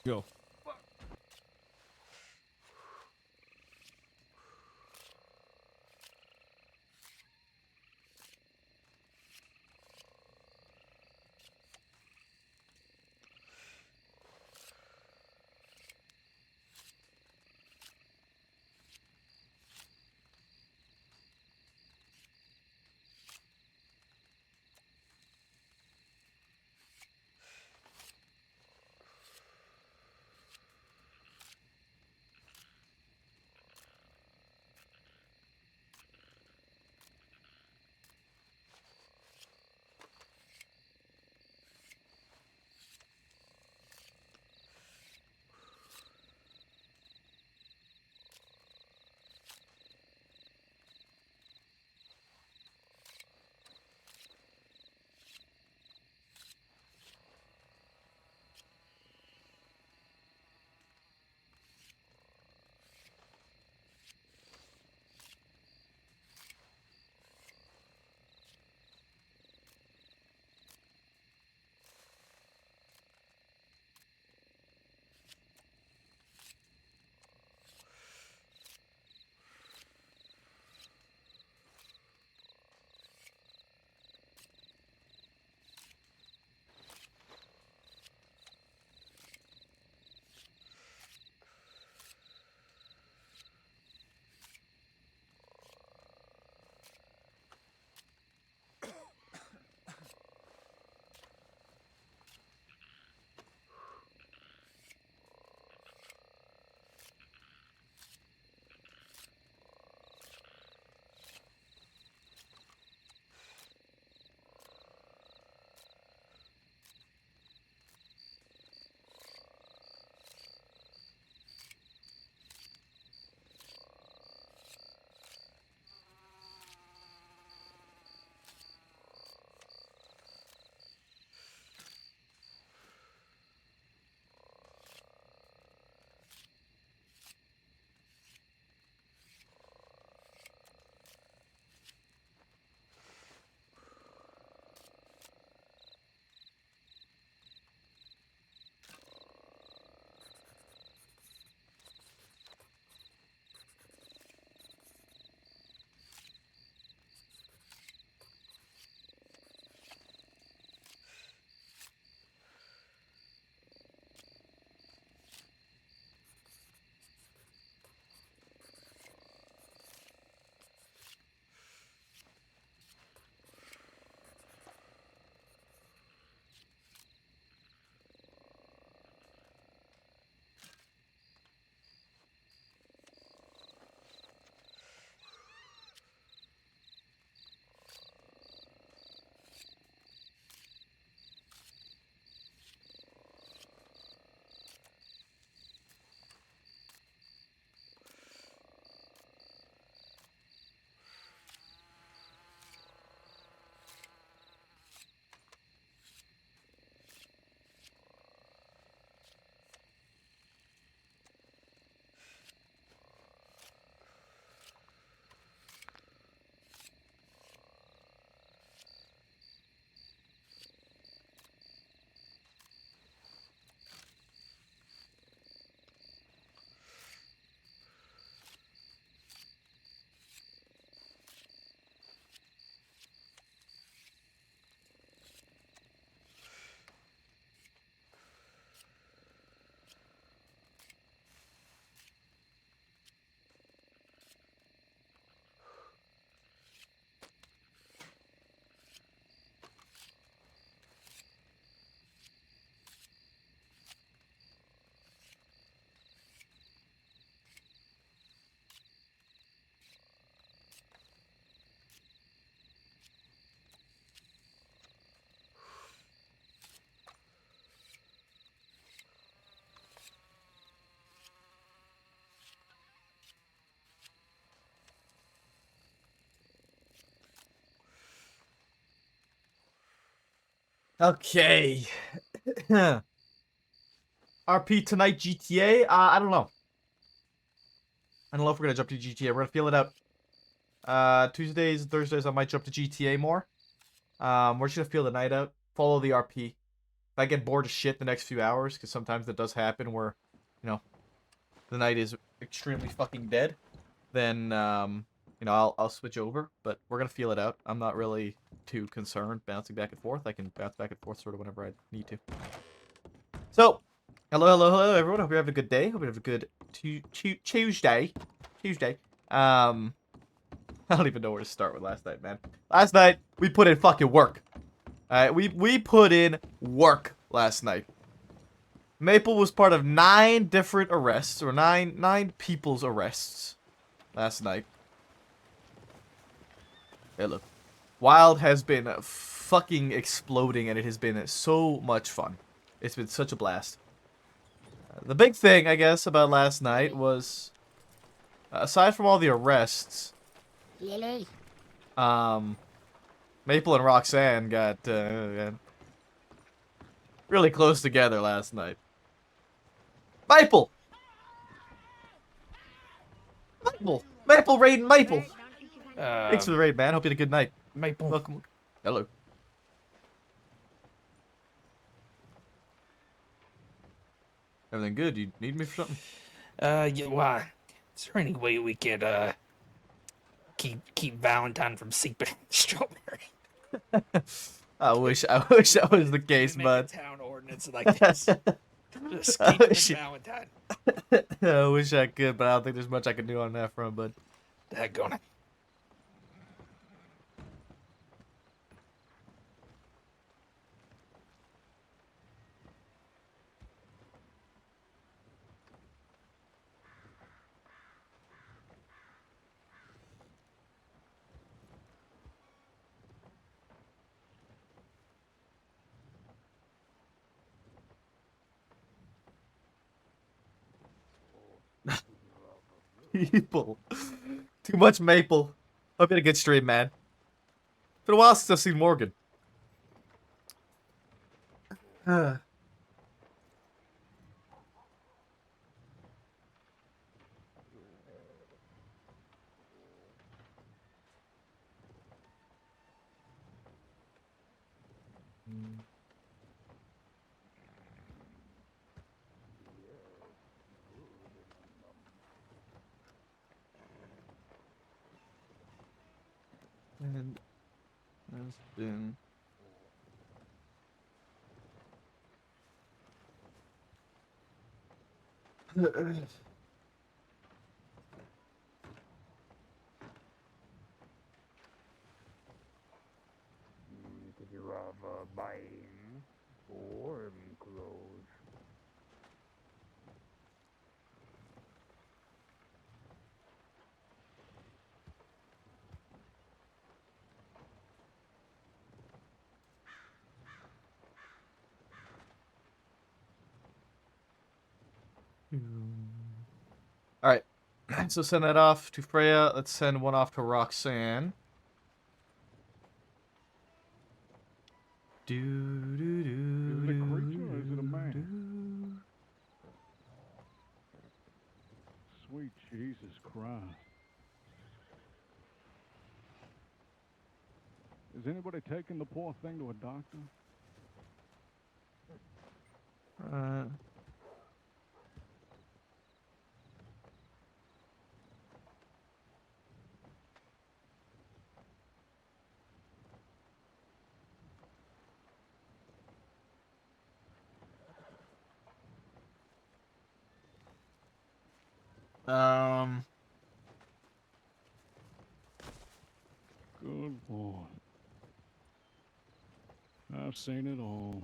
Go. Okay. RP tonight, GTA? I don't know. I don't know if we're gonna jump to GTA. We're gonna feel it out. Tuesdays and Thursdays, I might jump to GTA more. We're just gonna feel the night out. Follow the RP. If I get bored of shit the next few hours, because sometimes that does happen where, you know, the night is extremely fucking dead, then, I'll switch over. But we're gonna feel it out. I'm not really too concerned bouncing back and forth. I can bounce back and forth sort of whenever I need to. So, hello, everyone. Hope you have a good day. Hope you have a good Tuesday. Tuesday. Um, I don't even know where to start with last night, man. Last night we put in fucking work. All right, we put in work last night. Maple was part of 9 different arrests, or nine people's arrests last night. Hey, look, Wild has been fucking exploding, and it has been so much fun. It's been such a blast. The big thing, I guess, about last night was, aside from all the arrests, Lily. um, Maple and Roxanne got really close together last night. Maple! Maple raiding Maple! Thanks for the raid, man. Hope you had a good night. Maple. Welcome. Hello. Everything good? You need me for something? Yeah, why? Is there any way we could, keep Valentine from seeping strawberry? I wish that was the case, Make bud. a town ordinance like this. Just I keep him in wish, Valentine. I wish I could, but I don't think there's much I can do on that front, bud. Daggone it. Maple. Too much Maple. Hope you had a good stream, man. Been a while since I've seen Morgan. And has been Could you have buying warm clothes? Alright. So send that off to Freya. Let's send one off to Roxanne. Do do do. Is it a creature or is it a man? Sweet Jesus Christ. Is anybody taking the poor thing to a doctor? Uh, um. Good Lord. I've seen it all.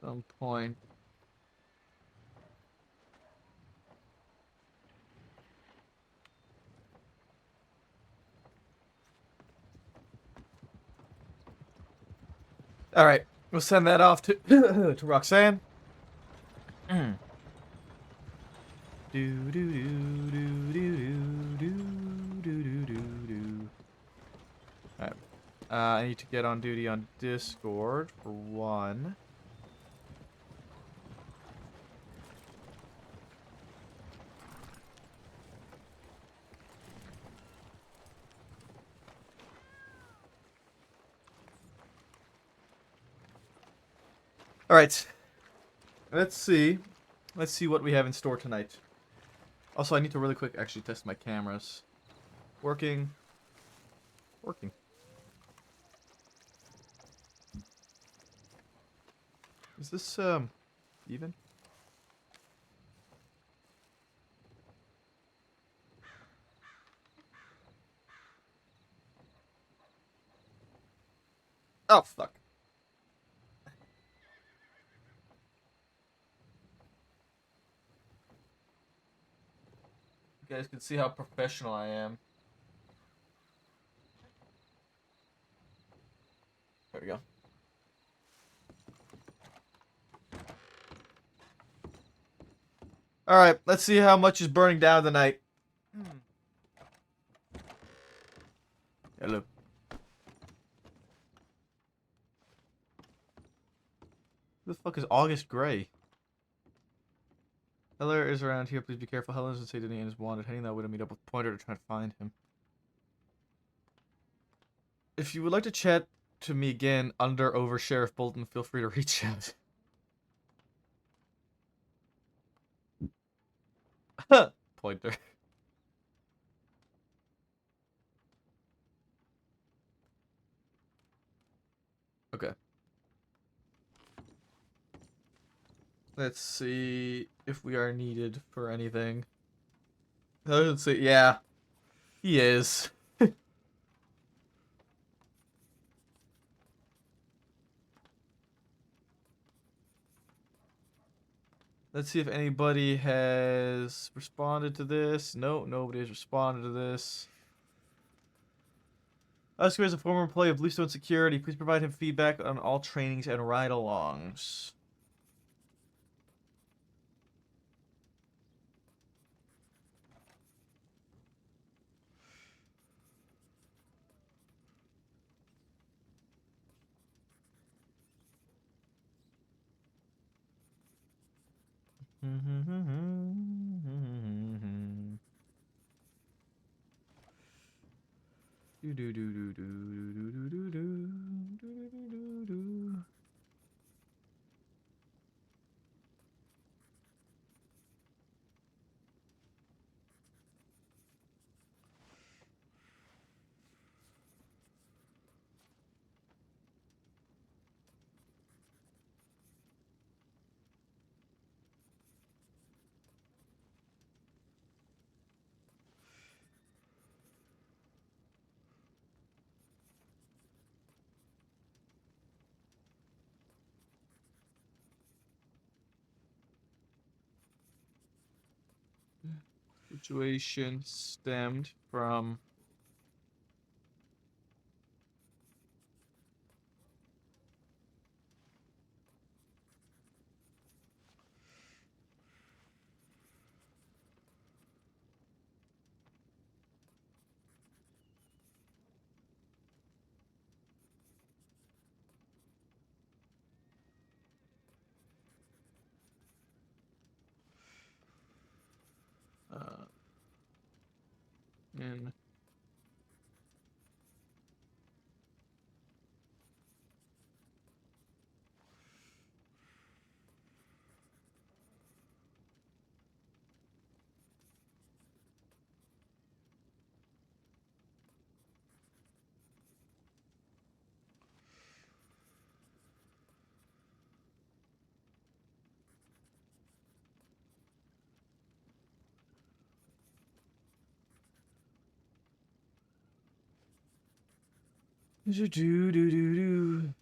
Some point. All right, we'll send that off to to Roxanne. Do do do do do do do do do do. All right. I need to get on duty on Discord for one. All right. Let's see. Let's see what we have in store tonight. Also, I need to really quick actually test my cameras. Working. Working. Is this, even? Oh, fuck. You guys can see how professional I am. There we go. Alright, let's see how much is burning down tonight. Hello. Who the fuck is August Gray? Heller is around here. Please be careful. Heller doesn't say Denny and is wanted. Heading that way to meet up with Pointer to try and find him. If you would like to chat to me again under over Sheriff Bolton, feel free to reach out. Pointer. Okay. Let's see if we are needed for anything. Let's see. Yeah, he is. Let's see if anybody has responded to this. No, nobody has responded to this. Oscar is a former employee of Bluestone Security. Please provide him feedback on all trainings and ride-alongs. Do do do do do do do do do do do. Situation stemmed from in do do do do.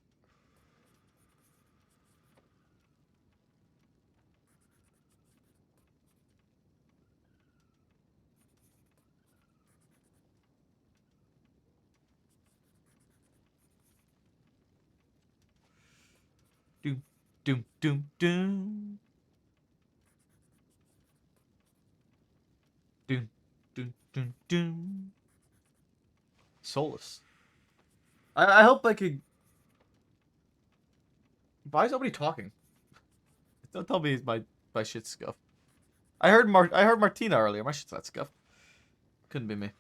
Doom, doom, doom. Doom, doom, doom, doom. Soulless. I hope I could. Why is nobody talking? Don't tell me my shit's scuffed. I heard Martina earlier. My shit's not scuffed. Couldn't be me.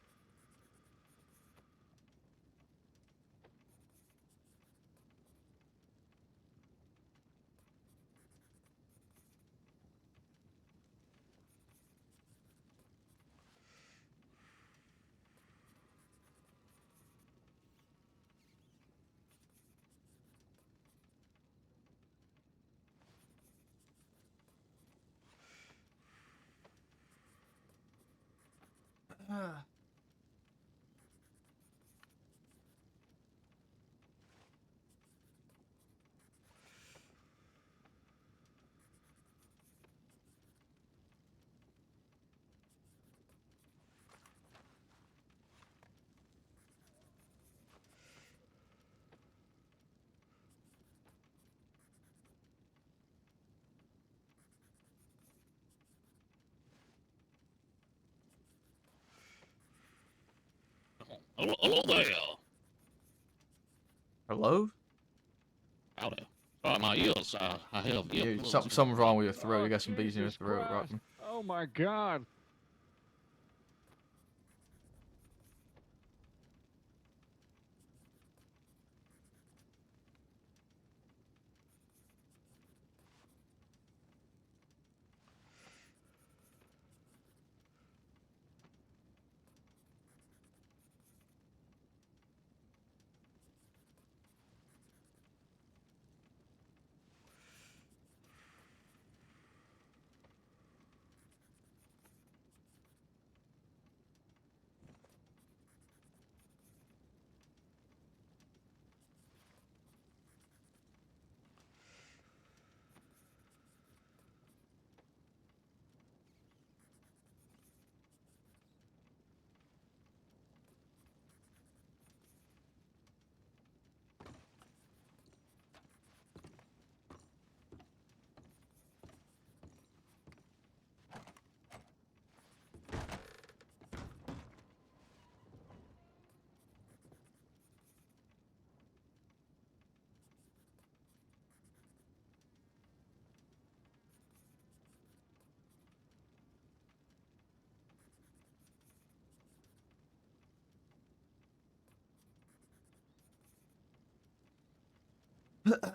Hello there. Hello? Howdy. My ears, I have Yeah, something's wrong with your throat. You got some bees in your Jesus throat, Christ. Rotten. Oh my God.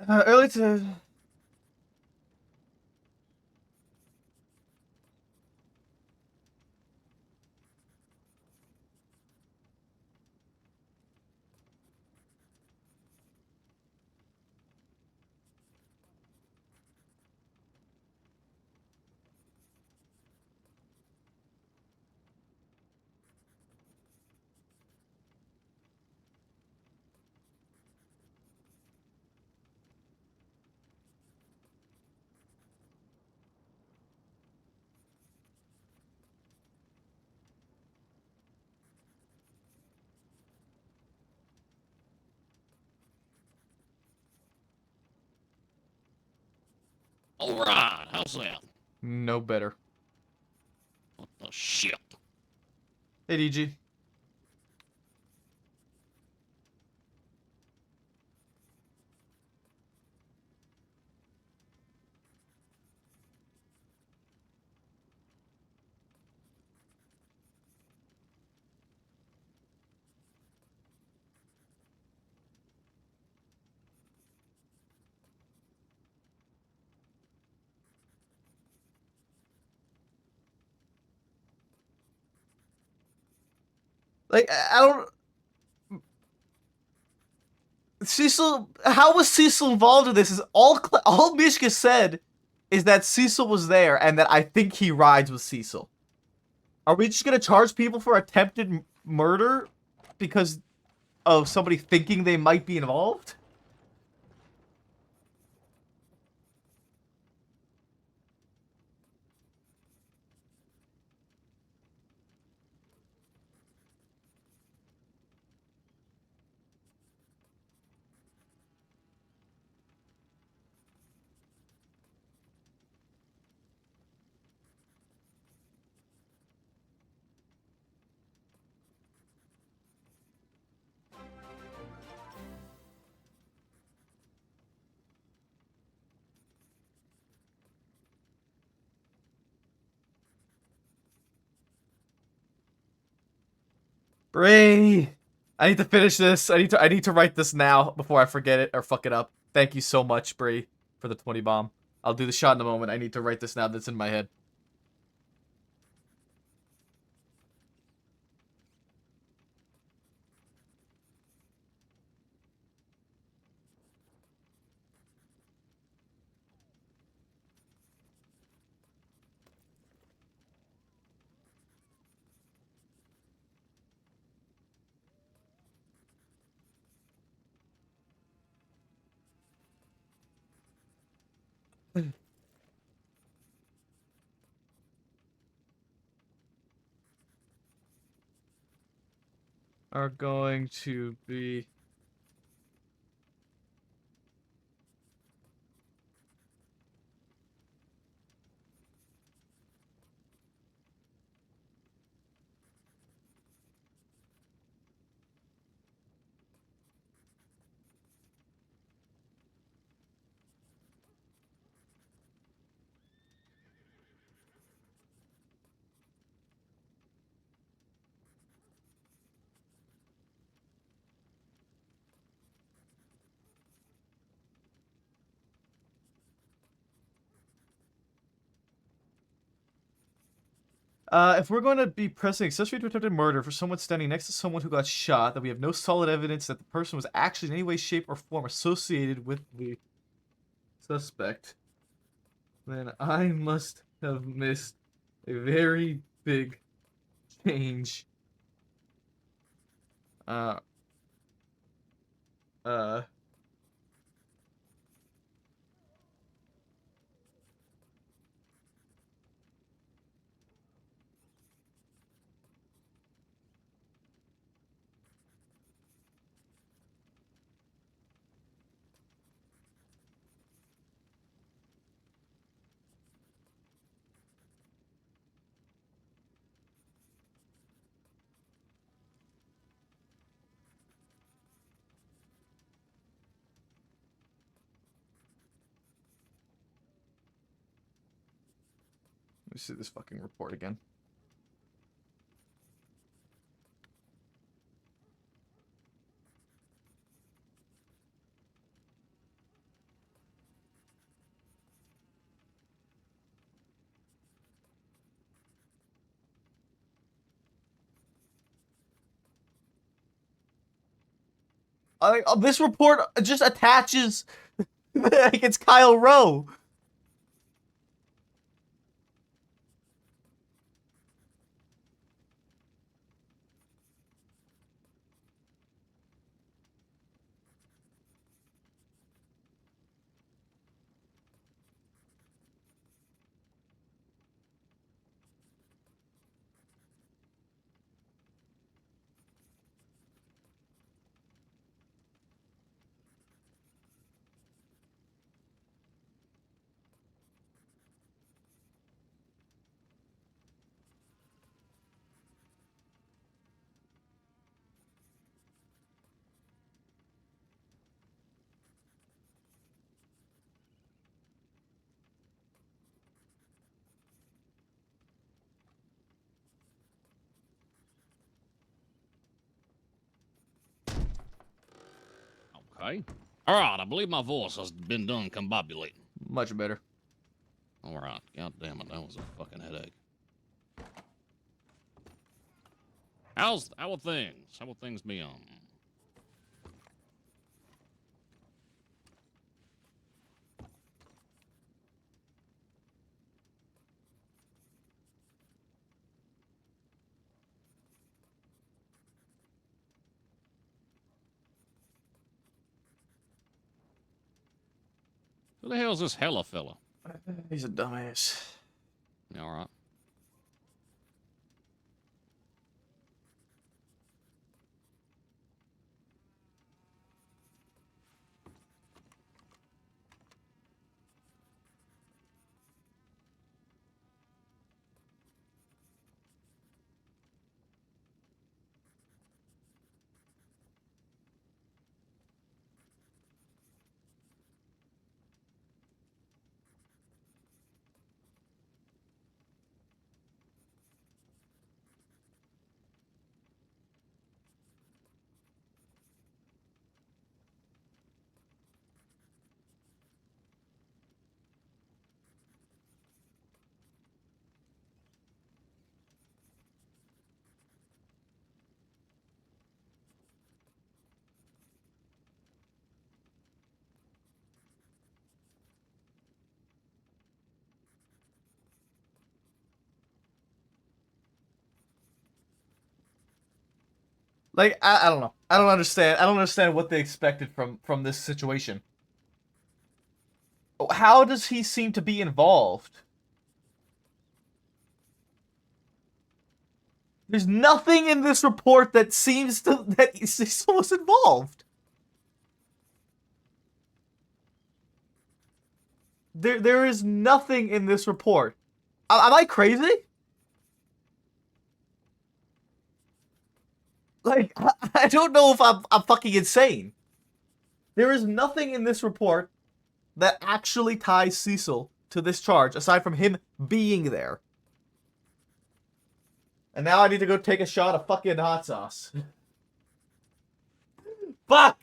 Early to. Alright, how's that? No better. What the shit? Hey, DG. Like, I don't. Cecil, how was Cecil involved in this? Is all Mishka said is that Cecil was there and that I think he rides with Cecil. Are we just gonna charge people for attempted murder because of somebody thinking they might be involved? Bree! I need to finish this. I need to write this now before I forget it or fuck it up. Thank you so much, Bree, for the 20 bomb. I'll do the shot in a moment. I need to write this now that's in my head. Are going to be... if we're going to be pressing accessory to attempted murder for someone standing next to someone who got shot, that we have no solid evidence that the person was actually in any way, shape, or form associated with the suspect, then I must have missed a very big change. Uh, uh, let me see this fucking report again. This report just attaches like it's Kyle Rowe. Okay. All right, I believe my voice has been done combobulating. Much better. All right. God damn it, that was a fucking headache. How are things? How will things be on? Who the hell's this hella fella? He's a dumbass. Yeah, all right. Like, I don't know. I don't understand. I don't understand what they expected from this situation. How does he seem to be involved? There's nothing in this report that seems to that Cecil was involved. There is nothing in this report. Am I crazy? Like, I don't know if I'm fucking insane. There is nothing in this report that actually ties Cecil to this charge, aside from him being there. And now I need to go take a shot of fucking hot sauce. Fuck!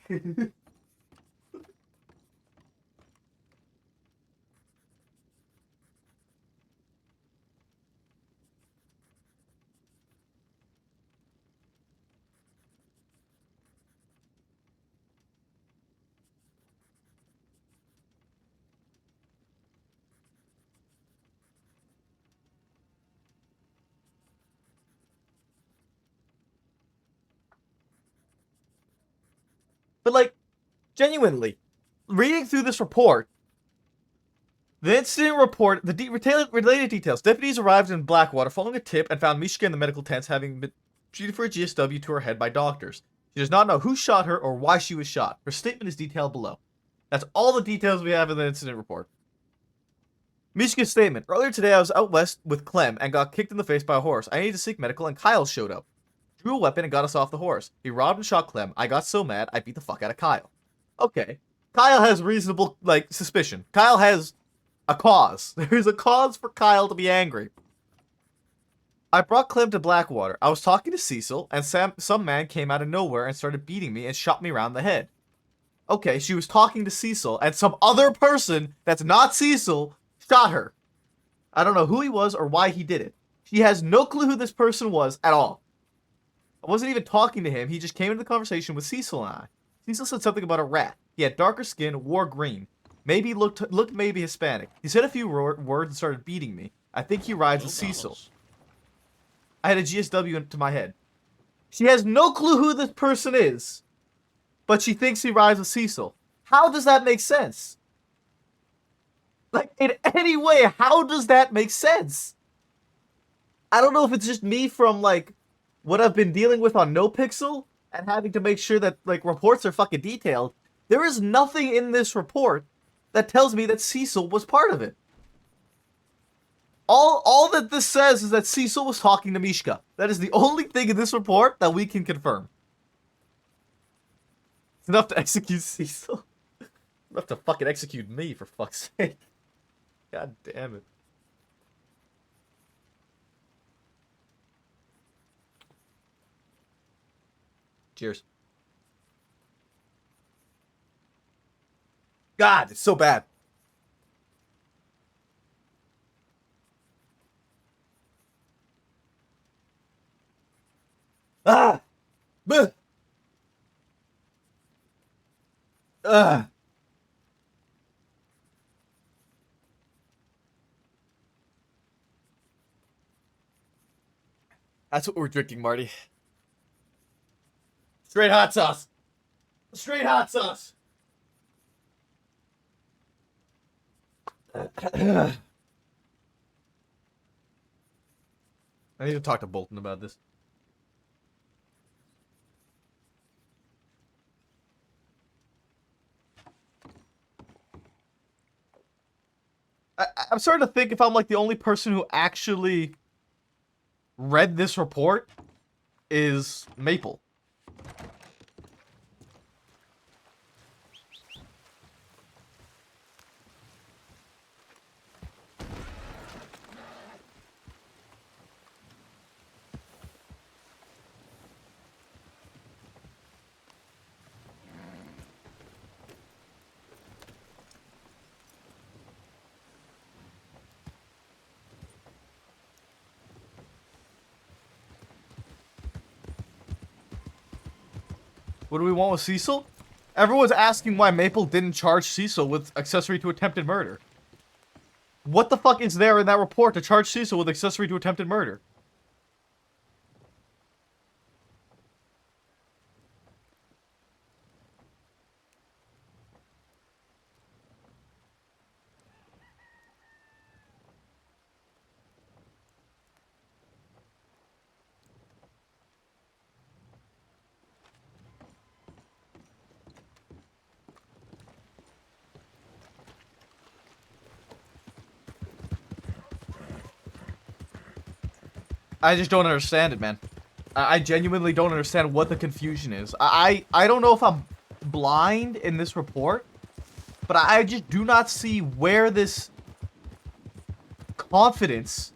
But, like, genuinely, reading through this report, the incident report, the related details. Deputies arrived in Blackwater following a tip and found Mishka in the medical tents having been treated for a GSW to her head by doctors. She does not know who shot her or why she was shot. Her statement is detailed below. That's all the details we have in the incident report. Mishka's statement. Earlier today, I was out west with Clem and got kicked in the face by a horse. I needed to seek medical and Kyle showed up. Drew a weapon and got us off the horse. He robbed and shot Clem. I got so mad, I beat the fuck out of Kyle. Okay. Kyle has reasonable, like, suspicion. Kyle has a cause. There's a cause for Kyle to be angry. I brought Clem to Blackwater. I was talking to Cecil, and some man came out of nowhere and started beating me and shot me around the head. Okay, she was talking to Cecil, and some other person that's not Cecil shot her. I don't know who he was or why he did it. She has no clue who this person was at all. I wasn't even talking to him. He just came into the conversation with Cecil and I. Cecil said something about a rat. He had darker skin, wore green. Maybe looked maybe Hispanic. He said a few words and started beating me. I think he rides with Cecil. I had a GSW into my head. She has no clue who this person is, but she thinks he rides with Cecil. How does that make sense? Like, in any way, how does that make sense? I don't know if it's just me from, like, what I've been dealing with on NoPixel and having to make sure that, like, reports are fucking detailed. There is nothing in this report that tells me that Cecil was part of it. All that this says is that Cecil was talking to Mishka. That is the only thing in this report that we can confirm. It's enough to execute Cecil. Enough to fucking execute me, for fuck's sake. God damn it. Cheers. God, it's so bad. Ah! Bleh! Ah! That's what we're drinking, Marty. Straight hot sauce. Straight hot sauce. I need to talk to Bolton about this. I'm starting to think if I'm like the only person who actually read this report is Maple. What do we want with Cecil? Everyone's asking why Maple didn't charge Cecil with accessory to attempted murder. What the fuck is there in that report to charge Cecil with accessory to attempted murder? I just don't understand it, man. I genuinely don't understand what the confusion is. I don't know if I'm blind in this report, but I just do not see where this confidence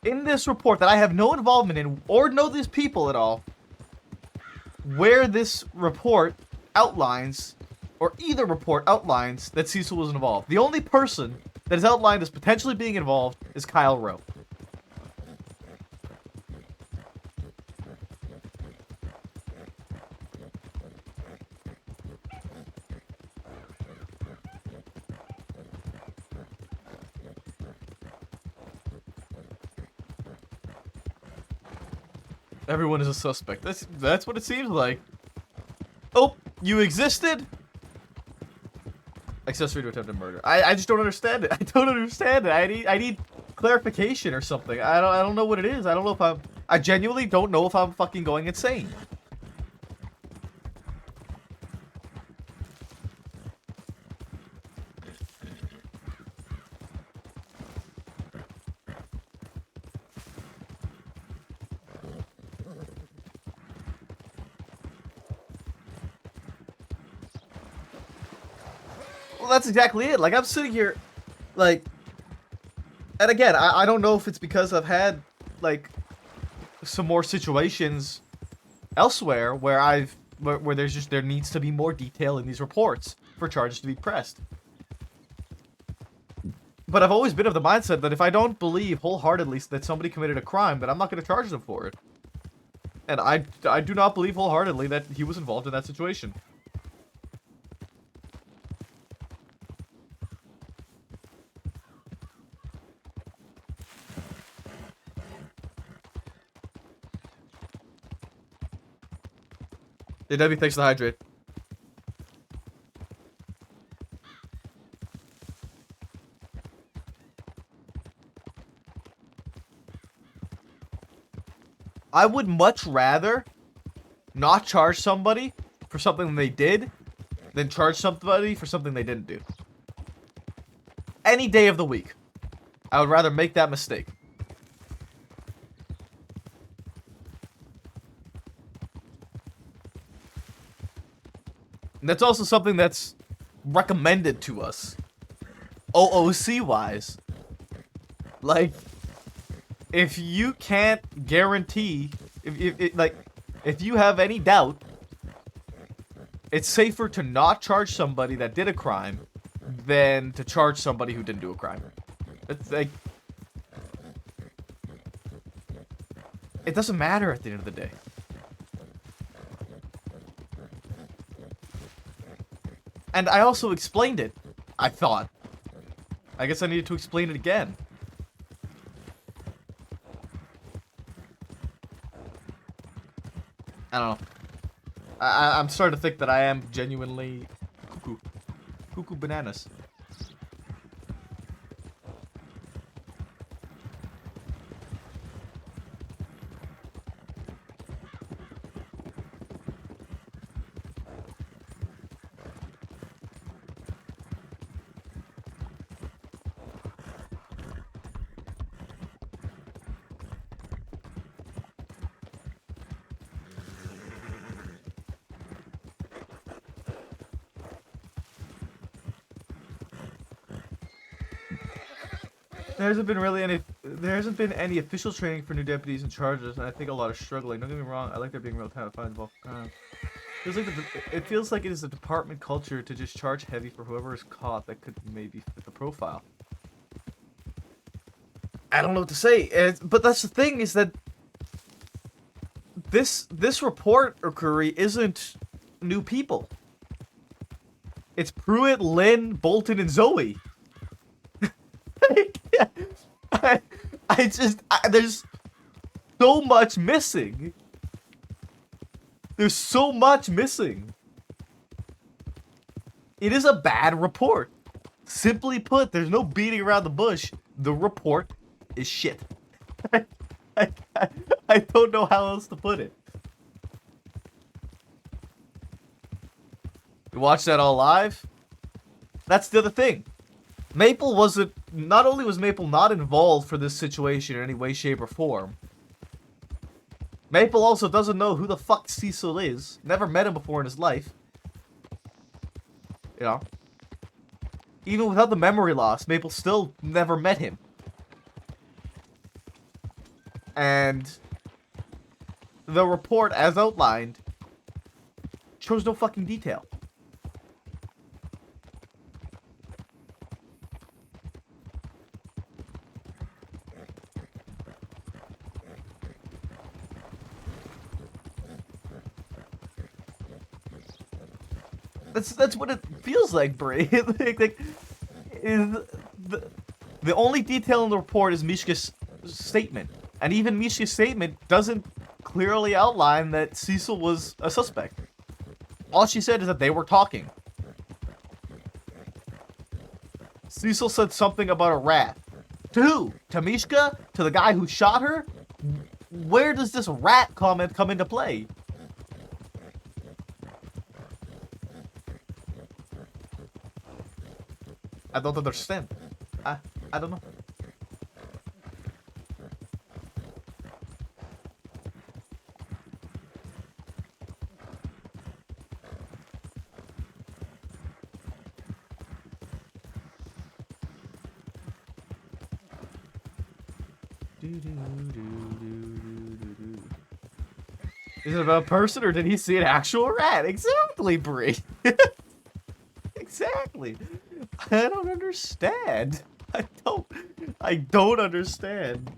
in this report that I have no involvement in or know these people at all, where this report outlines, or either report outlines, that Cecil was involved. The only person that is outlined as potentially being involved is Kyle Rowe. Everyone is a suspect. That's what it seems like. Oh, you existed? Accessory to attempted murder. I just don't understand it. I don't understand it. I need clarification or something. I don't know what it is. I don't know if I genuinely don't know if I'm fucking going insane. Well, that's exactly it. Like, I'm sitting here, like, and again, I don't know if it's because I've had, like, some more situations elsewhere where where there needs to be more detail in these reports for charges to be pressed. But I've always been of the mindset that if I don't believe wholeheartedly that somebody committed a crime, then I'm not going to charge them for it. And I do not believe wholeheartedly that he was involved in that situation. Hey, Debbie, thanks for the hydrate. I would much rather not charge somebody for something they did than charge somebody for something they didn't do. Any day of the week. I would rather make that mistake. And that's also something that's recommended to us. OOC-wise. Like, if you can't guarantee, if you have any doubt, it's safer to not charge somebody that did a crime than to charge somebody who didn't do a crime. It's like, it doesn't matter at the end of the day. And I also explained it, I thought. I guess I needed to explain it again. I don't know. I'm starting to think that I am genuinely cuckoo. Cuckoo bananas. There hasn't been any official training for new deputies and charges, and I think a lot are struggling. Don't get me wrong, I like there being real time to find involved. It feels like it is a department culture to just charge heavy for whoever is caught that could maybe fit the profile. I don't know what to say, but that's the thing, is that this report inquiry isn't new people. It's Pruitt, Lynn, Bolton, and Zoe. There's so much missing. There's so much missing. It is a bad report. Simply put, there's no beating around the bush. The report is shit. I don't know how else to put it. You watch that all live? That's the other thing. Maple wasn't... Not only was Maple not involved for this situation in any way, shape, or form, Maple also doesn't know who the fuck Cecil is. Never met him before in his life. You know? Even without the memory loss, Maple still never met him. And the report, as outlined, shows no fucking detail. That's what it feels like, Bray. The only detail in the report is Mishka's statement. And even Mishka's statement doesn't clearly outline that Cecil was a suspect. All she said is that they were talking. Cecil said something about a rat. To who? To Mishka? To the guy who shot her? Where does this rat comment come into play? I don't understand. I don't know. Is it about a person or did he see an actual rat? Exactly, Bree. Exactly. I don't understand. I don't understand.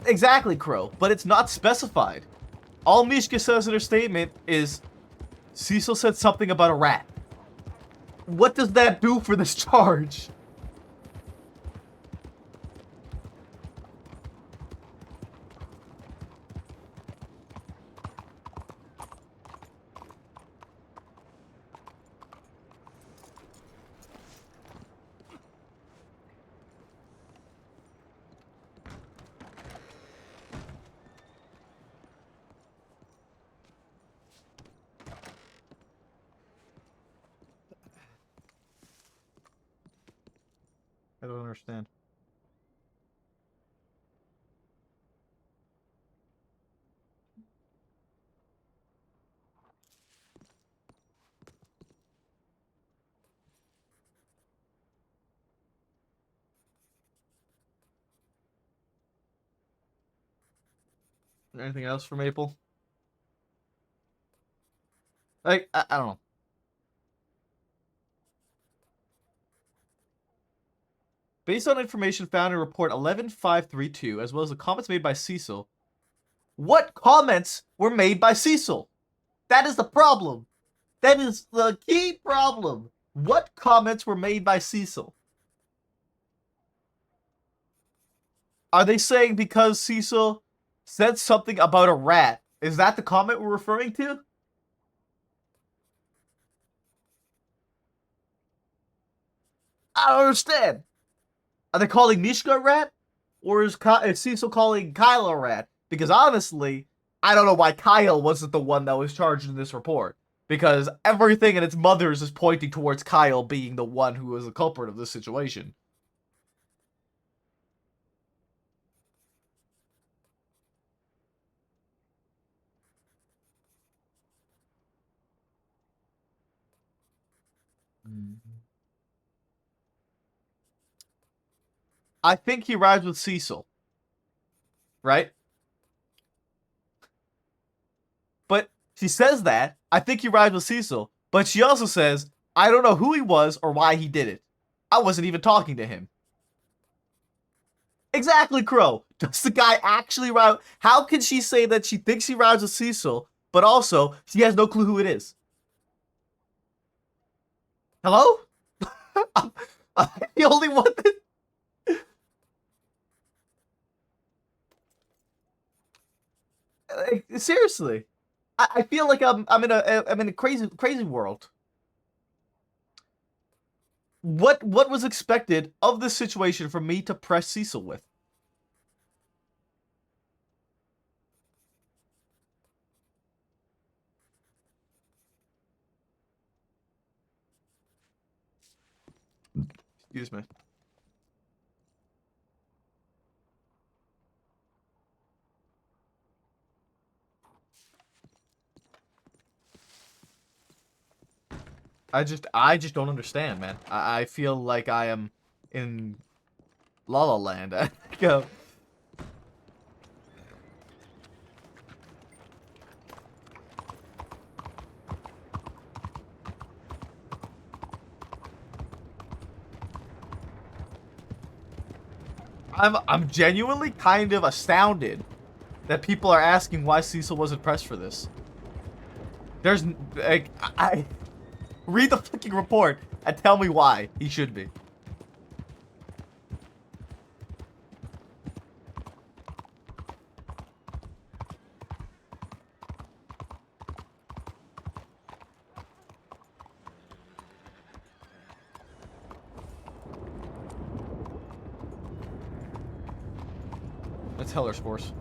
Exactly, Crow, but it's not specified. All Mishka says in her statement is, Cecil said something about a rat. What does that do for this charge? I don't understand. Anything else for Maple? Like, I don't know. Based on information found in report 11532, as well as the comments made by Cecil, what comments were made by Cecil? That is the problem. That is the key problem. What comments were made by Cecil? Are they saying because Cecil said something about a rat? Is that the comment we're referring to? I don't understand. Are they calling Mishka a rat? Or is Cecil calling Kyle a rat? Because honestly, I don't know why Kyle wasn't the one that was charged in this report. Because everything in its mothers is pointing towards Kyle being the one who was the culprit of this situation. I think he rides with Cecil. Right? But she says that. I think he rides with Cecil. But she also says, I don't know who he was or why he did it. I wasn't even talking to him. Exactly, Crow. Does the guy actually ride? How can she say that she thinks he rides with Cecil, but also she has no clue who it is? Hello? I'm, I'm the only one that... Like, seriously. I feel like I'm in a crazy world. What was expected of this situation for me to press Cecil with? Excuse me. I just don't understand, man. I feel like I am in La La Land. Go. I'm genuinely kind of astounded that people are asking why Cecil wasn't pressed for this. There's like I read the fucking report and tell me why he should be. That's Heller Spores.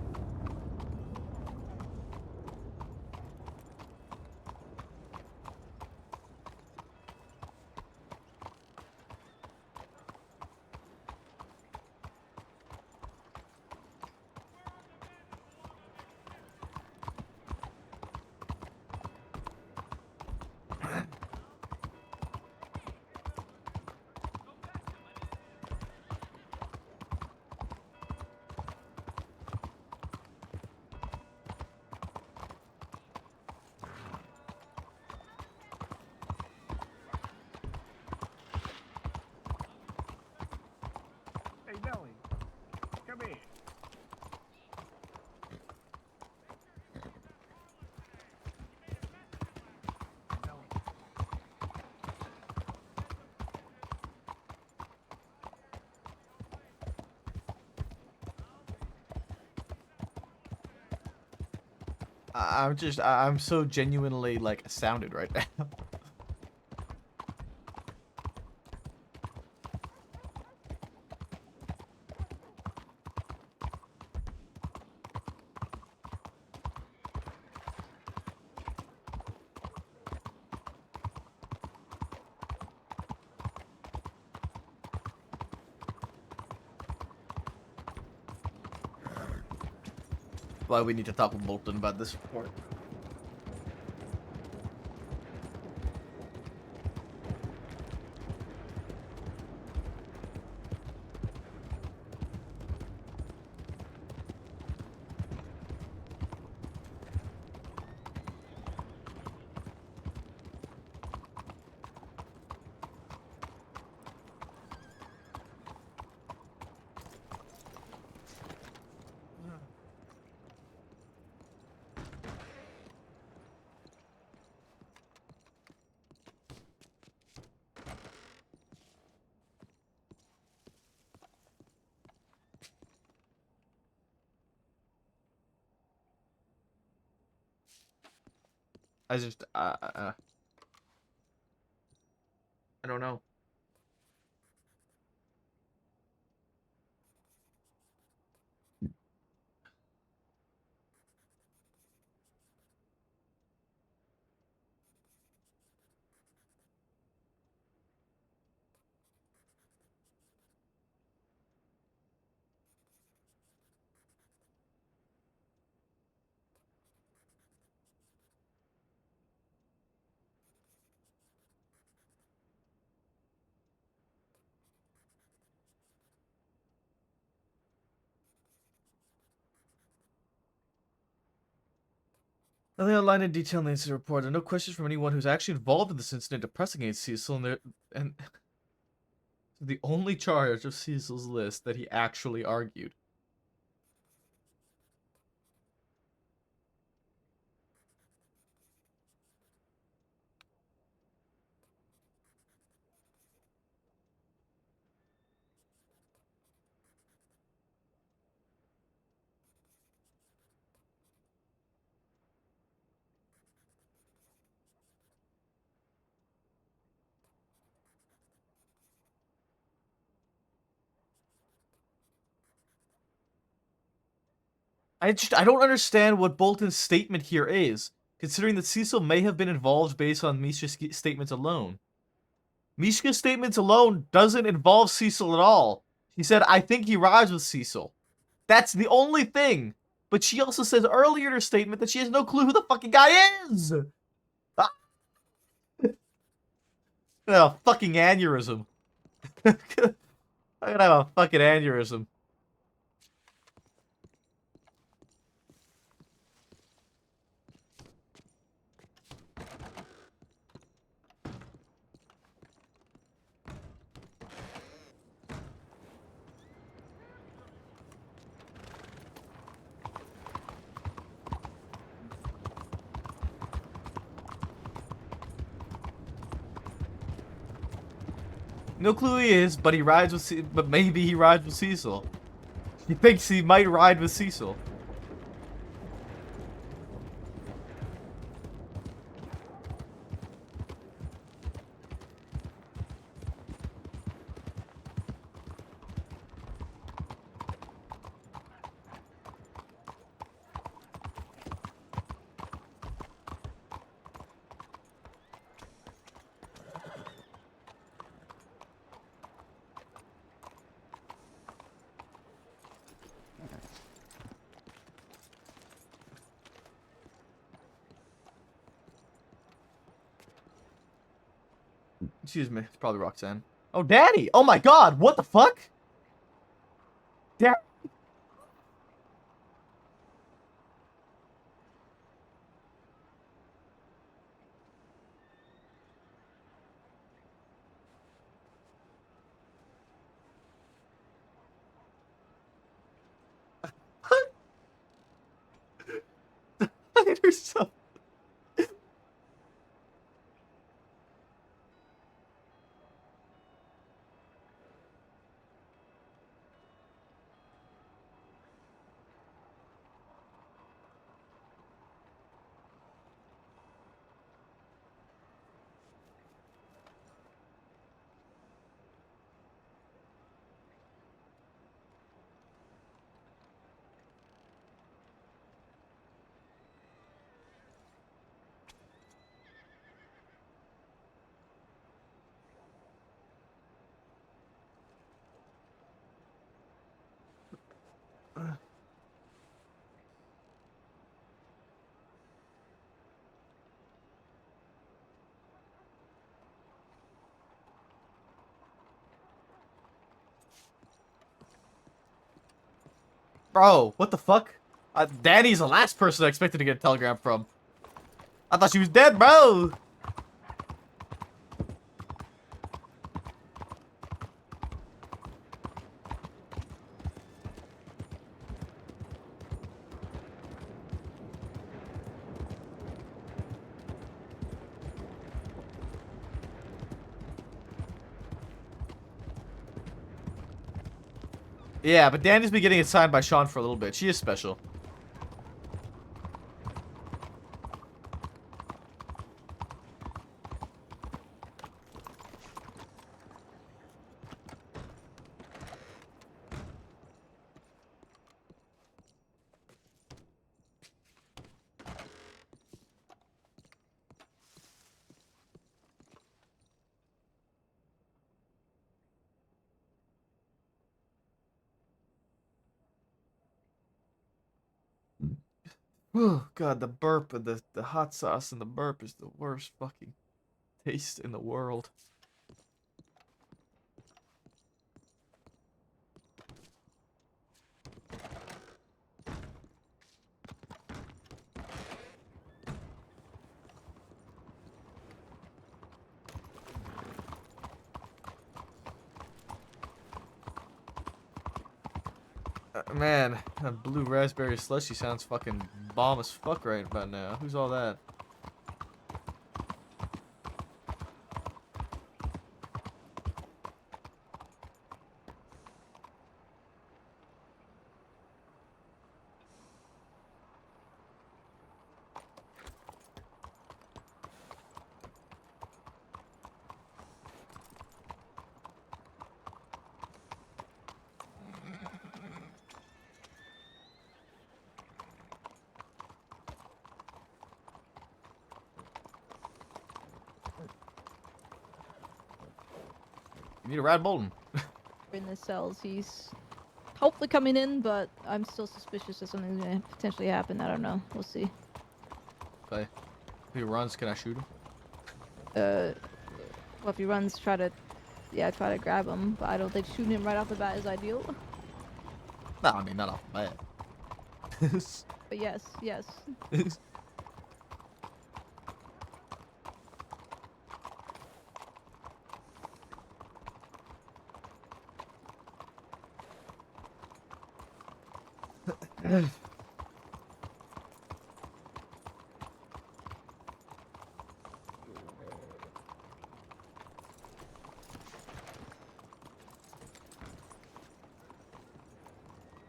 Hey, Nelly, come here. I'm so genuinely like astounded right now. Why we need to talk with Bolton about this report. I just I don't know. Nothing outlined in detail in the incident report. There are no questions from anyone who's actually involved in this incident to press against Cecil, and the only charge of Cecil's list that he actually argued. I don't understand what Bolton's statement here is, considering that Cecil may have been involved based on Mishka's statements alone. Mishka's statements alone doesn't involve Cecil at all. He said, I think he rides with Cecil. That's the only thing. But she also says earlier in her statement that she has no clue who the fucking guy is. Ah. A fucking aneurysm. I'm gonna have a fucking aneurysm. No clue who he is, but he rides with but maybe he rides with Cecil. He thinks he might ride with Cecil. Excuse me, it's probably Roxanne. Oh, Danny! Oh my god, what the fuck? Danny! You're so... Bro, what the fuck? Danny's the last person I expected to get a telegram from. I thought she was dead, bro! Yeah, but Danny's been getting it signed by Sean for a little bit. She is special. Oh god, the burp and the hot sauce and the burp is the worst fucking taste in the world. Man, that blue raspberry slushy sounds fucking bomb as fuck right about now. Who's all that? You need a Rad Bolton. In the cells. He's hopefully coming in, but I'm still suspicious that something's gonna potentially happen. I don't know. We'll see. Okay. If he runs, can I shoot him? Well, if he runs, try to grab him. But I don't think shooting him right off the bat is ideal. No, I mean, not off the bat. But yes.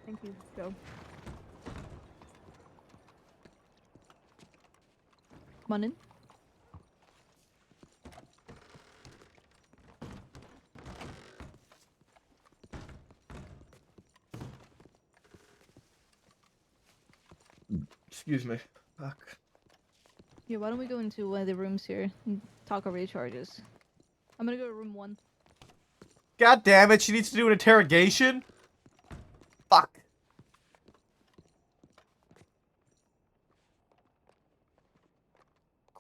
Thank you, Joe. Come on in. Excuse me. Fuck. Yeah, why don't we go into one of the rooms here and talk over your charges? I'm gonna go to room 1. God damn it, she needs to do an interrogation? Fuck.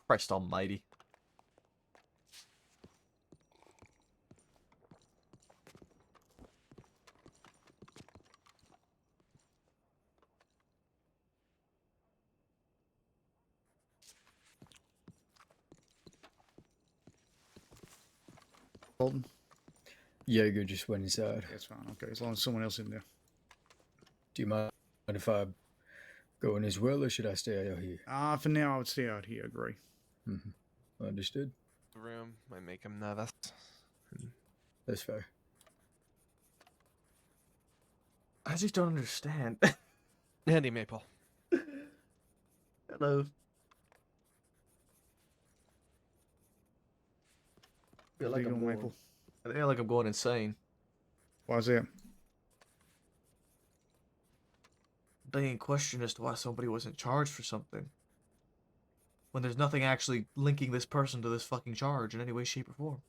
Christ almighty. Bolton? Jaeger just went inside. That's fine. Okay, as long as someone else in there. Do you mind if I go in as well, or should I stay out here? For now, I would stay out here. Agree. Understood. The room might make him nervous. That's fair. I just don't understand. Andy Maple. Hello. I feel like Legal I'm going, Maple. I feel like I'm going insane. Why's that? Being questioned as to why somebody wasn't charged for something. When there's nothing actually linking this person to this fucking charge in any way, shape, or form.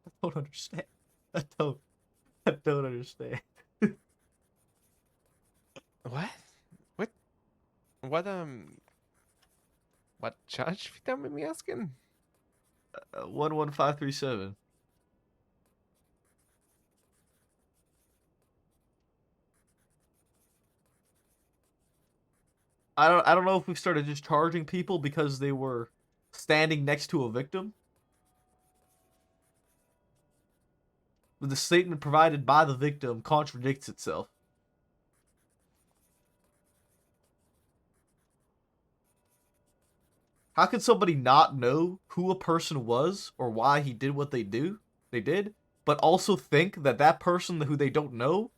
I don't understand. I don't understand. What? What charge, if you don't mind me asking? 11537. I don't know if we started just charging people because they were standing next to a victim. But the statement provided by the victim contradicts itself. How could somebody not know who a person was or why he did what they did, but also think that that person who they don't know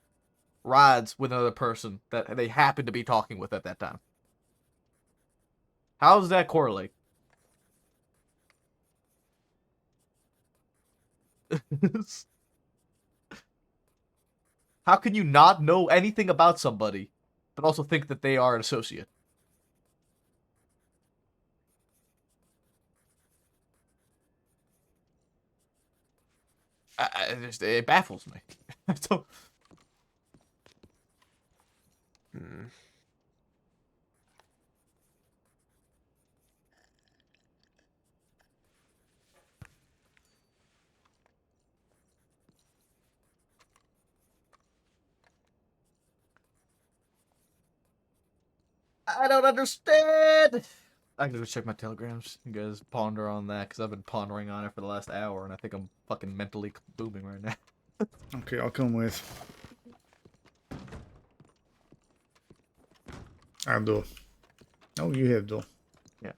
rides with another person that they happen to be talking with at that time? How does that correlate? How can you not know anything about somebody, but also think that they are an associate? It baffles me. I don't... I don't understand. I gotta go check my telegrams. You guys ponder on that, because I've been pondering on it for the last hour, and I think I'm fucking mentally booming right now. Okay, I'll come with. Abdul. Oh, you have Abdul. Yeah.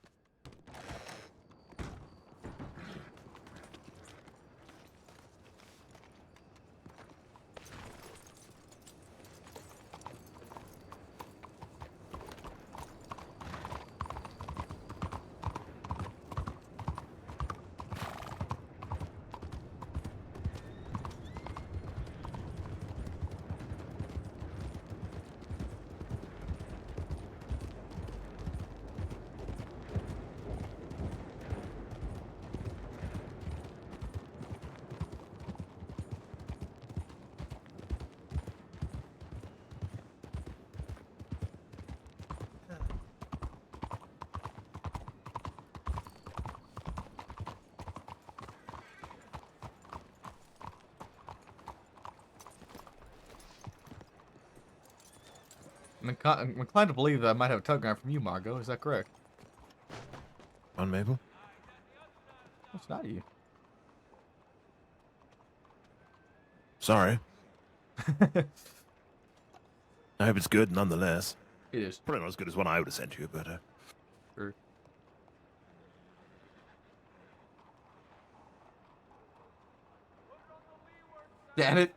I'm inclined to believe that I might have a telegram from you, Margot. Is that correct? On Mabel? It's not you. Sorry. I hope it's good nonetheless. It is. Probably not as good as one I would have sent you, but Sure. Damn it.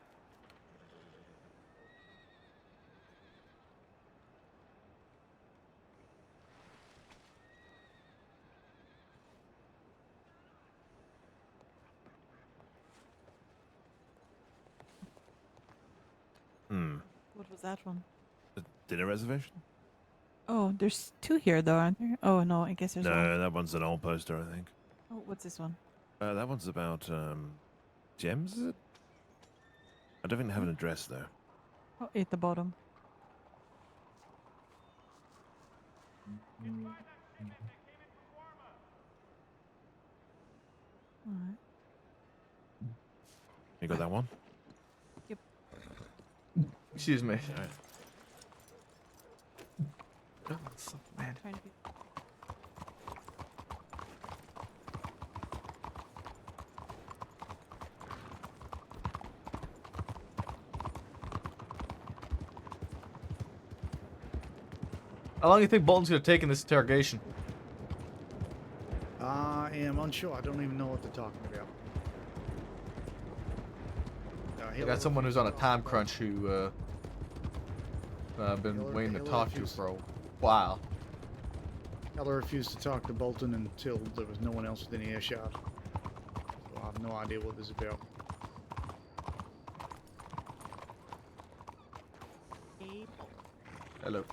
What was that one? a dinner reservation? Oh, there's two here though, aren't there? Oh no, I guess there's one. No, that one's an old poster, I think. Oh, what's this one? That one's about gems, is it? I don't think they have an address though. Oh, at the bottom. Alright. You got that one? Excuse me. Alright. Oh, so mad. Trying to be... How long do you think Bolton's gonna take in this interrogation? I am unsure. I don't even know what they're talking about. I got someone who's on a time crunch who I've been waiting to talk to for a while. Heller refused to talk to Bolton until there was no one else within earshot. So I have no idea what this is about. Hello.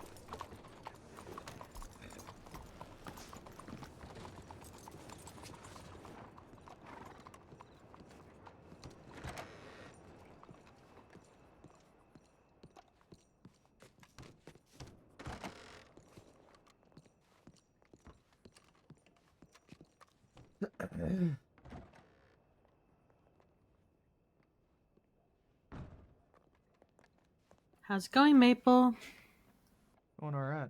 How's it going, Maple? Going all right.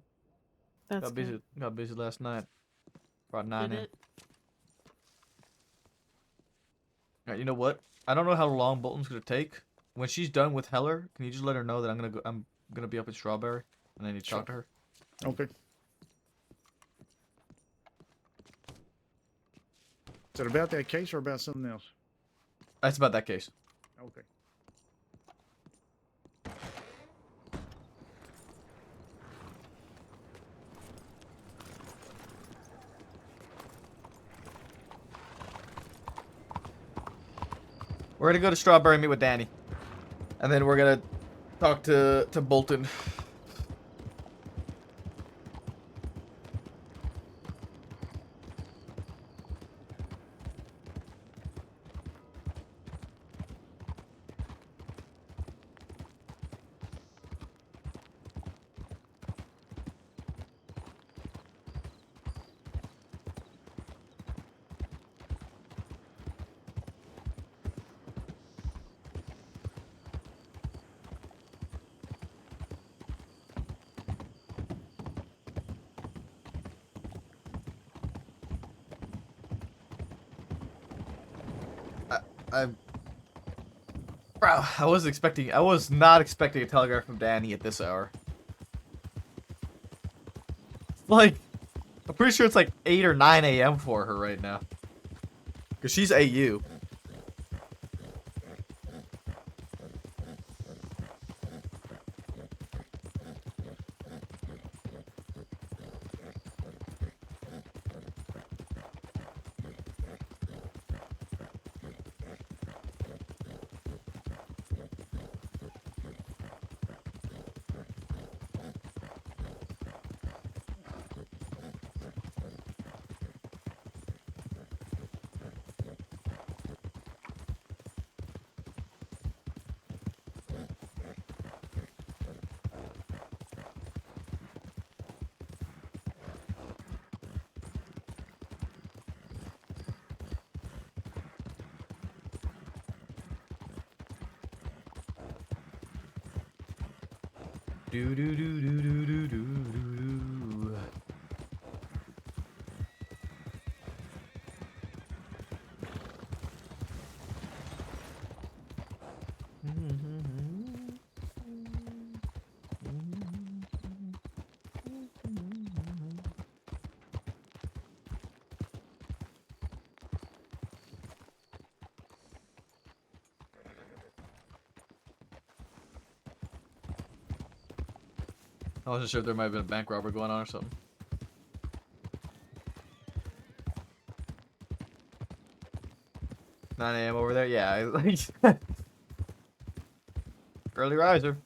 That's Got busy. good. Got busy last night. About 9 Did in. it? Alright, you know what? I don't know how long Bolton's gonna take. When she's done with Heller, can you just let her know that I'm gonna be up at Strawberry, and I need to talk to her. Okay. Is it about that case or about something else? That's about that case. Okay. We're gonna go to Strawberry and meet with Danny, and then we're gonna talk to Bolton. Bro, I was not expecting a telegram from Danny at this hour. Like, I'm pretty sure it's like 8 or 9 a.m. for her right now. Because she's AU. Do do do do do do do do. I wasn't sure if there might have been a bank robbery going on or something. "9 a.m. over there?" Yeah, early riser.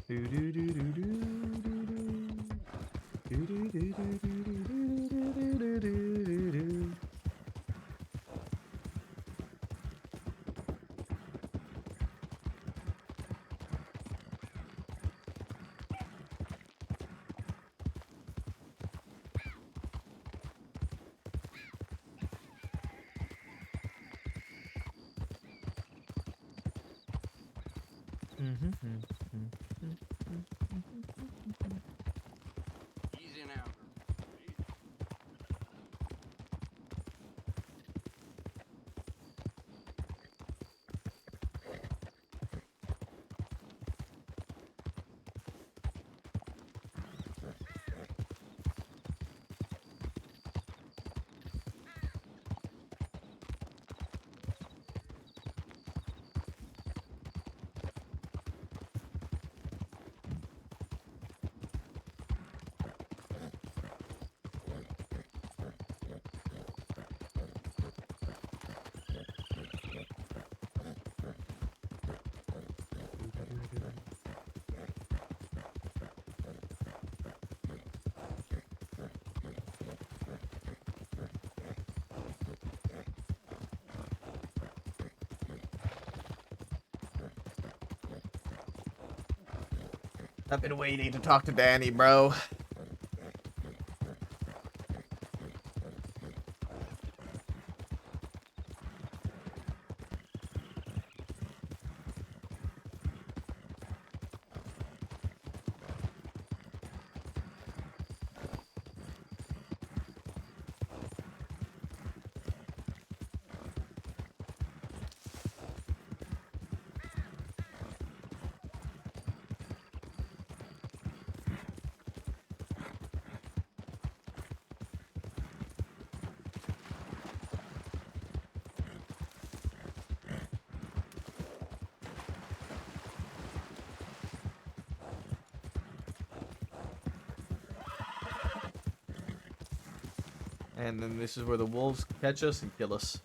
Do do do do do do do do do do do do do do. Easy now. I've been waiting to talk to Danny, bro. And then this is where the wolves catch us and kill us.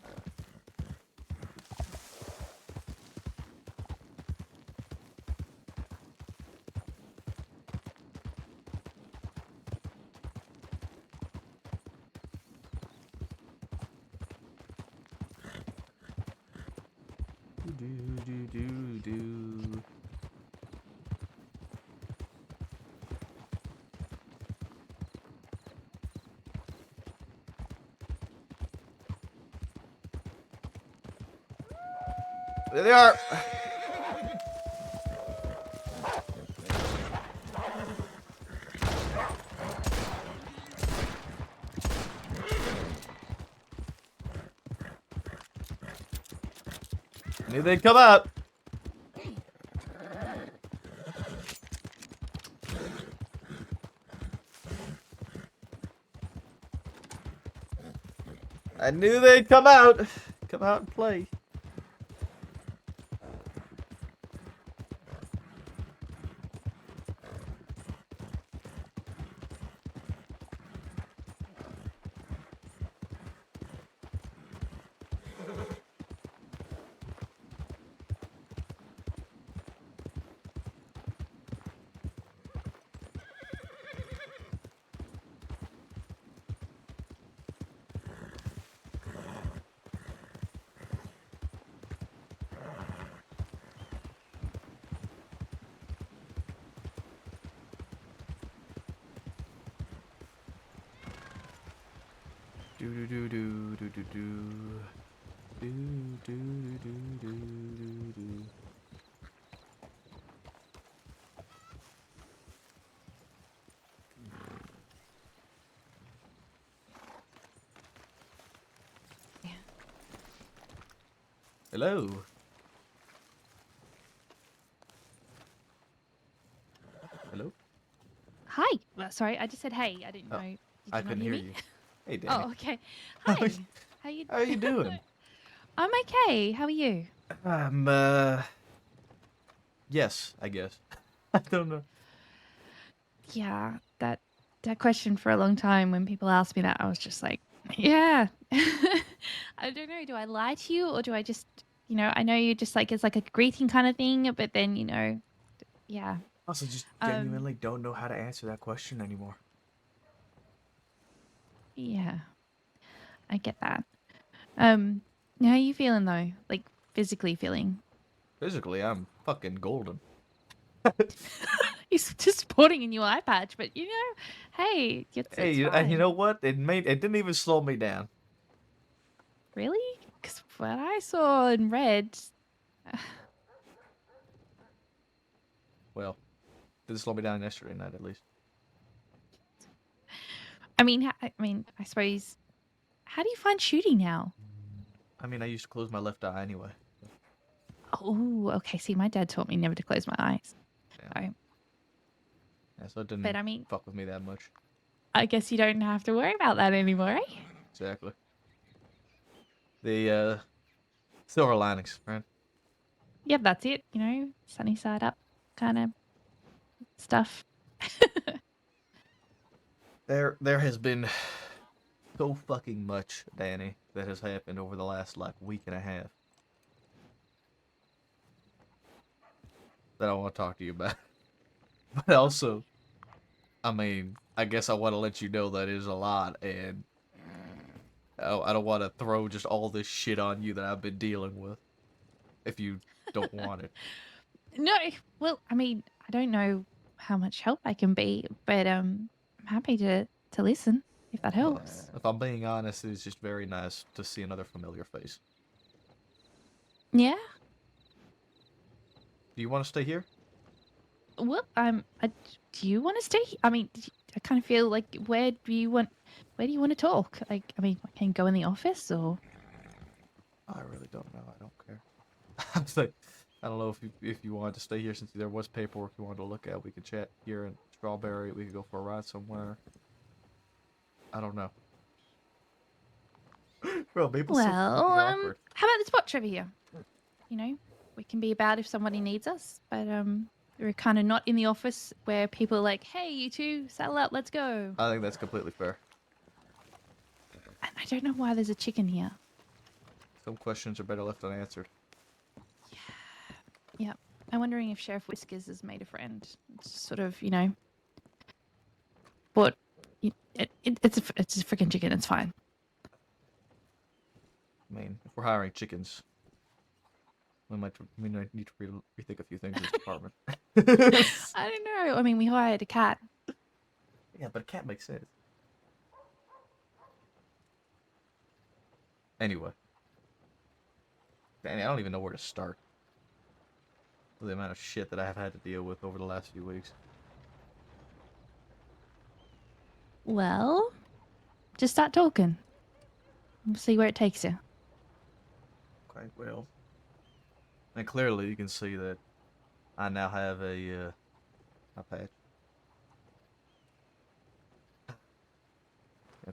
Do do do do. There they are. Knew they'd come out. I knew they'd come out. Come out and play. Do do do do do do do. Do do do do do do. Hello. Hello. Hi. Well, sorry, I just said hey. I didn't Oh, know. Did I you not couldn't hear hear me? you. Hey, Danny. Oh, okay. Hi. How you? How are you doing? I'm okay. How are you? Yes, I guess. I don't know. Yeah, that question for a long time when people ask me that, I was just like, yeah. I don't know. Do I lie to you or do I just, I know you just like it's like a greeting kind of thing, but then yeah. Also, just Um, genuinely don't know how to answer that question anymore. Yeah, I get that. How are you feeling though? Like physically feeling? Physically, I'm fucking golden. He's just sporting a new eye patch, but hey, Hey, it's you fine. know what? It didn't even slow me down. Really? Because what I saw and read, Well, didn't slow me down yesterday night at least. I suppose, how do you find shooting now? I mean, I used to close my left eye anyway. Oh, okay. See, my dad taught me never to close my eyes. Yeah. So, Yeah, so it didn't but I mean, fuck with me that much. I guess you don't have to worry about that anymore, eh? Exactly. The silver linings, right? Yeah, that's it. Sunny side up kind of stuff. There has been so fucking much, Danny, that has happened over the last like week and a half that I want to talk to you about. But also, I mean, I guess I want to let you know that is a lot, and I don't want to throw just all this shit on you that I've been dealing with. If you don't want it. No, well, I don't know how much help I can be, but I'm happy to listen if that Well, helps. if I'm being honest, it's just very nice to see another familiar face. Yeah. Do you want to stay here? Well, do you want to stay? I kind of feel like where do you want to talk? Like, I can go in the office or. I really don't know. I don't care. I'm like, I don't know if you wanted to stay here since there was paperwork you wanted to look at. We could chat here in Strawberry. We could go for a ride somewhere. I don't know. Bro, Maple's so Well, fucking awkward. how about this watch over here? We can be about if somebody needs us, but we're kind of not in the office where people are like, "Hey, you two, saddle up, let's go." I think that's completely fair. And I don't know why there's a chicken here. Some questions are better left unanswered. Yeah, I'm wondering if Sheriff Whiskers has made a friend. It's sort of, but it's a freaking chicken. It's fine. I mean, if we're hiring chickens, we might need to rethink a few things in this department. I don't know. We hired a cat. Yeah, but a cat makes sense. Anyway. Danny, I don't even know where to start. With the amount of shit that I have had to deal with over the last few weeks. Well, just start talking. We'll see where it takes you. Okay, well. And clearly you can see that I now have a patch.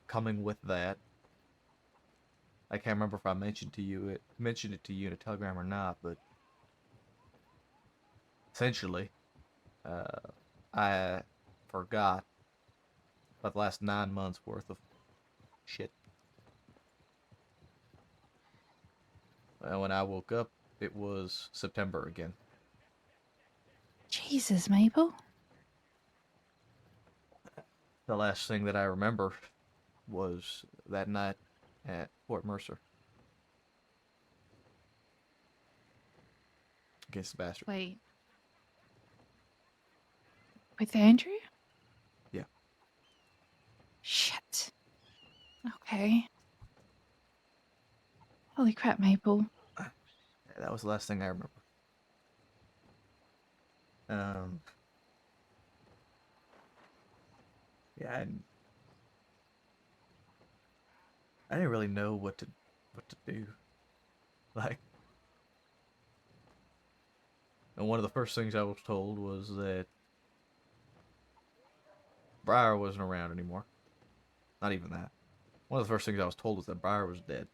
Coming with that I can't remember if I mentioned it to you in a telegram or not, but essentially, I forgot about the last 9 months worth of shit. And when I woke up, it was September again. Jesus, Maple. The last thing that I remember was that night at Fort Mercer against the bastard. Wait. With Andrew? Yeah. Shit. Okay. Holy crap, Maple. Yeah, that was the last thing I remember. Yeah, I didn't really know what to do. Like, and one of the first things I was told was that Briar wasn't around anymore. Not even that. One of the first things I was told was that Briar was dead.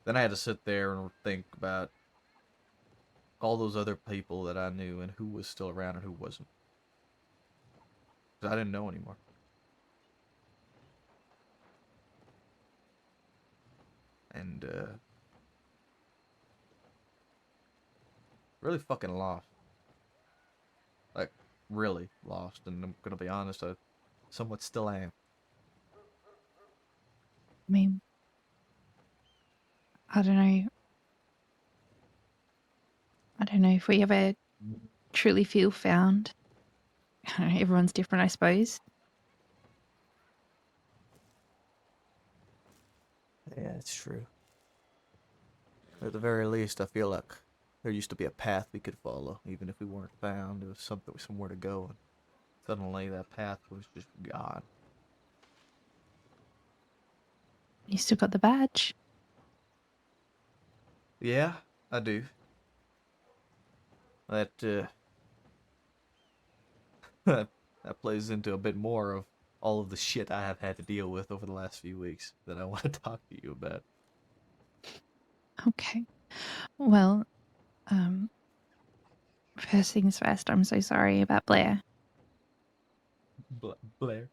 Then I had to sit there and think about all those other people that I knew and who was still around and who wasn't. Because I didn't know anymore. And, really fucking lost. Like, really lost. And I'm gonna be honest, I somewhat still am. I mean, I don't know. I don't know if we ever truly feel found. I don't know, everyone's different, I suppose. Yeah, it's true. At the very least, I feel like there used to be a path we could follow, even if we weren't found. There was somewhere to go, and suddenly that path was just gone. You still got the badge. Yeah, I do. That that plays into a bit more of all of the shit I have had to deal with over the last few weeks that I want to talk to you about. Okay. Well, first things first, I'm so sorry about Blair. Blair.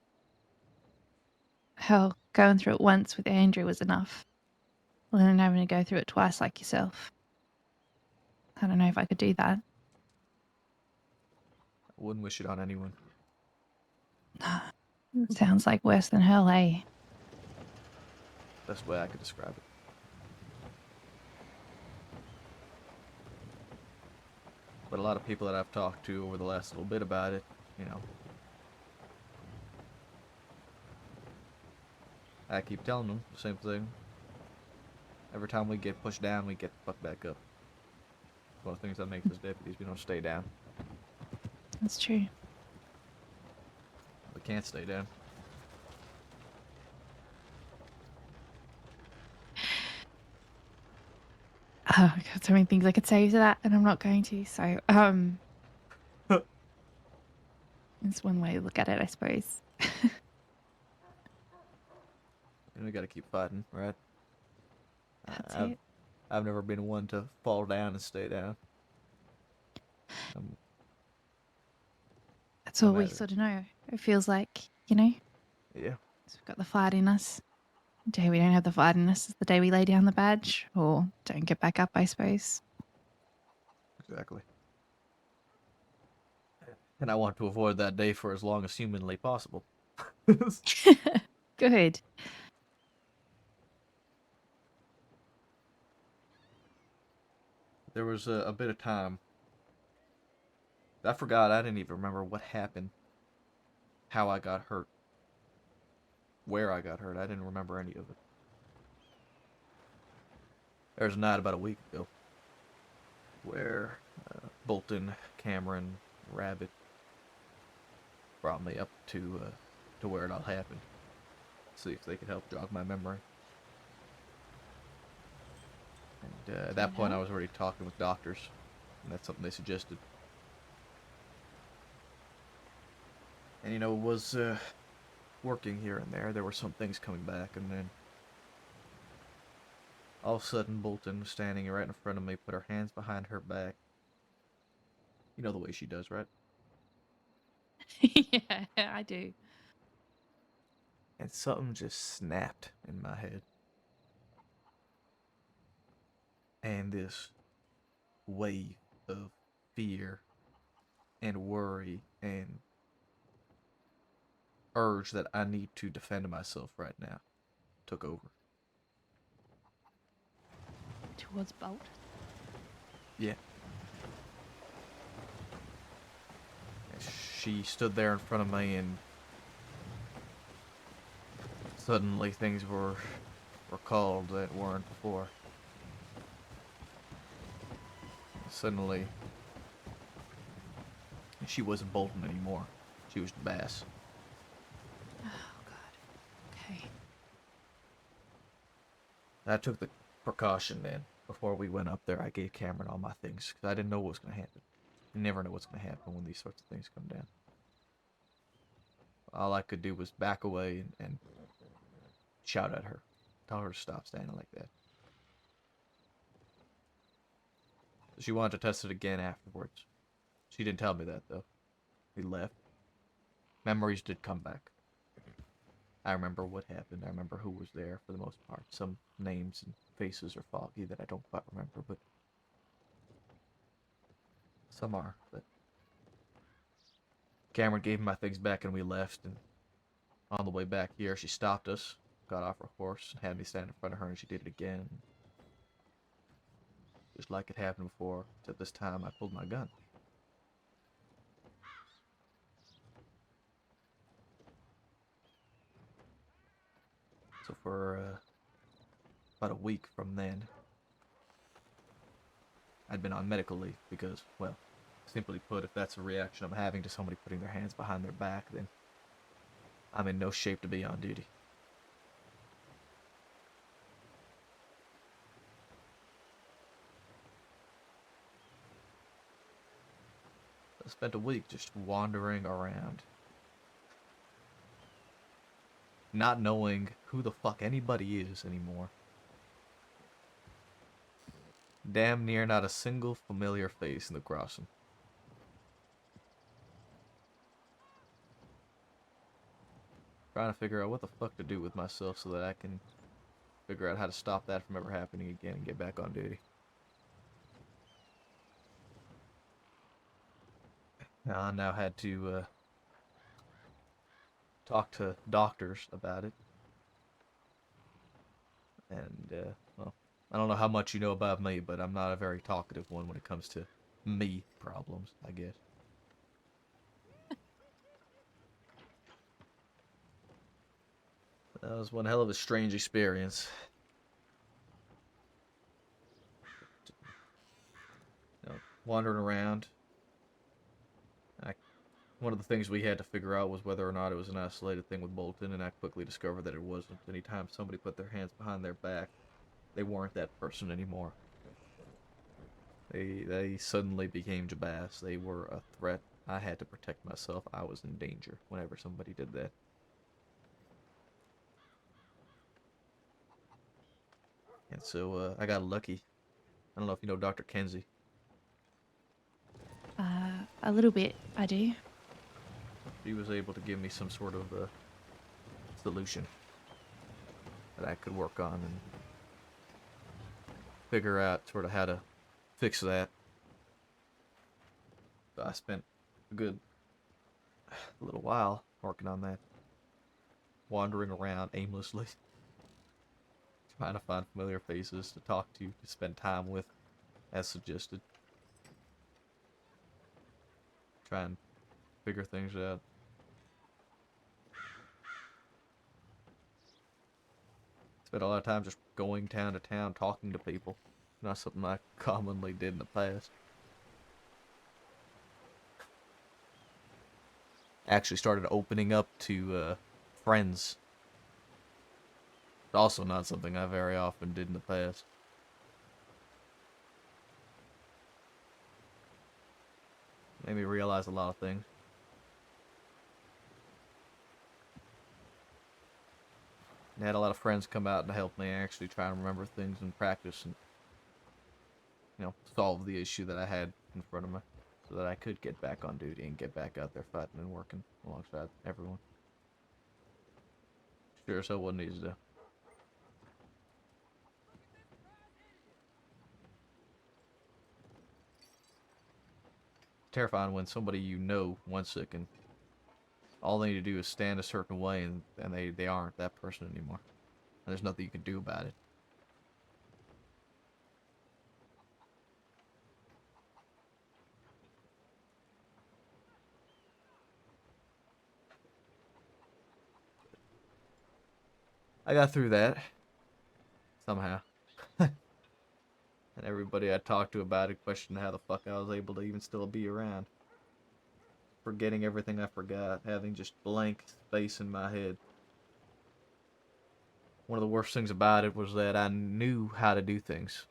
Hell, going through it once with Andrew was enough. Well, then having to go through it twice like yourself. I don't know if I could do that. I wouldn't wish it on anyone. Sounds like worse than hell, eh? Best way I could describe it. But a lot of people that I've talked to over the last little bit about it, you know, I keep telling them the same thing. Every time we get pushed down, we get fucked back up. One of the things that makes us deputies, we don't stay down. That's true. We can't stay down. Oh, I've got so many things I could say to that, and I'm not going to. So, it's one way to look at it, I suppose. And we gotta keep fighting, right? That's I've, it. I've never been one to fall down and stay down. That's no all we matter. sort of know. It feels like, you know, Yeah. we've got the fight in us. The day we don't have the fight in us is the day we lay down the badge, or don't get back up, I suppose. Exactly. And I want to avoid that day for as long as humanly possible. Good. There was a bit of time. I forgot, I didn't even remember what happened. How I got hurt. Where I got hurt. I didn't remember any of it. There was a night about a week ago where Bolton, Cameron, Rabbit brought me up to where it all happened. See if they could help jog my memory. And at that point I was already talking with doctors, and that's something they suggested. And you know, it working here and there. There were some things coming back, and then all of a sudden Bolton was standing right in front of me, put her hands behind her back. You know the way she does, right? Yeah, I do. And something just snapped in my head. And this wave of fear and worry and urge that I need to defend myself right now took over. Towards Bolt. Yeah. And she stood there in front of me, and suddenly things were called that weren't before. Suddenly, she wasn't Bolton anymore. She was Bass. Oh God. Okay. I took the precaution then. Before we went up there, I gave Cameron all my things, because I didn't know what was going to happen. You never know what's going to happen when these sorts of things come down. All I could do was back away and shout at her. Tell her to stop standing like that. She wanted to test it again afterwards. She didn't tell me that, though. We left. Memories did come back. I remember what happened. I remember who was there for the most part. Some names and faces are foggy that I don't quite remember, but some are. But Cameron gave me my things back and we left, and on the way back here, she stopped us, got off her horse, and had me stand in front of her, and she did it again. Just like it happened before, except this time I pulled my gun. So for about a week from then, I'd been on medical leave because, well, simply put, if that's a reaction I'm having to somebody putting their hands behind their back, then I'm in no shape to be on duty. I spent a week just wandering around, not knowing who the fuck anybody is anymore. Damn near not a single familiar face in the crossing. Trying to figure out what the fuck to do with myself so that I can figure out how to stop that from ever happening again and get back on duty. I now had to talk to doctors about it. And, well, I don't know how much you know about me, but I'm not a very talkative one when it comes to me problems, I guess. That was one hell of a strange experience. You know, wandering around. One of the things we had to figure out was whether or not it was an isolated thing with Bolton, and I quickly discovered that it wasn't. Anytime somebody put their hands behind their back, they weren't that person anymore. They suddenly became Jabaz. They were a threat. I had to protect myself. I was in danger whenever somebody did that. And so I got lucky. I don't know if you know Dr. Kenzie. A little bit, I do. She was able to give me some sort of solution that I could work on and figure out sort of how to fix that. So I spent a good little while working on that, wandering around aimlessly, trying to find familiar faces to talk to spend time with, as suggested. Try and figure things out. Spent a lot of time just going town to town, talking to people. Not something I commonly did in the past. Actually started opening up to friends. Also not something I very often did in the past. Made me realize a lot of things. And I had a lot of friends come out and help me actually try and remember things and practice and, solve the issue that I had in front of me so that I could get back on duty and get back out there fighting and working alongside everyone. Sure as hell wasn't easy to do. Terrifying when somebody one's sick and all they need to do is stand a certain way and they aren't that person anymore. And there's nothing you can do about it. I got through that. Somehow. And everybody I talked to about it questioned how the fuck I was able to even still be around. Forgetting everything I forgot, having just blank space in my head. One of the worst things about it was that I knew how to do things.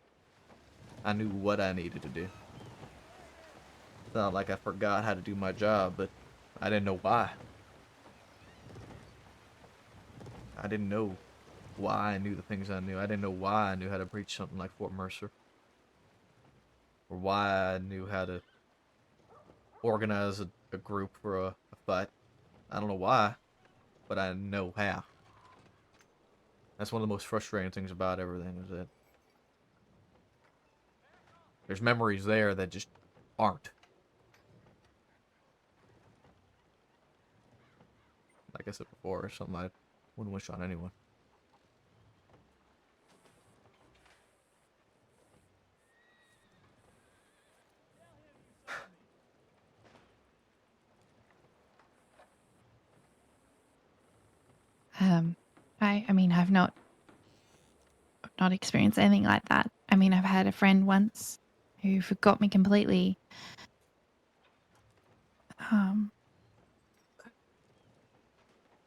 I knew what I needed to do. It's not like I forgot how to do my job, but I didn't know why. I didn't know why I knew the things I knew. I didn't know why I knew how to breach something like Fort Mercer. Or why I knew how to organize a group for a fight. I don't know why, but I know how. That's one of the most frustrating things about everything is that there's memories there that just aren't. Like I said before, it's something I wouldn't wish on anyone. I mean, I've not experienced anything like that. I mean, I've had a friend once who forgot me completely.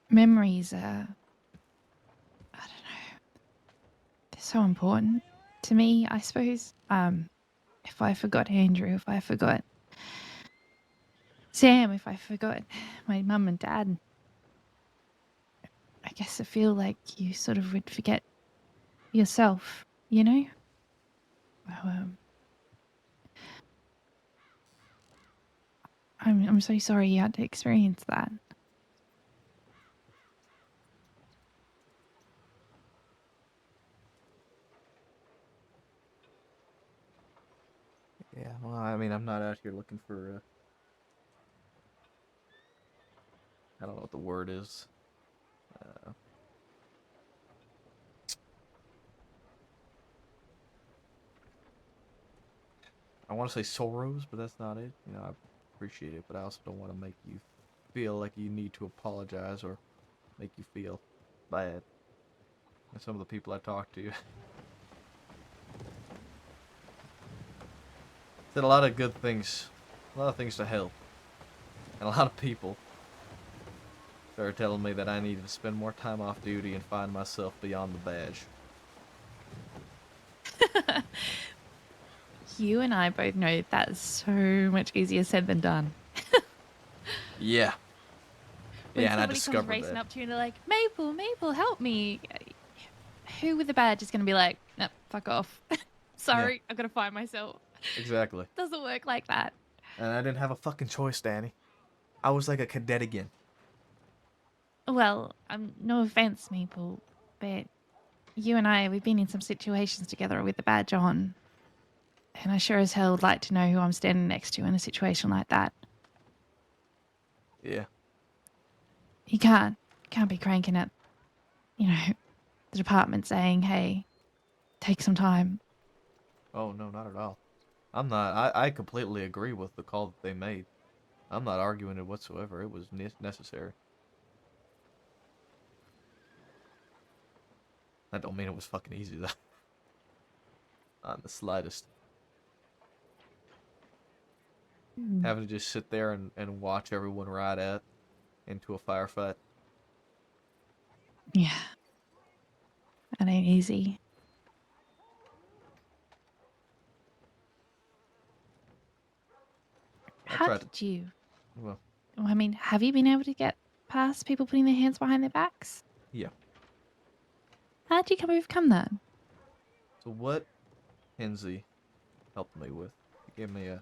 Memories are, I don't know, they're so important to me, I suppose. If I forgot Andrew, if I forgot Sam, if I forgot my mum and dad, I guess I feel like you sort of would forget yourself, you know? I'm so sorry you had to experience that. Yeah, well, I mean, I'm not out here looking for, I don't know what the word is. I want to say sorrows, but that's not it. I appreciate it, but I also don't want to make you feel like you need to apologize or make you feel bad. And some of the people I talked to said a lot of good things, a lot of things to help, and a lot of people started telling me that I needed to spend more time off duty and find myself beyond the badge. You and I both know that's so much easier said than done. Yeah. When Yeah, and I somebody comes discovered racing that. up to you and they're like, Maple, help me. Who with a badge is going to be like, no, fuck off. Sorry, I've got to find myself. Exactly. Doesn't work like that. And I didn't have a fucking choice, Danny. I was like a cadet again. Well, no offense, Maple, but you and I, we've been in some situations together with the badge on. And I sure as hell would like to know who I'm standing next to in a situation like that. Yeah. You can't be cranking at, the department saying, hey, take some time. Oh, no, not at all. I'm not. I completely agree with the call that they made. I'm not arguing it whatsoever. It was necessary. I don't mean it was fucking easy, though. Not in the slightest. Having to just sit there and watch everyone ride out into a firefight. Yeah. That ain't easy. How did you? Well, I mean, have you been able to get past people putting their hands behind their backs? yeah. How'd you come overcome that? So what Kenzie helped me with, he gave me a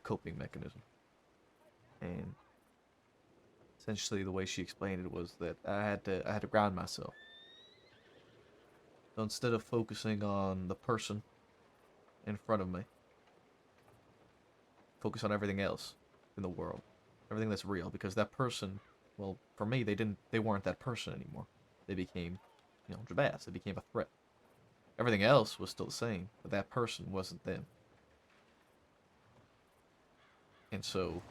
coping mechanism. And essentially the way she explained it was that I had to ground myself. So instead of focusing on the person in front of me, focus on everything else in the world. Everything that's real, because that person, well, for me, they weren't that person anymore. They became, Jabaz. They became a threat. Everything else was still the same, but that person wasn't them. And so,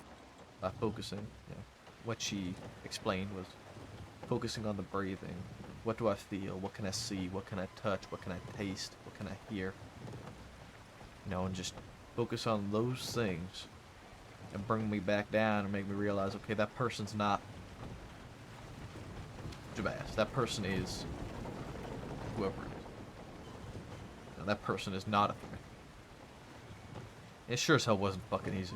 by focusing, what she explained was focusing on the breathing. What do I feel? What can I see? What can I touch? What can I taste? What can I hear? And just focus on those things and bring me back down and make me realize, okay, that person's not Jabaz. That person is whoever it is. That person is not a threat. It sure as hell wasn't fucking easy.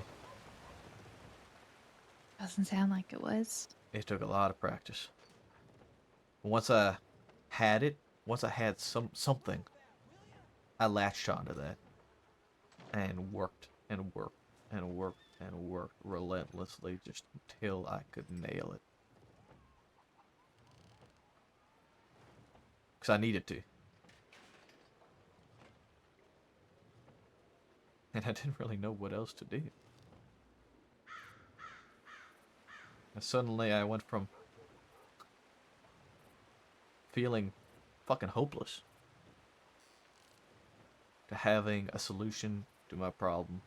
Doesn't sound like it was. It took a lot of practice. Once I had it, once I had something, I latched onto that and worked and worked and worked and worked relentlessly just until I could nail it. Because I needed to. And I didn't really know what else to do. And suddenly I went from feeling fucking hopeless to having a solution to my problem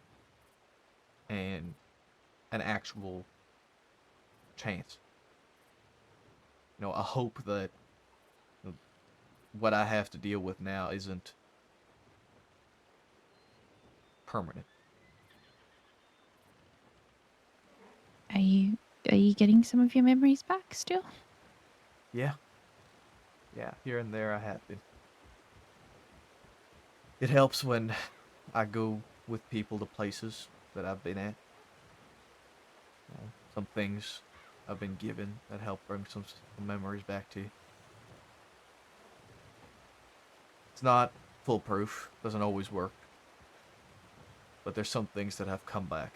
and an actual chance. A hope that what I have to deal with now isn't permanent. Are you getting some of your memories back still? Yeah. Yeah, here and there I have been. It helps when I go with people to places that I've been at. Some things I've been given that help bring some memories back to you. It's not foolproof, doesn't always work. But there's some things that have come back.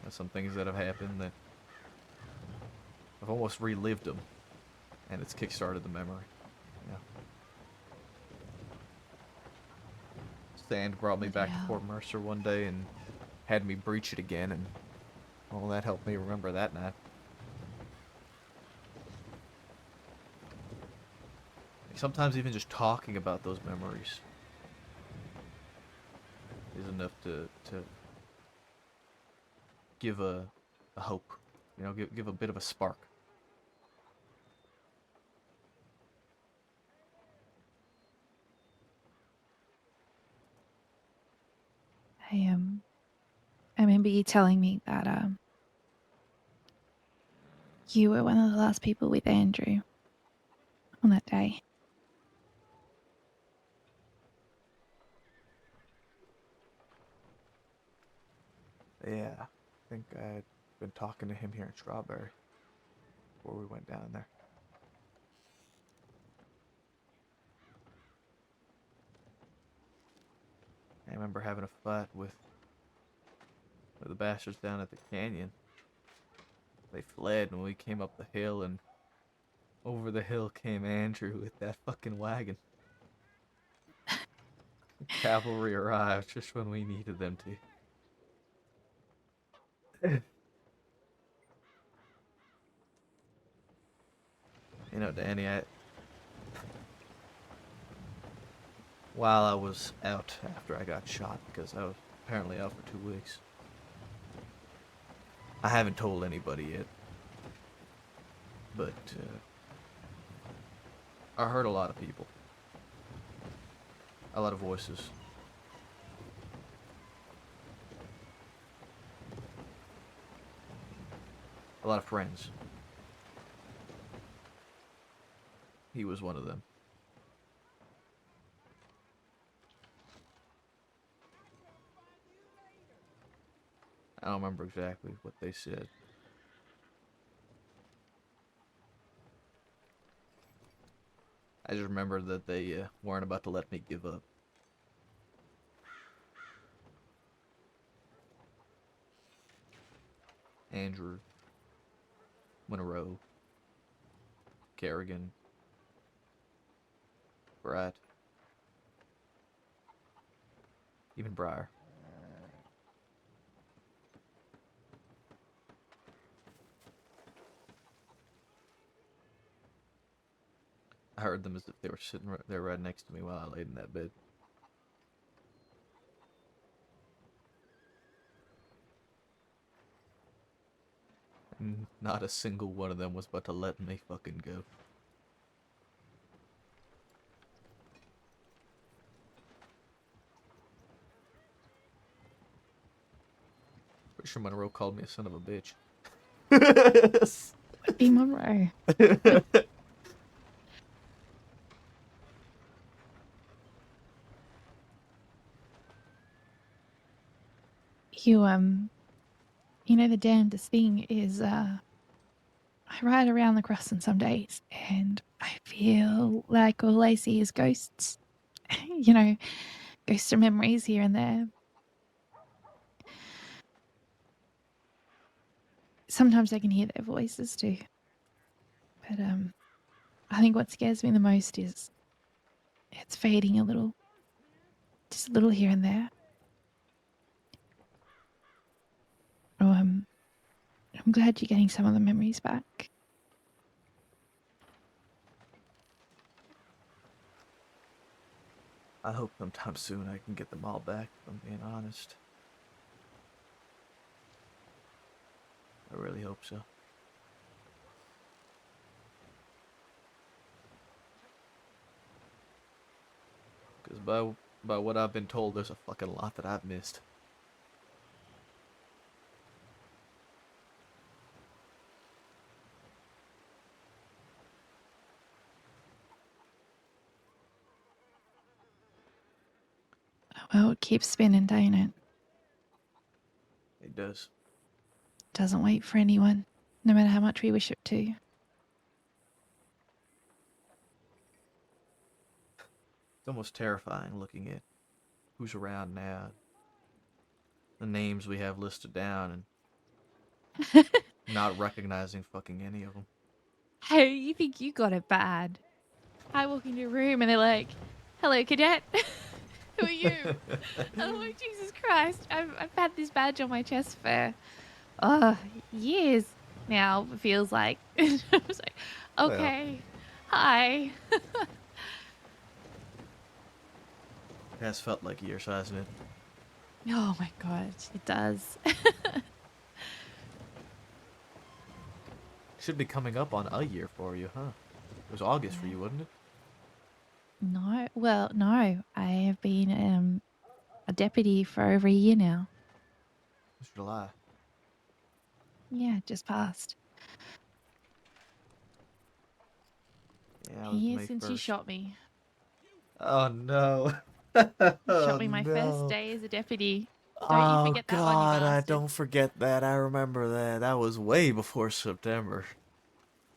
There's some things that have happened that I've almost relived them, and it's kickstarted the memory. Yeah. Sand brought me back to Port Mercer one day and had me breach it again, and well, that helped me remember that night. Sometimes even just talking about those memories is enough to give a hope, give a bit of a spark. I remember you telling me that you were one of the last people with Andrew on that day. Yeah, I think I'd been talking to him here in Strawberry before we went down there. I remember having a fight with the bastards down at the canyon. They fled and we came up the hill, and over the hill came Andrew with that fucking wagon. Cavalry arrived just when we needed them to. Danny, while I was out after I got shot, because I was apparently out for 2 weeks, I haven't told anybody yet, but I heard a lot of people, a lot of voices. A lot of friends. He was one of them. I don't remember exactly what they said. I just remember that they weren't about to let me give up. Andrew, Monroe, Kerrigan, Brett, even Briar. I heard them as if they were sitting right there right next to me while I laid in that bed. And not a single one of them was about to let me fucking go. Pretty sure Monroe called me a son of a bitch. Be Monroe. You know the damnedest thing is I ride around the crossing some days and I feel like all I see is ghosts. You know, ghosts of memories here and there. Sometimes I can hear their voices too. But I think what scares me the most is it's fading a little. Just a little here and there. Oh, I'm glad you're getting some of the memories back. I hope sometime soon I can get them all back, if I'm being honest. I really hope so. Because by what I've been told, there's a fucking lot that I've missed. Well, it keeps spinning, don't it? It does. Doesn't wait for anyone, no matter how much we wish it to. It's almost terrifying looking at who's around now. The names we have listed down and not recognizing fucking any of them. Hey, you think you got it bad? I walk into a room and they're like, "Hello, cadet. Who are you?" I'm like, Jesus Christ! I've had this badge on my chest for years now. It feels like. I was like, okay, hi. It has felt like years, hasn't it? Oh my God, it does. Should be coming up on a year for you, huh? It was August for you, wasn't it? No, well, no. I have been a deputy for over a year now. It's July. Yeah, just passed. Yeah, A it was year May since you 1st. shot me. Oh no. You Oh, shot me my first no. day as a deputy. Don't you forget that one, you God, I bastard. don't forget that. I remember that. That was way before September.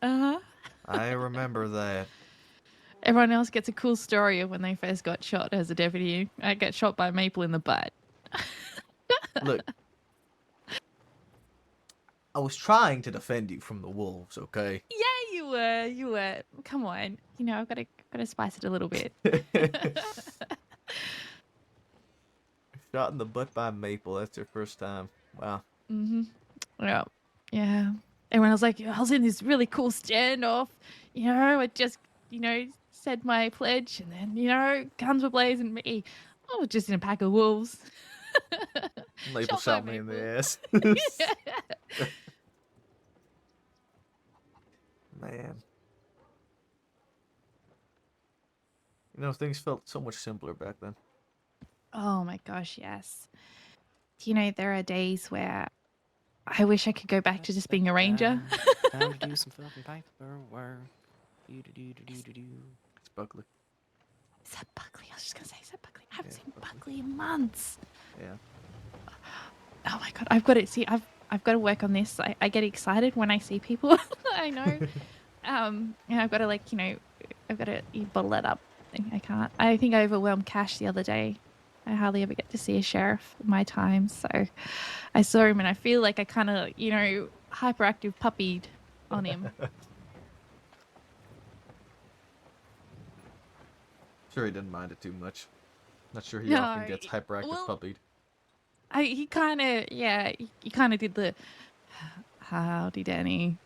Uh-huh. I remember that. Everyone else gets a cool story of when they first got shot as a deputy. I got shot by Maple in the butt. Look, I was trying to defend you from the wolves, okay? Yeah, you were. Come on. You know, I've got to spice it a little bit. Shot in the butt by Maple. That's your first time. Wow. Mm-hmm. Yeah. Yeah. Everyone was like, I was in this really cool standoff. You know, I just, said my pledge and then, guns were blazing me. I was just in a pack of wolves. Maple Shot by shot me in the Maple. ass. Man. You know, things felt so much simpler back then. Oh my gosh, yes. Do you know there are days where I wish I could go back to just being a ranger? Time to do some fucking paperwork. It's Buckley. Is that Buckley? I was just gonna say, is that Buckley? I haven't seen Buckley in months. Yeah. Oh my God, I've got to see. I've got to work on this. I get excited when I see people I know. And I've got to I've got to bottle that up. I can't. I think I overwhelmed Cash the other day. I hardly ever get to see a sheriff in my time, so I saw him and I feel like I kind of, hyperactive puppied on him. Sure, he didn't mind it too much. Not sure he No, often gets hyperactive well, puppied. he kind of, yeah, he kind of did the howdy, Danny.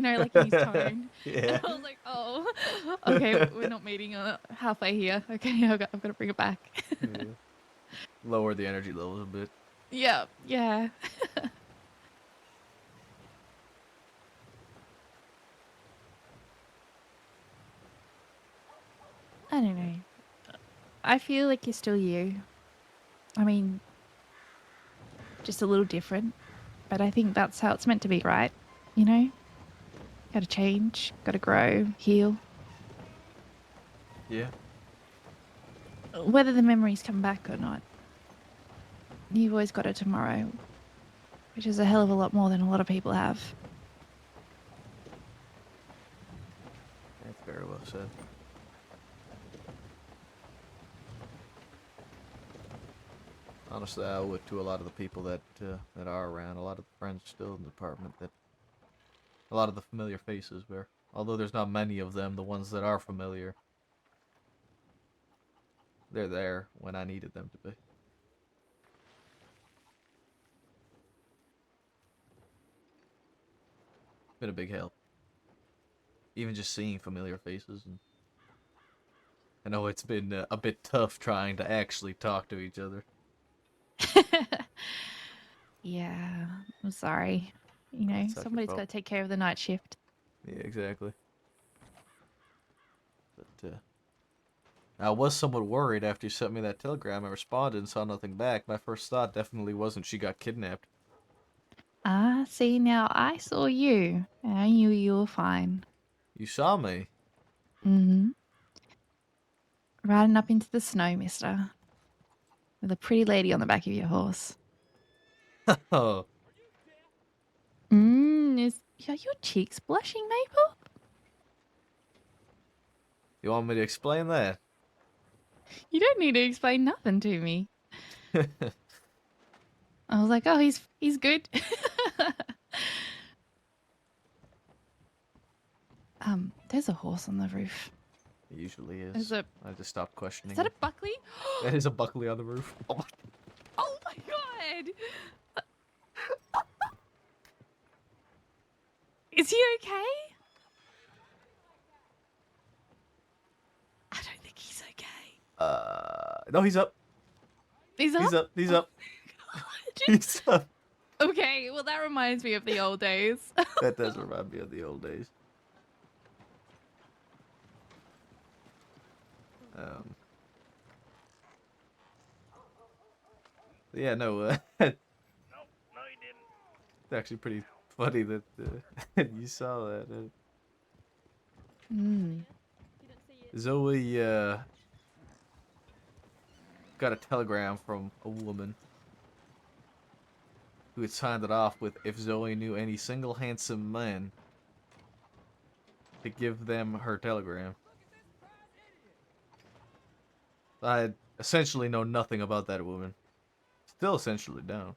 Like in his tone. Yeah. And I was like, oh, okay, we're not meeting halfway here. Okay, I've got to bring it back. Yeah. Lower the energy levels a bit. Yeah. I don't know. I feel like you're still you. I mean, just a little different. But I think that's how it's meant to be, right? Gotta change, gotta grow, heal. Yeah. Whether the memories come back or not, you've always got a tomorrow, which is a hell of a lot more than a lot of people have. That's very well said. Honestly, I owe it to a lot of the people that are around, a lot of the friends still in the department, that a lot of the familiar faces where, although there's not many of them, the ones that are familiar, they're there when I needed them to be. Been a big help. Even just seeing familiar faces, and I know it's been a bit tough trying to actually talk to each other. Yeah, I'm sorry. It's not your Somebody's fault. got to take care of the night shift. Yeah, exactly. But I was somewhat worried after you sent me that telegram. I responded and saw nothing back. My first thought definitely wasn't she got kidnapped. Ah, see, now I saw you, and I knew you were fine. You saw me. Mm-hmm. Riding up into the snow, mister. With a pretty lady on the back of your horse. Oh, Are your cheeks blushing, Maple? you want me to explain that? You don't need to explain nothing to me. I was like, oh, he's good. There's a horse on the roof. It usually Is is. it? I just stopped questioning. Is that a it. Buckley? That is a Buckley on the roof. Oh my. Oh my god! Is he okay? I don't think he's okay. No, he's up. He's up. He's up. He's up. God. He's up. Okay, well that reminds me of the old days. That does remind me of the old days. Yeah, no. It's actually pretty funny that you saw that. Zoe got a telegram from a woman who had signed it off with, if Zoe knew any single handsome man, to give them her telegram. I essentially know nothing about that woman. Still essentially don't.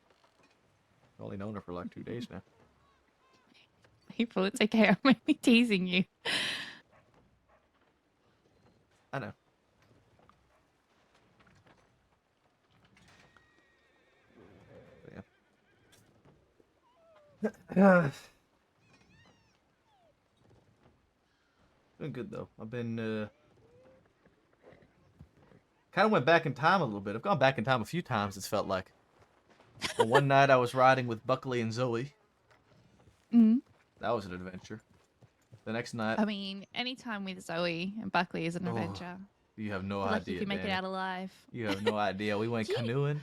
I've only known her for like 2 days now. People, it's okay. I'm only teasing you. I know. Yeah. Been good though. I've been kind of went back in time a little bit. I've gone back in time a few times, it's felt like. But one night I was riding with Buckley and Zoe. That was an adventure. The next night... I mean, anytime with Zoe and Buckley is an adventure. You have no Like idea, you can make Danny. it out alive. You have no idea. We went canoeing.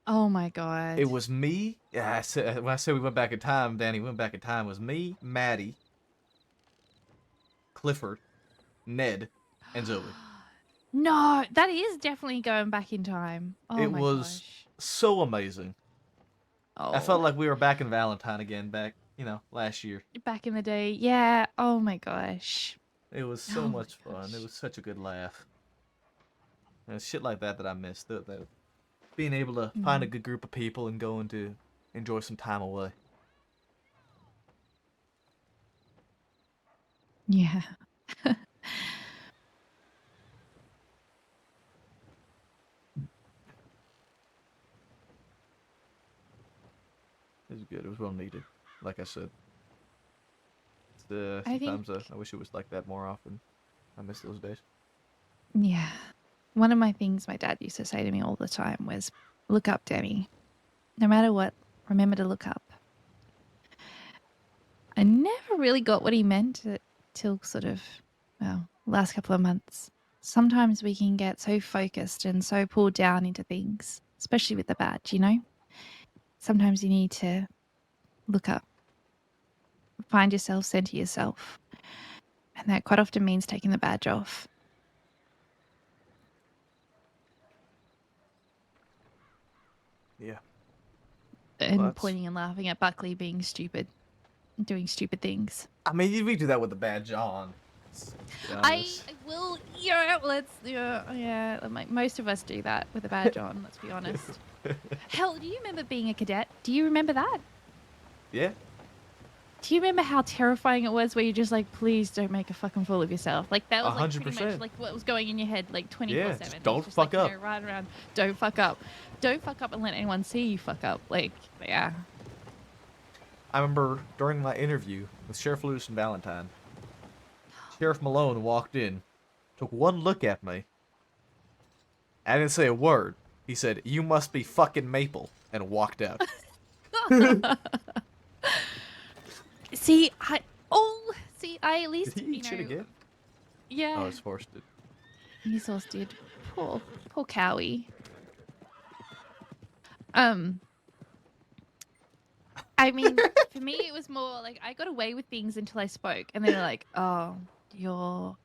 Oh my god. It was me. Yeah, when I said we went back in time, Danny, went back in time, it was me, Maddie, Clifford, Ned, and Zoe. No, that is definitely going back in time. Oh It my was gosh. so amazing. Oh. I felt like we were back in Valentine again, last year. Back in the day. Yeah. Oh my gosh. It was so Oh my much fun. It gosh. was such a good laugh. And it's shit like that I missed. Being able to find a good group of people and going to enjoy some time away. Yeah. It was good. It was well needed. Like I said. I think, Sometimes I wish it was like that more often. I miss those days. yeah. One of my things my dad used to say to me all the time was, look up, Danny. No matter what, remember to look up. I never really got what he meant till sort of, well, last couple of months. Sometimes we can get so focused and so pulled down into things, especially with the badge, you know? Sometimes you need to look up, find yourself, center yourself. And that quite often means taking the badge off. Yeah. And Well, pointing and laughing at Buckley being stupid, doing stupid things. I mean, we do that with the badge on. To be I honest. will, yeah, like most of us do that with a badge on, let's be honest. Hell, do you remember being a cadet? Do you remember that? Yeah. Do you remember how terrifying it was where you're just like, please don't make a fucking fool of yourself? Like, that was like pretty much 100%. like what was going in your head like 24/7. Yeah, It's just don't just fuck like, up. You know, right around, don't fuck up. Don't fuck up and let anyone see you fuck up. Like, yeah. I remember during my interview with Sheriff Lewis and Valentine, Sheriff Malone walked in, took one look at me. I didn't say a word. He said, "You must be fucking Maple," and walked out. See, I at least, Did he eat shit again? Yeah. Oh, his horse did. His horse did. Poor Cowie. I mean, for me, it was more like I got away with things until I spoke, and they were like, "Oh, you're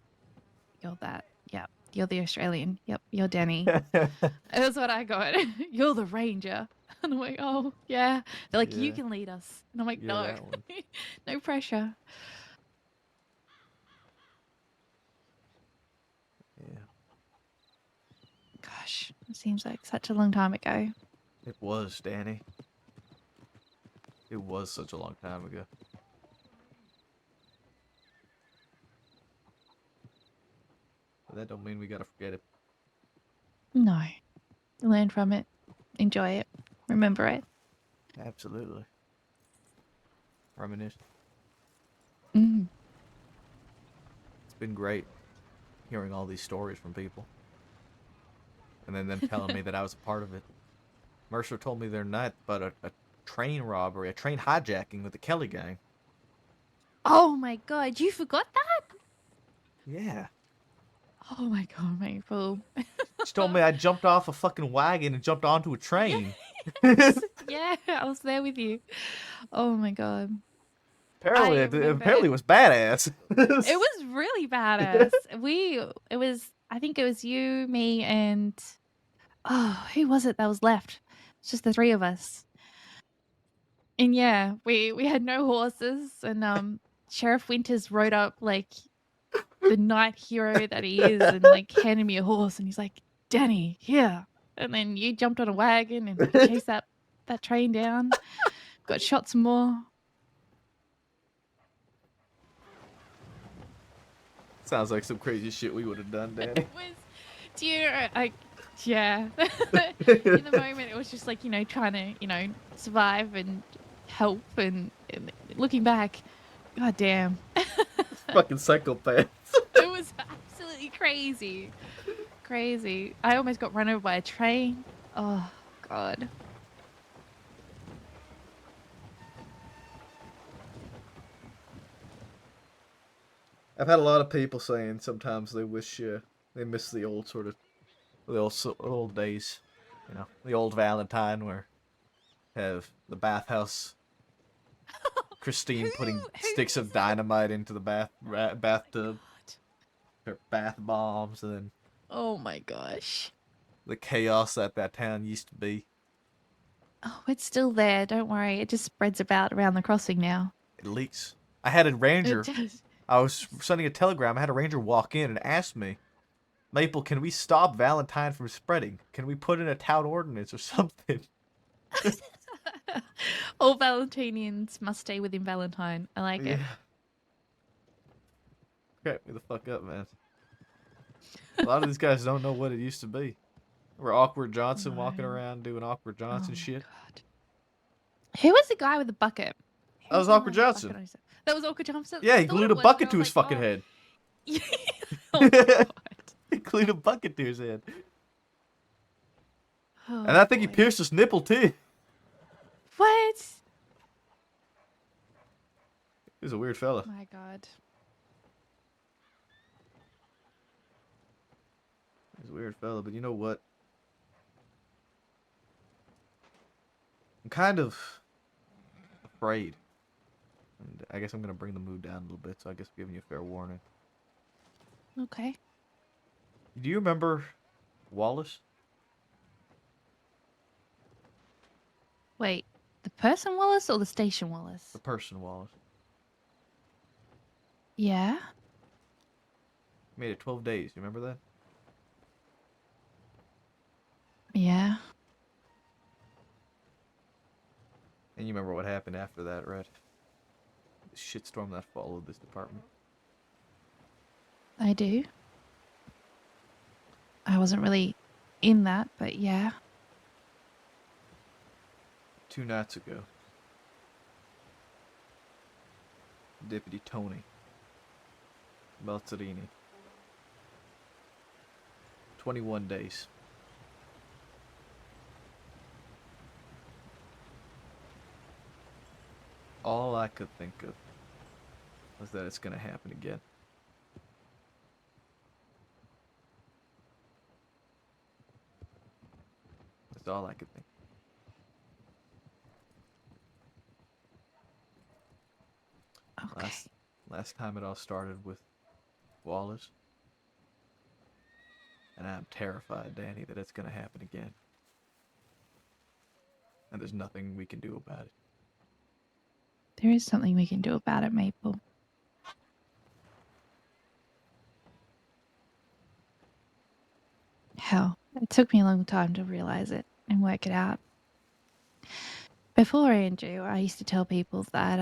that. Yep, you're the Australian. Yep, you're Danny." That's what I got. You're the ranger, and I'm like, "Oh, yeah." They're like, "You Yeah. can lead us," and I'm like, Yeah, "No, that one. no pressure." Yeah. Gosh, it seems like such a long time ago. It was, Danny. It was such a long time ago. But that don't mean we gotta forget it. No, learn from it, enjoy it, remember it. Absolutely. Reminisce. Mm. It's been great hearing all these stories from people. And then them telling me that I was a part of it. Mercer told me they're not, but a train robbery, a train hijacking with the Kelly gang. Oh my god, you forgot that? Yeah. Oh my god, Maple. She told me I jumped off a fucking wagon and jumped onto a train. Yeah, I was there with you. Oh my god. Apparently, I apparently it was badass. It was really badass. I think it was you, me, and who was it that was left? It's just the three of us. And yeah, we had no horses, and Sheriff Winters rode up like the knight hero that he is, and like handed me a horse, and he's like, "Danny, here." And then you jumped on a wagon and chased that train down. Got shot some more. Sounds like some crazy shit we would have done, Danny. It was, do you know, yeah. In the moment, it was just like, trying to, survive and help. And looking back, god damn. Fucking psychopath. It was absolutely crazy. Crazy. I almost got run over by a train. Oh, God. I've had a lot of people saying sometimes they wish they miss the old old days, the old Valentine where have the bathhouse, Christine putting sticks of dynamite into the bathtub, her bath bombs, and then Oh my gosh. the chaos that town used to be. Oh, it's still there. Don't worry. It just spreads about around the crossing now. It leaks. I had a ranger It does. I was sending a telegram. I had a ranger walk in and ask me, Maple, can we stop Valentine from spreading? Can we put in a town ordinance or something? All Valentinians must stay within Valentine. I like it. Yeah. Crack me the fuck up, man. A lot of these guys don't know what it used to be. We're Awkward Johnson walking No. around doing Awkward Oh Johnson my shit. god. Who was the guy with the bucket? Who That was the guy Awkward with the bucket Johnson. on his- That was Awkward Johnson? Yeah, I he thought glued it a was, bucket but to I his was fucking like, head. oh my god. He glued a bucket to his head. Oh, And I think he boy. pierced his nipple too. What? He was a weird fella. My god. He's a weird fella, but you know what? I'm kind of afraid. And I guess I'm going to bring the mood down a little bit, so I guess I'm giving you a fair warning. Okay. Do you remember Wallace? Wait, the person Wallace or the station Wallace? The person Wallace. Yeah. He made it 12 days. You remember that? Yeah. And you remember what happened after that, right? The shitstorm that followed this department. I do. I wasn't really in that, but yeah. 2 nights ago. Deputy Tony Balzerini. 21 days. All I could think of was that it's gonna happen again. That's all I could think. Okay. Last time it all started with Wallace. And I'm terrified, Danny, that it's gonna happen again. And there's nothing we can do about it. There is something we can do about it, Maple. Hell, it took me a long time to realize it and work it out. Before Andrew, I used to tell people that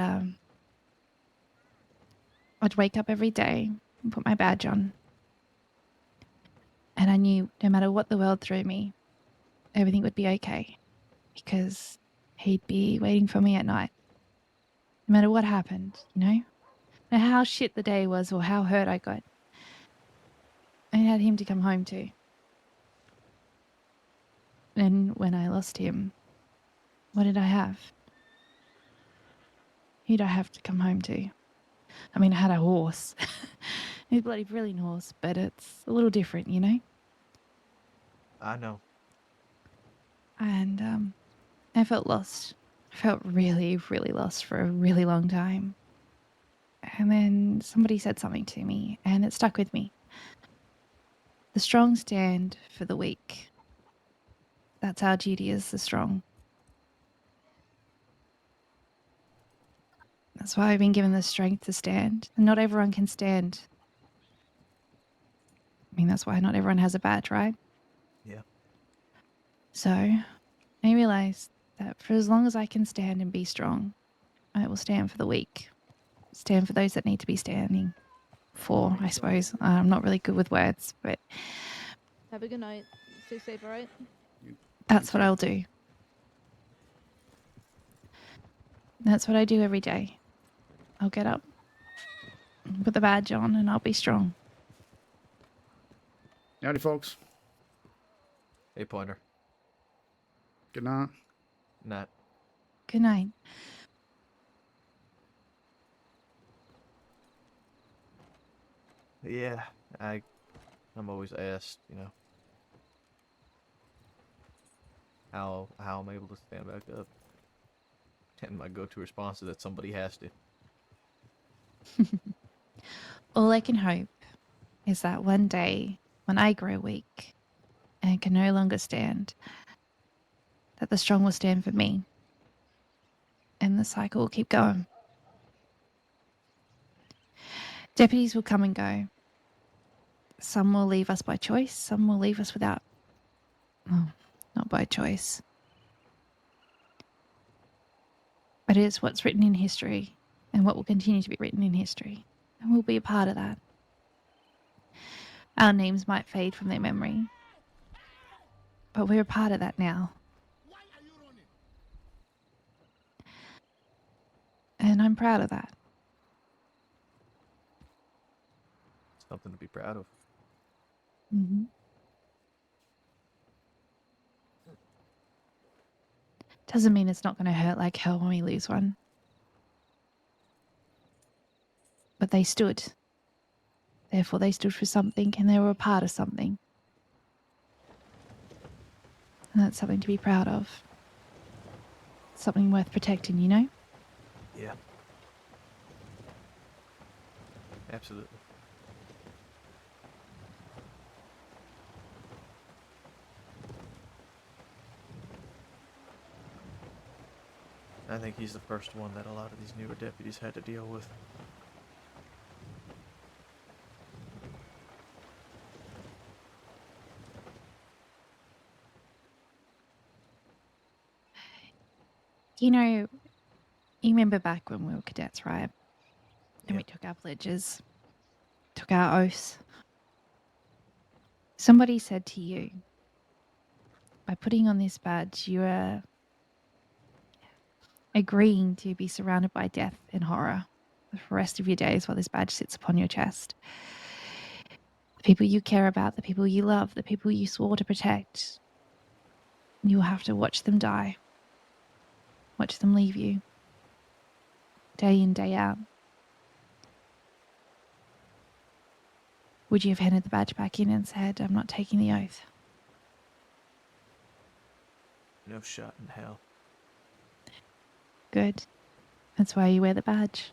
I'd wake up every day and put my badge on. And I knew no matter what the world threw me, everything would be okay. Because he'd be waiting for me at night. No matter what happened, you know? No matter how shit the day was or how hurt I got. I had him to come home to. And when I lost him, what did I have? Who'd I have to come home to? I mean, I had a horse. A bloody brilliant horse, but it's a little different, you know? I know. And I felt lost. I felt really, really lost for a really long time. And then somebody said something to me, and it stuck with me. The strong stand for the weak. That's our duty as the strong. That's why I've been given the strength to stand. And not everyone can stand. I mean, that's why not everyone has a badge, right? Yeah. So I realized that for as long as I can stand and be strong, I will stand for the weak. Stand for those that need to be standing for, I suppose. I'm not really good with words, but Have a good night. Stay safe, alright? that's what I'll do. That's what I do every day. I'll get up, put the badge on, and I'll be strong. Howdy, folks. Hey, Pointer. Good night. Not. Good night. Yeah, I'm always asked, you know, how I'm able to stand back up. And my go-to response is that somebody has to. All I can hope is that one day, when I grow weak and can no longer stand, that the strong will stand for me. And the cycle will keep going. Deputies will come and go. Some will leave us by choice, some will leave us without. Well, not by choice. But it is what's written in history and what will continue to be written in history. And we'll be a part of that. Our names might fade from their memory, but we're a part of that now. And I'm proud of that. Something to be proud of. Mm-hmm. Doesn't mean it's not going to hurt like hell when we lose one. But they stood. Therefore, they stood for something and they were a part of something. And that's something to be proud of. Something worth protecting, you know? Yeah. Absolutely. I think he's the first one that a lot of these newer deputies had to deal with. You know, you remember back when we were cadets, right? And Yeah. we took our pledges, took our oaths. Somebody said to you, by putting on this badge, you are agreeing to be surrounded by death and horror for the rest of your days while this badge sits upon your chest. The people you care about, the people you love, the people you swore to protect, you will have to watch them die. Watch them leave you. Day in, day out. Would you have handed the badge back in and said, I'm not taking the oath? No shot in hell. Good. That's why you wear the badge.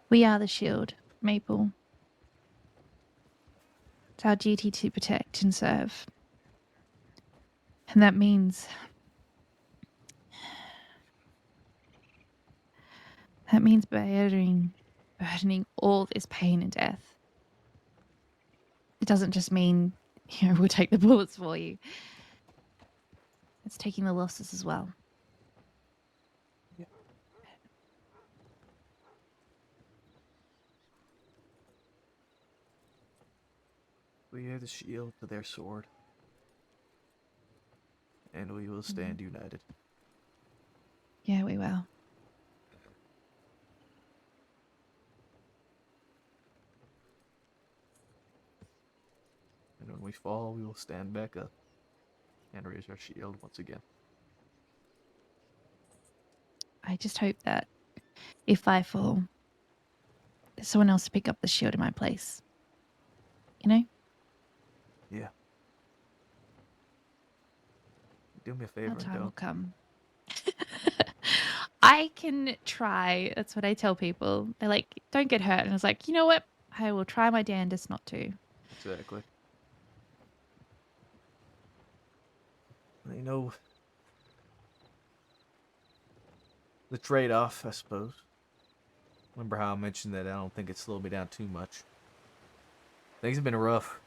We are the shield, Maple. It's our duty to protect and serve. And that means burdening all this pain and death. It doesn't just mean, we'll take the bullets for you. It's taking the losses as well. Yeah. We are the shield to their sword. And we will stand united. Yeah, we will. And when we fall, we will stand back up and raise our shield once again. I just hope that if I fall, there's someone else to pick up the shield in my place. You know? Yeah. Do me a favor Our and time will don't. come. I can try. That's what I tell people. They're like, don't get hurt. And I was like, you know what? I will try my damnedest not to. Exactly. You know, the trade-off, I suppose. Remember how I mentioned that I don't think it slowed me down too much. Things have been rough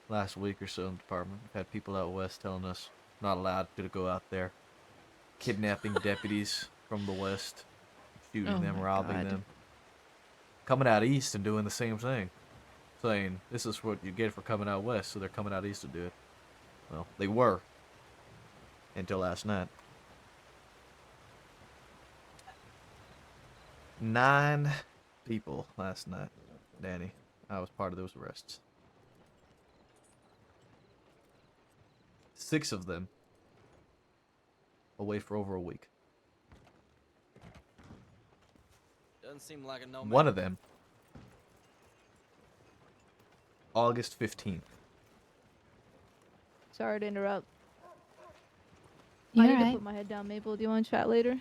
last week or so in the department. We've had people out west telling us not allowed to go out there. Kidnapping deputies from the west. Shooting Oh them, my robbing God. them. Coming out east and doing the same thing. Saying, this is what you get for coming out west, so they're coming out east to do it. Well, they were. Until last night. 9 people last night, Danny. I was part of those arrests. 6 of them away for over a week. Doesn't seem like a no. One of them, August 15th. Sorry to interrupt. You I need alright? to put my head down, Maple. Do you want to chat later?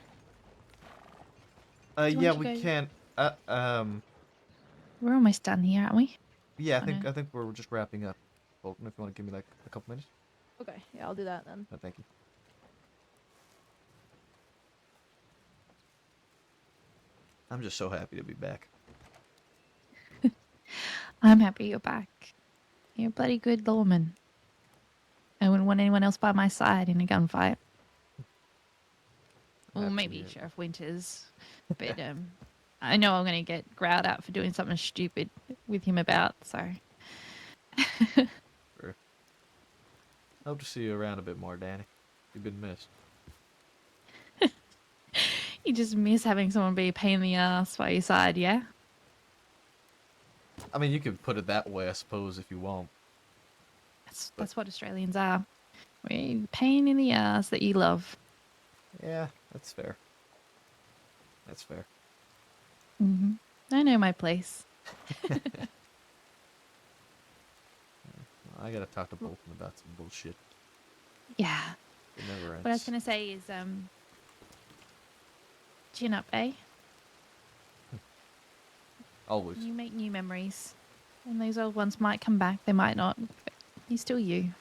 you Yeah, want to we go- can. We're almost done here, aren't we? Yeah, Oh, no. I think we're just wrapping up. Bolton, if you want to give me like a couple minutes. Okay, yeah, I'll do that then. Thank you. I'm just so happy to be back. I'm happy you're back. You're a bloody good lawman. I wouldn't want anyone else by my side in a gunfight. Well, Happy to maybe hear it. Sheriff Winters, but I know I'm going to get growled out for doing something stupid with him about. So Sure. Hope to see you around a bit more, Danny. You've been missed. you just miss having someone be a pain in the ass by your side, yeah? I mean, you could put it that way, I suppose, if you want. That's what Australians are. We're a pain in the ass that you love. Yeah, that's fair. That's fair. Hmm I know my place. I gotta talk to Bolton about some bullshit. Yeah. It never ends. What I was going to say is, chin up, eh? Always. You make new memories. And those old ones might come back, they might not. But you're still you.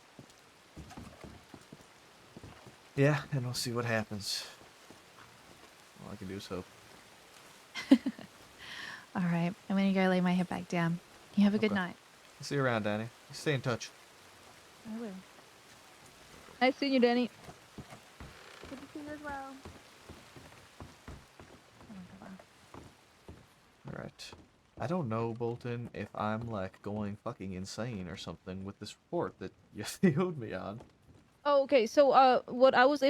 Yeah, and we'll see what happens. All I can do is hope. All right, I'm going to go lay my head back down. You have a good Okay. night. See you around, Danny. Stay in touch. I will. Nice seeing you, Danny. Good to see you as well. Oh my God. Alright. I don't know, Bolton, if I'm, like, going fucking insane or something with this report that you owed me on. Oh, okay. So, what I was,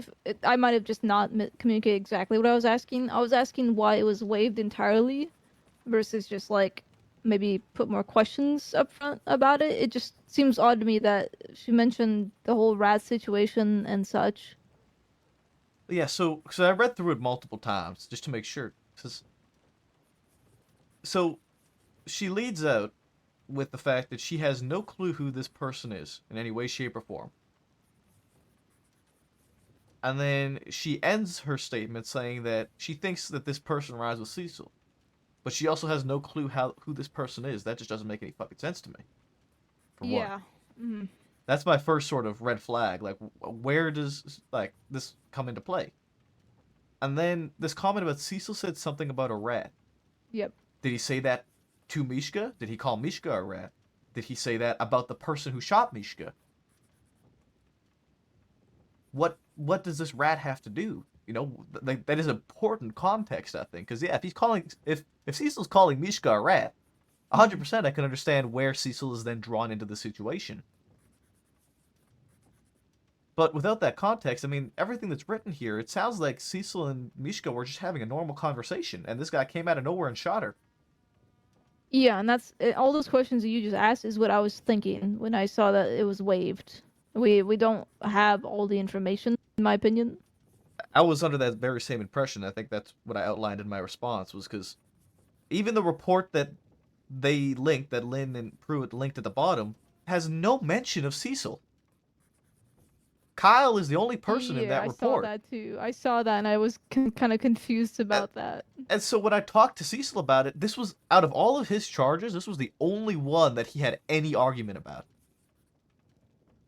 I might have just not communicated exactly what I was asking. I was asking why it was waived entirely, versus just like maybe put more questions up front about it. It just seems odd to me that she mentioned the whole rat situation and such. Yeah, so I read through it multiple times just to make sure. So she leads out with the fact that she has no clue who this person is in any way, shape, or form. And then she ends her statement saying that she thinks that this person rides with Cecil. But she also has no clue who this person is. That just doesn't make any fucking sense to me. For one. Yeah. Mm. That's my first sort of red flag. Like, where does, like, this come into play? And then this comment about Cecil said something about a rat. Yep. Did he say that to Mishka? Did he call Mishka a rat? Did he say that about the person who shot Mishka? What does this rat have to do? You know, that is important context, I think. Because, yeah, if Cecil's calling Mishka a rat, 100% I can understand where Cecil is then drawn into the situation. But without that context, I mean, everything that's written here, it sounds like Cecil and Mishka were just having a normal conversation, and this guy came out of nowhere and shot her. Yeah, and that's all those questions that you just asked is what I was thinking when I saw that it was waived. We don't have all the information, in my opinion. I was under that very same impression. I think that's what I outlined in my response, was because even the report that they linked, that Lynn and Pruitt linked at the bottom, has no mention of Cecil. Kyle is the only person in that I report. saw that too. I saw that and I was kind of confused about that. And so when I talked to Cecil about it, this was, out of all of his charges, this was the only one that he had any argument about.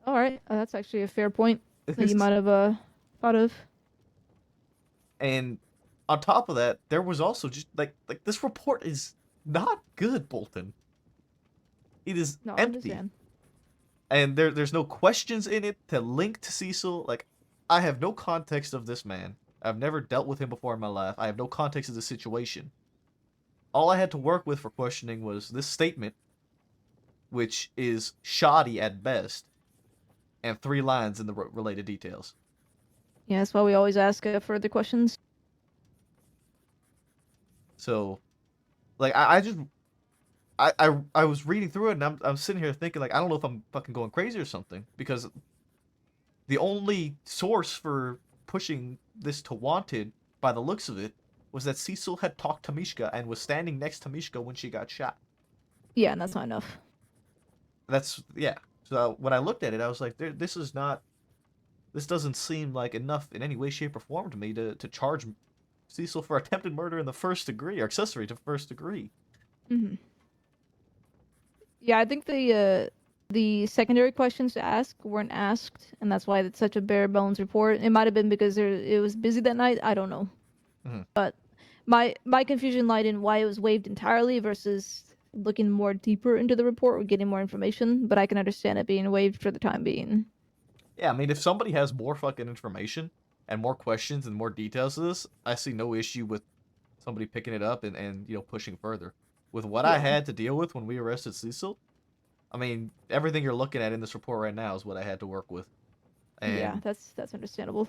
All right, that's actually a fair point that you might have thought of. And on top of that, there was also just like this report is not good, Bolton. It is No, I empty. understand. And there's no questions in it to link to Cecil. Like, I have no context of this man. I've never dealt with him before in my life. I have no context of the situation. All I had to work with for questioning was this statement, which is shoddy at best, and 3 lines in the related details. Yeah, that's why we always ask further questions. So, like, I was reading through it, and I'm sitting here thinking, like, I don't know if I'm fucking going crazy or something, because the only source for pushing this to wanted, by the looks of it, was that Cecil had talked to Mishka and was standing next to Mishka when she got shot. Yeah, and that's not enough. Yeah. So when I looked at it, I was like, this doesn't seem like enough in any way, shape, or form to me to charge Cecil for attempted murder in the first degree, or accessory to first degree. Mm-hmm. Yeah, I think the secondary questions to ask weren't asked, and that's why it's such a bare bones report. It might have been because it was busy that night. I don't know. Mm-hmm. But My confusion lied in why it was waived entirely versus looking more deeper into the report or getting more information, but I can understand it being waived for the time being. Yeah, I mean, if somebody has more fucking information and more questions and more details to this, I see no issue with somebody picking it up and pushing further. With what I Yeah. had to deal with when we arrested Cecil, I mean, everything you're looking at in this report right now is what I had to work with. Yeah, And that's understandable.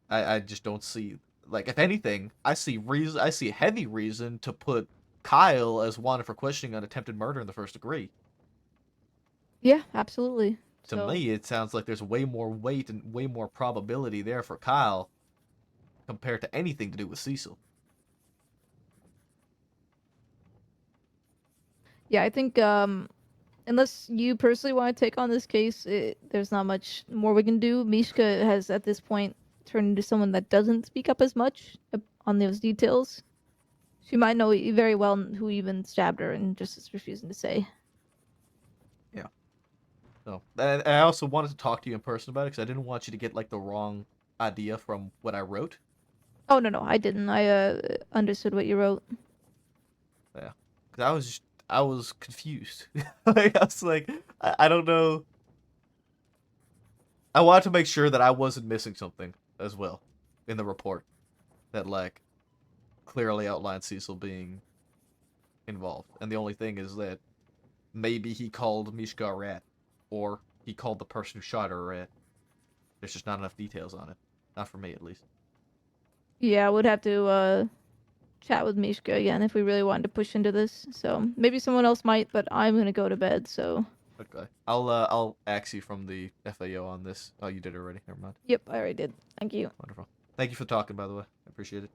I just don't see, like, if anything, I see heavy reason to put Kyle as wanted for questioning on attempted murder in the first degree. Yeah, absolutely. To So, me, it sounds like there's way more weight and way more probability there for Kyle compared to anything to do with Cecil. yeah, I think unless you personally want to take on this case, there's not much more we can do. Mishka has at this point turned into someone that doesn't speak up as much on those details. She might know very well who even stabbed her and just is refusing to say. Yeah. So, and I also wanted to talk to you in person about it because I didn't want you to get like the wrong idea from what I wrote. Oh no, I didn't. I understood what you wrote. Yeah, because I was confused. Like I was like, I don't know. I wanted to make sure that I wasn't missing something as well in the report that like clearly outlined Cecil being involved, and the only thing is that maybe he called Mishka a rat, or he called the person who shot her a rat. There's just not enough details on it, not for me at least. Yeah, I would have to chat with Mishka again if we really wanted to push into this. So maybe someone else might, but I'm gonna go to bed. So. Okay, I'll ax you from the FAO on this. Oh, you did it already. Never mind. Yep, I already did. Thank you. Wonderful. Thank you for talking, by the way. I appreciate it.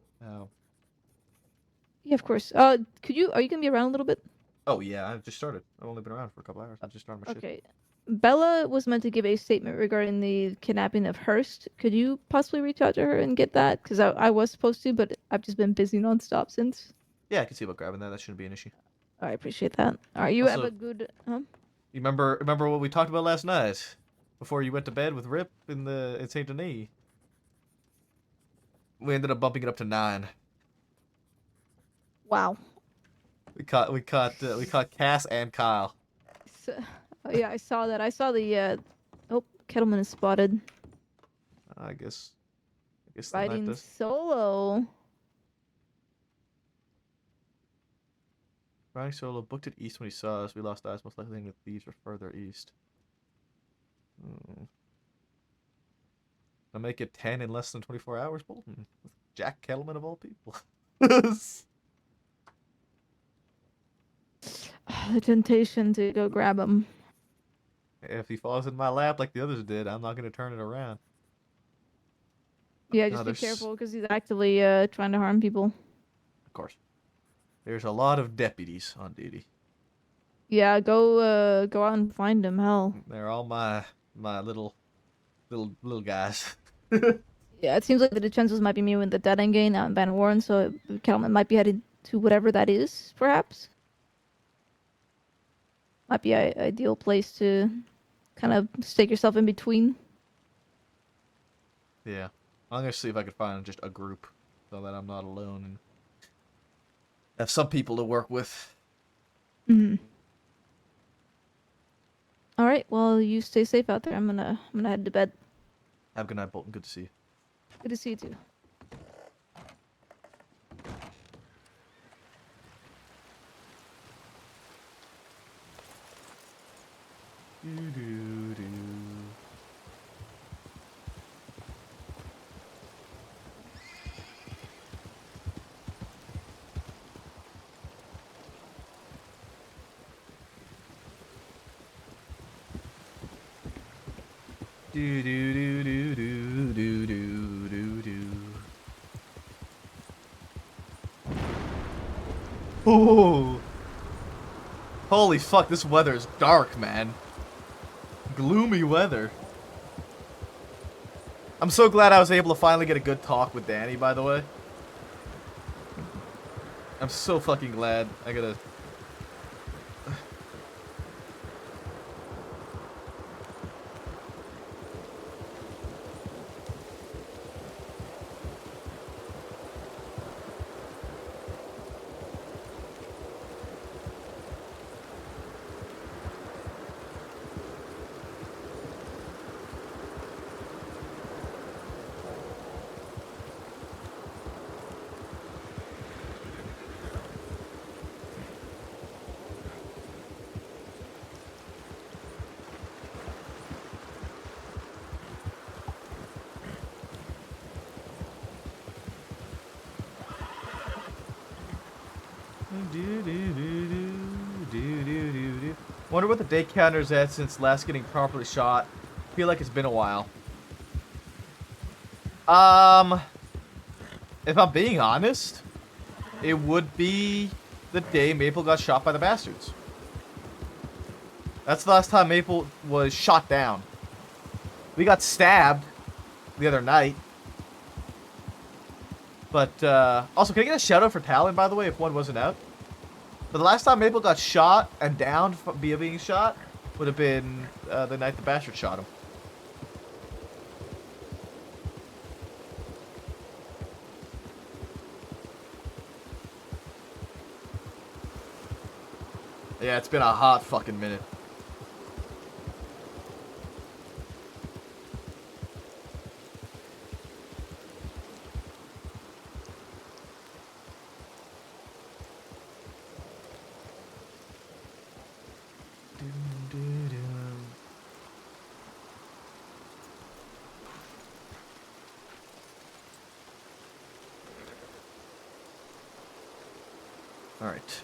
Yeah, of course. Are you gonna be around a little bit? Oh yeah, I've just started. I've only been around for a couple hours. I just started my shit. Okay. Bella was meant to give a statement regarding the kidnapping of Hurst. Could you possibly reach out to her and get that? Because I was supposed to, but I've just been busy nonstop since. Yeah, I can see about grabbing that. That shouldn't be an issue. I appreciate that. All right, you have Also- a good. Huh? You remember what we talked about last night before you went to bed with Rip in Saint Denis? We ended up bumping it up to 9. Wow. We caught Cass and Kyle. So, oh, yeah, I saw that. I saw the. Oh, Kettleman is spotted I guess the night riding does. solo. Riding solo, booked it east when he saw us. We lost eyes, most likely thinking the thieves were further east. I'll make it 10 in less than 24 hours, Bolton. With Jack Kettleman of all people. The temptation to go grab him. If he falls in my lap like the others did, I'm not going to turn it around. Yeah, No, just be there's- careful because he's actively trying to harm people. Of course. There's a lot of deputies on duty. Yeah, go out and find him. Hell. They're all my little guys. Yeah, it seems like the DeCenzos might be meeting the Dead End Gang out in Van Warren, so Kettleman might be headed to whatever that is, perhaps. Might be an ideal place to kind of stake yourself in between. Yeah. I'm going to see if I can find just a group so that I'm not alone and have some people to work with. Mm-hmm. All right, well, you stay safe out there. I'm gonna head to bed. Have a good night, Bolton. Good to see you. Good to see you too. Do do do do do do do do do. Oh! Holy fuck! This weather is dark, man. Gloomy weather. I'm so glad I was able to finally get a good talk with Danny. By the way, I'm so fucking glad. I gotta. Wonder what the day counter's at since last getting properly shot. Feel like it's been a while. If I'm being honest, it would be the day Maple got shot by the bastards. That's the last time Maple was shot down. We got stabbed the other night. But, also, can I get a shout out for Talon, by the way, if one wasn't out? But the last time Maple got shot and downed via being shot would have been the night the bastard shot him. Yeah, it's been a hot fucking minute. All right.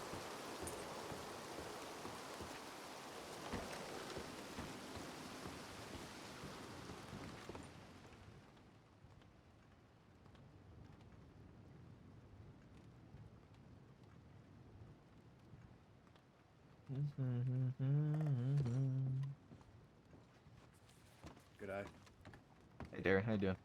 G'day. Hey, Darren, how you doing?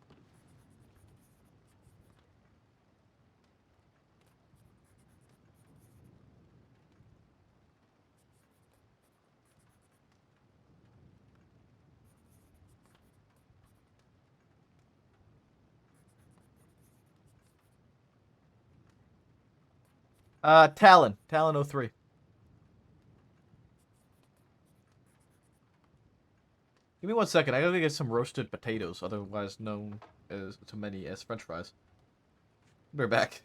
Talon 03. Give me 1 second. I gotta get some roasted potatoes, otherwise known as to many as French fries. We're back.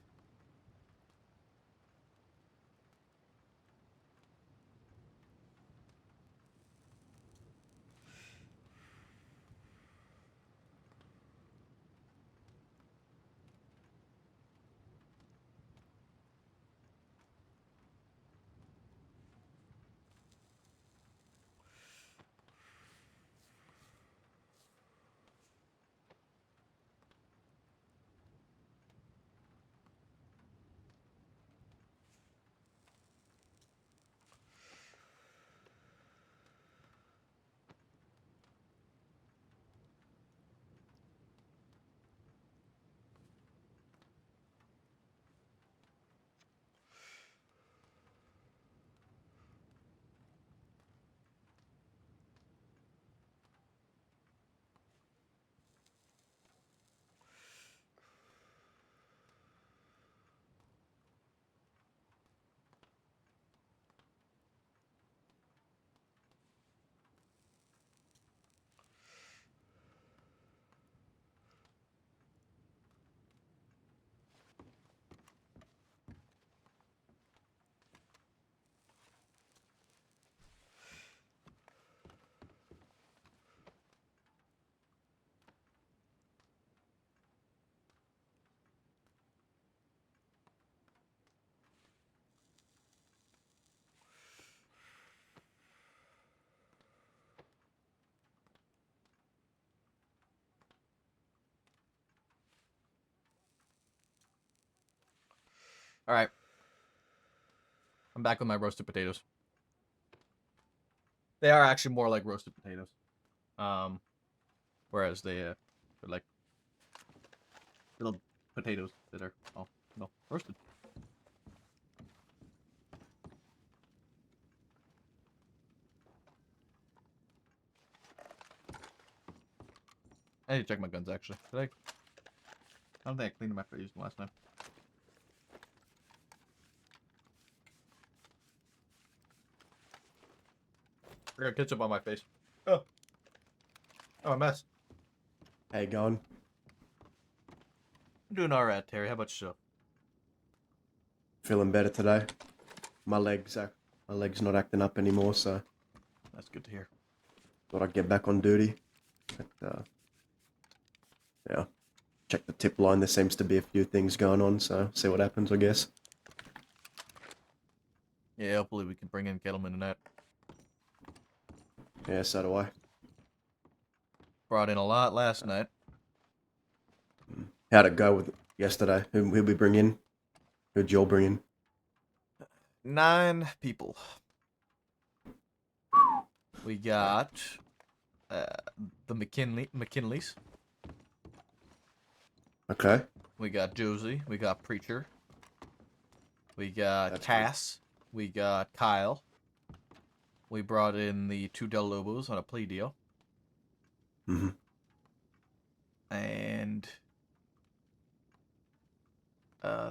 All right. I'm back with my roasted potatoes. They are actually more like roasted potatoes. Whereas they're like little potatoes that are, oh, no, roasted. I need to check my guns, actually. I don't think I cleaned them after I used them last time. I got ketchup on my face. Oh. Oh, a mess. How you going? I'm doing alright, Terry. How about yourself? Feeling better today. My leg's not acting up anymore, so That's good to hear. thought I'd get back on duty. But, yeah. Check the tip line. There seems to be a few things going on, so see what happens, I guess. Yeah, hopefully we can bring in Kettleman tonight. Yeah, so do I. Brought in a lot last night. How'd it go with yesterday? Who'd we bring in? Who'd you all bring in? 9 people. We got the McKinleys. Okay. We got Josie. We got Preacher. We got That's Cass. We got Kyle. We brought in the 2 Del Lobos on a plea deal. Mm-hmm. And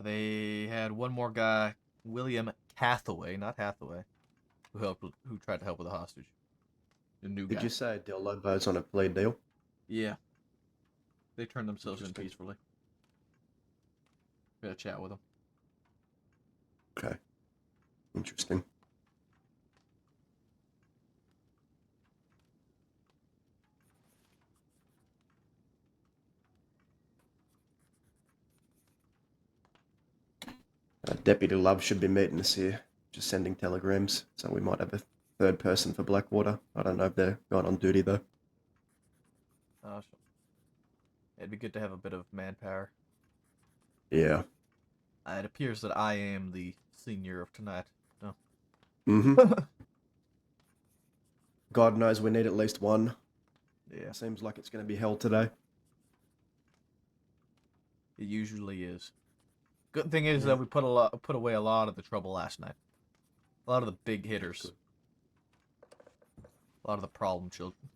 they had one more guy, William Hathaway, not Hathaway, who tried to help with a hostage. The new guy. Did you say Del Lobo's on a plea deal? Yeah. They turned themselves in peacefully. We had a chat with them. Okay. Interesting. Deputy Love should be meeting us here, just sending telegrams, so we might have a 3rd person for Blackwater. I don't know if they're going on duty, though. Sure. It'd be good to have a bit of manpower. Yeah. It appears that I am the senior of tonight. No. Mm-hmm. God knows we need at least one. Yeah. Seems like it's going to be hell today. It usually is. Good thing is that we put away a lot of the trouble last night. A lot of the big hitters. A lot of the problem children.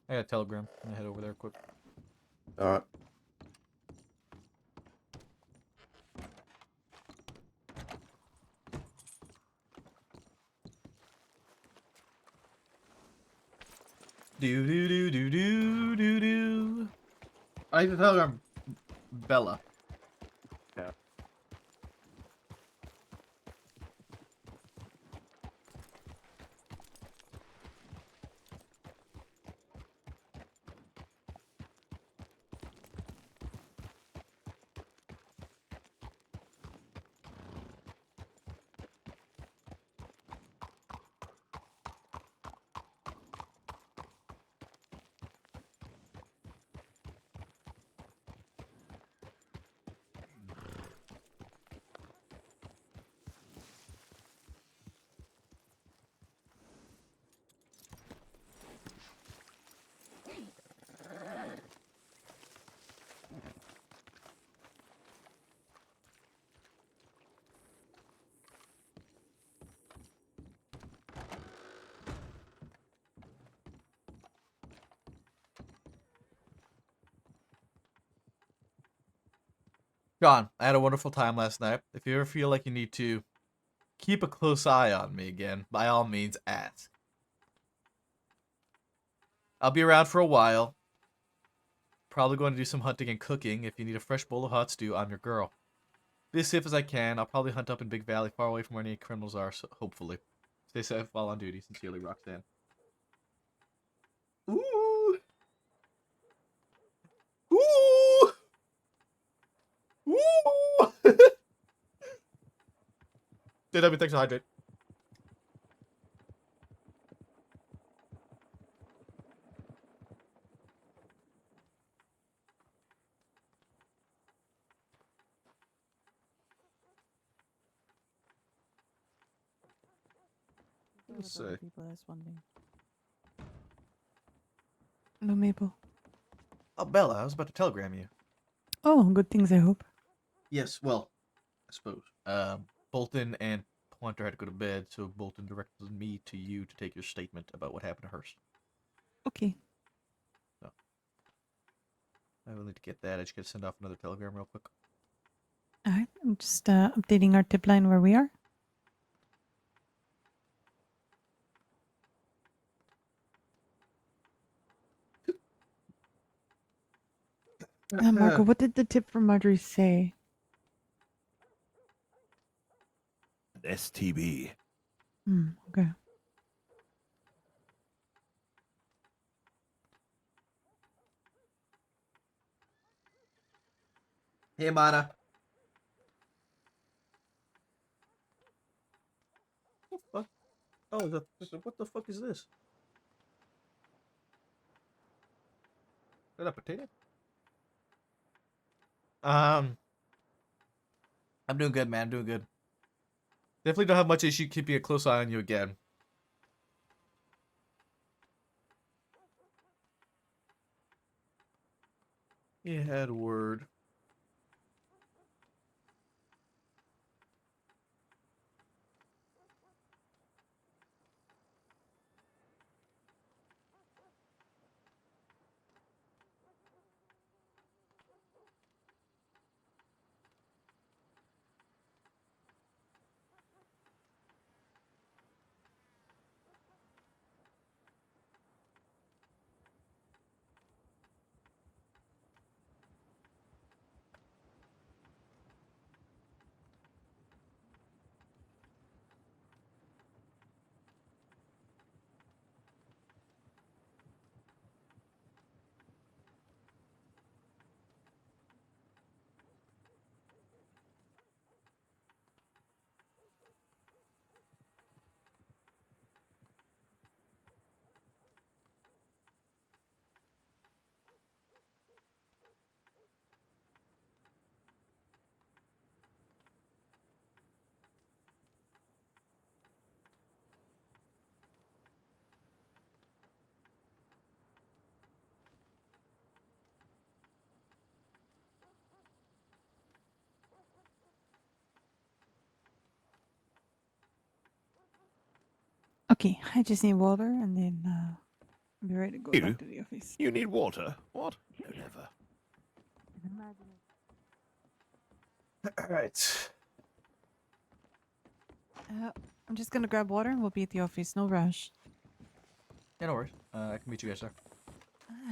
I got a telegram. I'm gonna head over there quick. Alright. Do do do do do do do. I need to telegram Bella. Yeah. John, I had a wonderful time last night. If you ever feel like you need to keep a close eye on me again, by all means ask. I'll be around for a while. Probably going to do some hunting and cooking. If you need a fresh bowl of hot stew, I'm your girl. Be as safe as I can. I'll probably hunt up in Big Valley, far away from where any criminals are, so hopefully. Stay safe while on duty. Sincerely, Roxanne. Ooh! Ooh! Ooh! JW, thanks for hydrate. Let's see. People, that's one thing. No, Maple. Oh, Bella, I was about to telegram you. Oh, good things, I hope. Yes, well, I suppose. Bolton and Pointer had to go to bed, so Bolton directed me to you to take your statement about what happened to Hurst. Okay. So, I will need to get that. I just gotta send off another telegram real quick. Alright, I'm just updating our tip line where we are. Marco, what did the tip from Marjorie say? STB. Okay. Hey, Mana. What the fuck? Oh, what the fuck is this? Is that a potato? I'm doing good, man. I'm doing good. Definitely don't have much issue keeping a close eye on you again. You had word. Okay, I just need water and then I'll be ready to go You? back to the office. You need water? What? No, never. Alright. I'm just gonna grab water and we'll be at the office. No rush. Yeah, no worries. I can meet you guys there.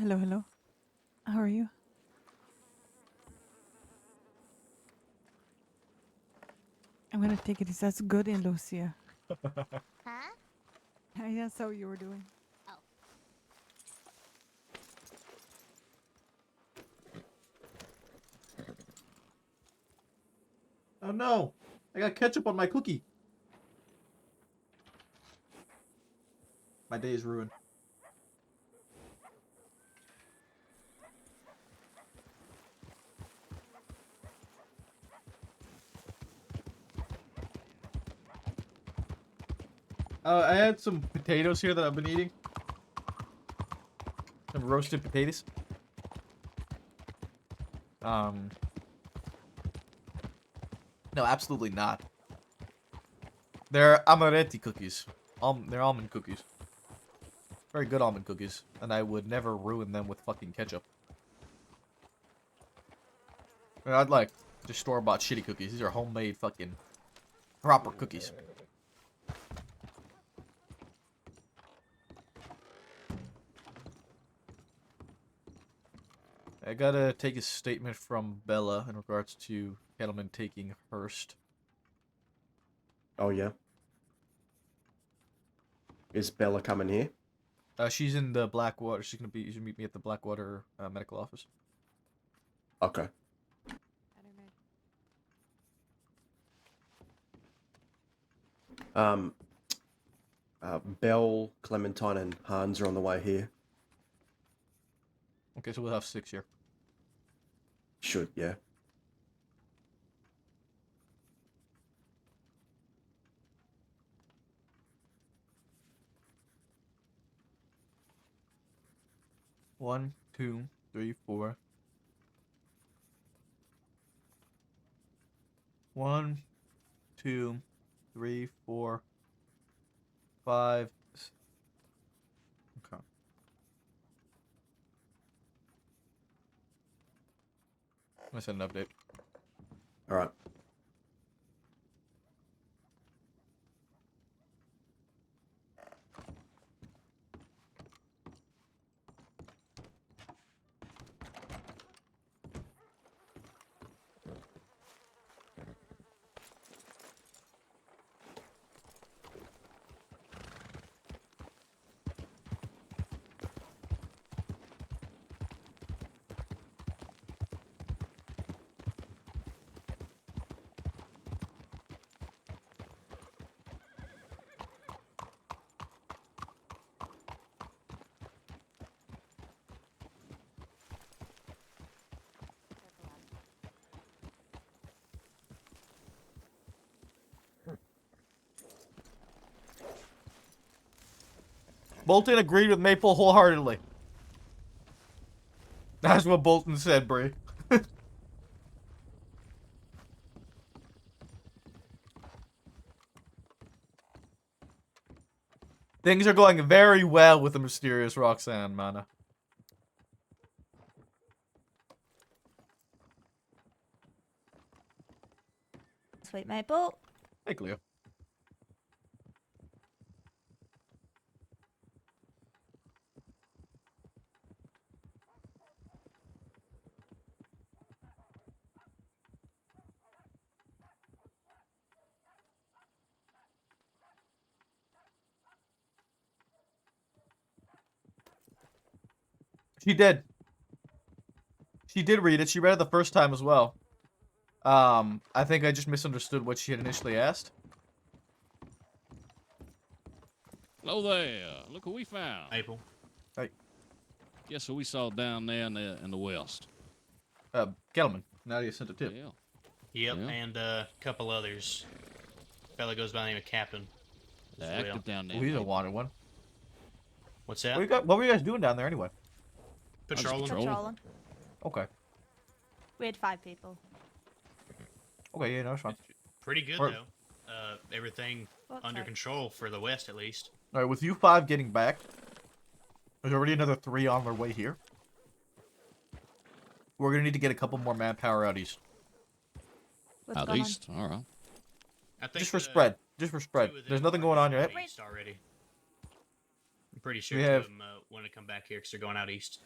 Hello, hello. How are you? I'm gonna take it. That's good in Lucia. Huh? Yeah, that's how you were doing. Oh no! I got ketchup on my cookie. My day is ruined. I had some potatoes here that I've been eating. Some roasted potatoes. No, absolutely not. They're amaretti cookies. They're almond cookies. Very good almond cookies. And I would never ruin them with fucking ketchup. I'd like just store-bought shitty cookies. These are homemade fucking proper cookies. I gotta take a statement from Bella in regards to Kettleman taking Hearst. Oh, yeah. Is Bella coming here? She's in the Blackwater. She's gonna meet me at the Blackwater medical office. Okay. Belle, Clementine, and Hans are on the way here. Okay, so we'll have 6 here. Should, yeah. One, two, three, four. 1, 2, 3, 4, 5. Okay. I'm gonna send an update. All right. Bolton agreed with Maple wholeheartedly. That's what Bolton said, Bree. Things are going very well with the mysterious Roxanne, Mana. Sweet Maple. Hey, Cleo. She did. She did read it. She read it the first time as well. I think I just misunderstood what she had initially asked. Hello there. Look who we found. Maple. Hey. Guess who we saw down there in the west? Kelman. Now you sent a tip. Yeah. Yep, Yeah. and a couple others. Fella goes by the name of Captain. They're as well. active down there. We don't want one. What's that? What were you guys doing down there anyway? Patrolling. Patrolling. Okay. We had 5 people. Okay, yeah, no, it's fine. Pretty good Or- though. Everything What's under that? control for the west at least. Alright, with you 5 getting back, there's already another 3 on their way here. We're gonna need to get a couple more manpower out east. What's Out going on? east. All right. I think Just for spread. Just for spread. two of them There's nothing are going on out yet. east already. I'm pretty sure We two have- of them want to come back here because they're going out east.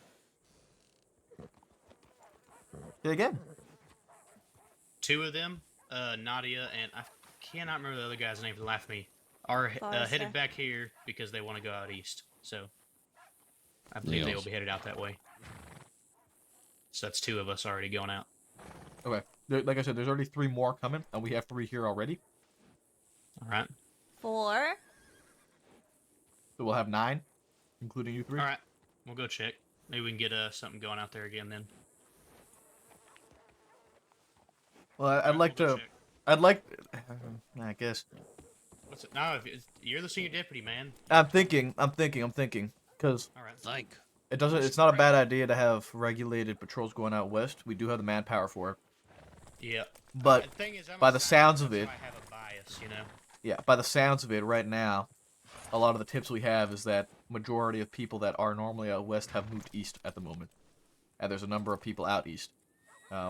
Say again. 2 of them, Nadia and I cannot remember the other guy's name for the life of me, are Forrester. headed back here because they want to go out east. So I believe they will Yes. be headed out that way. So that's 2 of us already going out. Okay. Like I said, there's already 3 more coming, and we have 3 here already. All right. 4. So we'll have 9, including you 3. All right. We'll go check. Maybe we can get something going out there again then. Well, I'd Alright, like we'll go to. check. I'd like. I guess. What's it? No, you're the senior deputy, man. I'm thinking. Because All right. Think. it doesn't. It's not a bad idea to have regulated patrols going out west. We do have the manpower for it. Yeah. But The thing is, I'm by a the scientist, sounds of that's it, why I have a bias, you know. yeah, by the sounds of it, right now, a lot of the tips we have is that majority of people that are normally out west have moved east at the moment, and there's a number of people out east.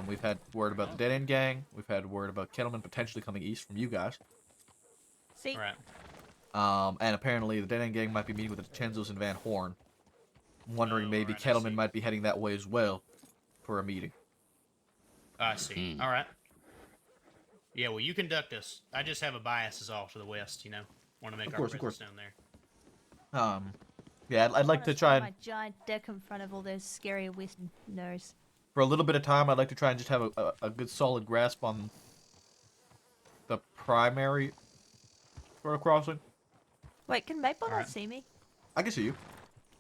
We've had word about the Dead End Gang. We've had word about Kettleman potentially coming east from you guys. See? All right. And apparently the Dead End Gang might be meeting with the DiCenzos and Van Horn. I'm wondering Oh, maybe alright, I Kettleman see. might be heading that way as well for a meeting. I see. All right. Yeah, well, you conduct us. I just have a bias is all to the west, you know. Want to make Of our course, of presence course. down there. Yeah, I'd like to try and, my giant dick in front of all those scary westerners. for a little bit of time, I'd like to try and just have a good solid grasp on the primary sort of crossing. Wait, can Maple not Alright. see me? I can see you.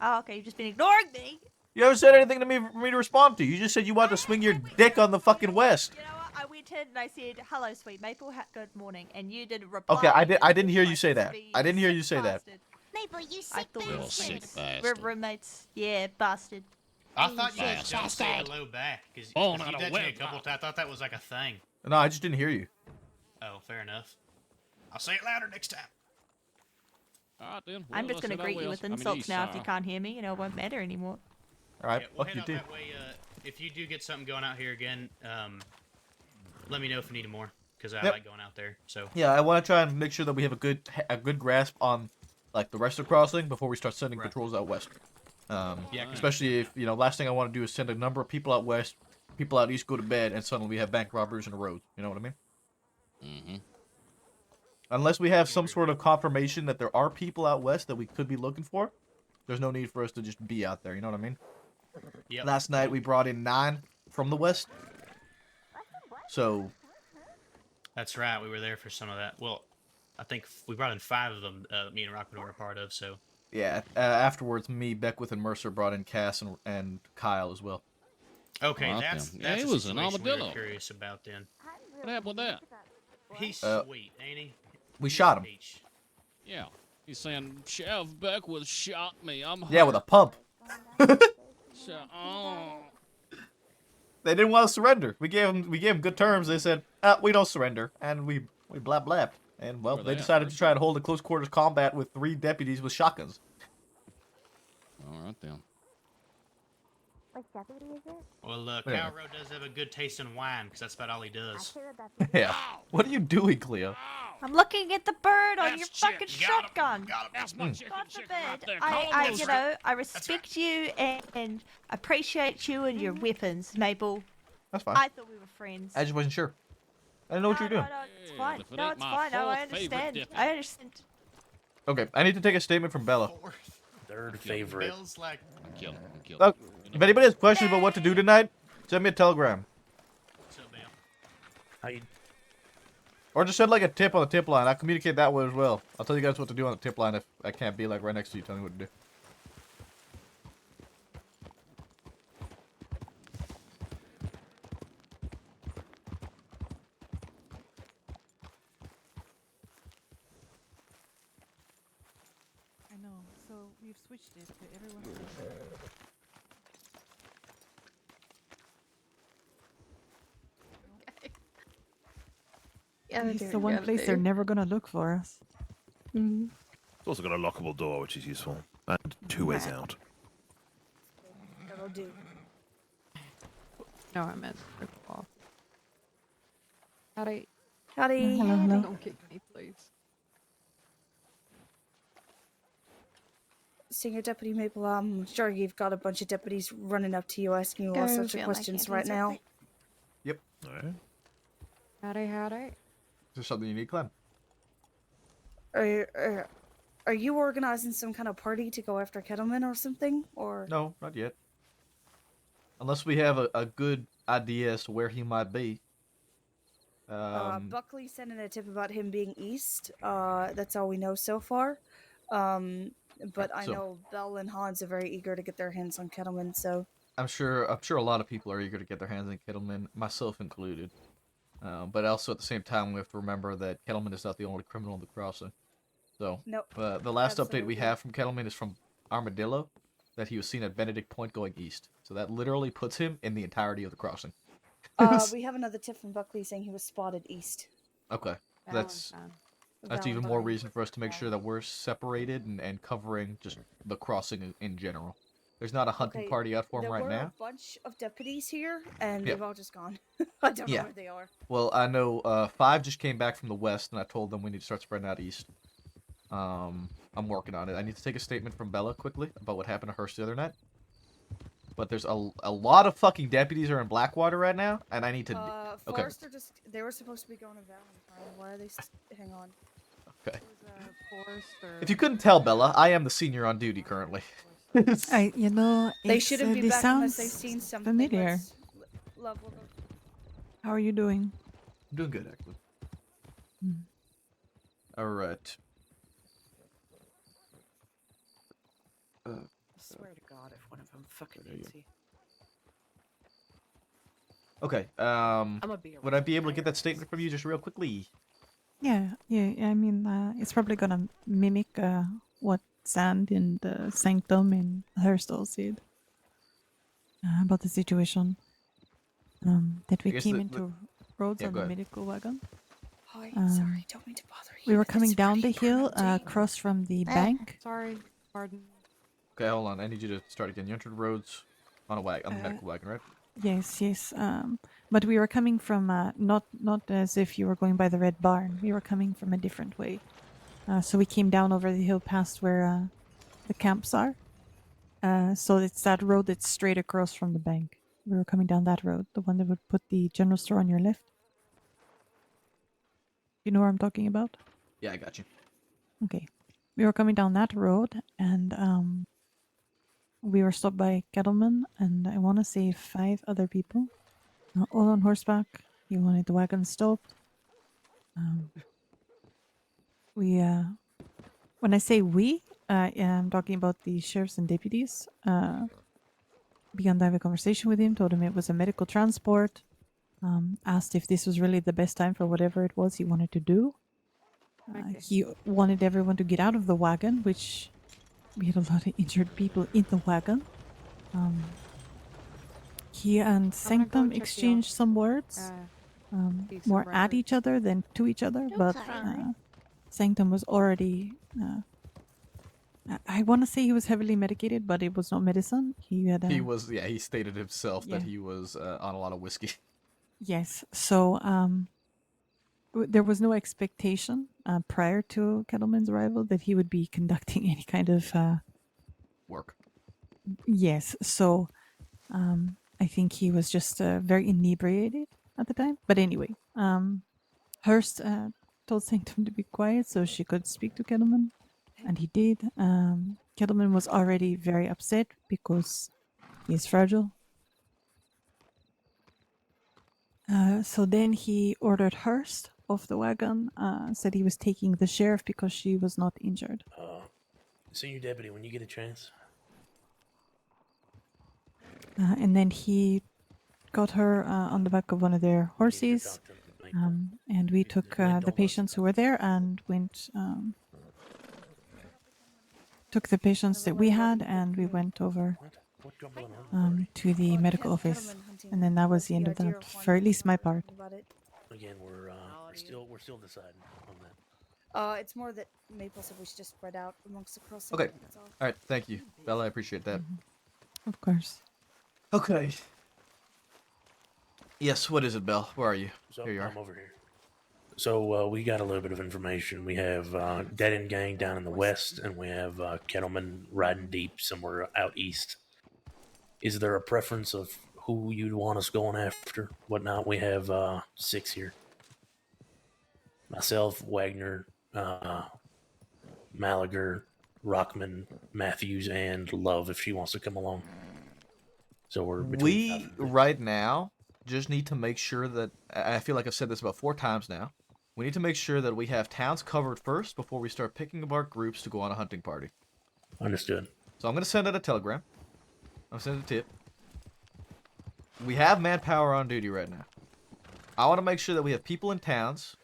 Oh, okay, you've just been ignoring me. You haven't said anything to me for me to respond to. You just said you wanted to swing your dick on the fucking west. You know what? I went in and I said, "Hello, sweet Maple. Good morning," and you didn't reply. Okay, I didn't hear you like say that. this I didn't hear sick you say that. bastard. Maple, you I sick thought we Little were sick friends. We're bastard. roommates. Yeah, bastard. I thought you Fast. said don't say hello back because Oh, you not a did me a web couple times. I thought that was like a thing. No, I just didn't hear you. Oh, fair enough. I'll say it louder next time. All right, then. I'm Well, just gonna let's head out greet you west. with I mean, insults east, now. If you sorry. can't hear me, you know, it won't matter anymore. All right, Yeah, we'll fuck head you out too. that way. If you do get something going out here again, let me know if you need more because I Yep. like going out there. So Yeah, I want to try and make sure that we have a good grasp on like the rest of the crossing before we start sending Right. patrols out west. Yeah, Especially if last thing I want to do is send a number of people out west, people out east go to bed, and suddenly we have bank robbers in the road. You know what I mean? Mm-hmm. Unless we have some sort of confirmation that there are people out west that we could be looking for, there's no need for us to just be out there. You know what I mean? Yep. Last night we brought in 9 from the west. So That's right. We were there for some of that. Well, I think we brought in 5 of them. Me and Rockman were a part of. So yeah, afterwards me, Beckwith, and Mercer brought in Cass and Kyle as well. okay, All right, that's then. that's Yeah, a he was an situation we were armadillo. curious about then. What happened with that? He's Uh, sweet, ain't he? We He's shot a him. peach. Yeah. He's saying, Chef Beckwith shot me. I'm hurt. Yeah, with a pump. Oh. They didn't want to surrender. We gave them good terms. They said, we don't surrender, and we blab blabbed. And well, Where they they at? decided to try to hold a close quarters combat with 3 deputies with shotguns. All right then. Well, Yeah. Cow Road does have a good taste in wine, because that's about all he does. Yeah. What are you doing, Cleo? I'm looking at the bird on That's your chicken. fucking Got him. shotgun. That's my chicken God chicken right forbid. there. I Call you him know, I respect you and appreciate you and your weapons, Maple. That's fine. I thought we were friends. I just wasn't sure. I didn't know what you were doing. No, it's fine. if it No, ain't it's my fine. No, I fourth favorite understand. deputy. I understand. Okay, I need to take a statement from Bella. Third favorite. Bill's like, I'm killing. Look, if anybody has questions about what to do tonight, send me a telegram. so Bill. How you? Or just send like a tip on the tip line. I'll communicate that way as well. I'll tell you guys what to do on the tip line if I can't be like right next to you telling me what to do. I know. So we've switched it to everyone. Yeah, It's the one place they're never gonna look for us. Mm. It's also got a lockable door, which is useful. And 2 ways out. That'll do. No, I meant rip off. Howdy. Howdy. Hello, hello. Don't kick me, please. Senior Deputy Maple, I'm sure you've got a bunch of deputies running up to you asking you all Go sorts of feel like questions it right is now. okay. Yep. Alright. Howdy. Is there something you need, Clem? Are you organizing some kind of party to go after Kettleman or something? Or No, not yet. Unless we have a good idea as to where he might be. Buckley sent in a tip about him being east. That's all we know so far. But I So- know Bell and Hans are very eager to get their hands on Kettleman, so I'm sure a lot of people are eager to get their hands on Kettleman, myself included. But also at the same time, we have to remember that Kettleman is not the only criminal in the crossing. So, Nope, the last update we absolutely. have from Kettleman is from Armadillo, that he was seen at Benedict Point going east. So that literally puts him in the entirety of the crossing. we have another tip from Buckley saying he was spotted east. Okay, that's even more Valentine. reason for us to make sure that we're separated and covering just the crossing in general. There's not a hunting Okay, party out for him there right were now. a bunch of deputies here, and Yeah. they've all just gone. I don't Yeah. know where they are. Well, I know 5 just came back from the west, and I told them we need to start spreading out east. I'm working on it. I need to take a statement from Bella quickly about what happened to Hearst the other night. But there's a lot of fucking deputies are in Blackwater right now, and I need to... Okay, Forrester they were supposed to be going to Valentine. Why are they? Hang on. okay. Forrester. If you couldn't tell, Bella, I am the senior on duty currently. You know, They it's, shouldn't be this back unless sounds they've seen something. familiar. Let's- Love will go. How are you doing? I'm doing good, actually. Hmm. Alright. I swear to God, if one of them fucking hits you. Okay, would I be able to get that statement from you just real quickly? Yeah. I mean, it's probably gonna mimic what Sand in the Sanctum in Hurstal said about the situation. That we I guess came the- into roads Yeah, on go the ahead. medical wagon. Hi, Um, sorry, don't mean to bother you. We were but coming it's down the pretty hill brutal. across from the bank. Sorry. Pardon. Okay, hold on. I need you to start again. You entered roads on a wagon, on the Uh, medical wagon, right? Yes. But we were coming from not as if you were going by the Red Barn. We were coming from a different way. So we came down over the hill past where the camps are. So it's that road that's straight across from the bank. We were coming down that road, the one that would put the general store on your left. You know where I'm talking about? Yeah, I got you. Okay. We were coming down that road, and we were stopped by Kettleman, and I want to say 5 other people, all on horseback. He wanted the wagon stopped. When I say we, I'm talking about the sheriffs and deputies. Began to have a conversation with him, told him it was a medical transport, asked if this was really the best time for whatever it was he wanted to do. He wanted everyone to get out of the wagon, which we had a lot of injured people in the wagon. He and Sanctum exchanged some words, more at each other than to each other, but Sanctum was already. I want to say he was heavily medicated, but it was not medicine. He had. He was, yeah. He stated himself Yeah. that he was on a lot of whiskey. Yes. So there was no expectation prior to Kettleman's arrival that he would be conducting any kind of Work. Yes. So I think he was just very inebriated at the time. But anyway, Hurst told Sanctum to be quiet so she could speak to Kettleman, and he did. Kettleman was already very upset because he's fragile. So then he ordered Hurst off the wagon, said he was taking the sheriff because she was not injured. Senior deputy, when you get a chance. And then he got her on the back of one of their horses, and we took the patients who were there and went, took the patients that we had, and we went over to the medical office, and then that was the end of that, for at least my part. Again, we're still deciding on that. It's more that Maple said we should just spread out amongst the crossing. Okay. That's all. All right. Thank you, Bella. I appreciate that. Of course. Okay. Yes. What is it, Belle? Where are you? So Here you are. I'm over here. So we got a little bit of information. We have Dead End Gang down in the west, and we have Kettleman riding deep somewhere out east. Is there a preference of who you'd want us going after? Whatnot? We have 6 here. Myself, Wagner, Malager, Rockman, Matthews, and Love if she wants to come along. So we're between We right now just need to make sure that I feel like I've said this about 4 times now. We need to make sure that we have towns covered first before we start picking apart groups to go on a hunting party. Understood. So I'm gonna send out a telegram. I'm sending a tip. We have manpower on duty right now. I want to make sure that we have people in towns.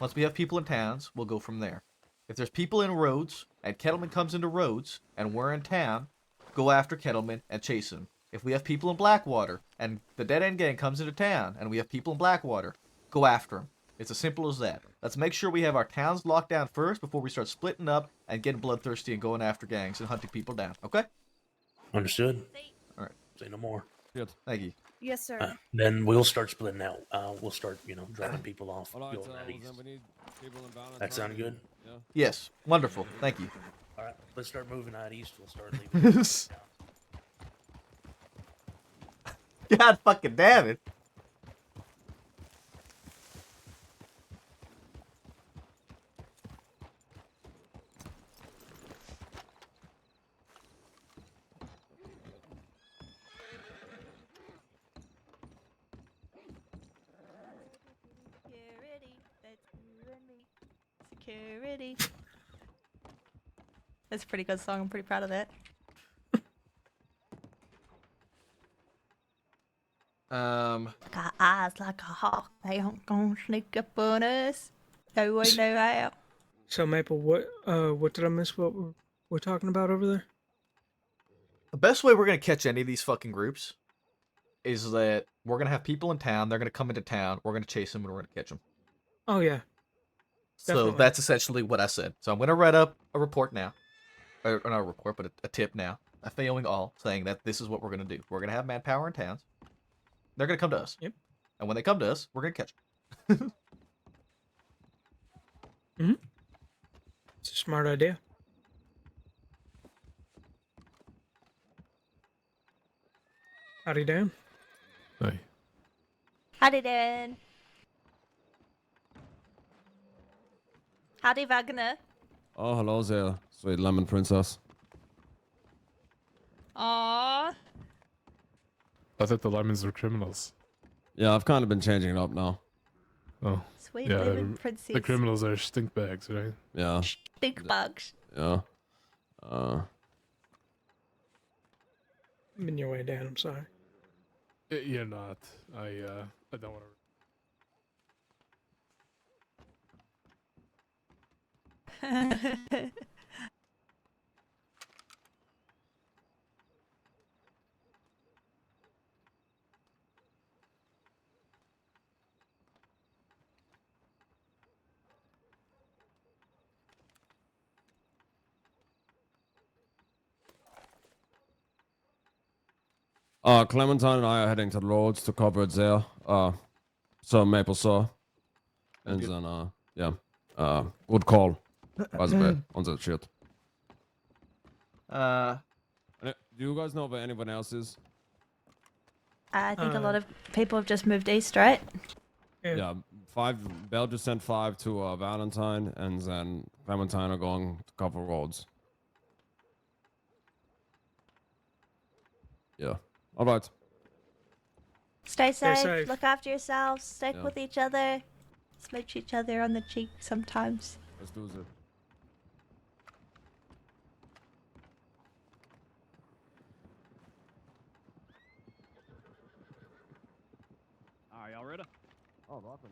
Once we have people in towns, we'll go from there. If there's people in roads and Kettleman comes into roads and we're in town, go after Kettleman and chase him. If we have people in Blackwater and the Dead End Gang comes into town and we have people in Blackwater, go after them. It's as simple as that. Let's make sure we have our towns locked down first before we start splitting up and getting bloodthirsty and going after gangs and hunting people down. Okay? Understood. All right. Say no more. Good. Thank you. Yes, sir. Then we'll start splitting out. We'll start, dropping people off. All right, going out east. then we need people in balance. That sound good? Yeah. Yes. Wonderful. Thank you. All right, let's start moving out east. We'll start leaving. God fucking damn it. Security, that's you and me. Security. That's a pretty good song. I'm pretty proud of that. Got eyes like a hawk. They aren't gonna sneak up on us. No way, no how. So Maple, what did I miss? What we're talking about over there? The best way we're gonna catch any of these fucking groups is that we're gonna have people in town. They're gonna come into town. We're gonna chase them and we're gonna catch them. Oh yeah. So Definitely. that's essentially what I said. So I'm gonna write up a report now, or not a report, but a tip now, a failing all, saying that this is what we're gonna do. We're gonna have manpower in towns. They're gonna come to us. Yep. And when they come to us, we're gonna catch them. It's a smart idea. Howdy, Dan. Hey. Howdy, Dan. Howdy, Wagner. Oh, hello there, sweet lemon princess. Aww. I thought the lemons were criminals. Yeah, I've kind of been changing it up now. Oh. Sweet yeah, lemon princess. the criminals are stink bags, right? Yeah. Stink bugs. Yeah. I'm in your way, Dan. I'm sorry. You're not. I don't want to. Clementine and I are heading to the roads to cover it there. So Maple saw. And Good. then, yeah. Good call. By the way, on that shit. Do you guys know where anyone else is? I think a lot of people have just moved east, right? Yeah, Bell just sent 5 to Valentine, and then Clementine are going to cover roads. Yeah. All right. Stay safe. safe. Look after yourselves. Stick Yeah. with each other. Smooch each other on the cheek sometimes. Let's do it. Are y'all ready? Oh, welcome.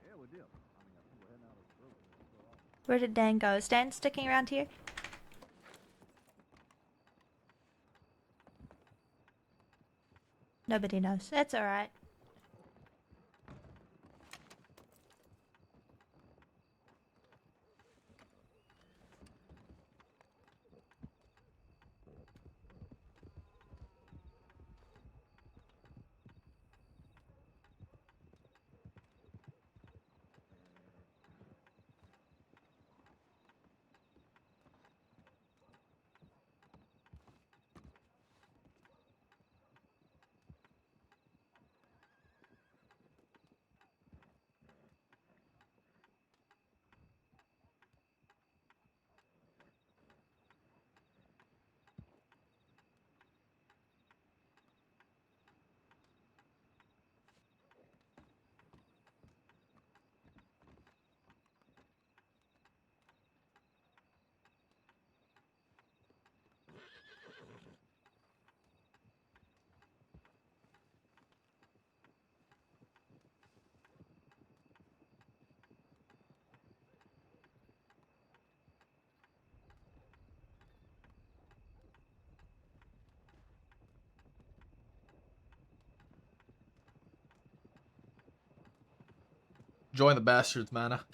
Yeah, we did. Where did Dan go? Is Dan sticking around here? Nobody knows. That's alright. Join the bastards, mana.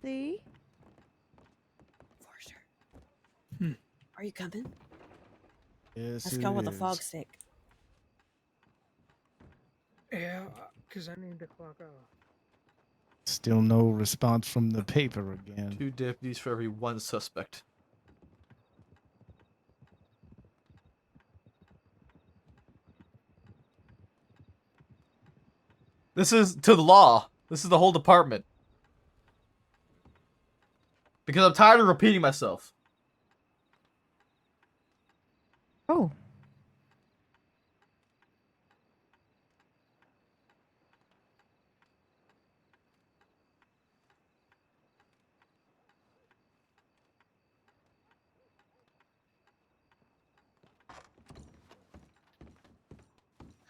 See? Hmm. Are you coming? Yes, Let's it go with the is. fog stick. Yeah, because I need to clock out. Still no response from the paper again. 2 deputies for every 1 suspect. This is to the law. This is the whole department. Because I'm tired of repeating myself. Oh.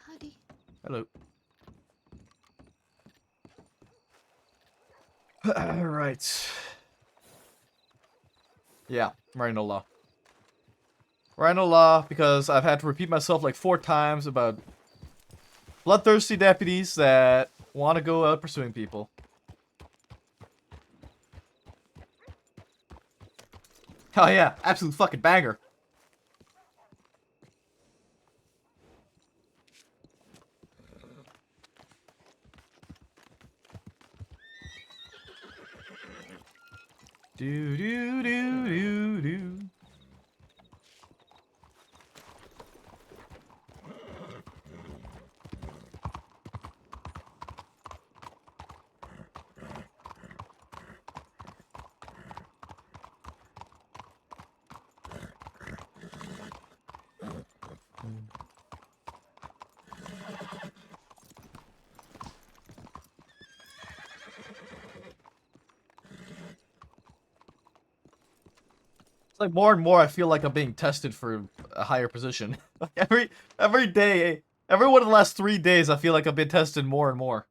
Howdy. Hello. Alright. Yeah, I'm writing a law. Writing a law because I've had to repeat myself like 4 times about bloodthirsty deputies that want to go out pursuing people. Oh yeah, absolute fucking banger. Do do do do do. like more and more I feel like I'm being tested for a higher position. Like every day, every one of the last 3 days, I feel like I've been tested more and more.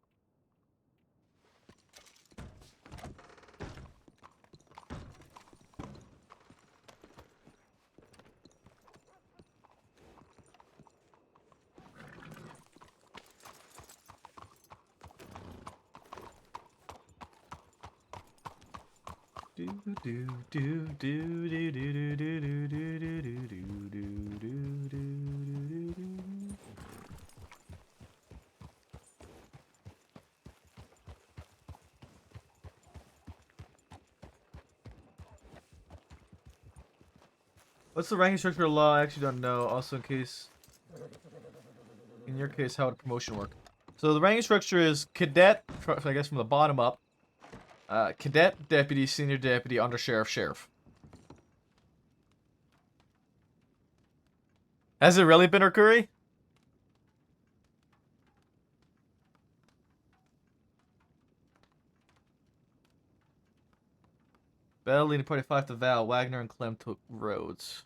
What's the ranking structure of law? I actually don't know. Also, in your case, how would promotion work? So the ranking structure is cadet, I guess from the bottom up. Cadet, deputy, senior deputy, undersheriff, sheriff. Has it really been Curry? Bell leading party 5 to Val. Wagner and Clem took Rhodes.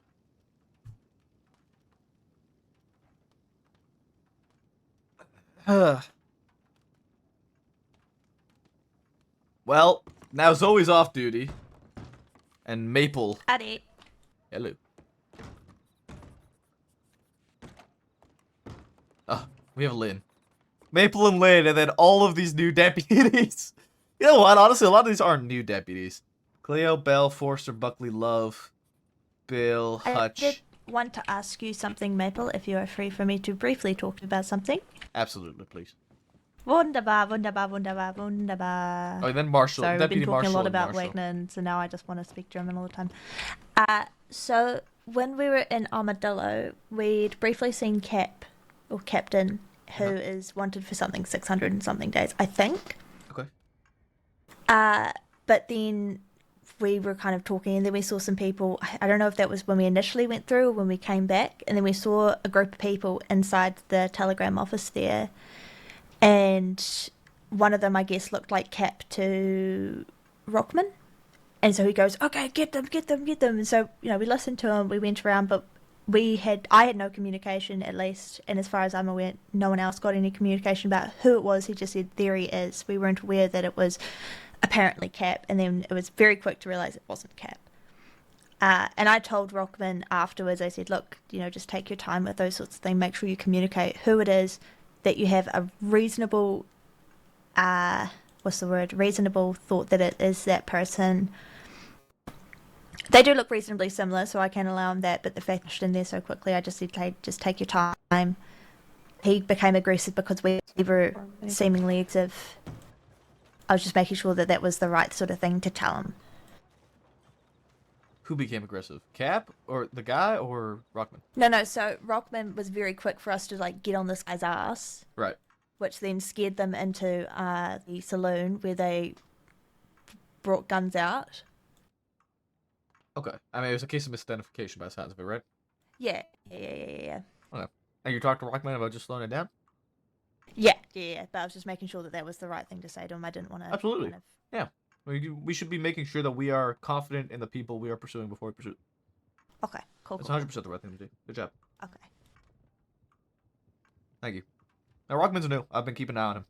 Well, now Zoe's off duty. And Maple. Howdy. Hello. Oh, we have Lynn. Maple and Lynn, and then all of these new deputies. You know what? Honestly, a lot of these aren't new deputies. Cleo, Bell, Forster, Buckley, Love, Bill, Hutch. I did want to ask you something, Maple, if you are free for me to briefly talk about something. Absolutely, please. Wunderbar, wunderbar, wunderbar, wunderbar. Oh, and then Marshall. Sorry, we've Deputy been talking Marshall a lot and about Marshall. Wagner, so now I just want to speak German all the time. So when we were in Armadillo, we'd briefly seen Cap, or Captain, who is wanted for something 600 and something days, I think. Okay. But then we were kind of talking, and then we saw some people. I don't know if that was when we initially went through or when we came back, and then we saw a group of people inside the telegram office there, and one of them, I guess, looked like Cap to Rockman. And so he goes, okay, get them. And so, you know, we listened to him, we went around, but I had no communication, at least, and as far as I'm aware, no one else got any communication about who it was. He just said, there he is. We weren't aware that it was apparently Cap, and then it was very quick to realize it wasn't Cap. And I told Rockman afterwards, I said, look, you know, just take your time with those sorts of things. Make sure you communicate who it is, that you have a reasonable, reasonable thought that it is that person. They do look reasonably similar, so I can allow him that, but the fact that in there so quickly, I just said, hey, just take your time. He became aggressive because we were seemingly as if I was just making sure that that was the right sort of thing to tell him. Who became aggressive? Cap? Or the guy? Or Rockman? No, so Rockman was very quick for us to, like, get on this guy's ass. Right. Which then scared them into the saloon where they brought guns out. Okay. I mean, it was a case of misidentification by the sounds of it, right? Yeah. Okay. And you talked to Rockman about just slowing it down? Yeah. But I was just making sure that that was the right thing to say to him. I didn't want to... Absolutely. Yeah. We should be making sure that we are confident in the people we are pursuing before we pursue. Okay, cool. That's 100% the right thing to do. Good job. Okay. Thank you. Now, Rockman's new. I've been keeping an eye on him.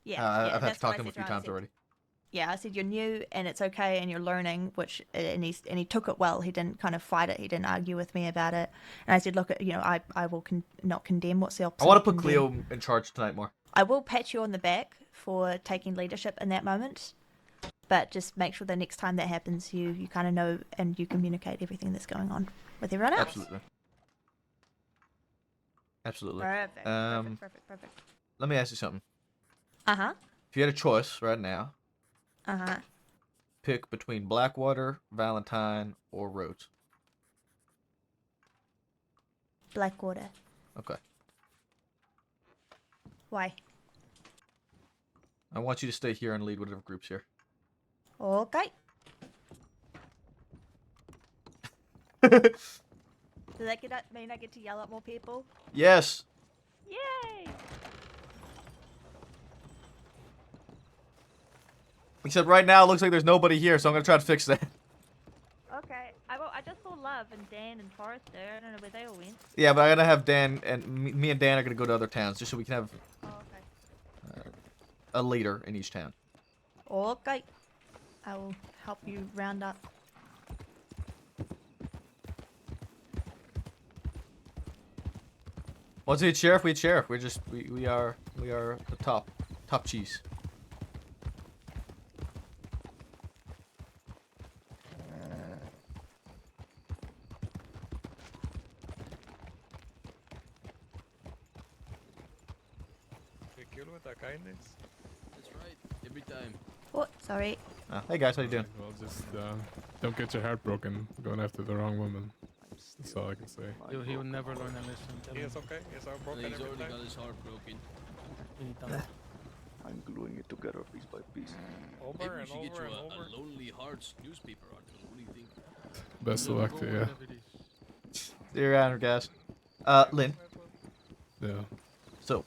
Yeah. I've had to talk to him a few times already. Yeah, I said you're new and it's okay and you're learning, and he took it well. He didn't kind of fight it. He didn't argue with me about it. And I said, look, you know, I will not condemn. What's the opposite? I want to of put condemn? Cleo in charge tonight more. I will pat you on the back for taking leadership in that moment, but just make sure the next time that happens, you kind of know and you communicate everything that's going on with everyone else. Absolutely. Perfect. Perfect. Let me ask you something. Uh-huh. If you had a choice right now, Uh-huh. pick between Blackwater, Valentine, or Rhodes. Blackwater. Okay. Why? I want you to stay here and lead whatever group's here. Okay. Does that mean I get to yell at more people? Yes. Yay! Except right now, it looks like there's nobody here, so I'm gonna try to fix that. Okay. I just Love and Dan and Forrest there. I don't know where they all went. Yeah, but I'm gonna have Dan and me and Dan are gonna go to other towns just so we can have a leader in each town. Okay. I will help you round up. Once we hit sheriff, we hit sheriff. We are the top cheese. We kill with our kindness. That's right. Every time. What? Sorry. Hey guys, how you doing? Well, just don't get your heart broken going after the wrong woman. That's all I can say. He will never learn a lesson. He is okay. He's our broken He's every already time. got his heart broken. I'm gluing it together piece by piece. Over Maybe we and should get over you and over. a Lonely Hearts newspaper article. What do you think? Best of luck to you. See you around, guys. Lynn. Yeah. So,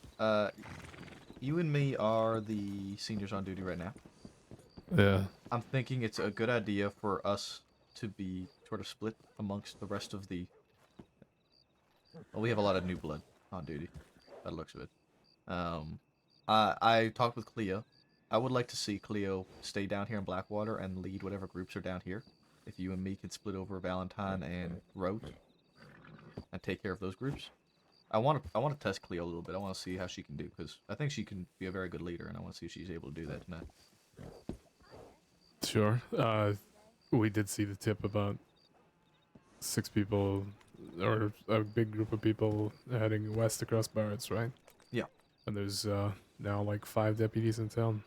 you and me are the seniors on duty right now. Yeah. I'm thinking it's a good idea for us to be sort of split amongst the rest of the... Well, we have a lot of new blood on duty, by the looks of it. I talked with Cleo. I would like to see Cleo stay down here in Blackwater and lead whatever groups are down here. If you and me can split over Valentine and Rote and take care of those groups. I want to test Cleo a little bit. I want to see how she can do, because I think she can be a very good leader, and I want to see if she's able to do that tonight. Sure. We did see the tip about 6 people, or a big group of people heading west across Barrett's, right? Yeah. And there's now like 5 deputies in town.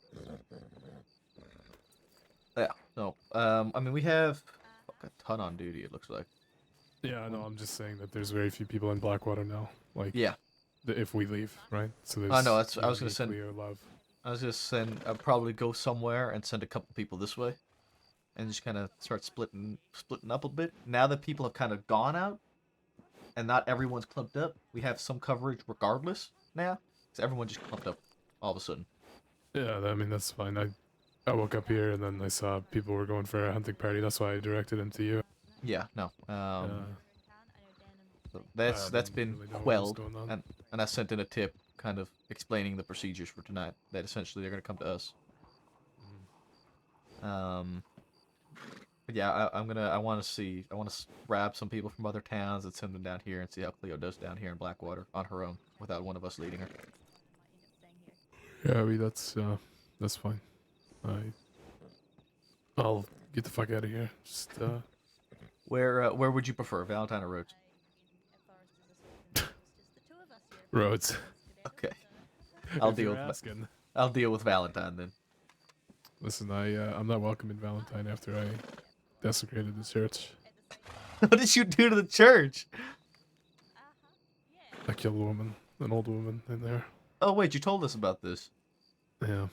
Yeah. No. I mean, we have a ton on duty, it looks like. Yeah, I know. I'm just saying that there's very few people in Blackwater now. Like, yeah. If we leave, right? So there's. I know. That's. you I was and gonna me, send. Cleo, Love. I was gonna send. I'd probably go somewhere and send a couple people this way, and just kind of start splitting up a bit. Now that people have kind of gone out, and not everyone's clumped up, we have some coverage regardless now. So everyone just clumped up all of a sudden. Yeah, I mean that's fine. I woke up here and then I saw people were going for a hunting party. That's why I directed them to you. Yeah. No. So that's been really know what was quelled, going on. and I sent in a tip, kind of explaining the procedures for tonight. That essentially they're gonna come to us. But yeah, I want to grab some people from other towns and send them down here and see how Cleo does down here in Blackwater on her own without one of us leading her. Yeah, I mean that's fine. I'll get the fuck out of here. Just Where would you prefer, Valentine or Rhodes? Rhodes. Okay. If I'll deal you're with asking. I'll deal with Valentine then. Listen, I'm not welcoming Valentine after I desecrated the church. What did you do to the church? I killed a woman, an old woman in there. Oh wait, you told us about this. Yeah.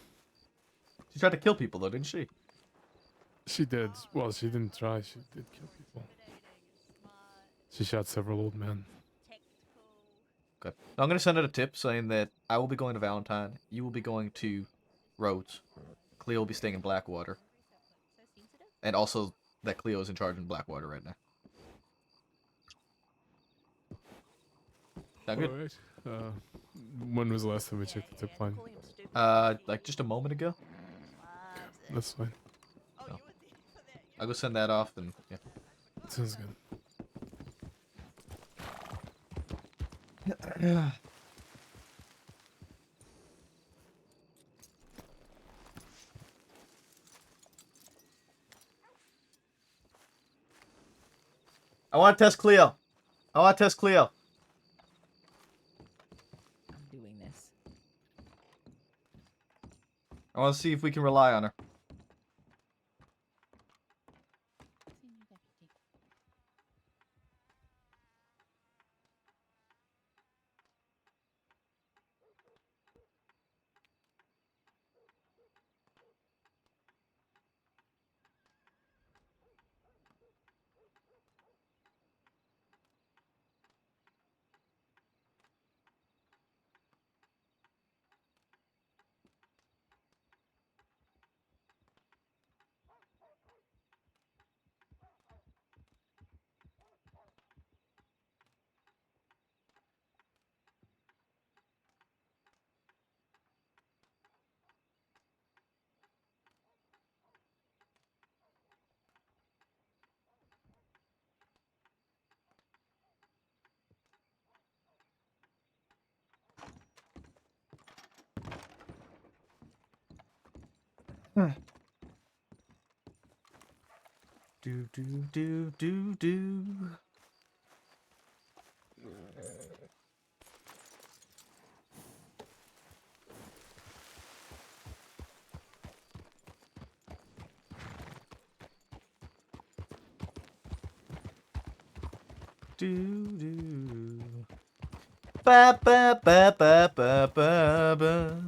She tried to kill people though, didn't she? She did. Well, she didn't try. She did kill people. She shot several old men. Okay. I'm gonna send out a tip saying that I will be going to Valentine. You will be going to Rhodes. Cleo will be staying in Blackwater. And also that Cleo is in charge in Blackwater right now. Sound good? Alright. When was the last time we checked the tip line? Like just a moment ago. That's fine. So, I'll go send that off and yeah. Sounds good. I want to test Cleo. I want to test Cleo. I'm doing this. I want to see if we can rely on her. Do do do do do. Do do. Ba ba ba ba ba ba ba.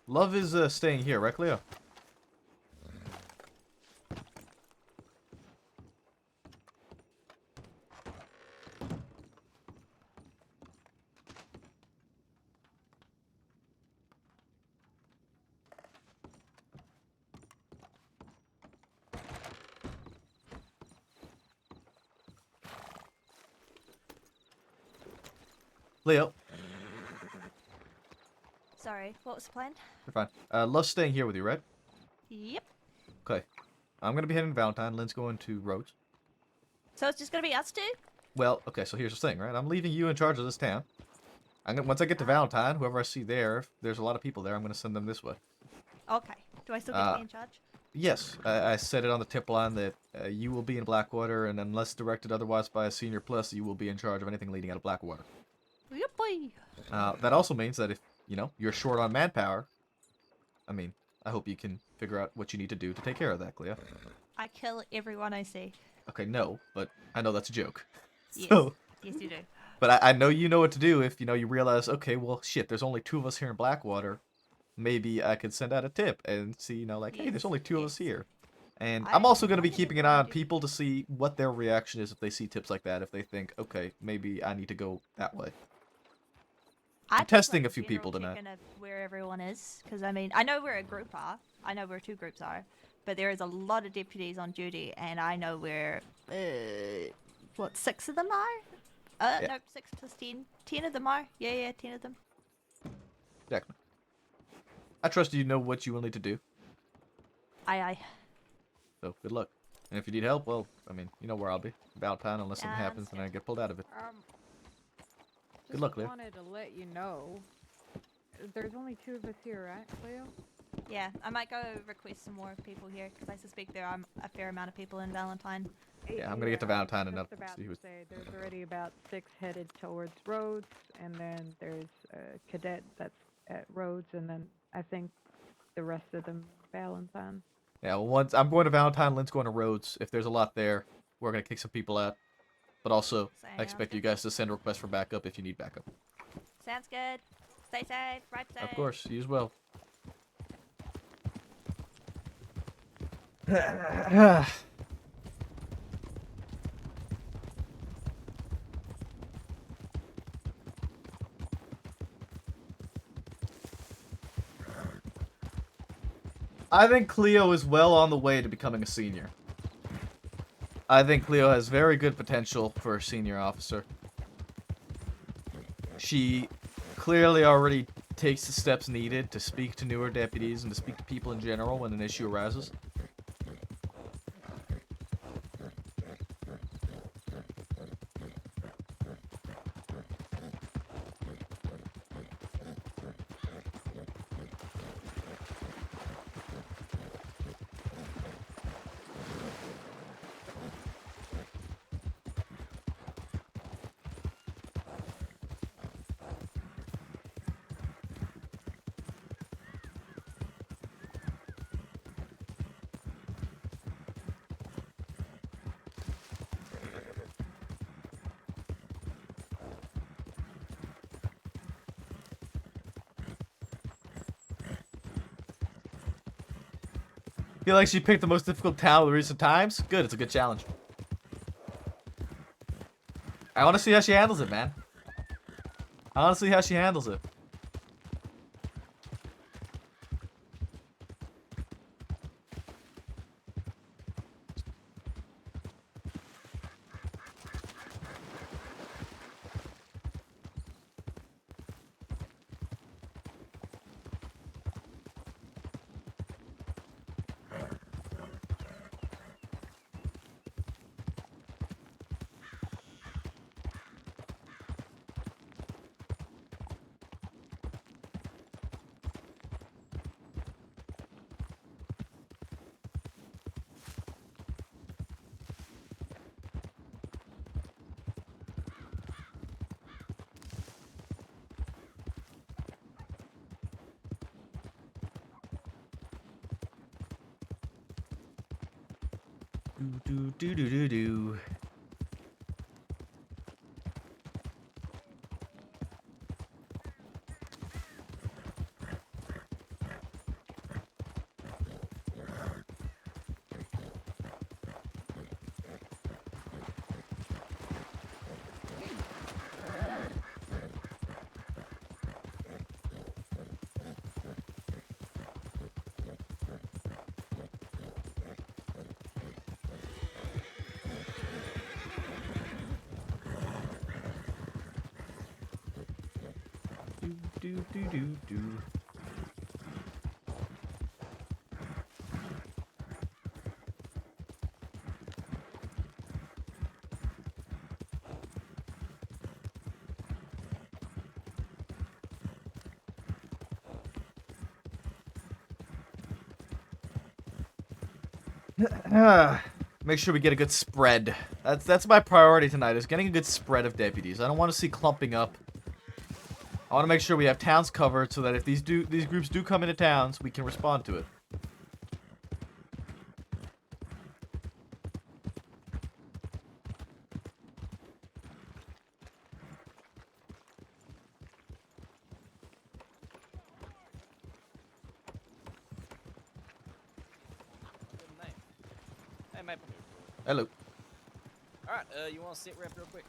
Love is staying here, right, Cleo? Leo, Sorry, what was the plan? you're fine. Love's staying here with you, right? Yep. Okay. I'm gonna be heading to Valentine. Lynn's going to Rhodes. So it's just gonna be us two? Well, okay, so here's the thing, right? I'm leaving you in charge of this town. Once I get to Valentine, whoever I see there, if there's a lot of people there, I'm gonna send them this way. Okay. Do I still get to be in charge? Yes, I said it on the tip line that you will be in Blackwater, and unless directed otherwise by a senior plus, you will be in charge of anything leading out of Blackwater. Yep, boy. That also means that if, you're short on manpower, I mean, I hope you can figure out what you need to do to take care of that, Cleo. I kill everyone I see. Okay, no, but I know that's a joke. Yes. So, Yes, you do. but I know you know what to do if, you realize, okay, well, shit, there's only 2 of us here in Blackwater. Maybe I could send out a tip and see, like, hey, there's only 2 of us here. And I'm also going to be keeping an eye on people to see what their reaction is if they see tips like that, if they think, okay, maybe I need to go that way. I'm testing a few people tonight. Checking of where everyone is, because I mean, I know where a group are. I know where 2 groups are, but there is a lot of deputies on duty, and I know where, 6 of them are? Yeah. No, 6 plus 10. 10 of them are. Yeah, 10 of them. Exactly. I trust you know what you will need to do. Aye. So, good luck. And if you need help, well, I mean, you know where I'll be. Valentine, unless something happens and I get pulled out of it. Good luck, Leo. I wanted to let you know. There's only 2 of us here, right, Leo? Yeah, I might go request some more people here, because I suspect there are a fair amount of people in Valentine. Yeah, I'm gonna get to Valentine and Just about to say there's already about 6 headed towards Rhodes, and then there's a cadet that's at Rhodes, and then I think the rest of them Valentine. Yeah, well, once I'm going to Valentine, Lynn's going to Rhodes. If there's a lot there, we're gonna kick some people out. But also, I expect you guys to send a request for backup if you need backup. Sounds good. Stay safe, right safe. Of course, you as well. I think Cleo is well on the way to becoming a senior. I think Cleo has very good potential for a senior officer. She clearly already takes the steps needed to speak to newer deputies and to speak to people in general when an issue arises. Feel like she picked the most difficult town of recent times? Good, it's a good challenge. I want to see how she handles it, man. I want to see how she handles it. Do do do do do. Do do do do. Make sure we get a good spread. That's my priority tonight, is getting a good spread of deputies. I don't want to see clumping up. I want to make sure we have towns covered so that if these groups do come into towns, we can respond to it. Hey, Maple. Hello. Alright, you want to sit rep real quick?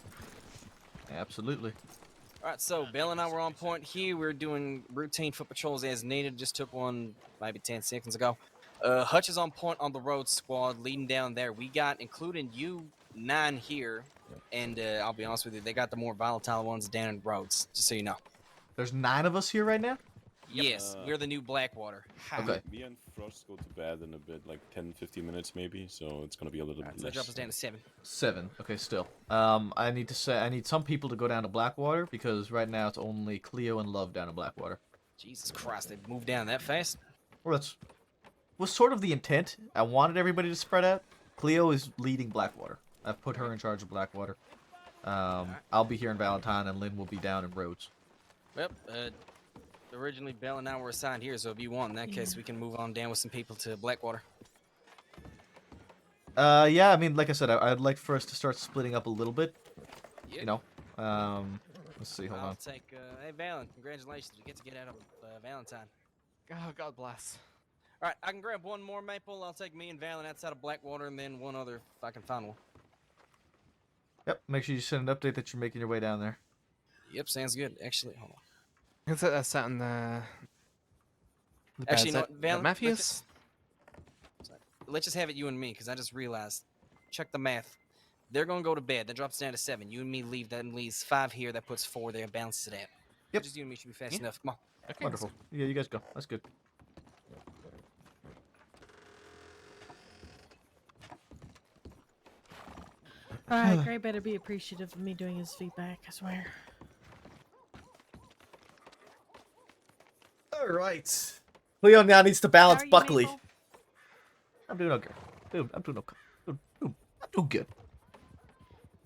Absolutely. Alright, so Bill and I were on point here. We're doing routine foot patrols as needed. Just took one maybe 10 seconds ago. Hutch is on point on the road squad, leading down there. We got, including you, 9 here. And I'll be honest with you, they got the more volatile ones down in roads, just so you know. There's 9 of us here right now? Yes, we're the new Blackwater. Okay. Me and Frost go to bed in a bit, like 10-15 minutes maybe, so it's gonna be a little bit So less. drop us down to 7. 7. Okay, still. I need some people to go down to Blackwater, because right now it's only Cleo and Love down in Blackwater. Jesus Christ, they moved down that fast? Well, that's was sort of the intent. I wanted everybody to spread out. Cleo is leading Blackwater. I've put her in charge of Blackwater. I'll be here in Valentine, and Lynn will be down in Rhodes. Well, originally Bell and I were assigned here, so if you want, in that case, we can move on down with some people to Blackwater. Yeah, I mean, like I said, I'd like for us to start splitting up a little bit. Yep. You know? Let's see, hold I'll on. take, hey, Valen, congratulations. You get out of Valentine. Oh, God bless. All right, I can grab one more Maple. I'll take me and Valen outside of Blackwater, and then one other if I can find one. Yep, make sure you send an update that you're making your way down there. Yep, sounds good. Actually, hold on. That's out in the Actually, is no, that Valen, Matthews? Let's just have it you and me, because I just realized. Check the math. They're going to go to bed. That drops down to 7. You and me leave. That leaves 5 here. That puts 4 there. Balances it out. Yep. Just you and me should be fast enough. Come on. Okay. Wonderful. Yeah, you guys go. That's good. Alright, Gray better be appreciative of me doing his feedback, I swear. Alright. Cleo now needs to balance How are you, Buckley. Maple? I'm doing okay. I'm doing okay. I'm doing good.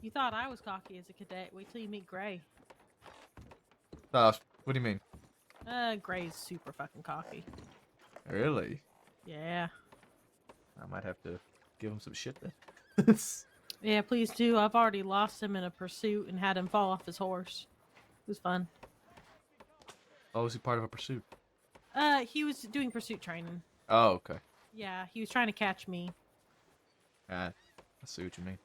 You thought I was cocky as a cadet. Wait till you meet Gray. What do you mean? Gray's super fucking cocky. Really? Yeah. I might have to give him some shit then. Yeah, please do. I've already lost him in a pursuit and had him fall off his horse. It was fun. Oh, was he part of a pursuit? He was doing pursuit training. Oh, okay. Yeah, he was trying to catch me. I see what you mean.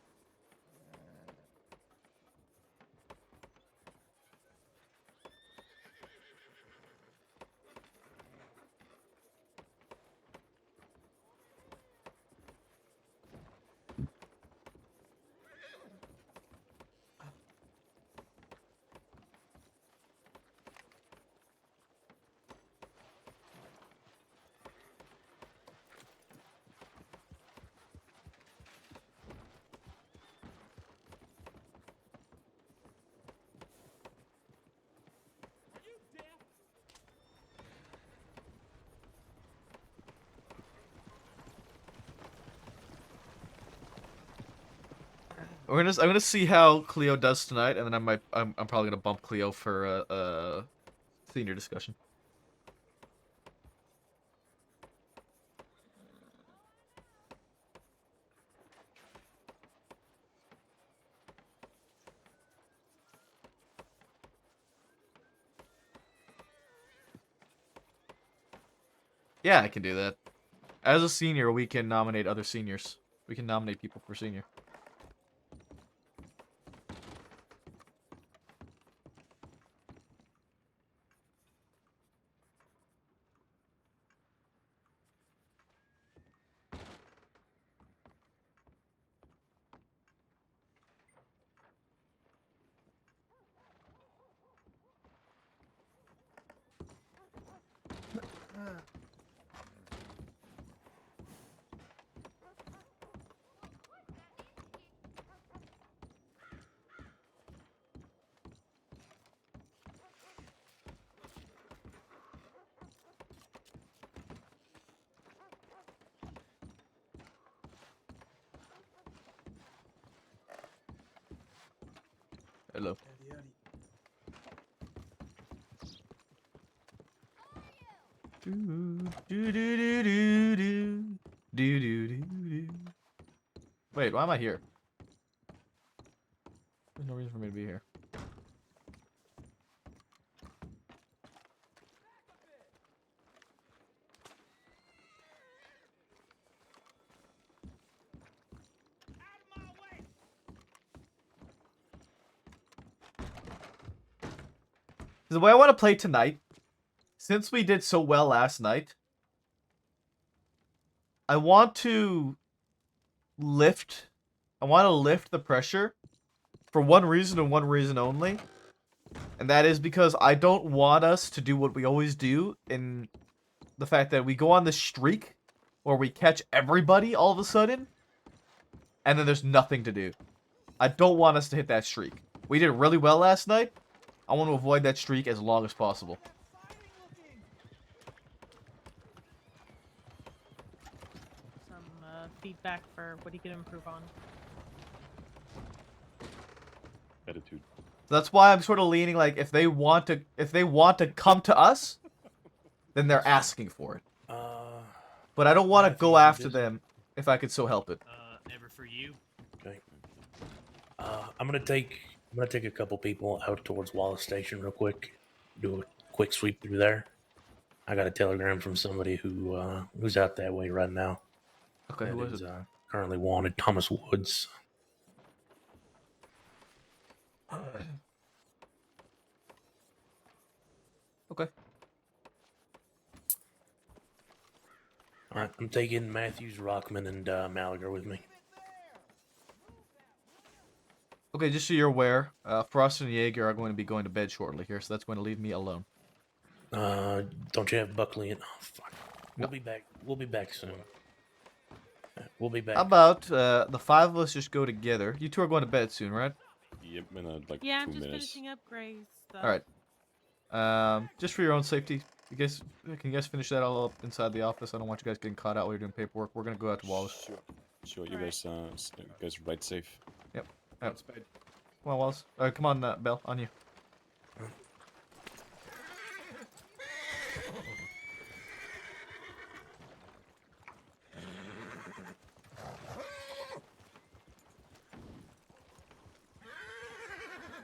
I'm gonna see how Cleo does tonight, and then I'm probably gonna bump Cleo for a senior discussion. Yeah, I can do that. As a senior, we can nominate other seniors. We can nominate people for senior. Hello. Wait, why am I here? There's no reason for me to be here. The way I want to play tonight, since we did so well last night, I want to lift the pressure for one reason and one reason only. And that is because I don't want us to do what we always do in the fact that we go on this streak where we catch everybody all of a sudden and then there's nothing to do. I don't want us to hit that streak. We did really well last night. I want to avoid that streak as long as possible. Some feedback for what he can improve on. Attitude. So that's why I'm sort of leaning like if they want to come to us, then they're asking for it. But I don't want to go after them if I could so help it. Never for you. Okay. I'm gonna take a couple people out towards Wallace Station real quick. Do a quick sweep through there. I got a telegram from somebody who's out that way right now. Okay, who That was is, it? Currently wanted, Thomas Woods. Okay. All right, I'm taking Matthews, Rockman, and Malaga with me. Okay, just so you're aware, Frost and Jaeger are going to be going to bed shortly here, so that's going to leave me alone. Don't you have Buckley in? Oh, fuck. No. We'll be back soon. We'll be back. How about the five of us just go together? You two are going to bed soon, right? Yep, in like Yeah, 2 I'm just minutes. finishing up Gray's stuff. All right. Just for your own safety, can you guys finish that all up inside the office? I don't want you guys getting caught out while you're doing paperwork. We're gonna go out to Wallace. Sure. You guys ride safe. Yep. Come on, Wallace. Come on, Bell, on you.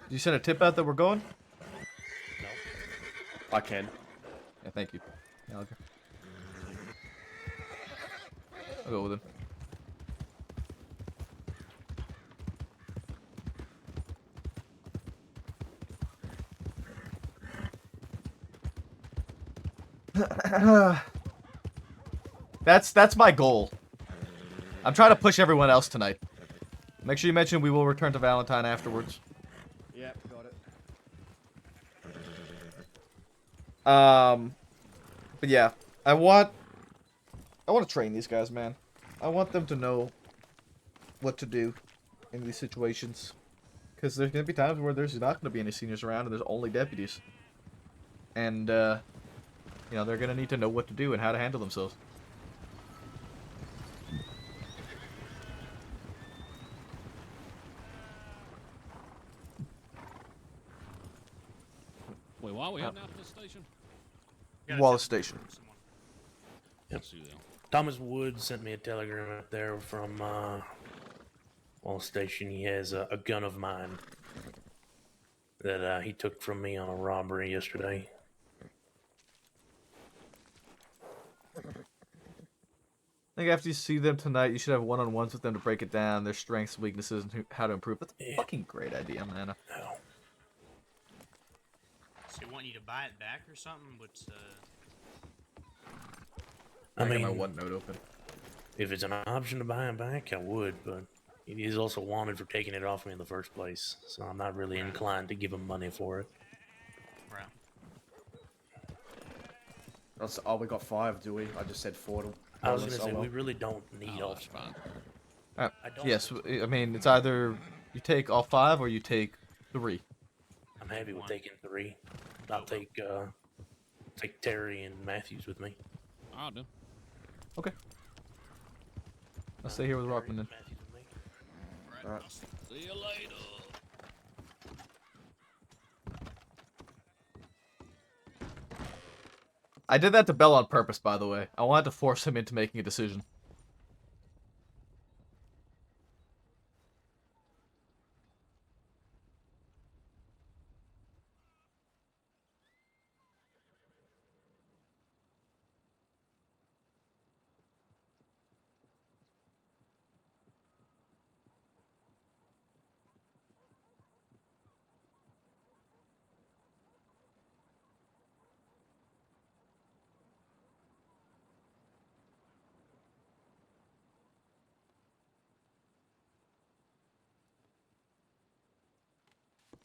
Did you send a tip out that we're going? No. I can. Yeah, thank you. Yeah, okay. I'll go with him. That's my goal. I'm trying to push everyone else tonight. Make sure you mention we will return to Valentine afterwards. Yep, got it. But yeah, I want to train these guys, man. I want them to know what to do in these situations. Because there's going to be times where there's not going to be any seniors around and there's only deputies. And, you know, they're going to need to know what to do and how to handle themselves. Wait, why are we heading out to the station? Wallace Station. Yep. Thomas Wood sent me a telegram out there from Wallace Station. He has a gun of mine that he took from me on a robbery yesterday. think after you see them tonight, you should have one-on-ones with them to break it down, their strengths, weaknesses, and how to improve. That's a fucking great idea, man. So they want you to buy it back or something? What's I got mean, my OneNote open. If it's an option to buy it back, I would, but he is also wanted for taking it off me in the first place, so I'm not really inclined to give him money for it. Right. That's, oh, we got 5, do we? I just said 4 to I was roll gonna a say solo. we really don't need all. That's fine. Yes, I mean, it's either you take all 5 or you take 3. I'm happy with taking 3. I'll take Terry and Matthews with me. I'll do. Okay. I'll stay here with Rockman then. Alright. See you later. I did that to Bell on purpose, by the way. I wanted to force him into making a decision.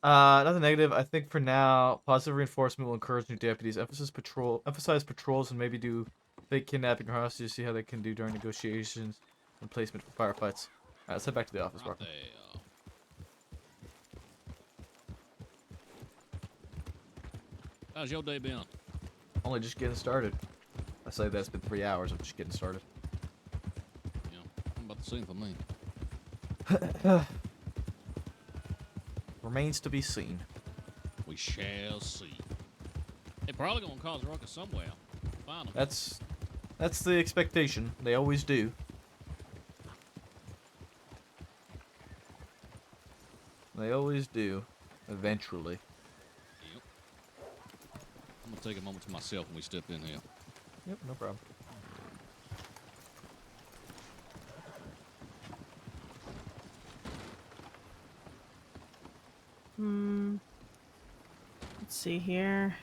Nothing negative. I think for now, positive reinforcement will encourage new deputies. Emphasize patrols and maybe do fake kidnapping or hostage. See how they can do during negotiations and placement for firefights. Alright, let's head back to the office, Rockman. How's your day been? Only just getting started. I say that's been 3 hours of just getting started. Yeah, I'm about the same for me. Remains to be seen. We shall see. They're probably gonna cause a ruckus somewhere. Find them. That's the expectation. They always do. They always do. Eventually. Yep. I'm gonna take a moment to myself when we step in here. Yep, no problem. Let's see here.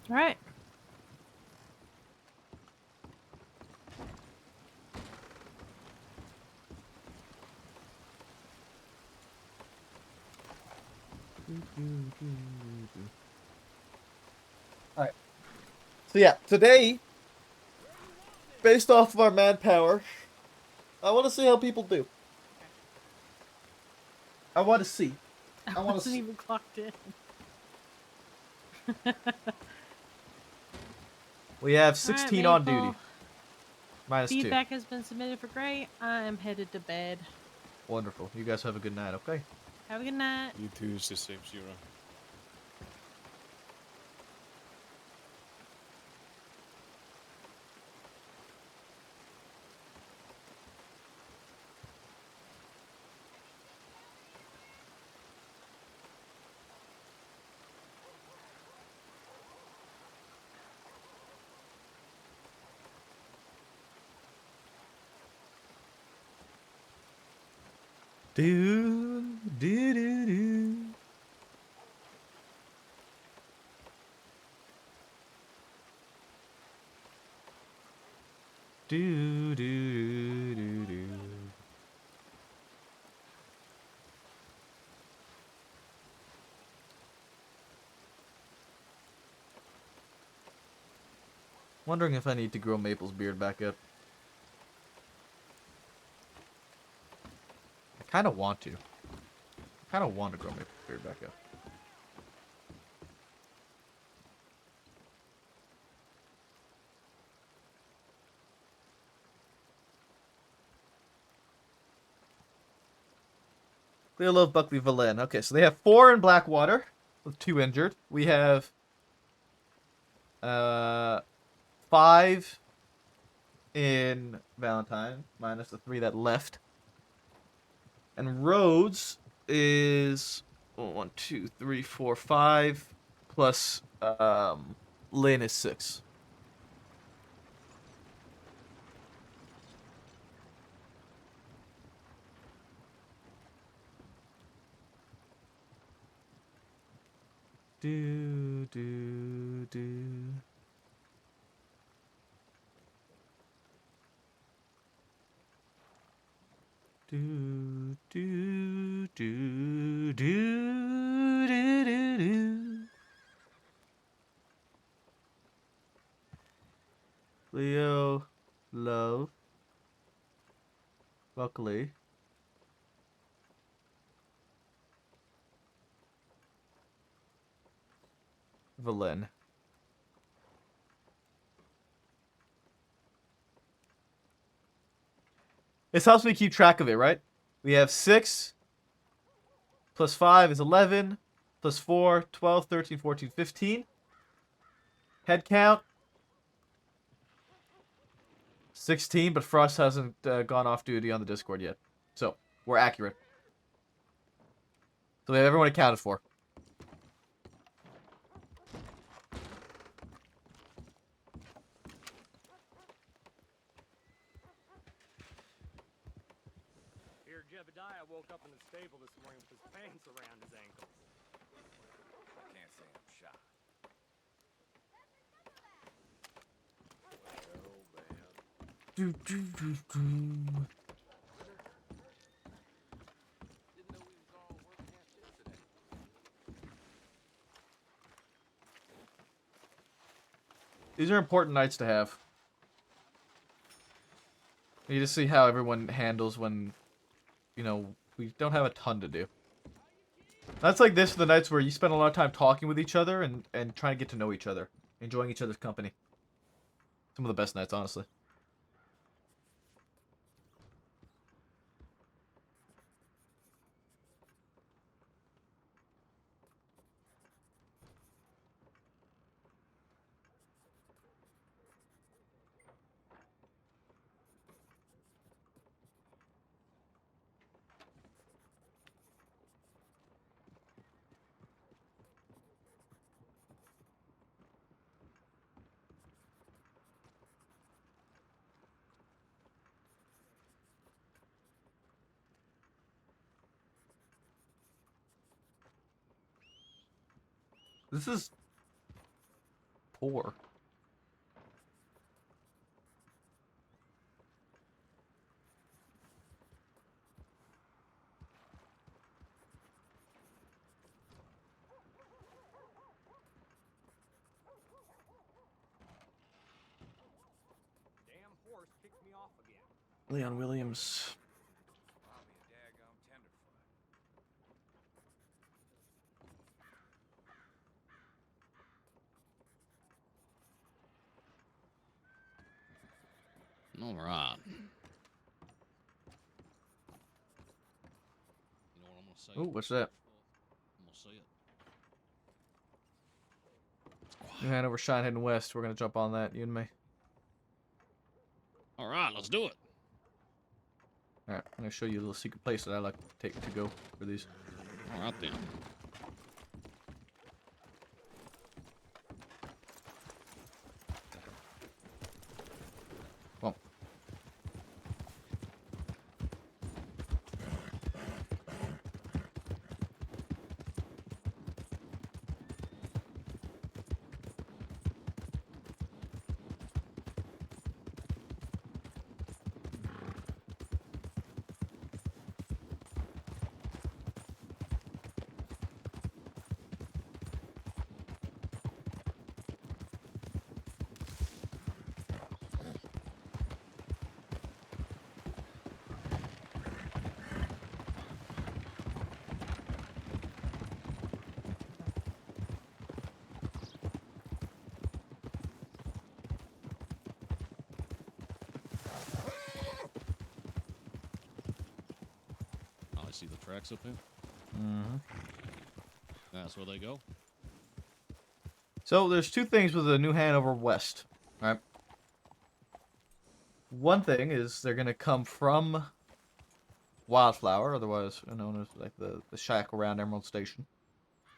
All right. Alright. So yeah, today, based off of our manpower, I want to see how people do. I want to see. I I want to wasn't see. even clocked in. We have All 16 right, on Maple. duty. Minus 2. Feedback has been submitted for Gray. I am headed to bed. Wonderful. You guys have a good night, okay? Have a good night. You too, Sub-Zero. Do do do do. Do do do do. Wondering if I need to grow Maple's beard back up. I kind of want to. I kind of want to grow Maple's beard back up. Clear Love, Buckley, Valen. Okay, so they have 4 in Blackwater, with 2 injured. We have 5 in Valentine, minus the 3 that left. And Rhodes is 1, 2, 3, 4, 5, plus Lynn is 6. Do do do. Do do do do do do do. Leo, love. Luckily. Valen. This helps me keep track of it, right? We have 6 plus 5 is 11 plus 4, 12, 13, 14, 15. Head count 16, but Frost hasn't gone off duty on the Discord yet. So, we're accurate. So we have everyone accounted for. Here, Jebediah woke up in the stable this morning with his pants around his ankles. I can't say I'm shocked. Do, do, do, do. These are important nights to have. You just see how everyone handles when, you know, we don't have a ton to do. That's like this for the nights where you spend a lot of time talking with each other and trying to get to know each other. Enjoying each other's company. Some of the best nights, honestly. This is poor. Damn horse kicked me off again. Leon Williams. I'll be a daggone tenderfoot. All right. You know what I'm gonna say? Oh, what's that? I'm gonna say it. New Hanover, Shine heading west. We're gonna jump on that, you and me. All right, let's do it. All right, I'm gonna show you a little secret place that I like to take to go for these. All right then. Well. Oh, I see the tracks up there. Mm-hmm. That's where they go. So there's two things with the New Hanover West, right? One thing is they're gonna come from Wildflower, otherwise known as like the shack around Emerald Station,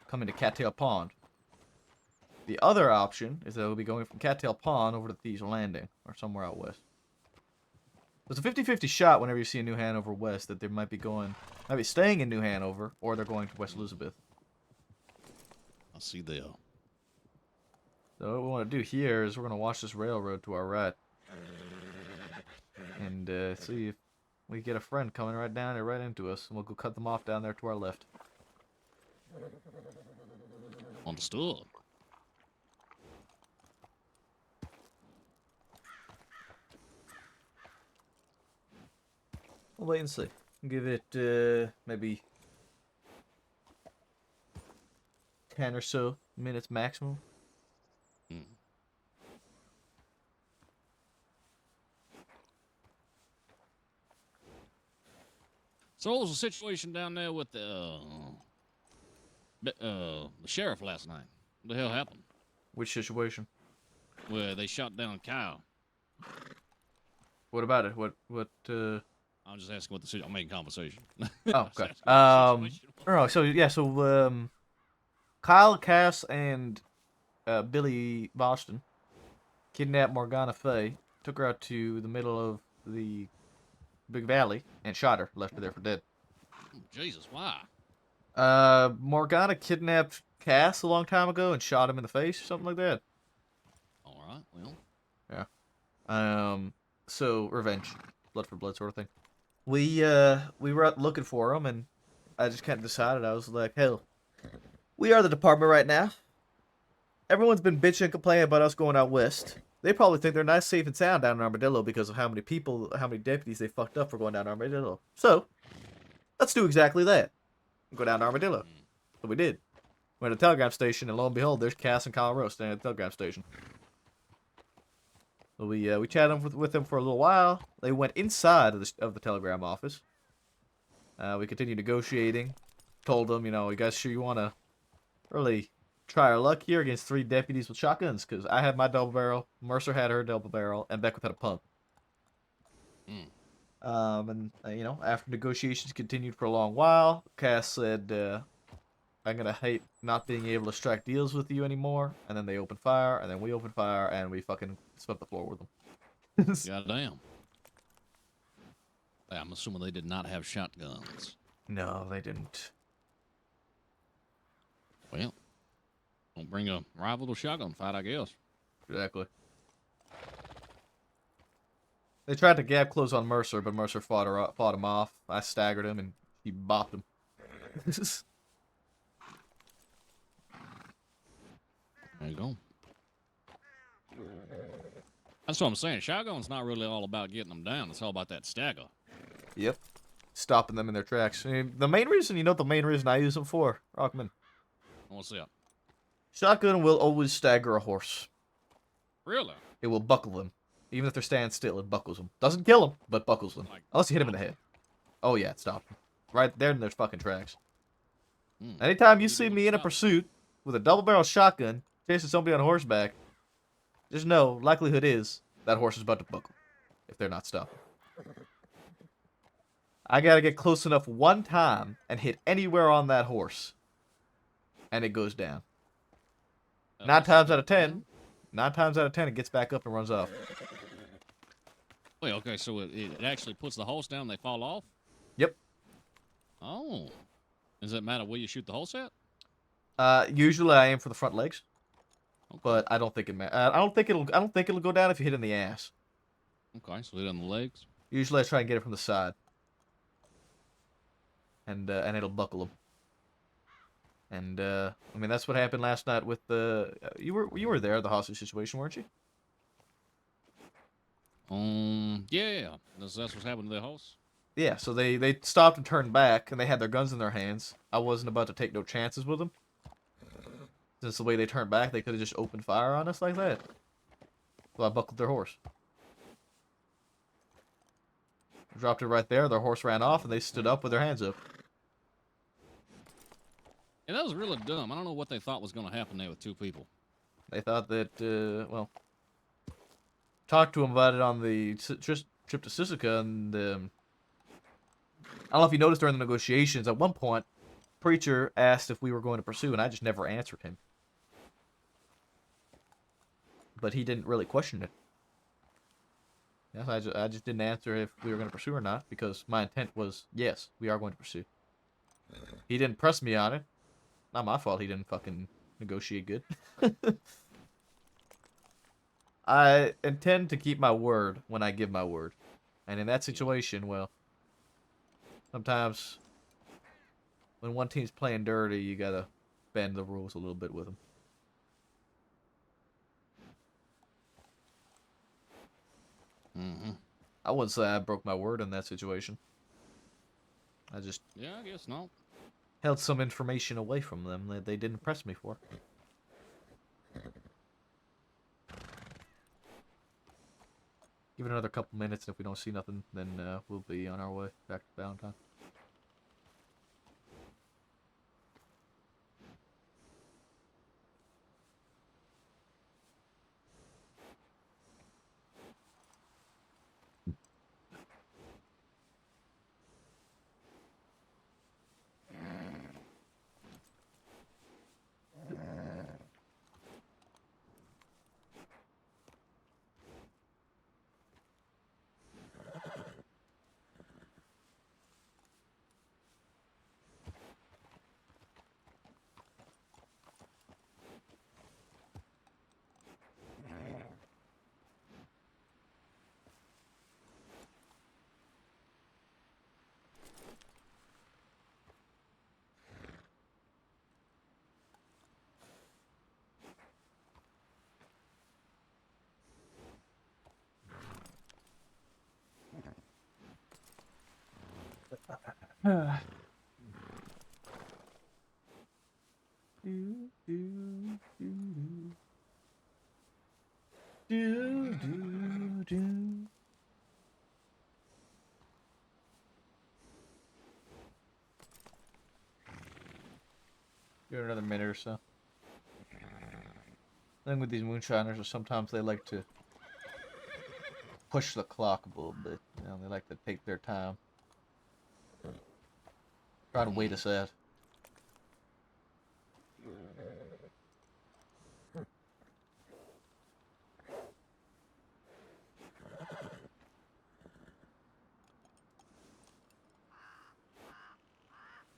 come into Cattail Pond. The other option is that we'll be going from Cattail Pond over to Thieves Landing, or somewhere out west. There's a 50-50 shot whenever you see a New Hanover West that they might be staying in New Hanover, or they're going to West Elizabeth. I see there. So what we want to do here is we're going to watch this railroad to our right. And see if we get a friend coming right down there, right into us. And we'll go cut them off down there to our left. Understood. We'll wait and see. Give it maybe 10 or so minutes maximum. So what was the situation down there with the sheriff last night? What the hell happened? Which situation? Where they shot down Kyle. What about it? What I'm just asking what the situation. I'm making conversation. Oh, okay. So Kyle, Cass, and Billy Boston kidnapped Morgana Fay, took her out to the middle of the Big Valley, and shot her, left her there for dead. Jesus, why? Morgana kidnapped Cass a long time ago and shot him in the face, or something like that. All right, well. Yeah. So revenge, blood for blood sort of thing. We were out looking for him, and I just kind of decided, I was like, hell, we are the department right now. Everyone's been bitching and complaining about us going out west. They probably think they're nice, safe, and sound down in Armadillo because of how many deputies they fucked up for going down to Armadillo. So, let's do exactly that. Go down to Armadillo. So we did. Went to the telegram station, and lo and behold, there's Cass and Kyle Rose standing at the telegram station. So we chatted with them for a little while. They went inside of the telegram office. We continued negotiating. Told them, you guys sure you want to really try our luck here against 3 deputies with shotguns? Because I had my double barrel, Mercer had her double barrel, and Beckwith had a pump. After negotiations continued for a long while, Cass said, I'm going to hate not being able to strike deals with you anymore. And then they opened fire, and then we opened fire, and we fucking swept the floor with them. Goddamn. I'm assuming they did not have shotguns. No, they didn't. Well, don't bring a rival to shotgun fight, I guess. Exactly. They tried to gap close on Mercer, but Mercer fought him off. I staggered him, and he bopped him. There you go. That's what I'm saying. Shotgun's not really all about getting them down. It's all about that stagger. Yep. Stopping them in their tracks. The main reason I use them for, Rockman. What's that? Shotgun will always stagger a horse. Really? It will buckle them. Even if they're standing still, it buckles them. Doesn't kill them, but buckles them. Unless you hit them in the head. Oh yeah, it stopped them. Right there in their fucking tracks. Anytime you see me in a pursuit with a double-barrel shotgun chasing somebody on horseback, just know, likelihood is, that horse is about to buckle. If they're not stopping. I gotta get close enough one time and hit anywhere on that horse. And it goes down. 9 times out of 10, it gets back up and runs off. Wait, okay, so it actually puts the horse down and they fall off? Yep. Oh. Does it matter where you shoot the horse at? Usually I aim for the front legs. But I don't think it matters. I don't think it'll go down if you hit in the ass. Okay, so hit on the legs. Usually I try and get it from the side. And it'll buckle them. And that's what happened last night with the. You were there, the hostage situation, weren't you? Yeah. That's what's happened to the horse. Yeah. So they stopped and turned back, and they had their guns in their hands. I wasn't about to take no chances with them. Since the way they turned back, they could have just opened fire on us like that. So I buckled their horse. Dropped it right there. Their horse ran off, and they stood up with their hands up. Yeah, that was really dumb. I don't know what they thought was going to happen there with 2 people. They thought that, talked to them about it on the trip to Sisika, and I don't know if you noticed during the negotiations, at one point, Preacher asked if we were going to pursue, and I just never answered him. but he didn't really question it. Yes, I just didn't answer if we were going to pursue or not, because my intent was, yes, we are going to pursue. He didn't press me on it. Not my fault he didn't fucking negotiate good. I intend to keep my word when I give my word. And in that situation, well, sometimes when one team's playing dirty, you gotta bend the rules a little bit with them. Mm-hmm. I wouldn't say I broke my word in that situation. I just Yeah, I guess not. held some information away from them that they didn't press me for. Give it another couple minutes, and if we don't see nothing, then we'll be on our way back to Valentine. Give it another minute or so. The thing with these moonshiners is sometimes they like to push the clock a little bit. You know, they like to take their time. Try to wait us out.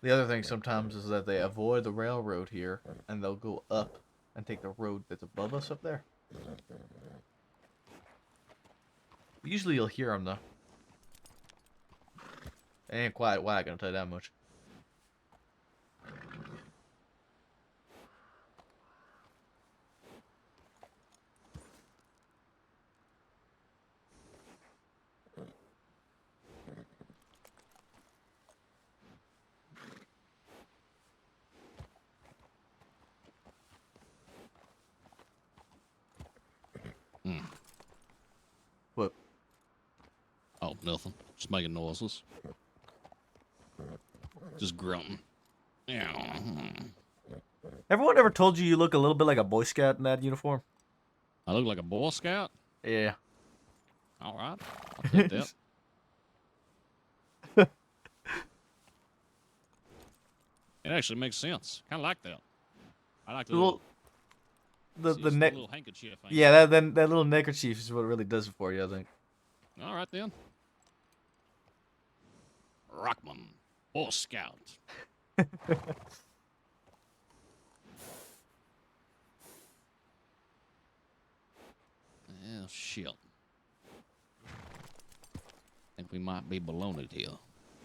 The other thing sometimes is that they avoid the railroad here, and they'll go up and take the road that's above us up there. Usually you'll hear them, though. They ain't quiet whack, I'll tell you that much. Hmm. What? Oh, nothing. Just making noises. Just grunting. Yeah. Everyone ever told you look a little bit like a Boy Scout in that uniform? I look like a Boy Scout? Yeah. All right. I'll take that. It actually makes sense. Kind of like that. I like the little... The the neck. little handkerchief. Yeah, that little neckerchief is what really does it for you, I think. All right, then. Rockman. Boy Scout. Yeah, shit. Think we might be baloneyed here.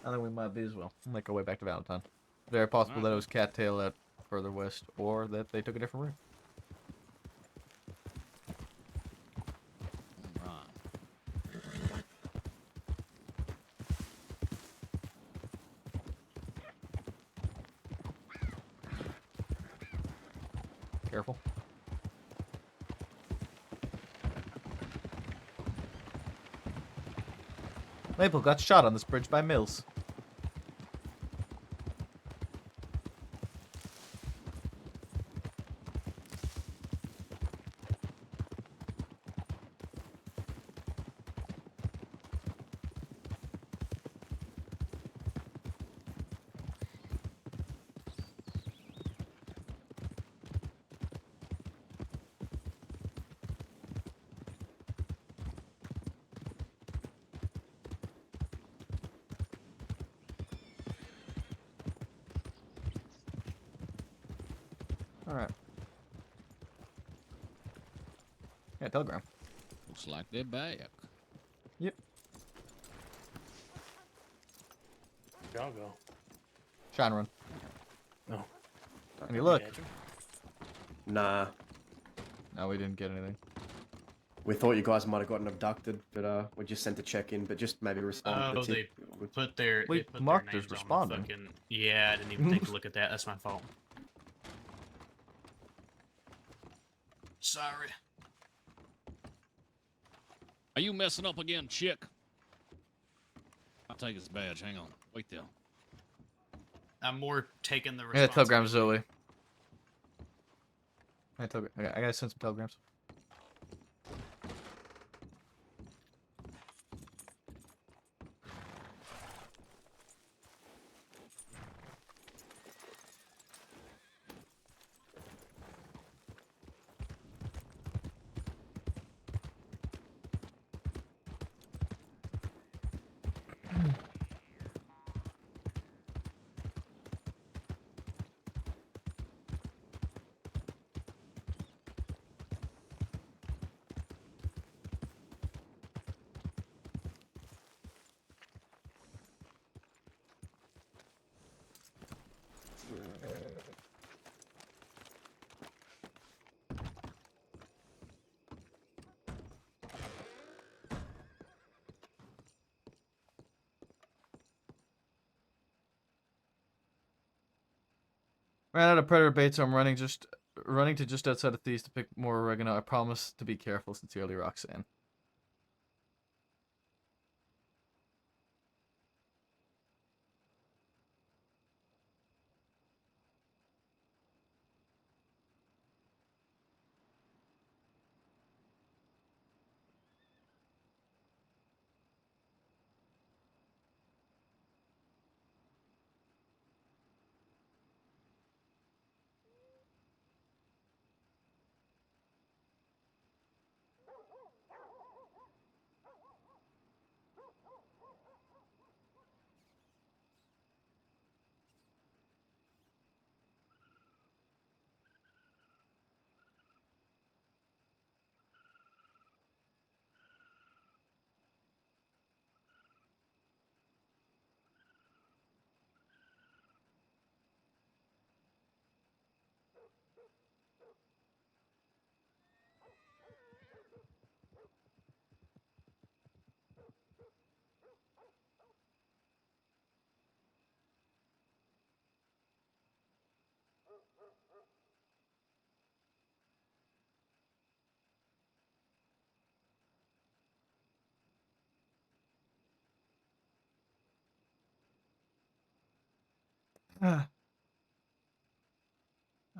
I think we might be as well. We'll make our way back to Valentine. Very possible that it was Cattail out further west, or that they took a different route. Careful. Maple got shot on this bridge by Mills. All right. Yeah, Telegram. Looks like they're back. Yep. Y'all go. Shine run. Oh. Any look? Nah. No, we didn't get anything. We thought you guys might have gotten abducted, but we just sent to check in, but just maybe respond to Oh, the they tip. put their We they put marked their as names on responding. the fucking. Yeah, I didn't even take a look at that. That's my fault. Sorry. Are you messing up again, chick? I'll take his badge. Hang on. Wait there. I'm more taking the Yeah, Telegram responsibility. Zoe. I gotta send some telegrams. Ran out of predator bait, so I'm running to just outside of Thieves to pick more oregano. I promise to be careful. Sincerely, Roxanne.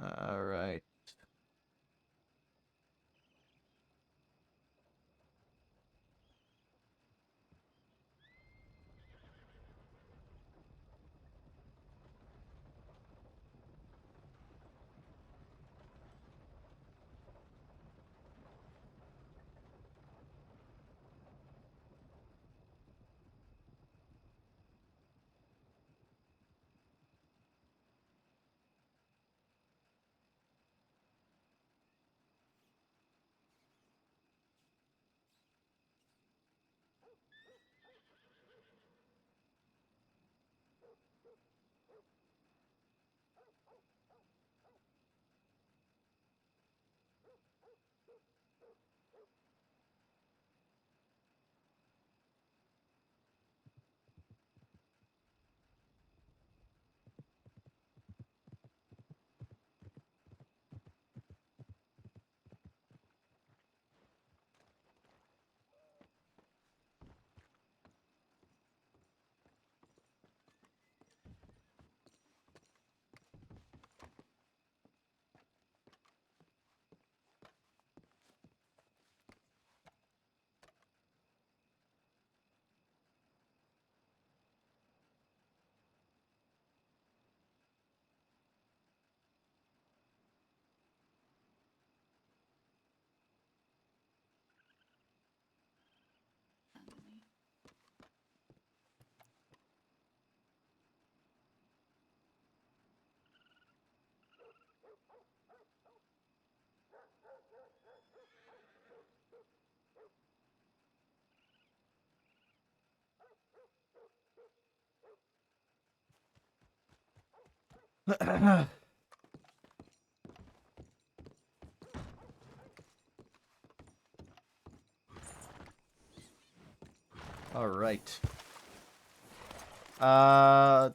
All right. All right. I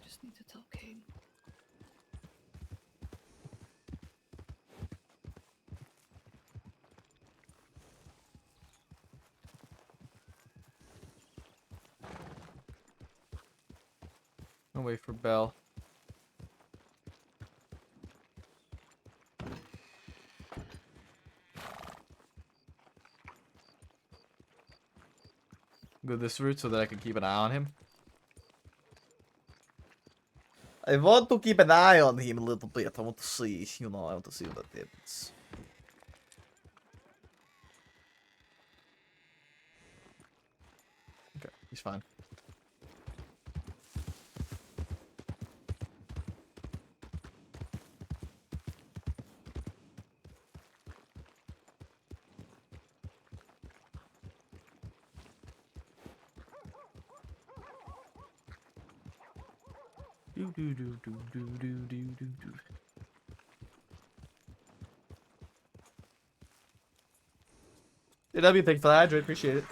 just need to tell Kate. I'll wait for Bell. Go this route so that I can keep an eye on him. I want to keep an eye on him a little bit. I want to see, you know, I want to see what that is. Okay, he's fine. Do do do do do do do do do. Hey W, thanks for the hydrate, appreciate it.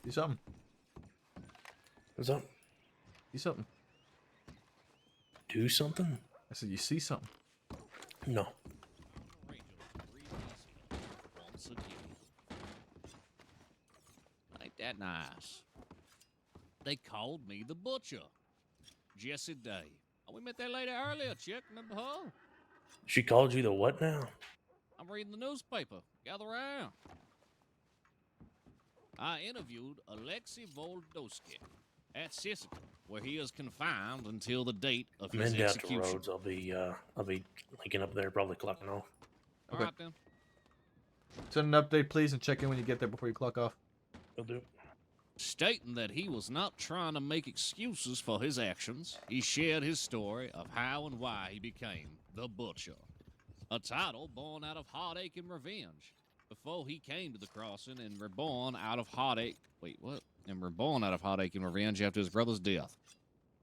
Do something. What's up? Do something. Do something? I said you see something. No. Once again. Ain't that nice? They called me the Butcher. Jesse Day. Oh, we met that lady earlier, chick. Remember her? She called you the what now? I'm reading the newspaper. Gather around. I interviewed Alexei Voldowski at Sisika, where he is confined until the date of I'm his heading out to execution. Rhodes. I'll be linking up there, probably clocking off. All Okay. right, then. Send an update, please, and check in when you get there before you clock off. Will do. Stating that he was not trying to make excuses for his actions, he shared his story of how and why he became the Butcher, a title born out of heartache and revenge. Before he came to the crossing and reborn out of heartache. Wait, what? And reborn out of heartache and revenge after his brother's death.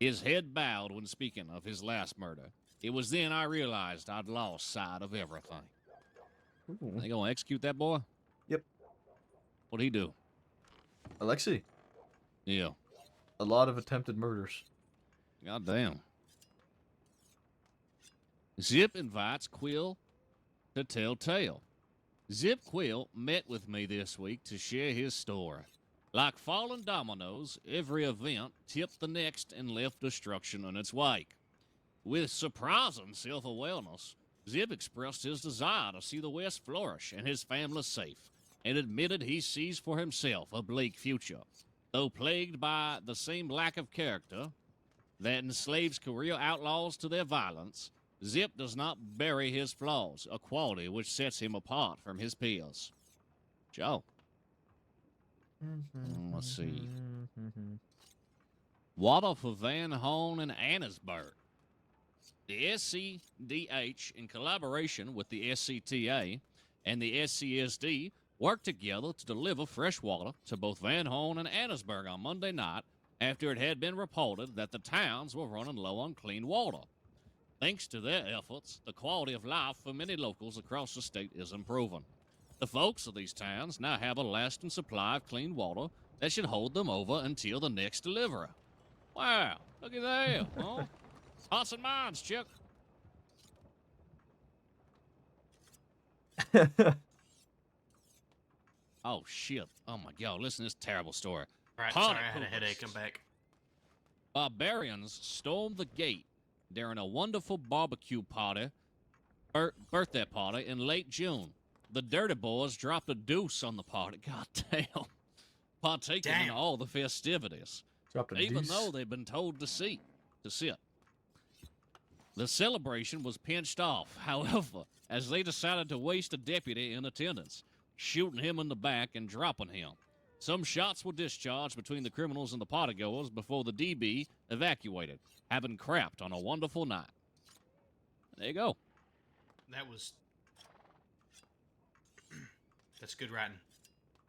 His head bowed when speaking of his last murder. It was then I realized I'd lost sight of everything. Ooh. They gonna execute that boy? Yep. What'd he do? Alexei. Yeah. A lot of attempted murders. God damn. Zip invites Quill to tell tale. Zip Quill met with me this week to share his story. Like falling dominoes, every event tipped the next and left destruction in its wake. With surprising self-awareness, Zip expressed his desire to see the West flourish and his family safe, and admitted he sees for himself a bleak future. Though plagued by the same lack of character that enslaves career outlaws to their violence, Zip does not bury his flaws, a quality which sets him apart from his peers. Joe. Let's see. Water for Van Horn and Annesburg. The SCDH, in collaboration with the SCTA and the SCSD, worked together to deliver fresh water to both Van Horn and Annesburg on Monday night after it had been reported that the towns were running low on clean water. Thanks to their efforts, the quality of life for many locals across the state is improving. The folks of these towns now have a lasting supply of clean water that should hold them over until the next delivery. Wow, look at that, huh? Hearts and minds, chick. Oh, shit. Oh, my God. Listen to this terrible story. Right, Party sorry, I had a poopers. headache. I'm back. Barbarians stormed the gate during a wonderful barbecue party, birthday party in late June. The Dirty Boys dropped a deuce on the party. God damn. Partaking in all the festivities. Dropped a even deuce? though they've been told to sit. The celebration was pinched off, however, as they decided to waste a deputy in attendance, shooting him in the back and dropping him. Some shots were discharged between the criminals and the partygoers before the DB evacuated, having crapped on a wonderful night. There you go. That was. That's good writing.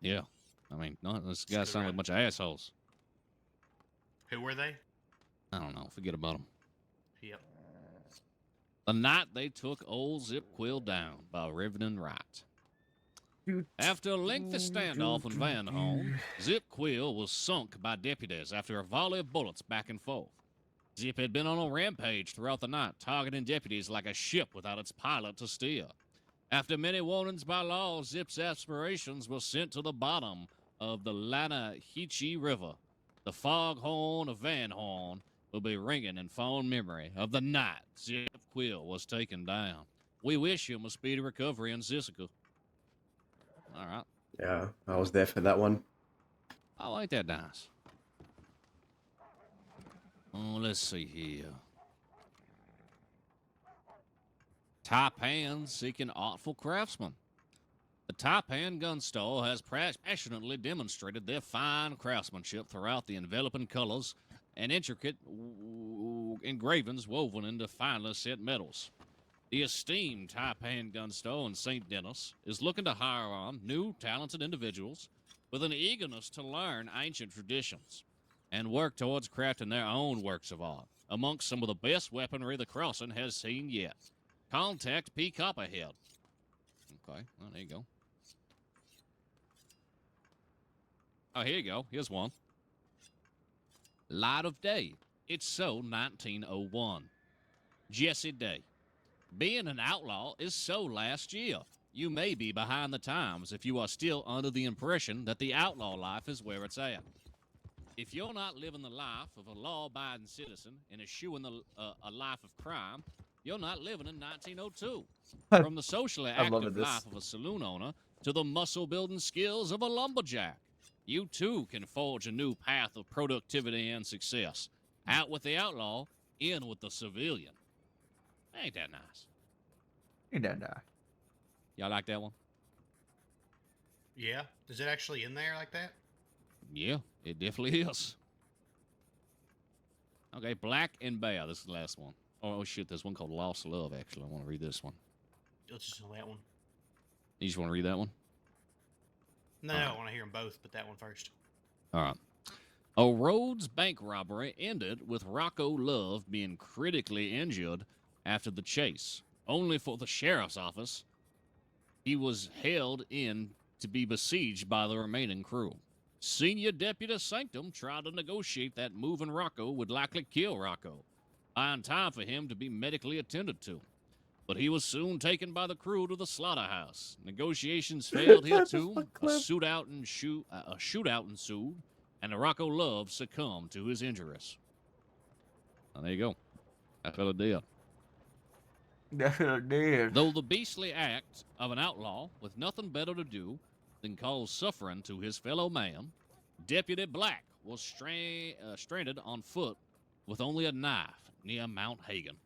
Yeah. I mean, no, this guy sound like a bunch of assholes. Who were they? I don't know. Forget about them. Yep. The night they took old Zip Quill down by Reverend Wright. After a lengthy standoff in Van Horn, Zip Quill was sunk by deputies after a volley of bullets back and forth. Zip had been on a rampage throughout the night, targeting deputies like a ship without its pilot to steer. After many warnings by law, Zip's aspirations were sent to the bottom of the Lanaheechee River. The foghorn of Van Horn will be ringing in fond memory of the night Zip Quill was taken down. We wish him a speedy recovery in Sisika. All right. Yeah, I was there for that one. I like that dance. Oh, let's see here. Taipan seeking artful craftsmen. The Taipan gun store has passionately demonstrated their fine craftsmanship throughout the enveloping colors and intricate engravings woven into finely set metals. The esteemed Taipan gun store in St. Denis is looking to hire on new, talented individuals with an eagerness to learn ancient traditions and work towards crafting their own works of art amongst some of the best weaponry the Crossing has seen yet. Contact P. Copperhead. Okay, well, there you go. Oh, here you go. Here's one. Light of Day. It's so 1901. Jesse Day. Being an outlaw is so last year. You may be behind the times if you are still under the impression that the outlaw life is where it's at. If you're not living the life of a law-abiding citizen and eschewing a life of crime, you're not living in 1902. From the socially active life of a saloon owner to the muscle-building skills of a lumberjack, you too can forge a new path of productivity and success. Out with the outlaw, in with the civilian. Ain't that nice? Ain't that nice? Y'all like that one? Yeah. Is it actually in there like that? Yeah, it definitely is. Okay, Black and Bear. This is the last one. Oh, shit, there's one called Lost Love, actually. I want to read this one. Let's just know that one. You just want to read that one? No, I want to hear them both, but that one first. All right. A Rhodes bank robbery ended with Rocco Love being critically injured after the chase, only for the sheriff's office. He was held in to be besieged by the remaining crew. Senior Deputy Sanctum tried to negotiate that moving Rocco would likely kill Rocco, buying time for him to be medically attended to. But he was soon taken by the crew to the slaughterhouse. Negotiations failed here too. A shootout ensued, and Rocco Love succumbed to his injuries. Now, there you go. That fella dead. That fella dead. Though the beastly act of an outlaw with nothing better to do than cause suffering to his fellow man, Deputy Black was stranded on foot with only a knife near Mount Hagen.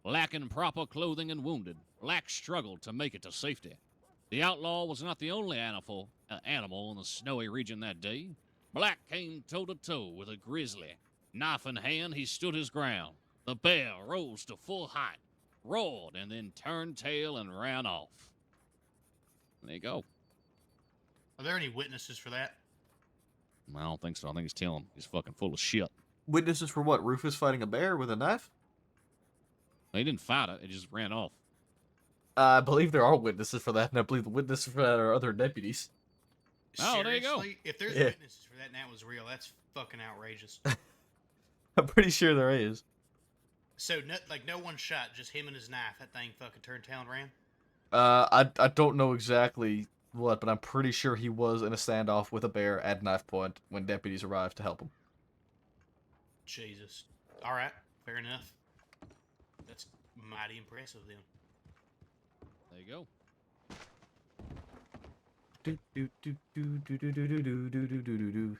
Lacking proper clothing and wounded, Black struggled to make it to safety. The outlaw was not the only animal in the snowy region that day. Black came toe-to-toe with a grizzly. Knife in hand, he stood his ground. The bear rose to full height, roared, and then turned tail and ran off. There you go. Are there any witnesses for that? I don't think so. I think he's telling him he's fucking full of shit. Witnesses for what? Rufus fighting a bear with a knife? He didn't fight it. It just ran off. I believe there are witnesses for that, and I believe the witnesses for that are other deputies. Oh, there you go. Seriously? If there's Yeah. witnesses for that and that was real, that's fucking outrageous. I'm pretty sure there is. So, no one shot, just him and his knife. That thing fucking turned tail and ran? I don't know exactly what, but I'm pretty sure he was in a standoff with a bear at knife point when deputies arrived to help him. Jesus. Alright, fair enough. That's mighty impressive then. There you go. Do do do do do do do do do do do do do.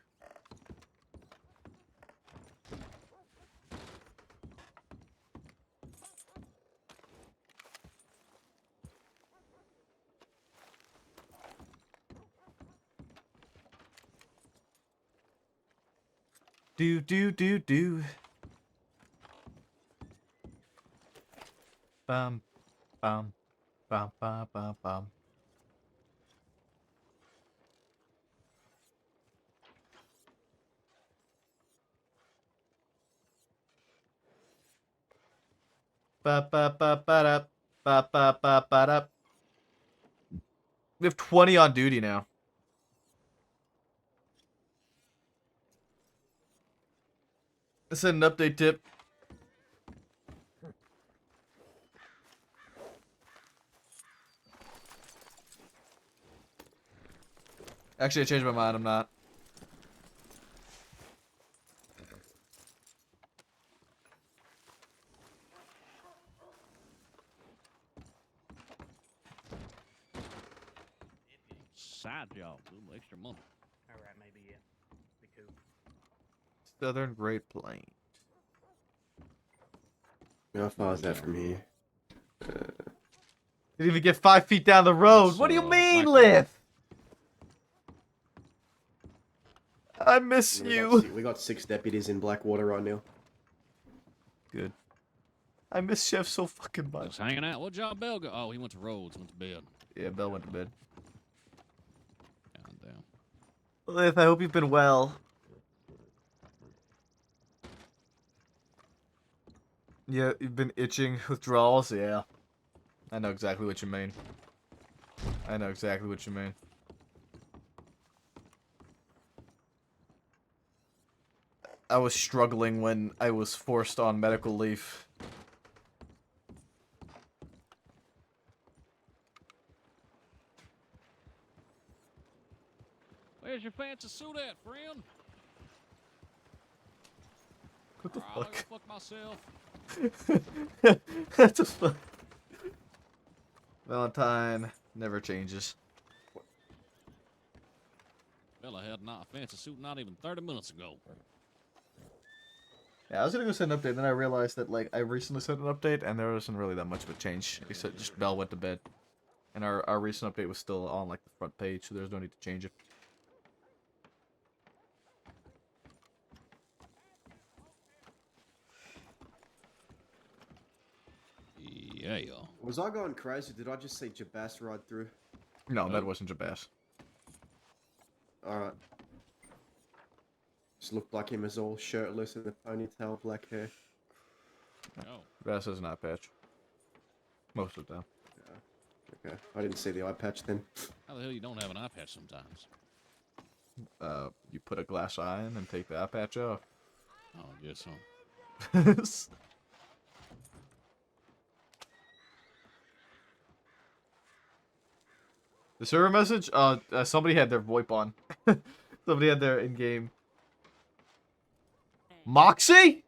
Do. Bum, bum, bum, bum, bum, bum. Ba ba ba ba da, ba ba ba ba da. We have 20 on duty now. This is an update tip. Actually, I changed my mind. I'm not. Side job, a little extra money. All right, maybe yeah. Be cool. Southern Great Plains. How far is that from here? Didn't even get 5 feet down the road. That's, What do you mean, Blackwood. Lith? I miss you. We got 6 deputies in Blackwater right now. Good. I miss Chef so fucking much. Just hanging out. What job Bell go? Oh, he went to Rhodes, went to bed. Yeah, Bell went to bed. God damn. Lith, I hope you've been well. Yeah, you've been itching withdrawals? Yeah. I know exactly what you mean. I know exactly what you mean. I was struggling when I was forced on medical leave. Where's your fancy suit at, friend? What the I'll fuck? go fuck myself. That's a fuck. Valentine never changes. Bella had not a fancy suit not even 30 minutes ago. Yeah, I was gonna go send an update, then I realized that like I recently sent an update and there wasn't really that much of a change. Except just Belle went to bed. And our recent update was still on like the front page, so there's no need to change it. Yeah. Was I going crazy? Did I just see Jabas ride through? No, that wasn't Jabas. Alright. Just looked like him as all shirtless and the ponytail, black hair. No. Jabas has an eye patch. Most of the time. Yeah. Okay, I didn't see the eye patch then. How the hell you don't have an eye patch sometimes? You put a glass eye in and take the eye patch off. Oh, I guess so. The server message? Somebody had their VoIP on. Somebody had their in-game. Moxie?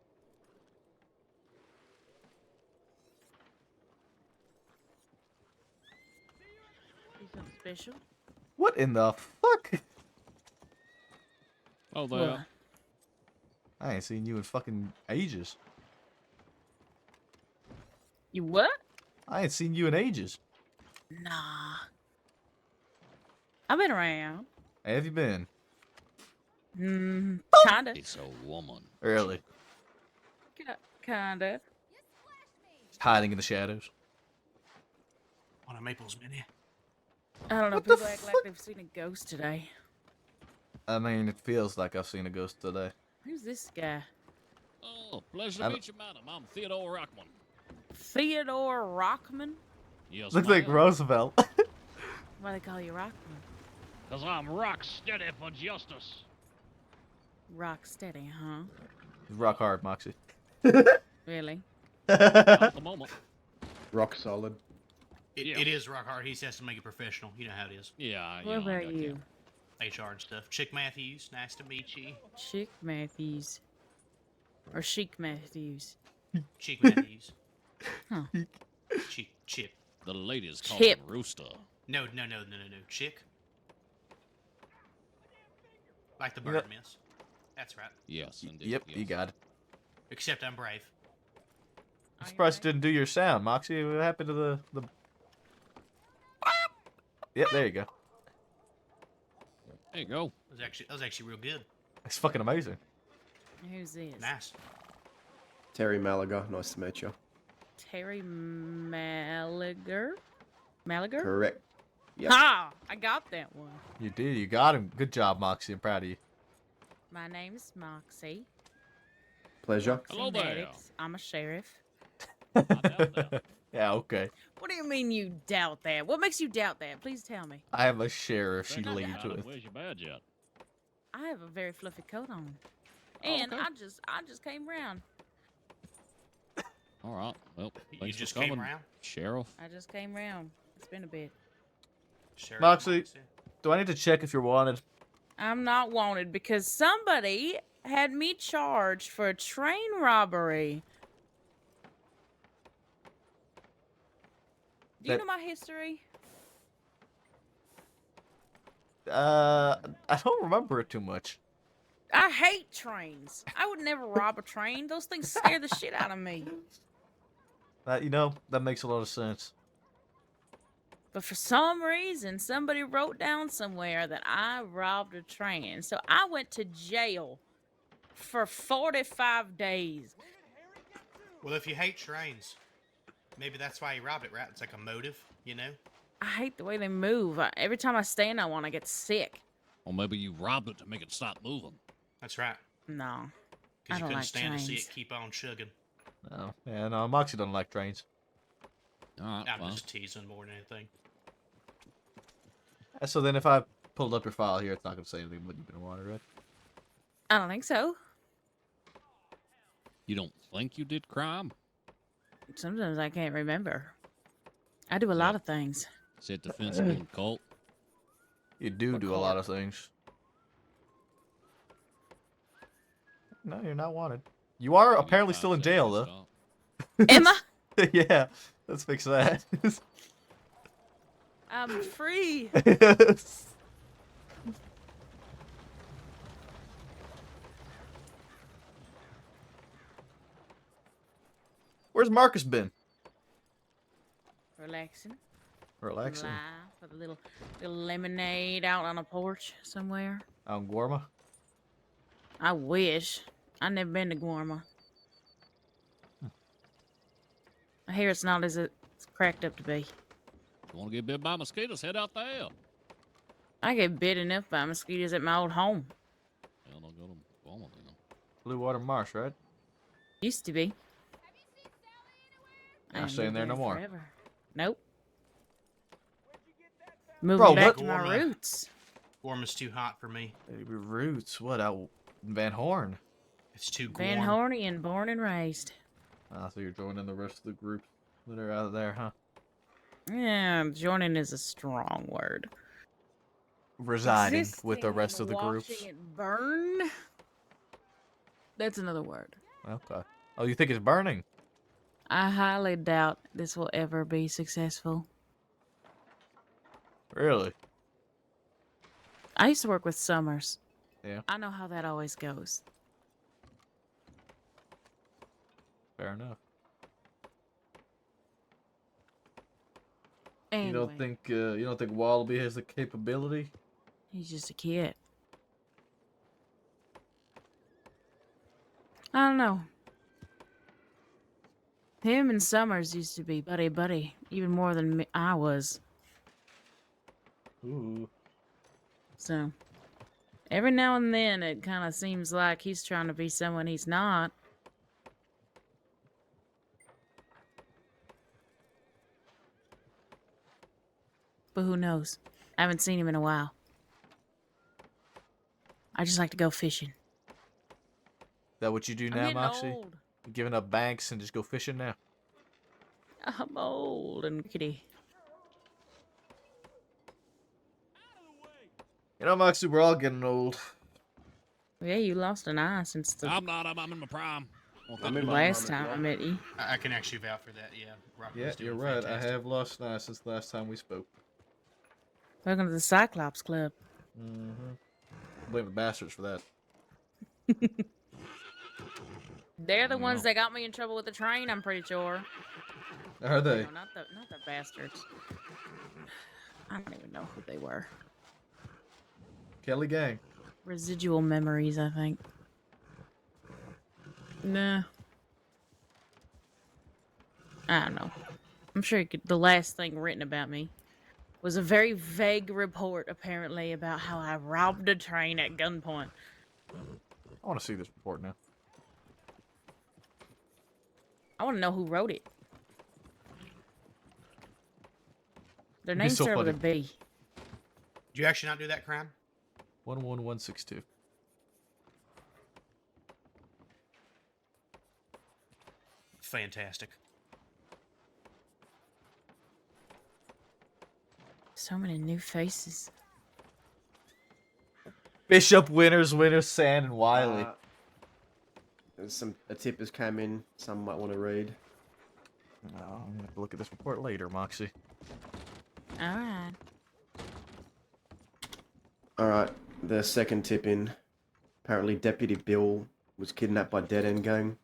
Something special? What in the fuck? Oh, there. What? I ain't seen you in fucking ages. You what? I ain't seen you in ages. Nah. I've been around. Have you been? Kinda. It's a woman. Really? Kinda. Just hiding in the shadows. On a Maples mini. I don't know. What the People act like they've seen a ghost today. I mean, it feels like I've seen a ghost today. Who's this guy? Oh, pleasure to meet you, madam. I'm Theodore Rockman. Theodore Rockman? Yes, Looks like ma'am. Roosevelt. Why they call you Rockman? Because I'm rock steady for justice. Rock steady, huh? Rock hard, Moxie. Really? At the moment. Rock solid. It is rock hard. He just has to make it professional. You know how it is. Yeah. What about you? HR and stuff. Chick Matthews, nice to meet you. Chick Matthews. Or Chic Matthews. Chick Matthews. Huh. Chip. The ladies call Chip. him Rooster. No. Chick. Like the bird, miss. That's right. Yes, indeed. Yep, yes. you got it. Except I'm brave. I'm surprised you didn't do your sound, Moxie. What happened to the... Yep, there you go. There you go. That was actually real good. It's fucking amazing. Who's this? Nice. Terry Malaga, nice to meet you. Terry Maliger? Maliger? Correct. Yep. Ha! I got that one. You did. You got him. Good job, Moxie. I'm proud of you. My name's Moxie. Pleasure. Moxie Hello there. Maddox. I'm a sheriff. Yeah, okay. What do you mean you doubt that? What makes you doubt that? Please tell me. I have a sheriff she Think leads about it. with. Where's your badge at? I have a very fluffy coat on. Oh, And okay. I just came round. All right. Well, You thanks just for came coming, around? Sheriff. I just came round. It's been a bit. Sheriff Moxie, do I need to check if you're wanted? I'm not wanted because somebody had me charged for a train robbery. Do you That- know my history? I don't remember it too much. I hate trains. I would never rob a train. Those things scare the shit out of me. That makes a lot of sense. But for some reason, somebody wrote down somewhere that I robbed a train. So I went to jail for 45 days. Well, if you hate trains, maybe that's why you robbed it, right? It's like a motive, you know? I hate the way they move. Every time I stand on one, I get sick. Or maybe you robbed it to make it stop moving. That's right. No, I Because you don't couldn't like stand to see trains. it keep on chugging. No. Yeah, no, Moxie doesn't like trains. All right. I'm well, just teasing more than anything. So then if I pulled up your file here, it's not going to say anything about you've been wanted, right? I don't think so. you don't think you did crime? Sometimes I can't remember. I do a lot of things. Is it defensible cult? You do a lot of things. No, you're not wanted. You are apparently still in jail, though. Am I? Yeah, let's fix that. I'm free. Where's Marcus been? Relaxing. Relaxing. Life with a little lemonade out on a porch somewhere. Out in Gorma? I wish. I never been to Guarma. I hear it's not as it's cracked up to be. You want to get bit by mosquitoes? Head out there. I get bit enough by mosquitoes at my old home. Well, don't go to Beaumont, then. Blue Water Marsh, right? Used to be. I Not ain't staying lived there no more. forever. Nope. Moving Bro, back what? to my roots. Gorma's too hot for me. Roots? What? Out Van Horn? It's too Van Horny and born and raised. Ah, so you're joining the rest of the group that are out there, huh? Yeah, joining is a strong word. Residing with the rest of the groups. Watching it burn? That's another word. Okay. Oh, you think it's burning? I highly doubt this will ever be successful. Really? I used to work with Summers. Yeah. I know how that always goes. Fair enough. Anyway, You don't think Wallaby has the capability? he's just a kid. I don't know. Him and Summers used to be buddy, even more than I was. Ooh. So, every now and then it kind of seems like he's trying to be someone he's not. But who knows? I haven't seen him in a while. I just like to go fishing. Is that what you do I'm now, getting Moxie? old. You giving up banks and just go fishing now? I'm old and kitty. You know, Moxie, we're all getting old. Yeah, you lost an eye since the I'm not. I'm in my prime. last time I met you. I can actually vouch for that, yeah. Rocky Yeah, was doing you're right. fantastic. I have lost an eye since the last time we spoke. Welcome to the Cyclops Club. Mm-hmm. Blame the bastards for that. They're the ones that got me in trouble with the train, I'm pretty sure. Are they? No, not the bastards. I don't even know who they were. Kelly Gang. Residual memories, I think. Nah. I don't know. I'm sure the last thing written about me was a very vague report, apparently, about how I robbed a train at gunpoint. I want to see this report now. I want to know who wrote it. Their It'd be names so start with a funny. B. Did you actually not do that crime? 11162. Fantastic. So many new faces. Bishop, Winters, Sand, and Wiley. There's a tip has come in. Some might want to read. Oh, I'm gonna have to look at this report later, Moxie. Alright. Alright, the second tip in. Apparently Deputy Bill was kidnapped by Dead End Gang.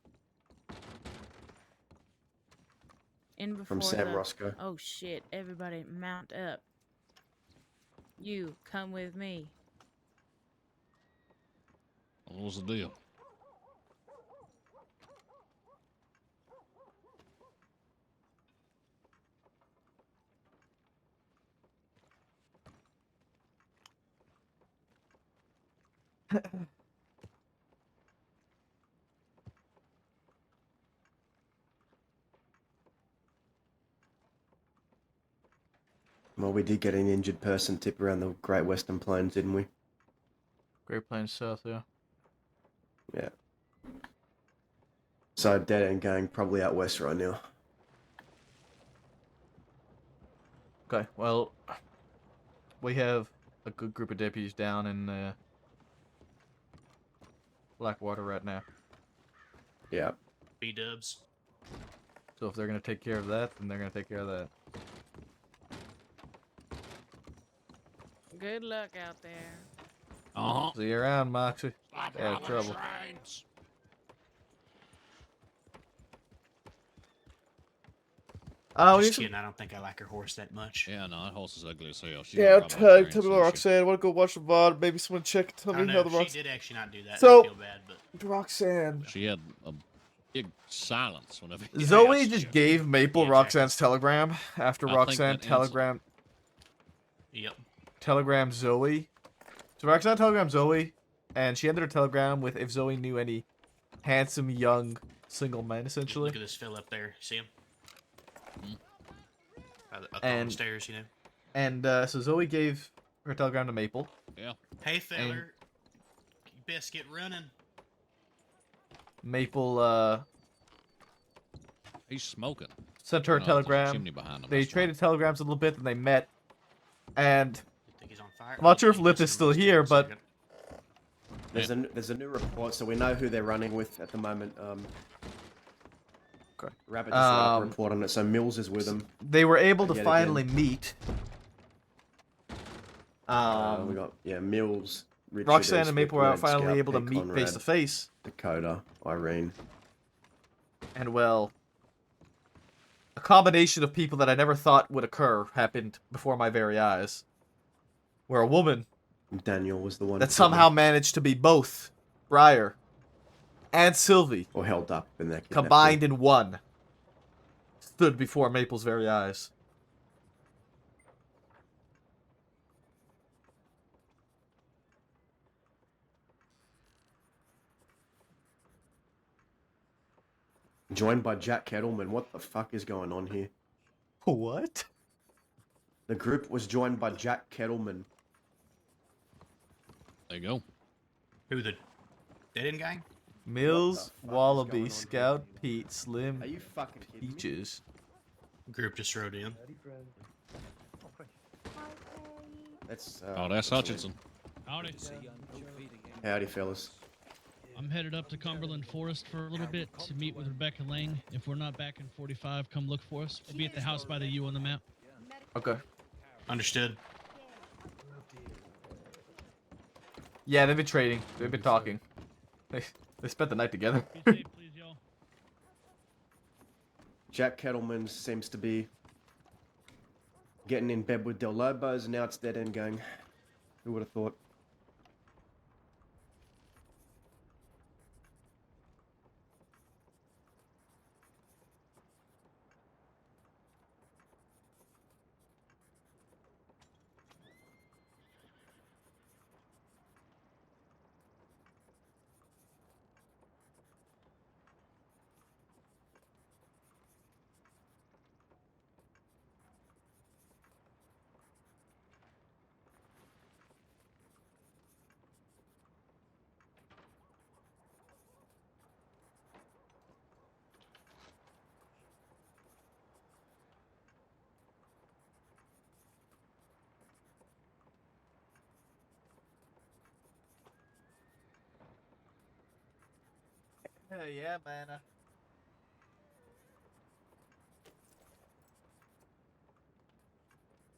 In before From Sam the... Roscoe. Oh shit, everybody mount up. You, come with me. What was the deal? Well, we did get an injured person tip around the Great Western Plains, didn't we? Great Plains South, yeah. Yeah. So Dead End Gang probably out west right now. Okay, well, we have a good group of deputies down in Blackwater right now. Yeah. B-dubs. So if they're gonna take care of that, then they're gonna take care of that. Good luck out there. Uh-huh. See you around, Moxie. Yeah, trouble. Oh, Just kidding. I don't think I like her horse that much. Yeah, no, that horse is ugly as hell. She's Yeah, gonna rob our trains, tell me isn't she? Roxanne. Want to go watch the VOD? Maybe someone check. Tell I me don't how know. the Roxanne. She did actually not do that. So, I feel bad, but Roxanne. She had a big silence whenever. Zoe just gave Maple Roxanne's telegram after I think Roxanne that telegram. Yep. Telegram Zoe. So Roxanne telegram Zoe, and she ended her telegram with if Zoe knew any handsome young single men, essentially. Look at this Phil up there. See him? Up on the And stairs, you know. And so Zoe gave her telegram to Maple. Yeah. Hey, feller. You best get running. Maple He's smoking. sent her a No, there's a telegram. chimney behind him, They that's traded telegrams a little bit, and they met. And Think he's on fire? I'm not sure if Lip is still here, but There's a new report, so we know who they're running with at the moment. Okay. Rabbit just wrote up a report on it, so Mills is with them. they were able to Yet finally again. meet. We got Mills, Richard, Roxanne and Elspeth, Maple were Red, finally Scout, able to Peg, meet Conrad, face to face. Dakota, Irene. And well, a combination of people that I never thought would occur happened before my very eyes. Where a woman Daniel was the one that somehow managed to be both Briar and Sylvie, or held up in that combined in one, stood before Maple's very eyes. Joined by Jack Kettleman. What the fuck is going on here? What? The group was joined by Jack Kettleman. There you go. Who, the Dead End Gang? Mills, Wallaby, Scout, Pete, Slim, Are you fucking kidding me? Peaches. Group just rode in. That's Oh, that's Hutchinson. Howdy. Howdy, fellas. I'm headed up to Cumberland Forest for a little bit to meet with Rebecca Lang. If we're not back in 45, come look for us. We'll be at the house by the U on the map. Okay. Understood. Yeah, they've been trading. They've been talking. They spent the night together. Be safe, please, y'all. Jack Kettleman seems to be getting in bed with Del Lobos, and now it's Dead End Gang. Who would have thought? Hell yeah, man.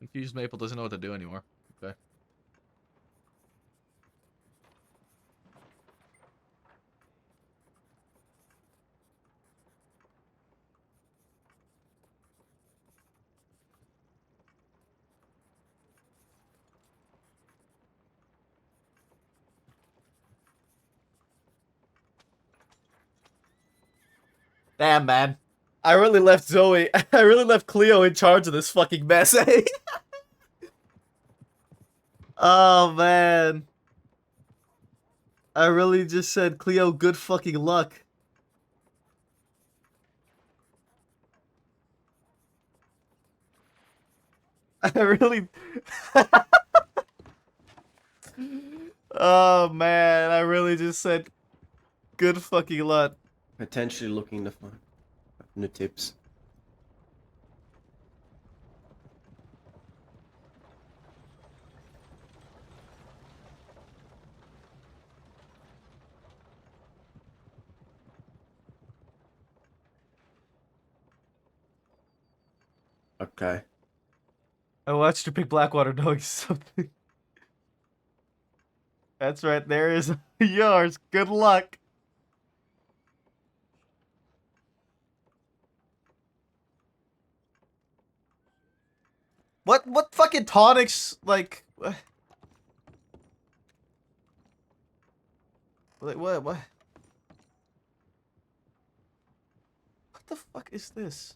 Confused Maple doesn't know what to do anymore. Okay. Damn, man. I really left Zoe. I really left Cleo in charge of this fucking mess, eh? Oh, man. I really just said, Cleo, good fucking luck. I really... Oh, man. I really just said, good fucking luck. Potentially looking to find new tips. Okay. I watched you pick Blackwater knowing something. That's right, there is yours. Good luck. What fucking tonics, like... What? What the fuck is this?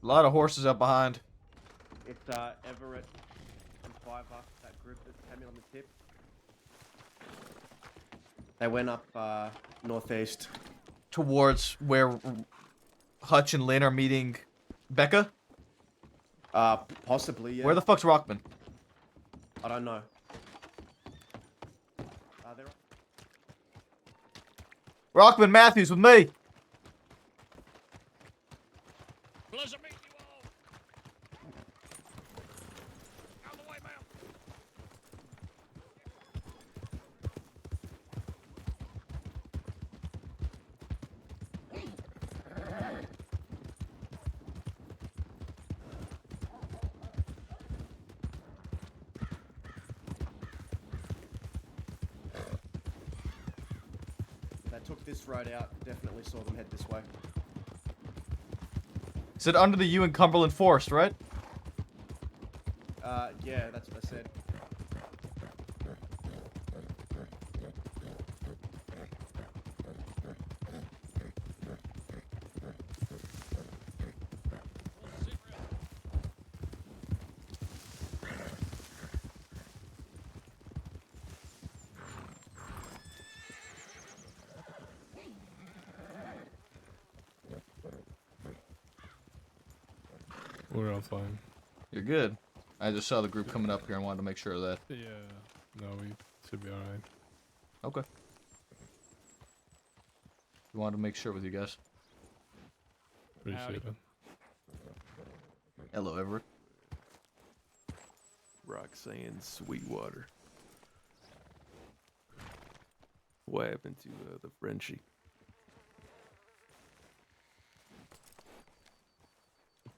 A lot of horses up behind. It's Everett and Fiver, that group that came in on the tip. They went up northeast. Towards where Hutch and Lynn are meeting Becca? Possibly, yeah. Where the fuck's Rockman? I don't know. Rockman Matthews with me. Pleasure meeting you all. Out of the way, ma'am. They took this road out. Definitely saw them head this way. Is it under the U in Cumberland Forest, right? Yeah, that's what I said. We're all fine. You're good. I just saw the group coming up here and wanted to make sure of that. Yeah. No, we should be alright. Okay. We wanted to make sure with you guys. Appreciate it. Hello, Everett. Roxanne Sweetwater. What happened to the Frenchie?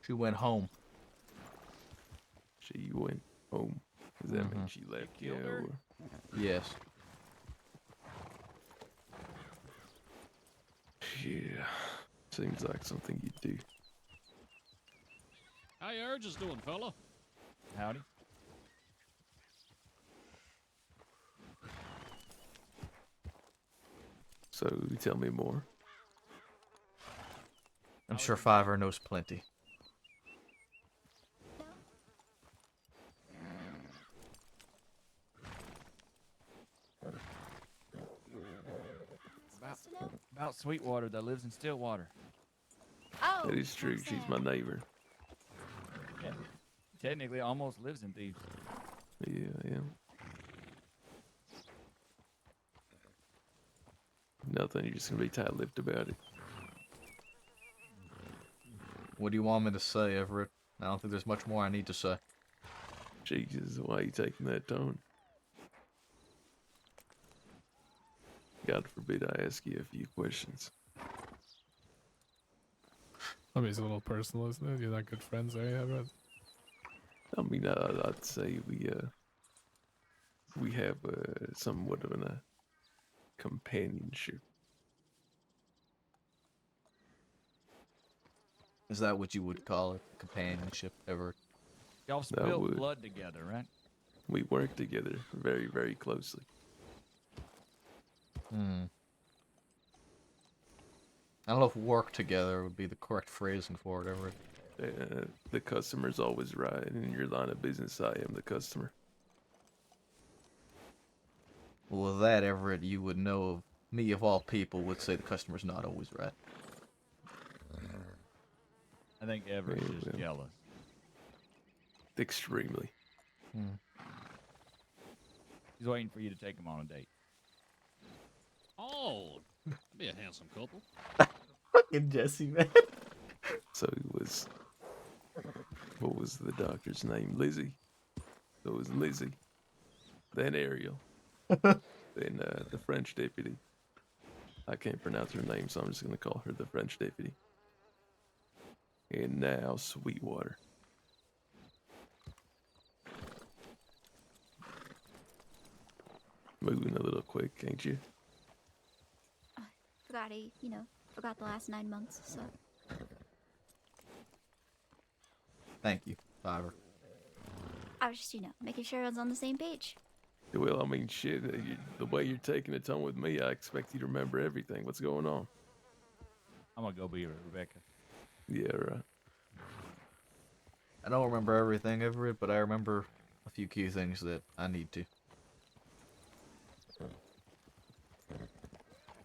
She went home. She went home. Does that mean she left? Yeah. Or... Yes. Yeah. Seems like something you do. How your urges doing, fella? Howdy. So tell me more. I'm sure Fiver knows plenty. About Sweetwater that lives in Stillwater. Oh. That is true. She's my neighbor. Yeah. Technically almost lives in Thieves. Yeah, yeah. Nothing. You're just gonna be tight-lipped about it. What do you want me to say, Everett? I don't think there's much more I need to say. Jesus, why are you taking that tone? God forbid I ask you a few questions. I mean, it's a little personal, isn't it? You're not good friends, are you, Everett? I mean, I'd say we have somewhat of a companionship. Is that what you would call it? Companionship, Everett? Y'all That spilled would. blood together, right? We work together very, very closely. I don't know if work together would be the correct phrasing for it, Everett. The customer's always right. In your line of business, I am the customer. Well, with that, Everett, you would know of me, of all people, would say the customer's not always right. I think Everett's Yeah, just well. jealous. Extremely. He's waiting for you to take him on a date. Oh, be a handsome couple. Fucking Jesse, man. So it was. What was the doctor's name? Lizzie. So it was Lizzie. Then Ariel. Then the French deputy. I can't pronounce her name, so I'm just going to call her the French deputy. And now Sweetwater. Moving a little quick, ain't you? Forgot the last 9 months, so. Thank you, Fiverr. I was just, making sure everyone's on the same page. Well, I mean, shit, the way you're taking it on with me, I expect you to remember everything. What's going on? I'm gonna go be with Rebecca. Yeah, right. I don't remember everything, Everett, but I remember a few key things that I need to.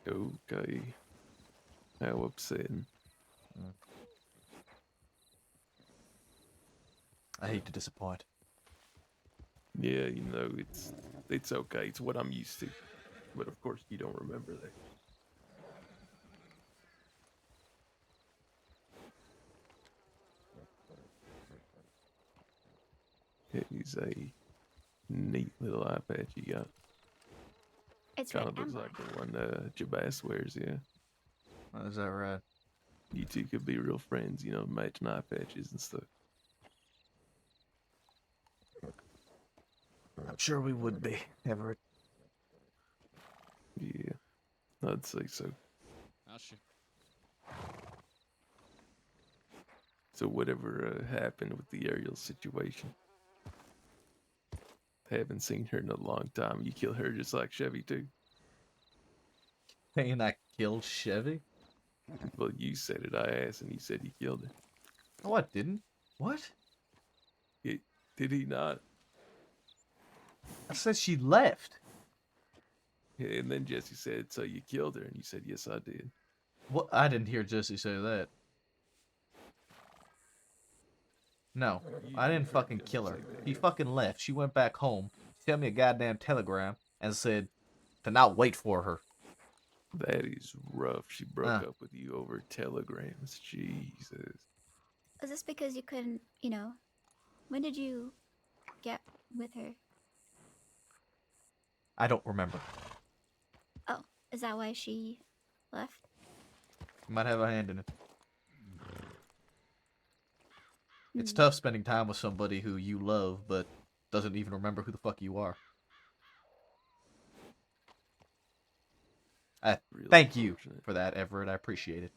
Okay. How upsetting. I hate to disappoint. Yeah, it's okay. It's what I'm used to. But of course, you don't remember that. It's a neat little eye patch you got. It's Kind red of looks amber. like the one Jabas wears, yeah. Oh, is that right? You two could be real friends, matching eye patches and stuff. I'm sure we would be, Everett. Yeah, I'd say so. So whatever happened with the Ariel situation? Haven't seen her in a long time. You kill her just like Chevy too. Saying I killed Chevy? Well, you said it. I asked, and you said you killed her. Oh, I didn't. What? Did he not? I said she left. Yeah, and then Jesse said, "So you killed her?" And you said, "Yes, I did." What? I didn't hear Jesse say that. No, I didn't fucking kill her. She fucking left. She went back home, sent me a goddamn telegram, and said to not wait for her. That is rough. She broke up with you over telegrams. Jesus. Is this because you couldn't, when did you get with her? I don't remember. Oh, is that why she left? Might have a hand in it. It's tough spending time with somebody who you love, but doesn't even remember who the fuck you are. Thank you for that, Everett. I appreciate it.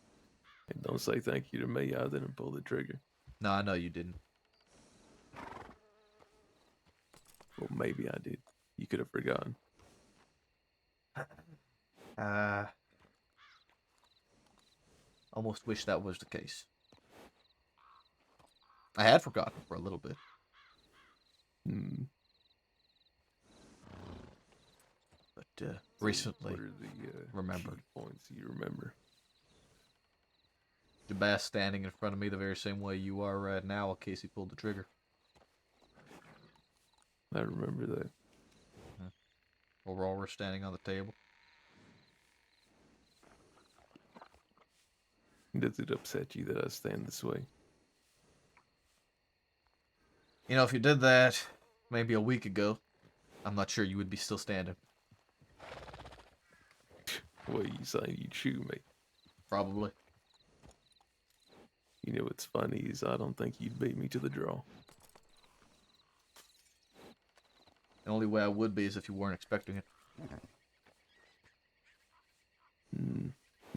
And don't say thank you to me. I didn't pull the trigger. No, I know you didn't. Well, maybe I did. You could have forgotten. Almost wish that was the case. I had forgotten for a little bit. But recently, what are the remembered. key points you remember? Jabas standing in front of me the very same way you are right now, in case he pulled the trigger. I remember that. Aurora standing on the table. Does it upset you that I stand this way? You know, if you did that maybe a week ago, I'm not sure you would be still standing. What are you saying? You chew me? Probably. You know what's funny is I don't think you'd beat me to the draw. The only way I would be is if you weren't expecting it.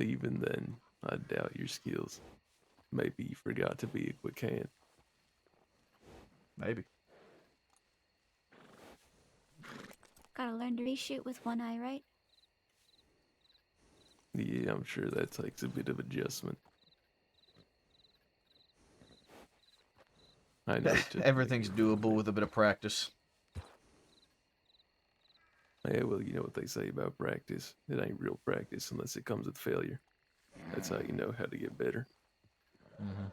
Even then, I doubt your skills. Maybe you forgot to be a quick hand. Maybe. Gotta learn to reshoot with one eye, right? Yeah, I'm sure that takes a bit of adjustment. I know it took Everything's doable with a bit of practice. Yeah, well, you know what they say about practice. It ain't real practice unless it comes with failure. That's how you know how to get better. Mm-hmm.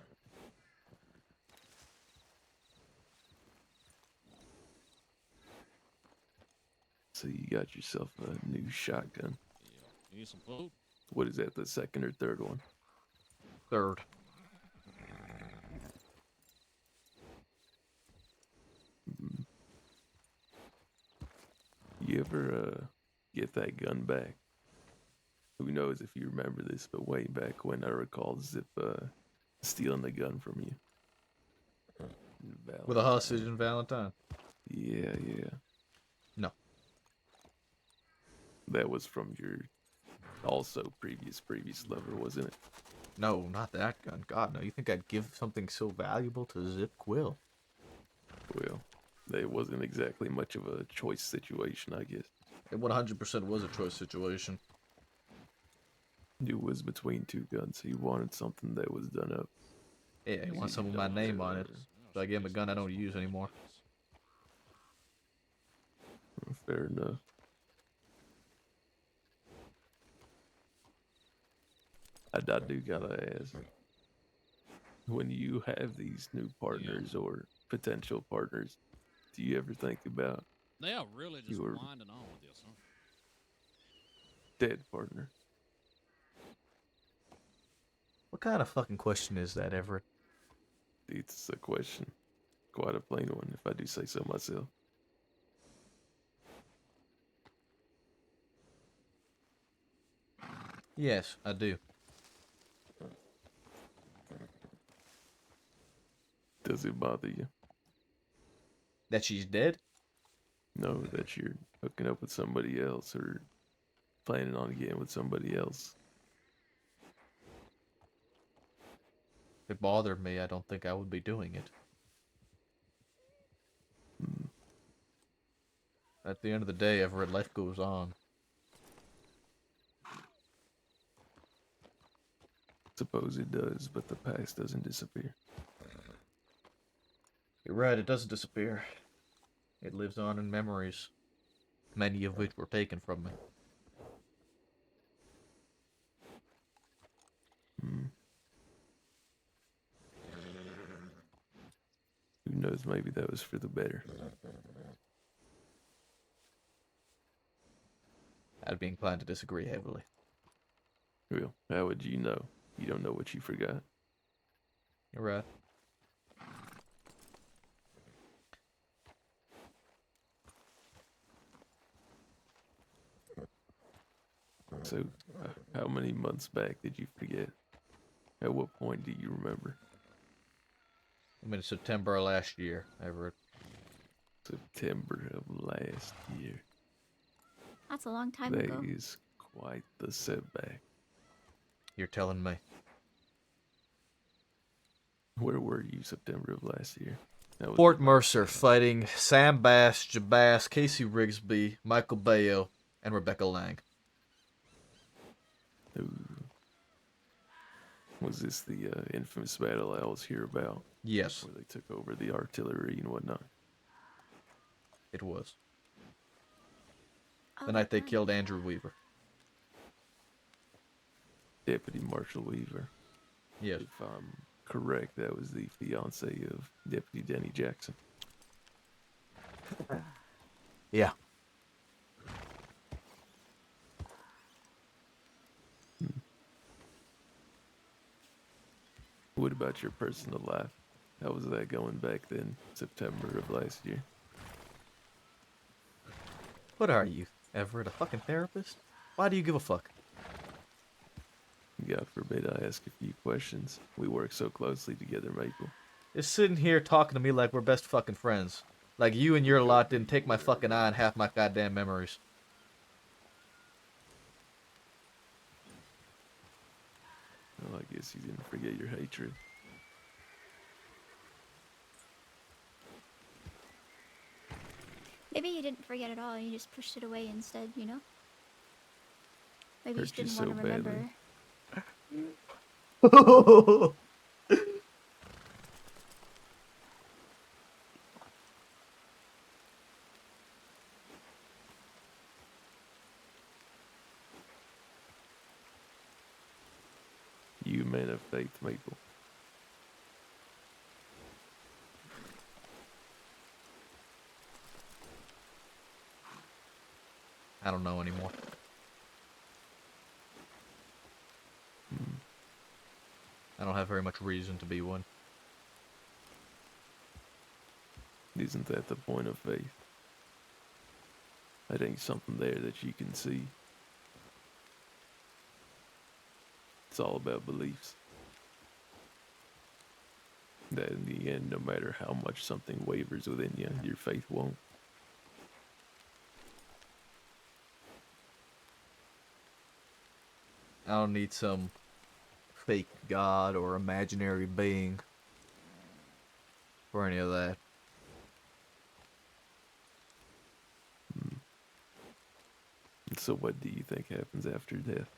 So you got yourself a new shotgun. Need some food? What is that, the second or third one? Third. You ever get that gun back? Who knows if you remember this, but way back when I recall Zip stealing the gun from you. With a hostage in Valentine. Yeah. No. That was from your also previous lover, wasn't it? No, not that gun. God, no. You think I'd give something so valuable to Zip Quill? Well, it wasn't exactly much of a choice situation, I guess. It 100% was a choice situation. It was between two guns. He wanted something that was done up. Yeah, he wants something with my name on it. So I gave him a gun I don't use anymore. Fair enough. I do gotta ask. When you have these new partners or potential partners, do you ever think about They are really just your winding on with this, huh? dead partner? What kind of fucking question is that, Everett? It's a question. Quite a plain one, if I do say so myself. Yes, I do. Does it bother you? That she's dead? No, that you're hooking up with somebody else or planning on getting with somebody else. If it bothered me, I don't think I would be doing it. At the end of the day, Everett, life goes on. Suppose it does, but the past doesn't disappear. You're right, it doesn't disappear. It lives on in memories, many of which were taken from me. Who knows, maybe that was for the better. I'd be inclined to disagree heavily. Well, how would you know? You don't know what you forgot. You're right. So, how many months back did you forget? At what point do you remember? I mean, September of last year, Everett. September of last year. That's a long time That ago. is quite the setback. You're telling me. Where were you September of last year? Fort Mercer fighting Sam Bass, Jabbass, Casey Rigsby, Michael Bayo, and Rebecca Lang. Ooh. Was this the infamous battle I always hear about? Yes. Where they took over the artillery and whatnot. It was. The night they killed Andrew Weaver. Deputy Marshal Weaver. Yes. If I'm correct, that was the fiance of Deputy Denny Jackson. Yeah. What about your personal life? How was that going back then, September of last year? What are you, Everett, a fucking therapist? Why do you give a fuck? God forbid I ask a few questions. We work so closely together, Maple. You're sitting here talking to me like we're best fucking friends. Like you and your lot didn't take my fucking eye and half my goddamn memories. Well, I guess you didn't forget your hatred. Maybe you didn't forget at all. You just pushed it away instead. You know. Maybe you Hurt just you didn't so want to remember. badly. You man of faith, Maple. I don't know anymore. I don't have very much reason to be one. Isn't that the point of faith? That ain't something there that you can see. It's all about beliefs. That in the end, no matter how much something wavers within you, your faith won't. I don't need some fake god or imaginary being for any of that. So what do you think happens after death?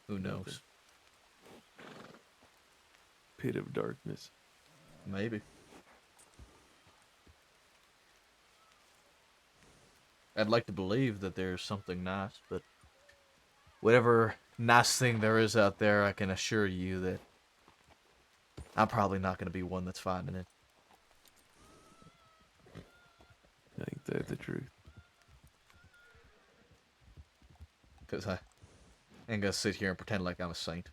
Who knows? Pit of darkness. Maybe. I'd like to believe that there's something nice, but whatever nice thing there is out there, I can assure you that I'm probably not going to be one that's finding it. Ain't that the truth? Because I ain't going to sit here and pretend like I'm a saint.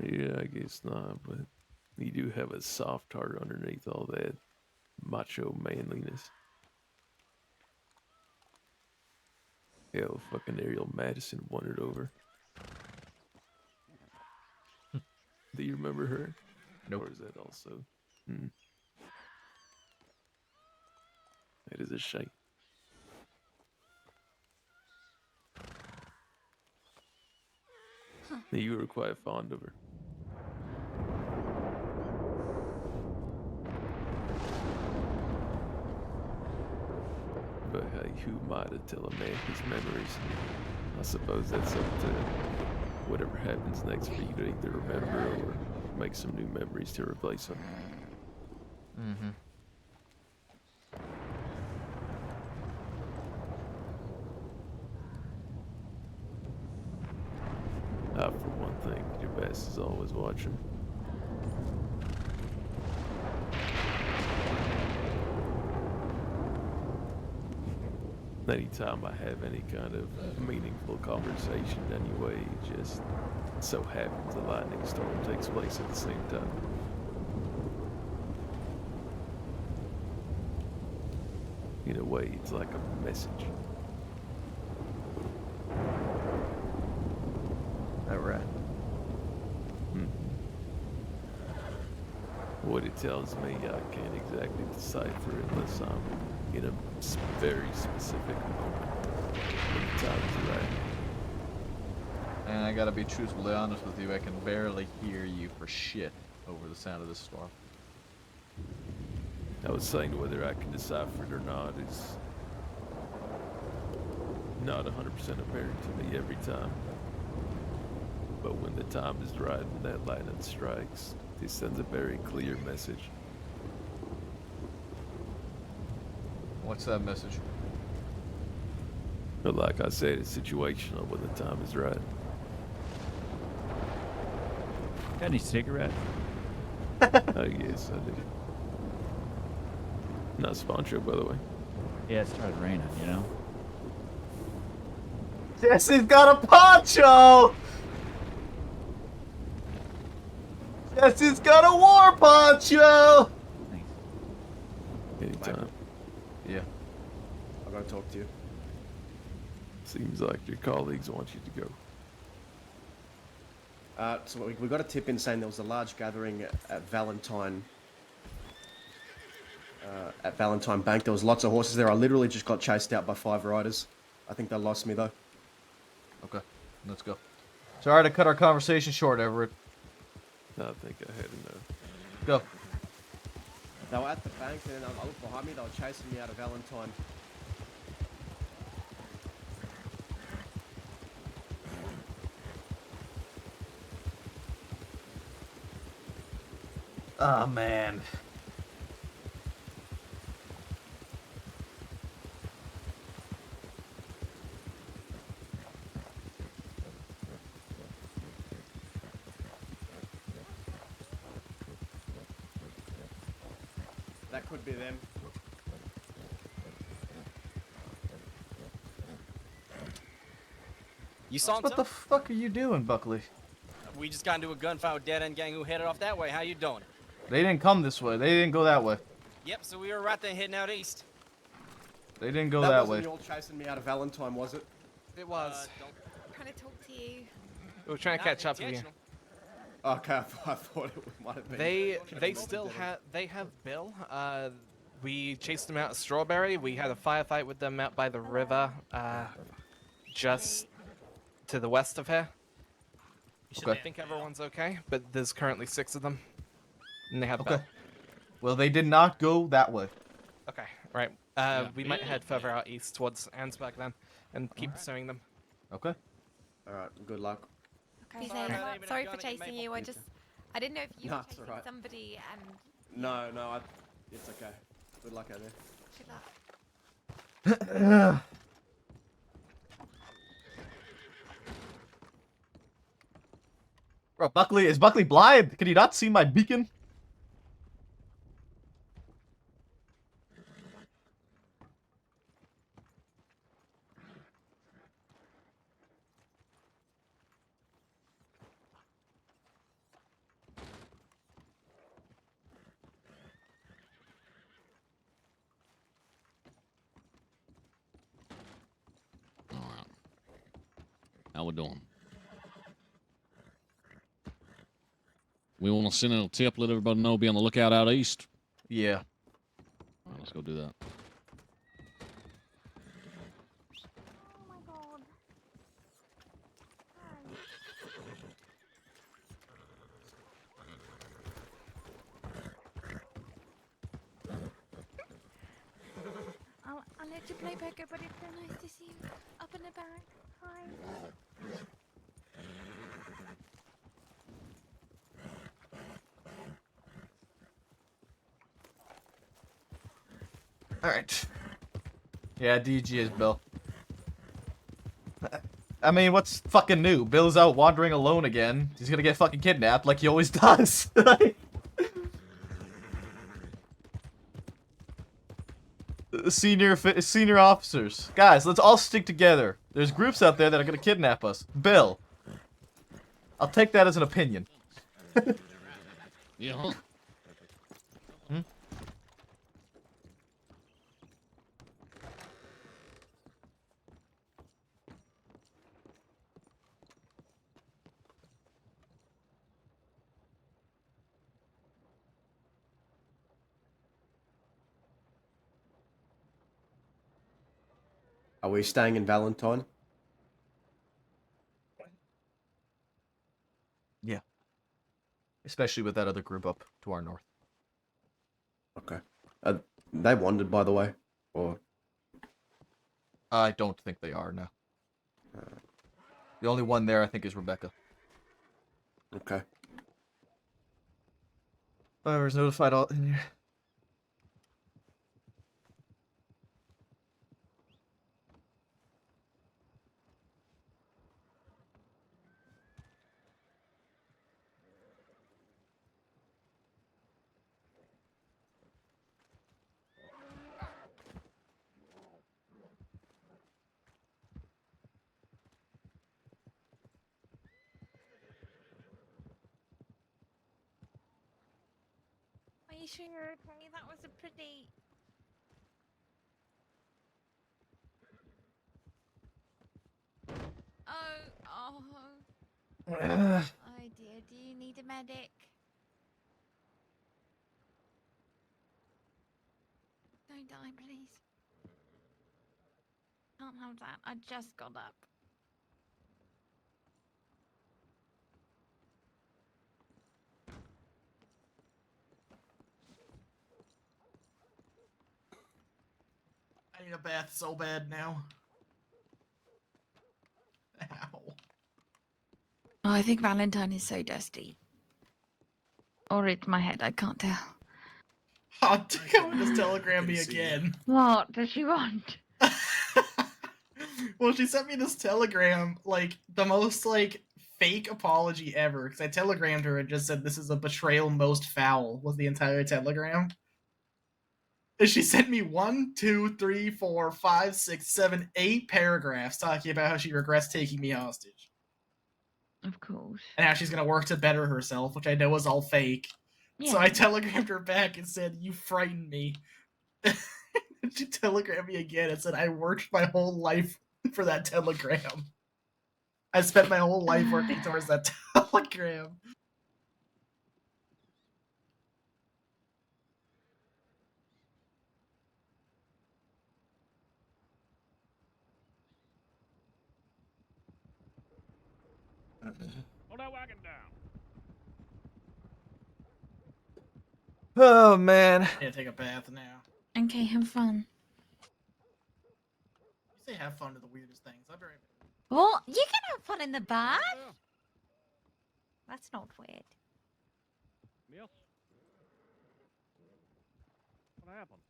Yeah, I guess not, but you do have a soft heart underneath all that macho manliness. Hell, fucking Ariel Madison wandered over. Do you remember her? Nope. Or is that also? That is a shame. You were quite fond of her. But hey, who am I to tell a man his memories? I suppose that's up to whatever happens next for you to either remember or make some new memories to replace them. Mm-hmm. For one thing, your best is always watching. Anytime I have any kind of meaningful conversation anyway, it just so happens the lightning storm takes place at the same time. In a way, it's like a message. Alright. What it tells me, I can't exactly decipher unless I'm in a very specific moment when the time is right. And I gotta be truthfully honest with you, I can barely hear you for shit over the sound of this storm. I was saying whether I can decipher it or not is not 100% apparent to me every time. But when the time is right and that lightning strikes, it sends a very clear message. What's that message? But like I said, it's situational when the time is right. Got any cigarettes? I guess I do. Not sponsored, by the way. Yeah, it started raining, you know? Jesse's got a poncho! Jesse's got a war poncho! Anytime. Yeah. I'll go talk to you. Seems like your colleagues want you to go. So we got a tip in saying there was a large gathering at Valentine. At Valentine Bank, there was lots of horses there. I literally just got chased out by 5 riders. I think they lost me though. Okay, let's go. Sorry to cut our conversation short, Everett. I think I had enough. Go. They were at the bank, and then I looked behind me. They were chasing me out of Valentine. Oh man. That could be them. You saw him, What the fuck are you doing, Buckley? We just got into a gunfight with Dead End Gang who headed off that way. How you doing? They didn't come this way. They didn't go that way. Yep, so we were right there heading out east. They didn't go that way. Wasn't you all chasing me out of Valentine, was it? It was. Trying to talk to you. We were trying to catch up with you. Okay, I thought it might have been. They still have Bill. We chased them out of Strawberry. We had a firefight with them out by the river, just to the west of here. I think everyone's okay, but there's currently 6 of them, and they have Okay. Bill. Well, they did not go that way. Okay, right. We might head further out east towards Ansberg then, and keep pursuing them. Okay. Alright, good luck. Be safe. Sorry for chasing you. I didn't know if you No, were it's chasing alright. somebody and No, it's okay. Good luck out there. good luck. Bro, Buckley, is Buckley blind? Can you not see my beacon? How we doing? We want to send out a tip, let everybody know, be on the lookout out east. Yeah. All right, let's go do that. I'll let you play poker, but it's so nice to see you up in the back. Hi. Alright. Yeah, DG is Bill. I mean, what's fucking new? Bill's out wandering alone again. He's gonna get fucking kidnapped like he always does. Senior officers. Guys, let's all stick together. There's groups out there that are gonna kidnap us. Bill. I'll take that as an opinion. Yeah. Hmm? Are we staying in Valentine? Yeah. Especially with that other group up to our north. Okay. They wandered, by the way, or I don't think they are now. The only one there, I think, is Rebecca. okay. Whoever's notified all in here. you sure you're okay? That was a pretty. Oh. Oh dear, do you need a medic? Don't die, please. Can't have that. I just got up. I need a bath so bad now. Ow. Oh, I think Valentine is so dusty. Or it's my head, I can't tell. Oh, come and just telegram me again. What does she want? Well, she sent me this telegram, like, the most, like, fake apology ever. Because I telegrammed her and just said, this is a betrayal most foul, was the entire telegram. And she sent me 1, 2, 3, 4, 5, 6, 7, 8 paragraphs talking about how she regrets taking me hostage. Of course. And how she's gonna work to better herself, which I know is all fake. So I telegrammed her back and said, you frightened me. And she telegrammed me again and said, I worked my whole life for that telegram. I spent my whole life working towards that telegram. Hold that wagon down. Oh, man. Yeah, take a bath now. Okay, have fun. You say have fun to the weirdest things. I'll be right back. Well, you can have fun in the bath. That's not weird. Miss? What happened?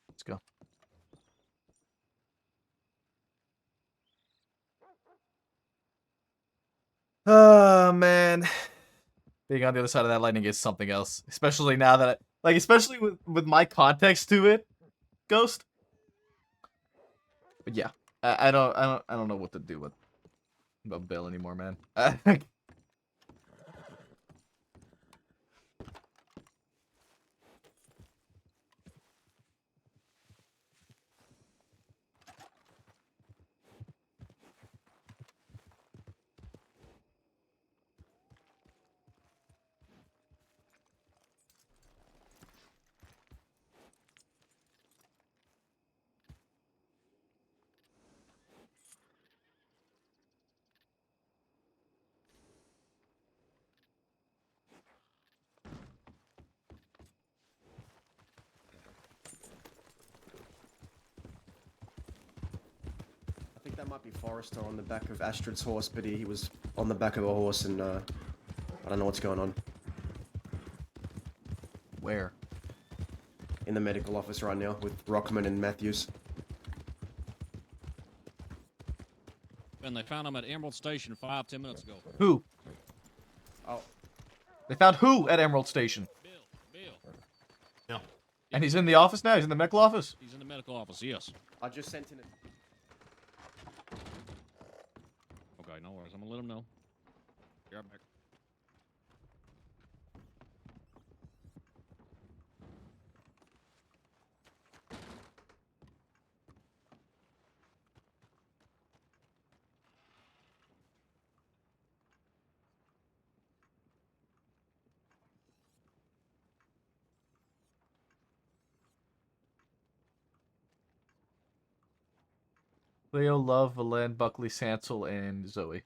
Let's go. Oh, man. Being on the other side of that lightning is something else. Especially now that especially with my context to it, Ghost. But yeah. I don't know what to do about Bill anymore, man. I think that might be Forrester on the back of Astrid's horse, but he was on the back of a horse and I don't know what's going on. Where? in the medical office right now with Rockman and Matthews. And they found him at Emerald Station 5-10 minutes ago. Who? Oh. They found who at Emerald Station? Bill. And he's in the office now? He's in the medical office? He's in the medical office, yes. I just sent in Okay, no worries. I'm gonna let him know. Be right back. Leo, Love, Valen, Buckley, Sansel, and Zoe.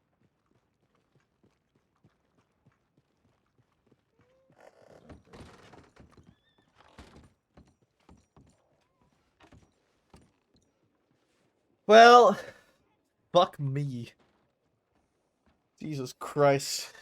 Well, fuck me. Jesus Christ.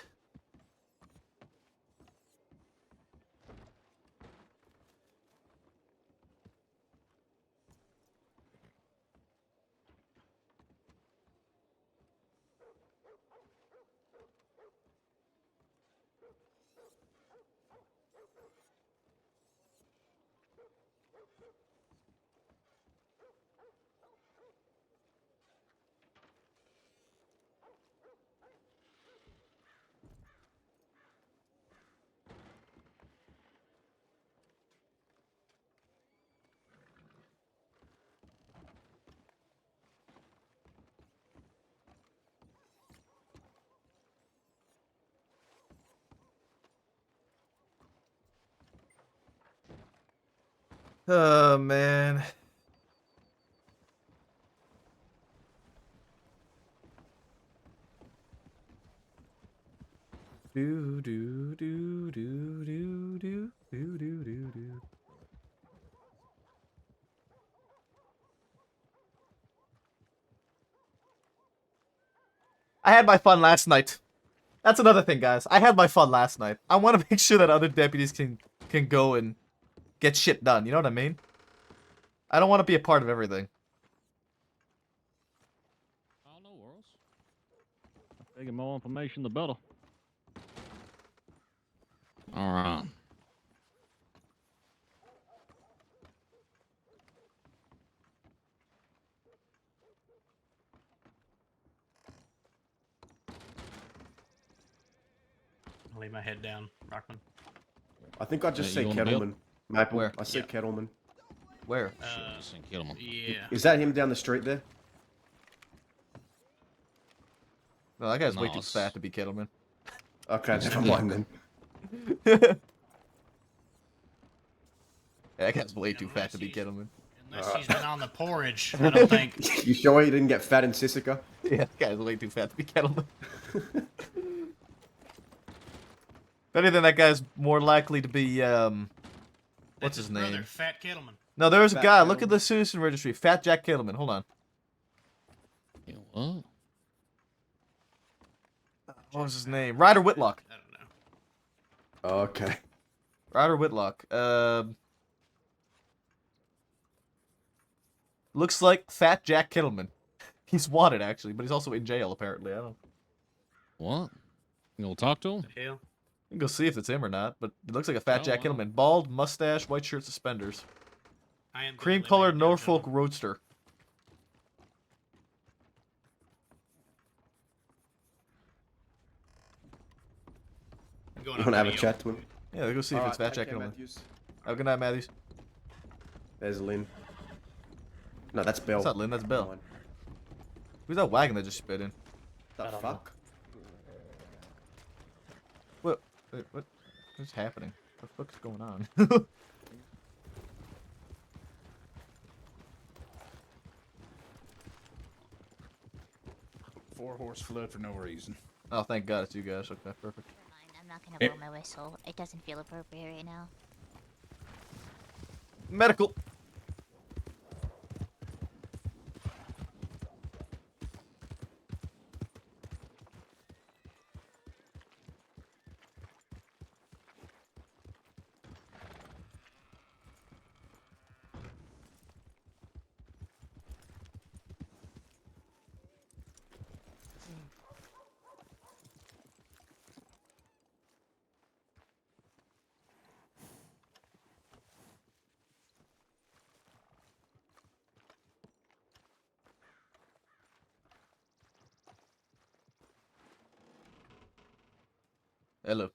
Oh, man. Do do do do do do do do do do. I had my fun last night. That's another thing, guys. I had my fun last night. I want to make sure that other deputies can go and get shit done. You know what I mean? I don't want to be a part of everything. Oh, no worries. Taking more information, the better. All right. I'll lay my head down, Rockman. I think I just Yeah, say you wanna build? Kettleman. Maple. Where? I said Kettleman. Where? Yeah. Is that him down the street there? No, that guy's way No, too it's- fat to be Kettleman. Okay, never mind then. Yeah, that guy's way too fat to be Kettleman. Unless he's been on the porridge, I don't think. You sure you didn't get fat in Sisika? Yeah, that guy's way too fat to be Kettleman. If anything, that guy's more likely to be, what's his name? Brother, Fat Kettleman. No, there's a Fat guy. Look at Kettleman. the citizen registry. Fat Jack Kettleman. Hold on. What? What was his name? Ryder Whitlock. I don't know. Okay. Ryder Whitlock. Looks like Fat Jack Kettleman. He's wanted, actually, but he's also in jail, apparently. I don't... What? You gonna talk to him? Hell. You can go see if it's him or not, but it looks like a Fat Oh, Jack wow. Kettleman. Bald, mustache, white shirt, suspenders. I am gonna lay my Cream-colored head down, Norfolk gentlemen. Roadster. I'm going You on want to have a video. chat to him? Yeah, let's go see if Alright, it's Fat take Jack care, Kettleman. Matthews. Oh, good night, Matthews. There's Lynn. No, that's Bell. That's not Lynn, that's Bell. Never mind. Who's that wagon that just spit in? The fuck? What? Wait, what's happening? What the fuck's going on? 4-horse flood for no reason. Oh, thank God it's you guys. Okay, perfect. I'm not gonna Eh. blow my whistle. It doesn't feel appropriate right now. Medical. Hello.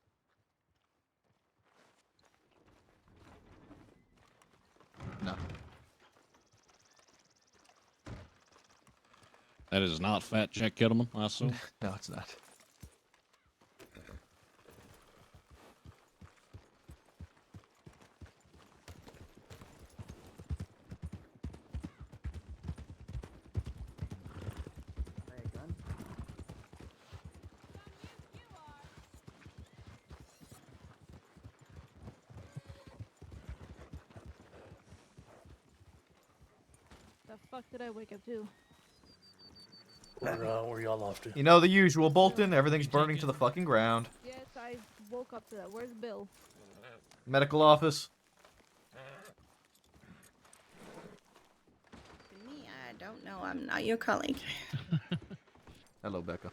No. That is not Fat Jack Kettleman, I assume. No, it's not. The fuck did I wake up to? Where y'all off to? You know the usual, Bolton. Everything's burning to the fucking ground. Yes, I woke up to that. Where's Bill? Medical office. Me, I don't know. I'm not your colleague. Hello, Becca.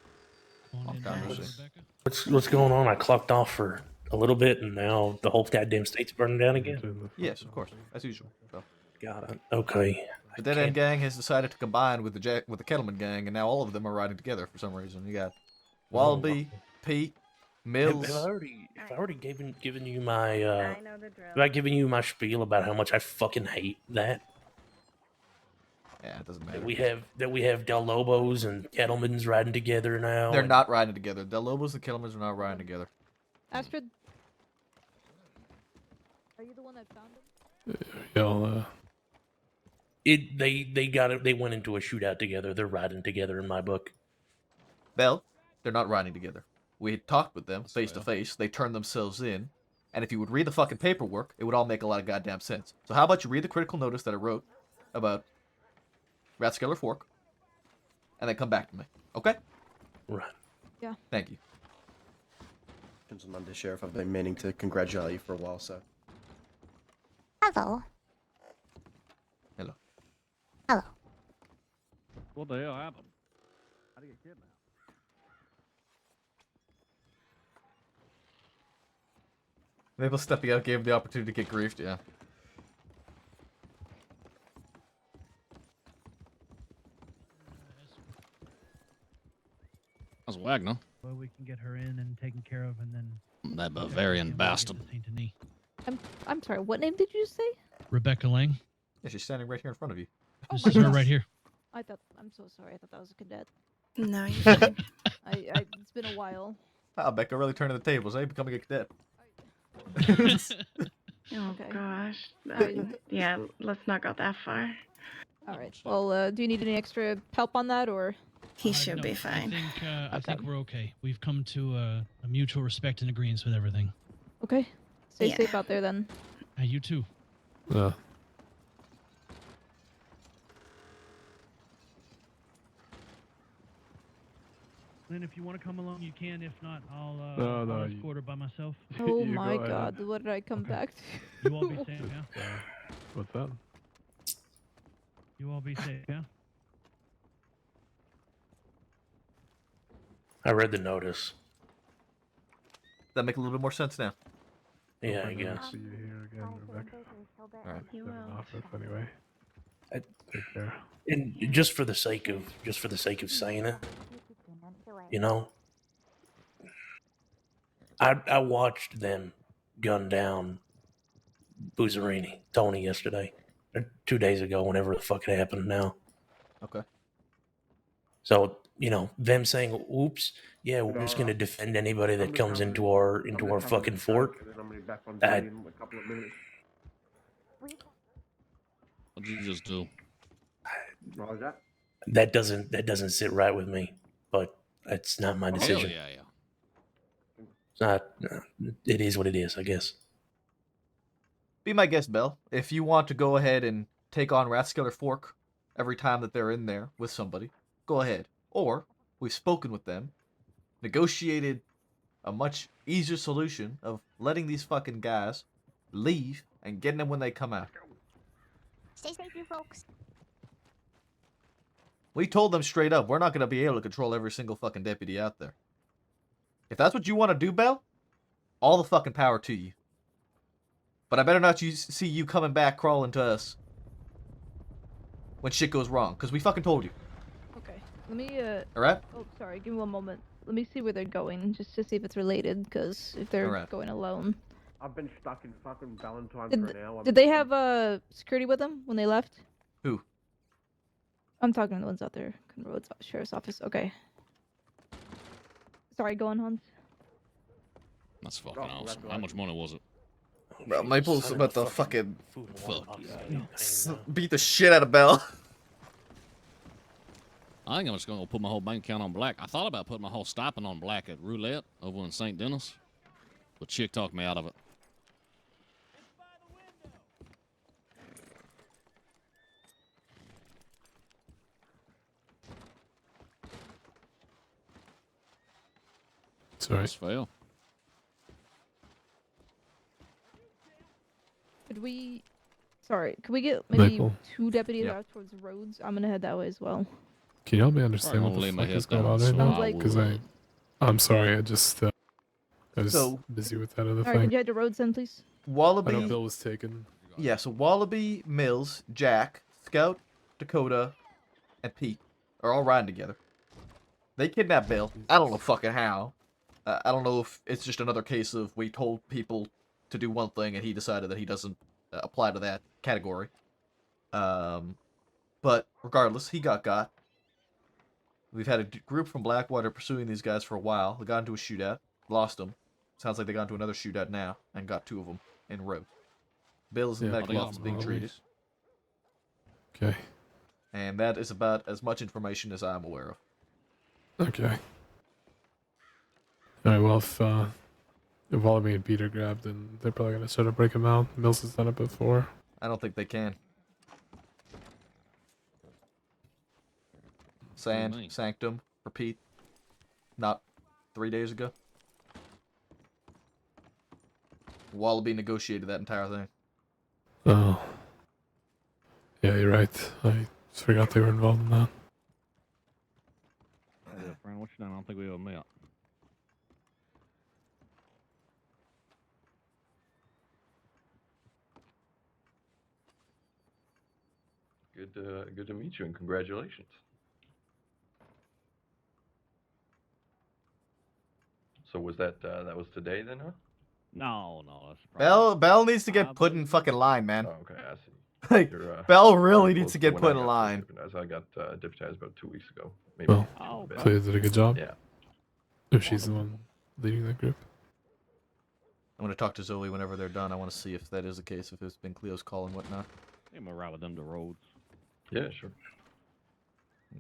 Going in conversation. Rebecca. What's going on? I clocked off for a little bit, and now the whole goddamn state's burning down again. Yes, of course, as usual. So. Got it. Okay. The Dead End Gang has decided to combine with the Kettleman Gang, and now all of them are riding together for some reason. You got Wallaby, Pete, Mills. Have I already given you my I know the drill. have I given you my spiel about how much I fucking hate that? Yeah, it doesn't matter. That we have Del Lobos and Kettlemans riding together now. They're and- not riding together. The Lobos and Kettlemans are not riding together. Astrid? Are you the one that found him? Y'all, They went into a shootout together. They're riding together in my book. Bell, they're not riding together. We had talked with them face to face. They turned themselves in. And if you would read the fucking paperwork, it would all make a lot of goddamn sense. So how about you read the critical notice that I wrote about Rathskeller Fork, and then come back to me. Okay? Right. Yeah. Thank you. Comes on Monday, Sheriff. I've been meaning to congratulate you for a while, so. Hello. Hello. Hello. What the hell happened? How do you get kidnapped? Mabel stepping out gave him the opportunity to get griefed, yeah. That's Wagner. Well, we can get her in and taken care of, and then That Bavarian bastard. I'm sorry. What name did you say? Rebecca Lang. Yeah, she's standing right here in front of you. This is her right here. I thought. I'm so sorry. I thought that was a cadet. No, you're fine. It's been a while. Wow, Becca really turning the tables, eh? Becoming a cadet. Oh Okay. gosh. Fine. Yeah, let's not go that far. All right. Well, do you need any extra help on that, or? He should No, be fine. I think we're okay. We've come to a mutual respect and agreement with everything. Okay. Stay Yeah. safe out there then. You too. Then if you want to come along, you can. If not, I'll escort her by myself. Oh You my go ahead. God! What did I come back to? You all be safe, yeah? What's that? You all be safe, yeah? I read the notice. That make a little bit more sense now. Yeah, I Hope never guess. See you here again, Rebecca. Alright. You Been an will. office anyway. I- Take care. And just for the sake of saying it, you know, I watched them gun down Buzzarini, Tony, yesterday, or 2 days ago, whenever the fuck it happened now. Okay. So, you know, them saying, oops, yeah, we're just gonna defend anybody that comes into our fucking fort. That What'd you just do? that doesn't sit right with me. But it's not my Hell decision. yeah, yeah. It's not. It is what it is, I guess. Be my guest, Bell. If you want to go ahead and take on Rathskeller Fork every time that they're in there with somebody, go ahead. Or, we've spoken with them, negotiated a much easier solution of letting these fucking guys leave and getting them when they come out. Stay safe, you folks. We told them straight up, we're not going to be able to control every single fucking deputy out there. If that's what you want to do, Bell, all the fucking power to you. But I better not see you coming back crawling to us when shit goes wrong, because we fucking told you. Okay. Let me. Alright? Oh, sorry. Give me one moment. Let me see where they're going, just to see if it's related. Because if they're Alright. going alone, I've been stuck in fucking Valentine did, for an hour. did they have security with them when they left? Who? I'm talking to the ones out there. Roads Sheriff's Office. Okay. Sorry, go on, Hans. That's fucking Oh, that's awesome. How right. much money was it? Bro, Maple's about to fucking Fuck beat the shit out of Bell. I think I'm just gonna put my whole bank account on black. I thought about putting my whole stipend on black at roulette over in St. Denis, but chick talked me out of it. Sorry. Let's fail. Could we? Sorry, could we get maybe Maple. 2 deputies Yeah. out towards roads? I'm gonna head that way as well. Can you help me understand Alright, what I'll the lay my fuck head is going down, on right so now? I Like- Because I'm sorry, I just I was So- busy with that other Alright, thing. could you head to roads then, please? I know Wallaby. Bill was taken. Yeah, so Wallaby, Mills, Jack, Scout, Dakota, and Pete are all riding together. They kidnapped Bill. I don't know fucking how. I don't know if it's just another case of we told people to do one thing and he decided that he doesn't apply to that category. But regardless, he got. We've had a group from Blackwater pursuing these guys for a while. They got into a shootout, lost them. Sounds like they got into another shootout now and got 2 of them en route. Bill is in the Yeah, medical I office being think- treated. Okay. And that is about as much information as I'm aware of. Okay. Alright, well, if Wallaby and Peter grabbed, then they're probably gonna try to break him out. Mills has done it before. I don't think they can. Sand, mean? Sanctum, repeat. Not 3 days ago. Wallaby negotiated that entire thing. Oh. Yeah, you're right. I just forgot they were involved in that. Yeah, friend, what you done? I don't think we ever met. Good to meet you, and congratulations. So was that was today then, huh? No, that's the problem. Bell needs to get put in fucking line, man. Oh, okay, I see. Like, You're, Bell really pretty needs to close get when put I in got line. deputized. I got deputized about 2 weeks ago. Maybe. Well, Oh, a bit. Clea did a good job. Yeah. If she's the one leading that group. I'm gonna talk to Zoe whenever they're done. I want to see if that is the case, if it's been Cleo's call and whatnot. I'm gonna ride with them to roads. Yeah, sure.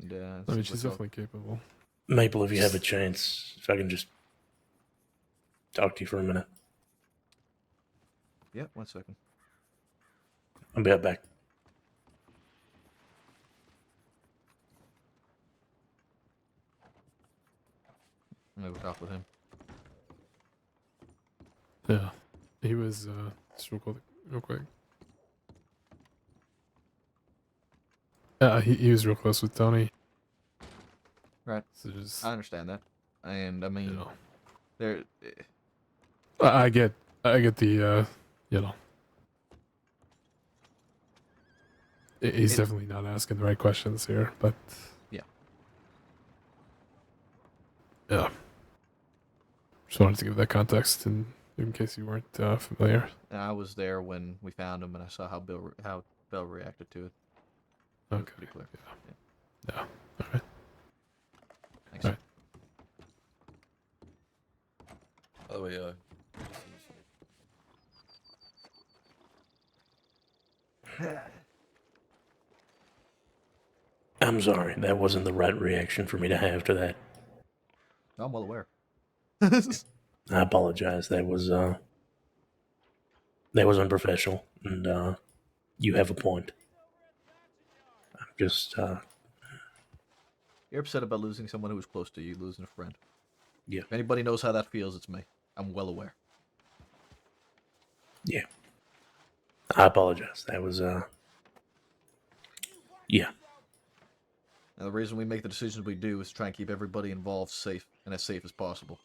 And, I mean, she's definitely capable. Maple, if you have a chance, if I can just talk to you for a minute. Yeah, 1 second. I'll be right back. I'm gonna go talk with him. Yeah. He was, just real quick. Yeah, he was real close with Tony. Right. So just, I understand that, and I mean, know. there. I get the, you know. He's definitely not asking the right questions here, but. Yeah. Yeah. Just wanted to give that context in case you weren't familiar. And I was there when we found him, and I saw how Bell reacted to it. It was Okay. pretty clear. Yeah. All right. Thanks. All right. By the way, I'm sorry, that wasn't the right reaction for me to have to that. I'm well aware. I apologize. That was unprofessional, and you have a point. I'm just You're upset about losing someone who was close to you, losing a friend. Yeah. If anybody knows how that feels, it's me. I'm well aware. Yeah. I apologize. That was yeah. And the reason we make the decisions we do is to try and keep everybody involved safe and as safe as possible.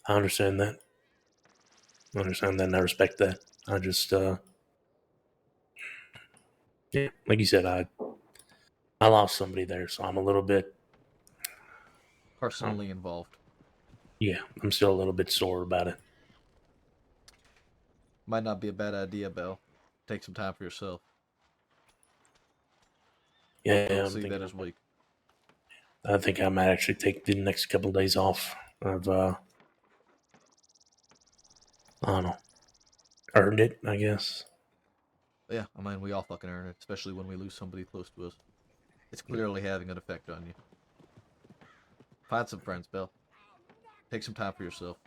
I understand that. And I respect that. I just yeah, like you said, I lost somebody there, so I'm a little bit personally involved. Yeah, I'm still a little bit sore about it. Might not be a bad idea, Bell. Take some time for yourself. Yeah, We'll I'm see that thinking this week. I think I might actually take the next couple of days off. I've I don't know, earned it, I guess. Yeah, I mean, we all fucking earn it, especially when we lose somebody close to us. It's clearly having an effect on you. Find some friends, Bell. Take some time for yourself.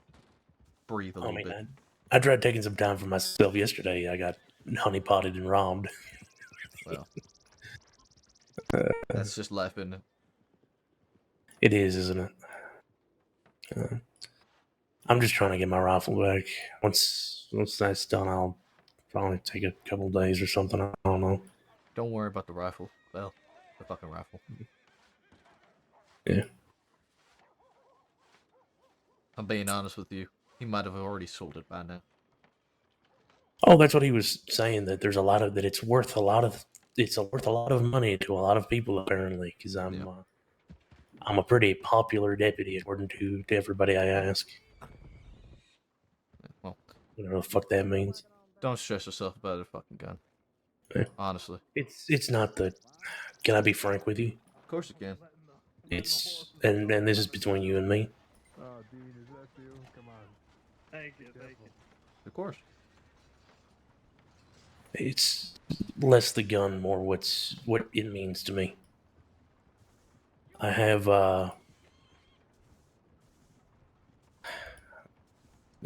Breathe a I little mean, bit. I tried taking some time for myself yesterday. I got honeypotted and robbed. Well, that's just life, isn't it? It is, isn't it? I'm just trying to get my rifle back. Once that's done, I'll probably take a couple days or something. I don't know. Don't worry about the rifle, Bell. The fucking rifle. Yeah. I'm being honest with you. He might have already sold it by now. Oh, that's what he was saying. That there's a lot of that. It's worth a lot of money to a lot of people apparently. Because I'm a pretty popular deputy according to everybody I ask. Well, whatever the fuck that means. Don't stress yourself about a fucking gun. Yeah. Honestly. It's not the. Can I be frank with you? Of course you can. It's and this is between you and me. Oh, Dean, is that you? Come on. Thank you, thank you. Of course. It's less the gun, more what it means to me. I have the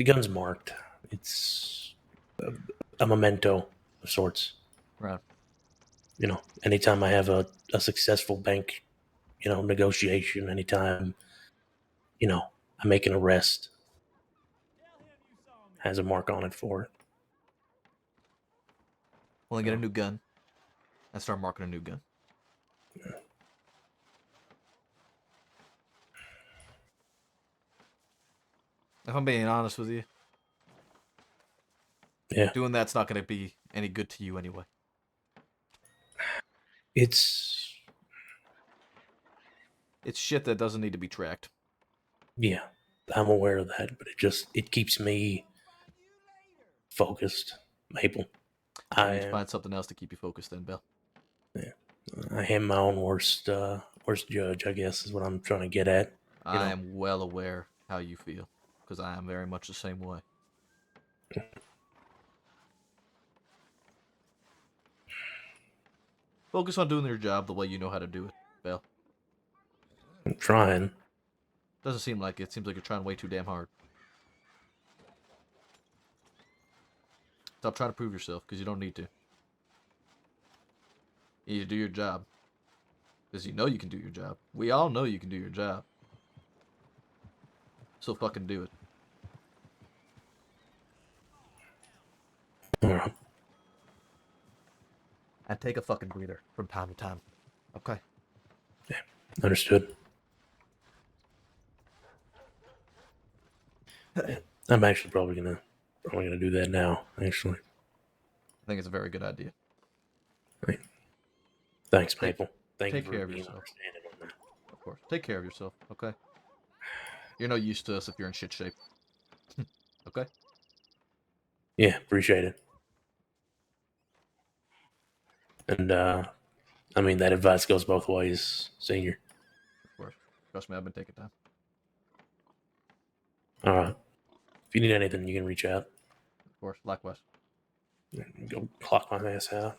gun's marked. It's a memento of sorts. Right. You know, anytime I have a successful bank, negotiation, anytime, I make an arrest, has a mark on it for it. Well, then get a new gun. And start marking a new gun. If I'm being honest with you. Yeah. Doing that's not going to be any good to you anyway. It's shit that doesn't need to be tracked. Yeah, I'm aware of that, but it keeps me focused, Maple. You need to find something else to keep you focused then, Bill. Yeah, I am my own worst judge, I guess, is what I'm trying to get at. I am well aware how you feel, because I am very much the same way. Focus on doing your job the way you know how to do it, Bill. I'm trying. Doesn't seem like it. Seems like you're trying way too damn hard. Stop trying to prove yourself, because you don't need to. You need to do your job. Because you know you can do your job. We all know you can do your job. So fucking do it. Alright. And take a fucking breather from time to time. Okay? Yeah, understood. I'm actually probably gonna do that now, actually. I think it's a very good idea. Right. Thanks, Maple. Thank you Take for care of being yourself. understanding on that. Of course. Take care of yourself, okay? You're no use to us if you're in shit shape. Okay? Yeah, appreciate it. And I mean that advice goes both ways, Senior. Of course. Trust me, I've been taking time. Alright. If you need anything, you can reach out. Of course. Likewise. Go clock my ass out.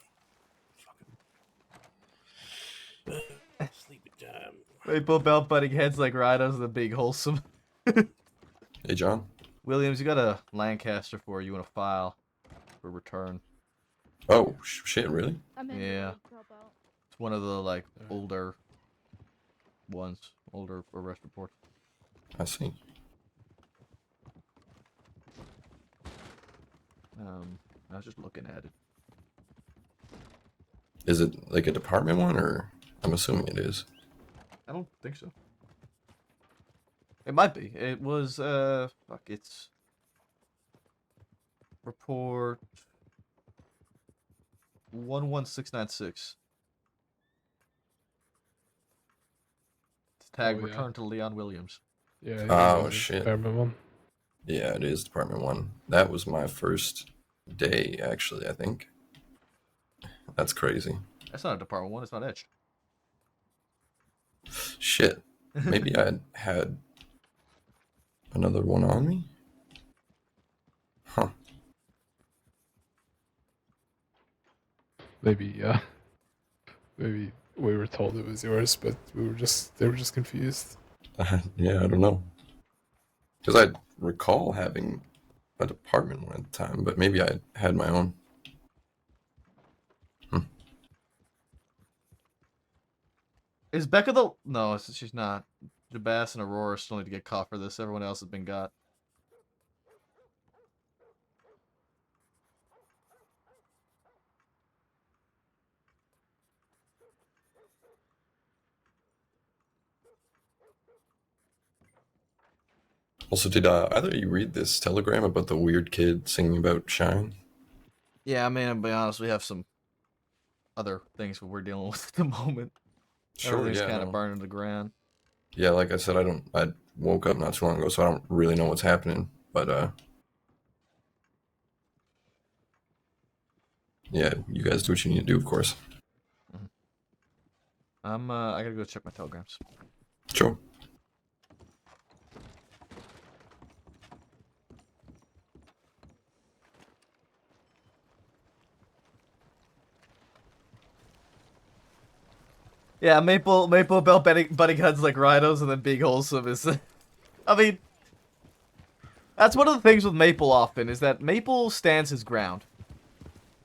Sleepy time. Wait, both belt butting heads like Rhinos, the big wholesome. Hey, John. Williams, you got a Lancaster for you in a file for return. Oh, shit, really? Yeah. It's one of the, like, older ones. Older arrest reports. I see. I was just looking at it. Is it like a department one, or I'm assuming it is? I don't think so. It might be. It was, fuck, it's report 11696. tag Oh, yeah. return to Leon Williams. Yeah. Oh shit. Department 1. Yeah, it is Department 1. That was my first day, actually, I think. That's crazy. That's not a Department 1. It's not etched. Shit. Maybe I had another one on me? Huh. Maybe maybe we were told it was yours, but they were just confused. Yeah, I don't know. Because I recall having a department one at the time, but maybe I had my own. Is Becca the... No, she's not. Jabas and Aurora still need to get caught for this. Everyone else has been got. Also, did either of you read this telegram about the weird kid singing about Shine? Yeah, I mean, to be honest, we have some other things we're dealing with at the moment. Sure, Everything's yeah, kind of no. burning to the ground. Yeah, like I said, I woke up not too long ago, so I don't really know what's happening. But yeah, you guys do what you need to do, of course. I gotta go check my telegrams. Sure. Yeah, Maple Bell butting heads like rhinos and then being wholesome is... I mean... That's one of the things with Maple often, is that Maple stands his ground.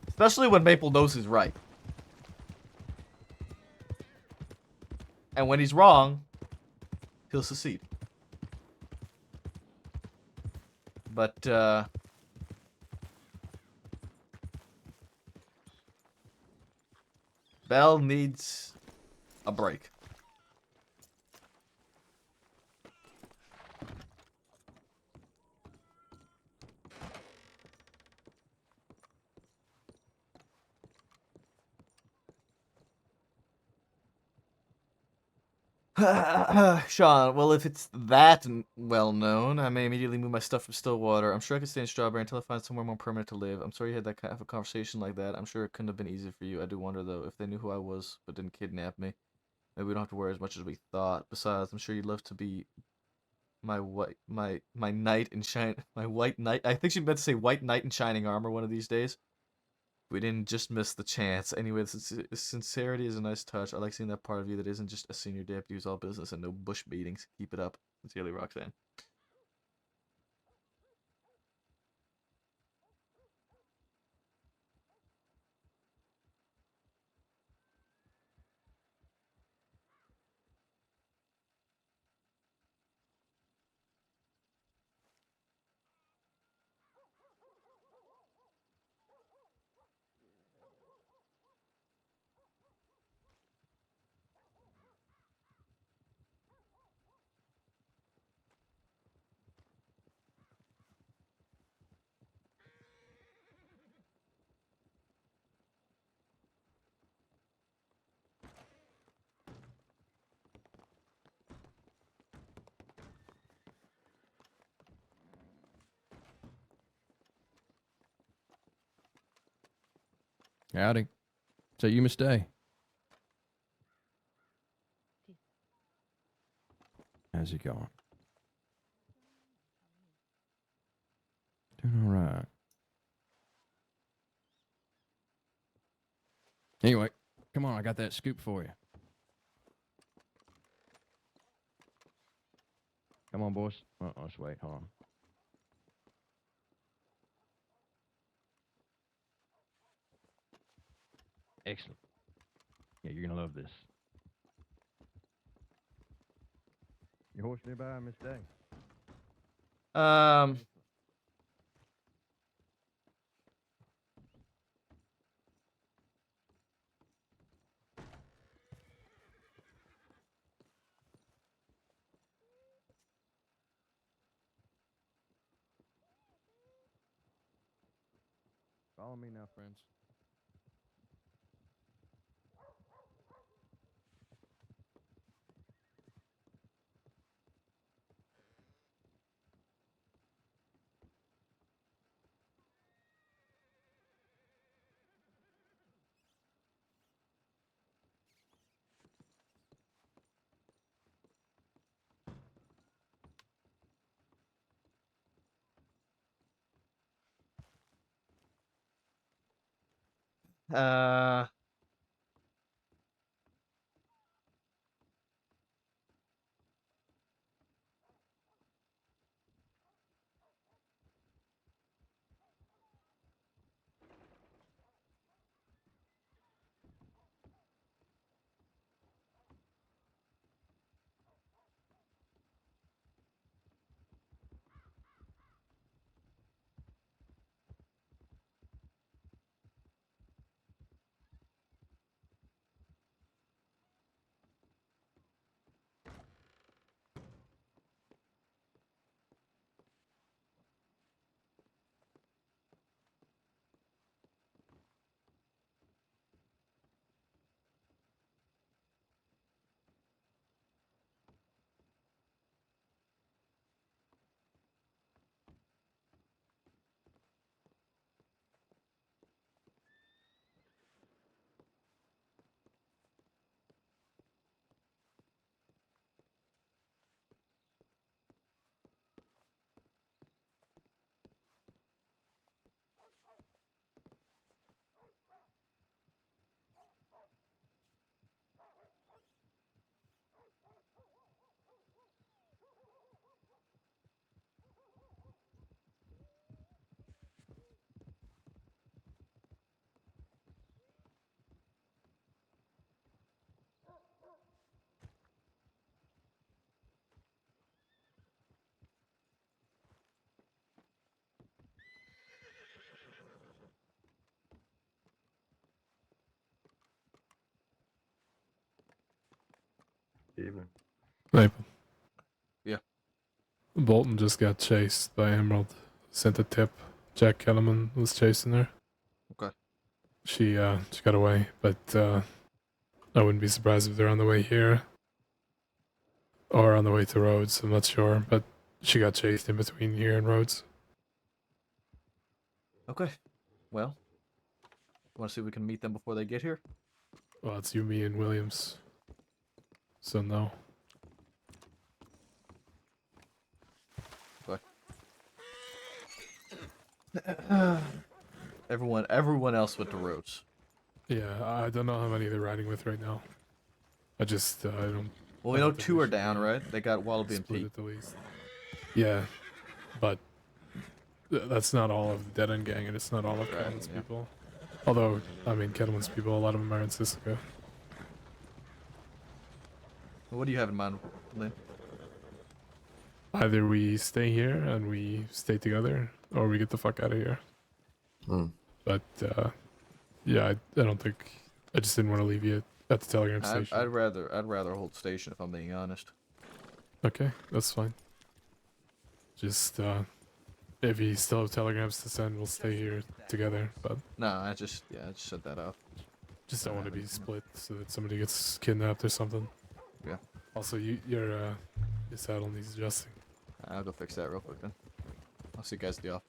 Especially when Maple knows he's right. And when he's wrong, he'll secede. But, Bell needs a break. Sean, well, if it's that well known, I may immediately move my stuff from Stillwater. I'm sure I could stay in Strawberry until I find somewhere more permanent to live. I'm sorry you had that kind of a conversation like that. I'm sure it couldn't have been easy for you. I do wonder, though, if they knew who I was but didn't kidnap me. Maybe we don't have to worry as much as we thought. Besides, I'm sure you'd love to be my knight in my white knight. I think she meant to say white knight in shining armor one of these days. We didn't just miss the chance. Anyway, sincerity is a nice touch. I like seeing that part of you that isn't just a senior deputy who's all business and no bush beatings. Keep it up. Sincerely, Roxanne. Howdy. So you must stay. How's it going? Doing all right. Anyway, come on, I got that scoop for you. Come on, boys. Let's wait. Hold on. Excellent. Yeah, you're gonna love this. Your horse nearby, Miss Day? Follow me now, friends. Uh. Evening. Maple. Yeah. Bolton just got chased by Emerald. Sent a tip. Jack Kellerman was chasing her. Okay. She got away, but I wouldn't be surprised if they're on the way here. Or on the way to Rhodes, I'm not sure, but she got chased in between here and Rhodes. Okay. Well. Want to see if we can meet them before they get here? Well, it's you, me, and Williams. So no. Okay. Everyone else went to Rhodes. Yeah, I don't know how many they're riding with right now. I just, I don't... Well, we know two are down, right? They got Wallaby and split Pete. at the least. Yeah, but that's not all of the Dead End Gang, and it's not all of Kettleman's people. Although, I mean, Kettleman's people, a lot of them are in Sisika. What do you have in mind, Lynn? Either we stay here and we stay together, or we get the fuck out of here. But, yeah, I don't think... I just didn't want to leave you at the telegram station. I'd rather hold station if I'm being honest. Okay, that's fine. Just, if you still have telegrams to send, we'll stay here together, but... No, I just set that up. Just don't want to be split so that somebody gets kidnapped or something. Yeah. Also, your saddle needs adjusting. I'll go fix that real quick then. I'll see you guys at the off.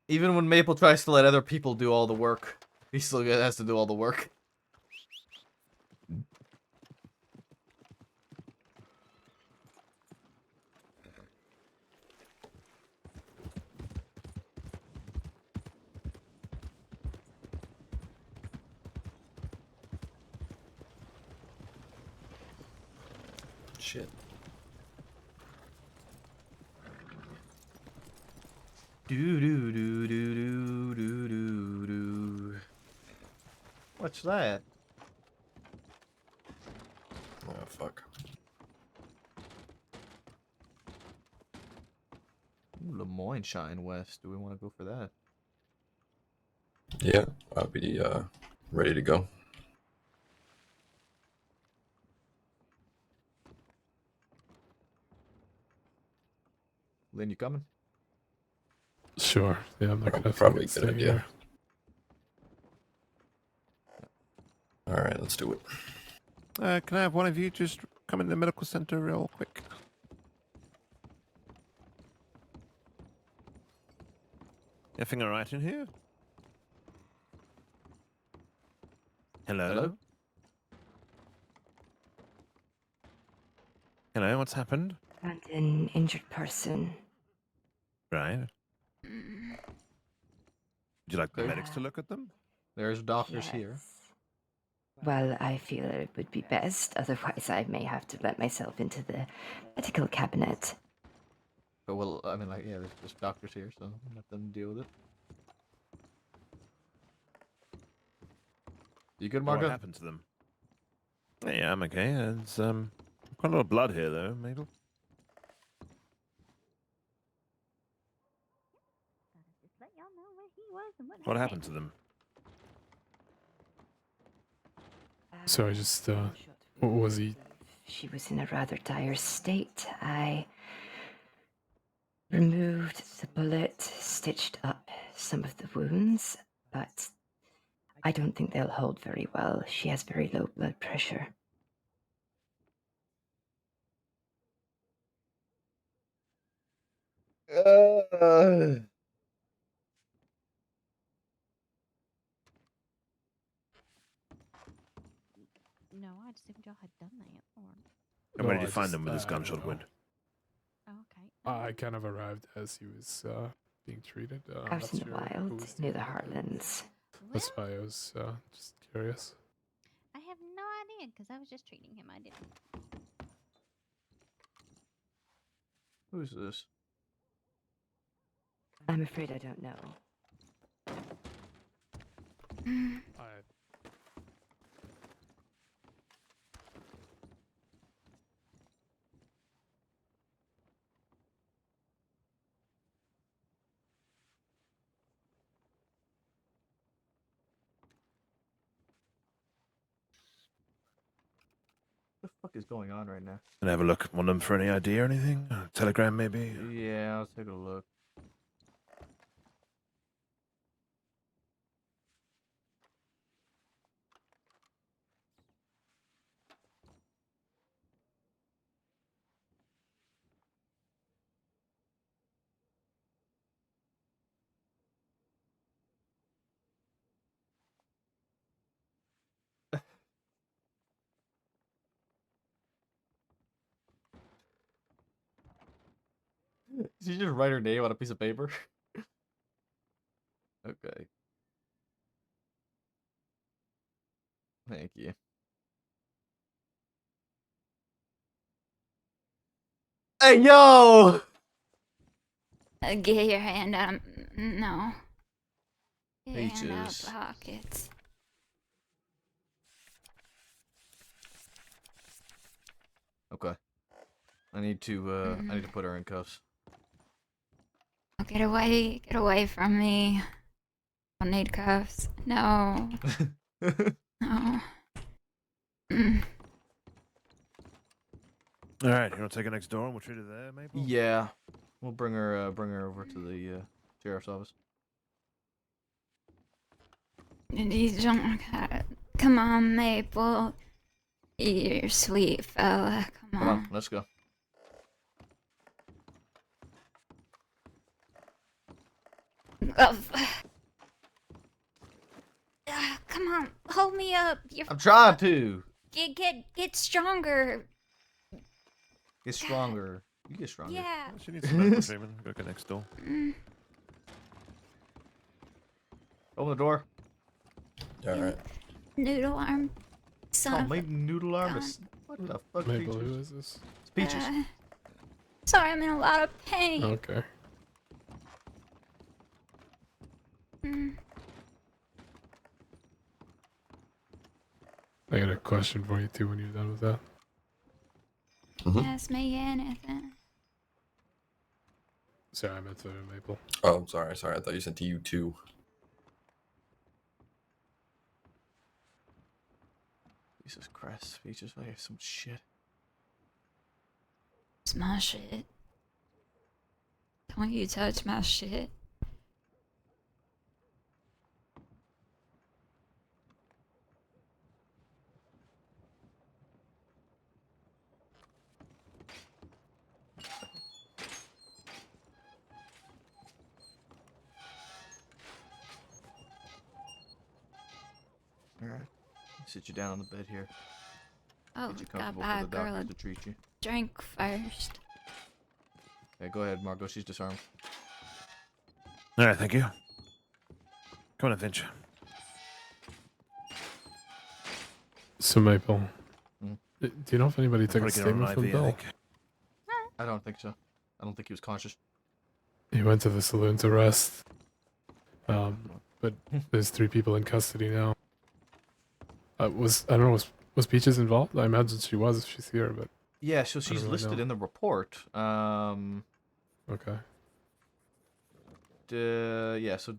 Even when Maple tries to let other people do all the work, he still has to do all the work. Shit. Do do do do do do do do. What's that? Oh fuck. Ooh, Lemoyne Shine West. Do we want to go for that? Yeah, I'll be ready to go. Lynn, you coming? Sure. Yeah, I'm not gonna Probably a stay good idea. here. Alright, let's do it. Can I have one of you just come in the medical center real quick? Everything all right in here? Hello? Hello? Hello, what's happened? And an injured person. Right. Would you like the medics to look at them? There's doctors here. Well, I feel it would be best, otherwise I may have to let myself into the medical cabinet. But well, I mean, like, yeah, there's doctors here, so let them deal with it. You good, Marco? What happened to them? Yeah, I'm okay. It's quite a lot of blood here, though, Mabel. Just let y'all know where he was and What happened to them? So I just, what was he? She was in a rather dire state. I removed the bullet, stitched up some of the wounds, but I don't think they'll hold very well. She has very low blood pressure. No, I just assumed y'all had done that. Or... And where No, did you I find just, them with this I don't gunshot know. wound? Oh, okay. I kind of arrived as he was being treated. I'm Out not in the sure wild, who was near the doing it. Heartlands. That's why I was just curious. I have no idea because I was just treating him. I didn't. Who's this? I'm afraid I don't know. What the fuck is going on right now? Can I have a look at one of them for any ID or anything? Telegram, maybe? Yeah, I'll take a look. Did you just write her name on a piece of paper? Okay. Thank you. Hey, yo! Get your hand out. No. Get your hand out Peaches. of pockets. Okay. I need to put her in cuffs. Oh, get away from me. I don't need cuffs. No. No. All right, you want to take her next door and we'll treat her there, Mabel? Yeah. We'll bring her over to the sheriff's office. You don't gotta. Come on, Maple. You're sweet fella. Come on. Let's go. Come on, hold me up. I'm trying to. Get stronger. Get stronger. You get stronger. Yeah. She needs some medical treatment. Go next door. Open the door. All right. Noodle arm. Son Oh, of my a noodle arm gun. is. What the fuck, Mabel, Peaches? who is this? It's Peaches. Sorry, I'm in a lot of pain. Okay. I got a question for you too when you're done with that. Ask me anything. Sorry, I meant to Maple. Oh, I'm sorry. I thought you said to you too. Jesus Christ, Peaches, I have some shit. It's my shit. Don't you touch my shit. Sit you down on the bed here. Oh, Get you gotta comfortable buy for a the girl doctor a to treat you. drink first. Okay, go ahead, Margot. She's disarmed. All right, thank you. Come on, Finch. So Maple, Mm. do you know if anybody took a Probably get on an statement from IV, I Bill? think. I don't think so. I don't think he was conscious. He went to the saloon to rest. But there's 3 people in custody now. I don't know, was Peaches involved? I imagine she was if she's here, but Yeah, so I don't she's really listed know. in the report. Okay. Yeah, so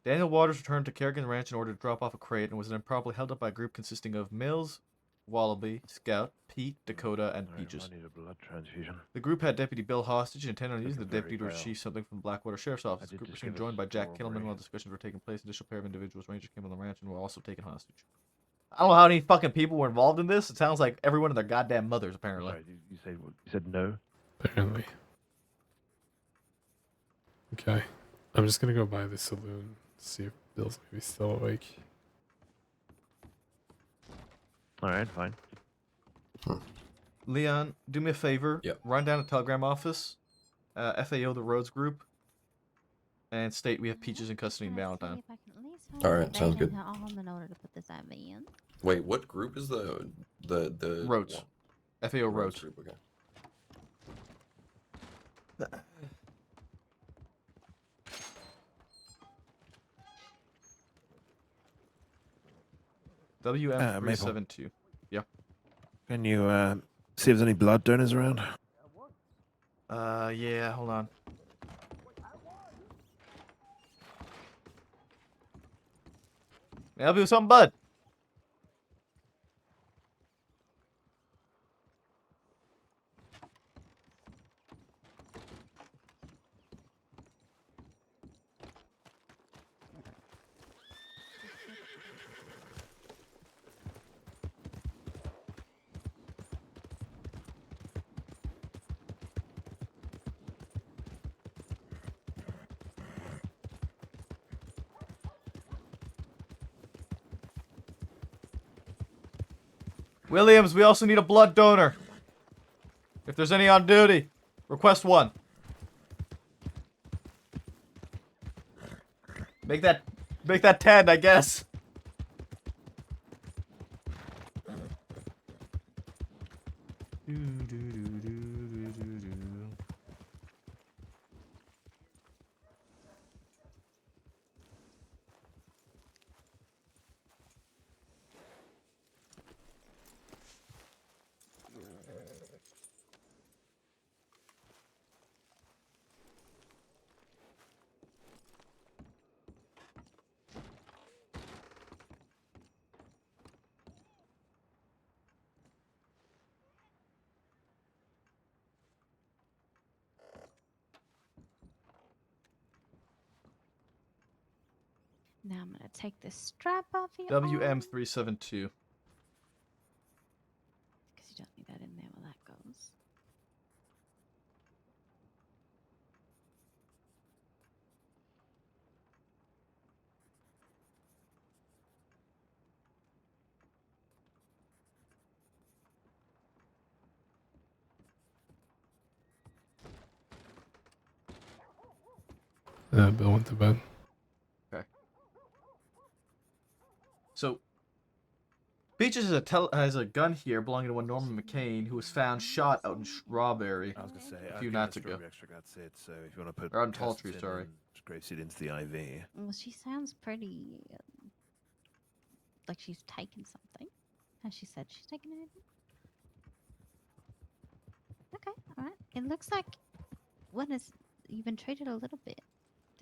Daniel Waters returned to Kerrigan Ranch in order to drop off a crate and was then promptly held up by a group consisting of Mills, Wallaby, Scout, Pete, Dakota, and Peaches. I need a blood transfusion. The group had Deputy Bill hostage and intended on using the Looking very deputy to frail. retrieve something from the Blackwater Sheriff's Office. The did group were just soon give joined us by Jack more Killerman brain. while discussions were taking place. An additional pair of individuals, Rangers, came on the ranch and were also taken hostage. I don't know how many fucking people were involved in this. It sounds like everyone and their goddamn mothers, apparently. Sorry, you said no? Apparently. Okay. I'm just gonna go by the saloon, see if Bill's maybe still awake. Alright, fine. Leon, do me a favor. Yep. Run down to Telegram office, FAO the Rhodes Group, and state we have Peaches in custody in Valentine. Alright, sounds good. In order to put this IV in. Wait, what group is the Rhodes. FAO Rhodes. Group, okay. WM372. Yeah. Can you see if there's any blood donors around? Yeah, hold on. May I help you with something, bud? Williams, we also need a blood donor. If there's any on duty, request one. Make that 10, I guess. Now I'm gonna take this strap off your WM372. because you don't need that in there while that goes. Bill went to bed. Okay. So, Peaches has a gun here belonging to one Norman McCain, who was found shot out in Strawberry I was gonna say a few nights ago. Extract it, so if you want to put Or on Talltree, sorry. Grapeseed into the IV. Well, she sounds pretty like she's taken something. Has she said she's taken anything? Okay, all right. It looks like you've been treated a little bit.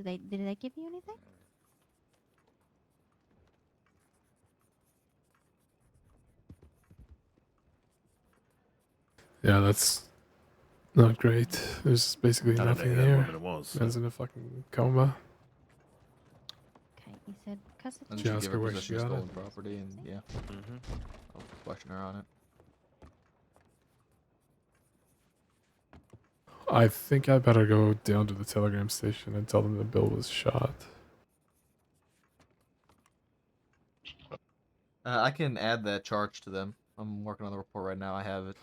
Did they give you anything? Yeah, that's not great. There's basically I don't know nothing who that here. woman was, Man's in a fucking coma. Okay, you said custody. And She she asked gave her her where she possession of got it. stolen property, and yeah. I'll question her on it. I think I better go down to the telegram station and tell them that Bill was shot. I can add that charge to them. I'm working on the report right now. I have it.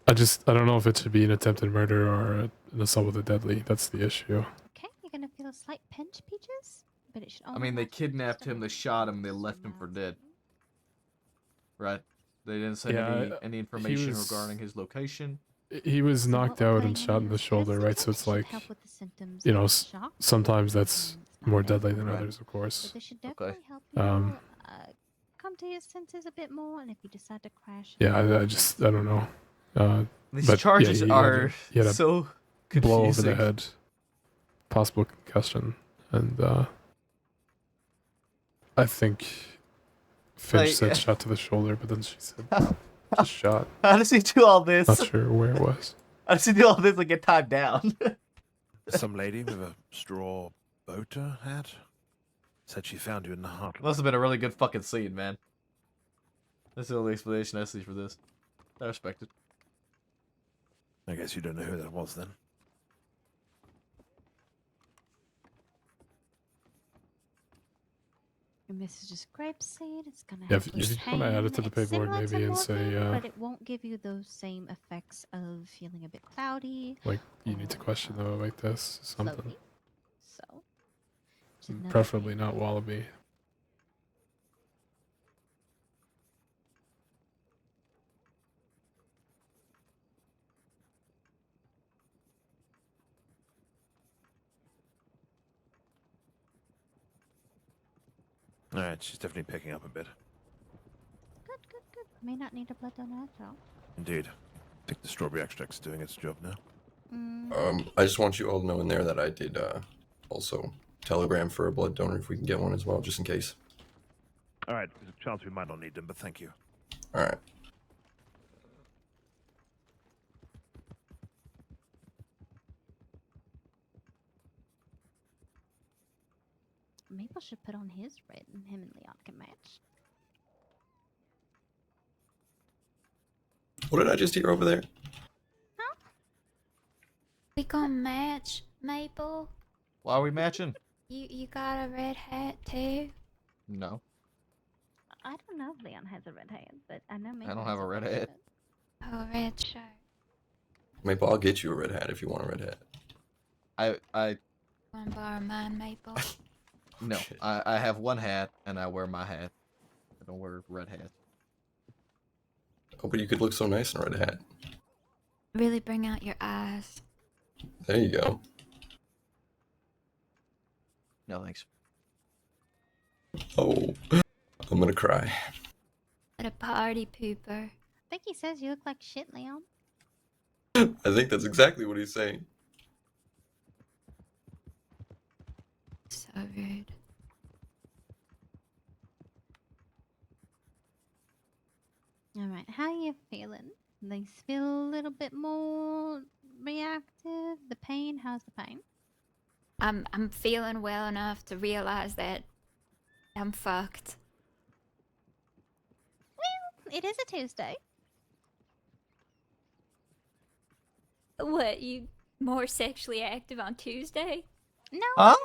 I don't know if it should be an attempted murder or an assault with a deadly. That's the issue. Okay, you're gonna feel a slight pinch, Peaches, but it should I only. mean, they last for just kidnapped a him, they minute. shot him, they left him for dead. Right? They didn't send Yeah, any he information was- regarding his location. He was So knocked what we're out putting and him shot in is the shoulder, right? So sedative. it's It should like, help with the symptoms you know, of shock. sometimes that's It's more not bad. deadly than Right. others, of course. But this should Okay. definitely help you come to your senses a bit more, and if you decide to crash. Yeah, I don't know. These but charges he are he had a so blow over the confusing. head, possible concussion, and I think Finch Like- said shot to the shoulder, but then she said just shot. How does he do all this? Not sure where it was. How does he do all this and get tied down? Some lady with a straw boater hat said she found you in the heart. Must have been a really good fucking scene, man. That's the only explanation I see for this. I respect it. I guess you don't know who that was then. And this is just grapeseed. It's gonna Yeah, help if with you wanna add it to pain. the It's paperwork similar to maybe and say, morphine, but it won't give you those same effects of feeling a bit cloudy. Like, you need to question them about this, something. Slowly. So, just another Preferably not wallaby. Alright, she's definitely picking up a bit. good. May not need a blood donor at all. Indeed. I think the strawberry extract's doing its job now. I just want you all to know in there that I did also telegram for a blood donor if we can get one as well, just in case. Alright, there's a chance we might not need them, but thank you. Alright. Maple should put on his red, and him and Leon can match. What did I just hear over there? We gonna match, Maple. Why are we matching? You got a red hat too? No. I don't know if Leon has a red hat, but I know Maple I don't has have a red hat. Oh, red shirt. Maple, I'll get you a red hat if you want a red hat. I Wanna borrow mine, Maple? no. I have one hat and I wear my hat. I don't wear red hats. Oh, but you could look so nice in a red hat. Really bring out your eyes. There you go. No thanks. Oh, I'm gonna cry. What a party pooper. I think he says you look like shit, Leon. I think that's exactly what he's saying. So rude. Alright, how you feeling? They feel a little bit more reactive? The pain? How's the pain? I'm feeling well enough to realize that I'm fucked. Well, it is a Tuesday. What, you more sexually active on Tuesday? No, Huh?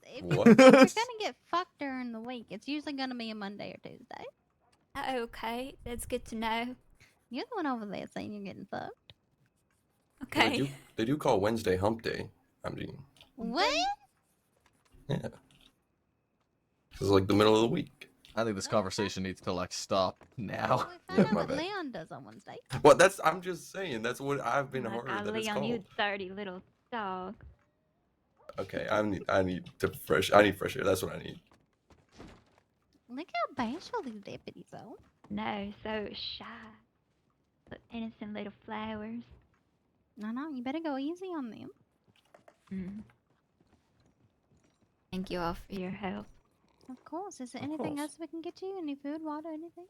if What? you're gonna get fucked during the week, it's usually gonna be a Monday or Tuesday. Okay, that's good to know. You're the one over there saying you're getting fucked. Okay. They do call Wednesday hump day. I mean, What? yeah. It's like the middle of the week. I think this conversation needs to like stop now. I Yeah, know my what bad. Leon does on Wednesday. Well, I'm just saying, that's what I've been heard that it's Leon, you called. dirty little dog. Okay, I need fresh air. That's what I need. Look how bashful these deputies are. No, so shy. But innocent little flowers. No, you better go easy on them. Thank you all for your help. Of course. Is there Of anything course. else we can get you? Any food, water, anything?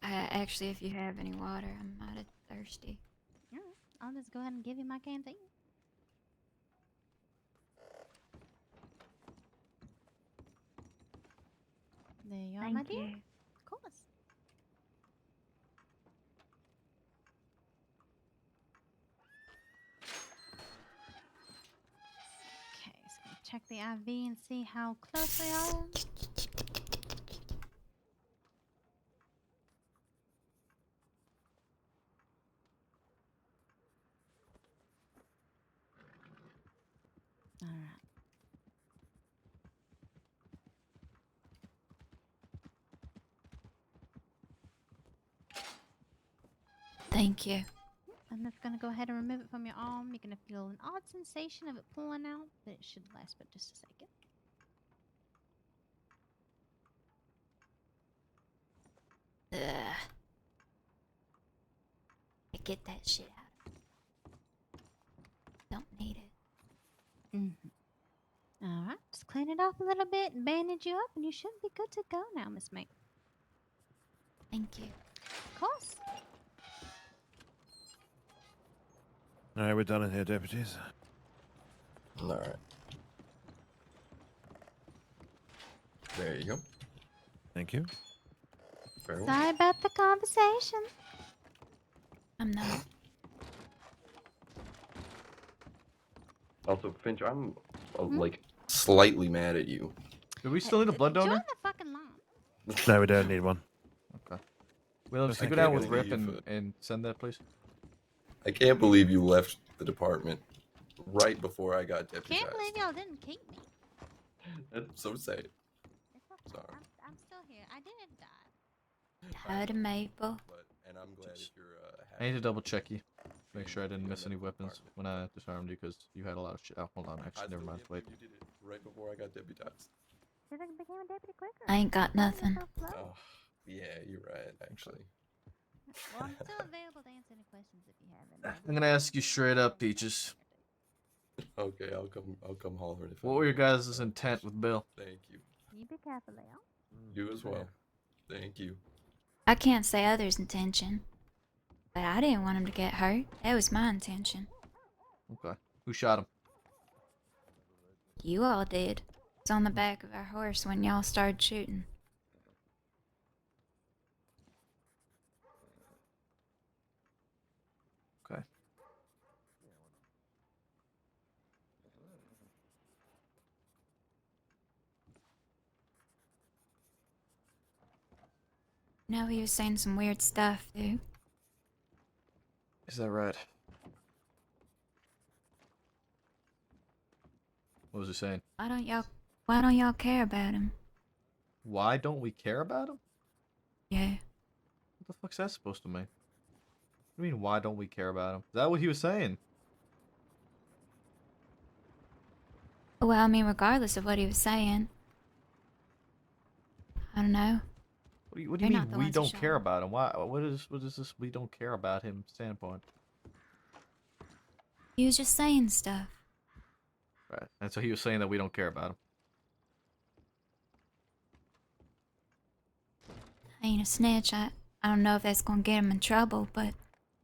Actually, if you have any water, I'm mighty thirsty. Alright, I'll just go ahead and give you my canteen. There you are, my Thank dear. you. Of course. Okay, so I'm gonna check the IV and see how close they are. All right. Thank you. I'm just gonna go ahead and remove it from your arm. You're gonna feel an odd sensation of it pulling out, but it should last but just a second. Ugh. Get that shit out. Don't need it. All right, just clean it off a little bit and bandage you up, and you should be good to go now, Miss May. Thank you. Of course. All right, we're done in here, deputies. All right. There you go. Thank you. Very well. Sorry about the conversation. I'm not. Also, Finch, I'm like slightly mad at you. Do we still need a blood donor? Join the fucking line. No, we don't need one. Okay. Williams, I can you go down can't with Rip believe and send that, please? I can't believe you left the department right before I got deputized. Can't believe y'all didn't keep me. That's so sad. It's okay. Sorry. I'm still here. I didn't die. Tired of Maple. And I'm glad if you're I need to double check you. Make sure I didn't miss any weapons when I disarmed you because you had a lot of shit. Oh, hold on. Actually, never mind. Wait. You did it right before I got deputized. Because I became a deputy quicker. I ain't got nothing. Oh, yeah, you're right, actually. Well, I'm still available to answer any questions if you have any. I'm gonna ask you straight up, Peaches. Okay, I'll come holler if What were your guys' intent with Bill? Thank you. You be careful, Leo. You as well. Thank you. I can't say others' intention. But I didn't want him to get hurt. That was my intention. Okay. Who shot him? You all did. It's on the back of our horse when y'all started shooting. Okay. No, he was saying some weird stuff, too. Is that right? What was he saying? Why don't y'all care about him? Why don't we care about him? Yeah. What the fuck's that supposed to mean? What do you mean, why don't we care about him? Is that what he was saying? Well, I mean, regardless of what he was saying. I don't know. What do you They're mean not the we ones who don't shot care him. about him? Why? What is this we don't care about him standpoint? He was just saying stuff. Right. And so he was saying that we don't care about him. I ain't a snitch. I don't know if that's gonna get him in trouble, but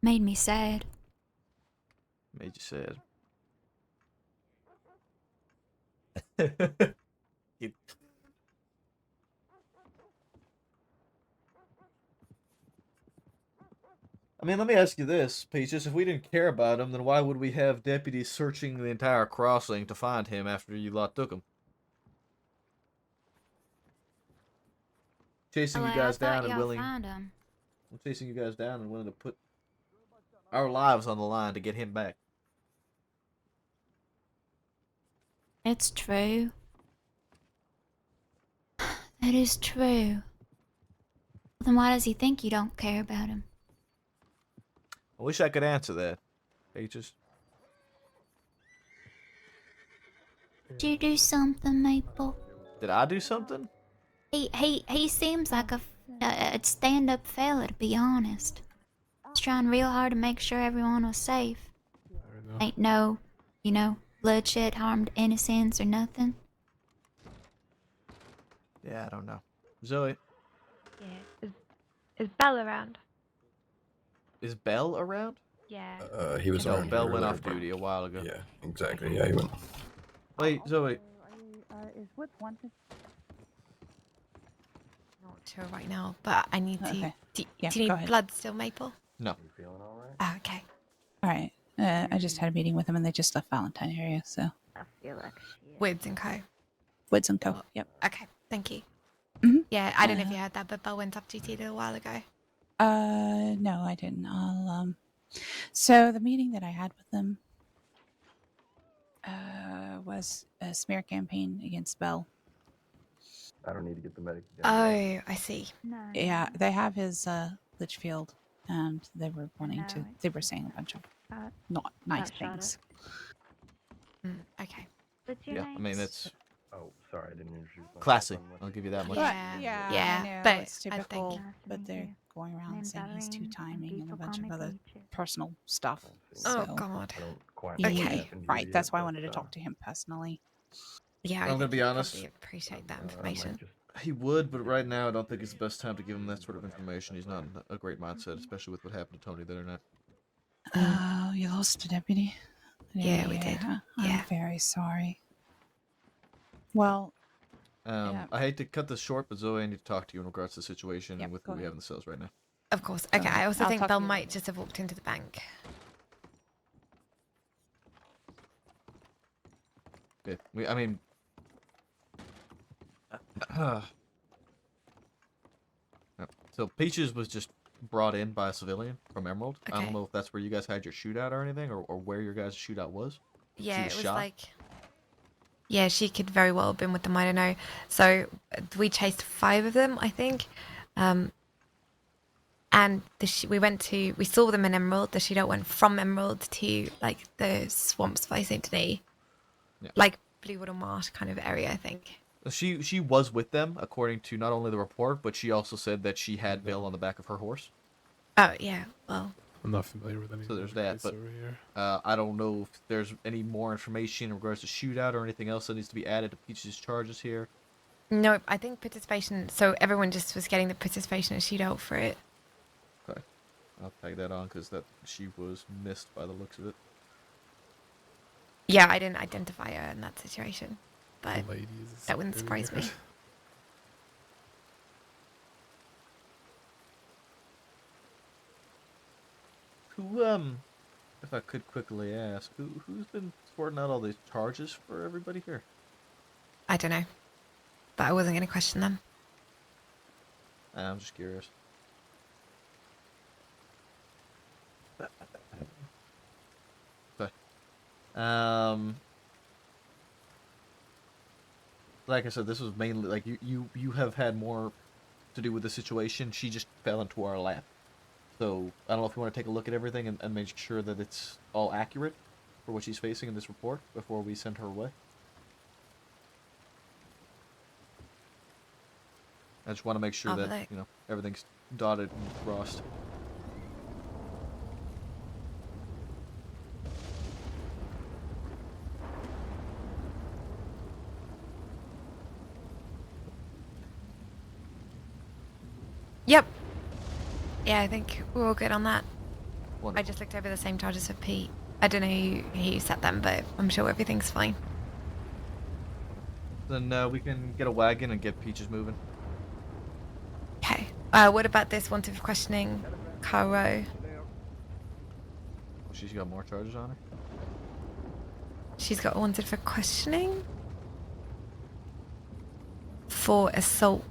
made me sad. Made you sad. You- I mean, let me ask you this, Peaches. If we didn't care about him, then why would we have deputies searching the entire crossing to find him after you lot took him? Chasing Oh, you I guys thought down and y'all willing. found him. I'm chasing you guys down and willing to put our lives on the line to get him back. It's true. That is true. Then why does he think you don't care about him? I wish I could answer that, Peaches. Did you do something, Maple? Did I do something? He seems like a stand-up fella, to be honest. He's trying real hard to make sure everyone was safe. Ain't no, bloodshed, harmed innocents or nothing. Yeah, I don't know. Zoe, Yeah. Is Belle around? is Belle around? Yeah. He was No, around Belle here went earlier, off but- duty a while ago. Yeah, exactly. Yeah, he went. Wait, Zoe. Is Woods wanted? Not sure right now, but I need to. Okay. Do Yeah, you need go ahead. blood still, Maple? No. You feeling all right? Oh, okay. All right. I just had a meeting with them and they just left Valentine area, so. I feel like she is. Woods and Co. Woods and Co. Yep. Okay, thank you. Mhm. Yeah, I don't know if you heard that, but Belle went off duty a little while ago. No, I didn't. So the meeting that I had with them, was a smear campaign against Bell. I don't need to get the medic. Oh, I see. No. Yeah, they have his Litchfield, and they were wanting No, to. They were saying a bunch of Uh, not nice about Charlotte. things. Okay. What's your Yeah, name? I mean it's Oh, sorry, I didn't introduce myself. classy. I'm I'll give you that much. But, Yeah. yeah, I know but it's I think typical. Nice to But meet they're you. going around Name's saying he's too Irene, and timing and a people bunch call of me other Peaches. personal stuff. Oh So, God. don't quite yeah, know what Okay. happened here right. yet, That's why I but, wanted to talk to him personally. Yeah, I'm I gonna think be he'd honest. probably appreciate that I might information. just He would, but right now I don't think it's the best time to give him that sort of information. He's not in a great mindset, especially with what happened to Tony the other night. Oh, you lost a deputy? Yeah, we did. I'm Yeah. very sorry. Well, yeah. I hate to cut this short, but Zoe, I need to talk to you in regards to the situation Yep, and with go who we ahead. have in the cells right now. Of course. Okay. I also I'll think talk Belle to you might later. just have walked into the bank. Okay. I mean, so Peaches was just brought in by a civilian from Emerald. I Okay. don't know if that's where you guys had your shootout or anything, or where your guys' shootout was. Yeah, She it was shot? like. Yeah, she could very well have been with them. I don't know. So we chased 5 of them, I think. And we saw them in Emerald. The shootout went from Emerald to like the swamps by St. Denis, Yeah. like Blue Water Marsh kind of area, I think. She was with them, according to not only the report, but she also said that she had Bill on the back of her horse. Oh yeah, well. I'm not familiar with any. So there's that, but over here. I don't know if there's any more information in regards to shootout or anything else that needs to be added to Peach's charges here. No, I think participation. So everyone just was getting the participation and shootout for it. Okay, I'll tag that on because she was missed by the looks of it. Yeah, I didn't identify her in that situation, but The lady is a that wouldn't security surprise me. guard. Who, if I could quickly ask, who's been sorting out all these charges for everybody here? I don't know, but I wasn't going to question them. I'm just curious. Okay. Like I said, this was mainly like you have had more to do with the situation. She just fell into our lap. So I don't know if you want to take a look at everything and make sure that it's all accurate for what she's facing in this report before we send her away. I just want to make sure I'll that look. everything's dotted and crossed. Yep. Yeah, I think we're all good on that. Wonderful. I just looked over the same charges for Pete. I don't know who set them, but I'm sure everything's fine. Then we can get a wagon and get Peaches moving. Okay. What about this wanted for questioning Caro? She's got more charges on her. She's got wanted for questioning for assault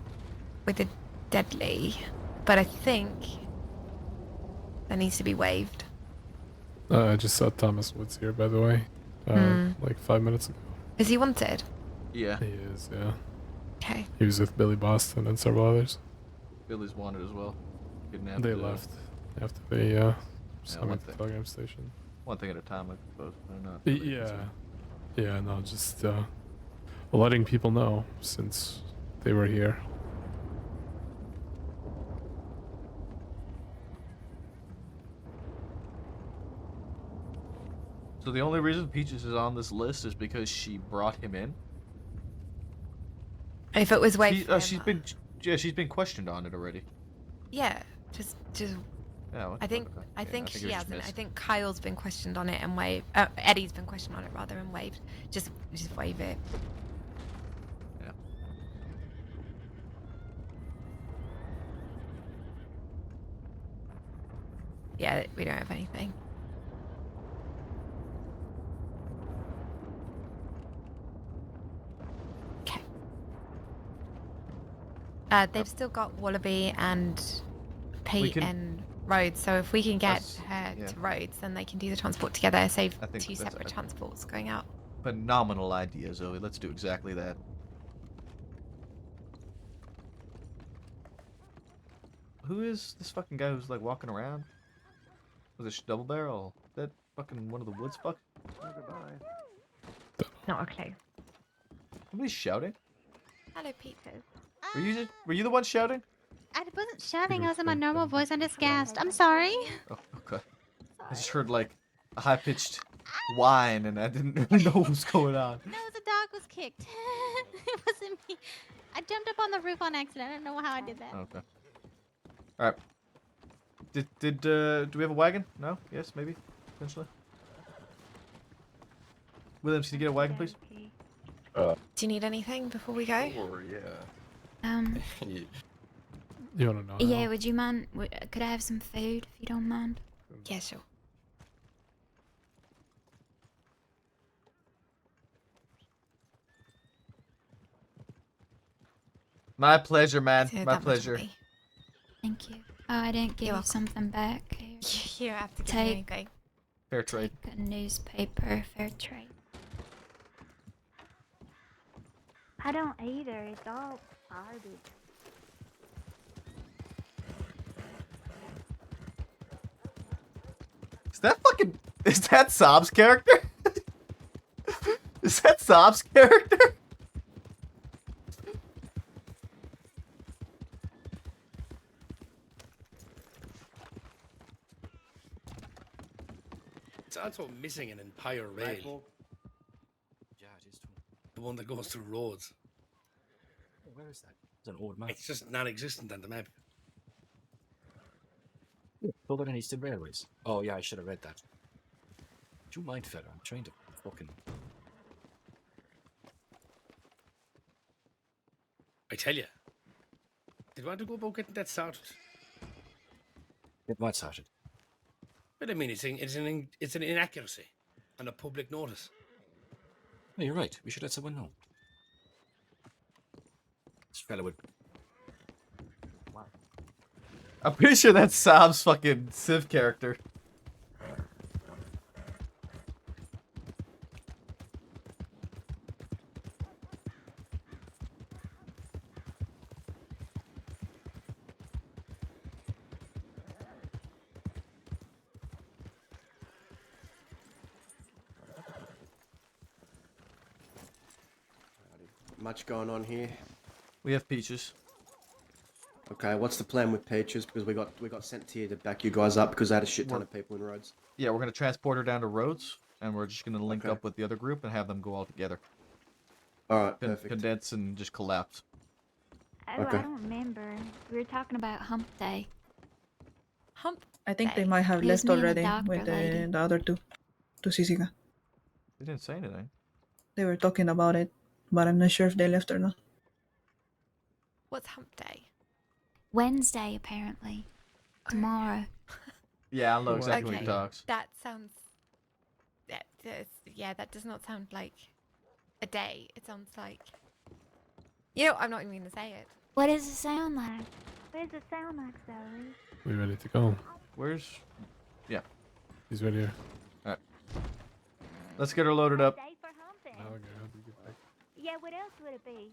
with a deadly, but I think that needs to be waived. I just saw Thomas Woods here, by the way, like 5 minutes ago. Is he wanted? Yeah. He is, yeah. Okay. He was with Billy Boston and several others. Billy's wanted as well. Kidnapped, They left after they saw him one at the thing. telegram station. One thing at a time, I suppose. They're not. Yeah, no, just letting people know since they were here. So the only reason Peaches is on this list is because she brought him in. If it was waived, She's been questioned on it already. yeah, just. Yeah, what I the think fuck? I Yeah, think it was she just hasn't. I missed. think Kyle's been questioned on it and waived. Eddie's been questioned on it rather and waived. Just waive it. Yeah. Yeah, we don't have anything. Okay. They've still got Wallaby and Pete and Rhodes, so if we can get her yeah. to Rhodes, then they can do the transport together, save I think 2 that's- separate transports going out. phenomenal idea, Zoe. Let's do exactly that. Who is this fucking guy who's like walking around? Was it double barrel? That fucking one of the woods fuck? Not a clue. Somebody's shouting? Hello, Pete. Were you the one shouting? I wasn't shouting. I was in my normal voice. I'm just gassed. I'm sorry. Oh, okay. I just heard like a high pitched whine and I didn't really know what was going on. No, the dog was kicked. It wasn't me. I jumped up on the roof on accident. I don't know how I did that. Okay. Alright. Do we have a wagon? No? Yes, maybe? Potentially? Williams, can you get a wagon, please? Do you need anything before we go? Or, yeah. You wanna know? Yeah, would you mind? Could I have some food if you don't mind? Yeah, sure. My pleasure, man. So My that much pleasure. money. Thank you. Oh, I didn't give You're you welcome. something back. You don't have to give me Take anything. Fair trade. a newspaper. Fair trade. I don't either. It's all garbage. Is that Sob's character? Is that Sob's character? It's also missing an entire rail. Yeah, it is. The one that goes through roads. Where is that? It's an old map. It's just non-existent on the map. Southern and Eastern Railways. Oh yeah, I should have read that. Do you mind, fella? I'm trying to fucking. I tell you. Did you want to go about getting that sorted? Get what started? Well, I mean, it's an inaccuracy and a public notice. No, you're right. We should let someone know. This fella would. Wow. I'm pretty sure that's Sob's fucking Civ character. Much going on here. We have Peaches. Okay, what's the plan with Peaches? Because we got sent here to back you guys up because they had a shit ton of people in Rhodes. Yeah, we're gonna transport her down to Rhodes, and we're just gonna link up with the other group and have them go all together. Alright, perfect. Condense and just collapse. Oh, Okay. I don't remember. We were talking about Hump Day. Hump. I think they might have It was left me and the already doctor with lady. the other two. To Sisiga. They didn't say anything. They were talking about it, but I'm not sure if they left or not. What's Hump Day? Wednesday, apparently. Tomorrow. Yeah, I know exactly what Okay, he talks. that sounds. Yeah, that does not sound like a day. It sounds like. You know, I'm not even gonna say it. What does it sound like? What does it sound like, Zoe? We ready to go? Where's... Yeah. He's right here. Alright. Let's get her loaded up. Day for humping. Now I gotta help you get back. Yeah, what else would it be?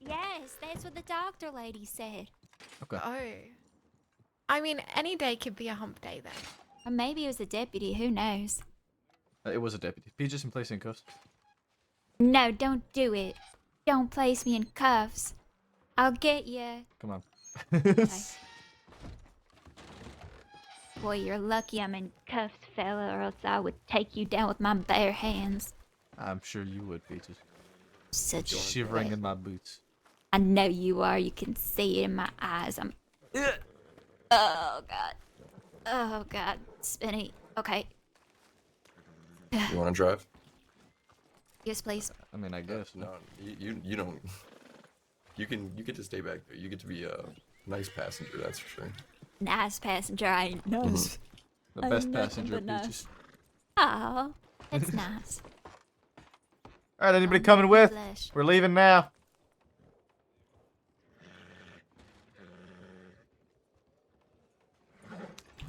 Yes, that's what the doctor lady said. Okay. Oh. I mean, any day could be a hump day then. Or maybe it was a deputy, who knows? It was a deputy. Peaches in place in cuffs. No, don't do it. Don't place me in cuffs. I'll get you. Come on. Boy, you're lucky I'm in cuffs, fella, or else I would take you down with my bare hands. I'm sure you would, Peaches. Such a Shivering threat. in my boots. I know you are. You can see it in my eyes. I'm. Oh god. Oh god. Spinny. Okay. You want to drive? Yes, please. I mean, I guess. No, you don't. You get to stay back there. You get to be a nice passenger. That's for sure. Nice passenger. I ain't nice. The best passenger, Peaches. Oh, that's nice. Alright, anybody coming with? Blush. We're leaving now.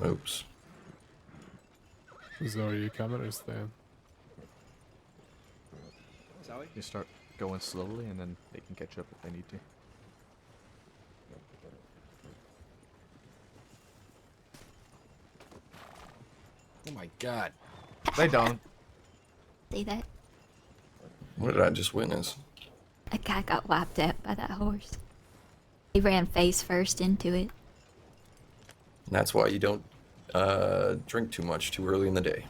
Oops. Zoe, are you coming or staying? You start going slowly, and then they can catch up if they need to. Oh my god. They don't. See that? What did I just witness? A guy got wiped out by that horse. He ran face first into it. And that's why you don't drink too much too early in the day.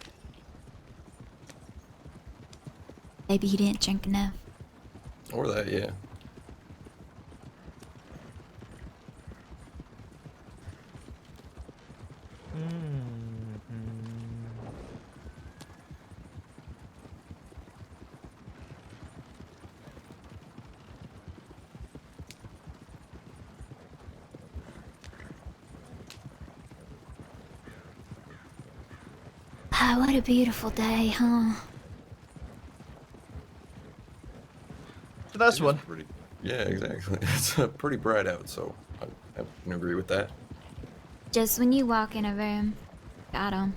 Maybe he didn't drink enough. Or that, yeah. Ah, what a beautiful day, huh? It's a nice It is one. Pretty, yeah, exactly. It's pretty bright out, so I can agree with that. Just when you walk in a room, got him.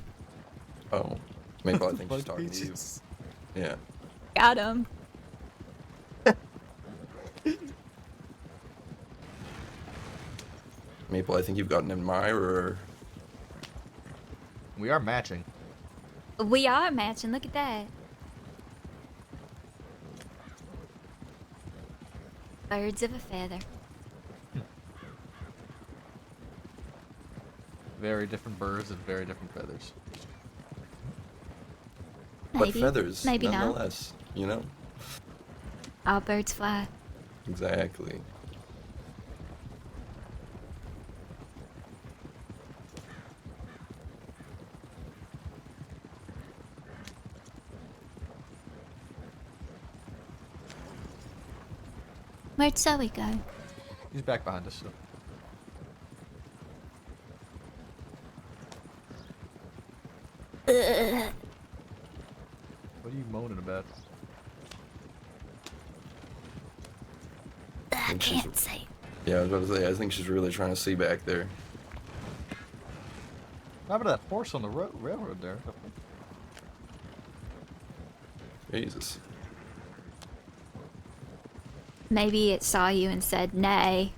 Oh, Maple, I think she's talking to you. Yeah. Got him. Maple, I think you've got an admirer. We are matching. We are matching. Look at that. Birds of a feather. Very different birds and very different feathers. But Maybe. feathers, Maybe not. nonetheless, you know? All birds fly. Exactly. Where'd Zoe go? He's back behind us still. What are you moaning about? I can't see. Yeah, I was about to say, I think she's really trying to see back there. What happened to that horse on the railroad there? Jesus. Maybe it saw you and said nay.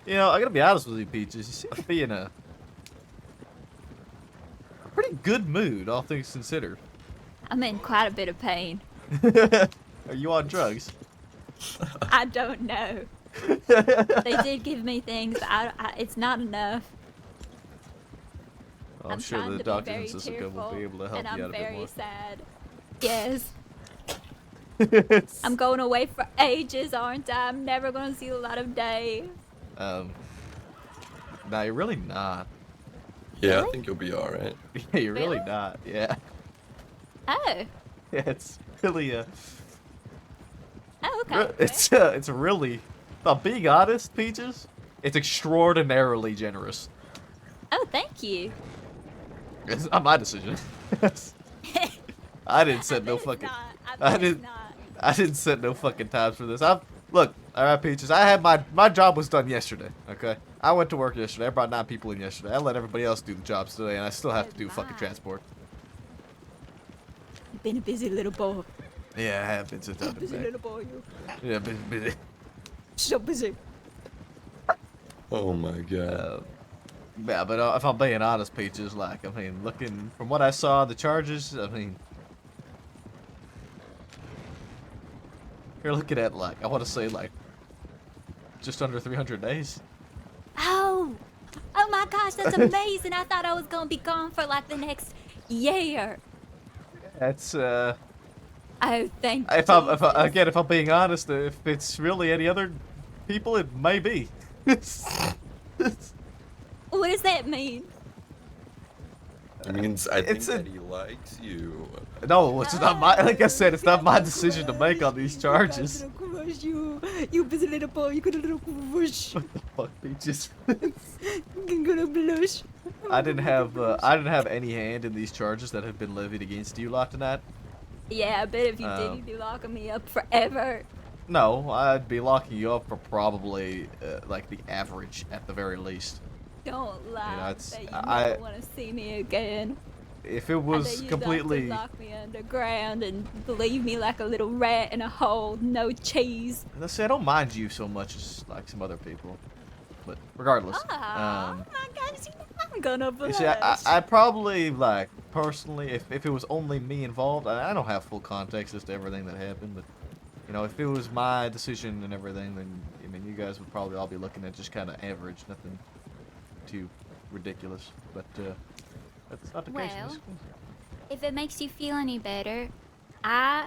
You know, I gotta be honest with you, Peaches. You seem to be in a pretty good mood, all things considered. I'm in quite a bit of pain. Are you on drugs? I don't know. They did give me things, but it's not enough. I'm sure trying the to be doctors very and Jessica will cheerful, be able to help and you I'm out a bit very more. sad. Yes. I'm going away for ages, aren't I? I'm never gonna see a lot of day. No, you're really not. Yeah, Really? I think you'll be alright. Yeah, you're really not. Yeah. Oh. Yeah, it's really Oh, okay. it's really, if I'm being honest, Peaches, it's extraordinarily generous. Oh, thank you. It's not my decision. I didn't set no fucking. I didn't set no fucking times for this. Look, all right, Peaches. I had my job was done yesterday. Okay, I went to work yesterday. I brought 9 people in yesterday. I let everybody else do the jobs today, and I still have to do fucking transport. You've been a busy little boy. Yeah, I have been since I've been Busy back. little boy, you. Yeah, busy. So busy. Oh my god. Yeah, but if I'm being honest, Peaches, like, I mean, looking from what I saw, the charges, I mean, you're looking at, like, I want to say, like, just under 300 days. Oh! Oh my gosh, that's amazing. I thought I was gonna be gone for like the next year. That's, Oh, thank if I'm being honest, if it's really any other people, it may be. What does that mean? It means I think that he likes you. No, it's not my, like I said, it's not my decision to make on these charges. You busy little boy, you got a little crush. What the fuck, Peaches? I'm gonna blush. I didn't have any hand in these charges that have been levied against you, Lieutenant. Yeah, I bet if you did, you'd be locking me up forever. No, I'd be locking you up for probably like the average at the very least. Don't lie. You know, it's- that you I- never want to see me again. if it And was then you completely. lock me underground and leave me like a little rat in a hole, no cheese. Let's say I don't mind you so much as like some other people, but regardless. Oh my gosh, I'm gonna blush. You see, I probably like personally, if it was only me involved, I don't have full context as to everything that happened, but you know, if it was my decision and everything, then I mean, you guys would probably all be looking at just kind of average, nothing too ridiculous. But that's not the case. Well, if it makes you feel any better, I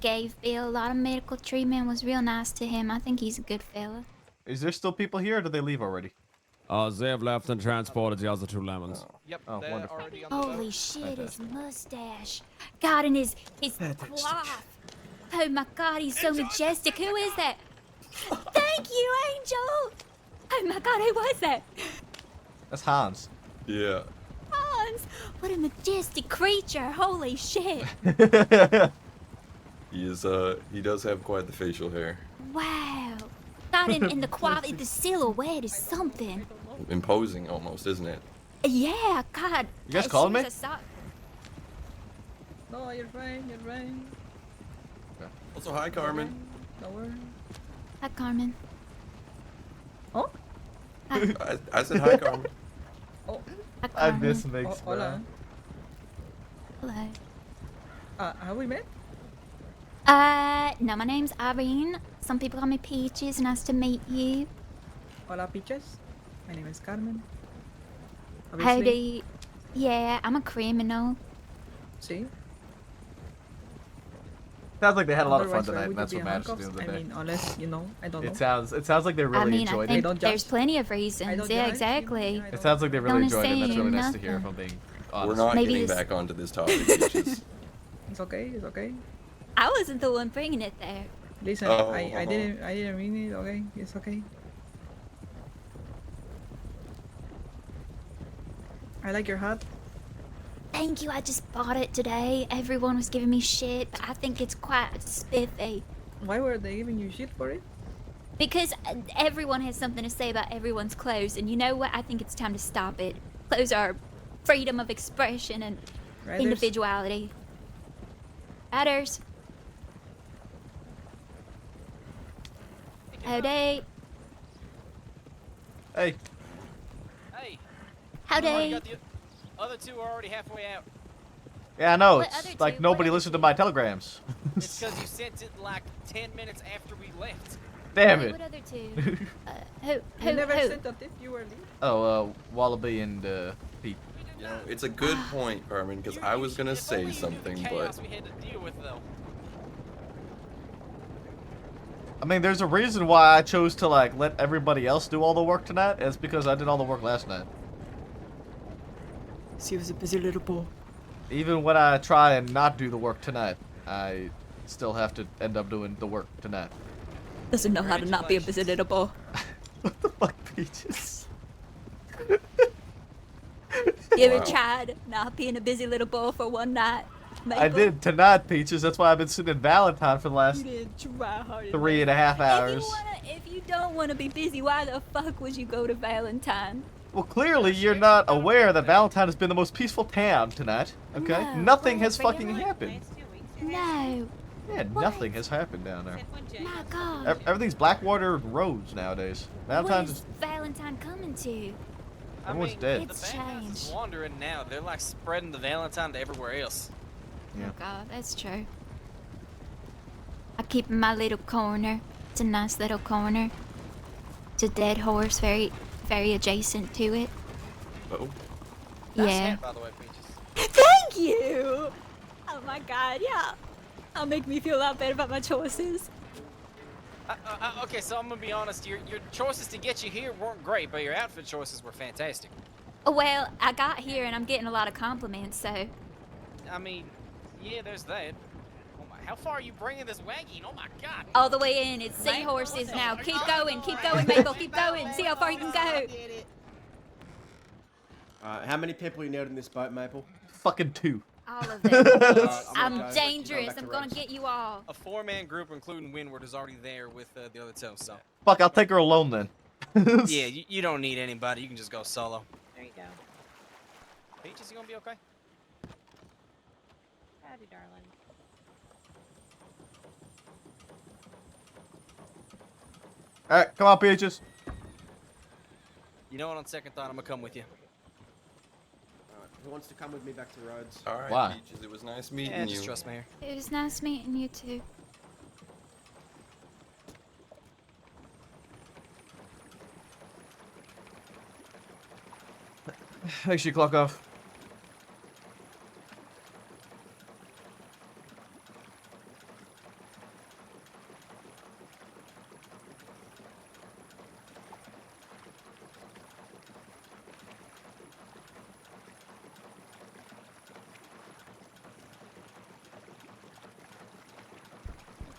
gave Bill a lot of medical treatment, was real nice to him. I think he's a good fella. Is there still people here, or did they leave already? They have left and transported the other 2 lemons. Yep, Oh, they're wonderful. already on the boat. Holy shit, his mustache. God, and his quaff. Oh my God, he's so majestic. Who is that? Thank you, Angel. Oh my God, who was that? That's Hans. Yeah. Hans. What a majestic creature. Holy shit. He is. He does have quite the facial hair. Wow. God, and the quality, the silhouette is something. Imposing, almost, isn't it? Yeah, God. You guys as calling soon me? as I saw- No, you're fine. You're fine. Also, hi, Carmen. No worries. Hi, Carmen. Oh? I said hi, Carmen. Oh. Hi, I Carmen. miss Mix, Hola. Hello. Have we met? No, my name's Irene. Some people call me Peaches. Nice to meet you. Hola, Peaches. My name is Carmen. Howdy. Yeah, I'm a criminal. See? Sounds like they had a lot of fun Otherwise, why tonight. would That's you what be matters at handcuffs? the end of the I day. mean, unless, you know, I don't know. It sounds like they really I mean, enjoyed I it. think there's plenty of reasons. Yeah, exactly. It sounds like they really Don't enjoyed it. And that's really assume nice to hear. If nothing. I'm being honest. We're not Maybe getting this- back onto this topic, Peaches. It's okay. It's okay. I wasn't the one bringing it there. Listen, Oh, I didn't mean it. Okay, it's okay. I like your hat. Thank you. I just bought it today. Everyone was giving me shit, but I think it's quite spiffy. Why were they giving you shit for it? Because everyone has something to say about everyone's clothes, and you know what? I think it's time to stop it. Clothes are freedom of expression and Riders? individuality. Riders. Howdy. Hey. Hey. Howdy. You already got the other two are already halfway out. Yeah, I know. What It's other like two? nobody listened to my telegrams. It's because you sent it like 10 minutes after we left. Damn Wait, it. what other two? Who? You never Who? sent a tip. You were late. Oh, Wallaby and Pete. You know, it's a good point, Carmen, because I was gonna say something, but Chaos we had to deal with though. I mean, there's a reason why I chose to like let everybody else do all the work tonight. It's because I did all the work last night. She was a busy little boy. Even when I try and not do the work tonight, I still have to end up doing the work tonight. Doesn't know how to not be a busy little boy. Peaches. You ever Wow. tried not being a busy little boy for one night? I did tonight, Peaches. That's why I've been sitting in Valentine for the last You didn't try hard 3.5 hours. If you don't want to be busy, why the fuck would you go to Valentine? Well, clearly you're not aware that Valentine has been the most peaceful town tonight. Okay, No, nothing well, has fucking happened. No. Yeah, nothing has happened down there. My God. Everything's Blackwater roads nowadays. What Valentine's is is Valentine coming to? everyone's dead. It's The Valentine's changed. is wandering now. They're like spreading the Valentine to everywhere else. Yeah. Oh God, that's true. I keep my little corner. It's a nice little corner. It's a dead horse, very, very adjacent to it. oh, Nice Yeah. hat, by the way, Peaches. Thank you! Oh my god, yeah. That'll make me feel a lot better about my choices. Okay, so I'm gonna be honest. Your choices to get you here weren't great, but your outfit choices were fantastic. Well, I got here and I'm getting a lot of compliments, so. I mean, yeah, there's that. Oh my, how far are you bringing this wagon? Oh my God! All the way in, it's seahorses now. Keep going, Mabel, keep going. See how far you can go. How many people you need in this boat, Maple? Fucking 2. All of them. I'm I'm gonna go. dangerous. Back to I'm gonna Rex. get you all. A 4-man group, including Windward, is already there with the other two. So Fuck, I'll take her alone then. yeah, you don't need anybody. You can just go solo. There you go. Peaches, you gonna be okay? Howdy, darling. Alright, come on, Peaches. You know what? On second thought, I'm gonna come with you. Alright, who wants to come with me back to Rhodes? All right, Why? Peaches. It was nice meeting Yeah, you. just trust me here. It was nice meeting you too. Make sure you clock off.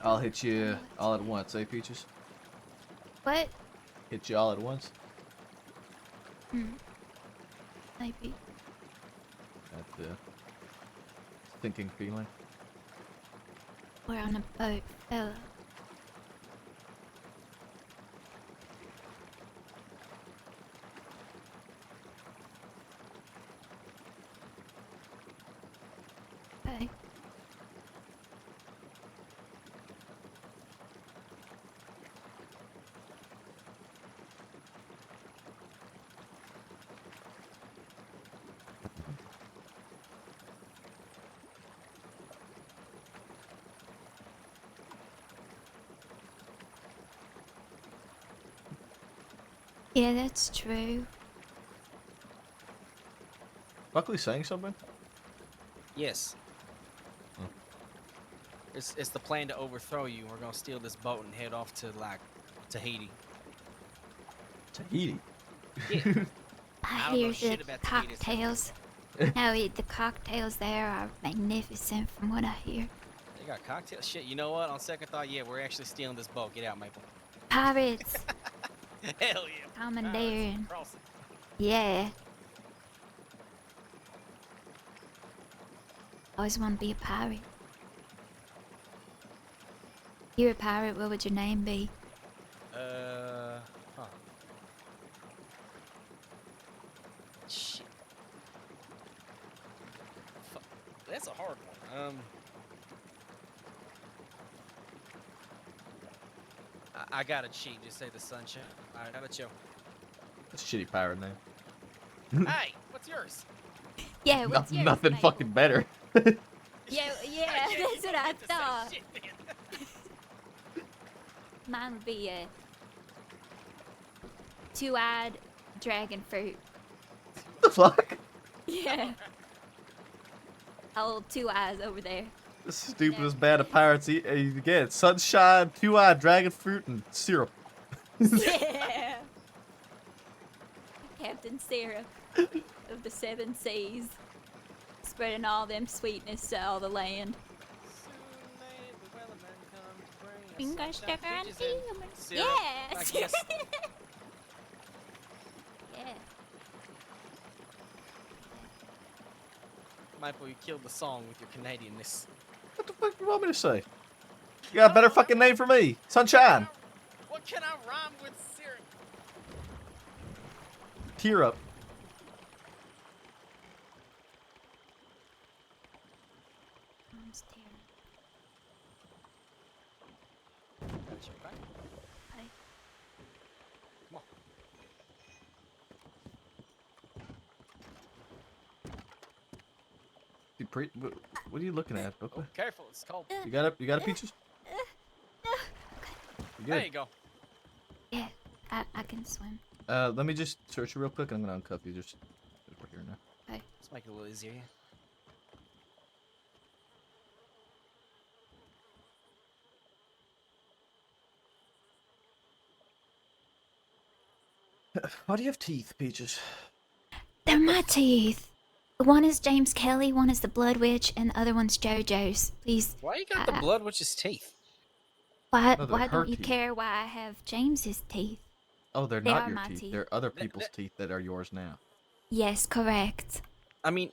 I'll hit you all at once, eh, Peaches? What? Hit you all at once. Maybe. That thinking feeling. We're on a boat, fella. Okay. Yeah, that's true. Buckley saying something? Yes. Hmm. It's the plan to overthrow you. We're gonna steal this boat and head off to like Tahiti. Tahiti? Yeah. I don't know hear shit the about Tahiti, so- cocktails. No, the cocktails there are magnificent from what I hear. You got cocktail shit. You know what? On second thought, yeah, we're actually stealing this boat. Get out, Maple. Pirates, Hell yeah. commandeering. Cross it. Yeah. Always want to be a pirate. You're a pirate, what would your name be? Huh. Shit. Fuck. That's a hard one. I gotta cheat. Just say the sunshine. All right, how about you? That's a shitty pirate name. Hey, what's yours? Yeah, what's yours, Nothing Maple? fucking better. Yeah, that's what I thought. Mine would be a two-eyed dragon fruit. The fuck? Yeah. Old two eyes over there. The stupidest band of pirates you get. Sunshine, two-eyed dragon fruit, and syrup. Yeah. Captain Syrup of the seven seas. Spreading all them sweetness to all the land. Finger sticker and humans. Yes. Yes. Yeah. Michael, you killed the song with your Canadianness. What the fuck you want me to say? You got a better fucking name for me. Sunshine. What can I rhyme with syrup? Tear up. Mom's tear. Gotcha, okay? Hey. Come on. What are you looking at, Buckley? Careful, it's cold. You got it? You got it, Peaches? You There good? you go. Yeah, I can swim. Let me just search you real quick. I'm gonna uncuff you. Just we're here now. Okay. Let's make it a little easier. Why do you have teeth, Peaches? They're my teeth. One is James Kelly, one is the Blood Witch, and the other one's JoJo's. Please. Why you got the blood witch's teeth? Why? No, they're Why her don't you teeth. care why I have James's teeth? Oh, they're They not are your my teeth. teeth. They're other people's teeth that are yours now. Yes, correct. I mean,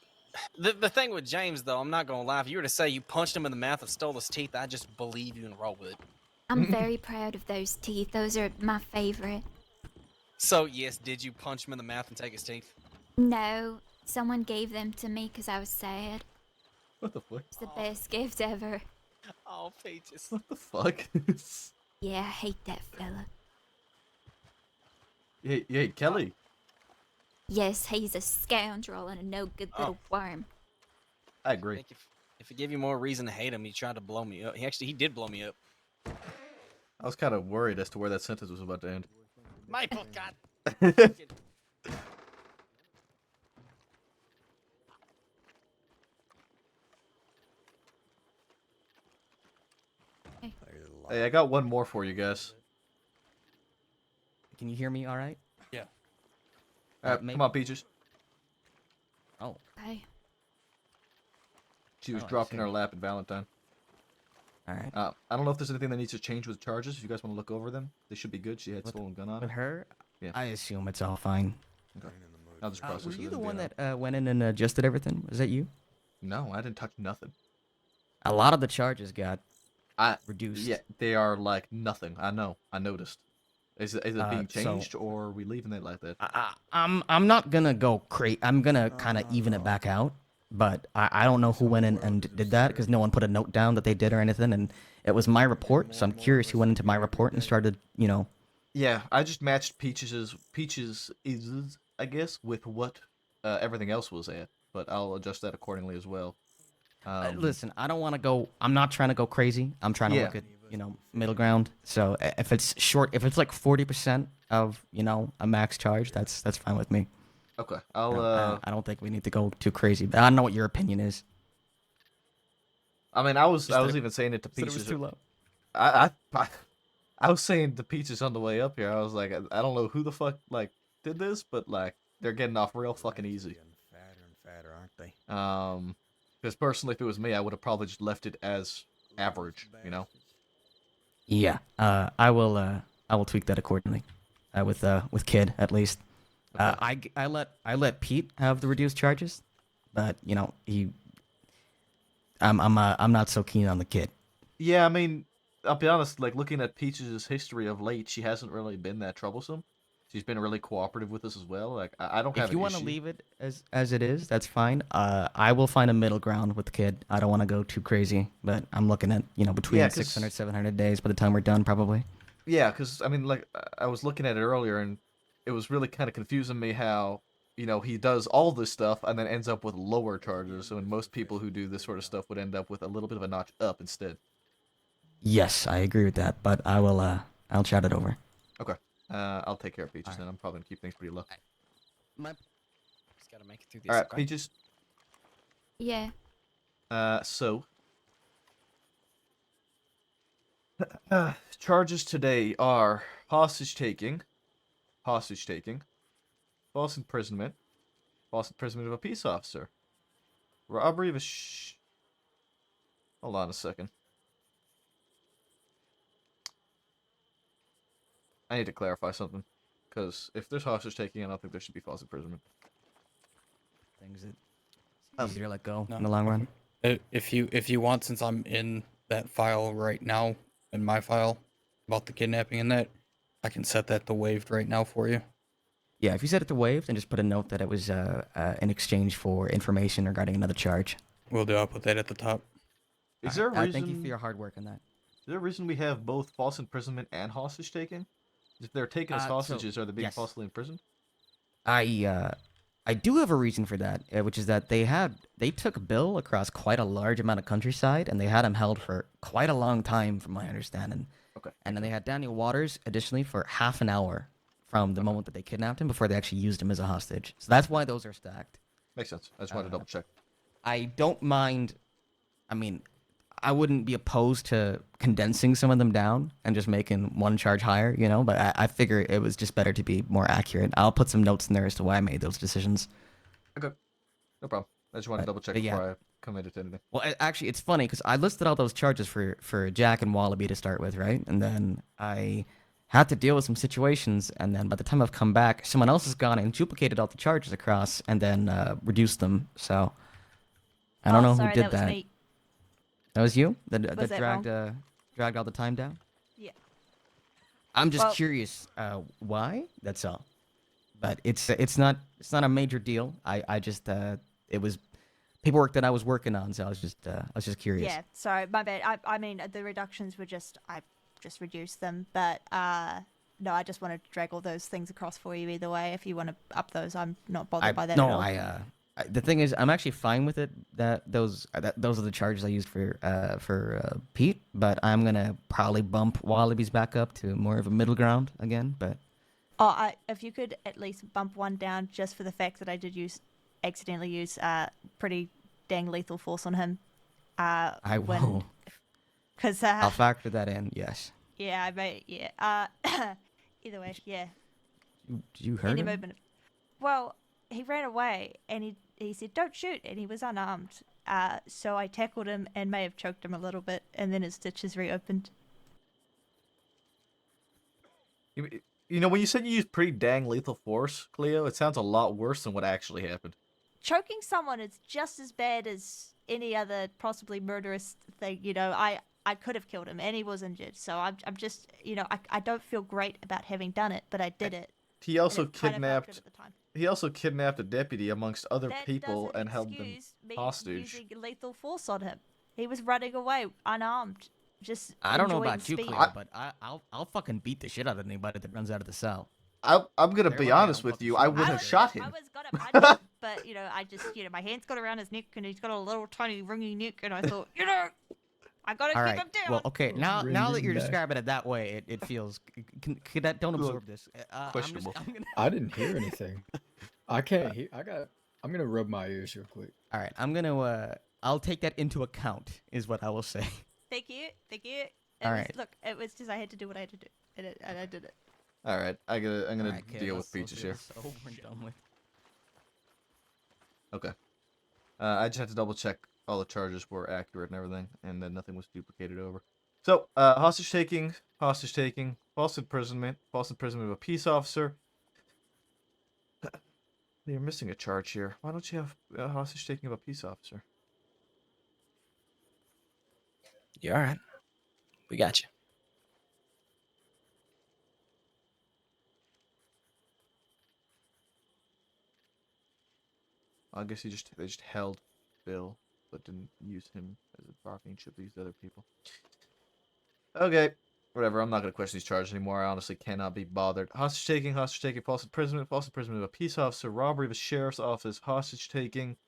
the thing with James, though, I'm not gonna lie. If you were to say you punched him in the mouth and stole his teeth, I just believe you and roll with it. I'm very proud of those teeth. Those are my favorite. So yes, did you punch him in the mouth and take his teeth? No, Someone gave them to me because I was sad. What the fuck? It's the best gift ever. Oh, Peaches. What the fuck? Yeah, I hate that fella. Hey, Kelly. Yes, he's a scoundrel and a no good little worm. I agree. think if it gave you more reason to hate him, he tried to blow me up. He did blow me up. I was kind of worried as to where that sentence was about to end. Maple, God. Hey, I got one more for you guys. Can you hear me all right? Yeah. Come on, Peaches. Oh. Okay. She was Oh, I dropped in see. our lap at Valentine. Alright. I don't know if there's anything that needs to change with charges. If you guys want to look over them, they should be good. She had stolen gun on With her? Yeah. I assume it's all fine. Okay. I'll just process Were it you as the being one out. that went in and adjusted everything? Was that you? No, I didn't touch nothing. A lot of the charges got reduced. Yeah, they are like nothing. I know. I noticed. Is it being so- changed or are we leaving it like that? I'm not gonna go crazy. I'm gonna kind of even it back out. But I don't know who went in and did that because no one put a note down that they did or anything. And it was my report, so I'm curious who went into my report and started, Yeah, I just matched Peaches is I guess with what everything else was at, but I'll adjust that accordingly as well. Listen, I don't want to go. I'm not trying to go crazy. I'm trying to Yeah. look at middle ground. So if it's short, if it's like 40% of a max charge, that's fine with me. Okay, I don't think we need to go too crazy. But I don't know what your opinion is. I mean, I was Just even saying it to said it Peaches. was too low. I was saying to Peaches on the way up here. I was like, I don't know who the fuck like did this, but like they're getting off real fucking easy. Fatter and fatter, aren't they? Because personally, if it was me, I would have probably just left it as average. Yeah. I will tweak that accordingly. With Kid at least. I let Pete have the reduced charges, but I'm not so keen on the Kid. Yeah, I mean, I'll be honest. Like looking at Peaches' history of late, she hasn't really been that troublesome. She's been really cooperative with us as well. Like I don't have. If you want want to leave it as it is, that's fine. I will find a middle ground with the Kid. I don't want to go too crazy, but I'm looking at between Yeah, 'cause- 600, 700 days by the time we're done, probably. Yeah, because I mean, like I was looking at it earlier, and it was really kind of confusing me how he does all this stuff and then ends up with lower charges. So, most people who do this sort of stuff would end up with a little bit of a notch up instead. Yes, I agree with that, but I'll chat it over. Okay, I'll take care of Peaches then. I'm probably gonna keep things pretty low. Just gotta make it through this. All right, okay? Peaches. Yeah. So charges today are hostage taking, false imprisonment of a peace officer, robbery of a Hold on a second. I need to clarify something, because if there's hostage taking, I don't think there should be false imprisonment. Things that easier to let go No. in the long run. If you want, since I'm in that file right now, in my file about the kidnapping and that, I can set that to waived right now for you. Yeah, if you set it to waived, then just put a note that it was in exchange for information regarding another charge. Will do. I'll put that at the top. Is there a reason? Thank you for your hard work on that. Is there a reason we have both false imprisonment and hostage taking? If they're taking us So, hostages, are they being yes. falsely imprisoned? I do have a reason for that, which is that they took Bill across quite a large amount of countryside, and they had him held for quite a long time, from my understanding. Okay. And then they had Daniel Waters additionally for half an hour from the moment that they kidnapped him before they actually used him as a hostage. So that's why those are stacked. Makes sense. I just wanted to double check. I don't mind. I mean, I wouldn't be opposed to condensing some of them down and just making one charge higher, but I figure it was just better to be more accurate. I'll put some notes in there as to why I made those decisions. Okay. No problem. I just wanted to double check but yeah. before I committed to anything. Well, actually, it's funny because I listed all those charges for Jack and Wallaby to start with, right? And then I had to deal with some situations, and then by the time I've come back, someone else has gone and duplicated all the charges across and then reduced them. So I don't know sorry, who did that was me. That was you that Was that wrong? dragged all the time down. Yeah. I'm just Well- curious, why? That's all. but it's not a major deal. I just it was paperwork that I was working on, so I was just curious. Yeah, sorry, my bad. I mean, the reductions were I just reduced them, but no, I just wanted to drag all those things across for you either way. If you want to up those, I'm not bothered by that at all. The thing is, I'm actually fine with it. Those are the charges I used for Pete, but I'm gonna probably bump Wallabies back up to more of a middle ground again. But If you could at least bump one down just for the fact that I did accidentally use pretty dang lethal force on him. I will. Because I'll factor that in. Yes. Yeah, I may. Yeah. Either way, yeah. You heard him? Movement. Well, he ran away and he said, "Don't shoot," and he was unarmed. So I tackled him and may have choked him a little bit, and then his stitches reopened. You know, when you said you used pretty dang lethal force, Cleo, it sounds a lot worse than what actually happened. Choking someone is just as bad as any other possibly murderous thing. You know, I could have killed him and he was injured. So I'm just, you know, I don't feel great about having done it, but I did it. He also kidnapped. He also kidnapped a deputy amongst other people and held them hostage. Using lethal force on him. He was running away unarmed. Just I don't know enjoying about you, speed. Cleo, but I'll fucking beat the shit out of anybody that runs out of the cell. I'm gonna be honest with you. I would have shot him. I was gonna punch him, but you know, I just, you know, my hands got around his neck and he's got a little tiny ringy neck, and I thought, you know, I gotta All keep right. him down. Well, okay. Now that you're describing it that way, it feels. Can that don't absorb this. Questionable. I didn't hear anything. I can't hear. I'm gonna rub my ears real quick. All right. I'm gonna. I'll take that into account. Is what I will say. Thank you. All right. Look, it was just I had to do what I had to do, and I did it. All right, I'm gonna Alright, kid, deal with let's Peaches do here. this over and done with. Okay. I just had to double check all the charges were accurate and everything, and then nothing was duplicated over. So, hostage taking, false imprisonment of a peace officer. You're missing a charge here. Why don't you have hostage taking of a peace officer? You all right? We got you. I guess they just held Bill, but didn't use him as a bargaining chip. They used other people. Okay, whatever. I'm not gonna question these charges anymore. I honestly cannot be bothered. Hostage taking, false imprisonment of a peace officer, robbery of a sheriff's office, hostage taking,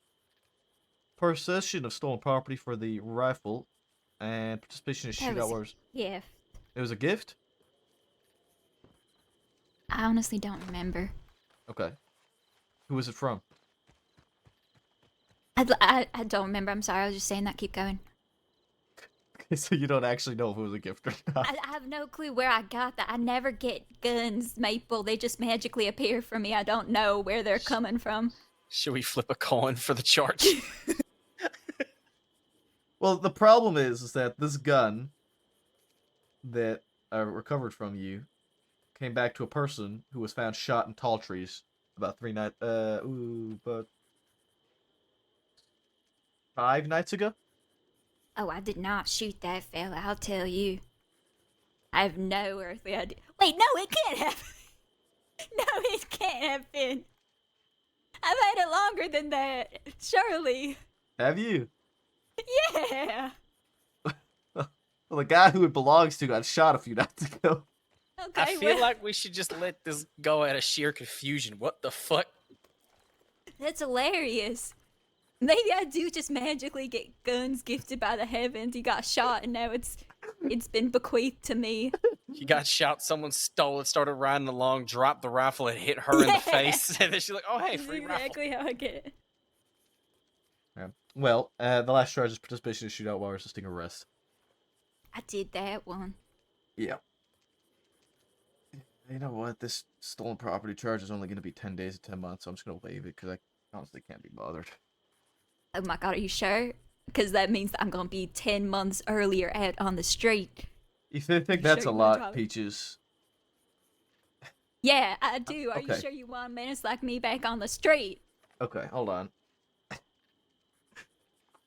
possession of stolen property for the rifle, and participation in shootout wars. Yeah. It was a gift. I honestly don't remember. Okay. Who was it from? I don't remember. I'm sorry. I was just saying that. Keep going. Okay, so you don't actually know if it was a gift or not. I have no clue where I got that. I never get guns, Maple. They just magically appear for me. I don't know where they're coming from. Should we flip a coin for the charge? Well, the problem is that this gun that I recovered from you came back to a person who was found shot in tall trees about 5 nights ago. Oh, I did not shoot that fella, I'll tell you. I have no earthly idea. Wait, no, it can't have. No, it can't have been. I've had it longer than that. Surely. Have you? Yeah. Well, the guy who it belongs to got shot a few nights ago. Okay, I feel like we should just let this go out of sheer confusion. What the fuck? That's hilarious. Maybe I do just magically get guns gifted by the heavens. He got shot and now it's been bequeathed to me. He got shot, someone stole it, started riding along, dropped the rifle, and hit her in the face. And then she's like, oh, hey, That's free exactly how I get it. Yeah. Well, the last charge is participation in shootout while resisting arrest. I did that one. Yeah. You know what? This stolen property charge is only going to be 10 days to 10 months, so I'm just going to waive it because I honestly can't be bothered. Oh my god, are you sure? Because that means that I'm going to be 10 months earlier out on the street. You think that's a lot, Peaches? Yeah, I do. Are you Okay. sure you want menace like me back on the street? Okay, hold on.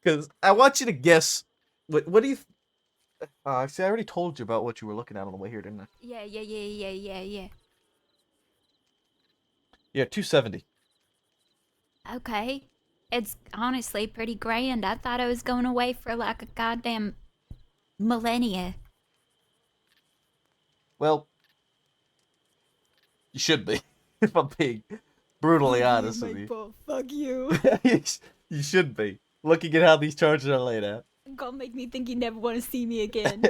Because I want you to guess. What do you... see, I already told you about what you were looking at on the way here, didn't I? Yeah. Yeah, 270. Okay. It's honestly pretty grand. I thought I was going away for like a goddamn millennia. Well, you should be, if I'm being brutally honest with you. Fuck you. You should be. Looking at how these charges are laid out. Gonna make me think you never want to see me again.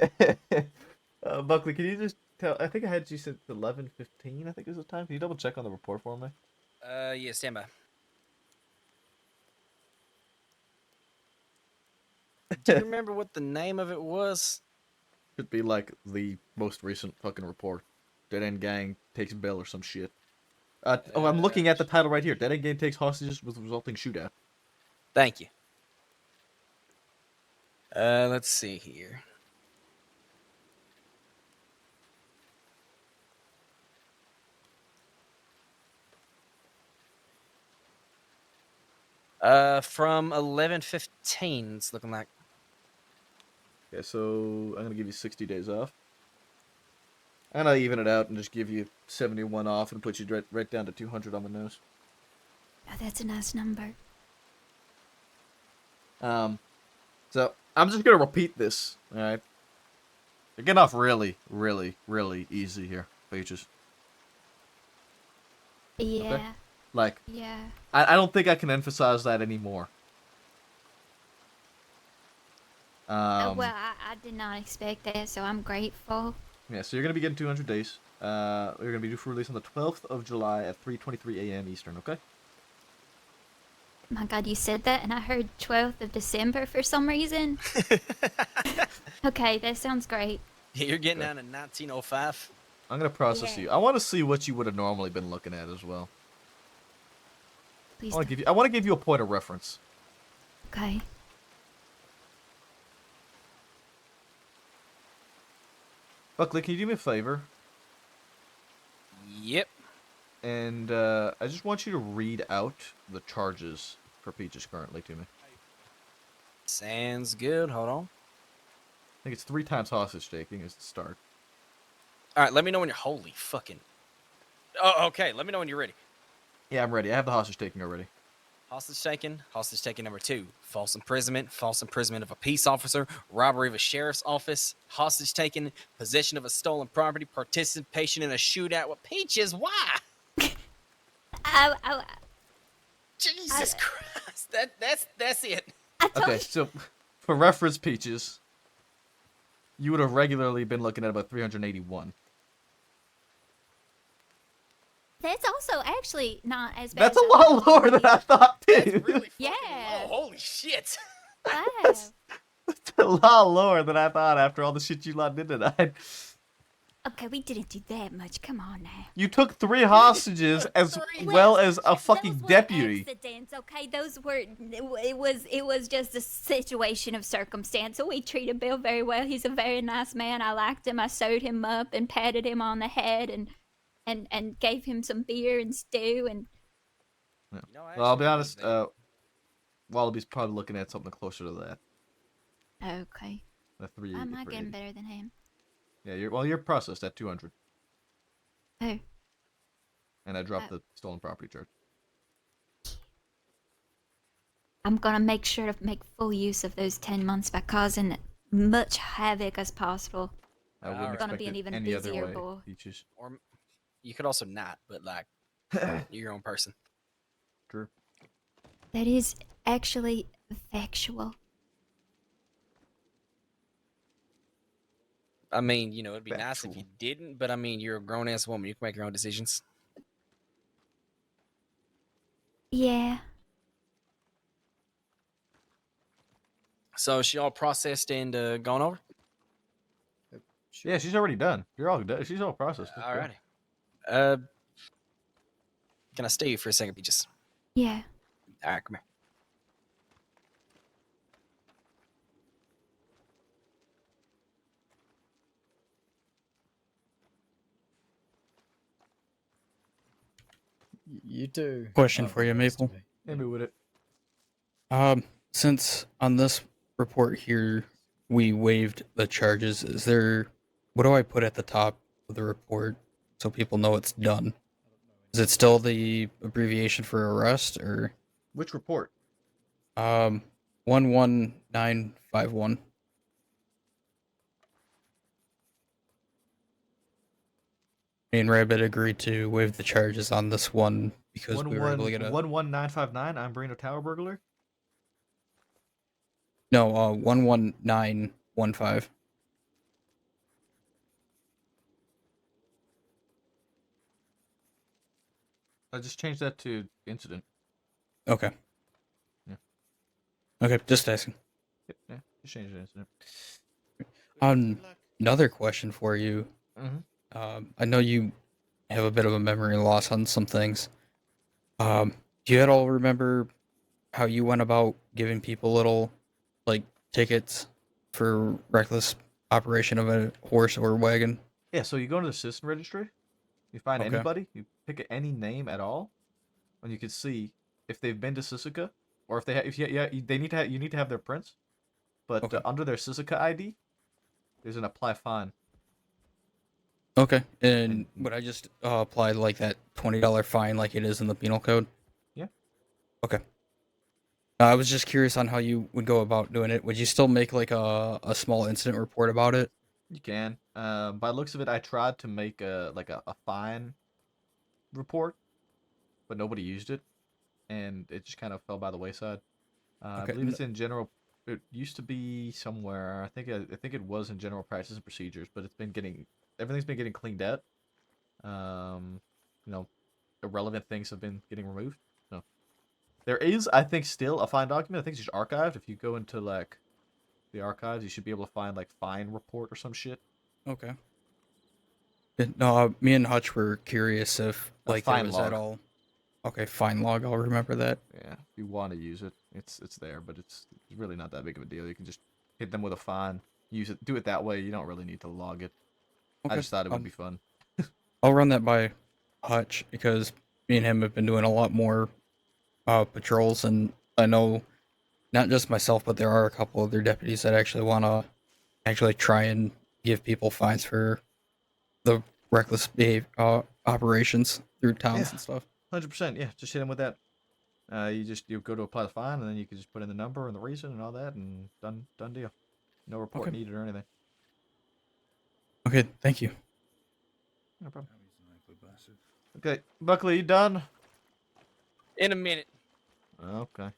Buckley, can you just tell? I think I had you since 11:15. I think is the time. Can you double check on the report for me? Yeah, stand by. Do you remember what the name of it was? Should be like the most recent fucking report. Dead End Gang takes bail or some shit. Oh, I'm looking at the title right here. Dead End Gang takes hostages with resulting shootout. Thank you. Let's see here. From 11:15, it's looking like. Okay, so I'm gonna give you 60 days off. I'm gonna even it out and just give you 71 off and put you right down to 200 on the nose. Oh, that's a nice number. So I'm just gonna repeat this. All right. You're getting off really, really, really easy here, Peaches. Yeah. Okay? Like, Yeah. I don't think I can emphasize that anymore. Well, I did not expect that, so I'm grateful. Yeah, so you're gonna be getting 200 days. You're gonna be due for release on the 12th of July at 3:23 a.m. Eastern. Okay. My God, you said that, and I heard 12th of December for some reason. Okay, that sounds great. You're getting down to 1905. I'm gonna process you. I want to see what you would have normally been looking at as well. Please I want to give you a point of reference. Okay. Buckley, can you do me a favor? Yep. And I just want you to read out the charges for Peaches currently to me. Sounds good. Hold on. I think it's 3 times hostage taking is the start. All right, let me know when you're holy fucking. Oh, okay. Let me know when you're ready. Yeah, I'm ready. I have the hostage taking already. Hostage taken number 2, false imprisonment of a peace officer, robbery of a sheriff's office, hostage taken, possession of a stolen property, participation in a shootout with Peaches. Why? Jesus Christ, that's it. Okay, so for reference, Peaches, you would have regularly been looking at about 381. That's also actually not as bad. That's a lot lower than I thought, too. Yeah. Oh, holy shit. Wow. That's a lot lower than I thought after all the shit you lot did tonight. Okay, we didn't do that much. Come on now. You took 3 hostages as well as a fucking deputy. Accidents, okay? Those were. It was just a situation of circumstance. So we treated Bill very well. He's a very nice man. I liked him. I sewed him up and patted him on the head and gave him some beer and stew and. Yeah. Well, I'll be honest. Wallaby's probably looking at something closer to that. Okay. The 380. I'm not getting better than him. Yeah, you're processed at 200. Oh. And I dropped the stolen property charge. I'm gonna make sure to make full use of those 10 months by causing much havoc as possible. I wouldn't I'm gonna expect be an it even any other busier way, boy. Peaches. Or you could also not, but like, you're your own person. True. That is actually factual. I mean, you know, it'd be nice if you didn't, but I mean, you're a grown ass woman. You can make your own decisions. Yeah. So is she all processed and gone over? Yeah, she's already done. You're all done. She's all processed. Alrighty. Can I stay here for a second, Peaches? Yeah. All right, come here. You do. Question for you, Maple. Hit me with it. Since on this report here we waived the charges, is there what do I put at the top of the report so people know it's done? Is it still the abbreviation for arrest or Which report? 11951? Me and Rabbit agreed to waive the charges on this one because we were able to get a 11959. I'm Brino Tower burglar. no 11915. I just changed that to incident. Okay. Yeah. Okay, just asking. Yeah, just changed the incident. Another question for you. Mhm. I know you have a bit of a memory loss on some things. Do you at all remember how you went about giving people little, like, tickets for reckless operation of a horse or wagon? Yeah, so you go to the citizen registry, you find Okay. anybody, you pick any name at all, and you can see if they've been to Sisuka, or if they if they need to you need to have their prints, but under their Sisuka ID, there's an apply fine. Okay. And would I just apply like that $20 fine like it is in the penal code? Yeah. Okay. I was just curious on how you would go about doing it. Would you still make like a small incident report about it? You can. By the looks of it, I tried to make a fine report, but nobody used it, and it just kind of fell by the wayside. I Okay, believe it's in general. It used to be somewhere. I think it was in general practice and procedures, but everything's been getting cleaned out. You know, irrelevant things have been getting removed. So there is, I think, still a fine document. I think it's just archived. If you go into like the archives, you should be able to find like fine report or some shit. Okay. Yeah, no, me and Hutch were curious if like there fine was log. at all. Okay, fine log. I'll remember that. Yeah, if you want to use it, it's there, but it's really not that big of a deal. You can just hit them with a fine, use it, do it that way. You don't really need to log it. I Okay, just thought it would be fun. I'll run that by Hutch because me and him have been doing a lot more patrols, and I know not just myself, but there are a couple other deputies that actually want to actually try and give people fines for the reckless operations through towns and stuff. 100%. Yeah, just hit them with that. You go to apply the fine, and then you can just put in the number and the reason and all that, and done deal. No report Okay. needed or anything. Okay, thank you. No problem. Okay, Buckley, you done? In a minute. Okay.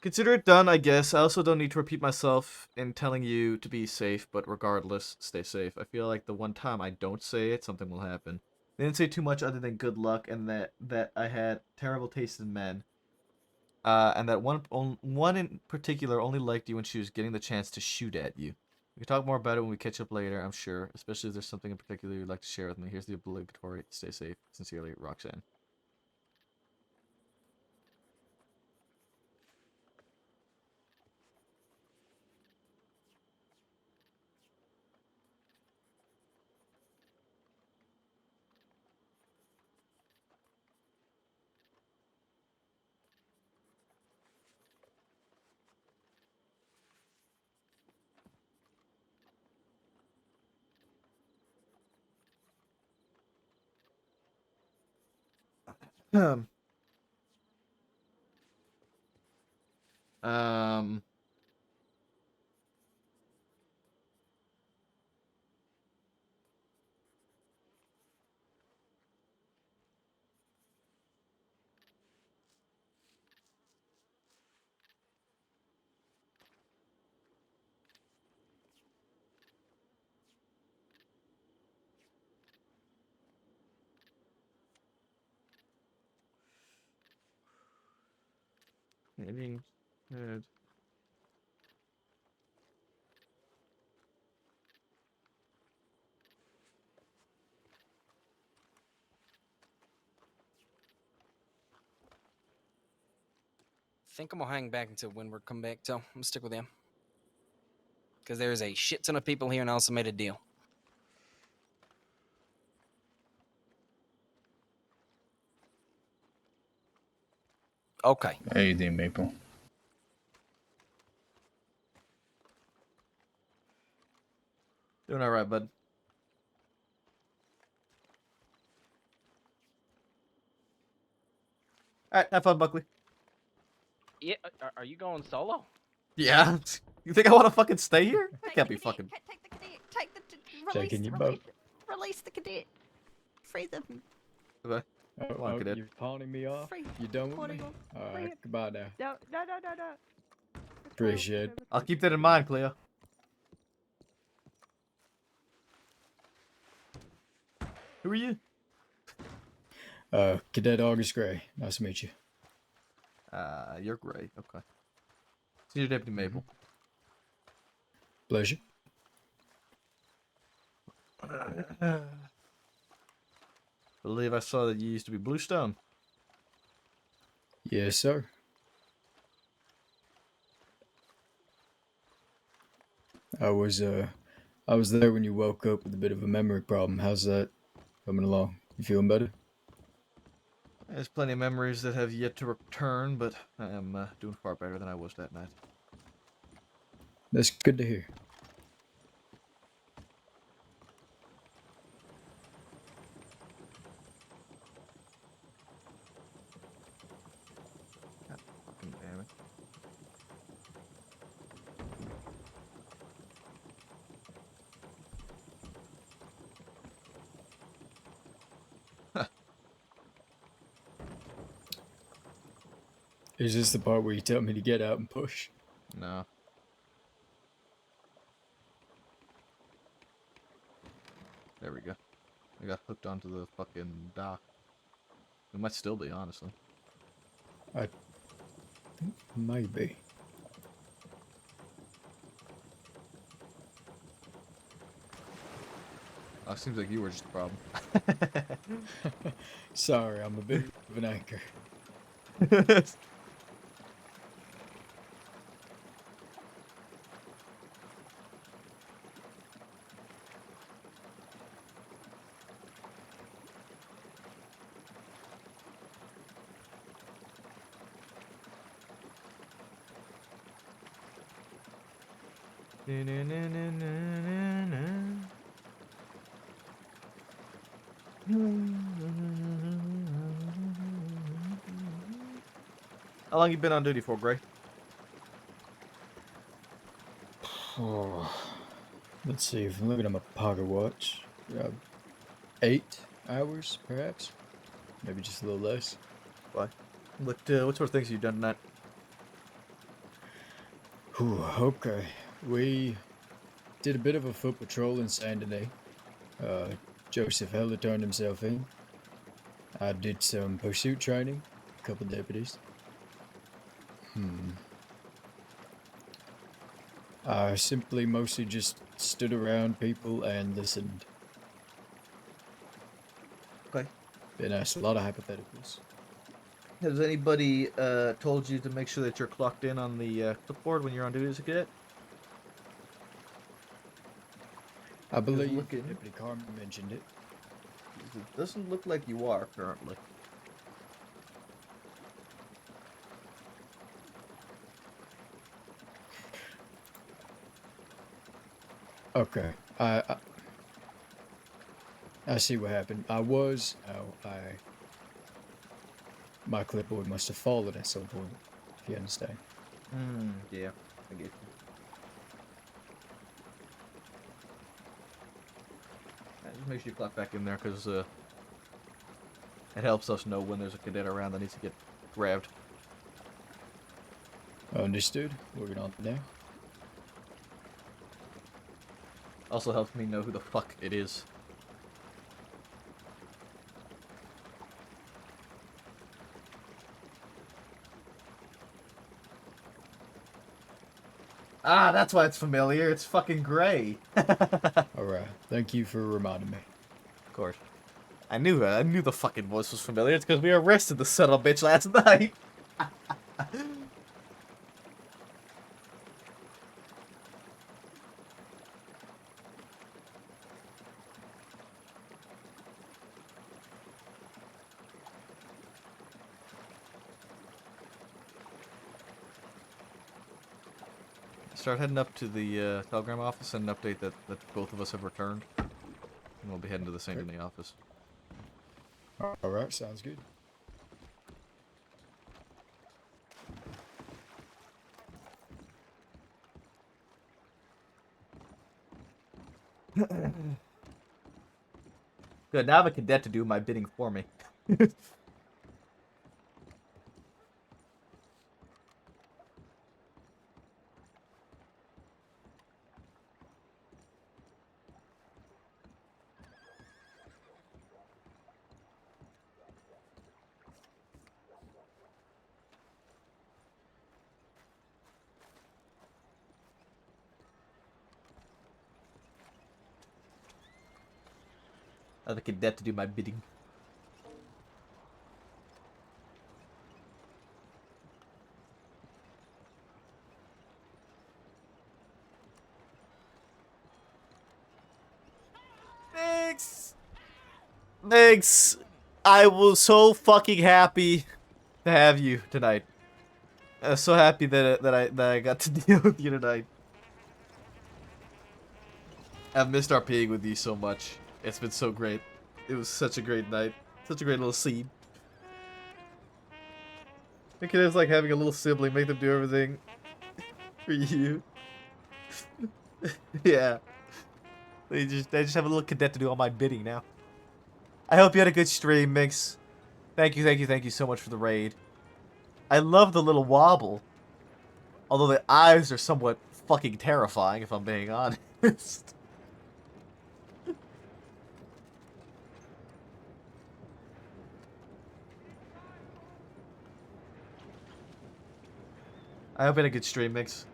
Consider it done, I guess. I also don't need to repeat myself in telling you to be safe, but regardless, stay safe. I feel like the one time I don't say it, something will happen. They didn't say too much other than good luck and that I had terrible taste in men. And that one in particular only liked you when she was getting the chance to shoot at you. We can talk more about it when we catch up later, I'm sure. Especially if there's something in particular you'd like to share with me. Here's the obligatory stay safe. Sincerely, Roxanne. Um. Hitting head. Think I'm gonna hang back until Windward come back. So I'm gonna stick with him because there's a shit ton of people here, and I also made a deal. Okay. How you doing, Maple? Doing all right, bud. All right, have fun, Buckley. Yeah, are you going solo? Yeah. You think I want to fucking stay here? I can't be fucking. Take the cadet. Take the Taking your boat. release the cadet. Free them. Okay. Come on, cadet. You're pawning me off? Free. You done with me? Pawning off. Alright, goodbye now. No. Appreciate it. I'll keep that in mind, Cleo. Who are you? Cadet August Gray. Nice to meet you. You're Gray. Okay. Senior Deputy Mabel. Pleasure. Believe I saw that you used to be Bluestone. Yes, sir. I was there when you woke up with a bit of a memory problem. How's that coming along? You feeling better? There's plenty of memories that have yet to return, but I am doing far better than I was that night. That's good to hear. God fucking damn it. Is this the part where you tell me to get out and push? No. There we go. I got hooked onto the fucking dock. It might still be, honestly. I think maybe. Oh, seems like you were just the problem. Sorry, I'm a bit of an anchor. How long you been on duty for, Gray? Oh, let's see. If I'm looking at my pocket watch, 8 hours, perhaps. Maybe just a little less. Why? What sort of things have you done tonight? Whew, okay. We did a bit of a foot patrol in Saint Denis. Joseph Heller turned himself in. I did some pursuit training, a couple deputies. I simply mostly just stood around people and listened. Okay. Been asked a lot of hypotheticals. Has anybody told you to make sure that you're clocked in on the clipboard when you're on duty as a cadet? I believe looking- Deputy Carmen mentioned it. It doesn't look like you are currently. Okay, I see what happened. My clipboard must have fallen at some point, if you understand. Yeah, I get you. Just make sure you clock back in there, because it helps us know when there's a cadet around that needs to get grabbed. Understood. Working on it now. Also helps me know who the fuck it is. Ah, that's why it's familiar. It's fucking Gray. Alright, thank you for reminding me. Of course. I knew the fucking voice was familiar. It's because we arrested the son of a bitch last night. start heading up to the telegram office and an update that both of us have returned. And we'll be heading to the Saint Denis office. Alright, sounds good. Good, now I have a cadet to do my bidding for me. I have a cadet to do my bidding. Thanks. I was so fucking happy to have you tonight. I was so happy that I got to deal with you tonight. I've missed RPing with you so much. It's been so great. It was such a great night. Such a great little scene. I think it is like having a little sibling, make them do everything for you. Yeah. They just have a little cadet to do all my bidding now. I hope you had a good stream, Mix. Thank you so much for the raid. I love the little wobble. Although the eyes are somewhat fucking terrifying, if I'm being honest. I hope you had a good stream, Mix.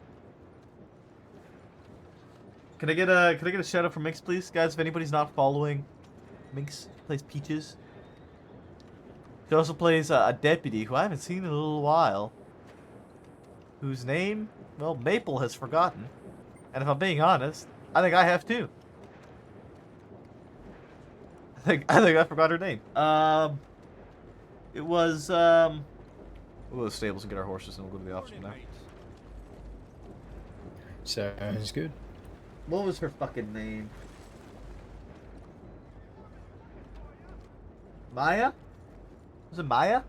Can I get a shout out from Mix, please, guys? If anybody's not following, Mix plays Peaches. She also plays a deputy who I haven't seen in a little while. Whose name, well, Maple has forgotten. And if I'm being honest, I think I have too. I think I forgot her name. It was we'll go to the stables and get our horses, and we'll go to the office now. Sounds good. What was her fucking name? Maya? Was it Maya?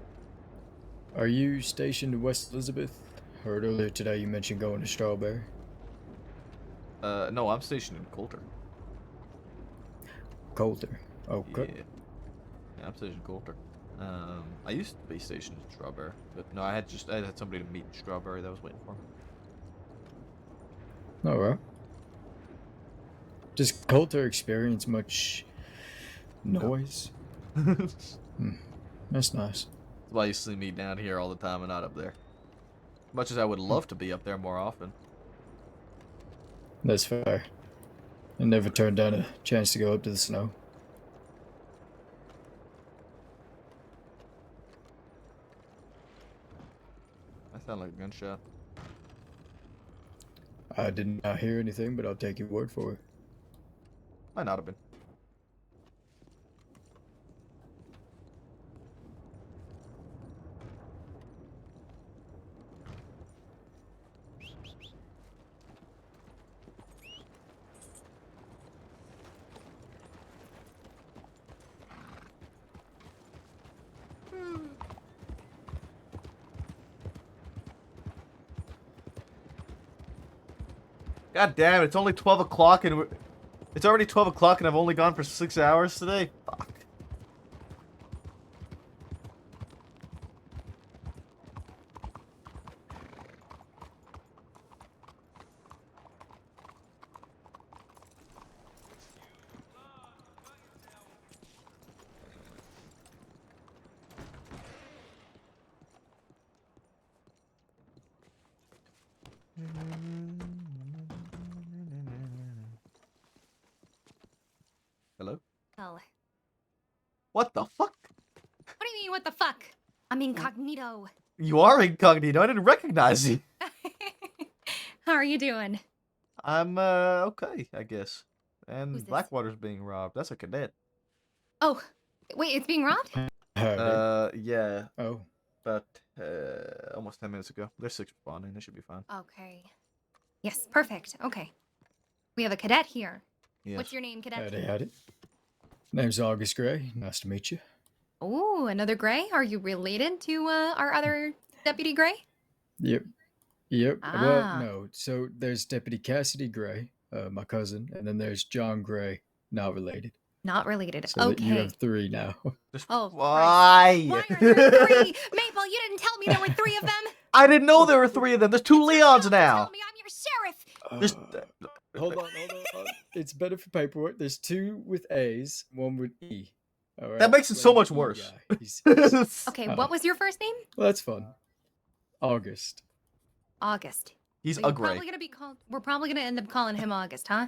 Are you stationed in West Elizabeth? Heard earlier today you mentioned going to Strawberry. No, I'm stationed in Coulter. Coulter. Okay. Yeah, I'm stationed in Coulter. I used to be stationed in Strawberry, but no, I had somebody to meet in Strawberry that I was waiting for. Alright. Does Coulter experience much noise? That's nice. That's why you see me down here all the time and not up there. Much as I would love to be up there more often. That's fair. I never turned down a chance to go up to the snow. That sounded like a gunshot. I did not hear anything, but I'll take your word for it. Might not have been. God damn, it's only 12 o'clock and it's already 12 o'clock and I've only gone for 6 hours today? Fuck. Hello? Oh. What the fuck? What do you mean, what the fuck? I'm incognito. You are incognito. I didn't recognize you. How are you doing? I'm, okay, I guess. And Blackwater's being robbed. That's a cadet. Oh, wait, it's being robbed? Yeah. Oh. About, almost 10 minutes ago. They're 6 responding. They should be fine. Okay. Yes, perfect. Okay. We have a cadet here. Yes. What's your name, cadet? Howdy. Name's August Gray. Nice to meet you. Oh, another Gray? Are you related to our other Deputy Gray? Yep. Well, Ah. no. So there's Deputy Cassidy Gray, my cousin, and then there's John Gray, not related. Not related. So that you Okay. have 3 now. Oh, Why? Why are there 3? Maple, you didn't tell me there were 3 of them. I didn't know there were 3 of them. There's 2 Leons now. Tell me I'm your sheriff. There's- Hold on. It's better for paperwork. There's 2 with A's, 1 with E. All right? That makes it so Like much the E worse. guy. He's- Okay, Oh. what was your first name? Well, that's fun. August. August. He's So a you're Gray. probably gonna be called. We're probably gonna end up calling him August, huh?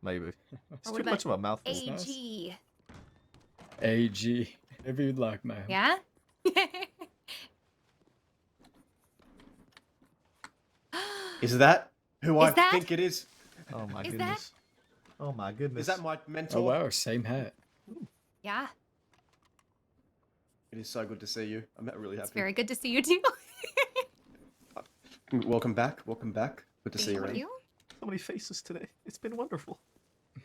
Maybe. It's Or too what much of about a mouthful. AG? AG. If you'd like, ma'am. Yeah. Is that who I Is that- think it is? Oh my Is goodness. Oh my goodness. Is that my mentor? Oh, wow. Same hat. Yeah. It is so good to see you. I'm really happy. It's very good to see you too. Welcome back. Welcome back. Good to see you. Thank Ray. you. So many faces today. It's been wonderful.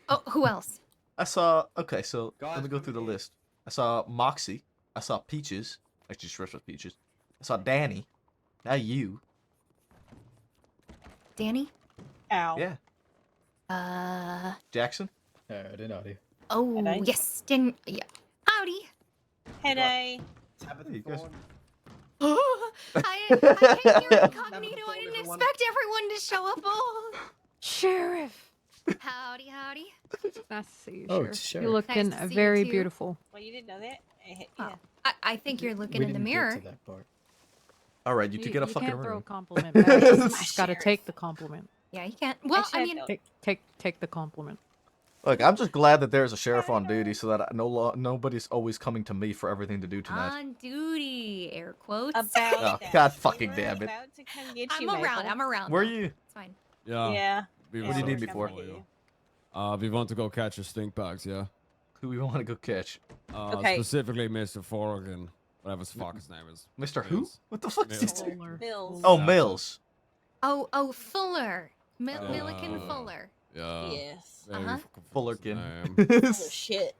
Oh, who else? I saw. Okay, so let Guys, me go come through the here. list. I saw Moxie. I saw Peaches. Actually, she dressed with Peaches. I saw Danny. Now you. Danny? Ow. Yeah. Jackson. Howdy, naughty. Oh, Hello. yes. Yeah. Howdy. Hey. Tabitha Hey, you guys- Thorne. I came here incognito. I didn't expect everyone to show up. Oh. Sheriff. Howdy, howdy. Nice to see you, Oh, Sheriff. it's You're Sheriff. looking Nice to see you very too. beautiful. Well, you didn't know that? Oh, I think you're looking We in the didn't get mirror. to that part. All right, you two get a you fucking can't throw a room. compliment back. You just gotta take the compliment. Yeah, you can't. Well, I mean, Take the compliment. Look, I'm just glad that there's a sheriff on duty, so that nobody's always coming to me for everything to do tonight. on duty, air quotes. Oh, God fucking damn it. I'm around. I'm around. Where are though. you? It's fine. Yeah. Yeah. We What do you will need me search for? you. We want to go catch your stink bags, yeah? Who we want to go catch? Okay. Specifically Mr. Forgan, whatever the fuck his name is. Mr. Who? Mills. What the fuck is Mills. this? Mills. Oh, Yeah, Mills. Oh, Fuller. Milliken Fuller. Yeah. Yes. Very Uh-huh. fucking Fullerkin. name. Oh, shit.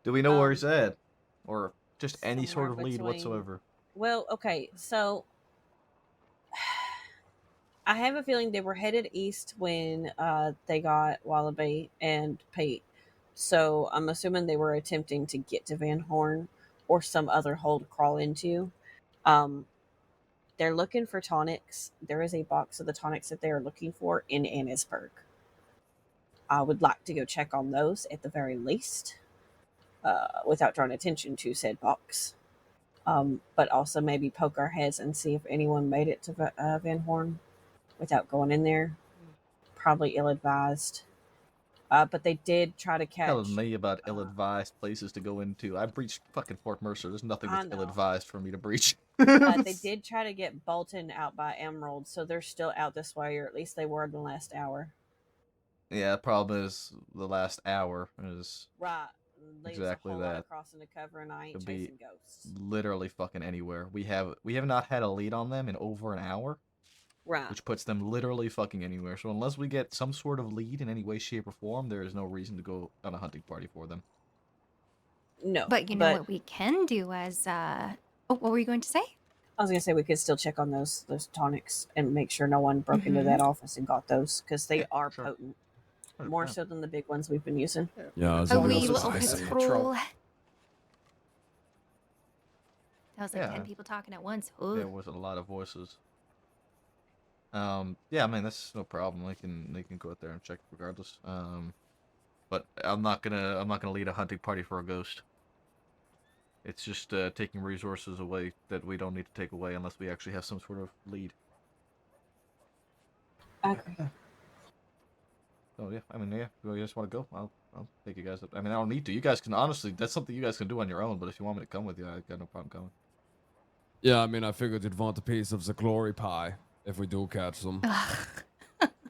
Do we know where he's at? Or just any Somewhere sort of lead between- whatsoever? Well, okay, so I have a feeling they were headed east when they got Wallaby and Pete. So I'm assuming they were attempting to get to Van Horn or some other hole to crawl into. They're looking for tonics. There is a box of the tonics that they are looking for in Annisburg. I would like to go check on those at the very least, without drawing attention to said box. But also maybe poke our heads and see if anyone made it to Van Horn without going in there. Probably ill-advised. But they did try to catch... Telling me about ill-advised places to go into. I breached fucking Fort Mercer. There's nothing I that's know. ill-advised for me to breach. They did try to get Bolton out by Emerald, so they're still out this way, or at least they were in the last hour. Yeah, the problem is the last hour is Right. Leaves exactly a whole lot that. of crossing the cover, and I ain't Could be chasing ghosts. literally fucking anywhere. We have not had a lead on them in over an hour. Right. Which puts them literally fucking anywhere. So unless we get some sort of lead in any way, shape, or form, there is no reason to go on a hunting party for them. No. But you know what we can do as oh, what were you going to say? I was gonna say we could still check on those tonics and make sure no one broke into that office and got those, because they are potent. More 100%. so than the big ones we've been using. Yeah, it's A a real wee little spicy. patrol. That was like Yeah. 10 people talking at once. There Ooh. was a lot of voices. Yeah, I mean that's no problem. They can go out there and check regardless. But I'm not gonna lead a hunting party for a ghost. It's just taking resources away that we don't need to take away unless we actually have some sort of lead. Okay. Oh yeah, I mean yeah. If you guys want to go, I'll take you guys up. I mean I don't need to. You guys can honestly. That's something you guys can do on your own. But if you want me to come with you, I got no problem coming. Yeah, I mean, I figured you'd want a piece of the glory pie if we do catch them.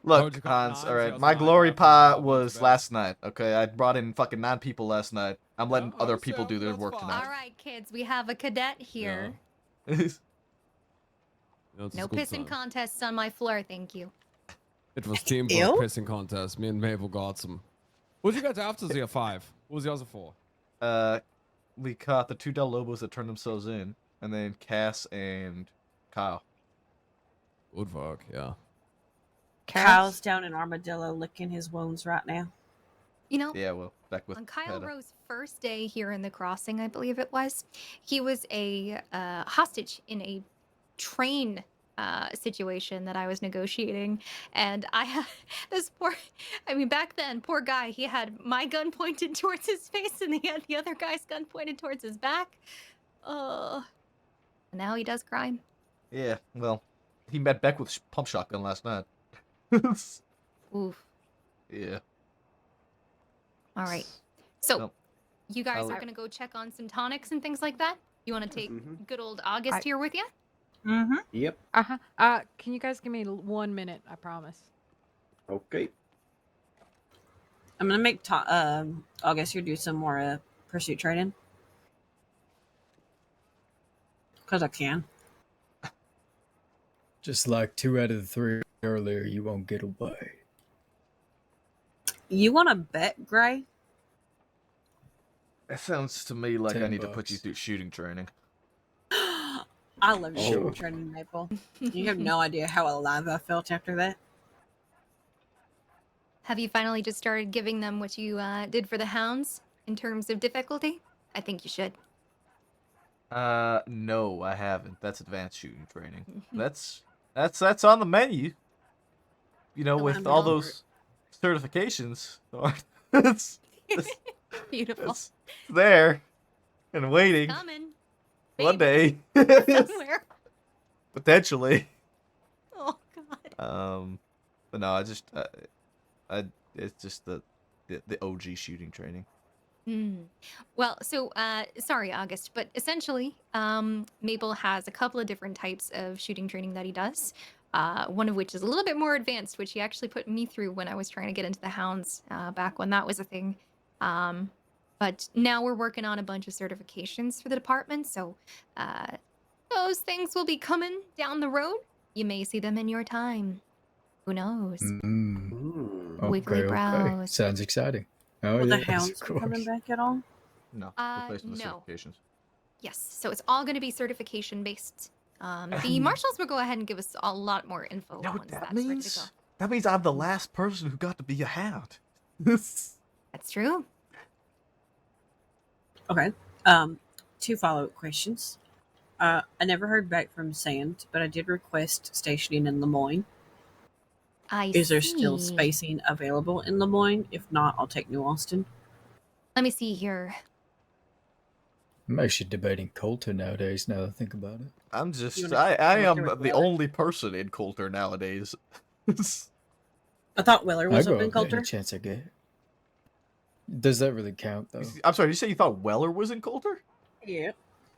Look, Hans, alright, my glory pie was last night, okay? I brought in fucking 9 people last night. I'm letting other people do their work All tonight. right, kids, we have a cadet here. That's a No good pissing time. contests on my floor, thank you. It was teamwork Ew. pissing contest. Me and Mabel got some. What did you guys after ZF5? What was the other for? We caught the 2 Del Lobos that turned themselves in, and then Cass and Kyle. Good fuck, yeah. Kyle's down in Armadillo licking his wounds right now. You know, Yeah, well, back with on Kyle Hedda. Rowe's first day here in the crossing, I believe it was, he was a hostage in a train situation that I was negotiating. And I had this poor, I mean, back then, poor guy, he had my gun pointed towards his face and he had the other guy's gun pointed towards his back. And now he does crime. Yeah, well, he met Beck with pump shotgun last night. Oof. Yeah. All right. So, Well, you guys I'll- are going to go check on some tonics and things like that? You want to take good old August I- here with you? Mm-hmm. Yep. Can you guys give me 1 minute? I promise. Okay. I'm gonna make August here do some more pursuit training. Cause I can. Just like 2 out of the 3 earlier, you won't get away. You want to bet, Gray? That sounds to me like I 10 need to put you bucks. through shooting training. I love Oh. shooting training, Maple. You have no idea how alive I felt after that. Have you finally just started giving them what you did for the hounds in terms of difficulty? I think you should. No, I haven't. That's advanced shooting training. That's on the menu. You know, Oh, with I'm all over those certifications. it's Beautiful. it's there and waiting. Coming. One day. Somewhere. Potentially. Oh God. But no, it's just the OG shooting training. Well, so sorry, August, but essentially, Mabel has a couple of different types of shooting training that he does. One of which is a little bit more advanced, which he actually put me through when I was trying to get into the hounds back when that was a thing. But now we're working on a bunch of certifications for the department, so those things will be coming down the road. You may see them in your time. Who knows? Weekly Okay. browse. Sounds exciting. Oh, Will the yes, hounds of be coming course. back at all? No, replacement No. certifications. Yes, so it's all going to be certification based. The marshals will go ahead and give us a lot more info You know what once that that's ready to go. means? That means I'm the last person who got to be a hound. That's true. Okay. 2 follow-up questions. I never heard back from Sand, but I did request stationing in Lemoyne. Is there still see. spacing available in Lemoyne? If not, I'll take New Austin. Let me see here. I'm actually debating Coulter nowadays. Now that I think about it. I'm just, wanna I go am through with the Weller? only person in Coulter nowadays. I thought Weller I was go up in up there any Coulter. chance I get. Does that really count though? I'm sorry, you say you thought Weller was in Coulter? Yeah.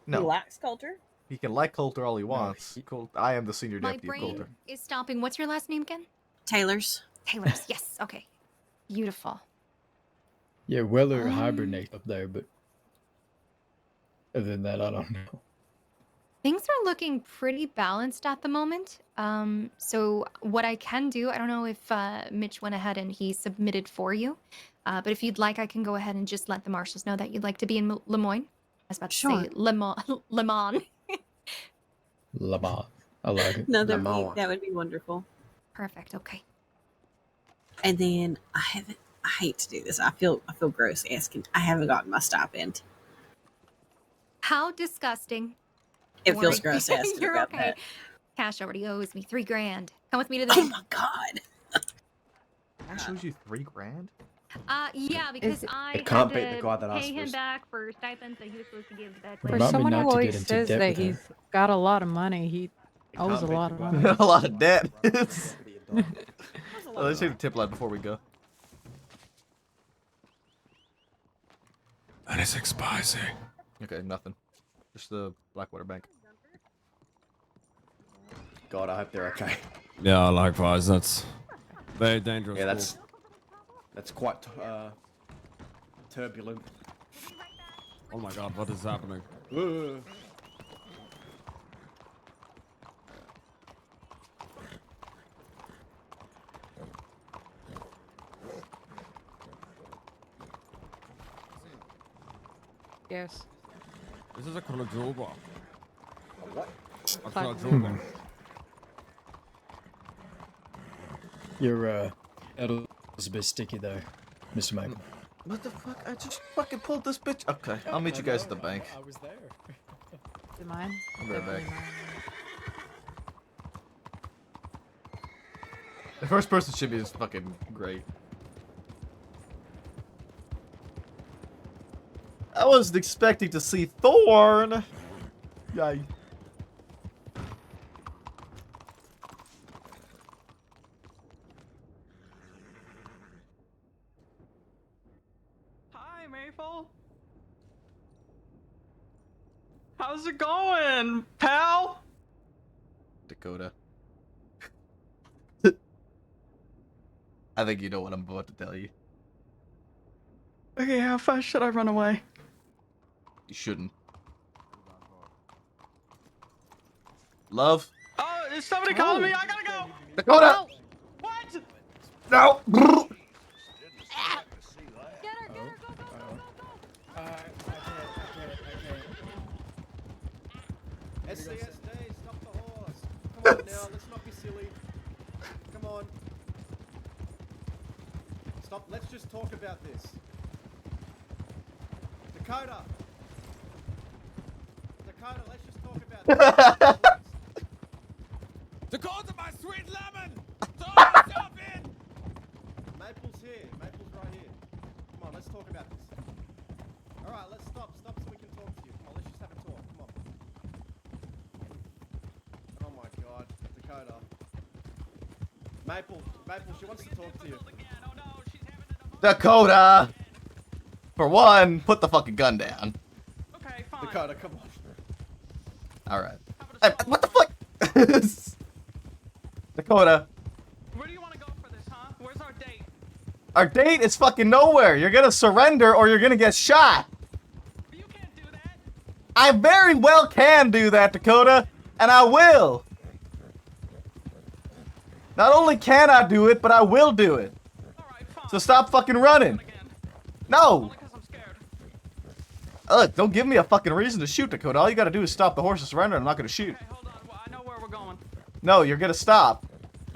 He No. likes Coulter. He can like Coulter all he wants. I am the senior My deputy of brain Coulter. is stopping. What's your last name again? Taylor's. Taylor's. Yes. Okay. Beautiful. Yeah, Weller hibernate up there, but other than that, I don't know. Things are looking pretty balanced at the moment. So what I can do, I don't know if Mitch went ahead and he submitted for you, but if you'd like, I can go ahead and just let the marshals know that you'd like to be in Lemoyne. I was about to Sure. say Le Mans. Lamar, I like it. No, that would be wonderful. Perfect. Okay. And then I hate to do this. I feel gross asking. I haven't gotten my stipend. How disgusting. It Don't feels worry. gross asking You're about okay. that. Cash already owes me $3,000. Come with me to the. Oh my God. That shows you $3,000? Yeah, because It I It can't had beat the to guy that asked pay him first. back for stipends that he was supposed to give to that For For lady. Remind me someone not who to always get into says debt that with her. he's got a lot of money, he owes a can't lot beat of the money. A lot of debt. Let's take the tip line before we go. Anything spicy? Okay, nothing. Just the Blackwater Bank. God, I hope they're okay. Yeah, likewise. That's very dangerous. Yeah, that's quite turbulent. Oh my God, what is happening? Yes. This is a Kolojoba. What? A Fine. Kolojoba. Your edit was a bit sticky though, Mr. Michael. What the fuck? I just fucking pulled this bitch. Okay, I'll meet you guys at the bank. I was there. Is it mine? I'll be right back. Definitely mine. The first person shimmy is fucking great. I wasn't expecting to see Thorn. Yay. Hi, Maple. How's it going, pal? Dakota. I think you know what I'm about to tell you. Okay, how fast should I run away? You shouldn't. Love? Oh, is somebody calling me? I gotta go. Dakota! What? No! SCSD, stop the horse. Come on now, let's not be silly. Come on. Stop, let's just talk about this. Dakota! Dakota, let's just talk about this. Dakota, my sweet lemon! Maple's here. Maple's right here. Come on, let's talk about this. Alright, let's stop. Stop so we can talk to you. Come on, let's just have a talk. Come on. Oh my god. Dakota. Maple, she wants to talk to you. Dakota! For one, put the fucking gun down. Okay, fine. Dakota, come on. Alright. Hey, what the fuck? Dakota. Where do you want to go for this, huh? Where's our date? Our date is fucking nowhere. You're gonna surrender or you're gonna get shot. You can't do that. I very well can do that, Dakota. And I will. Not only can I do it, but I will do it. So stop fucking running. No. Look, don't give me a fucking reason to shoot, Dakota. All you gotta do is stop the horse and surrender. I'm not gonna shoot. Okay, hold on. Well, I know where we're going. No, you're gonna stop.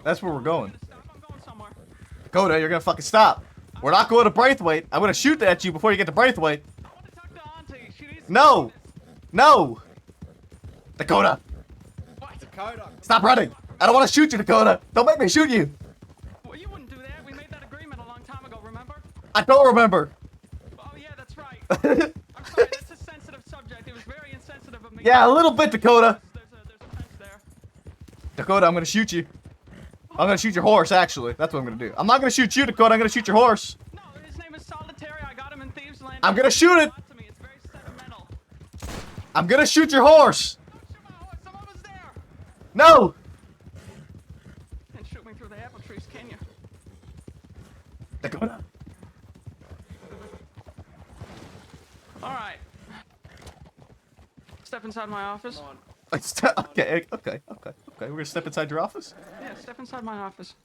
That's where we're going. I'm going somewhere. Dakota, you're gonna fucking stop. We're not going to Braithwaite. I'm gonna shoot at you before you get to Braithwaite. No! No! Dakota! Dakota! Stop running! I don't want to shoot you, Dakota! Don't make me shoot you! Well, you wouldn't do that. We made that agreement a long time ago, remember? I don't remember! Oh, yeah, that's right. I'm sorry, that's a sensitive subject. It was very insensitive of me. Yeah, a little bit, Dakota! There's a fence there. Dakota, I'm gonna shoot you. I'm gonna shoot your horse, actually. That's what I'm gonna do. I'm not gonna shoot you, Dakota. I'm gonna shoot your horse. No, his name is Solitary. I got him in Thieves Land. I'm gonna shoot it! To me. It's very sentimental. I'm gonna shoot your horse! Don't shoot my horse. Some of us there. No! Can't shoot me through the apple trees, can you? Dakota. All right. Step inside my office. Okay. We're gonna step inside your office? Yeah, step inside my office.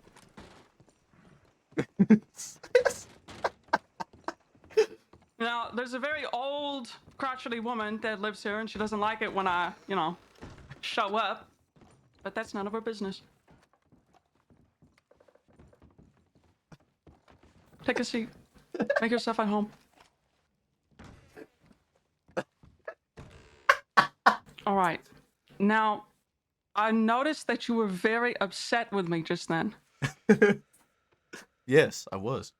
Now, there's a very old, crotchety woman that lives here, and she doesn't like it when I, show up. But that's none of her business. Take a seat. Make yourself at home. All right. Now, I noticed that you were very upset with me just then. Yes, I was.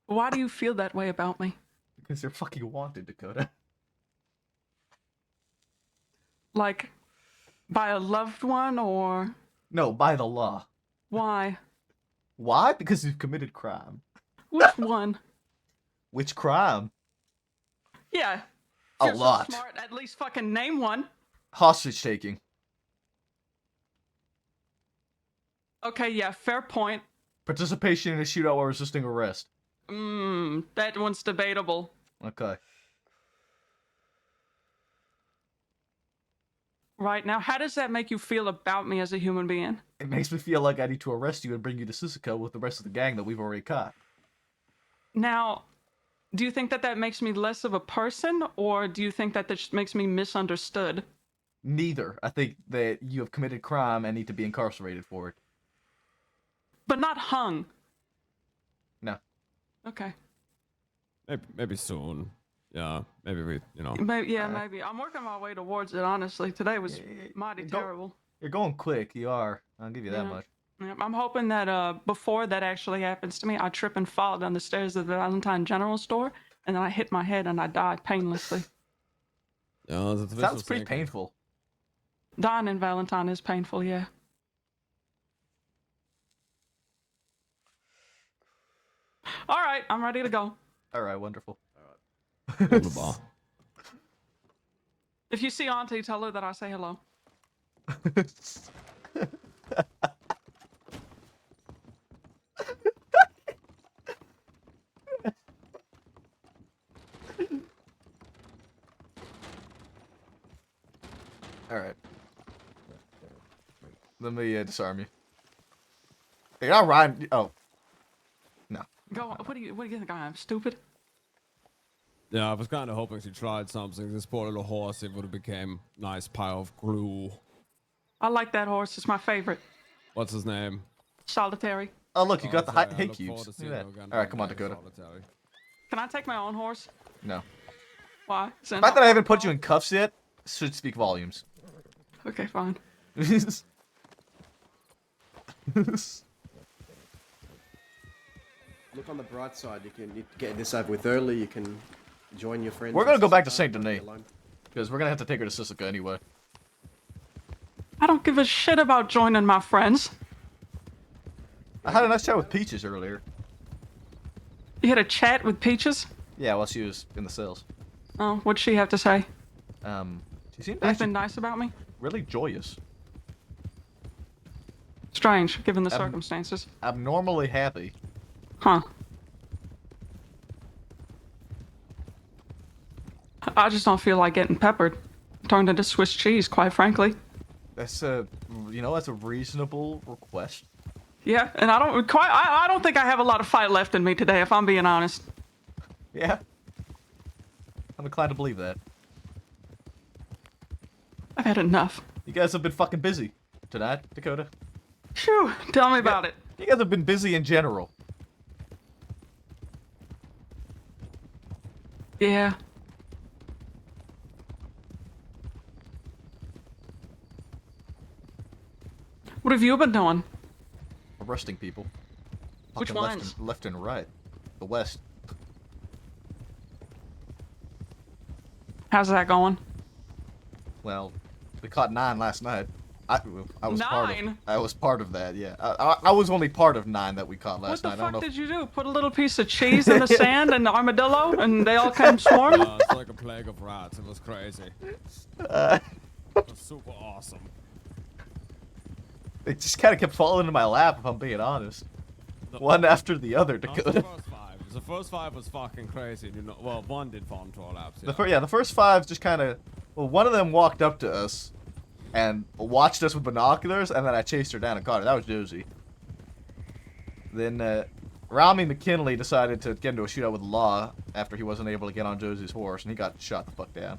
Why do you feel that way about me? Because you're fucking wanted, Dakota. Like, by a loved one, or No, by the law. why? Why? Because you've committed crime. Which one? Which crime? Yeah. A You're lot. So smart, at least fucking name one. Hostage taking. Okay, yeah, fair point. Participation in a shootout while resisting arrest. That one's debatable. Okay. Right, now how does that make you feel about me as a human being? It makes me feel like I need to arrest you and bring you to Sisika with the rest of the gang that we've already caught. Now, Do you think that that makes me less of a person, or do you think that this makes me misunderstood? Neither. I think that you have committed crime and need to be incarcerated for it. But not hung. No. Okay. Maybe soon. Yeah, maybe we, Maybe, maybe. I'm working my way towards it, honestly. Today was mighty terrible. You're going quick. You are. I'll give you that much. Yeah, I'm hoping that before that actually happens to me, I trip and fall down the stairs of the Valentine General Store, and then I hit my head and I die painlessly. Yeah, that's Sounds pretty painful. Dying in Valentine is painful, yeah. All right, I'm ready to go. All right, wonderful. Wunderbar. If you see Auntie, tell her that I say hello. All right. Let me disarm you. Hey, I'll ride. Oh. No. Go on. What do you think I am? Stupid? Yeah, I was kind of hoping she tried something. This poor little horse, it would have became nice pile of glue. I like that horse. It's my favorite. What's his name? Solitary. Oh, look, you got the Solitary. I hay look cubes. forward to Look seeing at you that. again All right, come on, one day, Dakota. Solitary. Can I take my own horse? No. Why? The fact that I haven't put you in cuffs yet should speak volumes. Okay, fine. Look on the bright side. You can get this over with early. You can join your friends. We're gonna go back to Saint Denis because we're gonna have to take her to Sisika anyway. I don't give a shit about joining my friends. I had a nice chat with Peaches earlier. You had a chat with Peaches? Yeah, while she was in the cells. Oh, what'd she have to say? She seemed Anything actually nice about me? really joyous. Strange, given the circumstances. Abnormally happy. Huh. I just don't feel like getting peppered. Turned into Swiss cheese, quite frankly. That's that's a reasonable request. Yeah, and I don't think I have a lot of fight left in me today, if I'm being honest. Yeah. I'm inclined to believe that. I've had enough. You guys have been fucking busy tonight, Dakota. Phew, tell me about it. You guys have been busy in general. Yeah. What have you been doing? Arresting people. Which Fucking ones? Left and right. The West. How's that going? Well, we caught 9 last night. I was 9? I was part of that. Yeah, I was only part of 9 that we caught What last the night. I don't fuck know. did you do? Put a little piece of cheese in the sand and the armadillo, and they all came swarming? It's like a plague of rats. It was crazy. It was super awesome. They just kind of kept falling into my lap, if I'm being honest. One after the other, Dakota. The first 5 was fucking crazy. Well, one did fall into our laps. The first 5 just kind of. Well, one of them walked up to us and watched us with binoculars, and then I chased her down and caught her. That was Josie. Then Rami McKinley decided to get into a shootout with Law after he wasn't able to get on Josie's horse, and he got shot the fuck down.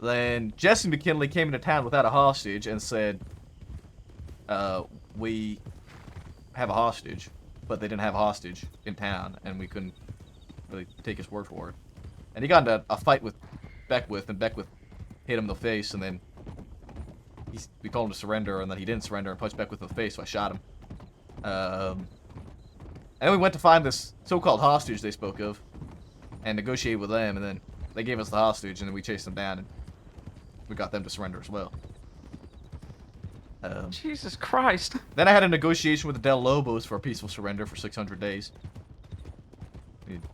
Then Jesse McKinley came into town without a hostage and said, we have a hostage, but they didn't have a hostage in town, and we couldn't really take his word for it. And he got into a fight with Beckwith, and Beckwith hit him in the face, and then we told him to surrender, and then he didn't surrender and punched Beckwith in the face, so I shot him. And then we went to find this so-called hostage they spoke of, and negotiate with them, and then they gave us the hostage, and then we chased them down, and we got them to surrender as well. Jesus Christ. Then I had a negotiation with the Del Lobos for a peaceful surrender for 600 days.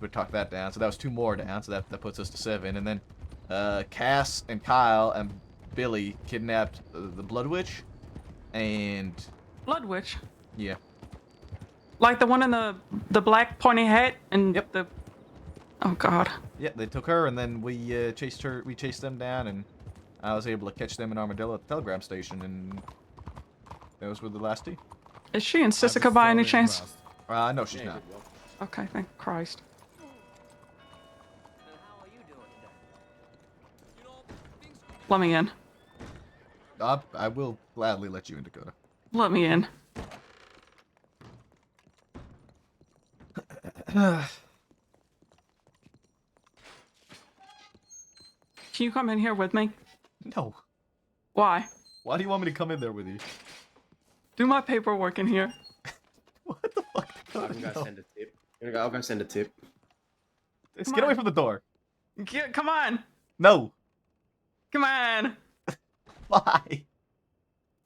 We talked that down, so that was 2 more down, so that puts us to 7. And then Cass and Kyle and Billy kidnapped the Blood Witch, and... Blood Witch? Yeah. Like the one in the black pointy hat and the... Oh god. Yeah, they took her, and then we chased them down, and I was able to catch them in Armadillo at the telegram station, and those were the last 2. Is she in Sisika by any chance? No, she's not. Okay, thank Christ. Let me in. I will gladly let you in, Dakota. Let me in. Can you come in here with me? No. Why? Why do you want me to come in there with you? Do my paperwork in here. I'm gonna send a tip. I'll go send a tip. Just get away from the door. Come on. No. Come on. Why?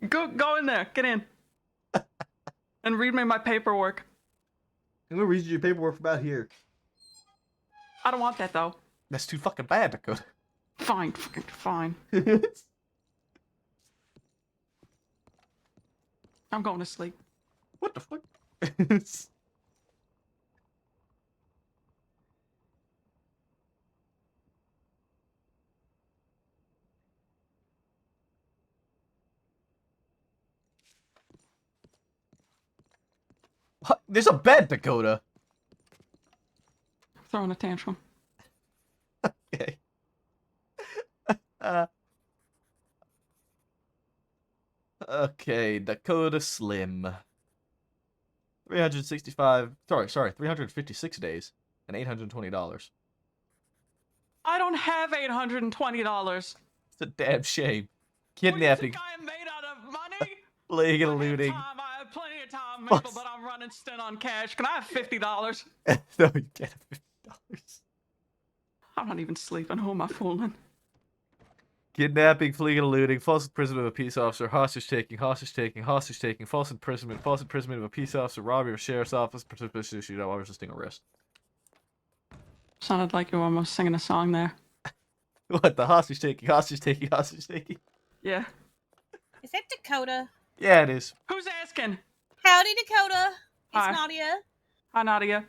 Go in there. Get in. And read me my paperwork. I'm gonna read you your paperwork from out here. I don't want that though. That's too fucking bad, Dakota. Fine, fucking fine. I'm going to sleep. What the fuck? What? There's a bed, Dakota. Throwing a tantrum. Okay. Okay, Dakota Slim. 365. Sorry, 356 days and $820. I don't have $820. It's a damn shame. Kidnapping. I am made out of money? Plague and looting. I have plenty of time, Maple, but I'm running stint on cash. Can I have $50? No, you can't have $50. I'm not even sleeping. Who am I fooling? Kidnapping, fleeing and looting, false imprisonment of a peace officer, hostage taking, false imprisonment of a peace officer, robbery of a sheriff's office, participation in a shootout while resisting arrest. Sounded like you were almost singing a song there. What, the hostage taking? Yeah. Is that Dakota? Yeah, it is. Who's asking? Howdy, Dakota. It's Hi. Nadia. Hi, Nadia.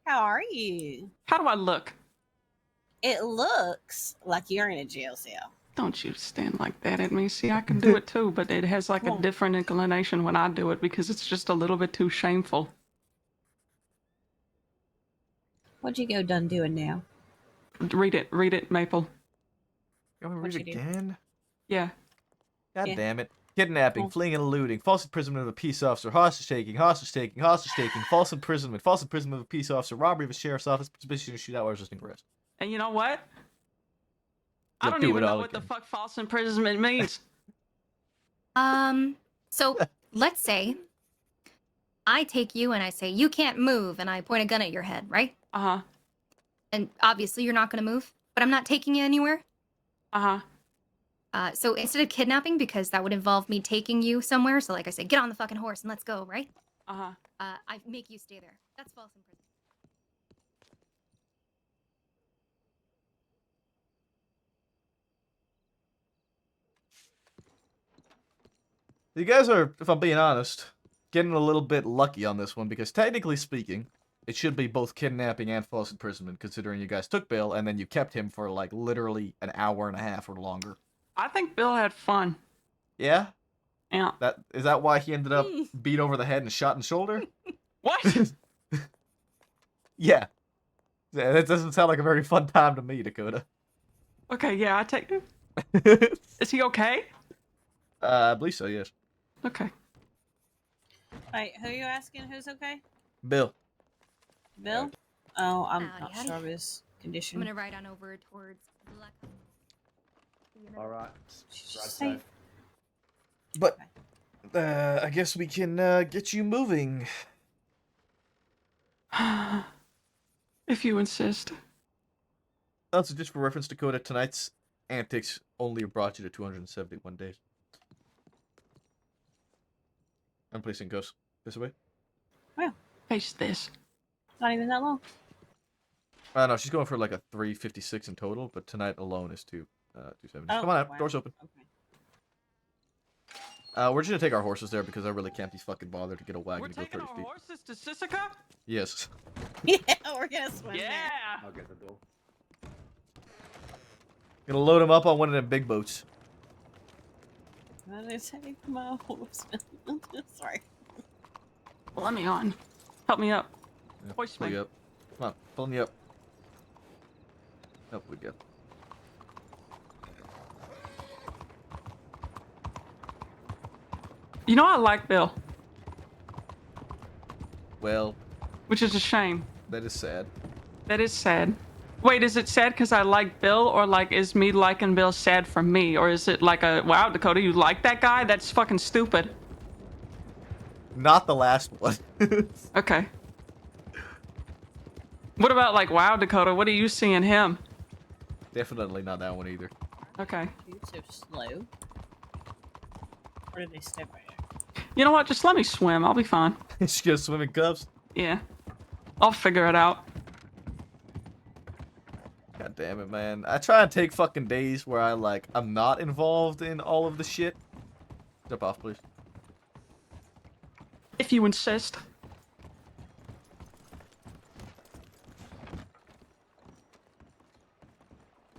How are you? How do I look? It looks like you're in a jail cell. Don't you stand like that at me. See, I can do it too, but it has like a different inclination when I do it because it's just a little bit too shameful. What'd you go done doing now? Read it, Maple. You want me to read it again? Yeah. God Yeah. damn it. Kidnapping, fleeing and looting, false imprisonment of a peace officer, hostage taking, false imprisonment of a peace officer, robbery of a sheriff's office, participation in a shootout while resisting arrest. And you know what? I You'll don't do even it know all what the again. fuck false imprisonment means. So let's say I take you and I say, you can't move, and I point a gun at your head, right? Uh-huh. And obviously you're not going to move, but I'm not taking you anywhere. Uh-huh. So instead of kidnapping, because that would involve me taking you somewhere, so like I say, get on the fucking horse and let's go, right? Uh-huh. I make you stay there. That's false imprisonment. You guys are, if I'm being honest, getting a little bit lucky on this one because technically speaking, it should be both kidnapping and false imprisonment considering you guys took Bill and then you kept him for like literally an hour and a half or longer. I think Bill had fun. Yeah? Yeah. Is that why he ended up beat over the head and shot in the shoulder? What? Yeah. That doesn't sound like a very fun time to me, Dakota. Okay, yeah, I take him. Is he okay? I believe so, yes. Okay. Wait, who are you asking who's okay? Bill. Bill? Oh, I'm Howdy, not howdy. sure of his condition. I'm gonna ride on over towards Black. Alright. Safe. But, I guess we can, get you moving. If you insist. Also, just for reference, Dakota, tonight's antics only brought you to 271 days. I'm placing Ghost this way. Well, face this. Not even that long. No, she's going for like a 356 in total, but tonight alone is 270. Oh, Come on out, wow. door's open. Okay. We're just gonna take our horses there because I really can't be fucking bothered to get a wagon We're to go taking 30 our feet. horses to Sisika? Yes. Yeah, we're gonna swim Yeah. I'll get the door. Gonna load them up on one of them big boats. there. How did I take my horse? Sorry. Let me on. Help me up. Yeah, Hoist pull me. you up. Come on, pull me up. Up we go. You know I like Bill, Well, which is a shame. that is sad. That is sad. Wait, is it sad because I like Bill, or like is me liking Bill sad for me, or is it like a wow, Dakota, you like that guy? That's fucking stupid. Not the last one. Okay. What about like wow, Dakota? What do you see in him? Definitely not that one either. Okay. You're so slow. Where did they step right there? You know what? Just let me swim. I'll be fine. She goes swimming cups. Yeah. I'll figure it out. God damn it, man. I try and take fucking days where I'm not involved in all of the shit. Jump off, please. If you insist.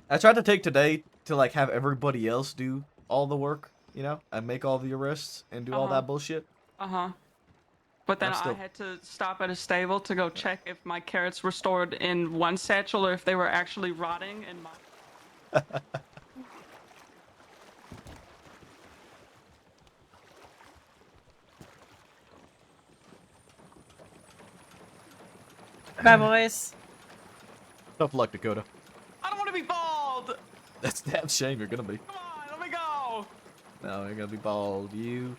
I tried to take today to like have everybody else do all the work, you know, and make all the arrests and do all that bullshit. Uh-huh. But then I had to stop at a stable to go check if my carrots were stored in one satchel or if they were actually rotting in my... Bye, boys. Tough luck, Dakota. I don't want to be bald! That's a damn shame you're gonna be. Come on, let me go! No, you're gonna be bald. You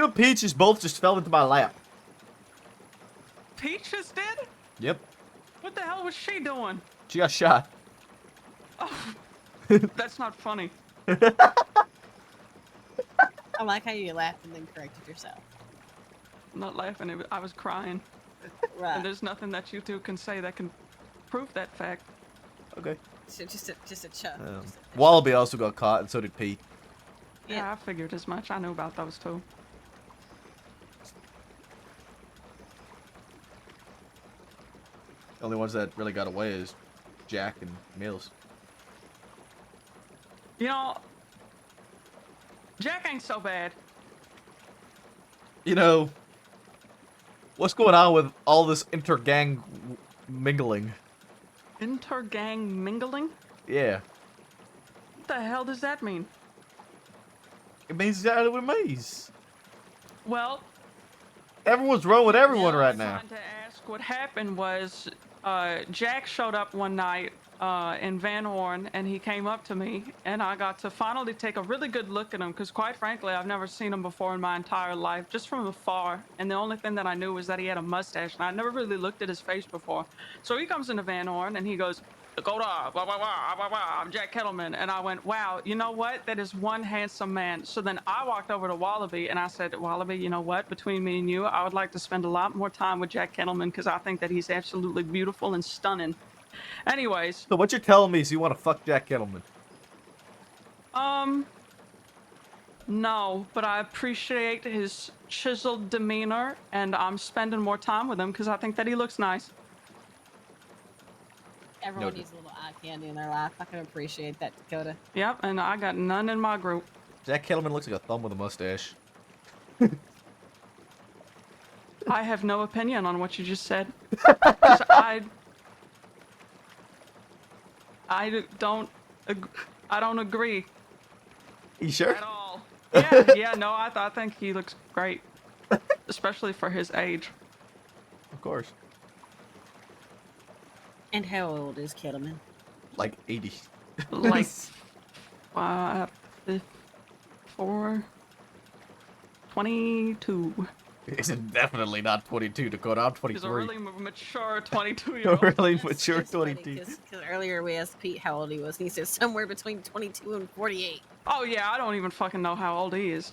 and Peaches both just fell into my lap. Peaches did? Yep. What the hell was she doing? She got shot. Oh, that's not funny. I like how you laughed and then corrected yourself. I'm not laughing, I was crying. Right. And there's nothing that you two can say that can prove that fact. Okay. So just a chuck. Wallaby also got caught, and so did Pete. Yeah, I figured as much. I knew about those two. The only ones that really got away is Jack and Mills. You know, Jack ain't so bad. You know, what's going on with all this inter-gang mingling? Inter-gang mingling? Yeah. What the hell does that mean? It means exactly what it means. Well, everyone's wrong with everyone right now. I wanted to ask what happened was Jack showed up one night in Van Horn, and he came up to me, and I got to finally take a really good look at him, because quite frankly, I've never seen him before in my entire life, just from afar, and the only thing that I knew was that he had a mustache, and I'd never really looked at his face before. So he comes into Van Horn, and he goes, Dakota, blah, blah, blah, blah, blah, I'm Jack Kettleman. And I went, wow, you know what? That is one handsome man. So then I walked over to Wallaby and I said, Wallaby, you know what? Between me and you, I would like to spend a lot more time with Jack Kettleman because I think that he's absolutely beautiful and stunning. Anyways. So what you're telling me is you want to fuck Jack Kettleman? No, but I appreciate his chiseled demeanor and I'm spending more time with him because I think that he looks nice. Everyone needs a little eye candy in their life. I can appreciate that, Dakota. Yep, and I got none in my group. Jack Kettleman looks like a thumb with a mustache. I have no opinion on what you just said. 'Cause I don't agree. You sure? At all. Yeah, no, I think he looks great. Especially for his age. Of course. And how old is Kettleman? Like 80. Like 4, 22. He's definitely not 22, Dakota. I'm 23. He's a really mature 22-year-old. Really mature 22. Because earlier we asked Pete how old he was, and he said somewhere between 22 and 48. Oh yeah, I don't even fucking know how old he is.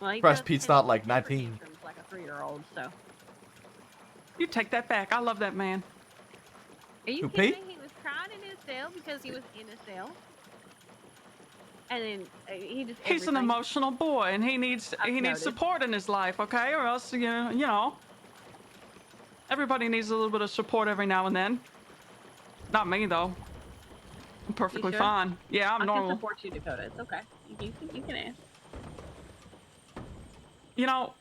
Well, he Surprised does Pete's take not like 19. tantrums like a 3-year-old, so. You take that back. I love that man. Are you Who, kidding Pete? me? He was crying in his cell because he was in a cell. And then he just. He's an emotional boy, and he needs noted. support in his life, okay? Or else you know, everybody needs a little bit of support every now and then. Not me though. I'm perfectly sure? fine. Yeah, I'm I normal. can support you, Dakota. It's okay. You can ask. You know,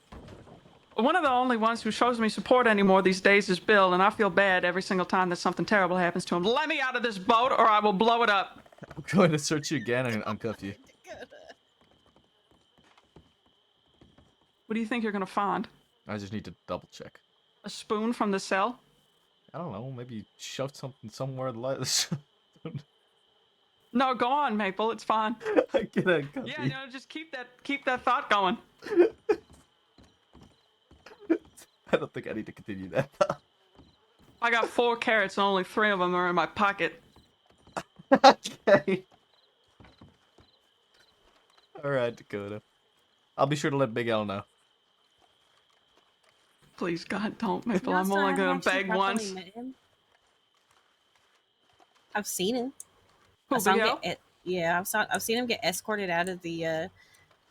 one of the only ones who shows me support anymore these days is Bill, and I feel bad every single time that something terrible happens to him. Let me out of this boat, or I will blow it up. I'm going to search you again and uncuff you. What do you think you're gonna find? I just need to double check. A spoon from the cell? I don't know. Maybe you shoved something somewhere. No, go on, Maple. It's fine. I get a Yeah, no, just keep that thought going. I don't think I need to continue that. I got 4 carrots and only 3 of them are in my pocket. Okay. All right, Dakota. I'll be sure to let Big L know. Please, God, don't, Maple. No, I'm so I only haven't gonna actually beg properly once. met him. I've seen him. Who, I saw him Big L? yeah, I've seen him get escorted out of the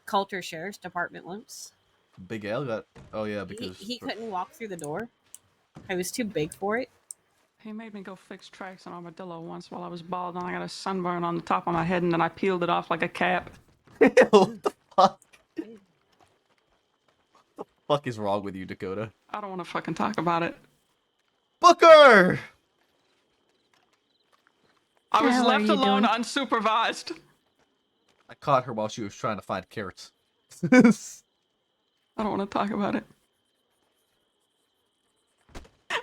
Coulter Sheriff's Department once. Big L got. Oh yeah, because He couldn't walk through the door. He was too big for it. He made me go fix tracks on Armadillo once while I was bald, and I got a sunburn on the top of my head, and then I peeled it off like a cap. What the fuck? What the fuck is wrong with you, Dakota? I don't want to fucking talk about it. Booker! I was hell are left you alone doing? unsupervised. I caught her while she was trying to find carrots. I don't want to talk about it.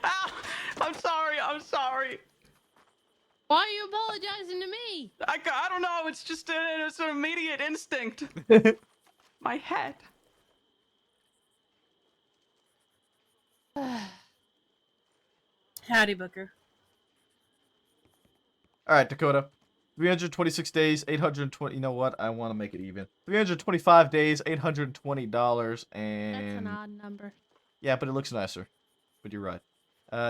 Ah, I'm sorry. I'm sorry. Why are you apologizing to me? I don't know. It's just it's an immediate instinct. My head. Howdy, Booker. All right, Dakota. 326 days, 820. You know what? I want to make it even. 325 days, $820, and That's an odd number. yeah, but it looks nicer. But you're right.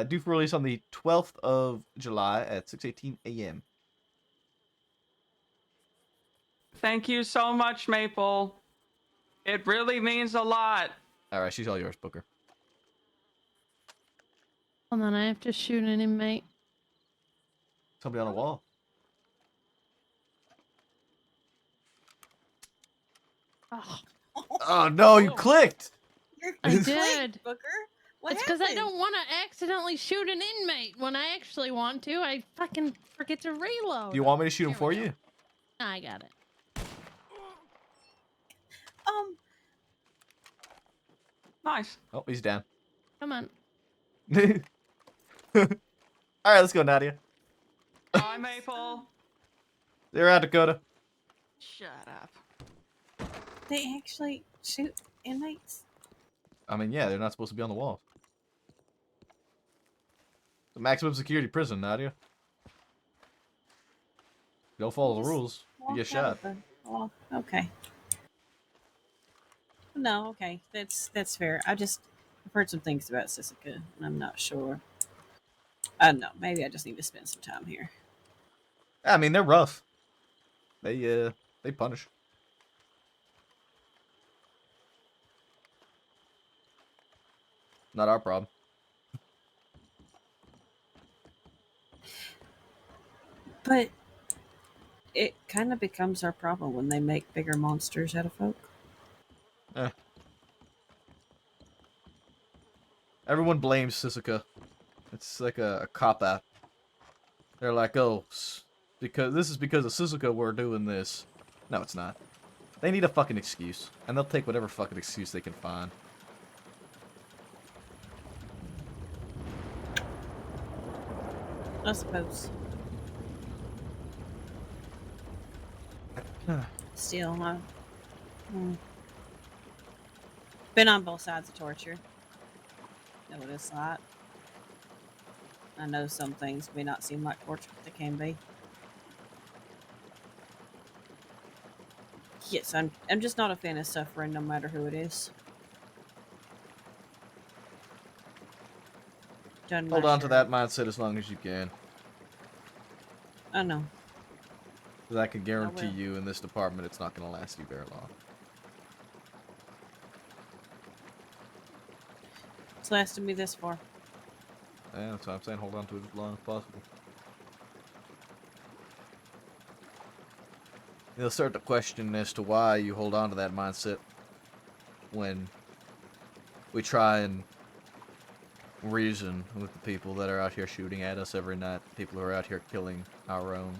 Due for release on the 12th of July at 6:18 a.m. Thank you so much, Maple. It really means a lot. All right, she's all yours, Booker. Hold on, I have to shoot an inmate. Somebody on a wall. Oh, Oh no, you clicked. I did. Booker. What It's because I happened? don't want to accidentally shoot an inmate when I actually want to. I fucking forget to reload. Do you want me to shoot him for you? I got it. Nice. Oh, he's down. Come on. All right, let's go, Nadia. Bye, Maple. They're out, Dakota. Shut up. They actually shoot inmates? I mean, yeah, they're not supposed to be on the walls. It's a maximum security prison, Nadia. You don't follow the rules, you get shot. Oh, okay. No, okay. That's fair. I've heard some things about Sisika, and I'm not sure. I don't know. Maybe I just need to spend some time here. I mean, they're rough. They punish. Not our problem. But it kind of becomes our problem when they make bigger monsters out of folk. Everyone blames Sisika. It's like a cop-out. They're like, oh, because this is because of Sisika we're doing this. No, it's not. They need a fucking excuse. And they'll take whatever fucking excuse they can find. I suppose. Still, been on both sides of torture. Know what it's like. I know some things may not seem like torture, but they can be. Yes, I'm just not a fan of suffering, no matter who it is. Done my Hold on to share. that mindset as long as you can. I know. Because I can guarantee will. you in this department it's not going to last you very long. It's lasted me this far. Yeah, that's why I'm saying hold on to it as long as possible. You'll start to question as to why you hold on to that mindset when we try and reason with the people that are out here shooting at us every night, people who are out here killing our own,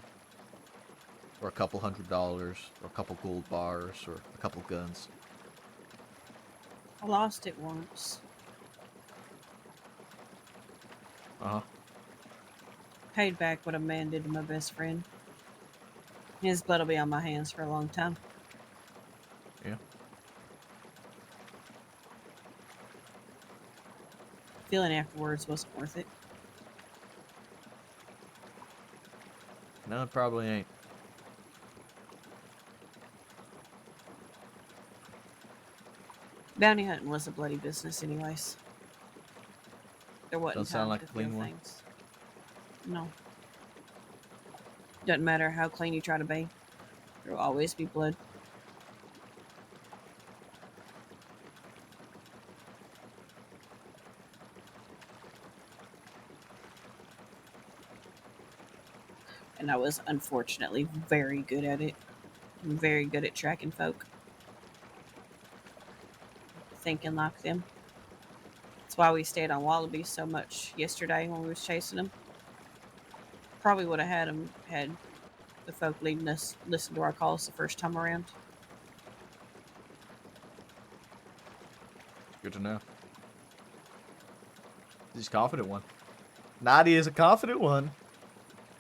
or a couple $100, or a couple gold bars, or a couple guns. I lost it once. Uh-huh. Paid back what a man did to my best friend. His blood will be on my hands for a long time. Yeah. Feeling afterwards wasn't worth it. No, it probably ain't. Bounty hunting was a bloody business anyways. There wasn't Don't sound time like to a clean feel one. things. No. Doesn't matter how clean you try to be. There will always be blood. And I was unfortunately very good at it. I'm very good at tracking folk. Thinking like them. That's why we stayed on wallabies so much yesterday when we was chasing them. Probably would have had the folk leading us listen to our calls the first time around. Good to know. He's a confident one. Nadia is a confident one.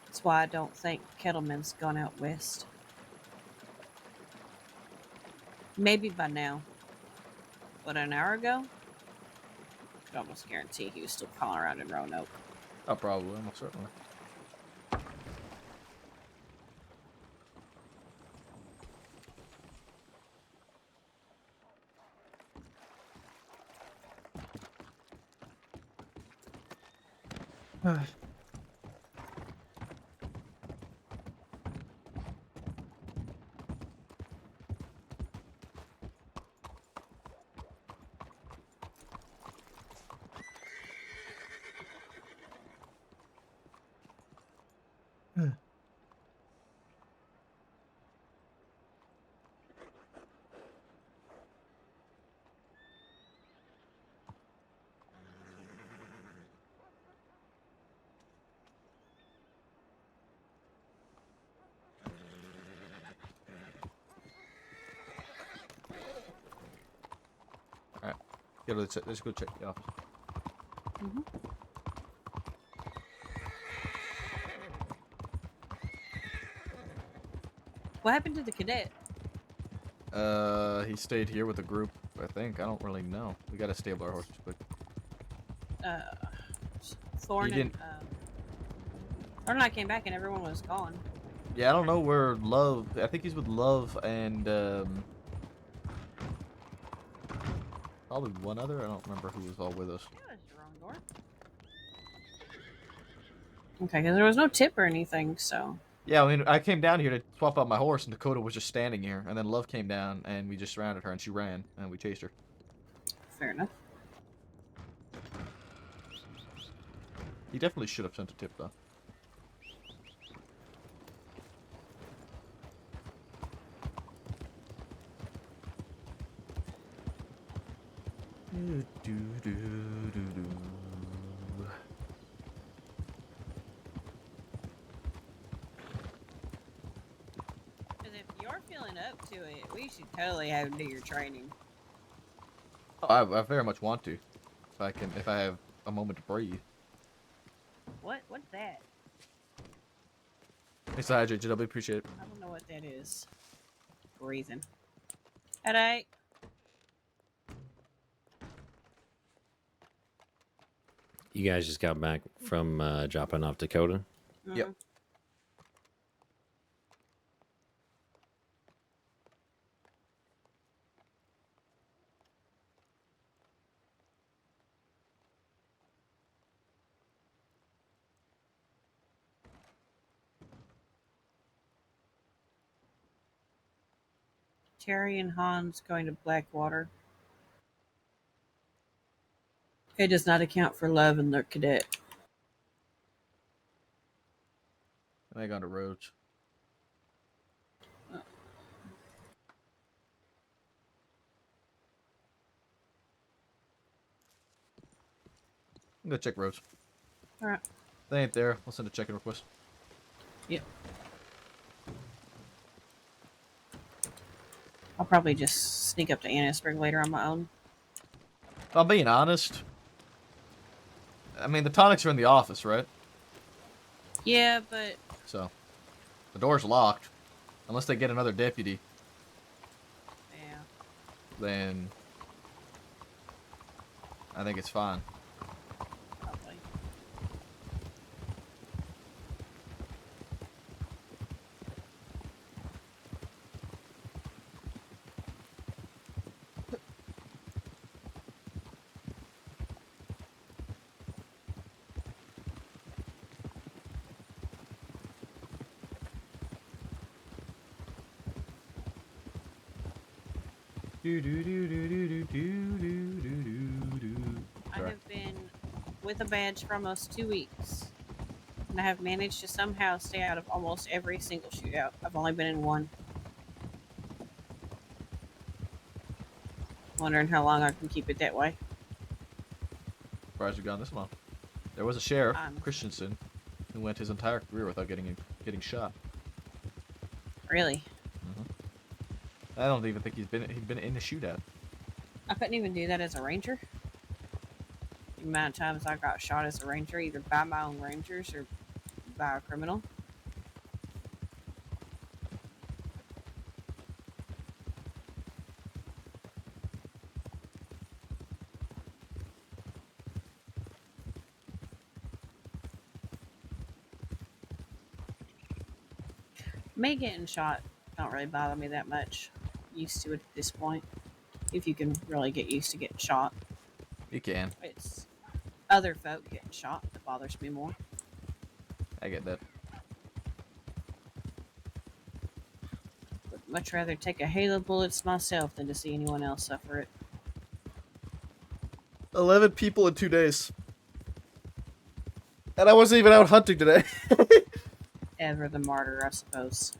That's why I don't think Kettleman's gone out west. Maybe by now. But an hour ago, I could almost guarantee he was still calling around in Roanoke. Oh, probably, almost certainly. Alright. Let's go check the office. What happened to the cadet? He stayed here with the group, I think. I don't really know. We gotta stable our horses quick. Thorn He and didn't- Thorn and I came back and everyone was gone. Yeah, I don't know where Love... I think he's with Love and, probably one other? I don't remember who was all with us. Okay, because there was no tip or anything, so. Yeah, I mean, I came down here to swap out my horse, and Dakota was just standing here. And then Love came down, and we just surrounded her, and she ran, and we chased her. Fair enough. He definitely should have sent a tip, though. Because if you're feeling up to it, we should totally have him do your training. Oh, I very much want to. If I have a moment to breathe. What's that? Thanks to hydrate, JW, appreciate it. I don't know what that is. Breathing. Alright. You guys just got back from dropping off Dakota? Yep. Terry and Hans going to Blackwater. It does not account for Love and the cadet. And I got to Rhodes. I'm gonna check Rhodes. Alright. They ain't there. I'll send a check-in request. Yep. I'll probably just sneak up to Annisburg later on my own. If I'm being honest, I mean, the tonics are in the office, right? Yeah, but So, the door's locked. Unless they get another deputy, yeah. then I think it's fine. Probably. I have been with a badge for almost 2 weeks, and I have managed to somehow stay out of almost every single shootout. I've only been in one. Wondering how long I can keep it that way. Surprised we've gone this long. There was a sheriff, Um, Christensen, who went his entire career without getting shot. Really? I don't even think he'd been in a shootout. I couldn't even do that as a ranger. The amount of times I got shot as a ranger, either by my own rangers or by a criminal. Me getting shot don't really bother me that much. Used to it at this point. If you can really get used to getting shot. You can. It's other folk getting shot that bothers me more. I get that. Would much rather take a hail of bullets myself than to see anyone else suffer it. 11 people in 2 days. And I wasn't even out hunting today. Ever the martyr, I suppose.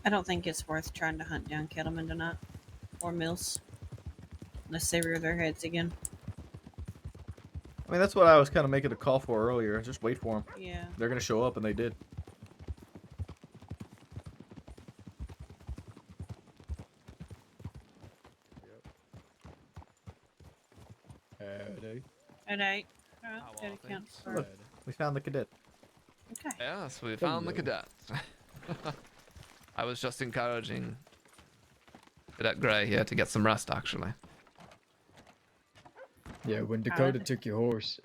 I don't think it's worth trying to hunt down Kettleman tonight. Or Mills. Unless they rear their heads again. I mean, that's what I was kind of making a call for earlier. Just wait for them. Yeah. They're going to show up, and they did. At 8. Look, we found the cadet. Okay. Yes, we found the Hello. cadet. I was just encouraging Cadet Gray here to get some rest, actually. Yeah, when Dakota took your horse,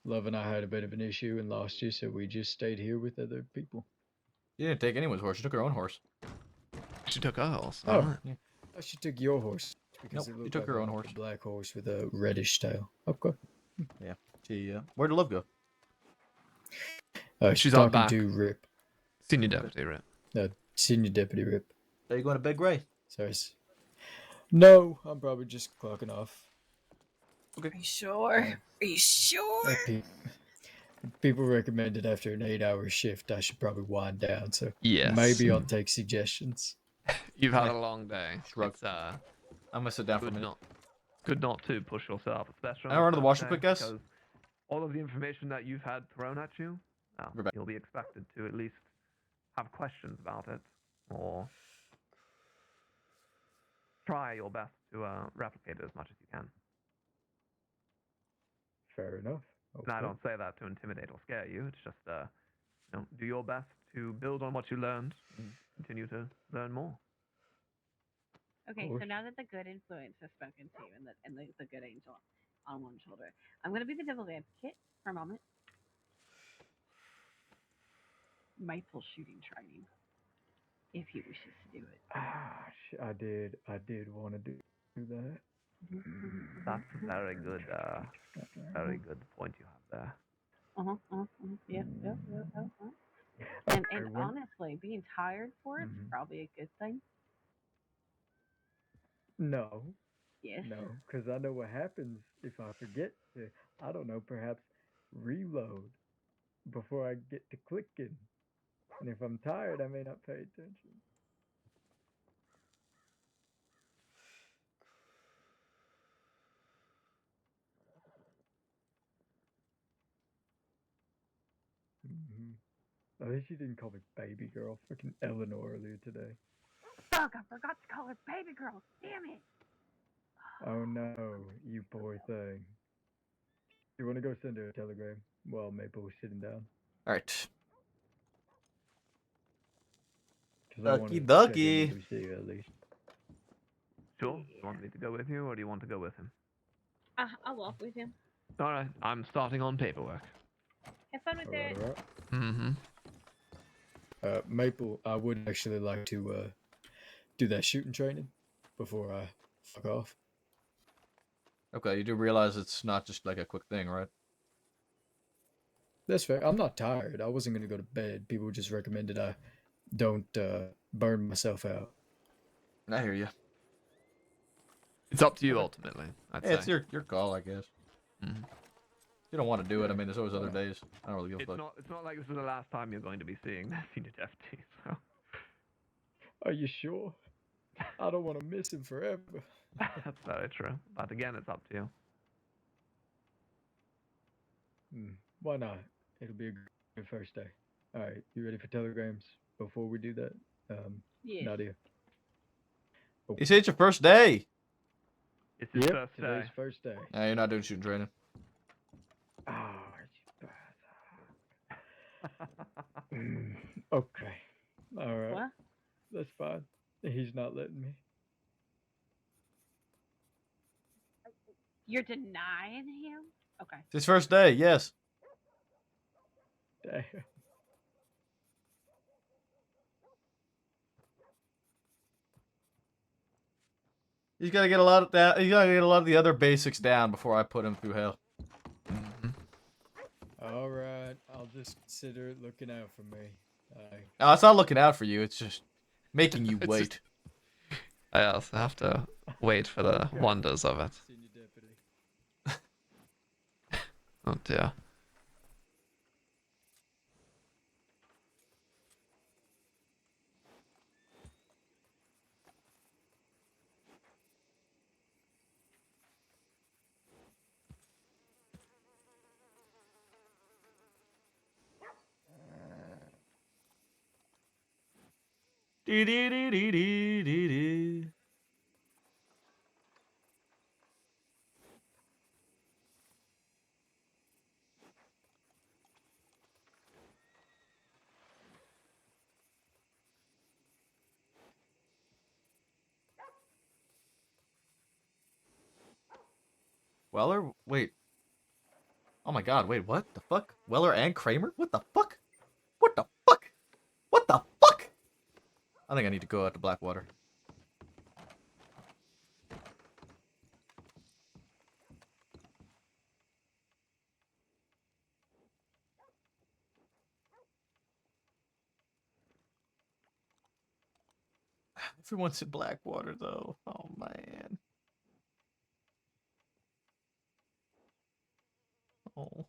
Love and I had a bit of an issue and lost you, so we just stayed here with other people. She didn't take anyone's horse. She took her own horse. She took her horse. Oh, Alright. Yeah. oh, she took your horse because Nope, it she looked took like her a own horse. black horse with a reddish tail. Okay. Yeah. Where'd Love go? She's She's out talking back. to Rip. Senior Deputy Rip. Senior Deputy Rip. Are you going to Bed Gray? Sorry. No, I'm probably just clocking off. Okay. Are you sure? Are you sure? People recommended after an 8-hour shift I should probably wind down, so Yes. maybe I'll take suggestions. You've had a long day. Shrug. It's, I'm gonna sit down for a good minute. good not to push yourself, especially Can I run to the on washroom Thursday, quick, guys? because all of the information that you've had thrown at you, We're back. you'll be expected to at least have questions about it, or try your best to replicate it as much as you can. Fair enough. And I don't say that to intimidate or scare you. It's just, do your best to build on what you learned and continue to learn more. Okay, so now that the good influence has spoken to you and the good angel on one shoulder, I'm going to be the devil's advocate for a moment. Maple shooting training, if he wishes to do it. I did want to do that. That's a very good point you have there. Yep. And honestly, being tired for it's probably a good thing. No. Yes. No, because I know what happens if I forget to, I don't know, perhaps reload before I get to clicking. And if I'm tired, I may not pay attention. I wish you didn't call me baby girl. Freaking Eleanor earlier today. Fuck, I forgot to call her baby girl. Damn it. Oh no, you poor thing. You want to go send her a telegram while Maple's sitting down? All right. Because I want Ducky to check in ducky. with Lucia at least. Sure. Do you want me to go with you, or do you want to go with him? I'll walk with him. All right. I'm starting on paperwork. Have fun with it. Alright. Mm-hmm. Maple, I would actually like to do that shooting training before I fuck off. Okay, you do realize it's not just like a quick thing, right? That's fair. I'm not tired. I wasn't gonna go to bed. People just recommended I don't burn myself out. I hear you. It's up to you ultimately. I'd Hey, it's say. your call, I guess. Mhm. You don't want to do it. I mean, there's always other days. I don't really give a fuck. It's not like this is the last time you're going to be seeing that senior deputy. So. Are you sure? I don't want to miss him forever. That's very true. But again, it's up to you. Why not? It'll be a good first day. All right, you ready for telegrams before we do that? Yeah. Nadia. You say it's your first day. It's his Yep, first today's day. first day. Nah, you're not doing shooting training. Ah, okay. All right. What? That's fine. He's not letting me. You're denying him? Okay. It's his first day, yes. Damn. He's gotta get a lot of that. He's gotta get a lot of the other basics down before I put him through hell. All right. I'll just consider it looking out for me. No, it's not looking out for you. It's just making you It's wait. I also have to wait for the wonders of it. Senior deputy. Oh dear. Dee dee dee dee dee dee dee. Weller? Wait. Oh my god, wait, what the fuck? Weller and Kramer? What the fuck? What the fuck? What the fuck? I think I need to go out to Blackwater. Everyone's in Blackwater, though. Oh, man. Oh.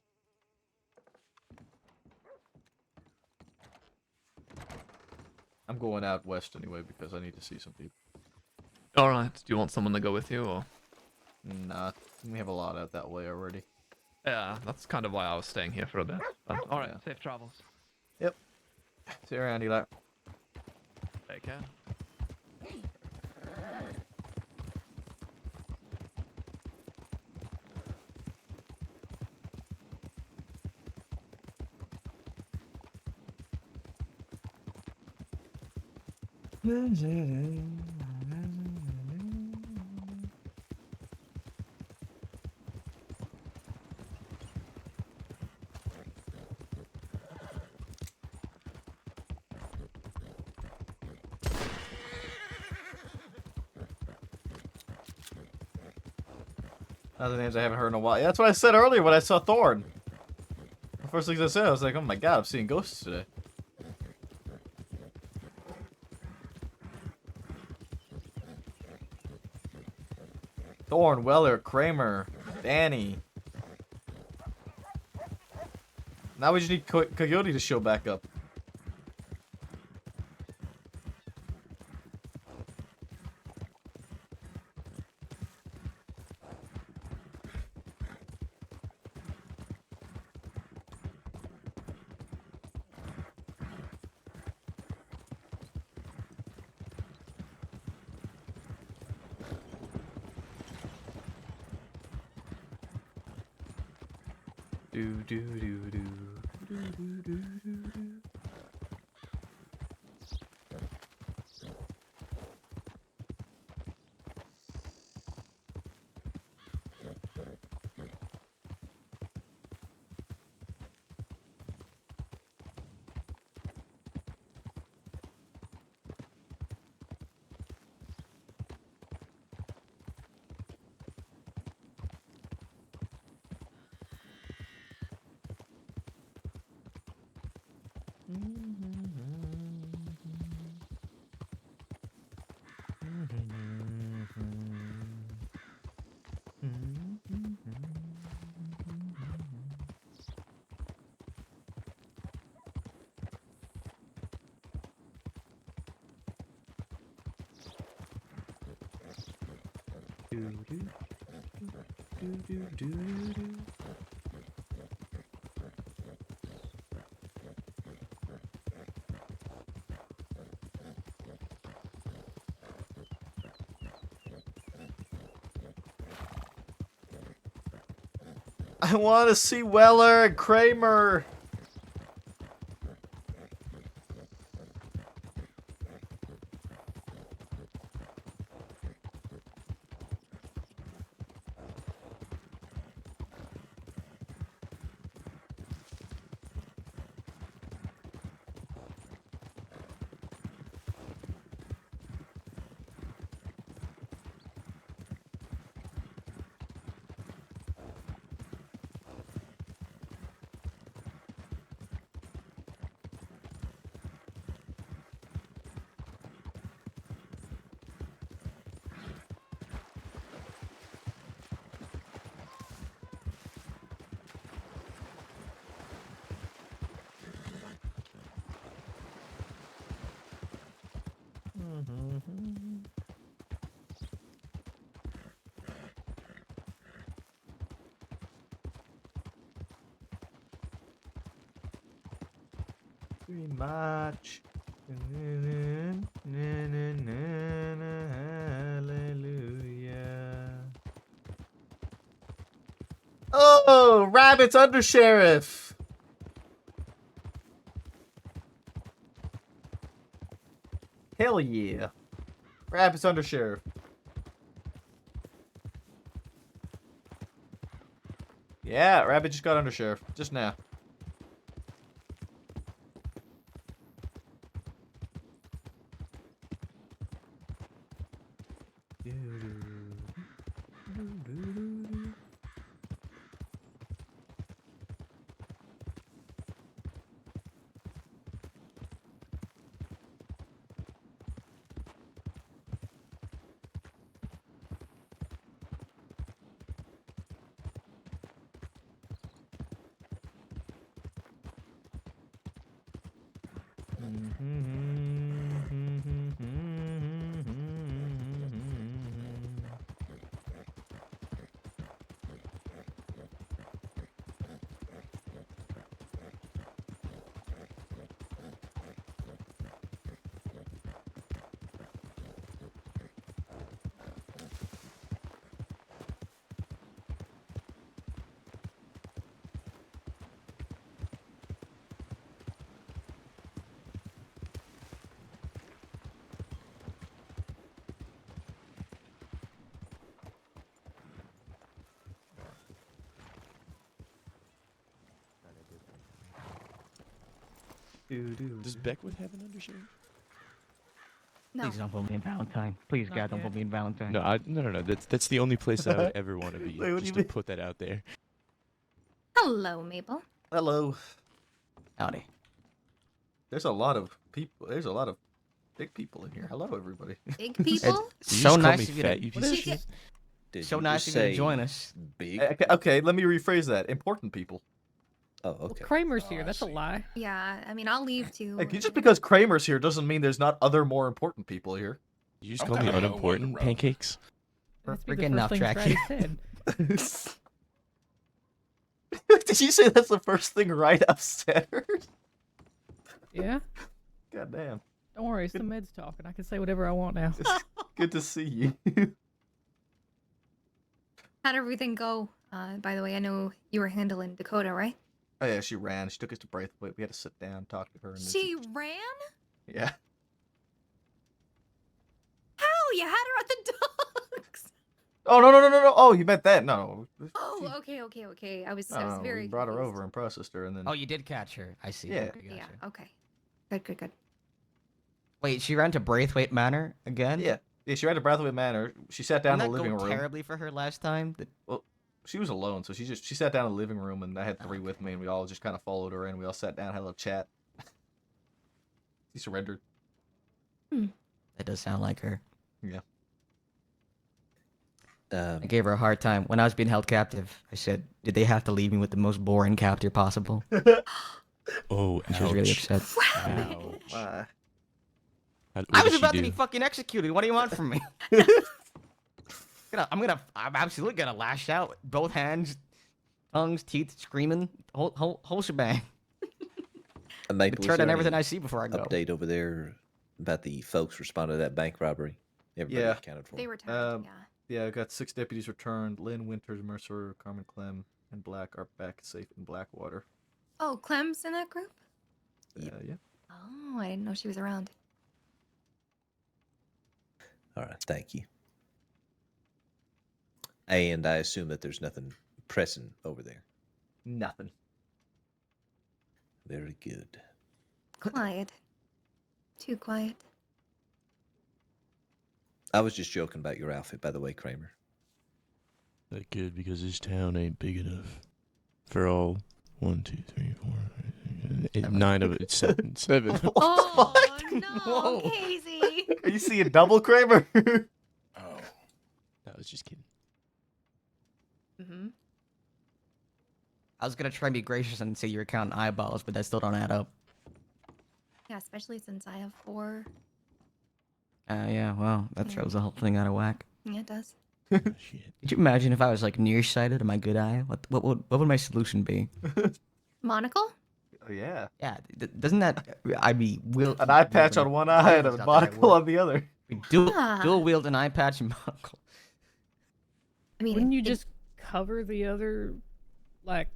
I'm going out west anyway because I need to see some people. All right. Do you want someone to go with you, or? Nah, we have a lot out that way already. Yeah, that's kind of why I was staying here for a bit. But, all right. Safe travels. Yep. See you around, Eli. Take care. Other names I haven't heard in a while. Yeah, that's what I said earlier when I saw Thorn. The first things I said, I was like, oh my god, I'm seeing ghosts today. Thorn, Weller, Kramer, Danny. Now we just need Coyote to show back up. Do do do do do do do do. I want to see Weller and Kramer. Pretty much. Hallelujah. Oh, Rabbit's undersheriff. Hell yeah. Rabbit's undersheriff. Yeah, Rabbit just got undersheriff. Just now. Does Beckwood have an undersheriff? No. Please don't put me in Valentine. Please, God, don't put me in Valentine. No. That's the only place I would ever want to be. Wait, what do just you to mean? put that out there. Hello, Mabel. Hello. Howdy. There's a lot of people. There's a lot of big people in here. Hello, everybody. Big people? Did you So just call nice me of you fat, to, you What piece of is shit? it? Did so you nice just of you to say join us. Big? Okay, let me rephrase that. Important people. Oh, okay. Kramer's here. That's a lie. Yeah, I mean, I'll leave too. Like, just because Kramer's here doesn't mean there's not other more important people here. You just call me unimportant, pancakes? We're That'd be the getting first off thing track Freddy here. said. Did you say that's the first thing right I've said? Yeah. God damn. Don't worry, it's the meds talking. I can say whatever I want now. Good to see you. How'd everything go By the way, I know you were handling Dakota, right? Oh yeah, she ran. She took us to Braithwaite. We had to sit down, talk to her. And then She ran? Yeah. How? You had her at the dogs. Oh no! Oh, you meant that? No. Oh, okay. I was No, very we brought her confused. over and processed her, and then. Oh, you did catch her. I see. Yeah. Okay, Yeah, gotcha. okay. Good. Wait, she ran to Braithwaite Manor again? Yeah. She ran to Braithwaite Manor. She sat down in the Didn't that living go room. terribly for her last time? Well, she was alone, so she sat down in the living room, and I had 3 with me, and we all just kind of followed her in. We all sat down, had a little chat. She surrendered. That does sound like her. Yeah. I gave her a hard time. When I was being held captive, I said, did they have to leave me with the most boring captor possible? Oh, and she was really ouch. upset. Ouch. Why? What I did was she about to do? be fucking executed. What do you want from me? I'm absolutely gonna lash out. Both hands, tongues, teeth, screaming, whole shebang. Maple, was Turn there on everything any I see before I go. Update over there about the folks responding to that bank robbery. Everybody Yeah. accounted for. They returned, Yeah, I got 6 deputies returned. Lynn, Winters, Mercer, Carmen Clem, and Black are back safe in Blackwater. Oh, Clem's in that group? Yeah. Oh, I didn't know she was around. All right, thank you. And I assume that there's nothing pressing over there. Nothing. Very good. Quiet. Too quiet. I was just joking about your outfit, by the way, Kramer. That good because this town ain't big enough for all 1, 2, 3, 4, 5, 6, 9 of it. Seven. Oh, no, Casey. Are you seeing double, Kramer? I was just kidding. Mm-hmm. I was gonna try and be gracious and say you're counting eyeballs, but that still don't add up. Yeah, especially since I have 4. Yeah, well, that throws the whole thing out of whack. Yeah, it does. Could you imagine if I was like nearsighted in my good eye? What would my solution be? Monocle? Oh yeah. Yeah, doesn't that I'd be An eye patch on one eye and a monocle on the other. Dual wield an eye patch and monocle. I mean, wouldn't you just cover the other like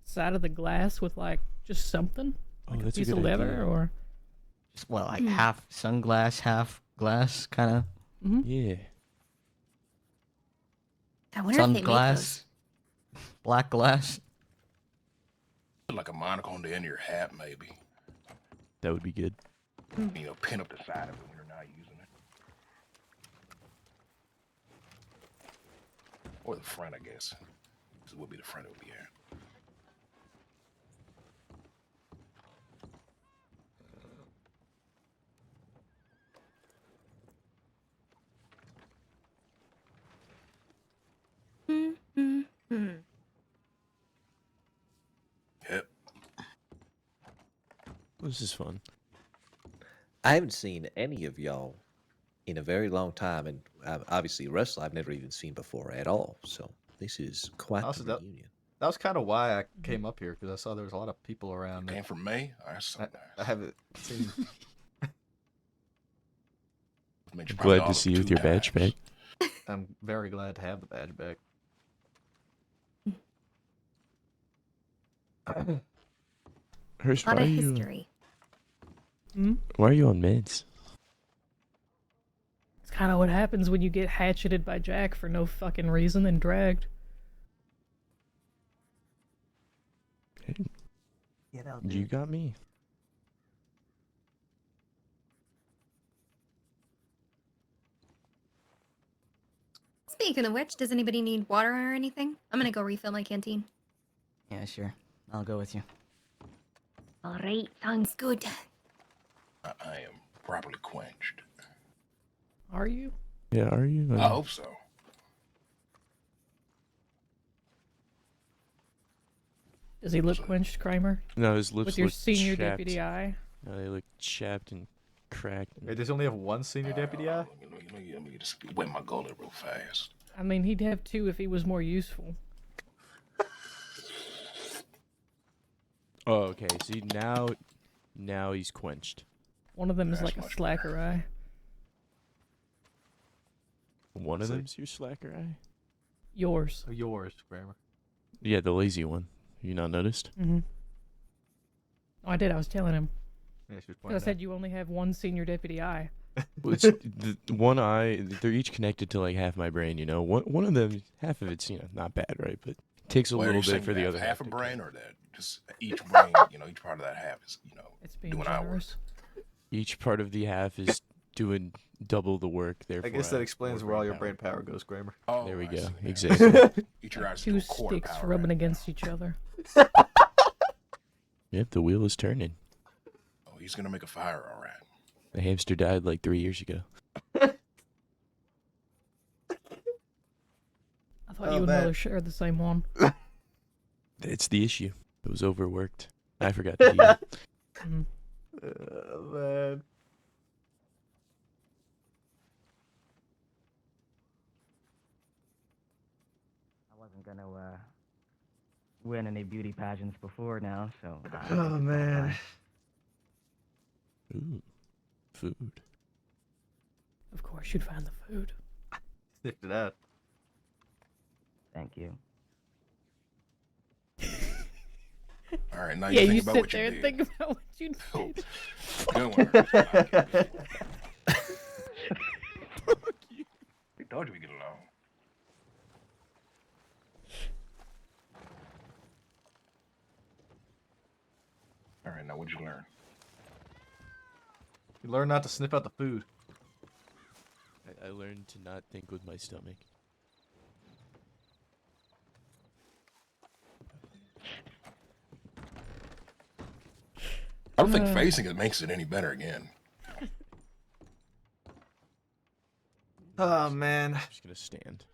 side of the glass with like just something? Like a that's a piece of good leather idea. or Just, well, like half sunglass, half glass, kind of. Yeah. I wonder if they make Sunglass, black glass. Put like a monocle on the end of your hat, maybe. That would be good. You know, pin up the side of it when you're not using it. Or the front, I guess. This would be the front it would be here. Yep. This is fun. I haven't seen any of y'all in a very long time, and obviously Russell I've never even seen before at all. So this is quite Also, the that, reunion. that was kind of why I came up here, because I saw there was a lot of people around. Came from me? Oh, that's so nice. I haven't seen. Made you Glad probably to see you with your badge back. I'm very glad to have the badge back. Hurst, A lot why of are you? history. Why are you on meds? it's kind of what happens when you get hatcheted by Jack for no fucking reason and dragged. You got me. Speaking of which, does anybody need water or anything? I'm gonna go refill my canteen. Yeah, sure. I'll go with you. All right, sounds good. I am properly quenched. Are you? Yeah, are you? I hope so. Does he look quenched, Kramer? No, his lips With your look senior chapped. deputy eye? No, they look chapped and cracked. Wait, does he only have one senior deputy eye? Let me just wet my gullet real fast. I mean, he'd have 2 if he was more useful. Oh, okay. See, now he's quenched. One of them is like a slacker eye. One of them's your slacker eye? Yours. Oh, yours, Kramer. Yeah, the lazy one. You not noticed? Mm-hmm. Oh, I did. I was telling him. Yeah, she was 'Cause I pointing said you only have one senior deputy eye. Well, it's the one eye. They're each connected to like half my brain. You know, one of them, half of it's not bad, right? But it takes a Wait, are little you bit saying for you the have other half a to brain, or that just each brain, each part of that half is, It's being doing our work? generous. Each part of the half is doing double the work. I Therefore, guess that have explains more where all your power. brain power goes, Kramer. Oh, There we I go. see now. Exactly. Each of your eyes is Two doing a quarter sticks power rubbing right against each other. Yep, the wheel is turning. Oh, he's gonna make a fire, all right. The hamster died like 3 years ago. I thought Oh, you and man. Miller shared the same one. It's the issue. It was overworked. I forgot to heal. Mhm. Oh, man. I wasn't gonna win any beauty pageants before now, so. Oh, man. Ooh, food. Of course, you'd find the food. Sniffed it out. Thank you. All right, now Yeah, you think you about sit what there you and did. think about what you Oh, did. good one. We told you we get along. All right, now what'd you learn? You learn not to sniff out the food. I learned to not think with my stomach. I don't think facing it makes it any better again. Oh, man. I'm just gonna stand.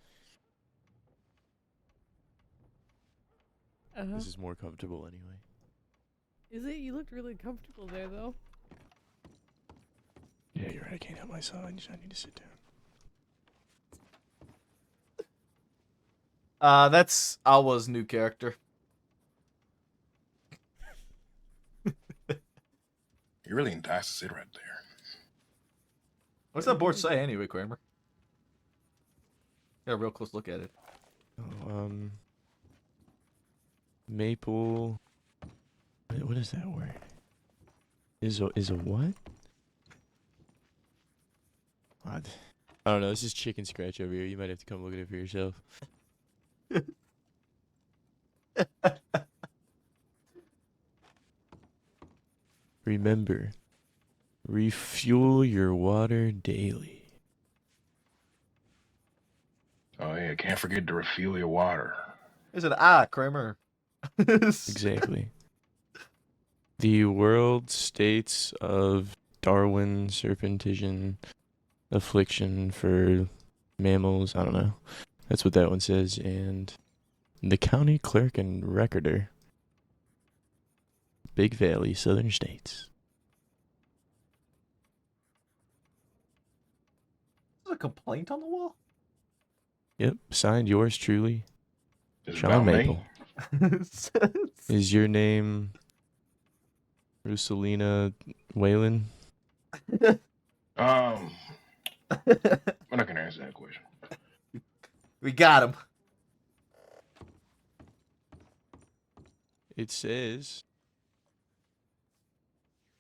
This is more comfortable anyway. Is it? You looked really comfortable there, though. Yeah, you're right. I can't help myself. I need to sit down. That's Alwa's new character. You're really enticed to sit right there. What's that board say anyway, Kramer? Got a real close look at it. Oh, maple. What is that word? Is a what? What? I don't know. This is chicken scratch over here. You might have to come look at it for yourself. Remember, refuel your water daily. Oh yeah, can't forget to refuel your water. Is it Kramer? Exactly. The world states of Darwin serpentition affliction for mammals. I don't know. That's what that one says. And the county clerk and recorder. Big Valley, Southern States. Is there a complaint on the wall? Yep. Signed yours truly, Is it Sean about me? Maple. Is your name Rusalina Whalen? We're not gonna answer that question. We got him. It says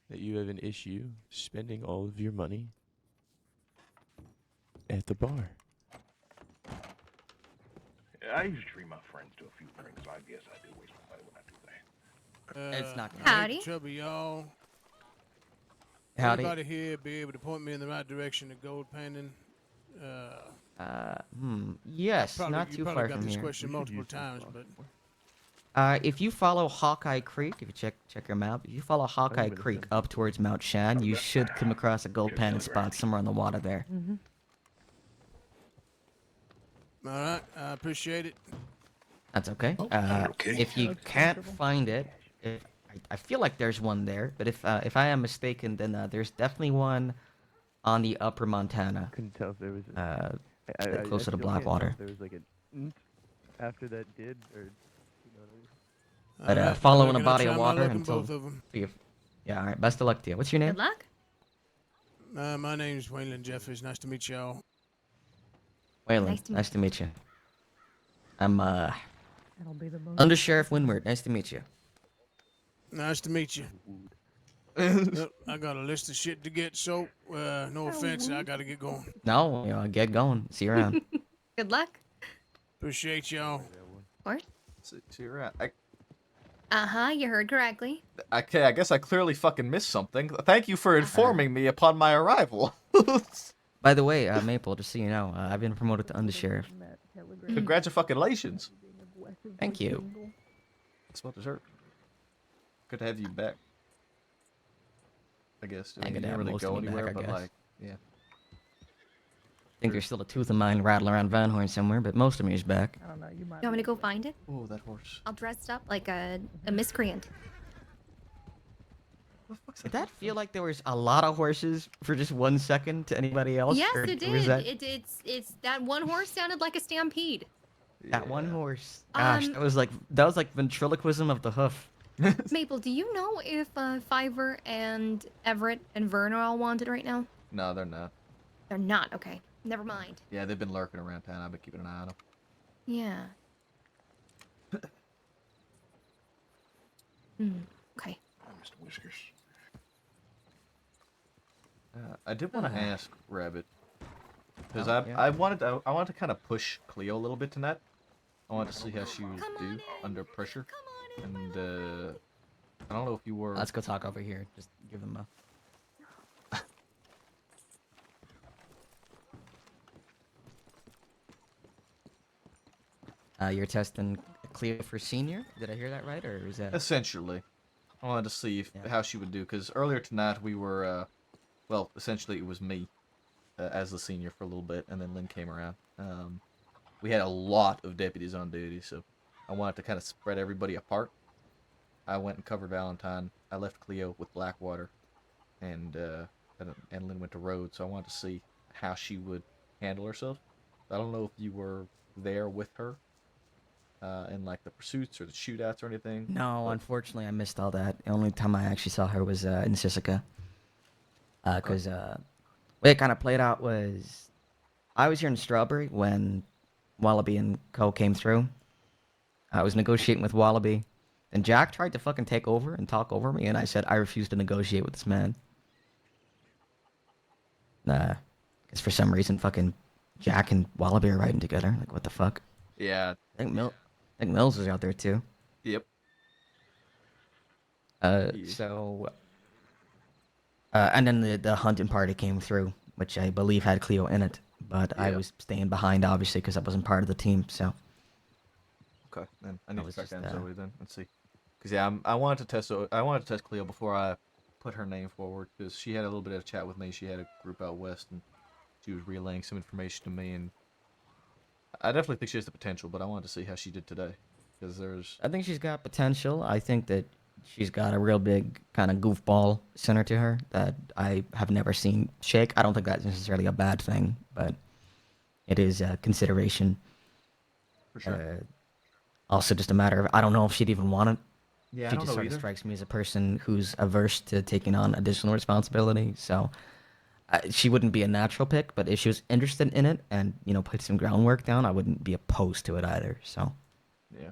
that you have an issue spending all of your money at the bar. I usually treat my friends to a few drinks, so I guess I do waste my money when I do that. It's not gonna Howdy. Hey, trouble, y'all. Howdy. Anybody here be able to point me in the right direction to gold panning? Yes, not you too probably far got from this here. question multiple times, but If you follow Hawkeye Creek, if you check your map, if you follow Hawkeye Creek up towards Mount Shan, you should come across a gold panning spot somewhere on the water there. all right, I appreciate it. That's okay. If you can't find it, I feel like there's one there, but if I am mistaken, then there's definitely one on the Upper Montana. Couldn't tell if there was Closer to still can't tell Blackwater. if there was like a after that did, or you know what I mean? But Alright, following a I'm gonna body try of my water luck in until. both of 'em. Yeah, all right. Best of luck to you. What's your name? Good luck. My name's Waylon Jeffers. Nice to meet y'all. Waylon. Nice to meet Nice to meet you. I'm That'll be the most. Under Sheriff Winward, nice to meet you. Nice to meet you. Yep, I got a list of shit to get, so no offense, I gotta get going. No, you know, get going. See you around. Good luck. Appreciate y'all. Of course. See you around. Uh-huh, you heard correctly. Okay, I guess I clearly fucking missed something. Thank you for informing me upon my arrival. By the way, Maple, just so you know, I've been promoted to undersheriff. Congratulations. Thank you. It's well deserved. Good to have you back. I guess. I Good mean, to you have didn't really most of go me back, anywhere, I but guess. like, yeah. I think there's still a tooth of mine rattling around Van Horn somewhere, but most of me is back. I don't know. You might. You want me to go find it? Oh, that horse. I'll dress up like a miscreant. Did that feel like there was a lot of horses for just 1 second to anybody else? Yes, or it was did. that- It's that one horse sounded like a stampede. That one horse. Gosh, that was like ventriloquism of the hoof. Maple, do you know if Fiverr and Everett and Vern are all wanted right now? No, they're not. They're not. Okay, never mind. Yeah, they've been lurking around town. I've been keeping an eye on them. Yeah. Okay. Mr. Whiskers. I did want to ask Rabbit, because Oh, I wanted to kind of push Cleo a little bit tonight. I wanted to see how she would do under pressure, and I don't know if you were. Let's go talk over here. Just give them a. You're testing Cleo for senior? Did I hear that right, or is that? Essentially, I wanted to see how she would do, because earlier tonight we were, well, essentially it was me as the senior for a little bit, and then Lynn came around. We had a lot of deputies on duty, so I wanted to kind of spread everybody apart. I went and covered Valentine. I left Cleo with Blackwater, and Lynn went to Rhodes. So I wanted to see how she would handle herself. I don't know if you were there with her in like the pursuits or the shootouts or anything. No, unfortunately, I missed all that. The only time I actually saw her was in Sisika. Because the way it kind of played out was, I was here in Strawberry when Wallaby and Co. came through. I was negotiating with Wallaby. And Jack tried to fucking take over and talk over me, and I said I refuse to negotiate with this man. Because for some reason, fucking Jack and Wallaby are riding together. Like, what the fuck? Yeah. I think Mills was out there too. Yep. So. And then the hunting party came through, which I believe had Cleo in it, but I was staying behind obviously because I wasn't part of the team. So. Okay, then I need to was track just, down Zoe then and see. Because yeah, I wanted to test Cleo before I put her name forward, because she had a little bit of a chat with me. She had a group out west, and she was relaying some information to me, and I definitely think she has the potential. But I wanted to see how she did today, because there's. I think she's got potential. I think that she's got a real big kind of goofball center to her that I have never seen shake. I don't think that's necessarily a bad thing, but it is a consideration. For sure. Also, just a matter of I don't know if she'd even want it. Yeah, I she don't just know sort of either. strikes me as a person who's averse to taking on additional responsibility. So she wouldn't be a natural pick, but if she was interested in it and put some groundwork down, I wouldn't be opposed to it either. So. Yeah.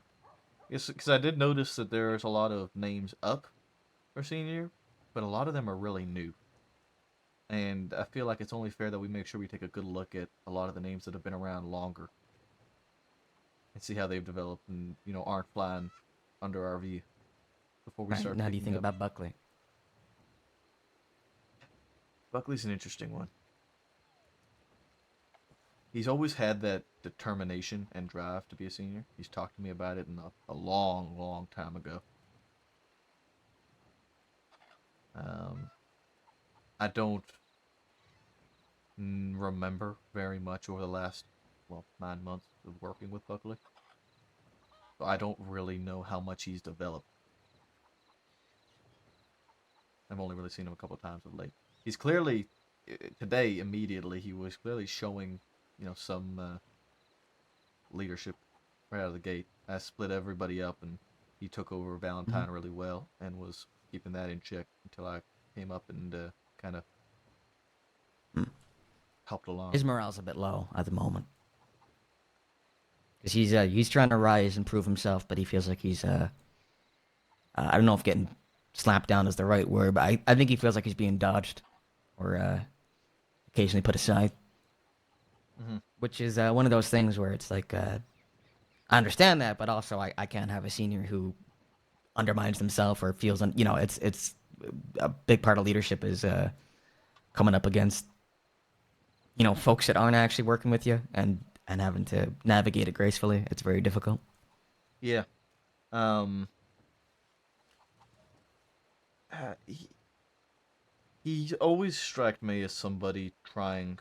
Yes, because I did notice that there's a lot of names up for senior, but a lot of them are really new. And I feel like it's only fair that we make sure we take a good look at a lot of the names that have been around longer. And see how they've developed and, aren't flying under our view before we Right, start and how do you picking think up. about Buckley? Buckley's an interesting one. He's always had that determination and drive to be a senior. He's talked to me about it in a long, long time ago. I don't remember very much over the last, 9 months of working with Buckley. So I don't really know how much he's developed. I've only really seen him a couple times of late. He's clearly, today, immediately, he was clearly showing, some leadership right out of the gate. I split everybody up, and he took over Valentine really well and was keeping that in check until I came up and kind of helped along. His morale's a bit low at the moment. because he's trying to rise and prove himself, but he feels like he's I don't know if getting slapped down is the right word, but I think he feels like he's being dodged or occasionally put aside, which is one of those things where it's like I understand that, but also I can't have a senior who undermines himself or feels it's a big part of leadership is coming up against folks that aren't actually working with you and having to navigate it gracefully. It's very difficult. Yeah. He always struck me as somebody trying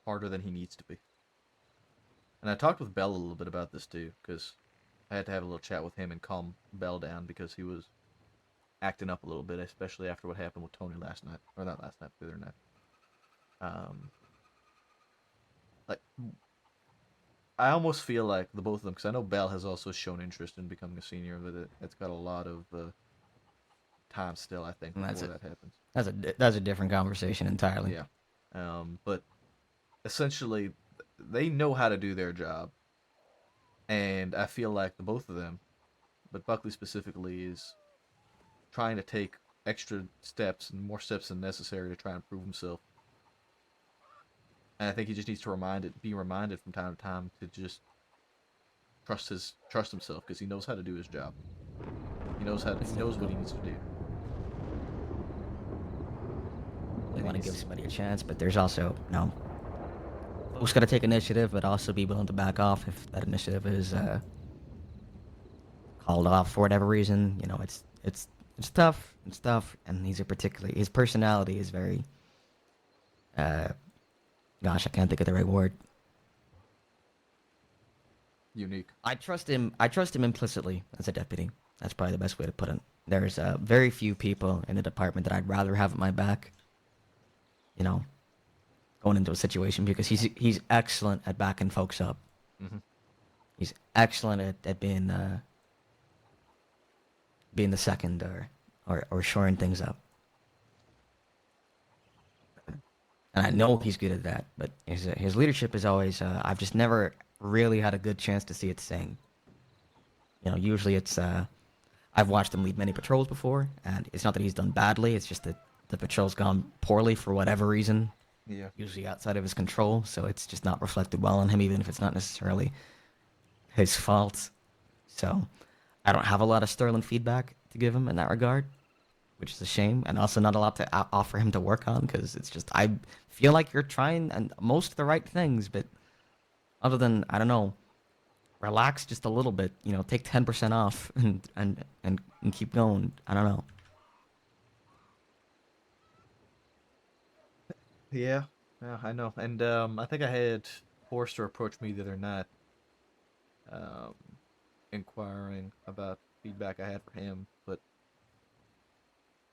harder than he needs to be. And I talked with Bell a little bit about this too, because I had to have a little chat with him and calm Bell down because he was acting up a little bit, especially after what happened with Tony last night, or not last night, the other night. Like, I almost feel like the both of them, because I know Bell has also shown interest in becoming a senior, but it's got a lot of time still, I think, before that happens. That's a different conversation entirely. Yeah. But essentially, they know how to do their job, and I feel like the both of them, but Buckley specifically, is trying to take extra steps and more steps than necessary to try and prove himself. And I think he just needs to be reminded from time to time to just trust himself, because he knows how to do his job. He knows what he needs to do. They want to give somebody a chance, but there's also folks got to take initiative, but also be willing to back off if that initiative is called off for whatever reason. It's tough. It's tough, and his personality is very. Gosh, I can't think of the right word. Unique. I trust him implicitly as a deputy. That's probably the best way to put it. There's very few people in the department that I'd rather have at my back. Going into a situation, because he's excellent at backing folks up. Mm-hmm. He's excellent at being the second or shoring things up. And I know he's good at that, but his leadership is always, I've just never really had a good chance to see it sing. Usually it's, I've watched him lead many patrols before, and it's not that he's done badly, it's just that the patrol's gone poorly for whatever reason. Yeah. Usually outside of his control, so it's just not reflected well on him, even if it's not necessarily his fault. So I don't have a lot of sterling feedback to give him in that regard, which is a shame, and also not a lot to offer him to work on, because it's just, I feel like you're trying and most of the right things, but other than, I don't know, relax just a little bit, take 10% off and keep going. I don't know. Yeah, I know. And I think I had Forrester approach me the other night, inquiring about feedback I had for him, but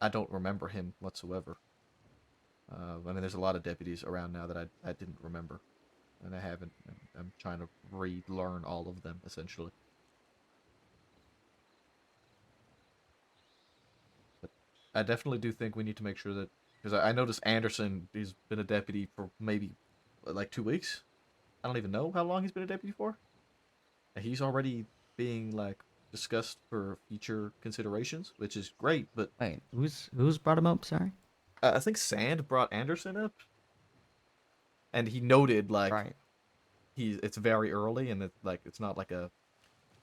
I don't remember him whatsoever. There's a lot of deputies around now that I didn't remember, and I haven't. I'm trying to relearn all of them, essentially. But I definitely do think we need to make sure that, because I noticed Anderson, he's been a deputy for maybe like 2 weeks. I don't even know how long he's been a deputy for. And he's already being discussed for future considerations, which is great. But wait, who's brought him up? Sorry. I think Sand brought Anderson up, and he noted right. It's very early, and it's not like a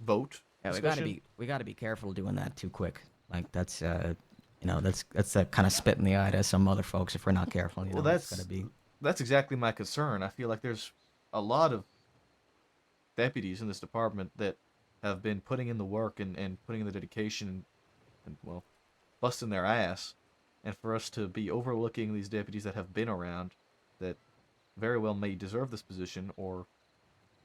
vote. Yeah, discussion. we gotta be careful doing that too quick. That's that's a kind of spit in the eye to some other folks if we're not careful. Well, that's exactly my concern. I feel like there's a lot of deputies in this department that have been putting in the work and putting in the dedication and busting their ass. And for us to be overlooking these deputies that have been around, that very well may deserve this position or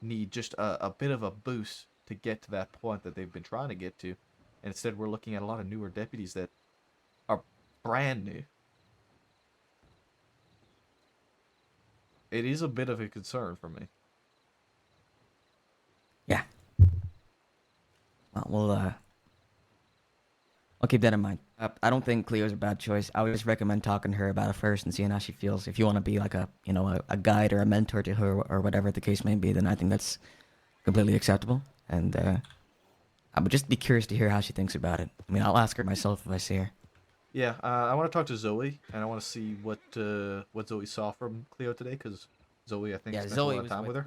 need just a bit of a boost to get to that point that they've been trying to get to. And instead we're looking at a lot of newer deputies that are brand new. It is a bit of a concern for me. Yeah. Well, I'll keep that in mind. I don't think Cleo's a bad choice. I would just recommend talking to her about it first and seeing how she feels. If you want to be like a guide or a mentor to her or whatever the case may be, then I think that's completely acceptable. And I would just be curious to hear how she thinks about it. I mean, I'll ask her myself if I see her. Yeah, I want to talk to Zoe, and I want to see what Zoe saw from Cleo today, because Zoe, I think, Yeah, spent a Zoe lot of was time with her.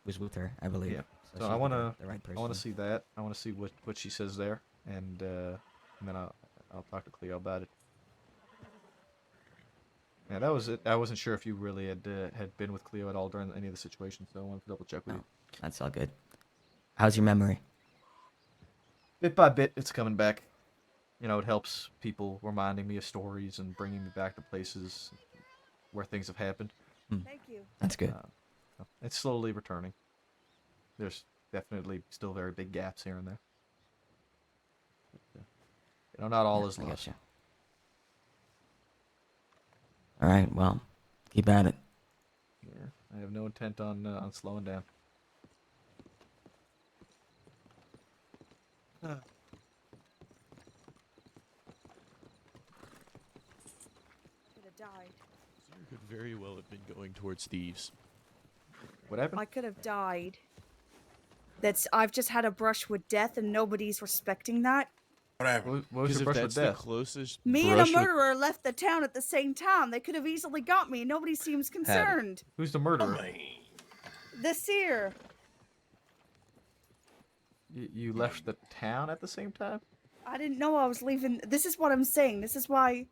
was with her, I believe. Yeah. So, So she'd I be wanna the right I wanna person. see that. I wanna see what she says there, and then I'll talk to Cleo about it. Yeah, that was it. I wasn't sure if you really had been with Cleo at all during any of the situations, so I wanted to double check with you. That's all good. How's your memory? Bit by bit, it's coming back. You know, it helps people reminding me of stories and bringing me back to places where things have happened. Thank you. That's good. It's slowly returning. There's definitely still very big gaps here and there. But, not all is I lost. getcha. All right, well, keep at it. Yeah, I have no intent on slowing down. Could have died. Sarah could very well have been going towards thieves. What happened? I could have died. I've just had a brush with death and nobody's respecting that. What was Because your if brush that's with the death? closest Me and a brush with- murderer left the town at the same time. They could have easily got me. Nobody seems concerned. Who's the murderer? The seer. You left the town at the same time? I didn't know I was leaving. This is what I'm saying. This is why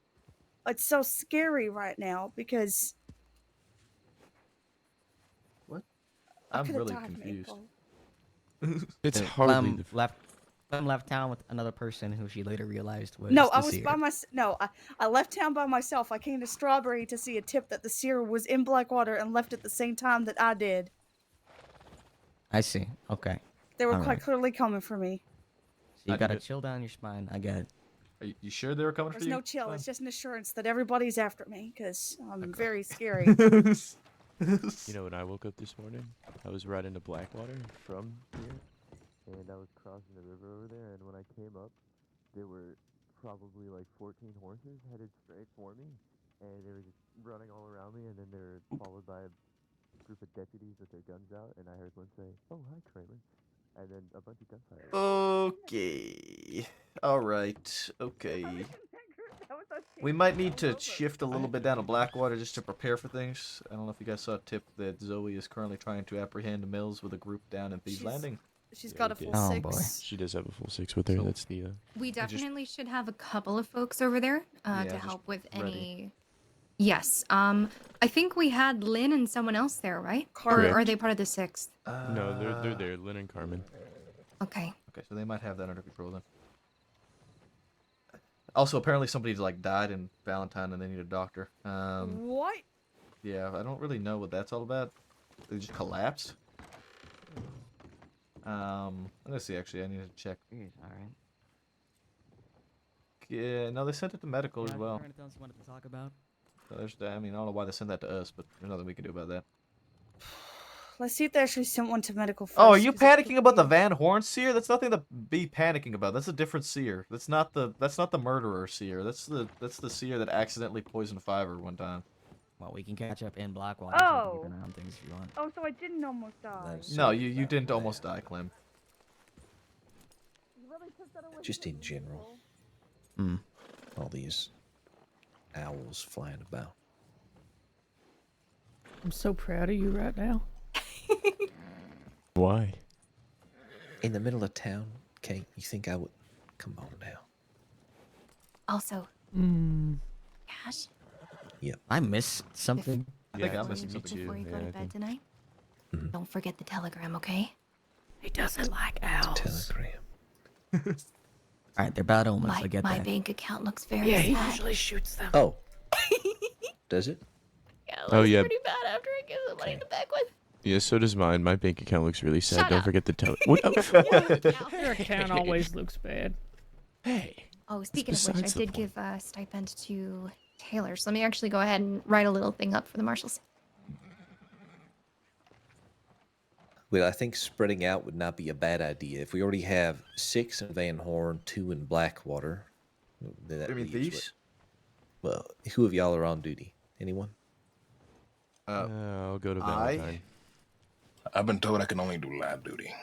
it's so scary right now because What? I I'm could have really died, confused. Maple. It's So hardly Clem left town with another person who she later realized was No, the I was seer. by myself. No, I left town by myself. I came to Strawberry to see a tip that the seer was in Blackwater and left at the same time that I did. I see. Okay. They were All quite right. clearly coming for me. So you I gotta did it. chill down your spine. I get it. Are you sure they were coming There's for you? no chill. It's just an assurance that everybody's after me because I'm very scary. You know, when I woke up this morning, I was riding to Blackwater from here, and I was crossing the river over there, and when I came up, there were probably like 14 horses headed straight for me, and they were just running all around me, and then they were followed by a group of deputies with their guns out, and I heard one say, "Oh, hi, Kramer," and then a bunch of gunfire. Okay. Alright. Okay. We might need to shift a little bit down to Blackwater just to prepare for things. I don't know if you guys saw a tip that Zoe is currently trying to apprehend Mills with a group down in Thieves Landing. She's got a full Oh, six. boy. She does have a full six with her. That's the. We definitely should have a couple of folks over there Yeah, to just help with ready. any. Yes. I think we had Lynn and someone else there, right? Or are Correct. they part of the sixth? No, they're there. Lynn and Carmen. Okay. Okay, so they might have that under control then. Also, apparently somebody like died in Valentine and they need a doctor. What? Yeah, I don't really know what that's all about. They just collapsed. Let's see. Actually, I need to check. All right. Yeah, no, they sent it to medical as Yeah, well. is there anything else you wanted to talk about? So there's that. I mean, I don't know why they sent that to us, but there's nothing we can do about that. Let's see if they actually sent one to medical first. Oh, are you 'cause it could panicking about the be- Van Horn seer? That's nothing to be panicking about. That's a different seer. That's not the murderer seer. That's the seer that accidentally poisoned Fiverr one time. Well, we can catch up in Blackwater. So we can keep Oh. an eye on things if you want. Oh, so I didn't almost die. That's No, you didn't almost die, Clem. just in general. Hmm. All these owls flying about. I'm so proud of you right now. Why? In the middle of town, Kate, you think I would... Come on now. Also, Mm. Cash, Yep. I missed something. I think Yeah, I'm missing me something. too. before you go Yeah, to I bed think- tonight, Mm-hmm. don't forget the telegram, okay? He doesn't like owls. Telegram. All right, they're bad omens. My, I get my that. bank account looks very Yeah, he sad. usually shoots them. Oh. Does it? Yeah, it Oh, looks yeah. pretty bad after I give the money to back with. Yeah, so does mine. My bank account looks really sad. Shut Don't up. forget the what? Your account always looks bad. Hey. Oh, speaking of which, I besides the did give a stipend to Taylor, so let me actually go ahead and write a little thing up for the marshals. Well, I think spreading out would not be a bad idea. If we already have 6 in Van Horn, 2 in Blackwater, then that You mean leaves thieves? Well, who of y'all are on duty? Anyone? I'll go to I- Valentine. I've been told I can only do live duty.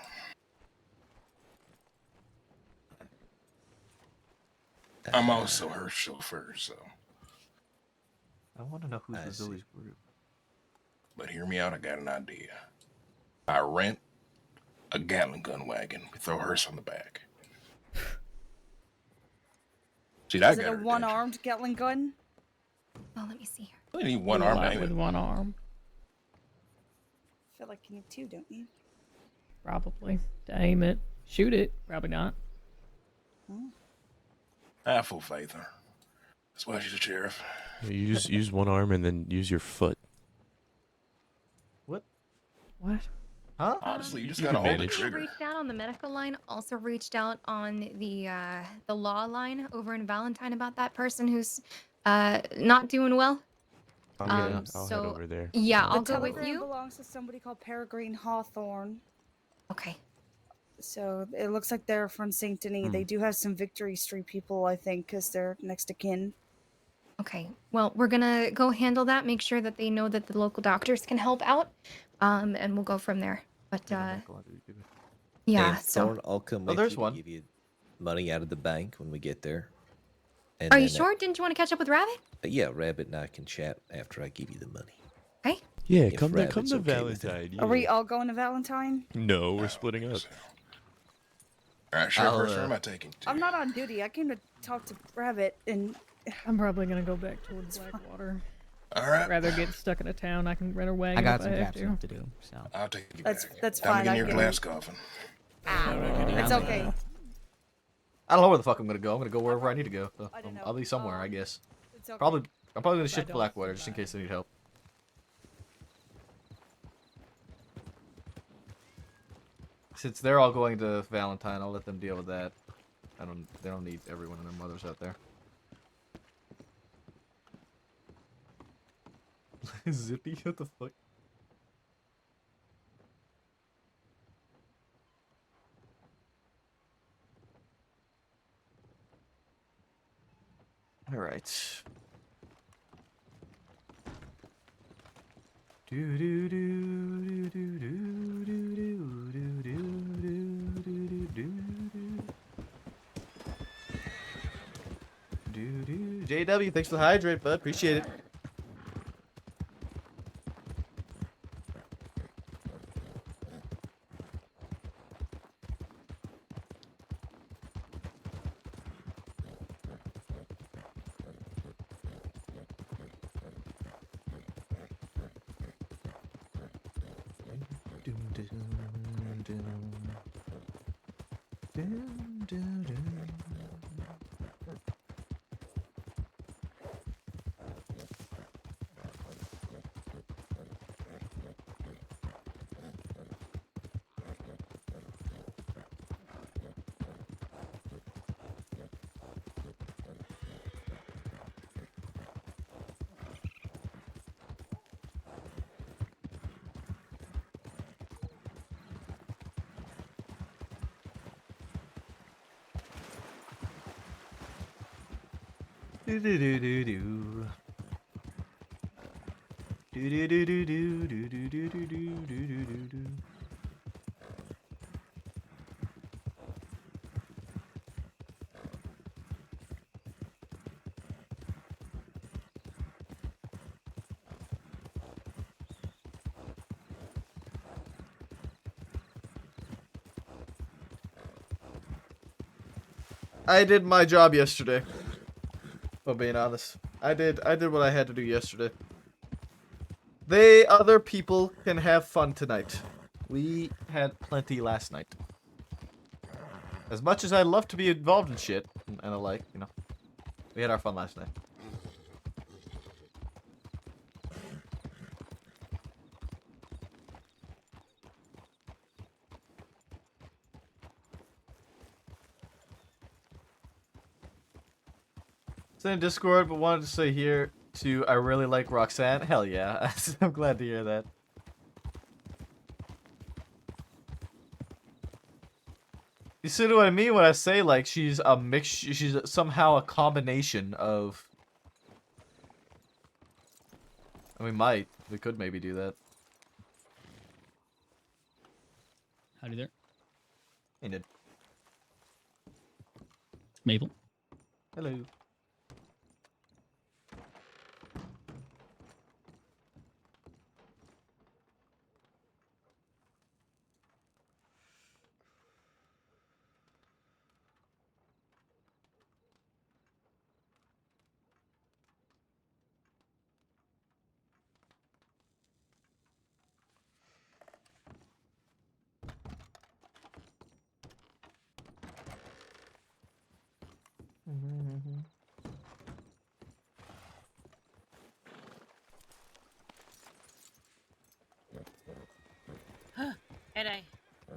I'm also her chauffeur, so. I want to know who's I the see. Zoe's group. But hear me out, I got an idea. I rent a Gatling gun wagon. We throw hers on the back. See, that Is it got a her attention. one-armed Gatling gun? Oh, let me see here. You only need one arm to aim with it. one arm, I feel like you need two, don't you? probably. To aim it. Shoot it, probably not. I have full faith in her. That's why she's a sheriff. Use one arm and then use your foot. What? What? Huh? Honestly, you just You gotta can hold the manage. trigger. Reached out on the medical line. Also reached out on the law line over in Valentine about that person who's not doing well. I'll head over there. Yeah, The I'll go with telegram you. belongs to somebody called Peregrine Hawthorne. Okay. So it looks like they're from Saint Denis. They do have some Victory Street people, I think, because they're next to kin. Okay. Well, we're gonna go handle that. Make sure that they know that the local doctors can help out, and we'll go from there. But yeah. And So, Thorne, I'll come with there's you to one. give you money out of the bank when we get there. And are you then, sure? Didn't you want to catch up with Rabbit? Yeah, Rabbit and I can chat after I give you the money. Okay. Yeah, If come to Rabbit's okay with it. Valentine. Are we yeah. all going to Valentine? No, we're splitting up. Alright, Sheriff, I'll, first where am I taking to? I'm not on duty. I came to talk to Rabbit, and I'm probably gonna go back towards Blackwater. Alright. Rather get stuck in a town. I can rent a wagon I got if some I have grab to. stuff to do. So I'll take you That's- back. that's Time fine, to I get in your get glass it. coffin. Yeah. it's okay. I don't know where the fuck I'm gonna go. I'm gonna go wherever I need to go. So I don't know. I'll be somewhere, I guess. It's okay. I'm probably gonna If I shift don't Blackwater just in case I need help. Since they're all going to Valentine, I'll let them deal with that. They don't need everyone and their mothers out there. Zippy, what the fuck? All right. Do do do do do do do do do do do do do. JW, thanks for the hydrate, bud. Appreciate it. Do do do do do. Do do do do do do do do do do do do do. I did my job yesterday. If I'm being honest. I did what I had to do yesterday. Other people can have fun tonight. We had plenty last night. As much as I'd love to be involved in shit, and the like, you know. We had our fun last night. Send in Discord, but wanted to say here to I really like Roxanne. Hell yeah. I'm glad to hear that. You see what I mean when I say like she's a mix, she's somehow a combination of. And we could maybe do that. Howdy there. Hey, Ned. Maple. Hello. Hey. Oh,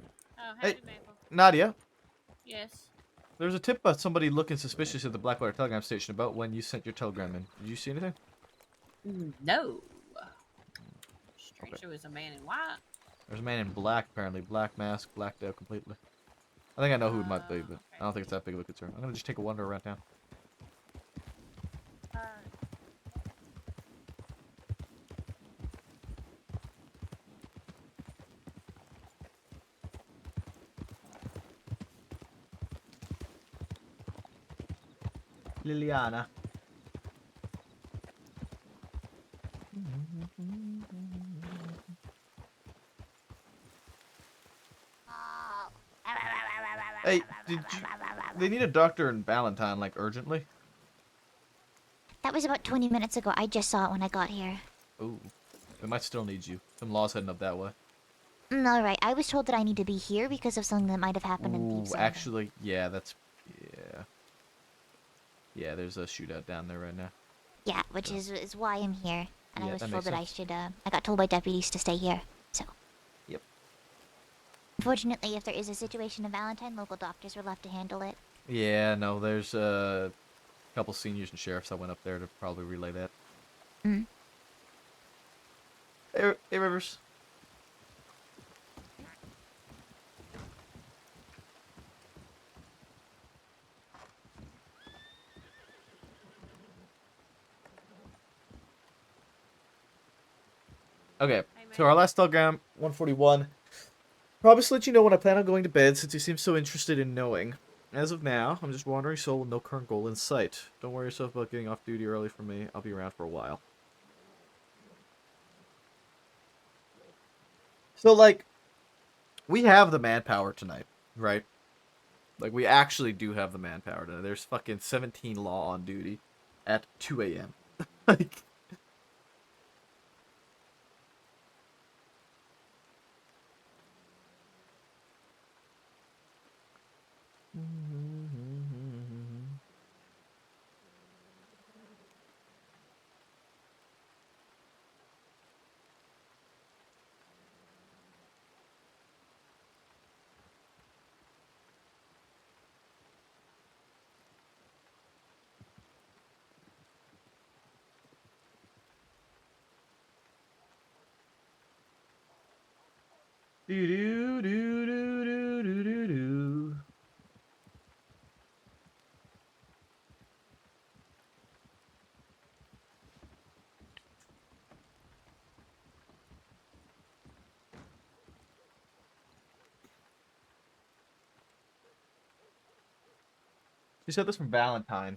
Hey, howdy, Maple. Nadia. Yes. There's a tip about somebody looking suspicious at the Blackwater telegram station about when you sent your telegram in. Did you see anything? No. Stranger was a man in white. There's a man in black, apparently. Black mask, blacked out completely. I think I know who it might be, but I don't think it's that big of a concern. I'm gonna just take a wander around town. Liliana. Hey, did you... They need a doctor in Valentine, like, urgently. That was about 20 minutes ago. I just saw it when I got here. Ooh. They might still need you. Some law's heading up that way. Alright, I was told that I need to be here because of something that might have happened in Ooh, Thieves' Landing. actually, yeah, that's... Yeah. Yeah, there's a shootout down there right now. Yeah, which is why I'm here. And Yeah, I was that told makes that I sense. should, I got told by deputies to stay here, so. Yep. Unfortunately, if there is a situation in Valentine, local doctors were left to handle it. Yeah, no, there's a couple seniors and sheriffs that went up there to probably relay that. Mm. Hey, Rivers. Okay, so our last telegram, 141. Promise to let you know when I plan on going to bed since you seem so interested in knowing. As of now, I'm just wandering solo with no current goal in sight. Don't worry yourself about getting off duty early for me. I'll be around for a while. So, like, we have the manpower tonight, right? Like, we actually do have the manpower tonight. There's fucking 17 law on duty at 2 a.m. Like... Do do do do do do do do. You said this from Valentine.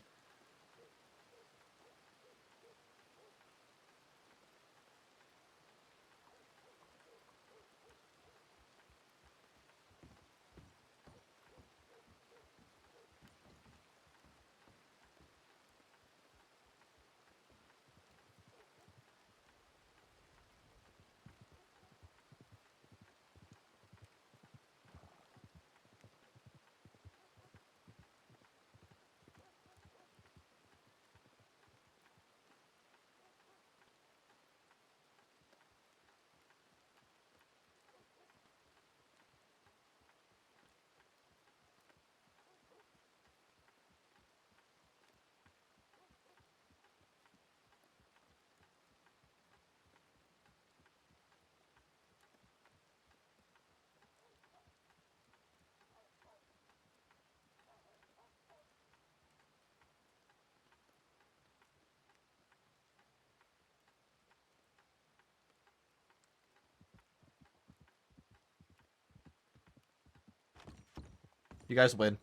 You guys win.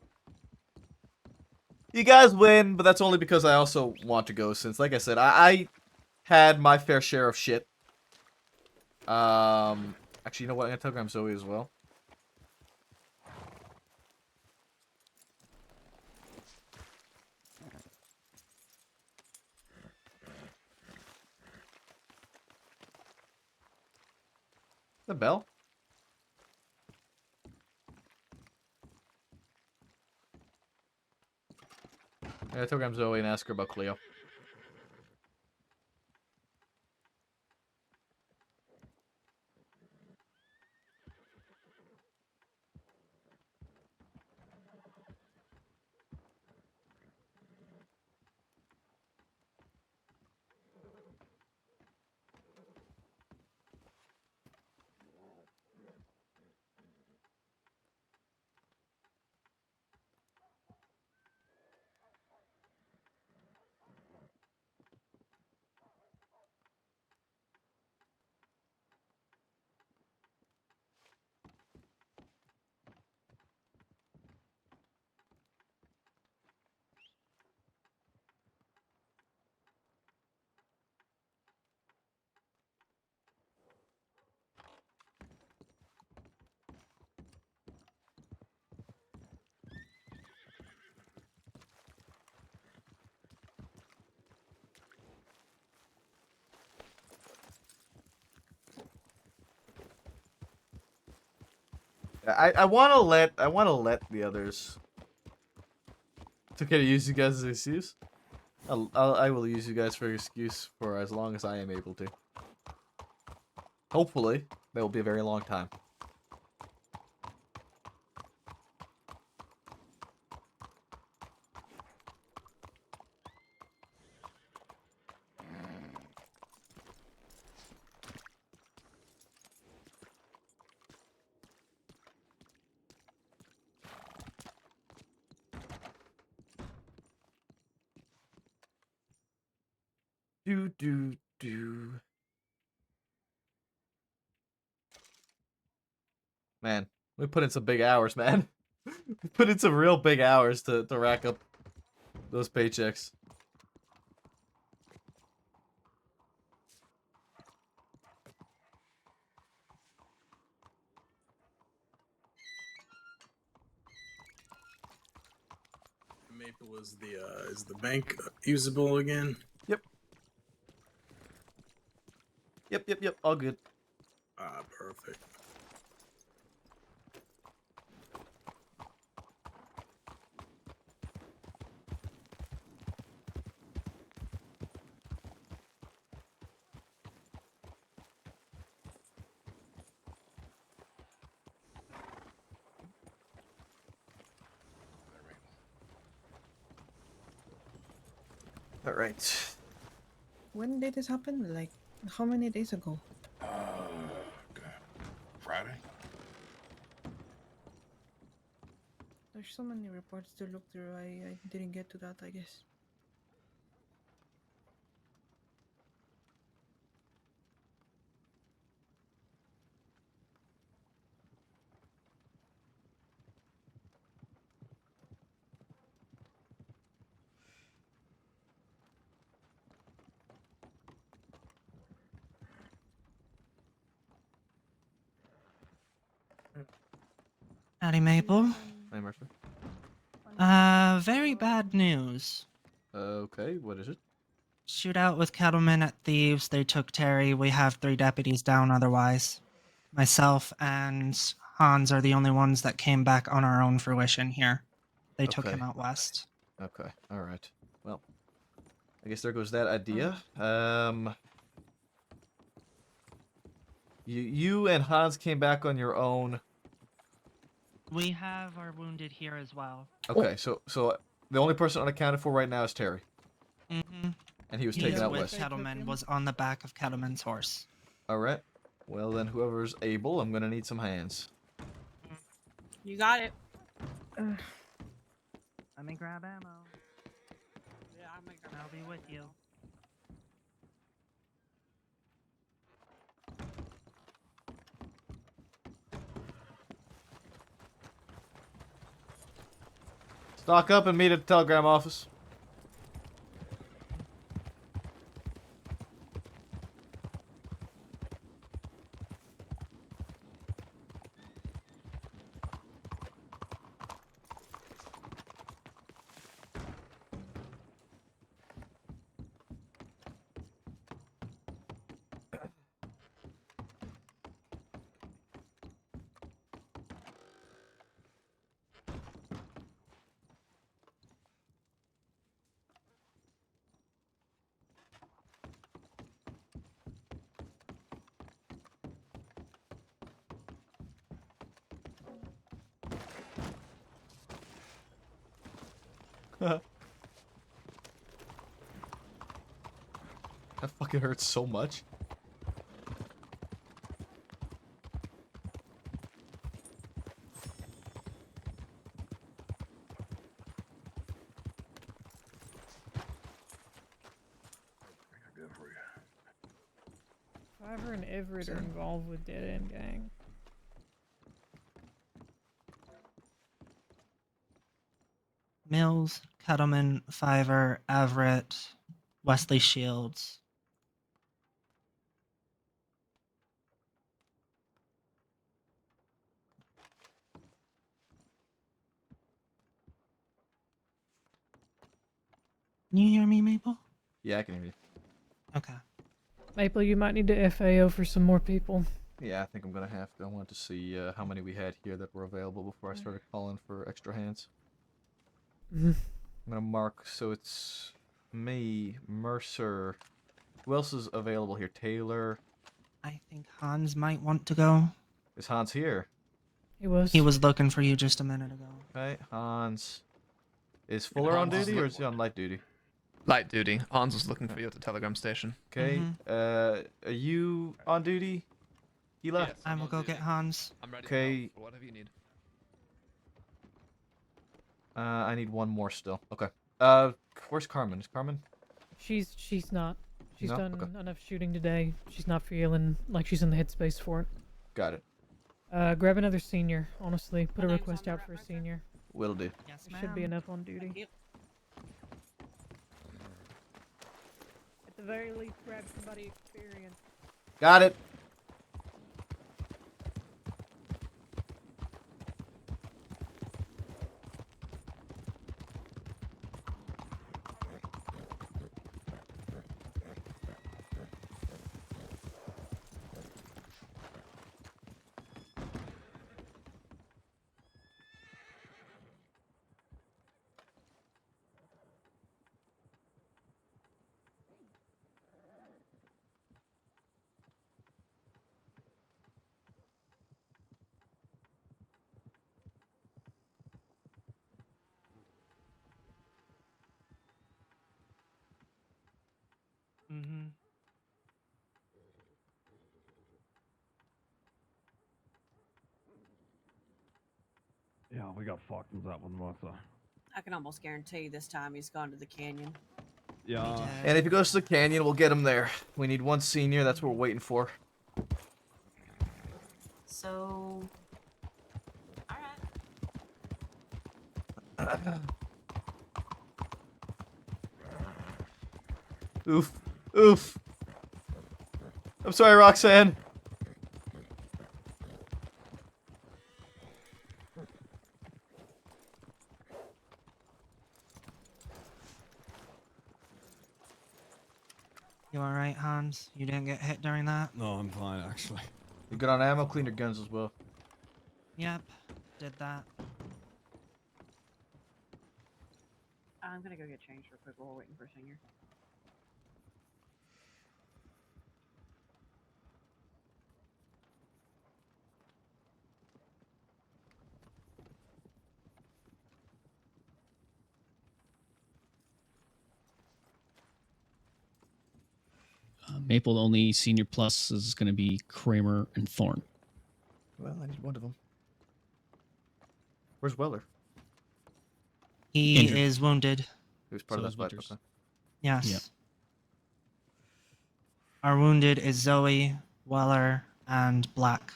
You guys win, but that's only because I also want to go, since, like I said, I had my fair share of shit. Actually, you know what? I'm gonna telegram Zoe as well. The bell? I'm gonna telegram Zoe and ask her about Cleo. I wanna let the others. It's okay to use you guys as an excuse. I will use you guys for an excuse for as long as I am able to. Hopefully, that will be a very long time. Do. Man, we put in some big hours, man. We put in some real big hours to rack up those paychecks. Maple is the bank usable again? Yep. Yep. All good. Ah, perfect. All right. When did this happen? Like, how many days ago? Friday? There's so many reports to look through. I didn't get to that, I guess. Howdy, Maple. Hey, Mercer. Very bad news. Okay, what is it? Shootout with cattlemen at Thieves. They took Terry. We have 3 deputies down otherwise. Myself and Hans are the only ones that came back on our own fruition here. They took Okay. him out west. Okay, alright. Well, I guess there goes that idea. You and Hans came back on your own. We have our wounded here as well. Okay, so the only person unaccounted for right now is Terry. Mm-hmm. And he was He's taken out with west. Cattleman, was on the back of Cattleman's horse. Alright. Well then, whoever's able, I'm gonna need some hands. You got it. Let me grab ammo. Yeah, I'll be with you. Stock up and meet at the telegram office. That fucking hurts so much. Fiverr and Everett are involved with Dead End Gang. Mills, Kettleman, Fiverr, Everett, Wesley Shields. Can you hear me, Maple? Yeah, I can hear you. Okay. Maple, you might need to FAO for some more people. Yeah, I think I'm gonna have to. I wanted to see how many we had here that were available before I started calling for extra hands. Mhm. I'm gonna mark, so it's me, Mercer. Who else is available here? Taylor. I think Hans might want to go. Is Hans here? He was. He was looking for you just a minute ago. Okay, Hans. Is Fuller on Hans is duty or is he on light duty? Light duty. Hans was looking for you at the telegram station. Okay, are you on duty, Hila? Yes, I will go get Hans. I'm ready Okay. for whatever you need. I need one more still. Okay. Where's Carmen? Is Carmen? She's not. She's No? done Okay. enough shooting today. She's not feeling like she's in the headspace for it. Got it. Grab another senior. Honestly, put a request out for a senior. Will do. Yes, There should be enough on duty. At the very least, grab somebody experienced. Got it. Mm-hmm. Yeah, we got fucked with that one, Martha. I can almost guarantee this time he's gone to the canyon. Yeah. And if he goes to the canyon, we'll get him there. We need one senior. That's what we're waiting for. So, Oof. Oof. I'm sorry, Roxanne. You alright, Hans? You didn't get hit during that? No, I'm fine, actually. You good on ammo? Clean your guns as well. Yep, did that. I'm gonna go get changed real quick while we're waiting for a senior. Maple, the only senior plus is going to be Kramer and Thorne. Well, I need one of them. Where's Weller? He Injured. is wounded. He was part So of is that fight. Winters. Okay. Yes. Yeah. Our wounded is Zoe, Weller, and Black.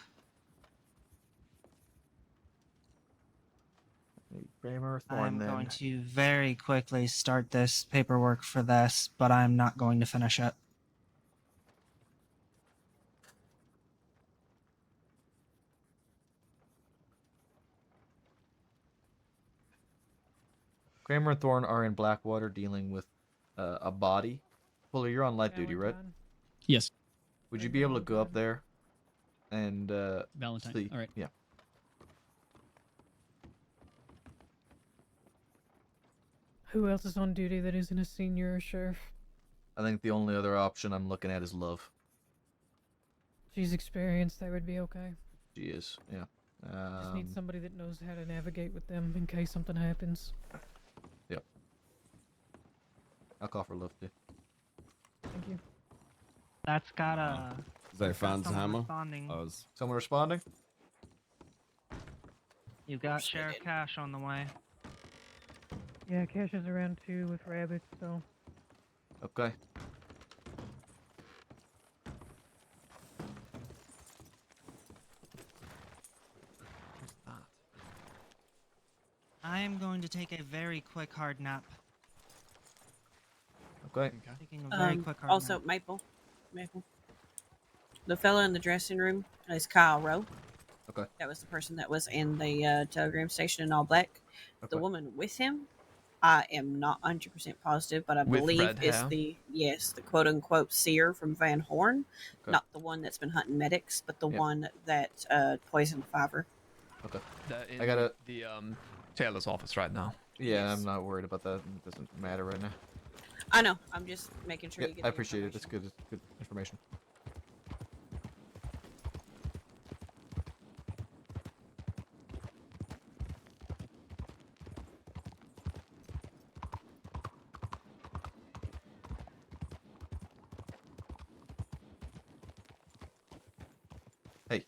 Kramer Thorn I'm then. going to very quickly start this paperwork for this, but I'm not going to finish it. Kramer and Thorn are in Blackwater dealing with a body. Fuller, you're on light duty, right? Yes. Would you be able to go up there and Valentine. see? All right. Yeah. Who else is on duty that isn't a senior sheriff? I think the only other option I'm looking at is Love. She's experienced. That would be okay. She is, yeah. Just need somebody that knows how to navigate with them in case something happens. Yep. I'll call for Love too. Thank you. That's got a. Is that someone Fanzhammer? responding. Someone responding? You got Sheriff Cash on the way. Yeah, Cash is around too with rabbits, so. Okay. I am going to take a very quick hard nap. Okay. Taking a very quick hard Also, nap. Maple. The fella in the dressing room is Kyle Rowe. Okay. That was the person that was in the telegram station in all black. The Okay. woman with him, I am not 100% positive, but I With believe red is hair? the quote unquote seer from Van Horn, Okay. not the one that's been hunting medics, but the Yeah. one that poisoned Fiver. Okay. They're in I gotta. the Taylor's office right now. Yeah, I'm not worried about that. It doesn't matter right now. I know. I'm just making sure Yeah, you get. I the appreciate it. It's good. It's good information. Hey.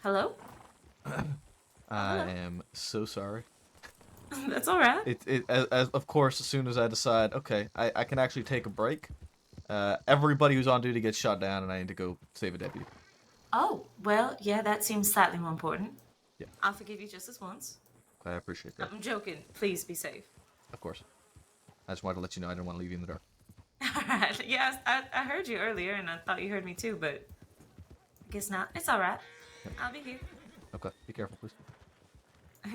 Hello? I am so sorry. That's all right. As of course, as soon as I decide, okay, I can actually take a break. Everybody who's on duty gets shot down, and I need to go save a deputy. Oh, well, yeah, that seems slightly more important. Yeah. I'll forgive you just this once. I appreciate that. I'm joking. Please be safe. Of course. I just wanted to let you know I didn't want to leave you in the dark. Alright. Yeah, I heard you earlier, and I thought you heard me too, but I guess not. It's all right. I'll be here. Okay. Be careful, please.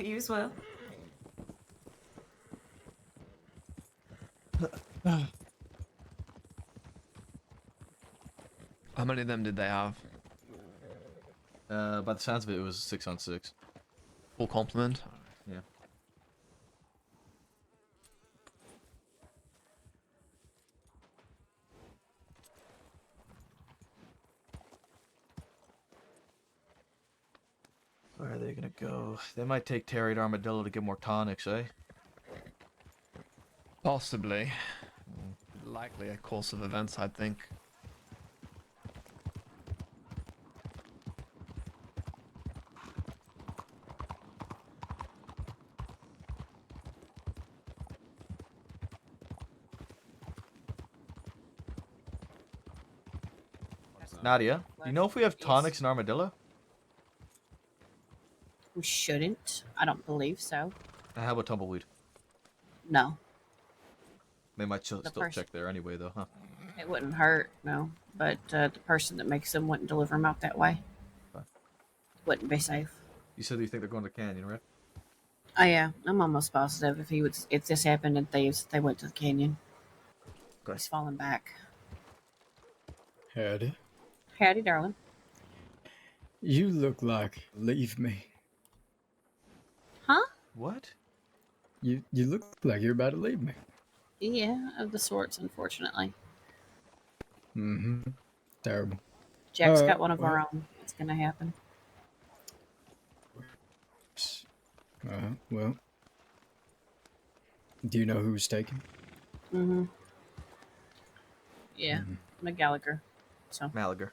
You as well. How many of them did they have? By the sounds of it, it was 6 on 6. Full complement? Yeah. Where are they gonna go? They might take Terry to Armadillo to get more tonics, eh? Possibly. Likely a course of events, I think. Nadia, you know if we have tonics in Armadillo? We shouldn't. I don't believe so. How about tumbleweed? No, They might still person- check there anyway, though, huh? it wouldn't hurt. No, but the person that makes them wouldn't deliver them out that way. Fine. Wouldn't be safe. You said you think they're going to the canyon, right? Oh yeah, I'm almost positive if this happened and Thieves, they went to the canyon. Okay. He's falling back. Howdy. Howdy, darling. You look like leave me. Huh? What? You look like you're about to leave me. Yeah, of the sorts, unfortunately. Mm-hmm. Terrible. Jack's got Alright, one of our well, own. It's gonna happen. Well. Do you know who's taken? Mm-hmm. Yeah, McGallagher. So Malager,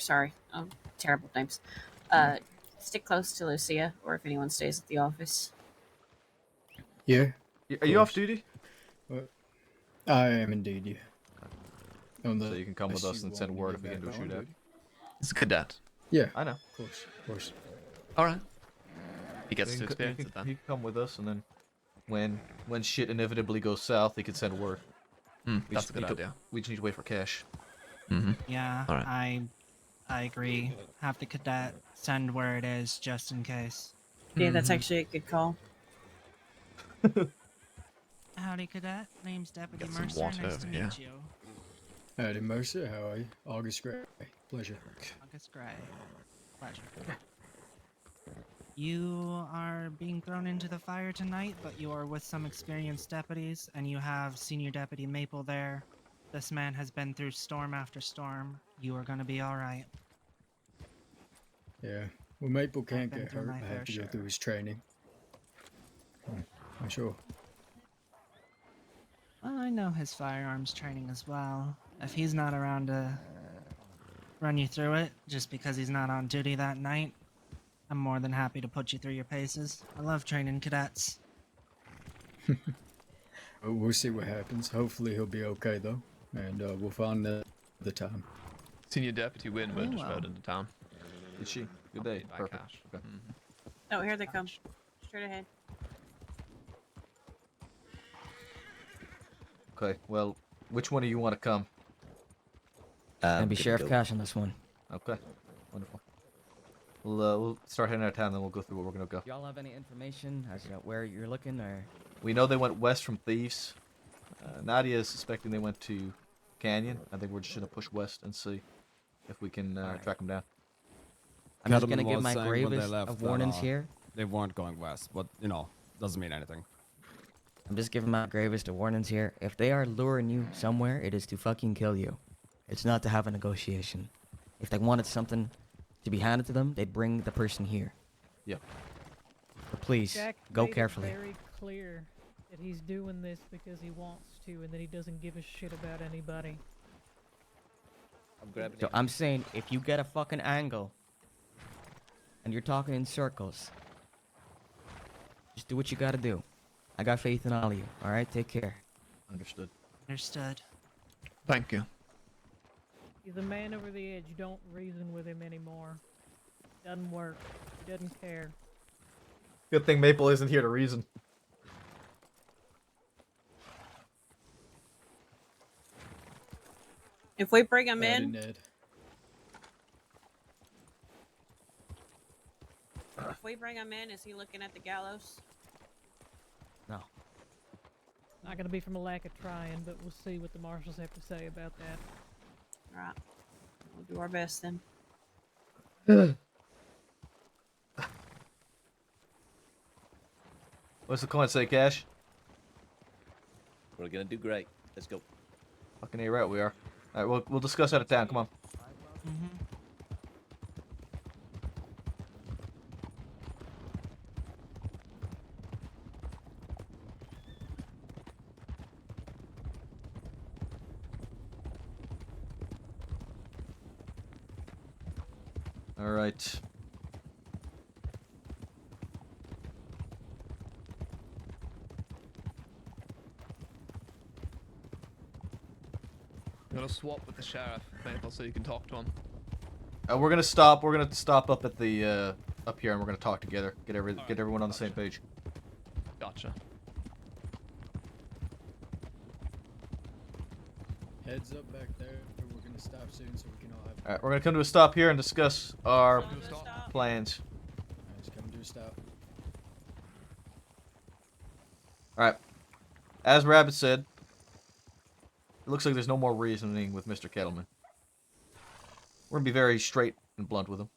sorry. Oh, terrible names. Stick close to Lucia, or if anyone stays at the office. Yeah. Are you off duty? I am indeed, yeah. So you can come with us and send word if we get into a shootout. It's a cadet. Yeah. I know. Of course. Alright. He gets to He experience can, it then. he can come with us, and then when shit inevitably goes south, he can send word. We That's just a good need to- idea. we just need to wait for cash. Mm-hmm. Yeah, All right. I agree. Have the cadet send where it is just in case. Yeah, that's Mm-hmm. actually a good call. Howdy, cadet. Name's Deputy Get some Mercer. water Nice over to here. meet you. Howdy, Mercer. How are you? August Gray. Pleasure. August Gray. Pleasure. You are being thrown into the fire tonight, but you are with some experienced deputies, and you have Senior Deputy Maple there. This man has been through storm after storm. You are gonna be alright. Yeah. Well, Maple can't been get through hurt. my I fair have to go share. through his training. I'm sure. Well, I know his firearms training as well. If he's not around to run you through it, just because he's not on duty that night, I'm more than happy to put you through your paces. I love training cadets. We'll see what happens. Hopefully he'll be okay though, and we'll find the time. Senior Deputy Winwood Oh, just well. rode into town. Did she? Good day. By Perfect. Cash. Okay. Oh, here they come. Straight ahead. Okay. Well, which one do you want to come? Gonna I'm be gonna Sheriff go. Cash on this one. Okay. Wonderful. We'll start heading out of town, then we'll go through where we're gonna go. Do y'all have any information as to where you're looking, or? We know they went west from Thieves. Nadia is suspecting they went to Canyon. I think we're just gonna push west and see if we can track them down. I'm just Cattleman gonna give was my saying when they gravest left of that, warnings here. They weren't going west, but you know, doesn't mean anything. I'm just giving my gravest of warnings here. If they are luring you somewhere, it is to fucking kill you. It's not to have a negotiation. If they wanted something to be handed to them, they'd bring the person here. Yep. But please, Jack go made it carefully. very clear that he's doing this because he wants to, and that he doesn't give a shit about anybody. I'm grabbing So it. I'm saying, if you get a fucking angle, and you're talking in circles, just do what you gotta do. I got faith in all of you, alright? Take care. Understood. Understood. Thank you. He's a man over the edge. Don't reason with him anymore. Doesn't work. He doesn't care. Good thing Maple isn't here to reason. If we bring him Howdy, in, Ned. if we bring him in, is he looking at the gallows? No. Not gonna be from a lack of trying, but we'll see what the marshals have to say about that. Right. We'll do our best then. What's the coin say, Cash? We're gonna do great. Let's go. Fucking A right we are. Alright, we'll discuss out of town. Come on. Mm-hmm. Alright. I'm gonna swap with the sheriff, Maple, so you can talk to him. We're gonna stop. We're gonna stop up at the up here, and we're gonna talk together. Get everyone on the same page. Gotcha. Heads up back there. We're gonna stop soon so we can all have. All right, we're gonna come to a stop here and discuss our plans. Let's come to a stop. All right. As Rabbit said, it looks like there's no more reasoning with Mr. Kettleman. We're gonna be very straight and blunt with him.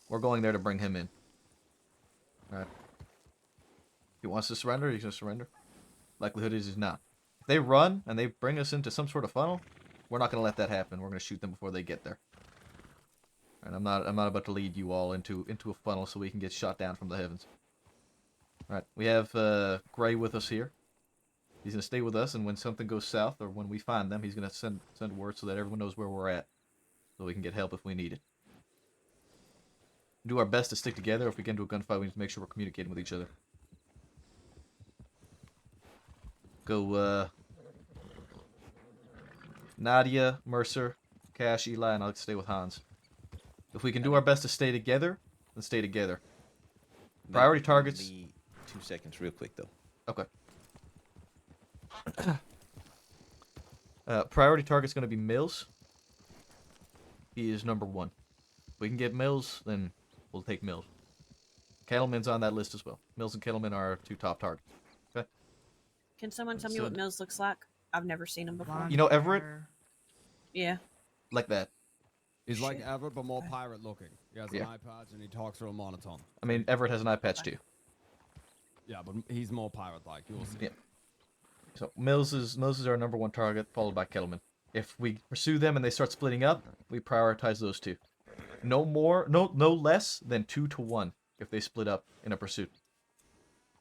We're going there to bring him in. All right. If he wants to surrender, he's gonna surrender. Likelihood is he's not. If they run and they bring us into some sort of funnel, we're not gonna let that happen. We're gonna shoot them before they get there. And I'm not about to lead you all into a funnel so we can get shot down from the heavens. All right. We have Gray with us here. He's gonna stay with us, and when something goes south or when we find them, he's gonna send word so that everyone knows where we're at, so we can get help if we need it. Do our best to stick together. If we get into a gunfight, we need to make sure we're communicating with each other. Go, Nadia, Mercer, Cash, Eli, and I'll stay with Hans. If we can do our best to stay together, then stay together. Priority Give targets. me 2 seconds, real quick though. Okay. Priority target's gonna be Mills. He is number 1. If we can get Mills, then we'll take Mills. Kettleman's on that list as well. Mills and Kettleman are our 2 top targets. Okay. Can someone tell me what Mills looks like? I've never seen him before. You know Everett? Yeah. Like that. He's like Everett, but more pirate looking. He has Yeah. an eye patch and he talks through a monotone. I mean, Everett has an eye patch too. Yeah, but he's more pirate-like. You will see. Yeah. So Mills is our number 1 target, followed by Kettleman. If we pursue them and they start splitting up, we prioritize those 2. No less than 2 to 1 if they split up in a pursuit.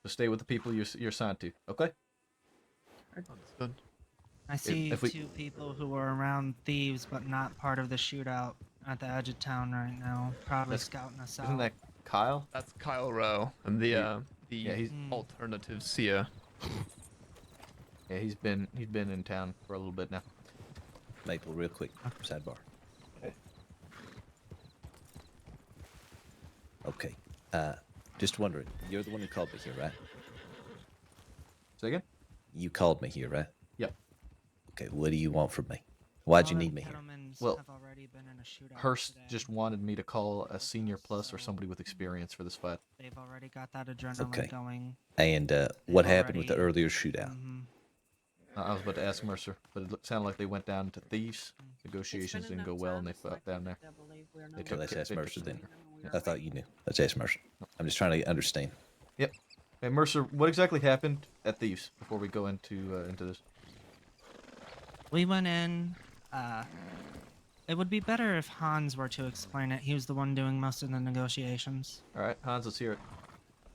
So stay with the people you're assigned to. Okay. Understood. I see if we- 2 people who were around thieves, but not part of the shootout at the edge of town right now. Probably scouting us out. Isn't that Kyle? That's Kyle Rowe and the he's alternative seer. Yeah, he's been in town for a little bit now. Maple, real quick, sidebar. Okay. Just wondering, you're the one who called me here, right? Say again? You called me here, right? Yep. Okay, what do you want from me? Why'd you need me here? Well, Hurst just wanted me to call a senior plus or somebody with experience for this fight. They've already got that adrenaline Okay. going. And what happened with the earlier shootout? I was about to ask Mercer, but it sounded like they went down to Thieves. Negotiations didn't go well, and they fought down there. Okay, let's ask Mercer then. I thought you knew. Let's ask Mercer. I'm just trying to understand. Yep. Hey, Mercer, what exactly happened at Thieves before we go into this? We went in. It would be better if Hans were to explain it. He was the one doing most of the negotiations. All right, Hans, let's hear it.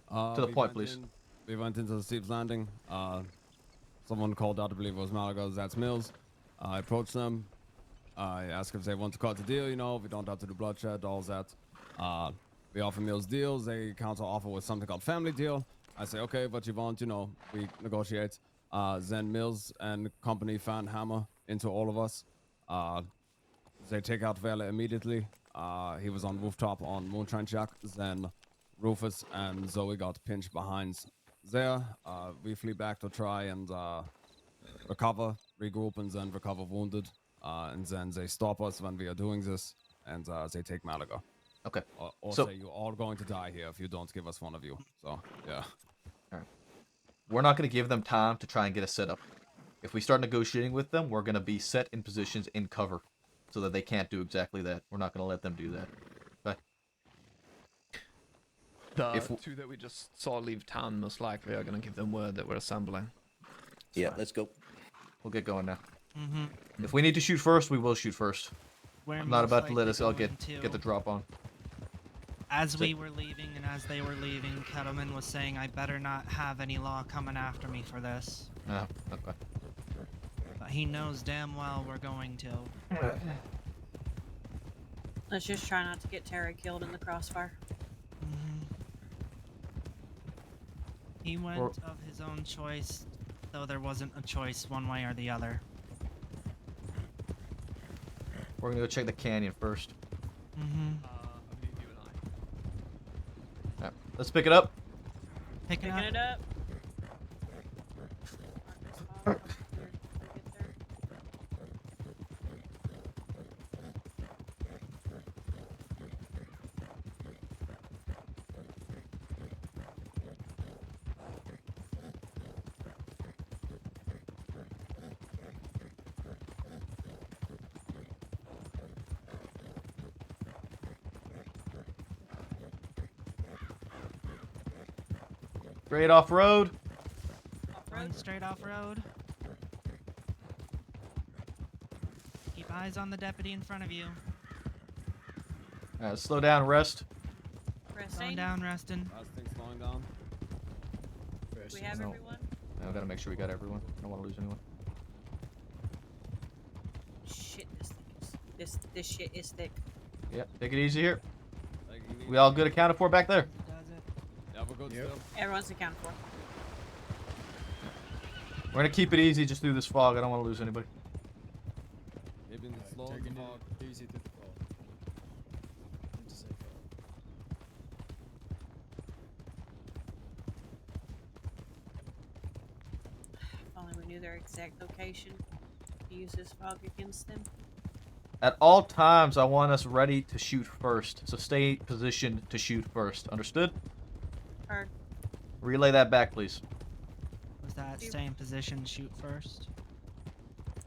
To the We point, went please. We went into the Steve's Landing. Someone called out, I believe it was Malaga, that's Mills. I approached them. I asked if they want to cut the deal, we don't have to do bloodshed, all that. We offer Mills deals. They counter offer with something called family deal. I say, okay, what you want, we negotiate. Then Mills and company fan hammer into all of us. They take out Vela immediately. He was on rooftop on Moonshine Jack. Then Rufus and Zoe got pinched behind there. We flee back to try and recover, regroup, and then recover wounded. And then they stop us when we are doing this, and they take Malaga. Okay. Or So- say you're all going to die here if you don't give us one of you. So, yeah. We're not going to give them time to try and get us set up. If we start negotiating with them, we're going to be set in positions in cover so that they can't do exactly that. We're not going to let them do that. Okay. The 2 that we just saw leave town most likely are going to give them word that we're assembling. Yeah, let's go. We'll get going now. Mm-hmm. If we need to shoot first, we will shoot first. We're I'm not most about to let likely us all going get to- the drop on. As So- we were leaving and as they were leaving, Kettleman was saying, I better not have any law coming after me for this. Oh, okay. But he knows damn well we're going to. Let's just try not to get Terry killed in the crossfire. He went Or- of his own choice, though there wasn't a choice one way or the other. We're going to go check the canyon first. Mm-hmm. Alright, let's pick it up. Picking Picking it up. Straight off road. Run straight off road. Keep eyes on the deputy in front of you. Alright, slow down, rest. Slowing down, resting. Slowing down. We have No. everyone? Yeah, we gotta make sure we got everyone. I don't want to lose anyone. Shit, this shit is thick. Yeah, take it easy here. We all good accounted for back there? Yeah, we're good still. Everyone's accounted for. We're gonna keep it easy just through this fog. I don't want to lose anybody. Keeping it slow. Taking it easy to the fog. Into safe knew their exact location to use this fog against them. At all times, I want us ready to shoot first. So stay positioned to shoot first. Understood? Heard. Relay that back, please. Was that stay in position, shoot first?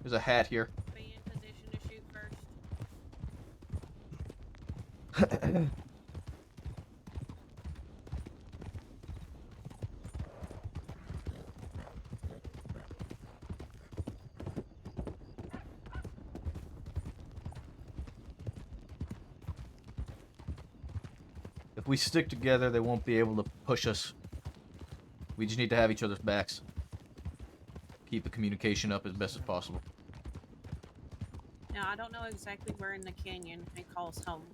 There's a hat here. Be in position to shoot first. If we stick together, they won't be able to push us. We just need to have each other's backs. Keep the communication up as best as possible. Now, I don't know exactly where in the canyon it calls home.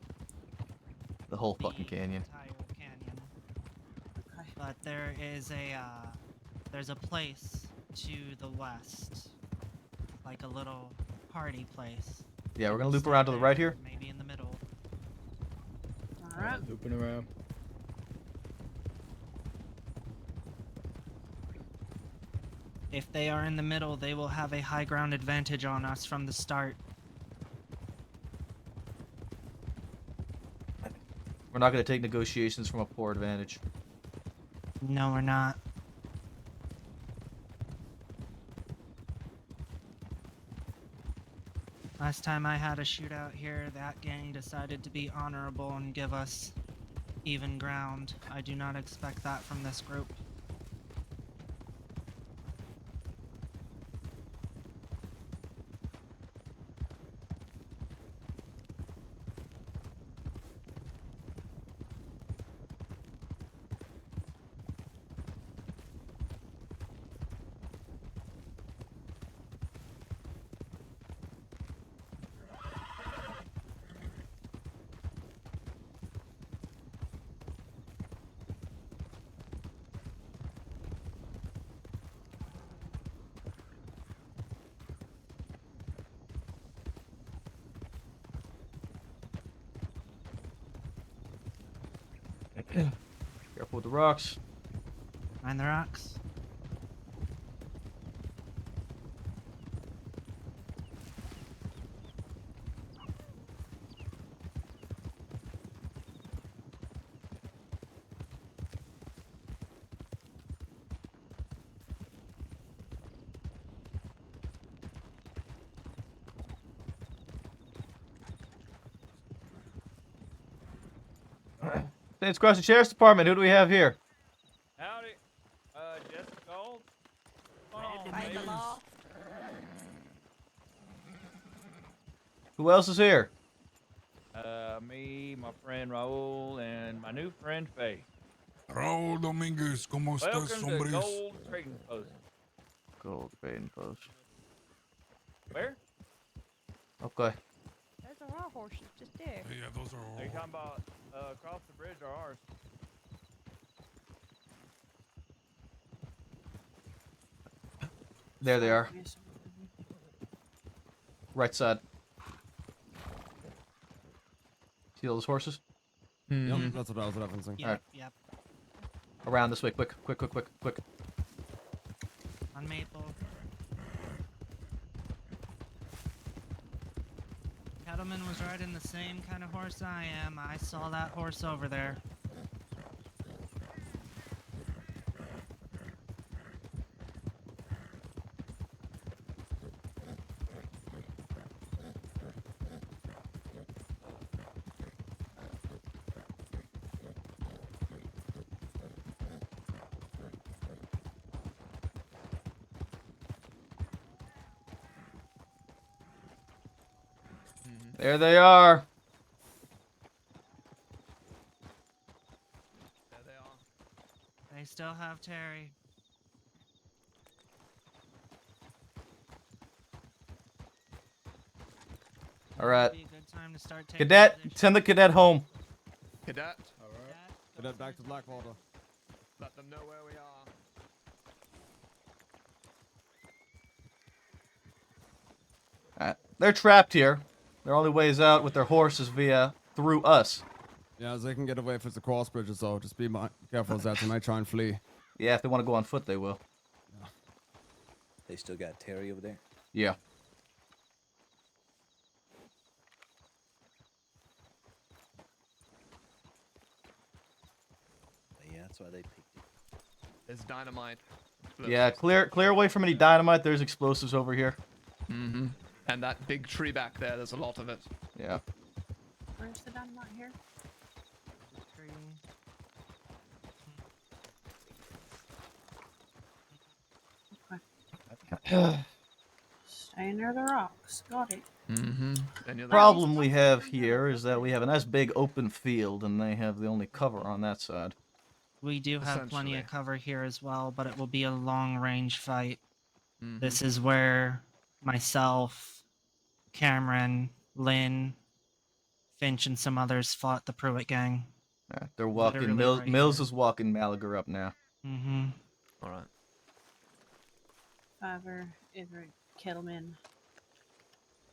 The whole fucking canyon. But there is there's a place to the west, like a little party place. Yeah, we're gonna loop around to the right here. Maybe in the middle. Alright. Looping around. If they are in the middle, they will have a high ground advantage on us from the start. We're not gonna take negotiations from a poor advantage. No, we're not. Last time I had a shootout here, that gang decided to be honorable and give us even ground. I do not expect that from this group. Careful with the rocks. Mind the rocks. Saints Crossing Sheriff's Department, who do we have here? Howdy. Jessica Gold. Who else is here? Me, my friend Raul, and my new friend Faye. Raúl Domínguez, ¿cómo estás, Welcome to hombres? Gold Trading Post. Gold Trading Post. Where? Okay. Those are our horses, just there. Yeah, those are Are you talking about across the bridge or ours? There they are. Right side. See those horses? Yep, that's what I was referencing. Yep, yep. Around this way, quick. On Maple. Cattleman was riding the same kind of horse I am. I saw that horse over there. There they are. There they are. They still have Terry. All right. Be a good time to start taking Cadet, position. send the cadet home. Cadet. Cadet back to Blackwater. Let them know where we are. They're trapped here. Their only ways out with their horses through us. Yeah, as they can get away if it's a cross bridge or so. Just be careful as that they might try and flee. Yeah, if they want to go on foot, they will. They still got Terry over there? Yeah. Yeah, that's why they picked it. There's dynamite. Yeah, clear away from any dynamite. There's explosives over here. Mm-hmm. And that big tree back there, there's a lot of it. Yeah. Where's the dynamite here? Okay. Stay near the rocks. Got it. Mm-hmm. Problem we have here is that we have a nice big open field, and they have the only cover on that side. We do have plenty of cover here as well, but it will be a long-range fight. This is where myself, Cameron, Lynn, Finch, and some others fought the Pruitt gang. Yeah, they're walking. Literally Mills, right Mills here. is walking Malaga up now. Mm-hmm. All right. Fiver, Everett, Kettleman,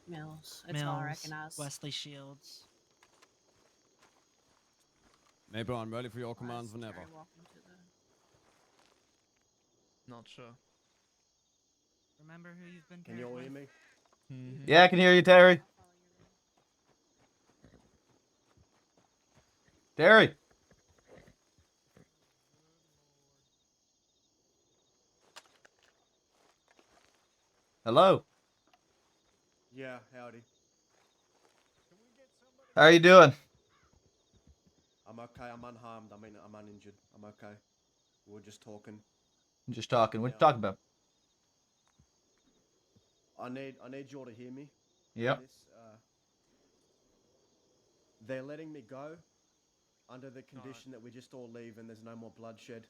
Mills. It's all I recognize. Wesley Shields. Maple, I'm ready for your commands whenever. Terry walking to the... Not sure. Remember who you've been Can you all hear me? Yeah, I can hear you, Terry. Terry. Hello. Yeah, howdy. How are you doing? I'm okay. I'm unharmed. I mean, I'm uninjured. I'm okay. We're just talking. I'm just talking. What you talking about? I need you all to hear me. Yep. They're letting me go under the condition that we just all leave and there's no more bloodshed.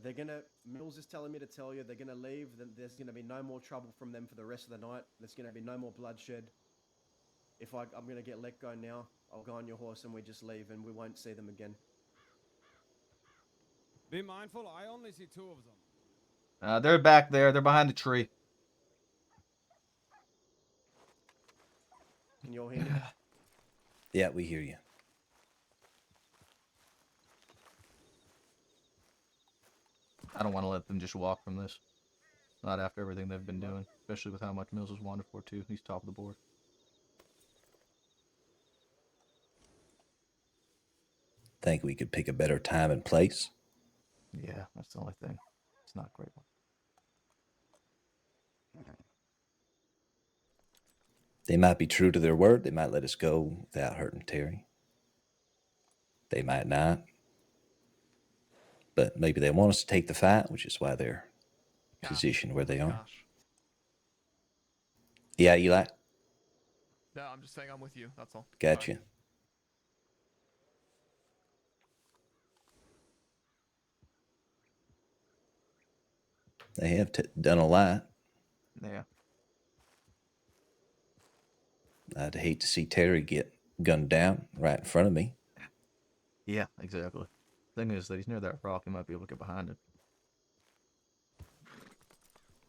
They're gonna. Mills is telling me to tell you they're gonna leave. Then there's gonna be no more trouble from them for the rest of the night. There's gonna be no more bloodshed. If I'm gonna get let go now, I'll go on your horse and we just leave and we won't see them again. Be mindful, I only see 2 of them. They're back there. They're behind the tree. Can you all hear me? Yeah, we hear you. I don't want to let them just walk from this. Not after everything they've been doing, especially with how much Mills was wanted for too. He's top of the board. Think we could pick a better time and place? Yeah, that's the only thing. It's not a great one. They might be true to their word. They might let us go without hurting Terry. They might not. But maybe they want us to take the fight, which is why they're positioned where they are. Yeah, Eli? No, I'm just saying I'm with you. That's all. Gotcha. They have done a lot. Yeah. I'd hate to see Terry get gunned down right in front of me. Yeah, exactly. Thing is that he's near that rock. He might be able to get behind it.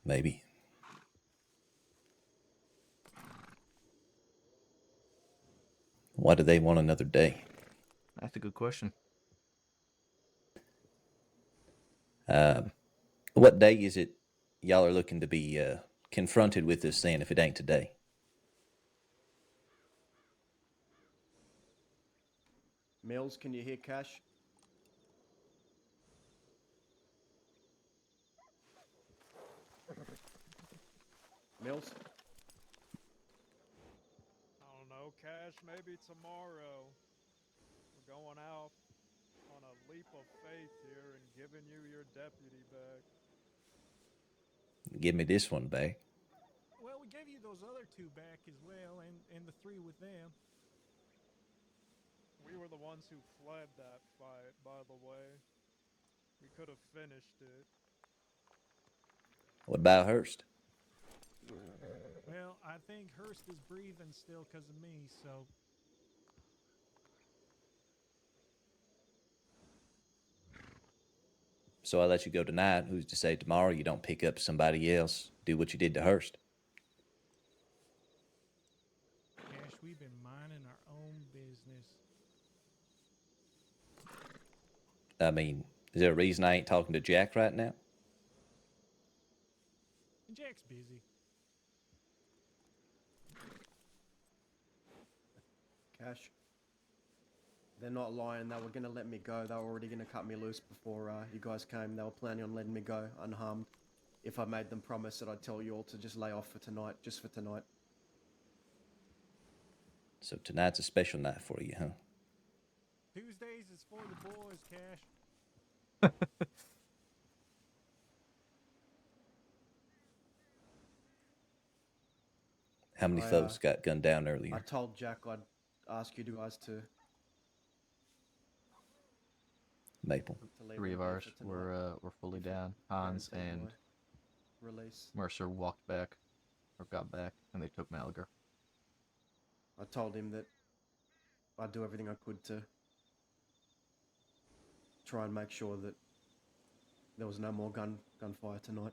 Maybe. Why do they want another day? That's a good question. What day is it y'all are looking to be confronted with this then if it ain't today? Mills, can you hear Cash? Mills? I don't know, Cash. Maybe tomorrow. We're going out on a leap of faith here and giving you your deputy back. Give me this one back. Well, we gave you those other 2 back as well, and the 3 with them. We were the ones who fled that fight, by the way. We could have finished it. What about Hurst? Well, I think Hurst is breathing still because of me, so... So I let you go tonight. Who's to say tomorrow you don't pick up somebody else, do what you did to Hurst? Cash, we've been minding our own business. I mean, is there a reason I ain't talking to Jack right now? Jack's busy. Cash. They're not lying. They were going to let me go. They were already going to cut me loose before you guys came. They were planning on letting me go unharmed if I made them promise that I'd tell you all to just lay off for tonight, just for tonight. So tonight's a special night for you, huh? Tuesdays is for the boys, Cash. How many folks got gunned down earlier? I told Jack I'd ask you guys to Maple. leave 3 them of here ours for tonight. were fully down. Hans Guarantee and my release. Mercer walked back, or got back, and they took Malaga. I told him that I'd do everything I could to try and make sure that there was no more gunfire tonight.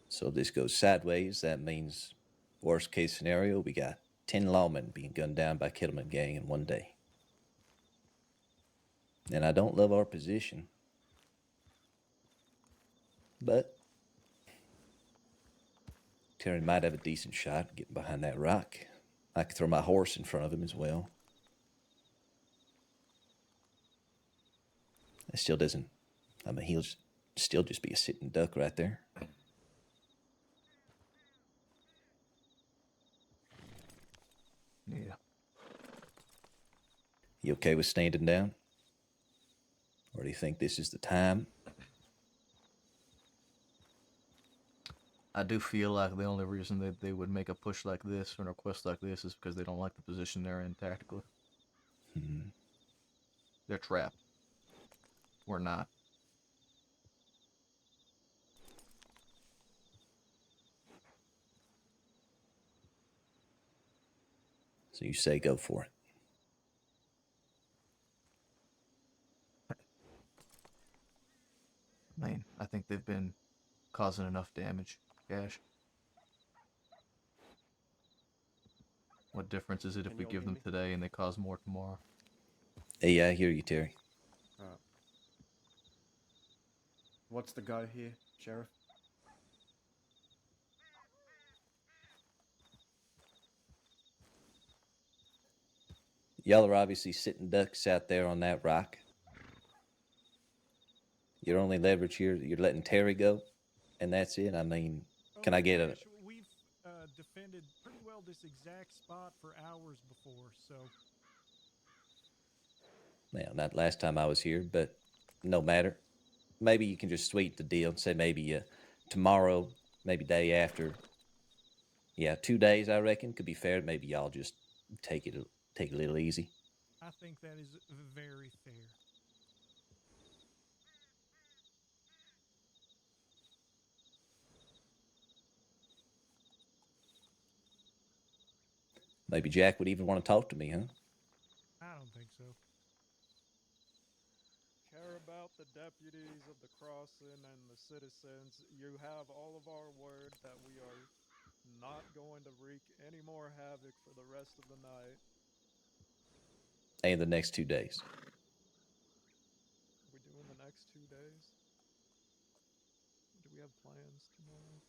So if this goes sideways, that means, worst case scenario, we got 10 lawmen being gunned down by Kittleman gang in one day. And I don't love our position. But Terry might have a decent shot getting behind that rock. I could throw my horse in front of him as well. It still doesn't... I mean, he'll still just be a sitting duck right there. Yeah. You okay with standing down? Or do you think this is the time? I do feel like the only reason that they would make a push like this or a request like this is because they don't like the position they're in tactically. They're trapped. We're not. So you say go for it. I mean, I think they've been causing enough damage. Cash. What difference is it if we give them today and they cause more tomorrow? Hey, I hear you, Terry. Alright. What's the go here, Sheriff? Y'all are obviously sitting ducks out there on that rock. Your only leverage here, you're letting Terry go, and that's it. I mean, can I get a... Cash, we've defended pretty well this exact spot for hours before, so... Well, not last time I was here, but no matter. Maybe you can just sweeten the deal and say maybe tomorrow, maybe day after. Yeah, 2 days, I reckon, could be fair. Maybe y'all just take it a little easy. I think that is very fair. Maybe Jack would even want to talk to me, huh? I don't think so. Care about the deputies of the crossing and the citizens. You have all of our word that we are not going to wreak any more havoc for the rest of the night. And the next 2 days. We doing the next 2 days? Do we have plans tomorrow?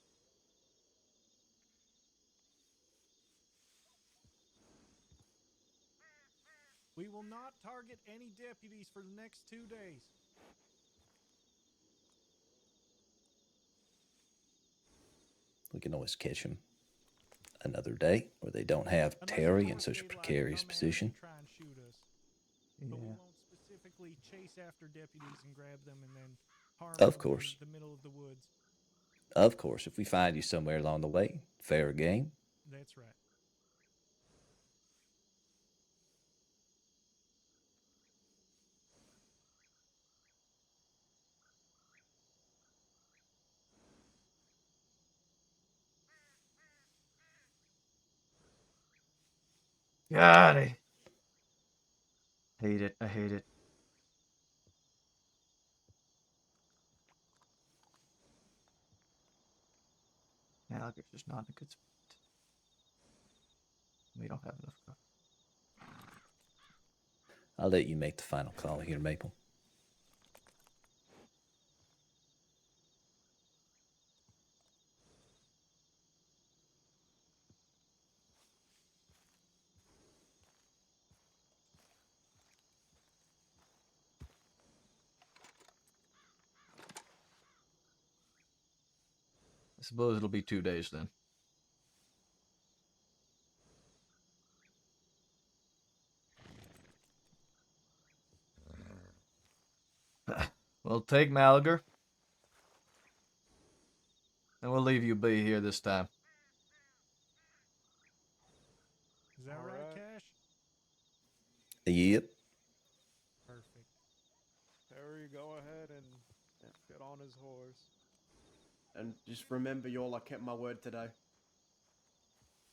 We will not target any deputies for the next 2 days. We can always catch them another day where they don't have Terry in such a precarious position. Try and shoot us. Yeah. But we won't specifically chase after deputies and grab them and then harm Of them course. in the middle of the woods. Of course, if we find you somewhere along the way, fair game. That's right. God, I hate it. I hate it. Malaga's just not in a good spot. We don't have enough cover. I'll let you make the final call here, Maple. I suppose it'll be 2 days then. We'll take Malaga. And we'll leave you be here this time. Is that right, Cash? Yep. Perfect. Terry, go ahead and get on his horse. And just remember, y'all, I kept my word today.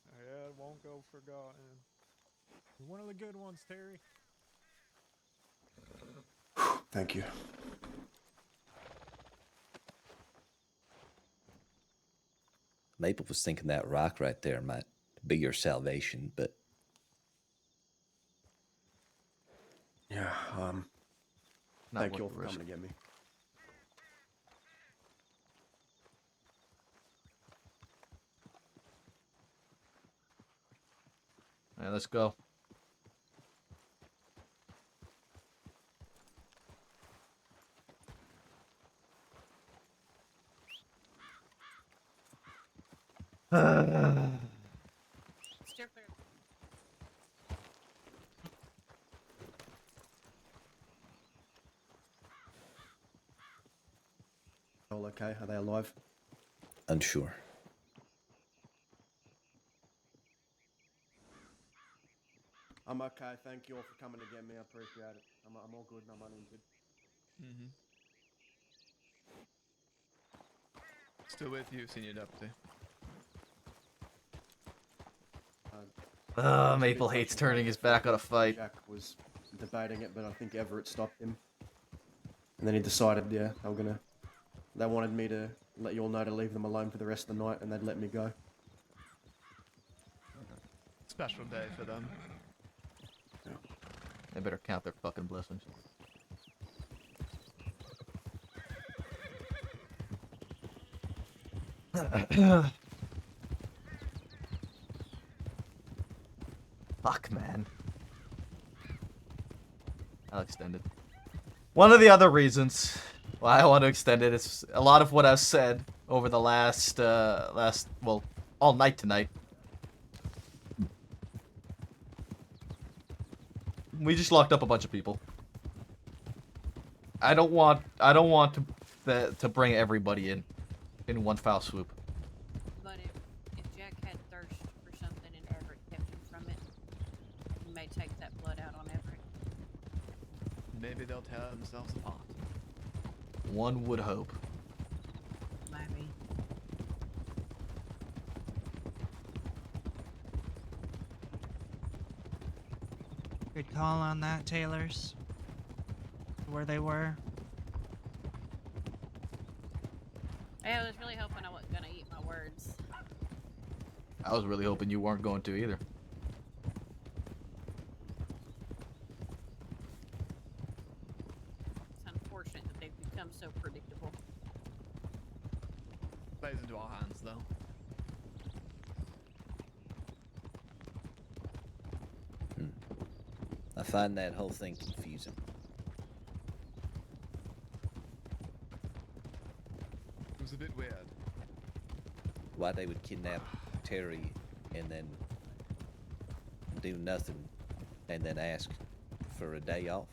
Yeah, it won't go forgotten. You're one of the good ones, Terry. Thank you. Maple was thinking that rock right there might be your salvation, but Yeah, Not thank worth you all the for risk. coming to get me. Alright, let's go. Steer clear. All okay? Are they alive? unsure. I'm okay. Thank you all for coming to get me. I appreciate it. I'm all good and I'm uninjured. Mm-hmm. Still with you, Senior Deputy. It was a Maple bit hates touch and go turning his there. back on a fight. Jack was debating it, but I think Everett stopped him. And then he decided, yeah, they wanted me to let you all know to leave them alone for the rest of the night, and they'd let me go. Special day for them. They better count their fucking blessings. Fuck, man. I'll extend it. One of the other reasons why I want to extend it is a lot of what I've said over the well, all night tonight. We just locked up a bunch of people. I don't want to bring everybody in one foul swoop. But if Jack had thirst for something and Everett kept him from it, he may take that blood out on Everett. Maybe they'll tear themselves apart. One would hope. Maybe. Good call on that, Taylors. Where they were. I was really hoping I wasn't gonna eat my words. I was really hoping you weren't going to either. It's unfortunate that they've become so predictable. Plays into our hands, though. I find that whole thing confusing. It was a bit weird. Why they would kidnap Terry and then do nothing and then ask for a day off.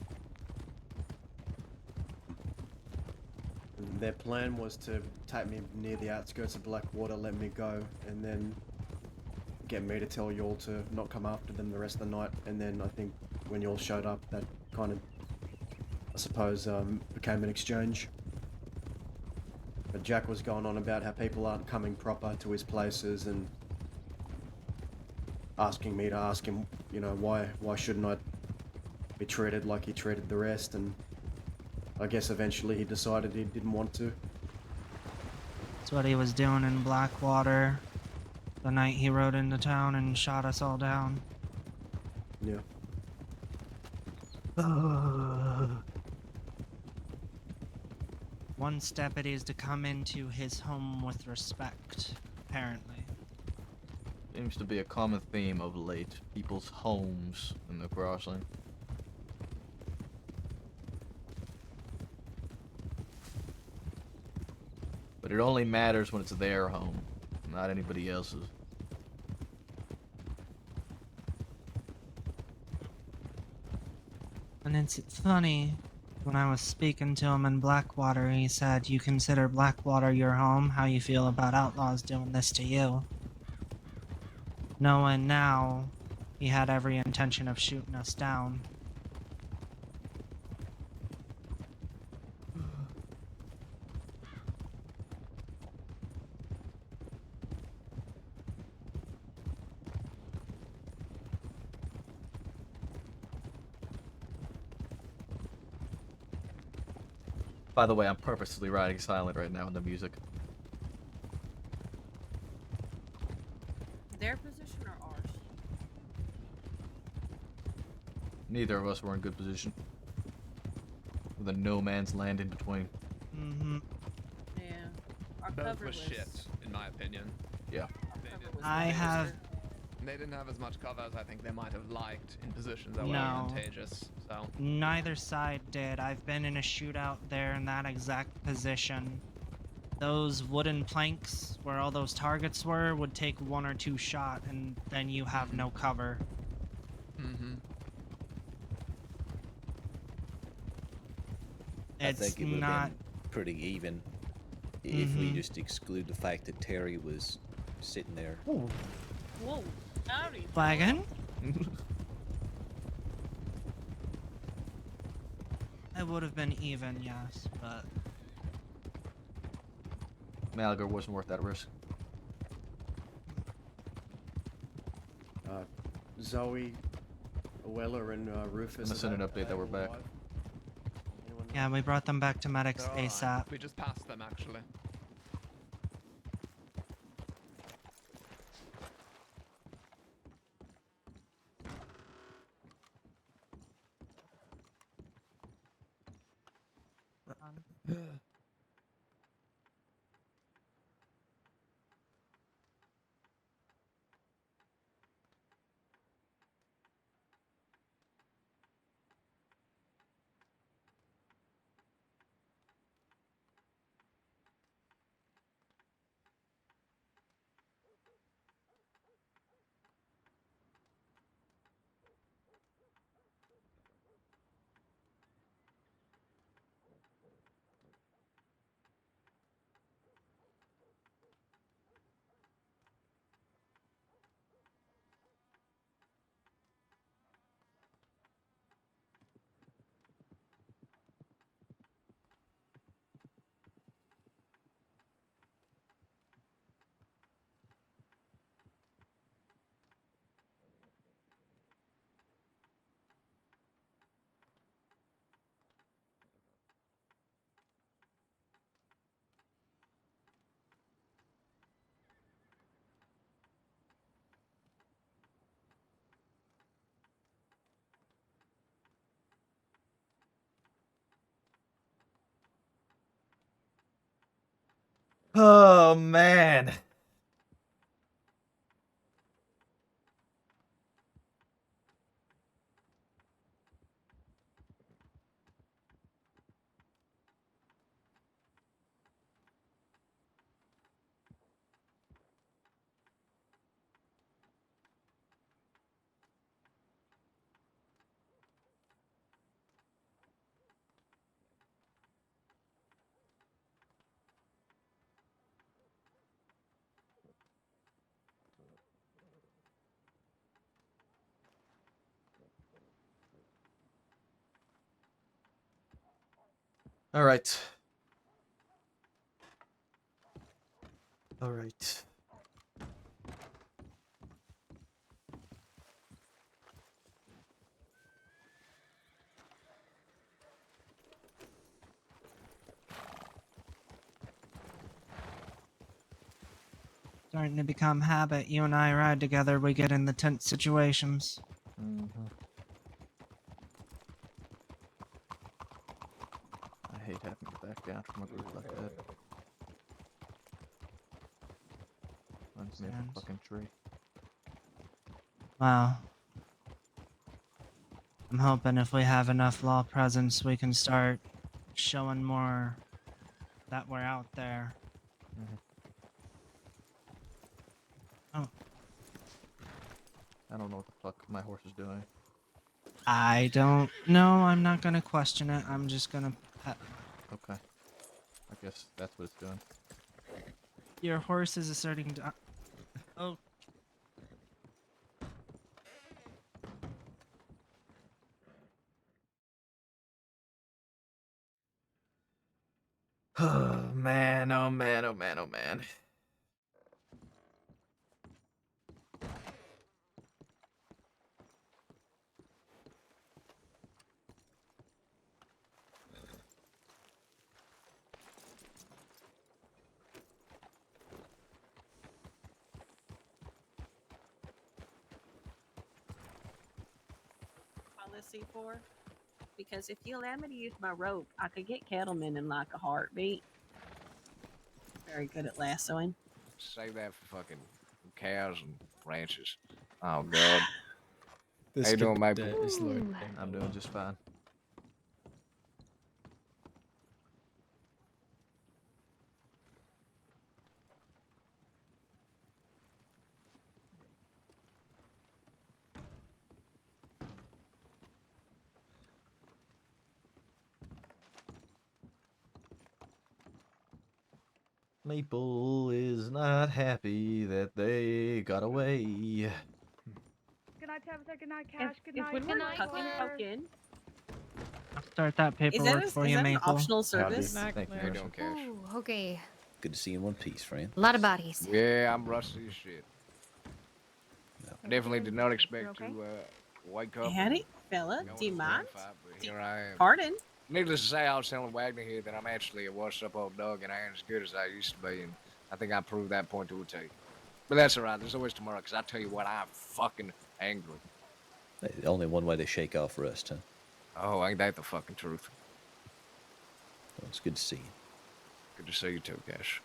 Their plan was to take me near the outskirts of Blackwater, let me go, and then get me to tell you all to not come after them the rest of the night. And then I think when you all showed up, that kind of, I suppose, became an exchange. But Jack was going on about how people aren't coming proper to his places and asking me to ask him, you know, why shouldn't I be treated like he treated the rest, and I guess eventually he decided he didn't want to. That's what he was doing in Blackwater the night he rode into town and shot us all down. Yeah. Wants deputies to come into his home with respect, apparently. Seems to be a common theme of late. People's homes in the crossing. But it only matters when it's their home, not anybody else's. And it's funny, when I was speaking to him in Blackwater, he said, "You consider Blackwater your home? How you feel about outlaws doing this to you?" Knowing now, he had every intention of shooting us down. By the way, I'm purposely riding silent right now in the music. Their position or ours? Neither of us were in good position. With a no man's land in between. Mm-hmm. Yeah. Our Both cover were was. shit, in my opinion. Yeah. I have. They didn't have as much cover as I think they might have liked in positions that were No. advantageous. So Neither side did. I've been in a shootout there in that exact position. Those wooden planks where all those targets were would take 1 or 2 shot, and then you have no cover. Mm-hmm. I think it would not. have been pretty even if we Mhm. just exclude the fact that Terry was sitting there. Whoa. Howdy. Flagon? It would have been even, yes, but Malaga wasn't worth that risk. Zoe, Weller, and Rufus. I'm gonna send an update that we're back. yeah, we brought them back to medics they're all right. ASAP. We just passed them actually. Oh man. All right. All right. Starting to become habit. You and I ride together, we get in the tense situations. Mm-hmm. I hate having to back down from a group like that. Runs me up a fucking tree. Wow. I'm hoping if we have enough law presence, we can start showing more that we're out there. Oh. I don't know what the fuck my horse is doing. I don't know. I'm not gonna question it. I'm just gonna pet. Okay. I guess that's what it's doing. Your horse is asserting. Oh. Oh man, oh man, oh man, oh man. Policy for? Because if you allow me to use my rope, I could get cattlemen in like a heartbeat. Very good at lassoing. Save that for fucking cows and ranches. Oh god. This How you doing, kid, Maple? is like, I'm doing just fine. Maple is not happy that they got away. Good night, Tabitha. Good night, Cash. Good If night, when we're Tyler. tucking poke in, Start that paperwork for you, is that an Maple. optional service? Thank you, How you Marshall. doing, Cash? Ooh, okay. Good to see you in one piece, friend. A lot of bodies. Yeah, I'm rusty as shit. I definitely did not You expect okay? to wake up. Howdy, fella. and go Do you into a mind? gunfight, but here I am. Pardon? Needless to say, I was telling Wagner here that I'm actually a washed-up old dog and I ain't as good as I used to be, and I think I proved that point to a T. But that's alright. There's always tomorrow, because I tell you what, I'm fucking angry. Hey, only one way to shake off rust, huh? Oh, ain't that the fucking truth? Well, it's good to see you. Good to see you too, Cash.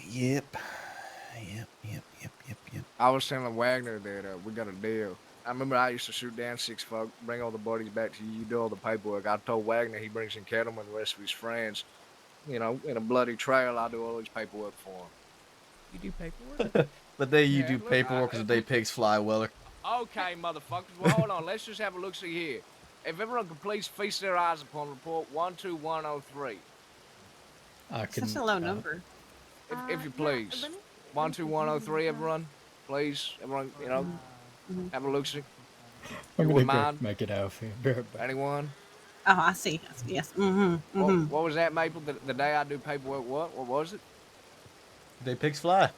Yep. I was telling Wagner that we got a deal. I remember I used to shoot down 6 folk, bring all the buddies back to you, do all the paperwork. I told Wagner he brings in Kettleman and the rest of his friends. You know, in a bloody trail, I do all his paperwork for him. You do paperwork? The day you Yeah, do look, paperwork is the day pigs fly, Weller. Okay, motherfuckers. Well, hold on. Let's just have a look-see here. If everyone could please feast their eyes upon report 12103. I can. Such a low number. If you please. 12103, everyone. Please. Everyone, you know, have a look-see. I'm You gonna would go mind? make it out here. Be right back. Anyone? Oh, I see. Yes. Mm-hmm. What was that, Maple? The day I do paperwork, what? What was it? The day pigs fly.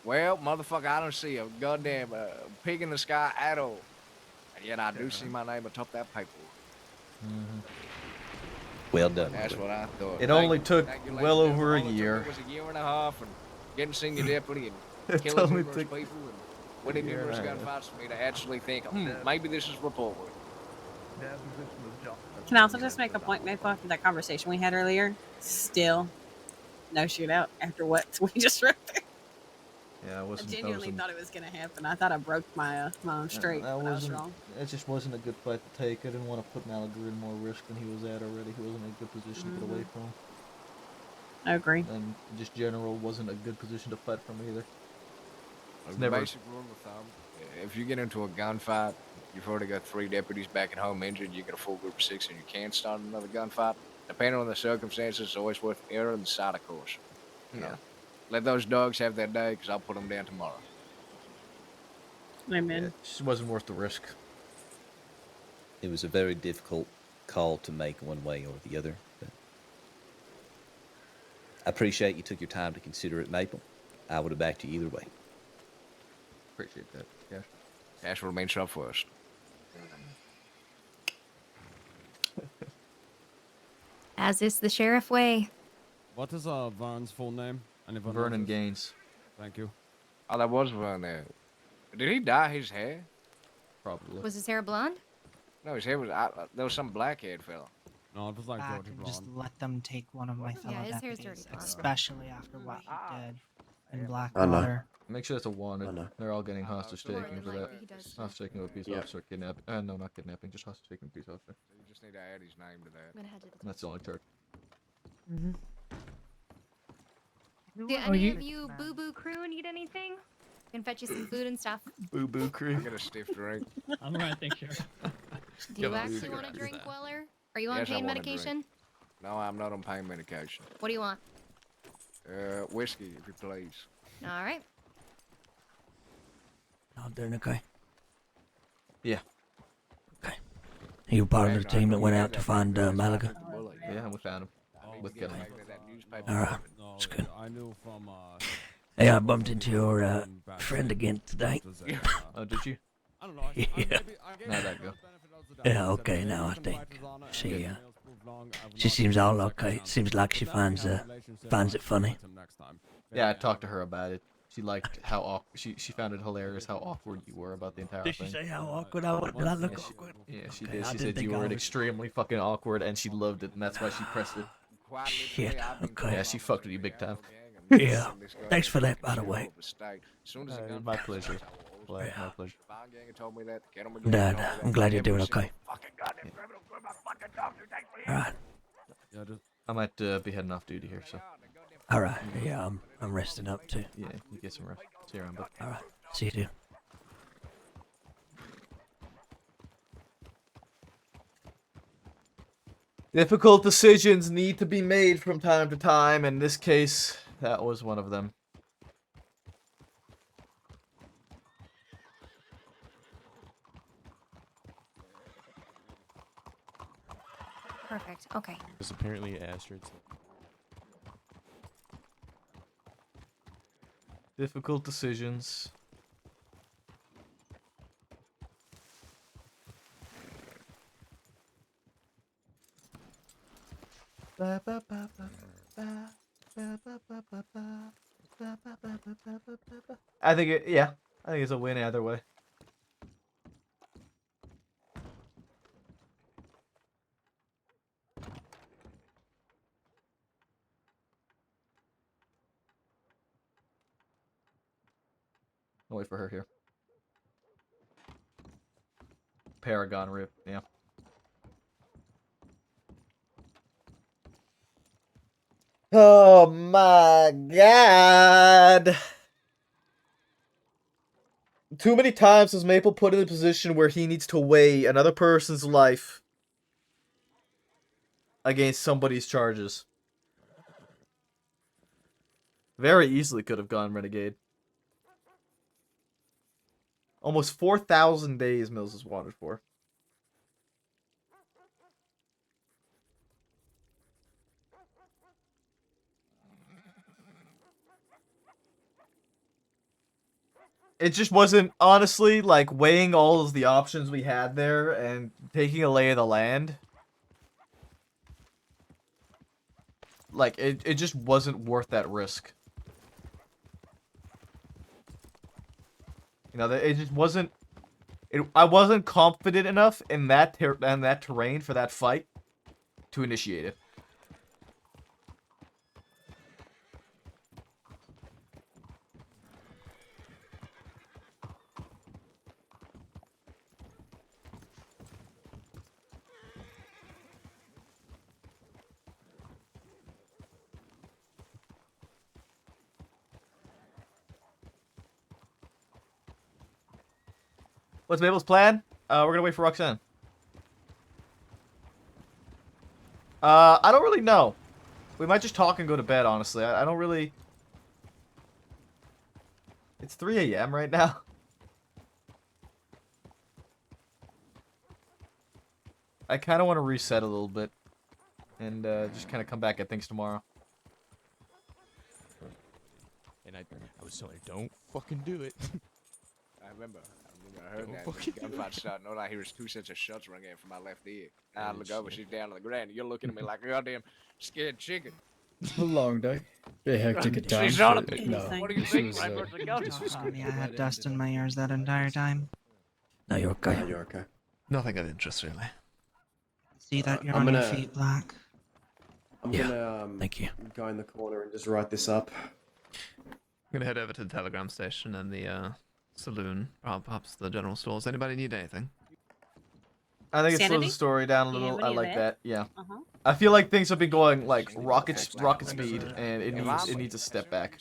Well, motherfucker, I don't see a goddamn pig in the sky at all. And yet I do see my name atop that paperwork. Well done. That's what I thought. It only took thank you, well ladies and over a gentlemen. All it year. took me was a year and a half and getting senior deputy and It killing only numerous took people and winning a year and numerous a half. gunfights for me to actually think, maybe this is report work. Can I also just make a point, Maple, after that conversation we had earlier? Still, no shootout after what we just read there. Yeah, I I wasn't. genuinely thought it was going to happen. I thought I broke my own streak, but I was wrong. It just wasn't a good fight to take. I didn't want to put Malagar in more risk than he was at already. He wasn't in a good position to get away from. I agree. And just general wasn't a good position to fight from either. It's The never. basic rule of thumb, if you get into a gunfight, you've already got 3 deputies back at home injured, you get a full group of 6 and you can't start another gunfight. Depending on the circumstances, it's always worth erring on the side of caution. You know, let those dogs have their day, because I'll put them down tomorrow. Amen. It just wasn't worth the risk. It was a very difficult call to make one way or the other. But I appreciate you took your time to consider it, Maple. I would have backed you either way. Appreciate that. Yeah. Cash will remain shut first. As is the sheriff way. What is Vern's full name? Anyone Vernon knows? Gaines. Thank you. Oh, that was Vern there. Did he dye his hair? Probably. Was his hair blonde? No, his hair was. There was some black-haired fella. No, it was like Back Georgie and just blonde. let them take one of my fellow his hair's deputies, dirty blonde. especially after what he did in I know. Blackwater. Make sure that's a wanted. know. They're all getting hostage taking for that. He does. Hostage taking of a peace Yep. officer, kidnapping. No, not kidnapping, just hostage taking a peace officer. So you just need to add his name to that. I'm gonna head to the That's the only charge. Do Oh, any you- of you Boo Boo crew need anything? Can fetch you some food and stuff. Boo Boo crew. I get a stiff drink. I'm right, thanks, Sheriff. Do you Give us actually want a cigarettes drink, there. Weller? Are you on Yes, I pain want a drink. medication? No, I'm not on pain medication. What do you want? Whiskey, if you please. All right. Y'all doing okay? Yeah. Okay. You part of the team that went out to find Malaga? Yeah, we found him. With Gilly. All right. That's good. I knew from Hey, I bumped into your friend again today. Oh, did you? Yeah. How'd that go? Yeah, okay, now I think. She seems all okay. It seems like she finds it funny. Yeah, I talked to her about it. She liked how awkward. She found it hilarious how awkward you were about the entire Did thing. she say how awkward I was? Did I look Yeah, she, awkward? yeah, she Okay, did. I She didn't said think you I were was. extremely fucking awkward, and she loved it, and that's why she pressed it. Shit, okay. Yeah, she fucked with you big time. Yeah. Thanks for that, by the way. My pleasure. My pleasure. Dad, I'm glad you're doing okay. Alright. I might be heading off duty here, so. Alright, yeah, I'm resting up too. Yeah, you get some rest. See you around, bud. Alright, see you soon. Difficult decisions need to be made from time to time. In this case, that was one of them. Perfect. Okay. Because apparently Astrid's. Difficult decisions. I think it, yeah. I think it's a win either way. I'll wait for her here. Paragon rip, yeah. Oh my god. Too many times was Maple put in a position where he needs to weigh another person's life against somebody's charges. Very easily could have gone Renegade. Almost 4,000 days Mills is wanted for. It just wasn't, honestly, like, weighing all of the options we had there and taking a lay of the land. Like, it just wasn't worth that risk. You know, it just wasn't... I wasn't confident enough in that terrain for that fight to initiate it. What's Mabel's plan? We're gonna wait for Roxanne. I don't really know. We might just talk and go to bed, honestly. I don't really... It's 3 a.m. right now. I kind of want to reset a little bit. And just kind of come back at things tomorrow. And I was telling her, don't fucking do it. I remember I heard that. The gunfight starting. All I hear is 2 sets of shots ringing from my left ear. I look over, she's down on the ground. You're looking at me like a goddamn scared chicken. A long day. Bit hectic at times. She's on a but bit. no, What do you this think? was, Right versus gun? Sorry, I had dust in my ears that entire time. No, you're okay. You're okay. Nothing of interest, really. See that you're I'm on your gonna- feet, Black. I'm Yeah, gonna thank you. go in the corner and just write this up. I'm gonna head over to the telegram station and the saloon, or perhaps the general stores. Anybody need anything? I think it slows Sanity? the story down a Do you have little. I any of like that. Yeah. Uh-huh. I feel like things have been going like rocket speed, and it needs a step back.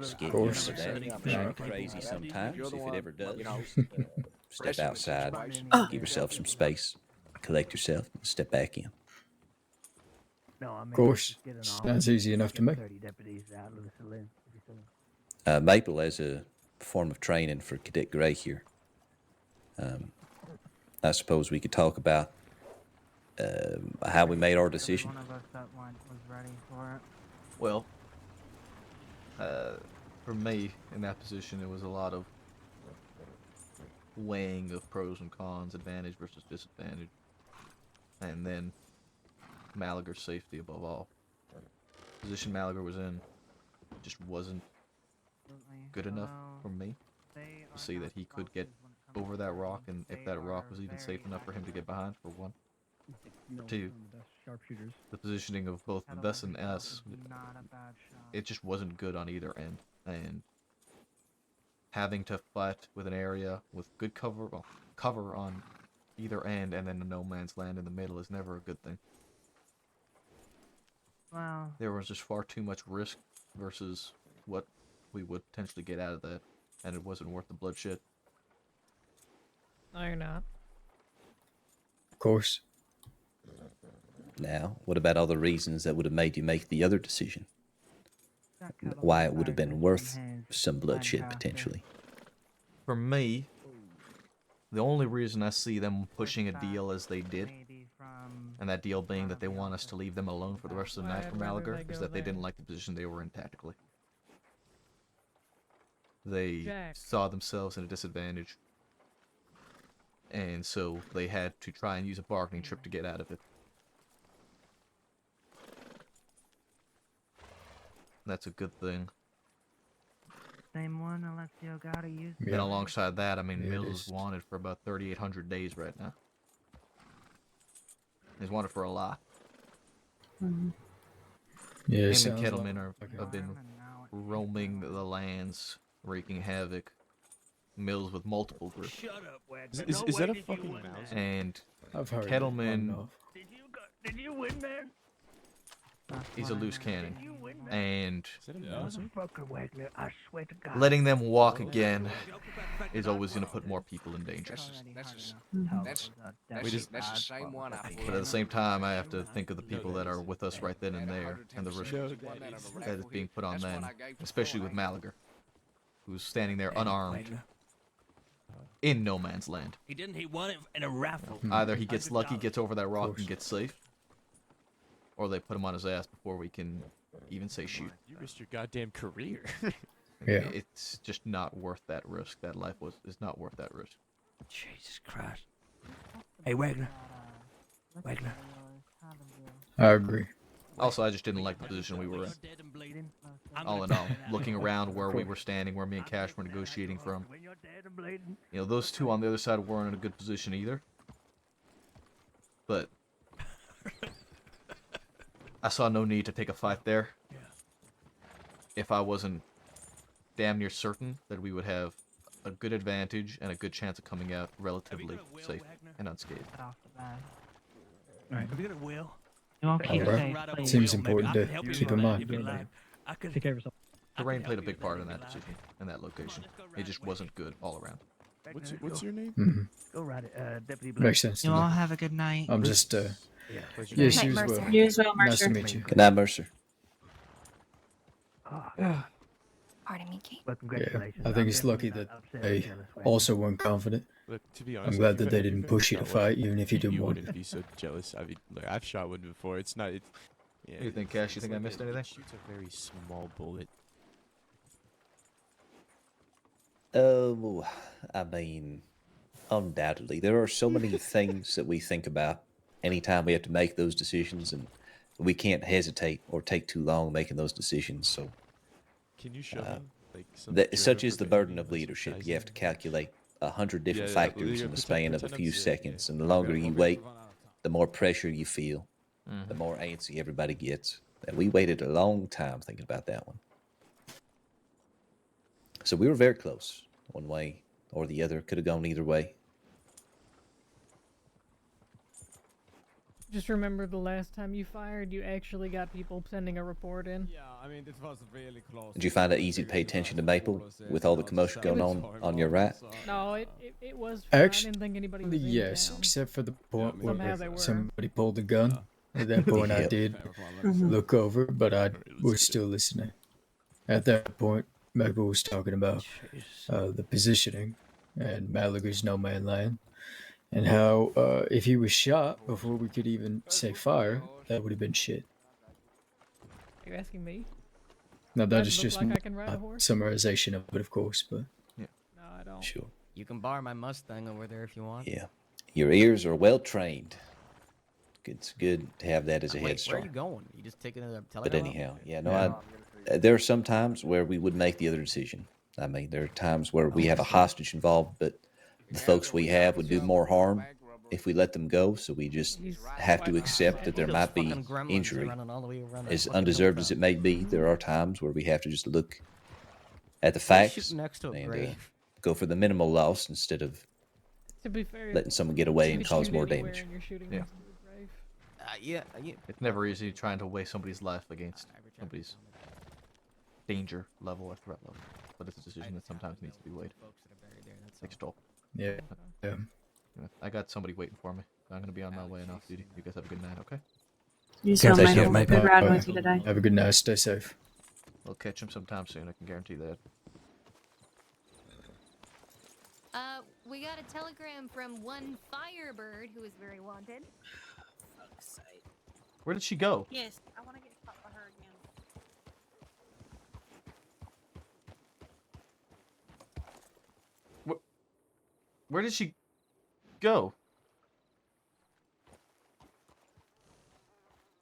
Skip course. that crazy sometimes. If it ever does, step pressing the outside, situation. give yourself some space, collect yourself, and step back in. Of course. Sounds easy enough to me. Maple, as a form of training for Cadet Gray here, I suppose we could talk about how we made our decision. One of us that was ready for it. Well, for me in that position, it was a lot of weighing of pros and cons, advantage versus disadvantage, and then Malagar's safety above all. The position Malagar was in just wasn't good enough for me to see that he could get over that rock, and if that rock was even safe enough for him to get behind, for one. For two, the positioning of both Thus and us, it just wasn't good on either end, and having to fight with an area with good cover, well, cover on either end, and then a no man's land in the middle is never a good thing. Wow. There was just far too much risk versus what we would potentially get out of that, and it wasn't worth the bloodshed. No, you're not. Of course. Now, what about all the reasons that would have made you make the other decision? Why it would have been worth some bloodshed, potentially? For me, the only reason I see them pushing a deal as they did, and that deal being that they want us to leave them alone for the rest of the night from Malagar, is that they didn't like the position they were in tactically. They saw themselves in a disadvantage, and so they had to try and use a bargaining chip to get out of it. That's a good thing. Same one, Alessio gotta use. And alongside that, I mean, Yeah, Mills it is is. wanted for about 3,800 days right now. He's wanted for a lot. Yeah, Him and sounds Kettleman like have been roaming the lands, wreaking havoc. Mills with multiple groups. Shut up, Wagner. Is that a fucking mouse? And I've heard Kettleman, that long Did you win, man? he's a loose cannon. And Motherfucker, Wagner, I swear to God. letting them walk again is always going to put more people in danger. That's the same one I But at the same time, I have to think of the people that are with us right then and there, and the risk that is being put on them, especially with Malagar, who's standing there unarmed in no man's land. He won it in a raffle. Either he gets lucky, gets over that rock, and gets safe, or they put him on his ass before we can even say shoot. You risked your goddamn career. Yeah. It's just not worth that risk. That life is not worth that risk. Jesus Christ. Hey, Wagner. Wagner. I agree. Also, I just didn't like the position we were in. All in all, looking around where we were standing, where me and Cash were negotiating from, you know, those two on the other side weren't in a good position either. But I saw no need to take a fight there. If I wasn't damn near certain that we would have a good advantage and a good chance of coming out relatively safe and unscathed. Alright, have you got a will? You won't keep Alright. safe, please. Seems important to keep in mind. Take care of yourself. The rain played a big part in that decision, in that location. It just wasn't good all around. What's your name? Mhm. Go right, Deputy Makes sense to You me. all have a good night. I'm just, pleasure. yes, Night, you as Mercer. well. You as well, Nice to Mercer. meet you. Good night, Mercer. Pardon me, Kate. Well, Yeah, congratulations. I think it's lucky that they also weren't confident. Look, to be I'm honest, glad if that you- they if didn't you've push you to ever shot one, fight, even if you didn't you want wouldn't to. be so jealous. I mean, look, I've shot one before. It's not. It's, yeah, What do you think, Cash? You it's think I like missed it anything? shoots a very small bullet. Oh, I mean, undoubtedly, there are so many things that we think about anytime we have to make those decisions, and we can't hesitate or take too long making those decisions. So, Can you show me like some such German is the profanity burden of with some leadership. guys You have in to it? calculate 100 different Yeah, factors yeah, in the pretend- span of a pretend few I'm sick, seconds, yeah. and the longer you wait, the more pressure you feel, Mhm. the more antsy everybody gets. And we waited a long time thinking about that one. So we were very close, one way or the other. Could have gone either way. Just remember the last time you fired, you actually got people sending a report in. Yeah, I mean, this was really close. Did you find it easy to pay attention to Maple with all the commotion going on your right? No, it was fine. I Actually, didn't think anybody was yes, in town. except for the point Somehow they where were. somebody pulled the gun. At that point, I Yep. did Mhm. look over, but I was still listening. At that point, Maple was talking about the positioning and Malaga's no man land, and how if he was shot before we could even say fire, that would have been shit. Are you asking me? Now Do I that is look just like my I can ride a horse? summarization of it, of course, but No, I don't. Sure. You can borrow my Mustang over there if you want. Yeah. Your ears are well trained. It's good to have that as a head Wait, where start. are you going? You just taking a telegram? But out? anyhow, yeah, no, there are some times where we would make the other decision. I mean, there are times where we have a hostage involved, but the folks we have would do more harm if we let them go. So we just have to accept that there might be injury. As undeserved as it may be, there are times where we have to just look at the They're facts shooting next to a and grave. go for the minimal loss instead of To be fair, letting someone get away you and could cause shoot more anywhere damage. and you're shooting Yeah. next to a grave. Yeah. It's never easy trying to weigh somebody's life against somebody's danger level or threat level, but it's a decision that sometimes needs to be weighed. Takes a toll. yeah. Yeah, I got somebody waiting for me. I'm gonna be on my way and off duty. You guys have a good night, okay? You too, Maple. Good riding with you today. Have a good night. Stay safe. We'll catch him sometime soon. I can guarantee that. We got a telegram from one Firebird who is very wanted. Where did she go? Yes, I want to get shot by her again. Where did she go?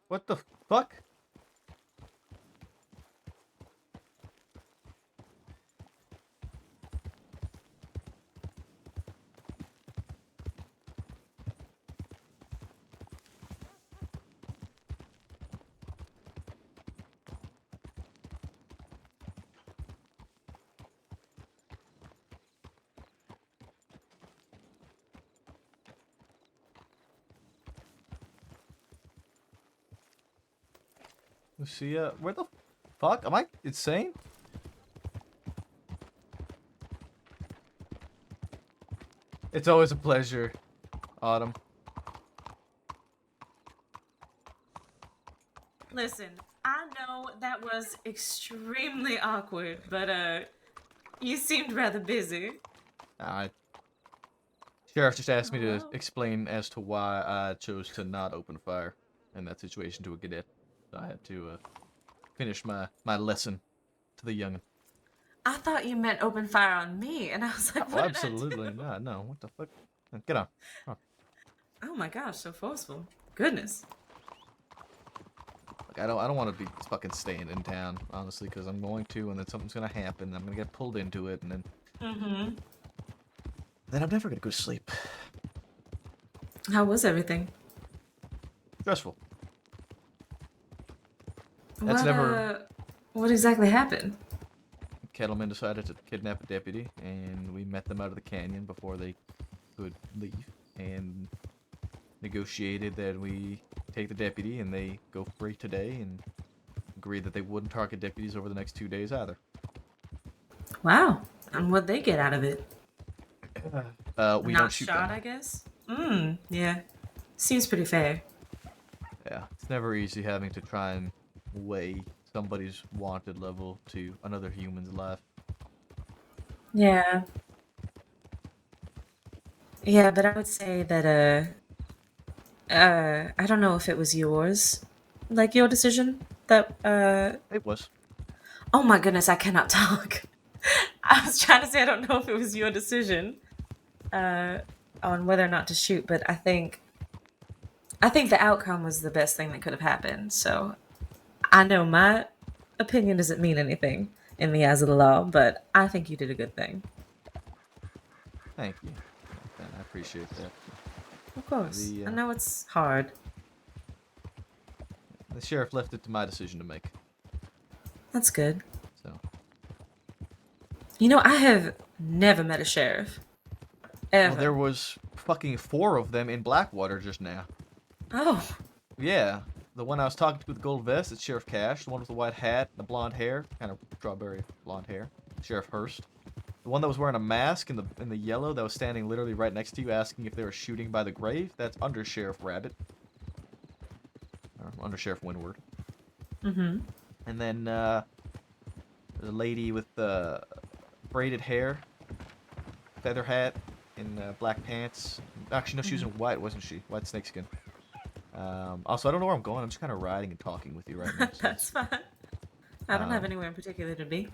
What the fuck? Lucia, where the fuck? Am I insane? It's always a pleasure, Autumn. Listen, I know that was extremely awkward, but you seemed rather busy. Sheriff just asked me to explain as to why I chose to not open fire in that situation to a cadet. So I had to finish my lesson to the youngin. I thought you meant open fire on me, and I was like, Oh, what absolutely not. No, what the fuck? Get on. Come on. Oh my gosh, so forceful. Goodness. Like, I don't want to be fucking staying in town, honestly, because I'm going to, and then something's gonna happen. And I'm gonna get pulled into it, and then I'm never gonna go to sleep. How was everything? Stressful. What exactly happened? Kettleman decided to kidnap a deputy, and we met them out of the canyon before they could leave, and negotiated that we take the deputy and they go free today, and agreed that they wouldn't target deputies over the next 2 days either. Wow. And what'd they get out of it? We Not don't shoot shot, them. I guess? Yeah. Seems pretty fair. Yeah, it's never easy having to try and weigh somebody's wanted level to another human's life. Yeah. Yeah, but I would say that, I don't know if it was yours. Like, your decision? That, It was. Oh my goodness, I cannot talk. I was trying to say I don't know if it was your decision, on whether or not to shoot, but I think the outcome was the best thing that could have happened, so I know my opinion doesn't mean anything in the eyes of the law, but I think you did a good thing. Thank you. I appreciate that. Of course. I know it's hard. The sheriff left it to my decision to make. That's good. So. You know, I have never met a sheriff. Ever. Well, there was fucking 4 of them in Blackwater just now. Oh. Yeah, the one I was talking to with the gold vest, it's Sheriff Cash. The one with the white hat, the blonde hair, kind of strawberry blonde hair, Sheriff Hurst. The one that was wearing a mask in the yellow that was standing literally right next to you, asking if they were shooting by the grave, that's Under Sheriff Rabbit. Or Under Sheriff Windward. Mm-hmm. And then the lady with the braided hair, feather hat, and black pants. Actually, no, she was in white, wasn't she? White snakeskin. Also, I don't know where I'm going. I'm just kind of riding and talking with you right now. So. That's fine. I don't have anywhere in particular to be.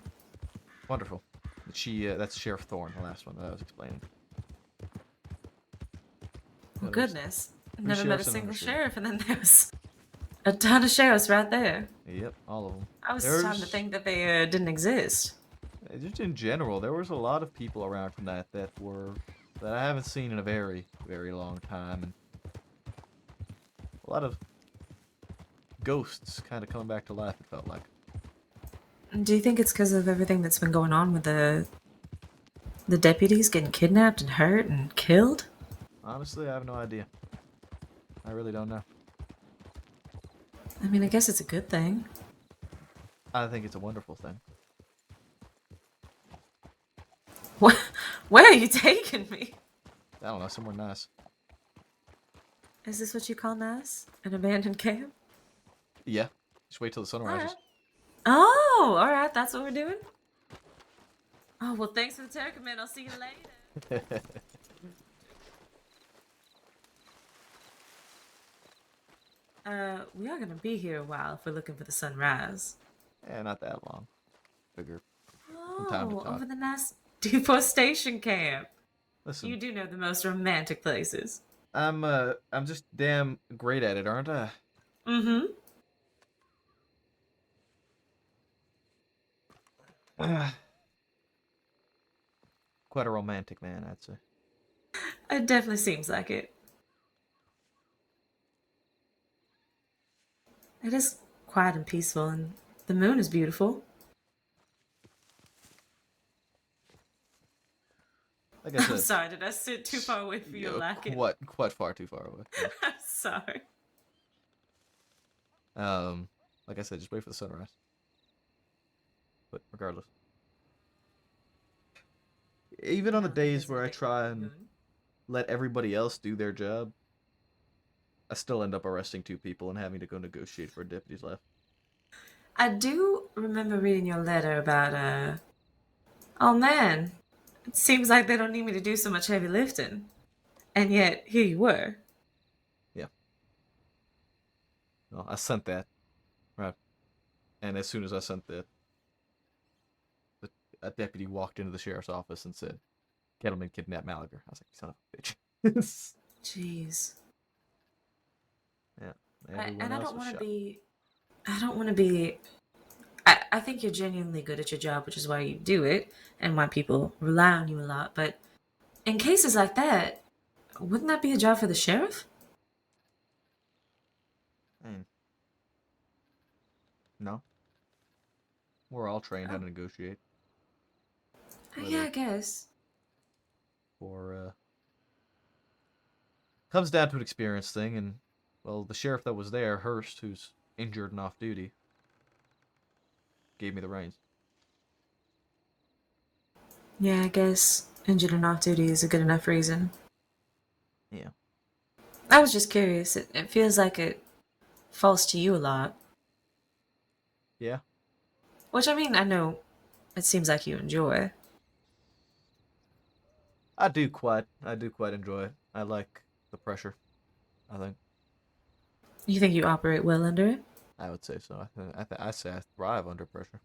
Wonderful. That's Sheriff Thorne, the last one that I was explaining. Well, goodness. three Never met a sheriffs and single undersheriff. sheriff, and then there's a ton of sheriffs right there. Yep, all of them. I was starting to think that they didn't exist. Just in general, there was a lot of people around tonight that I haven't seen in a very, very long time, and a lot of ghosts kind of coming back to life. It felt like. Do you think it's because of everything that's been going on with the deputies getting kidnapped and hurt and killed? Honestly, I have no idea. I really don't know. I mean, I guess it's a good thing. I think it's a wonderful thing. Where are you taking me? I don't know, somewhere nice. Is this what you call nice? An abandoned camp? Yeah, just wait till the sun rises. Oh, all right. That's what we're doing. Oh well, thanks for the turkey, man. I'll see you later. We are gonna be here a while if we're looking for the sunrise. Yeah, not that long. Figure. From time to Oh, time. over the nice deforestation camp. Listen. You do know the most romantic places. I'm just damn great at it, aren't I? Mm-hmm. Quite a romantic man, I'd say. It definitely seems like it. It is quiet and peaceful, and the moon is beautiful. Like I said, I'm sorry, did I sit too far away for you to like it? Quite far too far away. Yeah. I'm sorry. Like I said, just wait for the sunrise. But regardless. Even on the days where I try and let everybody else do their job, I still end up arresting 2 people and having to go negotiate for a deputy's life. I do remember reading your letter about, oh man, it seems like they don't need me to do so much heavy lifting. And yet, here you were. Yeah. Well, I sent that. Right. And as soon as I sent that, a deputy walked into the sheriff's office and said, "Kettleman kidnapped Malaga." I was like, "Son of a bitch." Jeez. Yeah. And I don't want to be... I think you're genuinely good at your job, which is why you do it, and why people rely on you a lot. But in cases like that, wouldn't that be a job for the sheriff? No. We're all trained how to negotiate. Yeah, I guess. Comes down to an experience thing, and, well, the sheriff that was there, Hurst, who's injured and off duty, gave me the reins. Yeah, I guess injured and off duty is a good enough reason. Yeah. I was just curious. It feels like it falls to you a lot. Yeah. Which, I mean, I know it seems like you enjoy. I do quite enjoy it. I like the pressure, I think. You think you operate well under it? I would say so. I say I thrive under pressure.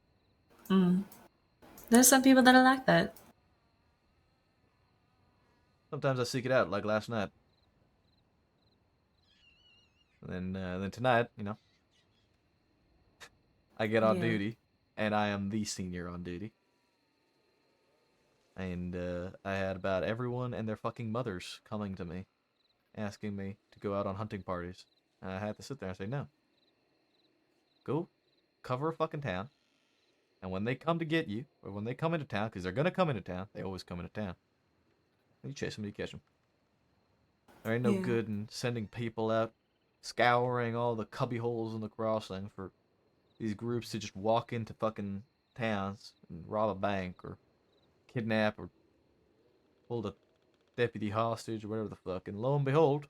There's some people that are like that. Sometimes I seek it out, like last night. And then tonight, I get on duty, and I am the senior on duty. And I had about everyone and their fucking mothers coming to me, asking me to go out on hunting parties. And I had to sit there and say, no. Go cover a fucking town. And when they come to get you, or when they come into town, because they're going to come into town, they always come into town. You chase them, you catch them. There ain't no good in sending people out scouring all the cubby holes in the crossing for these groups to just walk into fucking towns and rob a bank or kidnap or hold a deputy hostage or whatever the fuck. And lo and behold,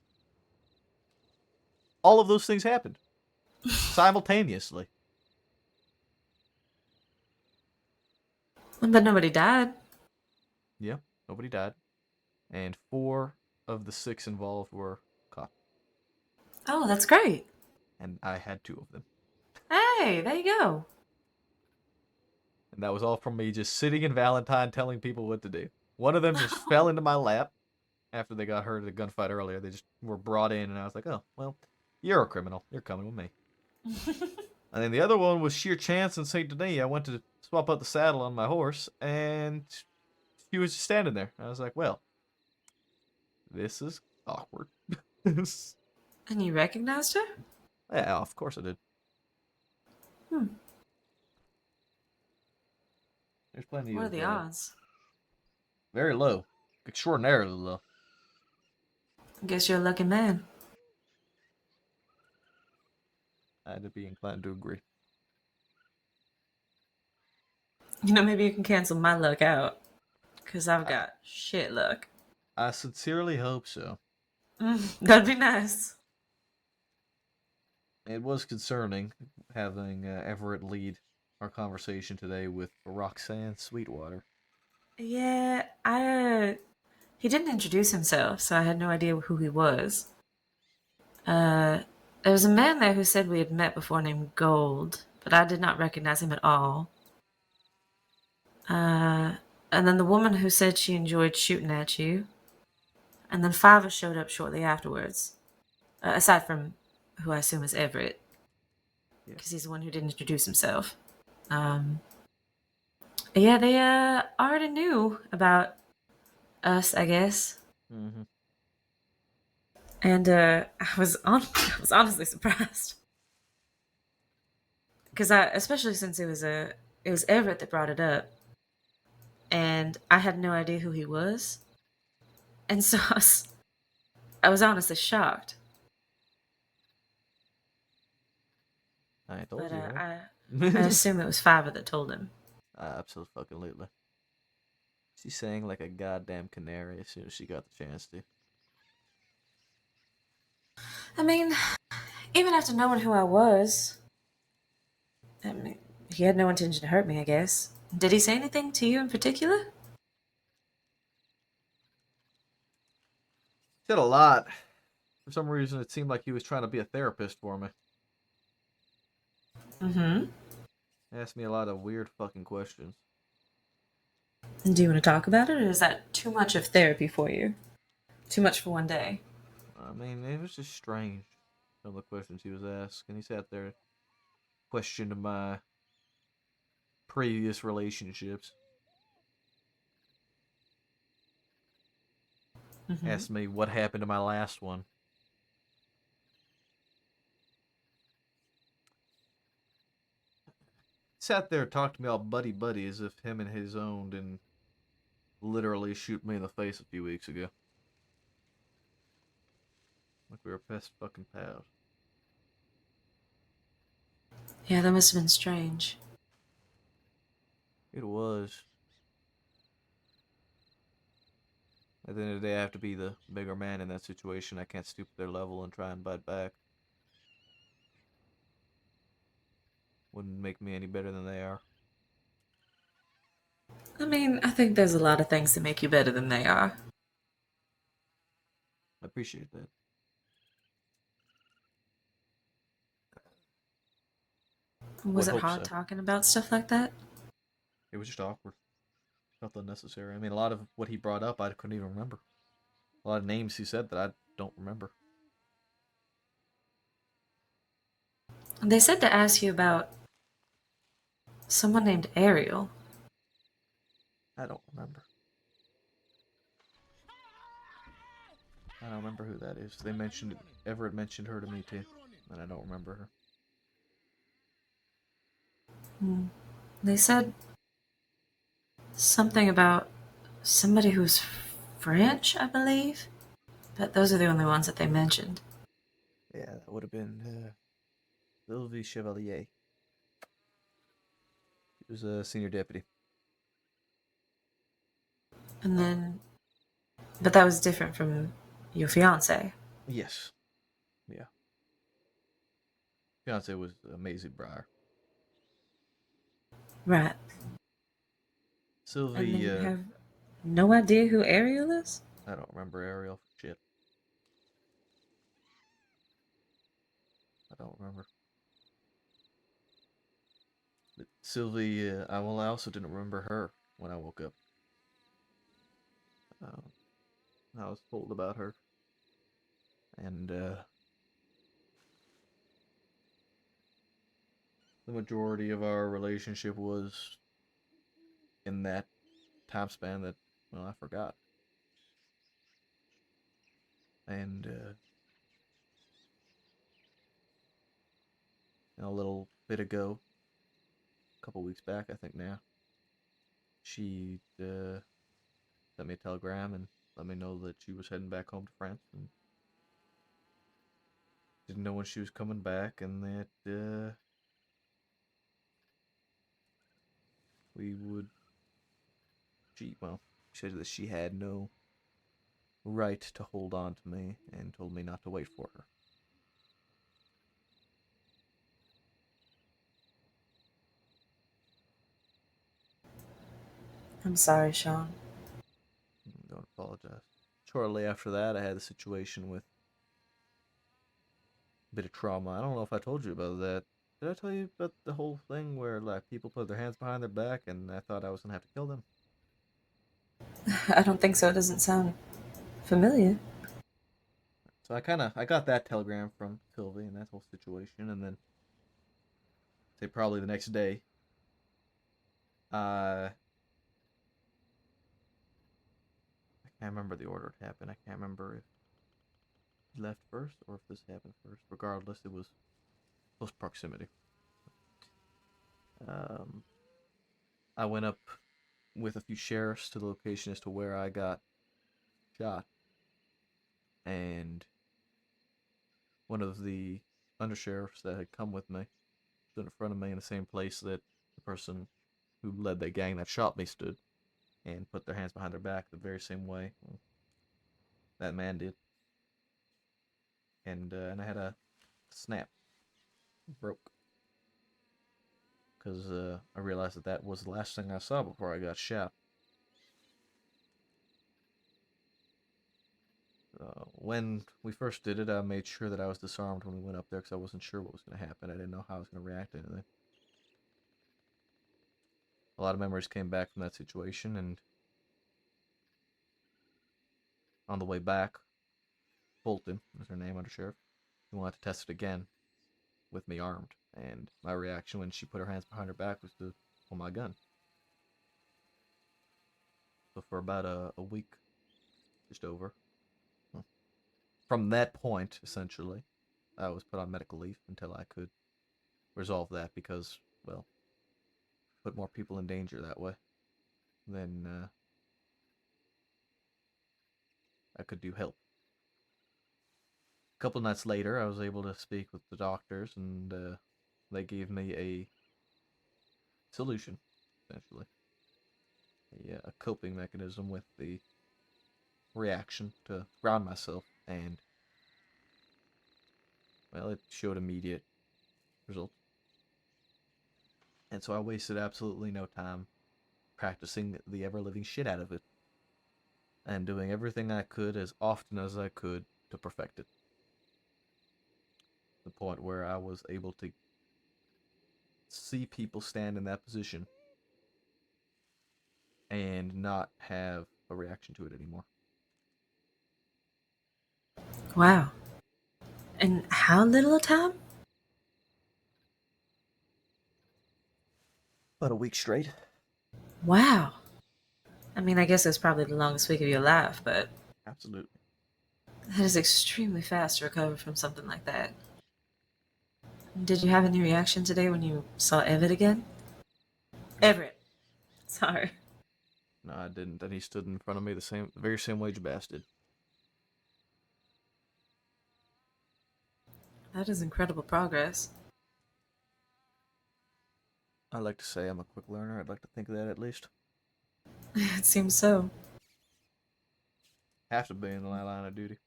all of those things happened simultaneously. But nobody died. Yeah, nobody died. And 4 of the 6 involved were caught. Oh, that's great. And I had 2 of them. Hey, there you go. And that was all from me just sitting in Valentine telling people what to do. One of them just fell into my lap after they got hurt at a gunfight earlier. They just were brought in, and I was like, oh, well, you're a criminal. You're coming with me. And then the other one was sheer chance and St. Denis. I went to swap out the saddle on my horse, and she was just standing there. I was like, well, this is awkward. And you recognized her? Yeah, of course I did. Hmm. There's plenty What of... are the odds? Very low. Extraordinarily low. I guess you're a lucky man. I'd be inclined to agree. You know, maybe you can cancel my luck out. Because I've got shit luck. I sincerely hope so. That'd be nice. It was concerning having Everett lead our conversation today with Roxanne Sweetwater. Yeah, he didn't introduce himself, so I had no idea who he was. There was a man there who said we had met before named Gold, but I did not recognize him at all. And then the woman who said she enjoyed shooting at you. And then Fiver showed up shortly afterwards. Aside from who I assume is Everett. Because he's the one who didn't introduce himself. Yeah, they already knew about us, I guess. Mm-hmm. And I was honestly surprised. Because especially since it was Everett that brought it up. And I had no idea who he was. And so I was honestly shocked. I told But you, right? I assume it was Fiver that told him. Absolutely. She sang like a goddamn canary as soon as she got the chance to. I mean, even after knowing who I was, I mean, he had no intention to hurt me, I guess. Did he say anything to you in particular? He said a lot. For some reason, it seemed like he was trying to be a therapist for me. Mm-hmm. He asked me a lot of weird fucking questions. Do you want to talk about it, or is that too much of therapy for you? Too much for one day? I mean, it was just strange, some of the questions he was asking. He sat there, questioned my previous relationships. Mm-hmm. Asked me what happened to my last one. Sat there, talked to me all buddy as if him and his own didn't literally shoot me in the face a few weeks ago. Like we were best fucking pals. Yeah, that must have been strange. It was. At the end of the day, I have to be the bigger man in that situation. I can't stoop to their level and try and bite back. Wouldn't make me any better than they are. I mean, I think there's a lot of things that make you better than they are. I appreciate that. Was Would it hope hard so. talking about stuff like that? It was just awkward. Felt unnecessary. I mean, a lot of what he brought up, I couldn't even remember. A lot of names he said that I don't remember. They said to ask you about someone named Ariel. I don't remember. I don't remember who that is. They mentioned Everett mentioned her to me too, and I don't remember her. They said something about somebody who's French, I believe. But those are the only ones that they mentioned. Yeah, that would have been Sylvie Chevalier. He was a senior deputy. And then, but that was different from your fiance. Yes. Yeah. Fiance was Maisie Breyer. Right. Sylvie, And then you have no idea who Ariel is? I don't remember Ariel for shit. I don't remember. But Sylvie, I also didn't remember her when I woke up. I was told about her. And the majority of our relationship was in that time span that, well, I forgot. And a little bit ago, a couple weeks back, I think now, she sent me a telegram and let me know that she was heading back home to France and didn't know when she was coming back, and that she said that she had no right to hold on to me and told me not to wait for her. I'm sorry, Sean. Don't apologize. Shortly after that, I had a situation with a bit of trauma. I don't know if I told you about that. Did I tell you about the whole thing where like people put their hands behind their back and I thought I was gonna have to kill them? I don't think so. It doesn't sound familiar. So I got that telegram from Sylvie and that whole situation, and then say probably the next day, I can't remember the order it happened. I can't remember if he left first or if this happened first. Regardless, it was close proximity. I went up with a few sheriffs to the location as to where I got shot, and one of the undersheriffs that had come with me stood in front of me in the same place that the person who led the gang that shot me stood, and put their hands behind their back the very same way that man did. And I had a snap, broke, because I realized that was the last thing I saw before I got shot. When we first did it, I made sure that I was disarmed when we went up there because I wasn't sure what was going to happen. I didn't know how I was going to react to anything. A lot of memories came back from that situation, and on the way back, Fulton was her name, Undersheriff, he wanted to test it again with me armed, and my reaction when she put her hands behind her back was to pull my gun. So for about a week, just over, from that point, essentially, I was put on medical leave until I could resolve that because, well, put more people in danger that way than I could do help. A couple nights later, I was able to speak with the doctors, and they gave me a solution, essentially. A coping mechanism with the reaction to ground myself, and, well, it showed immediate results. And so I wasted absolutely no time practicing the ever-living shit out of it, and doing everything I could as often as I could to perfect it. The point where I was able to see people stand in that position and not have a reaction to it anymore. Wow. And how little a time? About a week straight. Wow. I mean, I guess it's probably the longest week of your life, but Absolutely. that is extremely fast to recover from something like that. Did you have any reaction today when you saw Everett again? Everett. Sorry. No, I didn't. And he stood in front of me the very same way Jabaz did. That is incredible progress. I like to say I'm a quick learner. I'd like to think of that at least. It seems so. Have to be in the line of duty.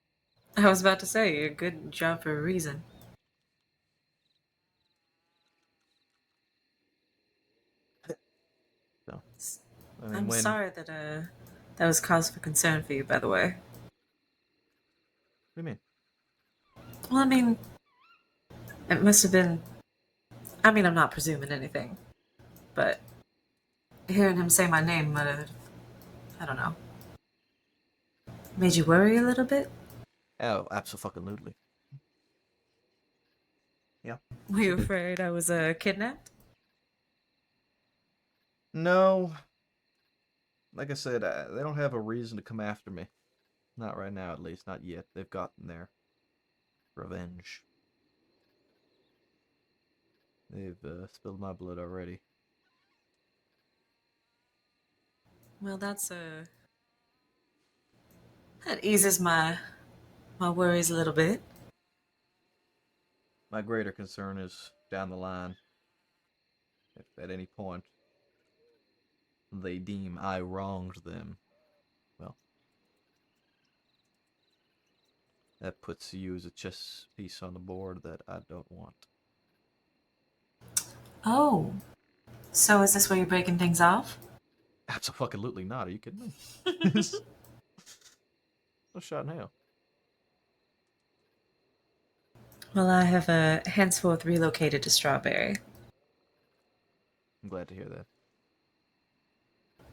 I was about to say, you're a good job for a reason. So, I'm sorry that that was cause for concern for you, by the way. What do you mean? Well, I mean, it must have been. I mean, I'm not presuming anything, but hearing him say my name might have, I don't know, made you worry a little bit? Oh, absolutely. Yeah. Were you afraid I was kidnapped? No. Like I said, they don't have a reason to come after me. Not right now, at least. Not yet. They've gotten their revenge. They've spilled my blood already. Well, that eases my worries a little bit. My greater concern is down the line. If at any point they deem I wronged them, well, that puts you as a chess piece on the board that I don't want. Oh, so is this where you're breaking things off? Absolutely not. Are you kidding me? No shot in hell. Well, I have henceforth relocated to Strawberry. I'm glad to hear that.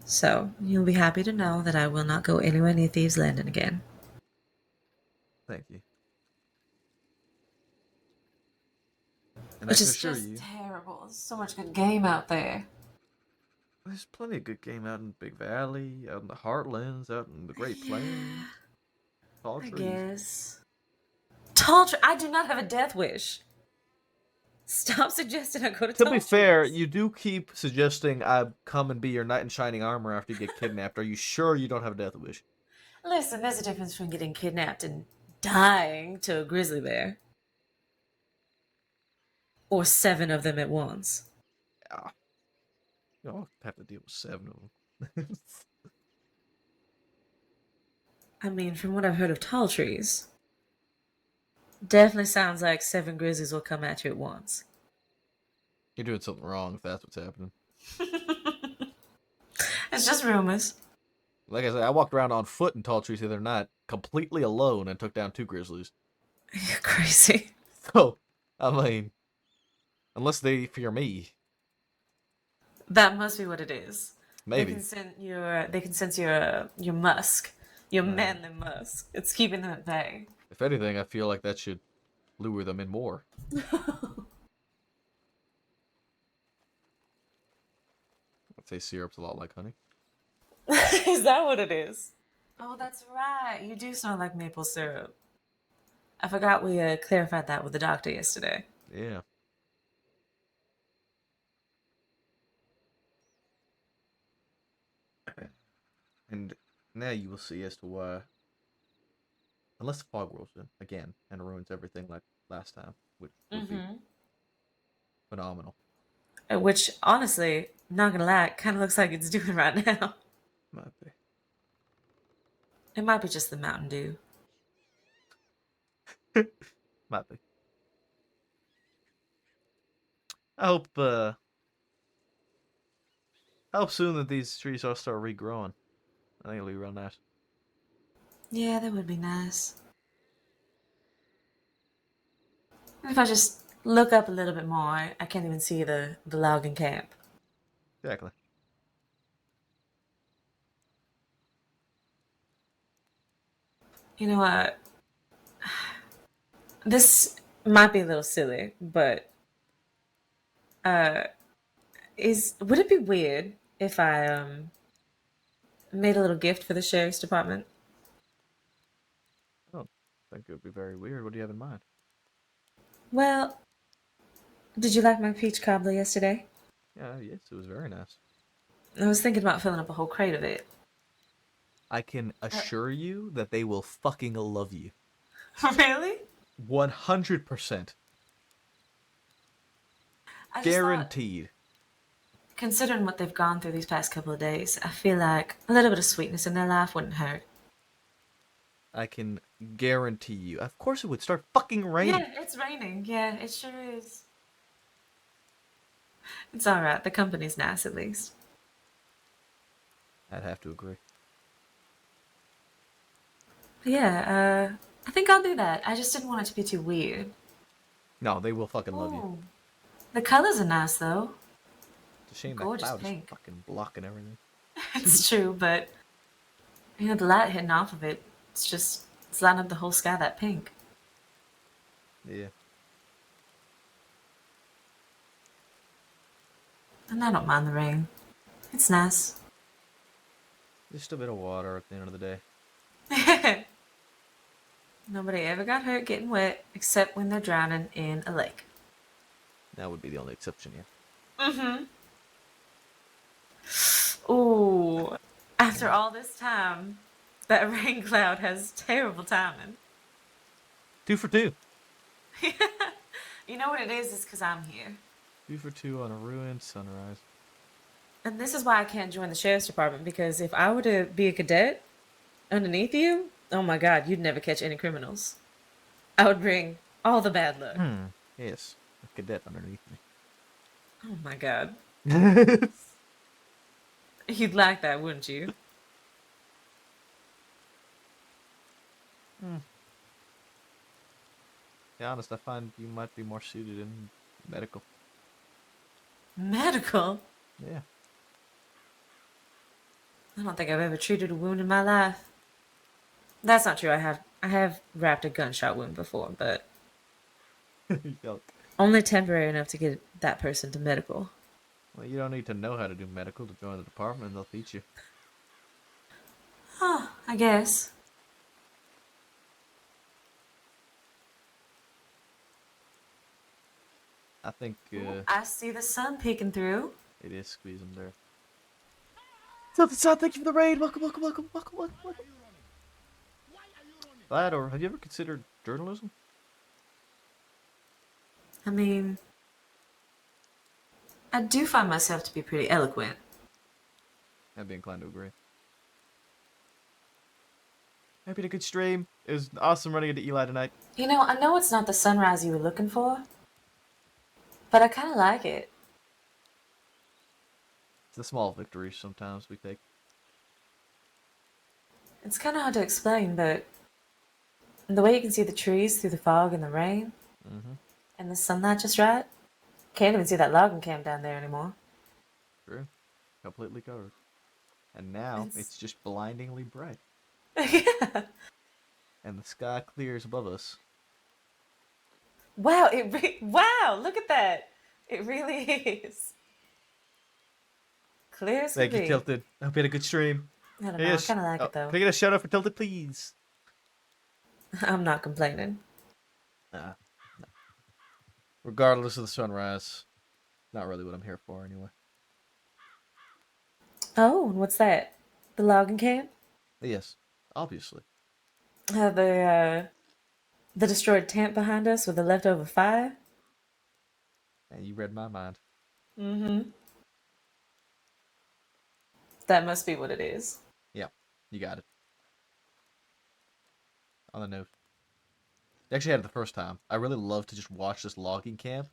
So, you'll be happy to know that I will not go anywhere near Thieves' Landing again. Thank you. And Which I can is assure just you, terrible. There's so much good game out there. there's plenty of good game out in Big Valley, out in the Heartlands, out in the Great Plains. Tall I trees. guess. Tall tree. I do not have a death wish. Stop suggesting I go to To tall be fair, trees. you do keep suggesting I come and be your knight in shining armor after you get kidnapped. Are you sure you don't have a death wish? Listen, there's a difference between getting kidnapped and dying to a grizzly bear. Or 7 of them at once. Yeah. You don't have to deal with 7 of them. I mean, from what I've heard of tall trees, definitely sounds like 7 grizzlies will come at you at once. You're doing something wrong if that's what's happening. It's just rumors. Like I said, I walked around on foot in tall trees the other night, completely alone, and took down 2 grizzlies. You're crazy. So, I mean, unless they fear me. That must be what it is. Maybe. They can sense your musk. Your manly musk. It's keeping them at bay. If anything, I feel like that should lure them in more. I'd say syrup's a lot like honey. Is that what it is? Oh, that's right. You do smell like maple syrup. I forgot we clarified that with the doctor yesterday. Yeah. And now you will see as to why. Unless the fog rolls in again and ruins everything like last time, which would be phenomenal. Which, honestly, not gonna lie, kind of looks like it's doing right now. Might be. It might be just the Mountain Dew. Might be. I hope soon that these trees all start regrowing. I think it'll be real nice. Yeah, that would be nice. If I just look up a little bit more, I can't even see the logging camp. Exactly. You know what? This might be a little silly, but would it be weird if I made a little gift for the sheriff's department? I don't think it would be very weird. What do you have in mind? Well, did you like my peach cobbler yesterday? Yeah, yes, it was very nice. I was thinking about filling up a whole crate of it. I can assure you that they will fucking love you. Really? 100%. I just thought, Guaranteed. considering what they've gone through these past couple of days, I feel like a little bit of sweetness in their life wouldn't hurt. I can guarantee you. Of course it would start fucking raining. Yeah, it's raining. Yeah, it sure is. It's alright. The company's nice, at least. I'd have to agree. But yeah, I think I'll do that. I just didn't want it to be too weird. No, they will fucking love you. Ooh. The colors are nice, though. It's a shame that Gorgeous cloud pink. is fucking blocking everything. It's true, but you know, the light hitting off of it, it's lighting up the whole sky that pink. Yeah. And I don't mind the rain. It's nice. Just a bit of water at the end of the day. Nobody ever got hurt getting wet except when they're drowning in a lake. That would be the only exception, yeah. Mm-hmm. Ooh. After all this time, that rain cloud has terrible timing. 2 for 2. You know what it is? It's because I'm here. 2 for 2 on a ruined sunrise. And this is why I can't join the sheriff's department, because if I were to be a cadet underneath you, oh my god, you'd never catch any criminals. I would bring all the bad luck. Yes, a cadet underneath me. Oh my god. You'd like that, wouldn't you? To be honest, I find you might be more suited in medical. Medical? Yeah. I don't think I've ever treated a wound in my life. That's not true. I have wrapped a gunshot wound before, but Yuck. only temporary enough to get that person to medical. Well, you don't need to know how to do medical to join the department, and they'll teach you. Oh, I guess. I think I see the sun peeking through. it is squeezing there. Something, son, thank you for the raid. Welcome, welcome, welcome, welcome, welcome, welcome. That, or have you ever considered journalism? I mean, I do find myself to be pretty eloquent. I'd be inclined to agree. Happy to good stream. It was awesome running into Eli tonight. You know, I know it's not the sunrise you were looking for, but I kind of like it. It's the small victories sometimes we take. It's kind of hard to explain, but the way you can see the trees through the fog and the rain, and the sunlight just right, can't even see that logging camp down there anymore. True. Completely covered. And now it's just blindingly bright. Yeah. And the sky clears above us. Wow, wow, look at that. It really is. Clear as Thank can you, be. Tilted. I hope you had a good stream. I don't know, I kind of like it though. Can I get a shout out for Tilted, please? I'm not complaining. Nah. Regardless of the sunrise, not really what I'm here for anyway. Oh, and what's that? The logging camp? Yes, obviously. The destroyed tent behind us with the leftover fire? And you read my mind. Mm-hmm. That must be what it is. Yeah, you got it. On the note. I actually had it the first time. I really love to just watch this logging camp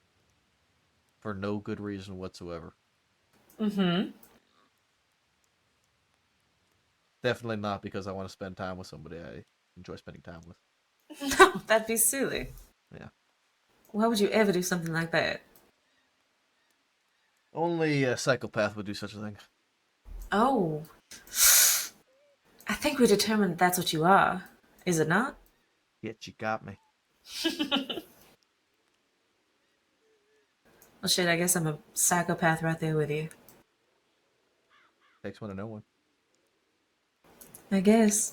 for no good reason whatsoever. Mm-hmm. Definitely not because I want to spend time with somebody I enjoy spending time with. No, that'd be silly. Yeah. Why would you ever do something like that? Only a psychopath would do such a thing. Oh. I think we determined that's what you are. Is it not? Yet you got me. Well, shit, I guess I'm a psychopath right there with you. Takes one to know one. I guess.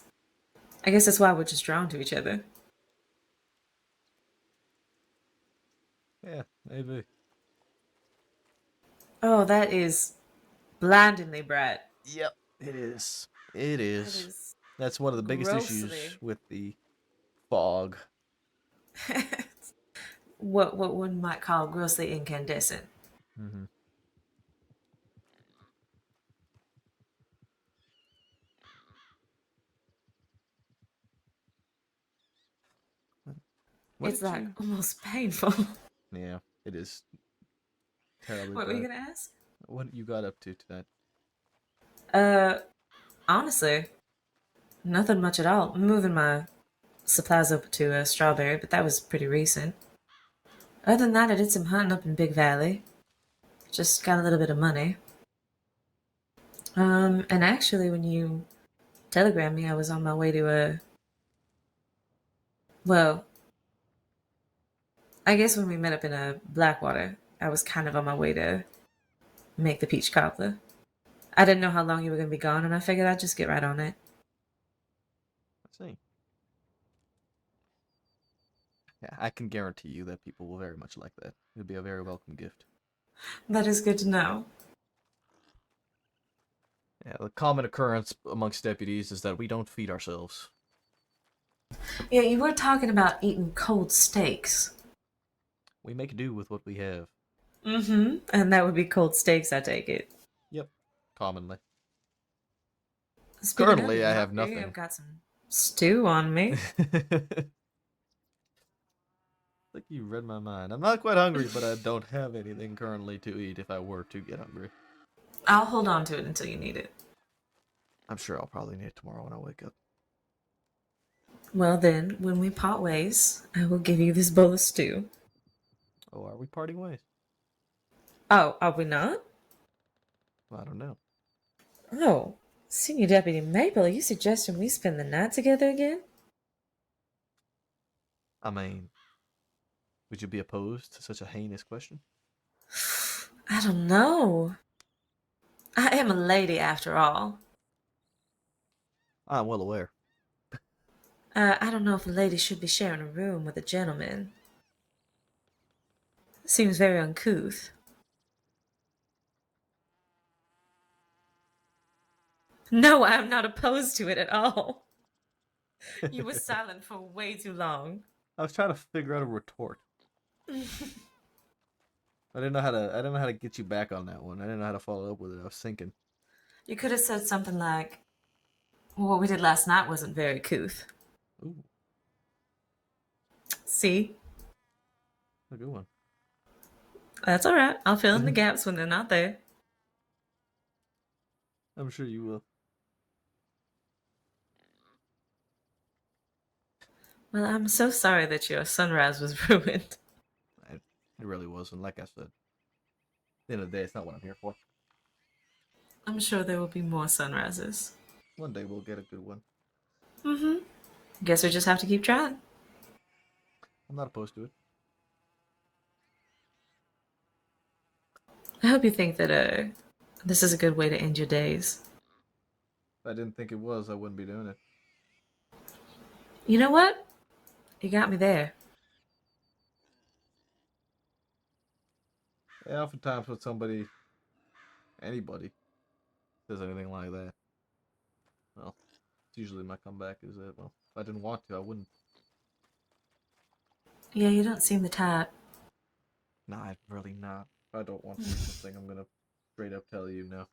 I guess that's why we're just drawn to each other. Yeah, maybe. Oh, that is blindingly bright. Yep, it is. It is. That is That's one of the biggest issues grossly. with the fog. What one might call grossly incandescent. Mm-hmm. What It's did like you? almost painful. Yeah, it is terribly What were you bad. gonna ask? What you got up to tonight? Honestly, nothing much at all. I'm moving my supplies over to Strawberry, but that was pretty recent. Other than that, I did some hunting up in Big Valley. Just got a little bit of money. And actually, when you telegrammed me, I was on my way to well, I guess when we met up in Blackwater, I was kind of on my way to make the peach cobbler. I didn't know how long you were gonna be gone, and I figured I'd just get right on it. I see. Yeah, I can guarantee you that people will very much like that. It'd be a very welcome gift. That is good to know. Yeah, the common occurrence amongst deputies is that we don't feed ourselves. Yeah, you were talking about eating cold steaks. We make do with what we have. Mm-hmm. And that would be cold steaks, I take it. Yep, commonly. Speaking Currently, of I have hungry, nothing. I've got some stew on me. Like you read my mind. I'm not quite hungry, but I don't have anything currently to eat if I were to get hungry. I'll hold on to it until you need it. I'm sure I'll probably need it tomorrow when I wake up. Well then, when we part ways, I will give you this bowl of stew. Oh, are we parting ways? Oh, are we not? I don't know. Oh, Senior Deputy Maple, are you suggesting we spend the night together again? I mean, would you be opposed to such a heinous question? I don't know. I am a lady after all. I'm well aware. I don't know if a lady should be sharing a room with a gentleman. Seems very uncouth. No, I am not opposed to it at all. You were silent for way too long. I was trying to figure out a retort. I didn't know how to get you back on that one. I didn't know how to follow up with it. I was thinking. You could have said something like, well, what we did last night wasn't very couth. Ooh. See? A good one. That's alright. I'll fill in the gaps when they're not there. I'm sure you will. Well, I'm so sorry that your sunrise was ruined. It really wasn't. Like I said, at the end of the day, it's not what I'm here for. I'm sure there will be more sunrises. One day we'll get a good one. Mm-hmm. Guess we just have to keep trying. I'm not opposed to it. I hope you think that this is a good way to end your days. If I didn't think it was, I wouldn't be doing it. You know what? You got me there. Yeah, oftentimes when anybody, says anything like that, well, it's usually my comeback is that, well, if I didn't want to, I wouldn't. Yeah, you don't seem the type. Nah, I'm really not. If I don't want to do something, I'm gonna straight up tell you no.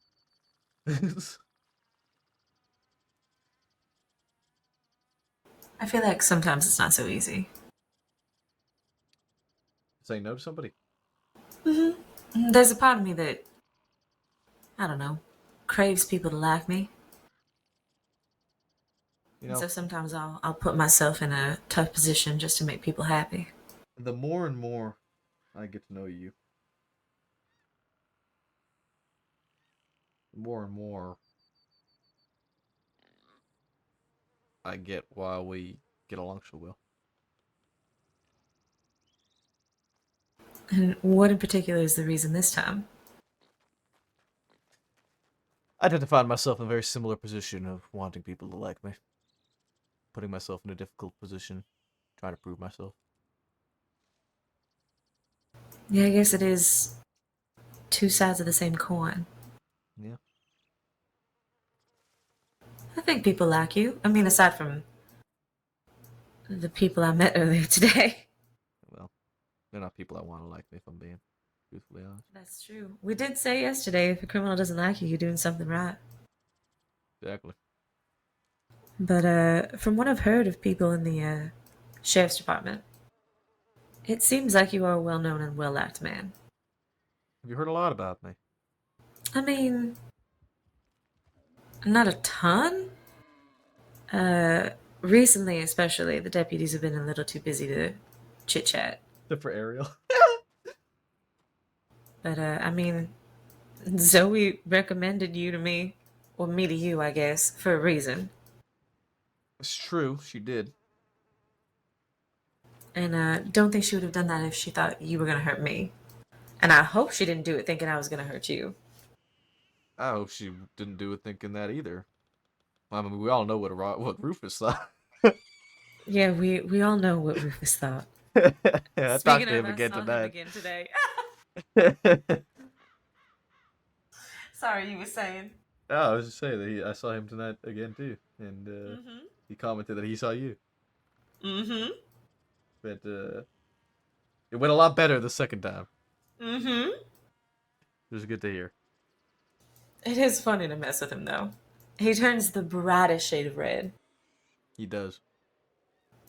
I feel like sometimes it's not so easy. Say no to somebody? Mm-hmm. There's a part of me that, I don't know, craves people to like me. You know, So sometimes I'll put myself in a tough position just to make people happy. the more and more I get to know you, the more and more I get why we get along so well. And what in particular is the reason this time? I tend to find myself in a very similar position of wanting people to like me. Putting myself in a difficult position, trying to prove myself. Yeah, I guess it is two sides of the same coin. Yeah. I think people like you. I mean, aside from the people I met earlier today. Well, they're not people I want to like me, if I'm being Truthfully honest. That's true. We did say yesterday if a criminal doesn't like you, you're doing something right. Exactly. But from what I've heard of people in the sheriff's department, it seems like you are a well-known and well-liked man. Have you heard a lot about me? I mean, not a ton. Recently, especially, the deputies have been a little too busy to chit-chat. Except for Ariel. But I mean, Zoe recommended you to me, or me to you, I guess, for a reason. It's true, she did. And don't think she would have done that if she thought you were gonna hurt me. And I hope she didn't do it thinking I was gonna hurt you. I hope she didn't do it thinking that either. I mean, we all know what Rufus thought. Yeah, we all know what Rufus thought. Yeah, I talked Speaking to him of, I again saw him tonight. again today. Sorry, you were saying. Oh, I was just saying that I saw him tonight again too, and Mm-hmm. he commented that he saw you. Mm-hmm. But it went a lot better the second time. Mm-hmm. It was good to hear. It is funny to mess with him, though. He turns the brightest shade of red. He does.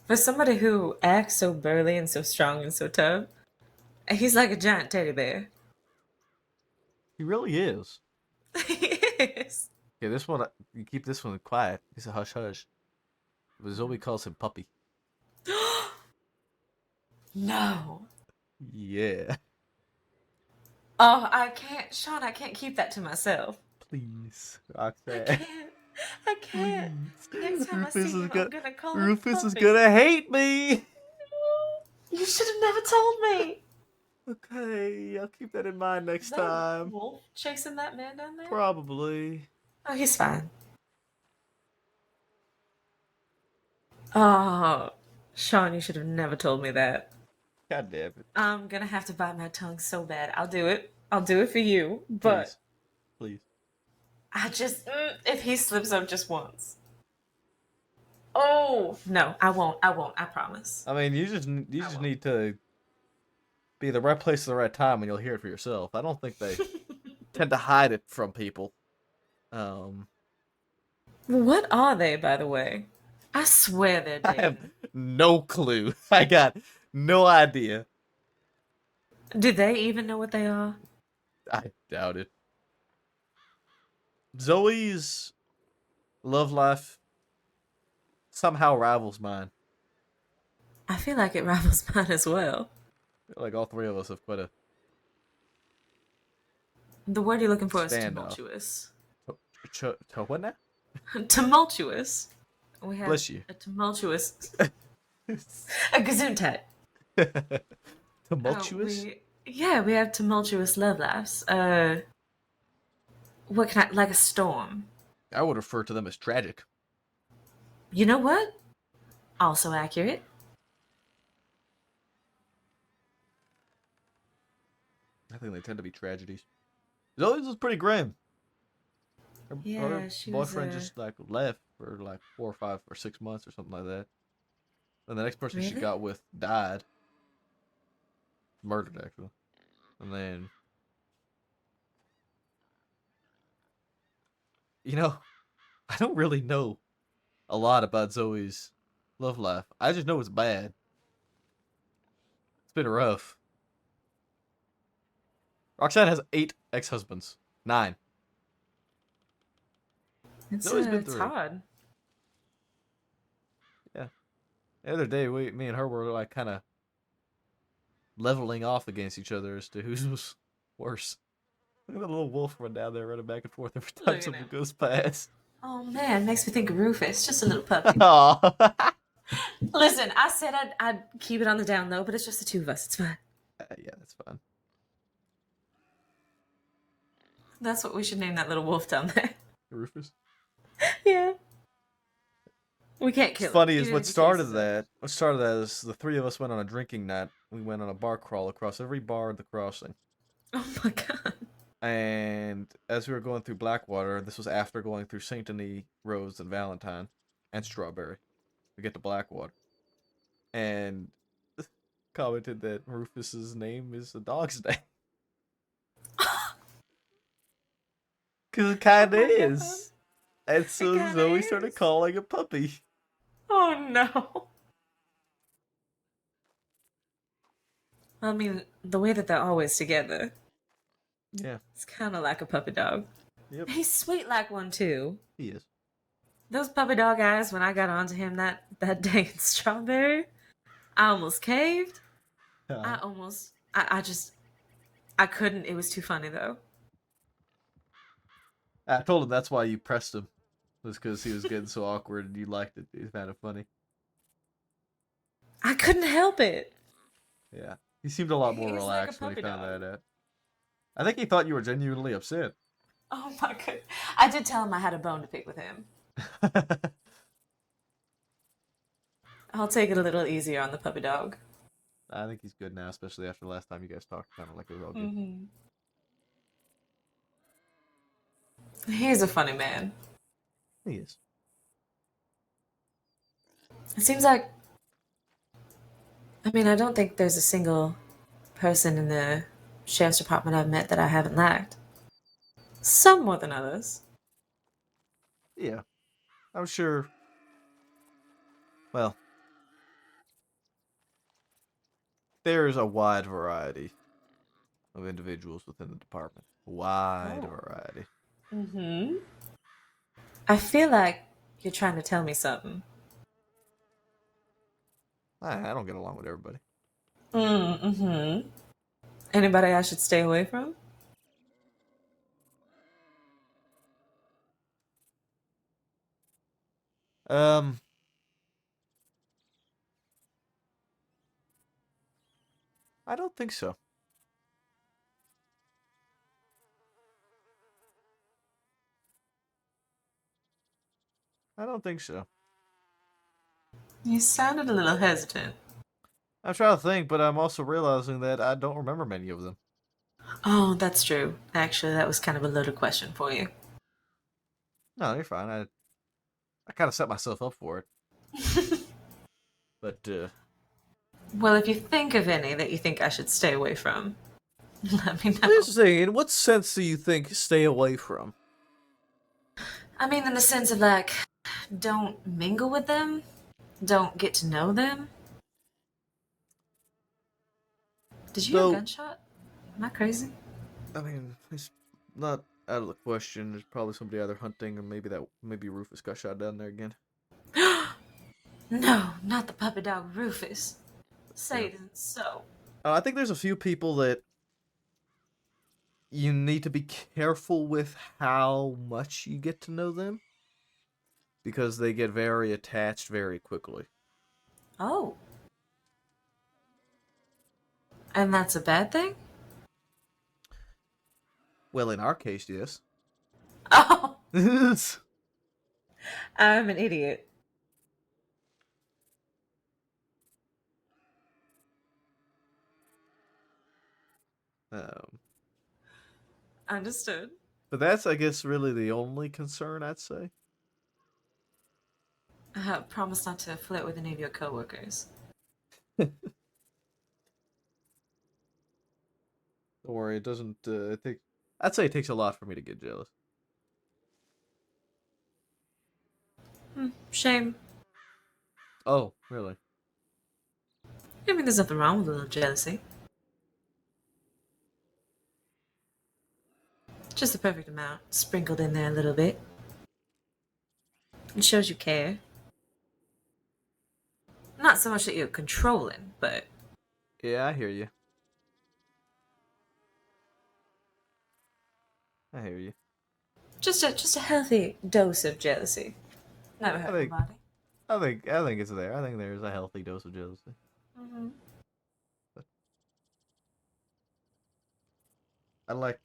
For somebody who acts so burly and so strong and so tough, he's like a giant teddy bear. He really is. He is. Okay, this one, you keep this one quiet. He's a hush hush. But Zoe calls him puppy. No. Yeah. Oh, I can't. Sean, I can't keep that to myself. Please, Roxanne. I can't. Next time I see him, I'm gonna call him Rufus is puppy. gonna hate me. You should have never told me. Okay, I'll keep that in mind next Is that a time. wolf chasing that man down there? Probably. Oh, he's fine. Oh, Sean, you should have never told me that. God damn it. I'm gonna have to bite my tongue so bad. I'll do it. I'll do it for you. But Please. I just, if he slips up just once. Oh, no, I won't. I promise. I mean, you just need to be the right place at the right time, and you'll hear it for yourself. I don't think they tend to hide it from people. What are they, by the way? I swear they're I dating. have no clue. I got no idea. Do they even know what they are? I doubt it. Zoe's love life somehow rivals mine. I feel like it rivals mine as well. I feel like all three of us have quite a The word you're looking for is standoff. tumultuous. What now? Tumultuous. We have Bless you. a tumultuous. A gesundheit. Tumultuous? We have tumultuous love lives. What can I, like a storm? I would refer to them as tragic. You know what? Also accurate. I think they tend to be tragedies. Zoe's was pretty grim. Her She was, boyfriend just like left for like 4 or 5 or 6 months or something like that. And the next person she Really? got with died. Murdered, actually. And then, I don't really know a lot about Zoe's love life. I just know it's bad. It's been rough. Roxanne has 8 ex-husbands. 9. It's been it's through. hard. Yeah. The other day, me and her were like kind of leveling off against each other as to whose was worse. Look at the little wolf run down there running back and forth every time at someone him. goes past. Oh man, makes me think of Rufus. Just a little puppy. Aw. Listen, I said I'd keep it on the down low, but it's just the two of us. It's fine. Yeah, that's fine. That's what we should name that little wolf down there. Rufus. Yeah. We can't kill What's funny him. is Even what if he started chases us. that. What started that is the 3 of us went on a drinking night. We went on a bar crawl across every bar at the crossing. Oh my god. And as we were going through Blackwater, this was after going through Saint Denis, Rose, and Valentine, and Strawberry. We get to Blackwater. And commented that Rufus's name is a dog's name. Cause it kinda Oh my God. is. And so kinda Zoe started calling a puppy. Oh no. I mean, the way that they're always together, Yeah. it's kind of like a puppy dog. Yep. He's sweet like one too. He is. Those puppy dog eyes when I got onto him that day in Strawberry, I almost caved. I just I couldn't. It was too funny though. I told him that's why you pressed him. Was because he was getting so awkward and you liked it. You found it funny. I couldn't help it. Yeah. He seemed a lot more He's like a relaxed when he puppy found dog. that out. I think he thought you were genuinely upset. Oh my god! I did tell him I had a bone to pick with him. I'll take it a little easier on the puppy dog. I think he's good now, especially after the last time you guys talked. Kind of like it was all good. Mm-hmm. He's a funny man. He is. It seems like. I mean, I don't think there's a single person in the sheriff's department I've met that I haven't liked. Some more than others. Yeah. I'm sure. Well, there's a wide variety of individuals within the department. Wide variety. Mm-hmm. I feel like you're trying to tell me something. I don't get along with everybody. Mm-hmm. Anybody I should stay away from? Um. I don't think so. I don't think so. You sounded a little hesitant. I'm trying to think, but I'm also realizing that I don't remember many of them. Oh, that's true. Actually, that was kind of a loaded question for you. No, you're fine. I kind of set myself up for it. But, Well, if you think of any that you think I should stay away from, let me know. Here's the thing, in what sense do you think stay away from? I mean, in the sense of like, don't mingle with them, don't get to know them. Did you hear a gunshot? Am I crazy? I mean, it's not out of the question. There's probably somebody either hunting or maybe Rufus got shot down there again. No, not the puppy dog Rufus. Say it isn't so. I think there's a few people that you need to be careful with how much you get to know them, because they get very attached very quickly. Oh. And that's a bad thing? Well, in our case, yes. Oh. I'm an idiot. Understood. But that's, I guess, really the only concern, I'd say. Promise not to flirt with any of your coworkers. Don't worry, it doesn't. I'd say it takes a lot for me to get jealous. Shame. Oh, really? I mean, there's nothing wrong with a little jealousy. Just the perfect amount, sprinkled in there a little bit. It shows you care. Not so much that you're controlling, but... Yeah, I hear you. I hear you. Just a healthy dose of jealousy. Never hurt nobody. I think it's there. I think there's a healthy dose of jealousy. Mm-hmm. But I like,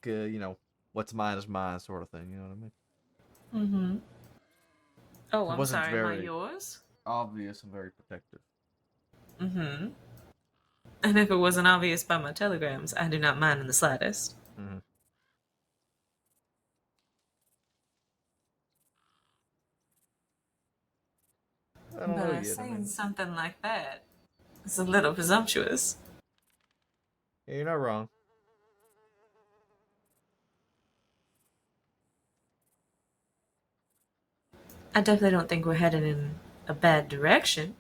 what's mine is mine sort of thing. You know what I mean? Mm-hmm. Oh, It I'm wasn't sorry. Am I very yours? obvious and very protective. Mm-hmm. And if it wasn't obvious by my telegrams, I do not mind in the slightest. Mm-hmm. I don't know But yet. saying something like that is a little presumptuous. Yeah, you're not wrong. I definitely don't think we're headed in a bad direction.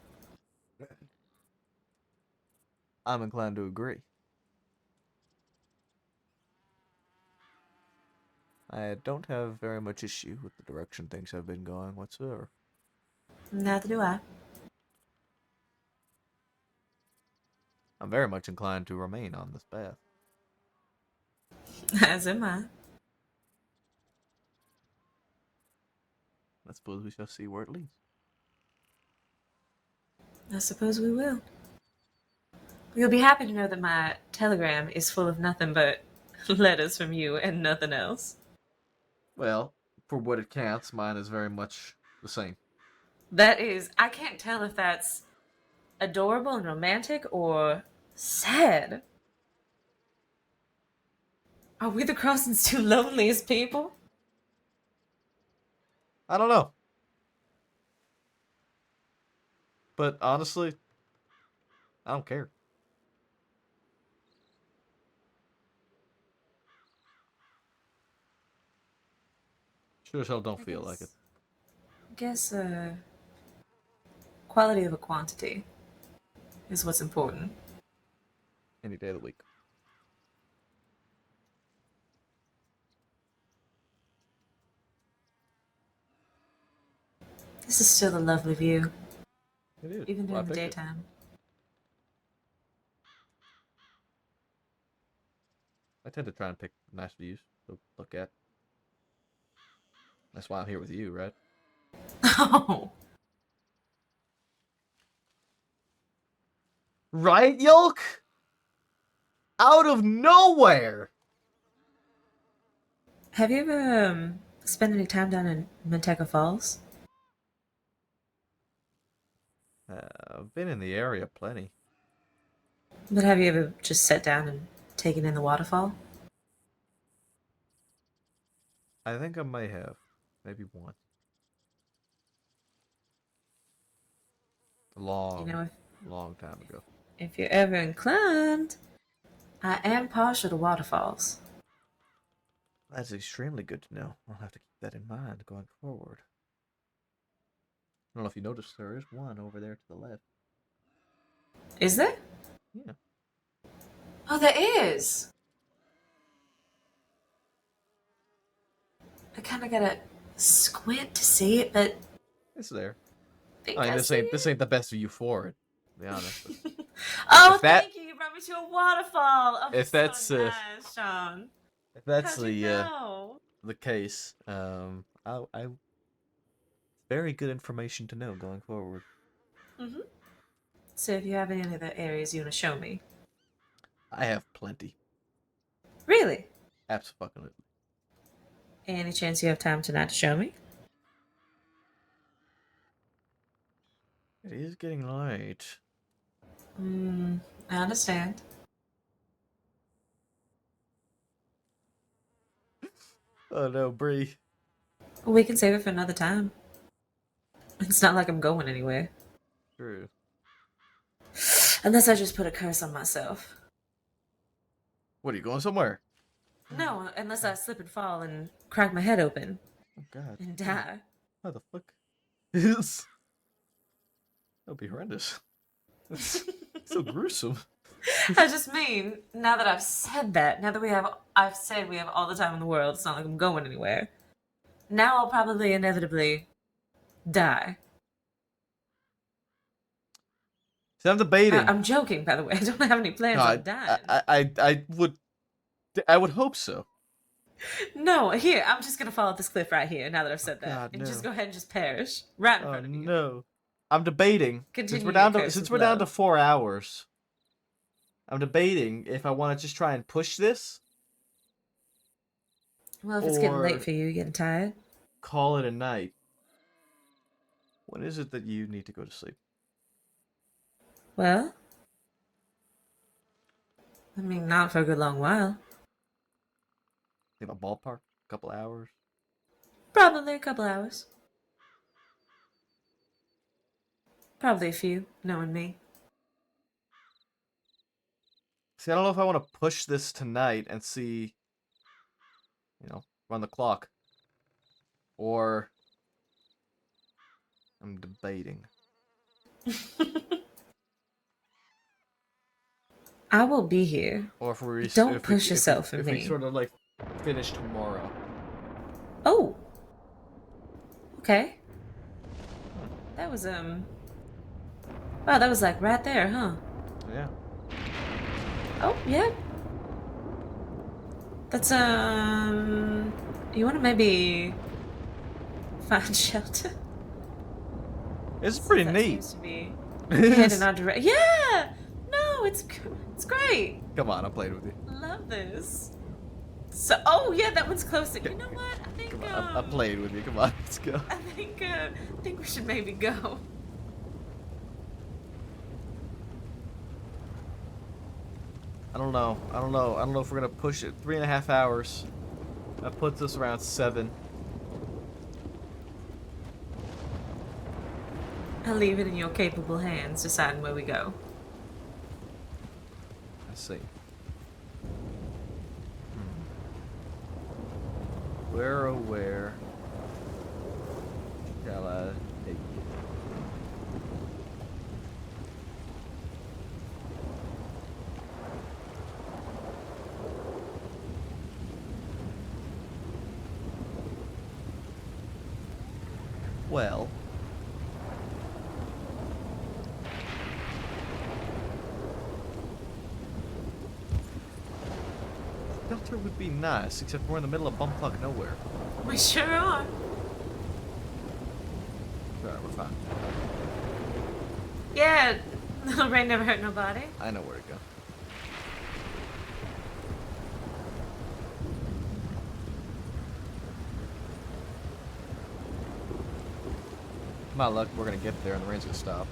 I'm inclined to agree. I don't have very much issue with the direction things have been going whatsoever. Neither do I. I'm very much inclined to remain on this path. As am I. I suppose we shall see where it leads. I suppose we will. You'll be happy to know that my telegram is full of nothing but letters from you and nothing else. Well, for what it counts, mine is very much the same. That is, I can't tell if that's adorable and romantic or sad. Are we the Crossing's two loneliest people? I don't know. But honestly, I don't care. Sure as hell don't feel like it. I guess, quality over quantity is what's important. Any day of the week. This is still a lovely view. It is. Even Well, I during the picked it. daytime. I tend to try and pick nice views to look at. That's why I'm here with you, right? Oh. Right, Yolk? Out of nowhere! Have you ever spent any time down in Manteca Falls? I've been in the area plenty. But have you ever just sat down and taken in the waterfall? I think I may have. Maybe once. A long, You know, long time ago. if you're ever inclined, I am partial to waterfalls. That's extremely good to know. I'll have to keep that in mind going forward. I don't know if you noticed, there is one over there to the left. Is there? Yeah. Oh, there is! I kind of gotta squint to see it, but It's there. think I mean, I this ain't the best view for it, to be honest. But Oh, if that- thank you! You brought me to a waterfall! Oh, if so that's, nice, Sean. if that's How'd you know? the case, I very good information to know going forward. Mm-hmm. So if you have any other areas you want to show me. I have plenty. Really? Absolutely. Any chance you have time tonight to show me? It is getting late. I understand. Oh no, Bree. We can save it for another time. It's not like I'm going anywhere. True. Unless I just put a curse on myself. What, are you going somewhere? No, unless I slip and fall and crack my head open. Oh god. And die. How the fuck? Is that'll be horrendous. That's so gruesome. I just mean, now that I've said that, now that I've said we have all the time in the world, it's not like I'm going anywhere. Now I'll probably inevitably die. See, I'm debating. I'm joking, by the way. I don't have any plans No, on dying. I would hope so. No, here, I'm just gonna fall off this cliff right here, now that I've said that. God, and just no. go ahead and just perish. Right in Oh front of you. no. I'm debating. Continue Since we're your down to curse since of we're down to love. 4 hours. I'm debating if I want to just try and push this. Well, if it's getting or late for you, getting tired. call it a night. When is it that you need to go to sleep? Well, I mean, not for a good long while. You have a ballpark? A couple hours? Probably a couple hours. Probably a few, knowing me. See, I don't know if I want to push this tonight and see, run the clock. Or I'm debating. I will be here. Or if we Don't if push we, yourself if in we me. sort of like finish tomorrow. Oh. Okay. That was Wow, that was like right there, huh? Yeah. Oh, yeah. That's you want to maybe find shelter? It's pretty That neat. seems to be heading our direction. Yeah. No, it's great. Come on, I'm playing with you. Love this. So, oh yeah, that one's closer. You know what? I think Come on, I'm playing with you. Come on, let's go. I think we should maybe go. I don't know. I don't know if we're gonna push it. 3.5 hours. That puts us around 7. I'll leave it in your capable hands, deciding where we go. I see. Where, oh where? Shall I take you? Well. Shelter would be nice, except we're in the middle of bumfuck nowhere. We sure are. Alright, we're fine. Yeah, little rain never hurt nobody. I know where to go. My luck, we're gonna get there and the rain's gonna stop.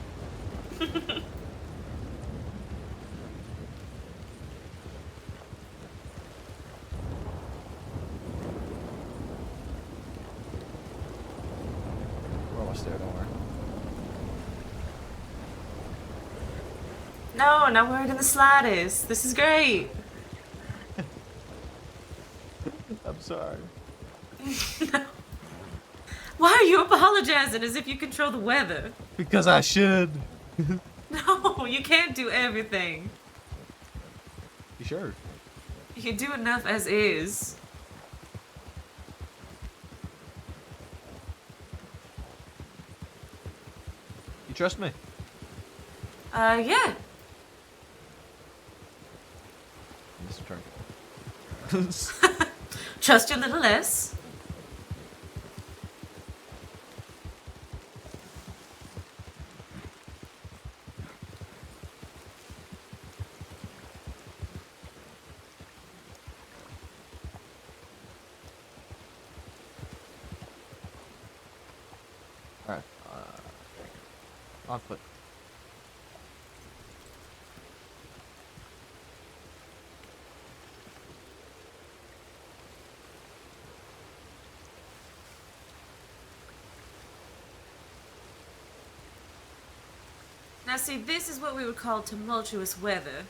We're almost there, don't worry. No, not worried in the slightest. This is great. I'm sorry. Why are you apologizing as if you control the weather? Because I should. No, you can't do everything. You sure? You do enough as is. You trust me? Yeah. Mr. Turn. Trust you a little less. Alright. On foot. Now see, this is what we would call tumultuous weather.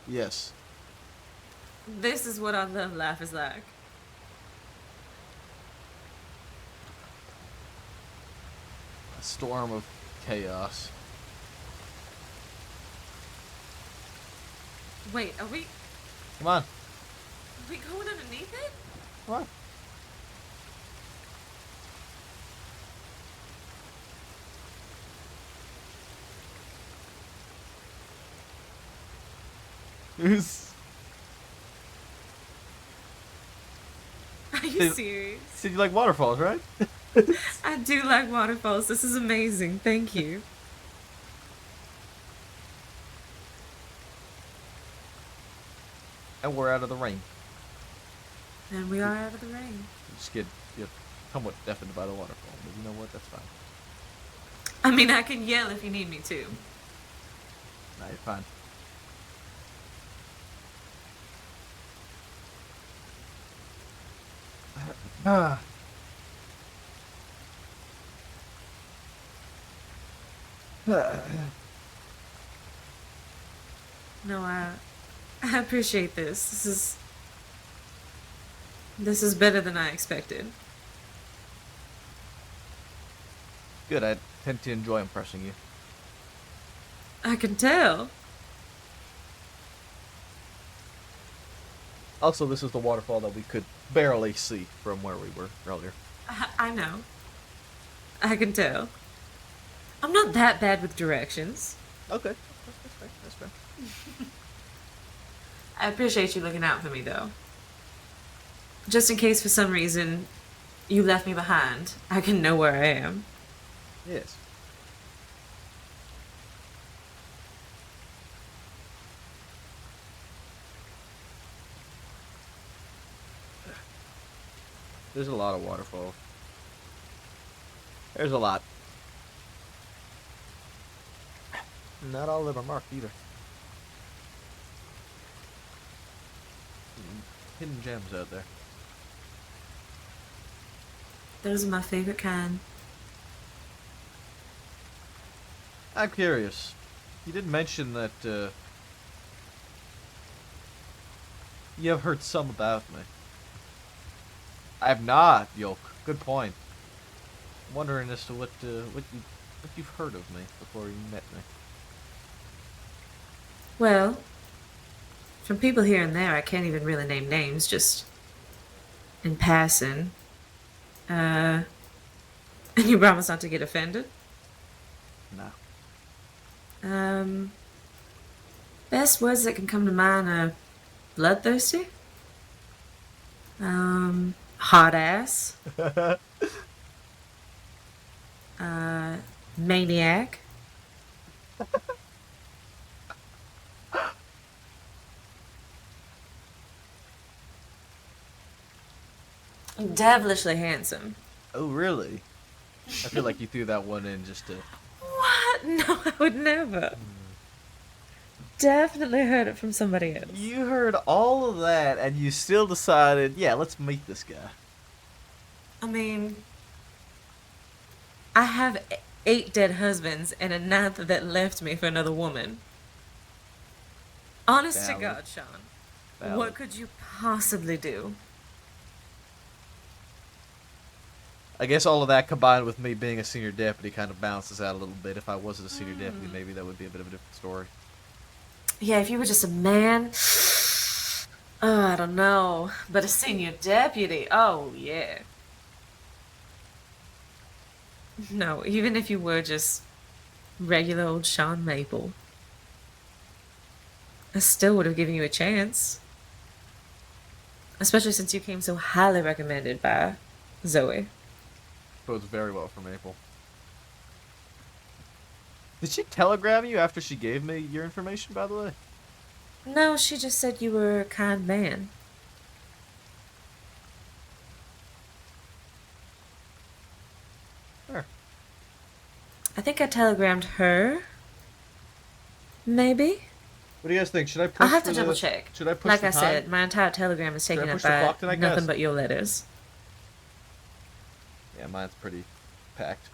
Yes. This is what our love life is like. A storm of chaos. Wait, are we Come on. going underneath it? Come on. Are you serious? So you like waterfalls, right? I do like waterfalls. This is amazing. Thank you. And we're out of the rain. And we are out of the rain. You just get somewhat deafened by the waterfall, but you know what? That's fine. I mean, I can yell if you need me to. Nah, you're fine. Ah. No, I appreciate this. This is better than I expected. Good, I tend to enjoy impressing you. I can tell. Also, this is the waterfall that we could barely see from where we were earlier. I know. I can tell. I'm not that bad with directions. Okay. That's fair. That's fair. I appreciate you looking out for me, though. Just in case for some reason you left me behind, I can know where I am. Yes. There's a lot of waterfalls. There's a lot. Not all of them are marked either. Hidden gems out there. Those are my favorite kind. I'm curious. You did mention that you have heard some about me. I have not, Yoke. Good point. I'm wondering as to what you've heard of me before you met me. Well, from people here and there, I can't even really name names, just in passing. And you promise not to get offended? No. Best words that can come to mind are bloodthirsty, hard ass, maniac, devilishly handsome. Oh, really? I feel like you threw that one in just to... What? No, I would never. Definitely heard it from somebody else. You heard all of that, and you still decided, yeah, let's meet this guy. I mean, I have 8 dead husbands and a 9th that left me for another woman. Honest to Valid. God, Sean, Valid. what could you possibly do? I guess all of that combined with me being a senior deputy kind of balances out a little bit. If I wasn't a senior deputy, maybe that would be a bit of a different story. Yeah, if you were just a man, oh, I don't know. But a senior deputy, oh, yeah. No, even if you were just regular old Sean Maple, I still would have given you a chance. Especially since you came so highly recommended by Zoe. Bodes very well for Maple. Did she telegram you after she gave me your information, by the way? No, she just said you were a kind man. Sure. I think I telegrammed her. Maybe? What do you guys think? Should I push I'll have for to the- double check. Should I push Like the I time? said, my entire telegram is Should I taken up push the clock by tonight, nothing guys? but your letters. Yeah, mine's pretty packed.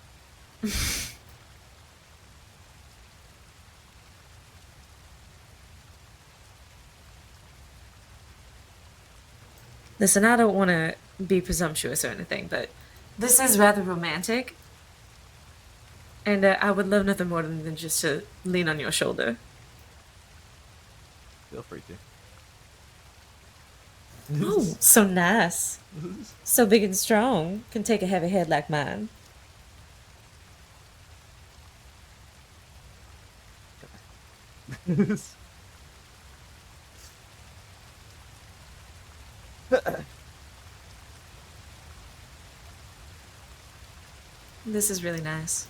Listen, I don't want to be presumptuous or anything, but this is rather romantic. And I would love nothing more than just to lean on your shoulder. Feel free to. Oh, so nice. So big and strong. Can take a heavy head like mine. This is really nice.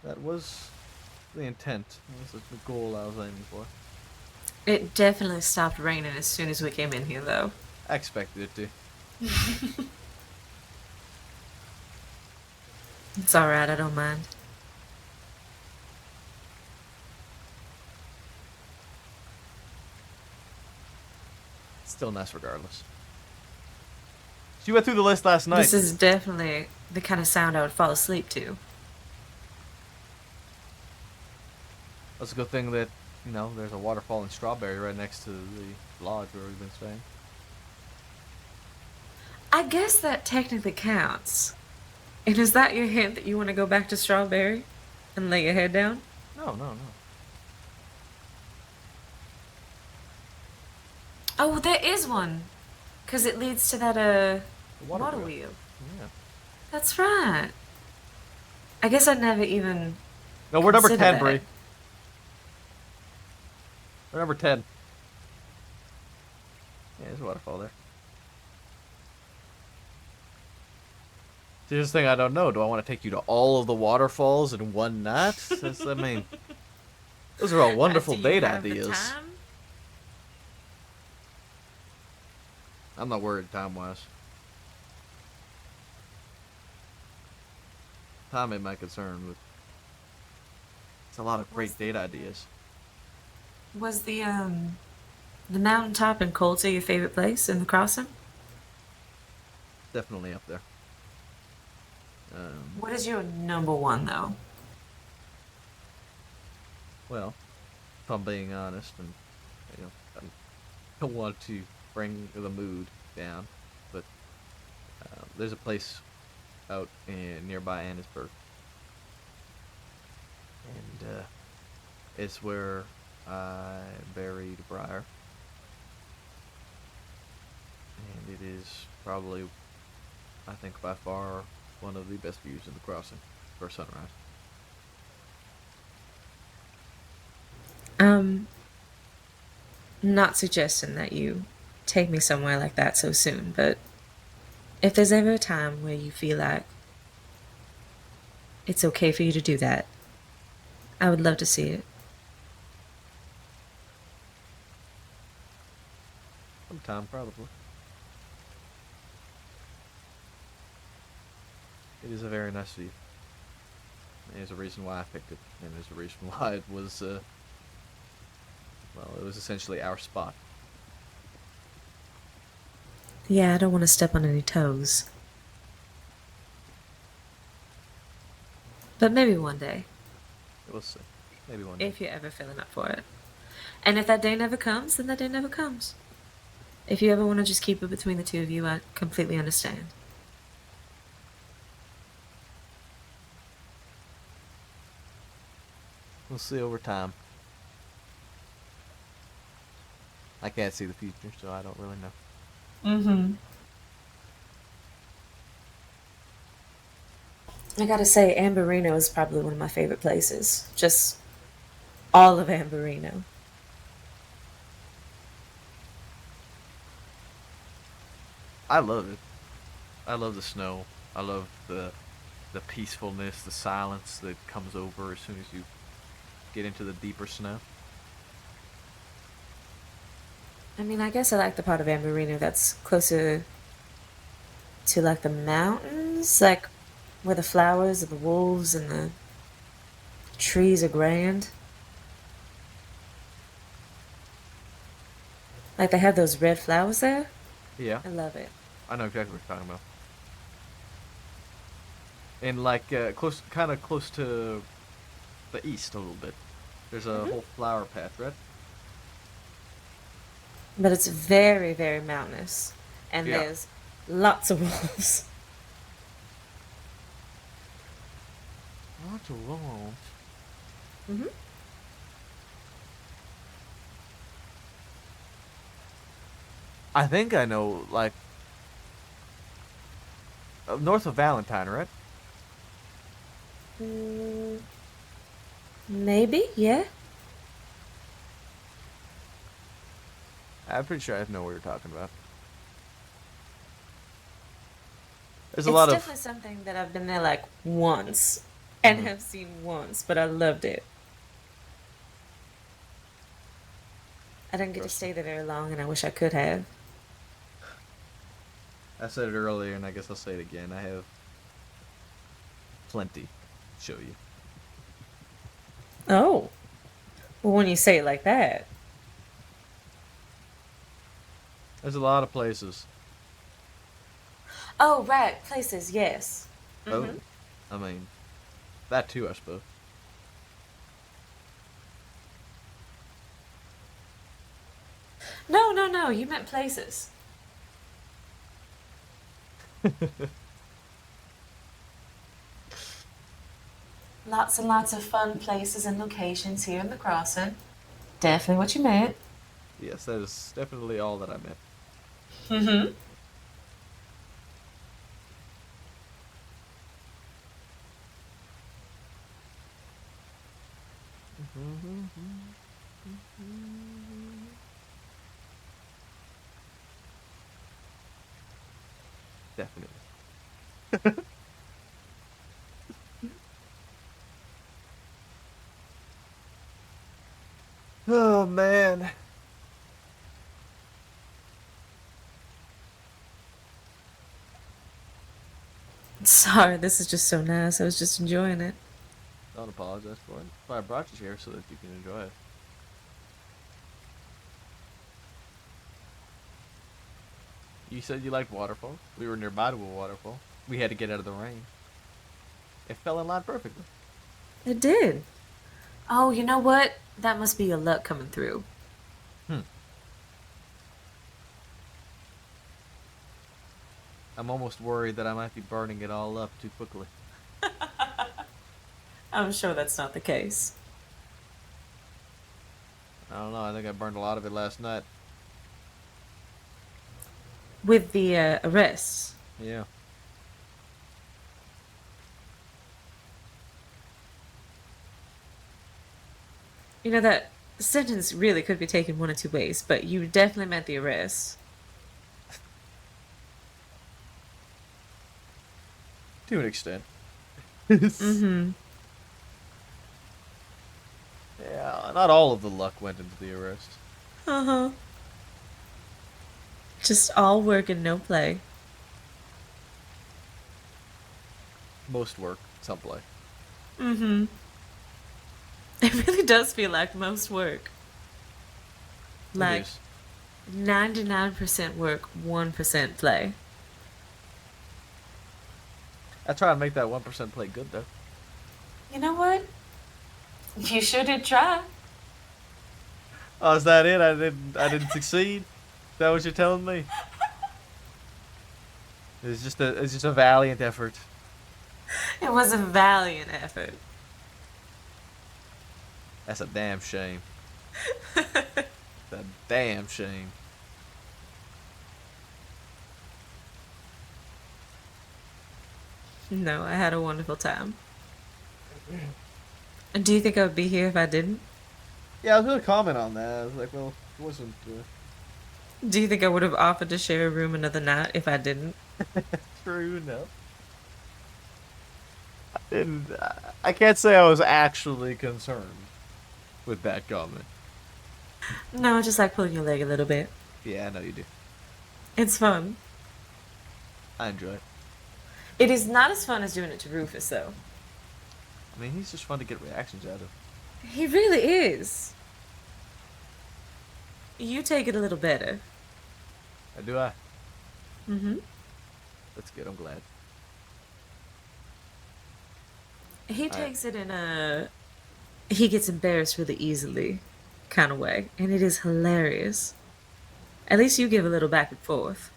That was the intent. That was the goal I was aiming for. It definitely stopped raining as soon as we came in here, though. I expected it to. It's alright, I don't mind. Still nice regardless. She went through the list last night. This is definitely the kind of sound I would fall asleep to. That's a good thing that, you know, there's a waterfall in Strawberry right next to the lodge where we've been staying. I guess that technically counts. And is that your hint that you want to go back to Strawberry and lay your head down? No, no, no. Oh, there is one. Because it leads to that, water wheel. Yeah. That's right. I guess I never even. No, we're number considered 10, that. Bree. We're number 10. Yeah, there's a waterfall there. Here's the thing I don't know. Do I want to take you to all of the waterfalls in one night? I mean, those are all wonderful Do you date have the ideas. time? I'm not worried time-wise. Time ain't my concern, but it's a lot of great date ideas. Was the mountaintop in Colta your favorite place in the crossing? Definitely up there. What is your number one, though? Well, if I'm being honest, and I don't want to bring the mood down, but there's a place out in nearby Annisburg, and it's where I buried Briar, and it is probably, I think, by far one of the best views in the crossing for sunrise. Not suggesting that you take me somewhere like that so soon, but if there's ever a time where you feel like it's okay for you to do that, I would love to see it. Sometime, probably. It is a very nice view. There's a reason why I picked it, and there's a reason why it was, well, it was essentially our spot. Yeah, I don't want to step on any toes. But maybe one day. We'll see. Maybe one day. If you're ever feeling up for it. And if that day never comes, then that day never comes. If you ever want to just keep it between the two of you, I completely understand. We'll see over time. I can't see the future, so I don't really know. Mm-hmm. I gotta say, Amberino is probably one of my favorite places. Just all of Amberino. I love it. I love the snow. I love the peacefulness, the silence that comes over as soon as you get into the deeper snow. I mean, I guess I like the part of Amberino that's closer to like the mountains, like where the flowers and the wolves and the trees are grand. Like they have those red flowers there. Yeah. I love it. I know exactly what you're talking about. And like kind of close to the east a little bit. There's a whole flower patch, right? But it's very, very mountainous. And Yeah. there's lots of wolves. Lots of wolves. Mm-hmm. I think I know, like, north of Valentine, right? Maybe, yeah. I'm pretty sure I know what you're talking about. There's a It's lot of... definitely something that I've been there like once and have seen once, but I loved it. I didn't get to stay there very long, and I wish I could have. I said it earlier, and I guess I'll say it again. I have plenty to show you. Oh. Well, when you say it like that. There's a lot of places. Oh, right. Places, yes. Oh, I mean, that too, I suppose. No, you meant places. Lots and lots of fun places and locations here in the crossing. Definitely what you meant. Yes, that is definitely all that I meant. Mm-hmm. Definitely. Oh man. Sorry, this is just so nice. I was just enjoying it. Don't apologize for it. That's why I brought you here so that you can enjoy it. You said you liked waterfalls. We were nearby to a waterfall. We had to get out of the rain. It fell in line perfectly. It did. Oh, you know what? That must be your luck coming through. I'm almost worried that I might be burning it all up too quickly. I'm sure that's not the case. I don't know. I think I burned a lot of it last night. With the arrests. Yeah. You know, that sentence really could be taken one of two ways, but you definitely meant the arrest. To an extent. Mm-hmm. Yeah, not all of the luck went into the arrest. Uh-huh. Just all work and no play. Most work, some play. Mm-hmm. It really does feel like most work. Like 99% work, 1% play. I try to make that 1% play good though. You know what? You sure did try. Oh, is that it? I didn't succeed? Is that what you're telling me? It's just a valiant effort. It was a valiant effort. That's a damn shame. That's a damn shame. No, I had a wonderful time. Do you think I would be here if I didn't? Yeah, I was gonna comment on that. I was like, well, it wasn't. Do you think I would have offered to share a room another night if I didn't? True enough. I can't say I was actually concerned with that comment. No, I just like pulling your leg a little bit. Yeah, I know you do. It's fun. I enjoy it. It is not as fun as doing it to Rufus, though. I mean, he's just fun to get reactions out of. He really is. You take it a little better. Do I? Mm-hmm. That's good. I'm glad. He takes it in a... He gets embarrassed really easily kind of way. And it is hilarious. At least you give a little back and forth.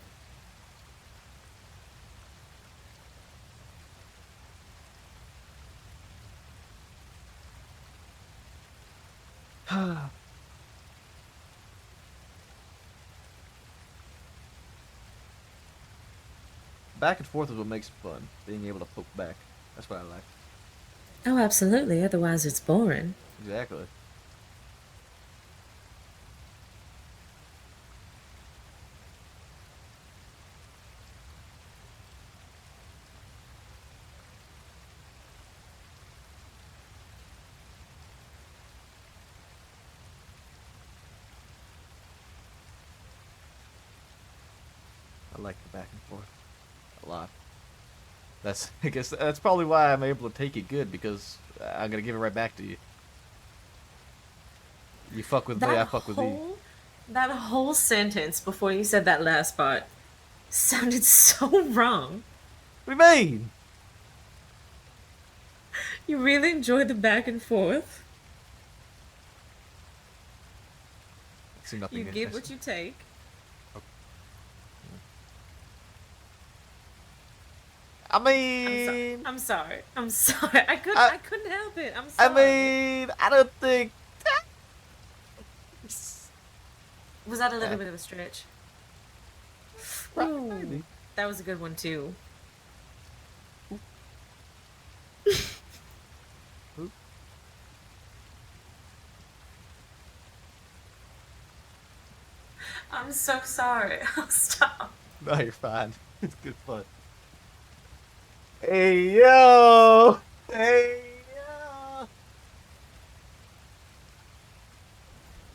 Back and forth is what makes it fun. Being able to poke back. That's what I like. Oh, absolutely. Otherwise, it's boring. Exactly. I like the back and forth a lot. I guess that's probably why I'm able to take it good, because I'm gonna give it right back to you. You fuck with me, I fuck with you. That whole sentence before you said that last part sounded so wrong. What do you mean? You really enjoyed the back and forth. You give what you take. I mean, I'm sorry. I'm sorry. I couldn't help it. I'm I sorry. mean, I don't think. Was that a little bit of a stretch? Ooh, that was a good one too. I'm so sorry. Stop. No, you're fine. It's good fun. Hey yo! Hey yo!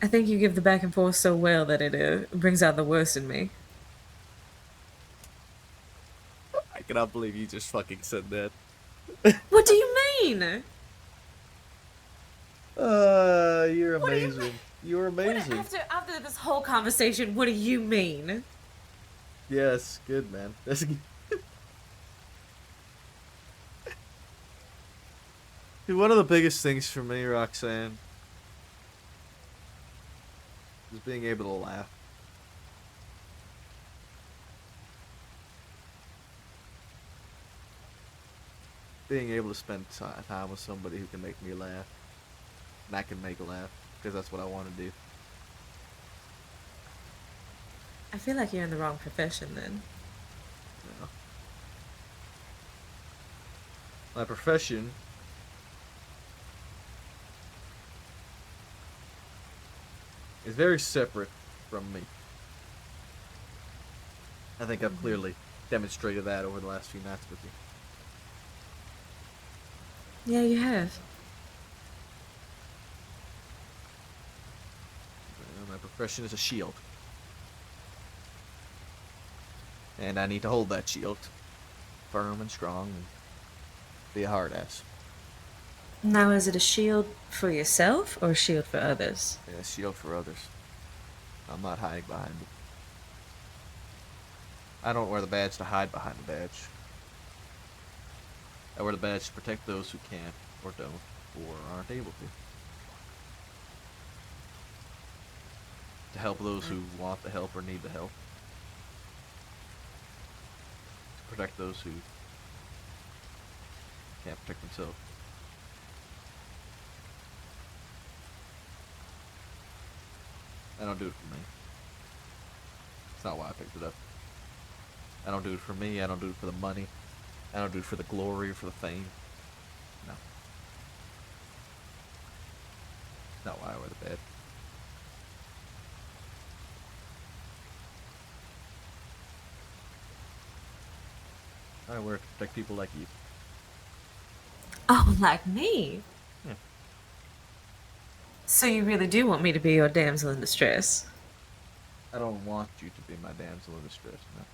I think you give the back and forth so well that it brings out the worst in me. I cannot believe you just fucking said that. What do you mean? You're amazing. You're amazing. After this whole conversation, what do you mean? Yes, good man. That's good. Dude, one of the biggest things for me, Roxanne, is being able to laugh. Being able to spend time with somebody who can make me laugh. And I can make laugh, because that's what I want to do. I feel like you're in the wrong profession then. No. My profession is very separate from me. I think I've clearly demonstrated that over the last few nights with you. Yeah, you have. My profession is a shield. And I need to hold that shield firm and strong and be a hard ass. Now, is it a shield for yourself or a shield for others? Yeah, a shield for others. I'm not hiding behind it. I don't wear the badge to hide behind the badge. I wear the badge to protect those who can't, or don't, or aren't able to. To help those who want the help or need the help. To protect those who can't protect themselves. I don't do it for me. It's not why I picked it up. I don't do it for me. I don't do it for the money. I don't do it for the glory or for the fame. No. It's not why I wear the badge. I wear it to protect people like you. Oh, like me? Yeah. So you really do want me to be your damsel in distress? I don't want you to be my damsel in distress, no.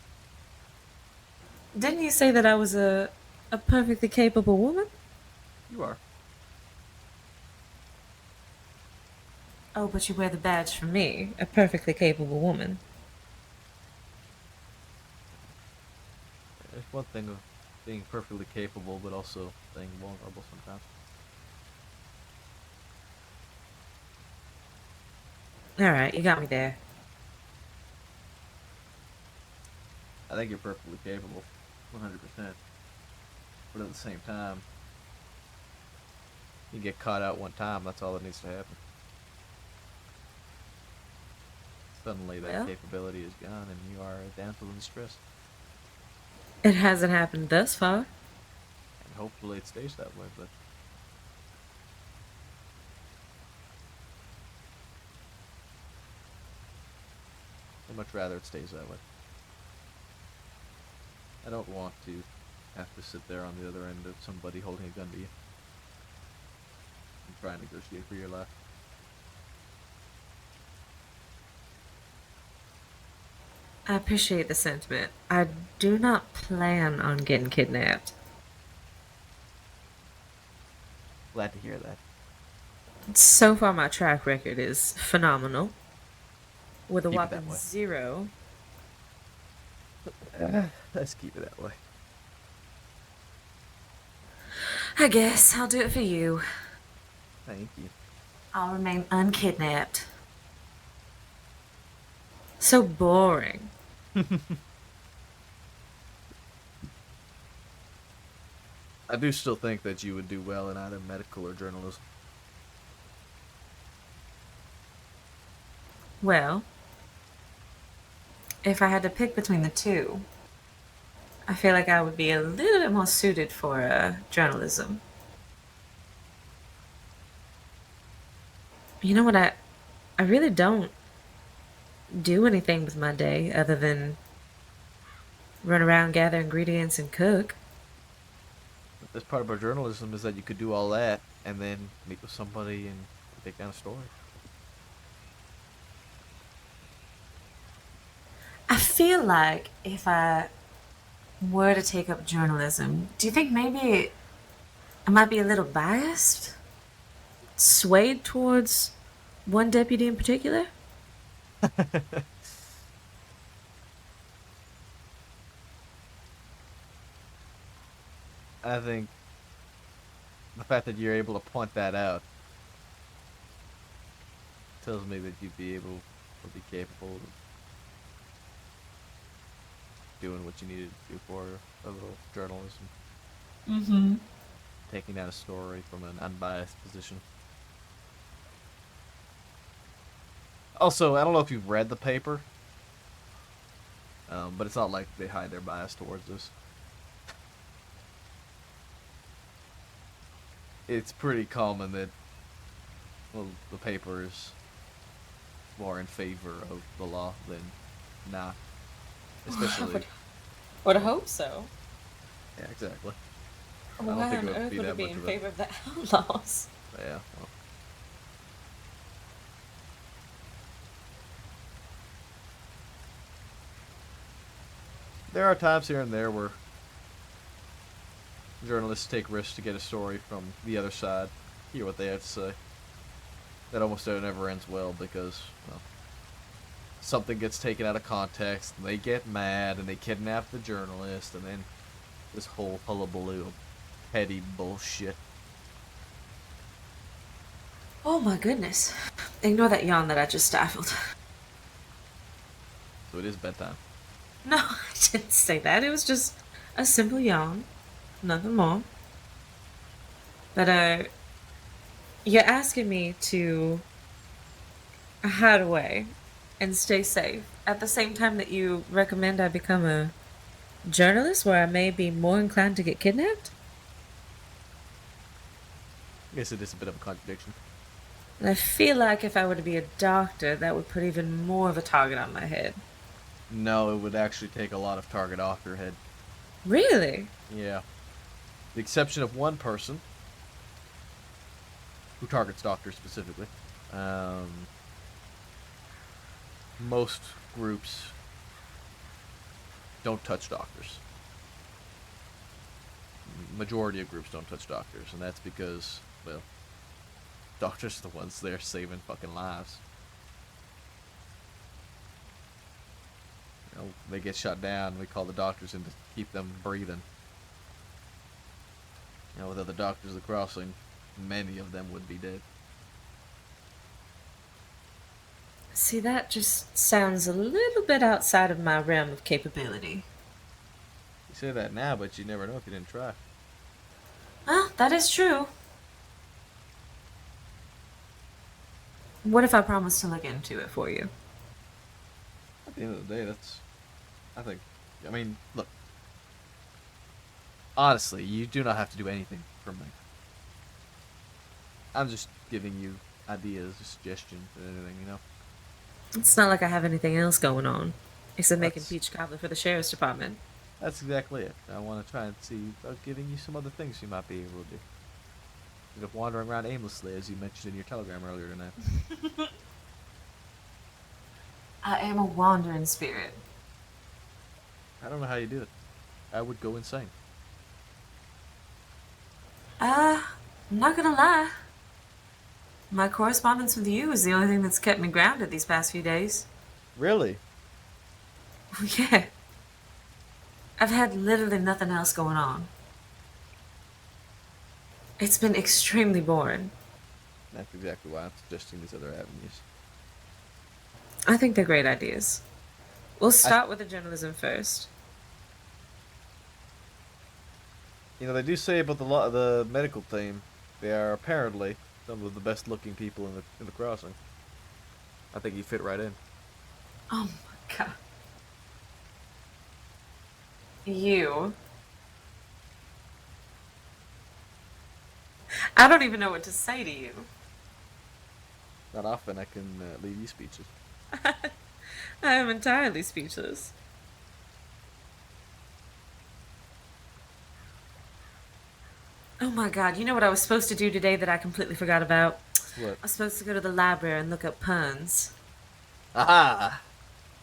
Didn't you say that I was a perfectly capable woman? You are. Oh, but you wear the badge for me, a perfectly capable woman. It's one thing of being perfectly capable, but also being vulnerable sometimes. Alright, you got me there. I think you're perfectly capable, 100%. But at the same time, you get caught out one time, that's all that needs to happen. Suddenly that capability is gone and you are a damsel in distress. It hasn't happened thus far. And hopefully it stays that way, but... I'd much rather it stays that way. I don't want to have to sit there on the other end of somebody holding a gun to you. And try and negotiate for your life. I appreciate the sentiment. I do not plan on getting kidnapped. Glad to hear that. So far, my track record is phenomenal. With a Keep it that whopping way. 0. Let's keep it that way. I guess I'll do it for you. Thank you. I'll remain unkidnapped. So boring. I do still think that you would do well in either medical or journalism. Well, if I had to pick between the two, I feel like I would be a little bit more suited for journalism. You know what? I really don't do anything with my day other than run around, gather ingredients, and cook. The best part about journalism is that you could do all that and then meet with somebody and take down a story. I feel like if I were to take up journalism, do you think maybe I might be a little biased? Swayed towards one deputy in particular? I think the fact that you're able to point that out tells me that you'd be able or be capable of doing what you needed to do for a little journalism. Mm-hmm. Taking down a story from an unbiased position. Also, I don't know if you've read the paper, but it's not like they hide their bias towards us. It's pretty common that, well, the paper is more in favor of the law than not. Especially. Would hope so. Yeah, exactly. Why on earth would it be in favor of the outlaws? Yeah. Well. There are times here and there where journalists take risks to get a story from the other side, hear what they have to say. That almost never ends well because, well, something gets taken out of context, and they get mad, and they kidnap the journalist, and then this whole hullabaloo of petty bullshit. Oh my goodness. Ignore that yawn that I just stifled. So it is bedtime. No, I didn't say that. It was just a simple yawn. Nothing more. But, you're asking me to hide away and stay safe at the same time that you recommend I become a journalist where I may be more inclined to get kidnapped? I guess it is a bit of a contradiction. And I feel like if I were to be a doctor, that would put even more of a target on my head. No, it would actually take a lot of target off your head. Really? Yeah. The exception of one person who targets doctors specifically. Most groups don't touch doctors. Majority of groups don't touch doctors, and that's because, well, doctors are the ones there saving fucking lives. You know, they get shut down, we call the doctors in to keep them breathing. You know, without the doctors of the crossing, many of them would be dead. See, that just sounds a little bit outside of my realm of capability. You say that now, but you never know if you didn't try. Well, that is true. What if I promise to look into it for you? At the end of the day, that's, I mean, look. Honestly, you do not have to do anything for me. I'm just giving you ideas, suggestions, and anything, you know? It's not like I have anything else going on, except making peach cobbler for the sheriff's department. That's exactly it. I want to try and see about giving you some other things you might be able to do. Instead of wandering around aimlessly, as you mentioned in your telegram earlier tonight. I am a wandering spirit. I don't know how you do it. I would go insane. I'm not gonna lie. My correspondence with you is the only thing that's kept me grounded these past few days. Really? Yeah. I've had literally nothing else going on. It's been extremely boring. That's exactly why I'm suggesting these other avenues. I think they're great ideas. We'll start with the journalism first. You know, they do say about the medical team, they are apparently some of the best looking people in the crossing. I think you fit right in. Oh my god. You. I don't even know what to say to you. Not often I can leave you speeches. I am entirely speechless. Oh my god, you know what I was supposed to do today that I completely forgot about? What? I was supposed to go to the library and look up puns. Aha!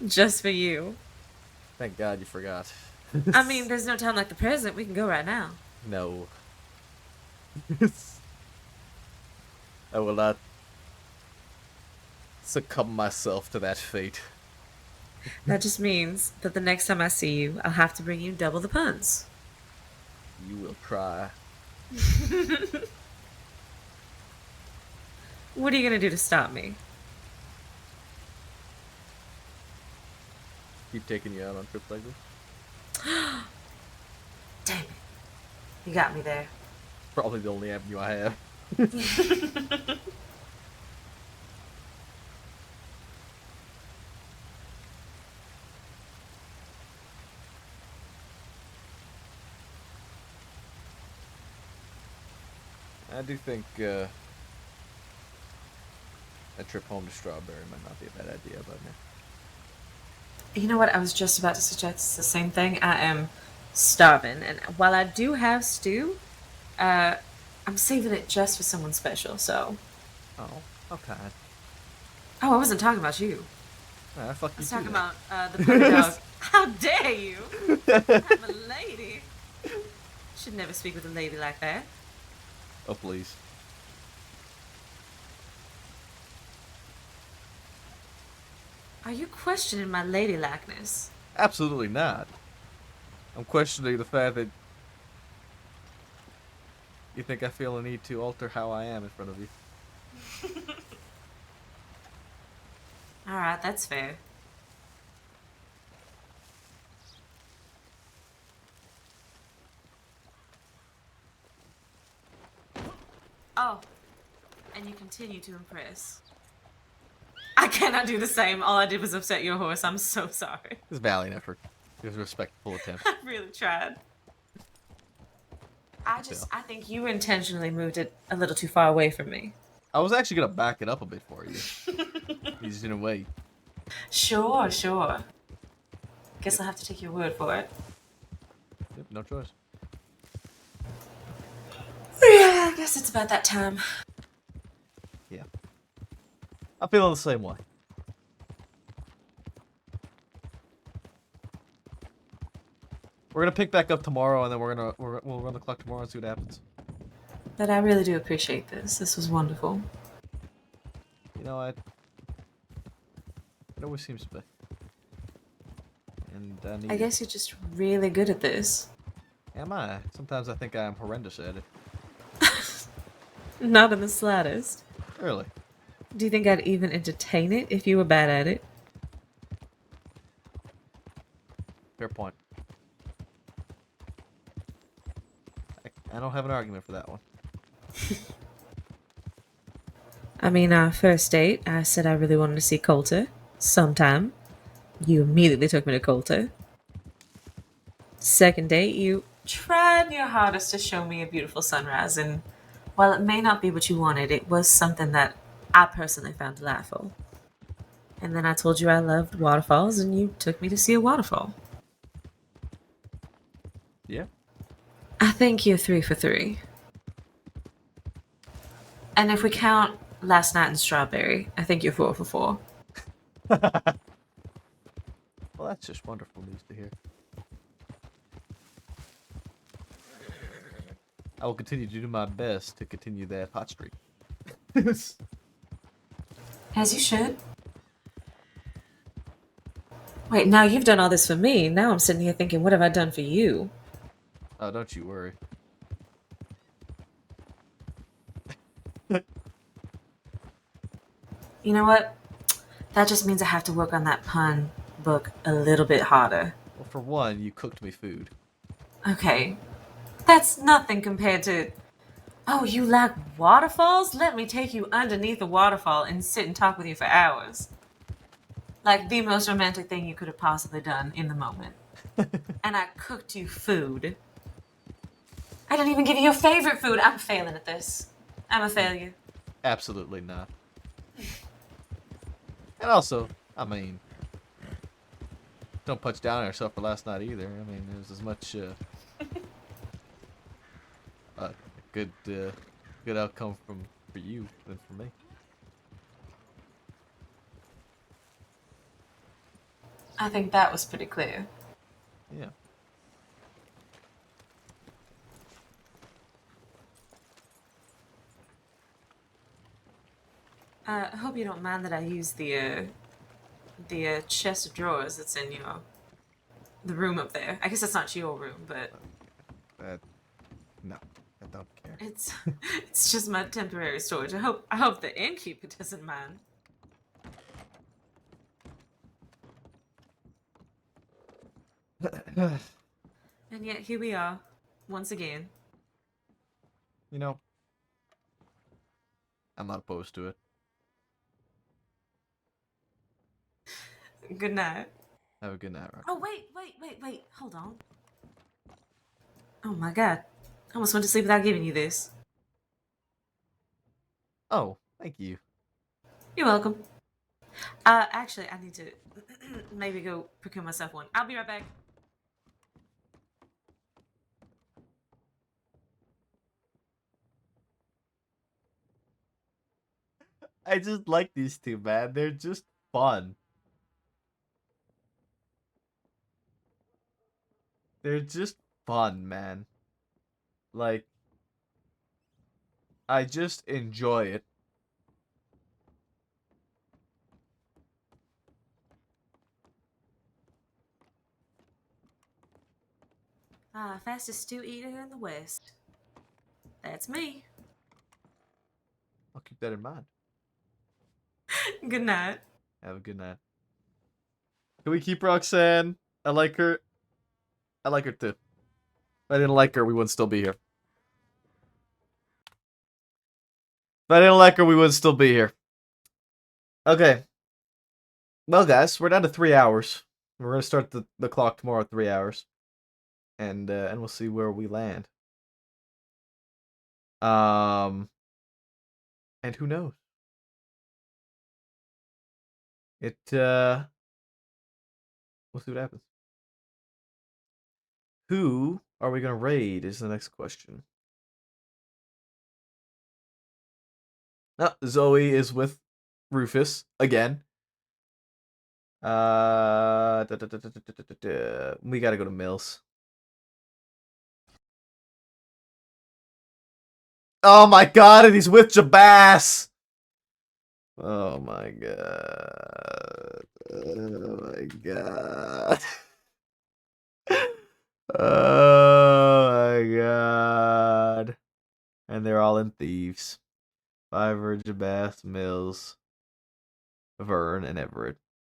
Just for you. Thank God you forgot. I mean, there's no time like the present. We can go right now. No. I will not succumb myself to that fate. That just means that the next time I see you, I'll have to bring you double the puns. You will try. What are you gonna do to stop me? Keep taking you out on trips like this? Damn it. You got me there. Probably the only avenue I have. I do think a trip home to Strawberry might not be a bad idea, but no. You know what? I was just about to suggest the same thing. I am starving, and while I do have stew, I'm saving it just for someone special, so. Oh, okay. Oh, I wasn't talking about you. Fuck I you was too, talking then. about the puppy dog. How dare you? I'm a lady. Should never speak with a lady like that. Oh, please. Are you questioning my ladylikeness? Absolutely not. I'm questioning the fact that you think I feel a need to alter how I am in front of you. Alright, that's fair. Oh, and you continue to impress. I cannot do the same. All I did was upset your horse. I'm so sorry. It's a valiant effort. It was a respectful attempt. I really tried. I think you intentionally moved it a little too far away from me. I was actually gonna back it up a bit for you. You just didn't wait. Sure. Guess I'll have to take your word for it. Yep, no choice. Yeah, I guess it's about that time. Yeah. I'm feeling the same way. We're gonna pick back up tomorrow, and then we'll run the clock tomorrow and see what happens. But I really do appreciate this. This was wonderful. You know, it always seems to be. And I need I guess you're just really good at this. Am I? Sometimes I think I am horrendous at it. Not in the slightest. Really? Do you think I'd even entertain it if you were bad at it? Fair point. I don't have an argument for that one. I mean, our first date, I said I really wanted to see Coulter sometime. You immediately took me to Coulter. Second date, you tried your hardest to show me a beautiful sunrise, and while it may not be what you wanted, it was something that I personally found delightful. And then I told you I loved waterfalls, and you took me to see a waterfall. Yeah. I think you're 3 for 3. And if we count last night in Strawberry, I think you're 4 for 4. Well, that's just wonderful news to hear. I will continue to do my best to continue that hot streak. As you should. Wait, now you've done all this for me. Now I'm sitting here thinking, what have I done for you? Oh, don't you worry. You know what? That just means I have to work on that pun book a little bit harder. Well, for one, you cooked me food. Okay. That's nothing compared to. Oh, you like waterfalls? Let me take you underneath a waterfall and sit and talk with you for hours. Like the most romantic thing you could have possibly done in the moment. And I cooked you food. I didn't even give you your favorite food. I'm failing at this. I'm a failure. Absolutely not. And also, I mean, don't punch down on yourself for last night either. I mean, it was as much a good outcome for you than for me. I think that was pretty clear. Yeah. I hope you don't mind that I use the chest of drawers that's in the room up there. I guess that's not your room, but No, I don't care. it's just my temporary storage. I hope the innkeeper doesn't mind. And yet here we are, once again. You know, I'm not opposed to it. Good night. Have a good night, Rock. Oh, wait. Hold on. Oh my god. I almost went to sleep without giving you this. Oh, thank you. You're welcome. Actually, I need to maybe go procure myself one. I'll be right back. I just like these two, man. They're just fun. They're just fun, man. Like, I just enjoy it. Fastest stew eater in the West. That's me. I'll keep that in mind. Good night. Have a good night. Can we keep Roxanne? I like her. I like her too. If I didn't like her, we wouldn't still be here. If I didn't like her, we wouldn't still be here. Okay. Well, guys, we're down to 3 hours. We're gonna start the clock tomorrow at 3 hours, and we'll see where we land. And who knows? We'll see what happens. Who are we gonna raid is the next question. Zoe is with Rufus again. We gotta go to Mills. Oh my god, and he's with Jabas! Oh my god. Oh my god. Oh my god. And they're all in Thieves. Fiverr, Jabas, Mills, Vern, and Everett.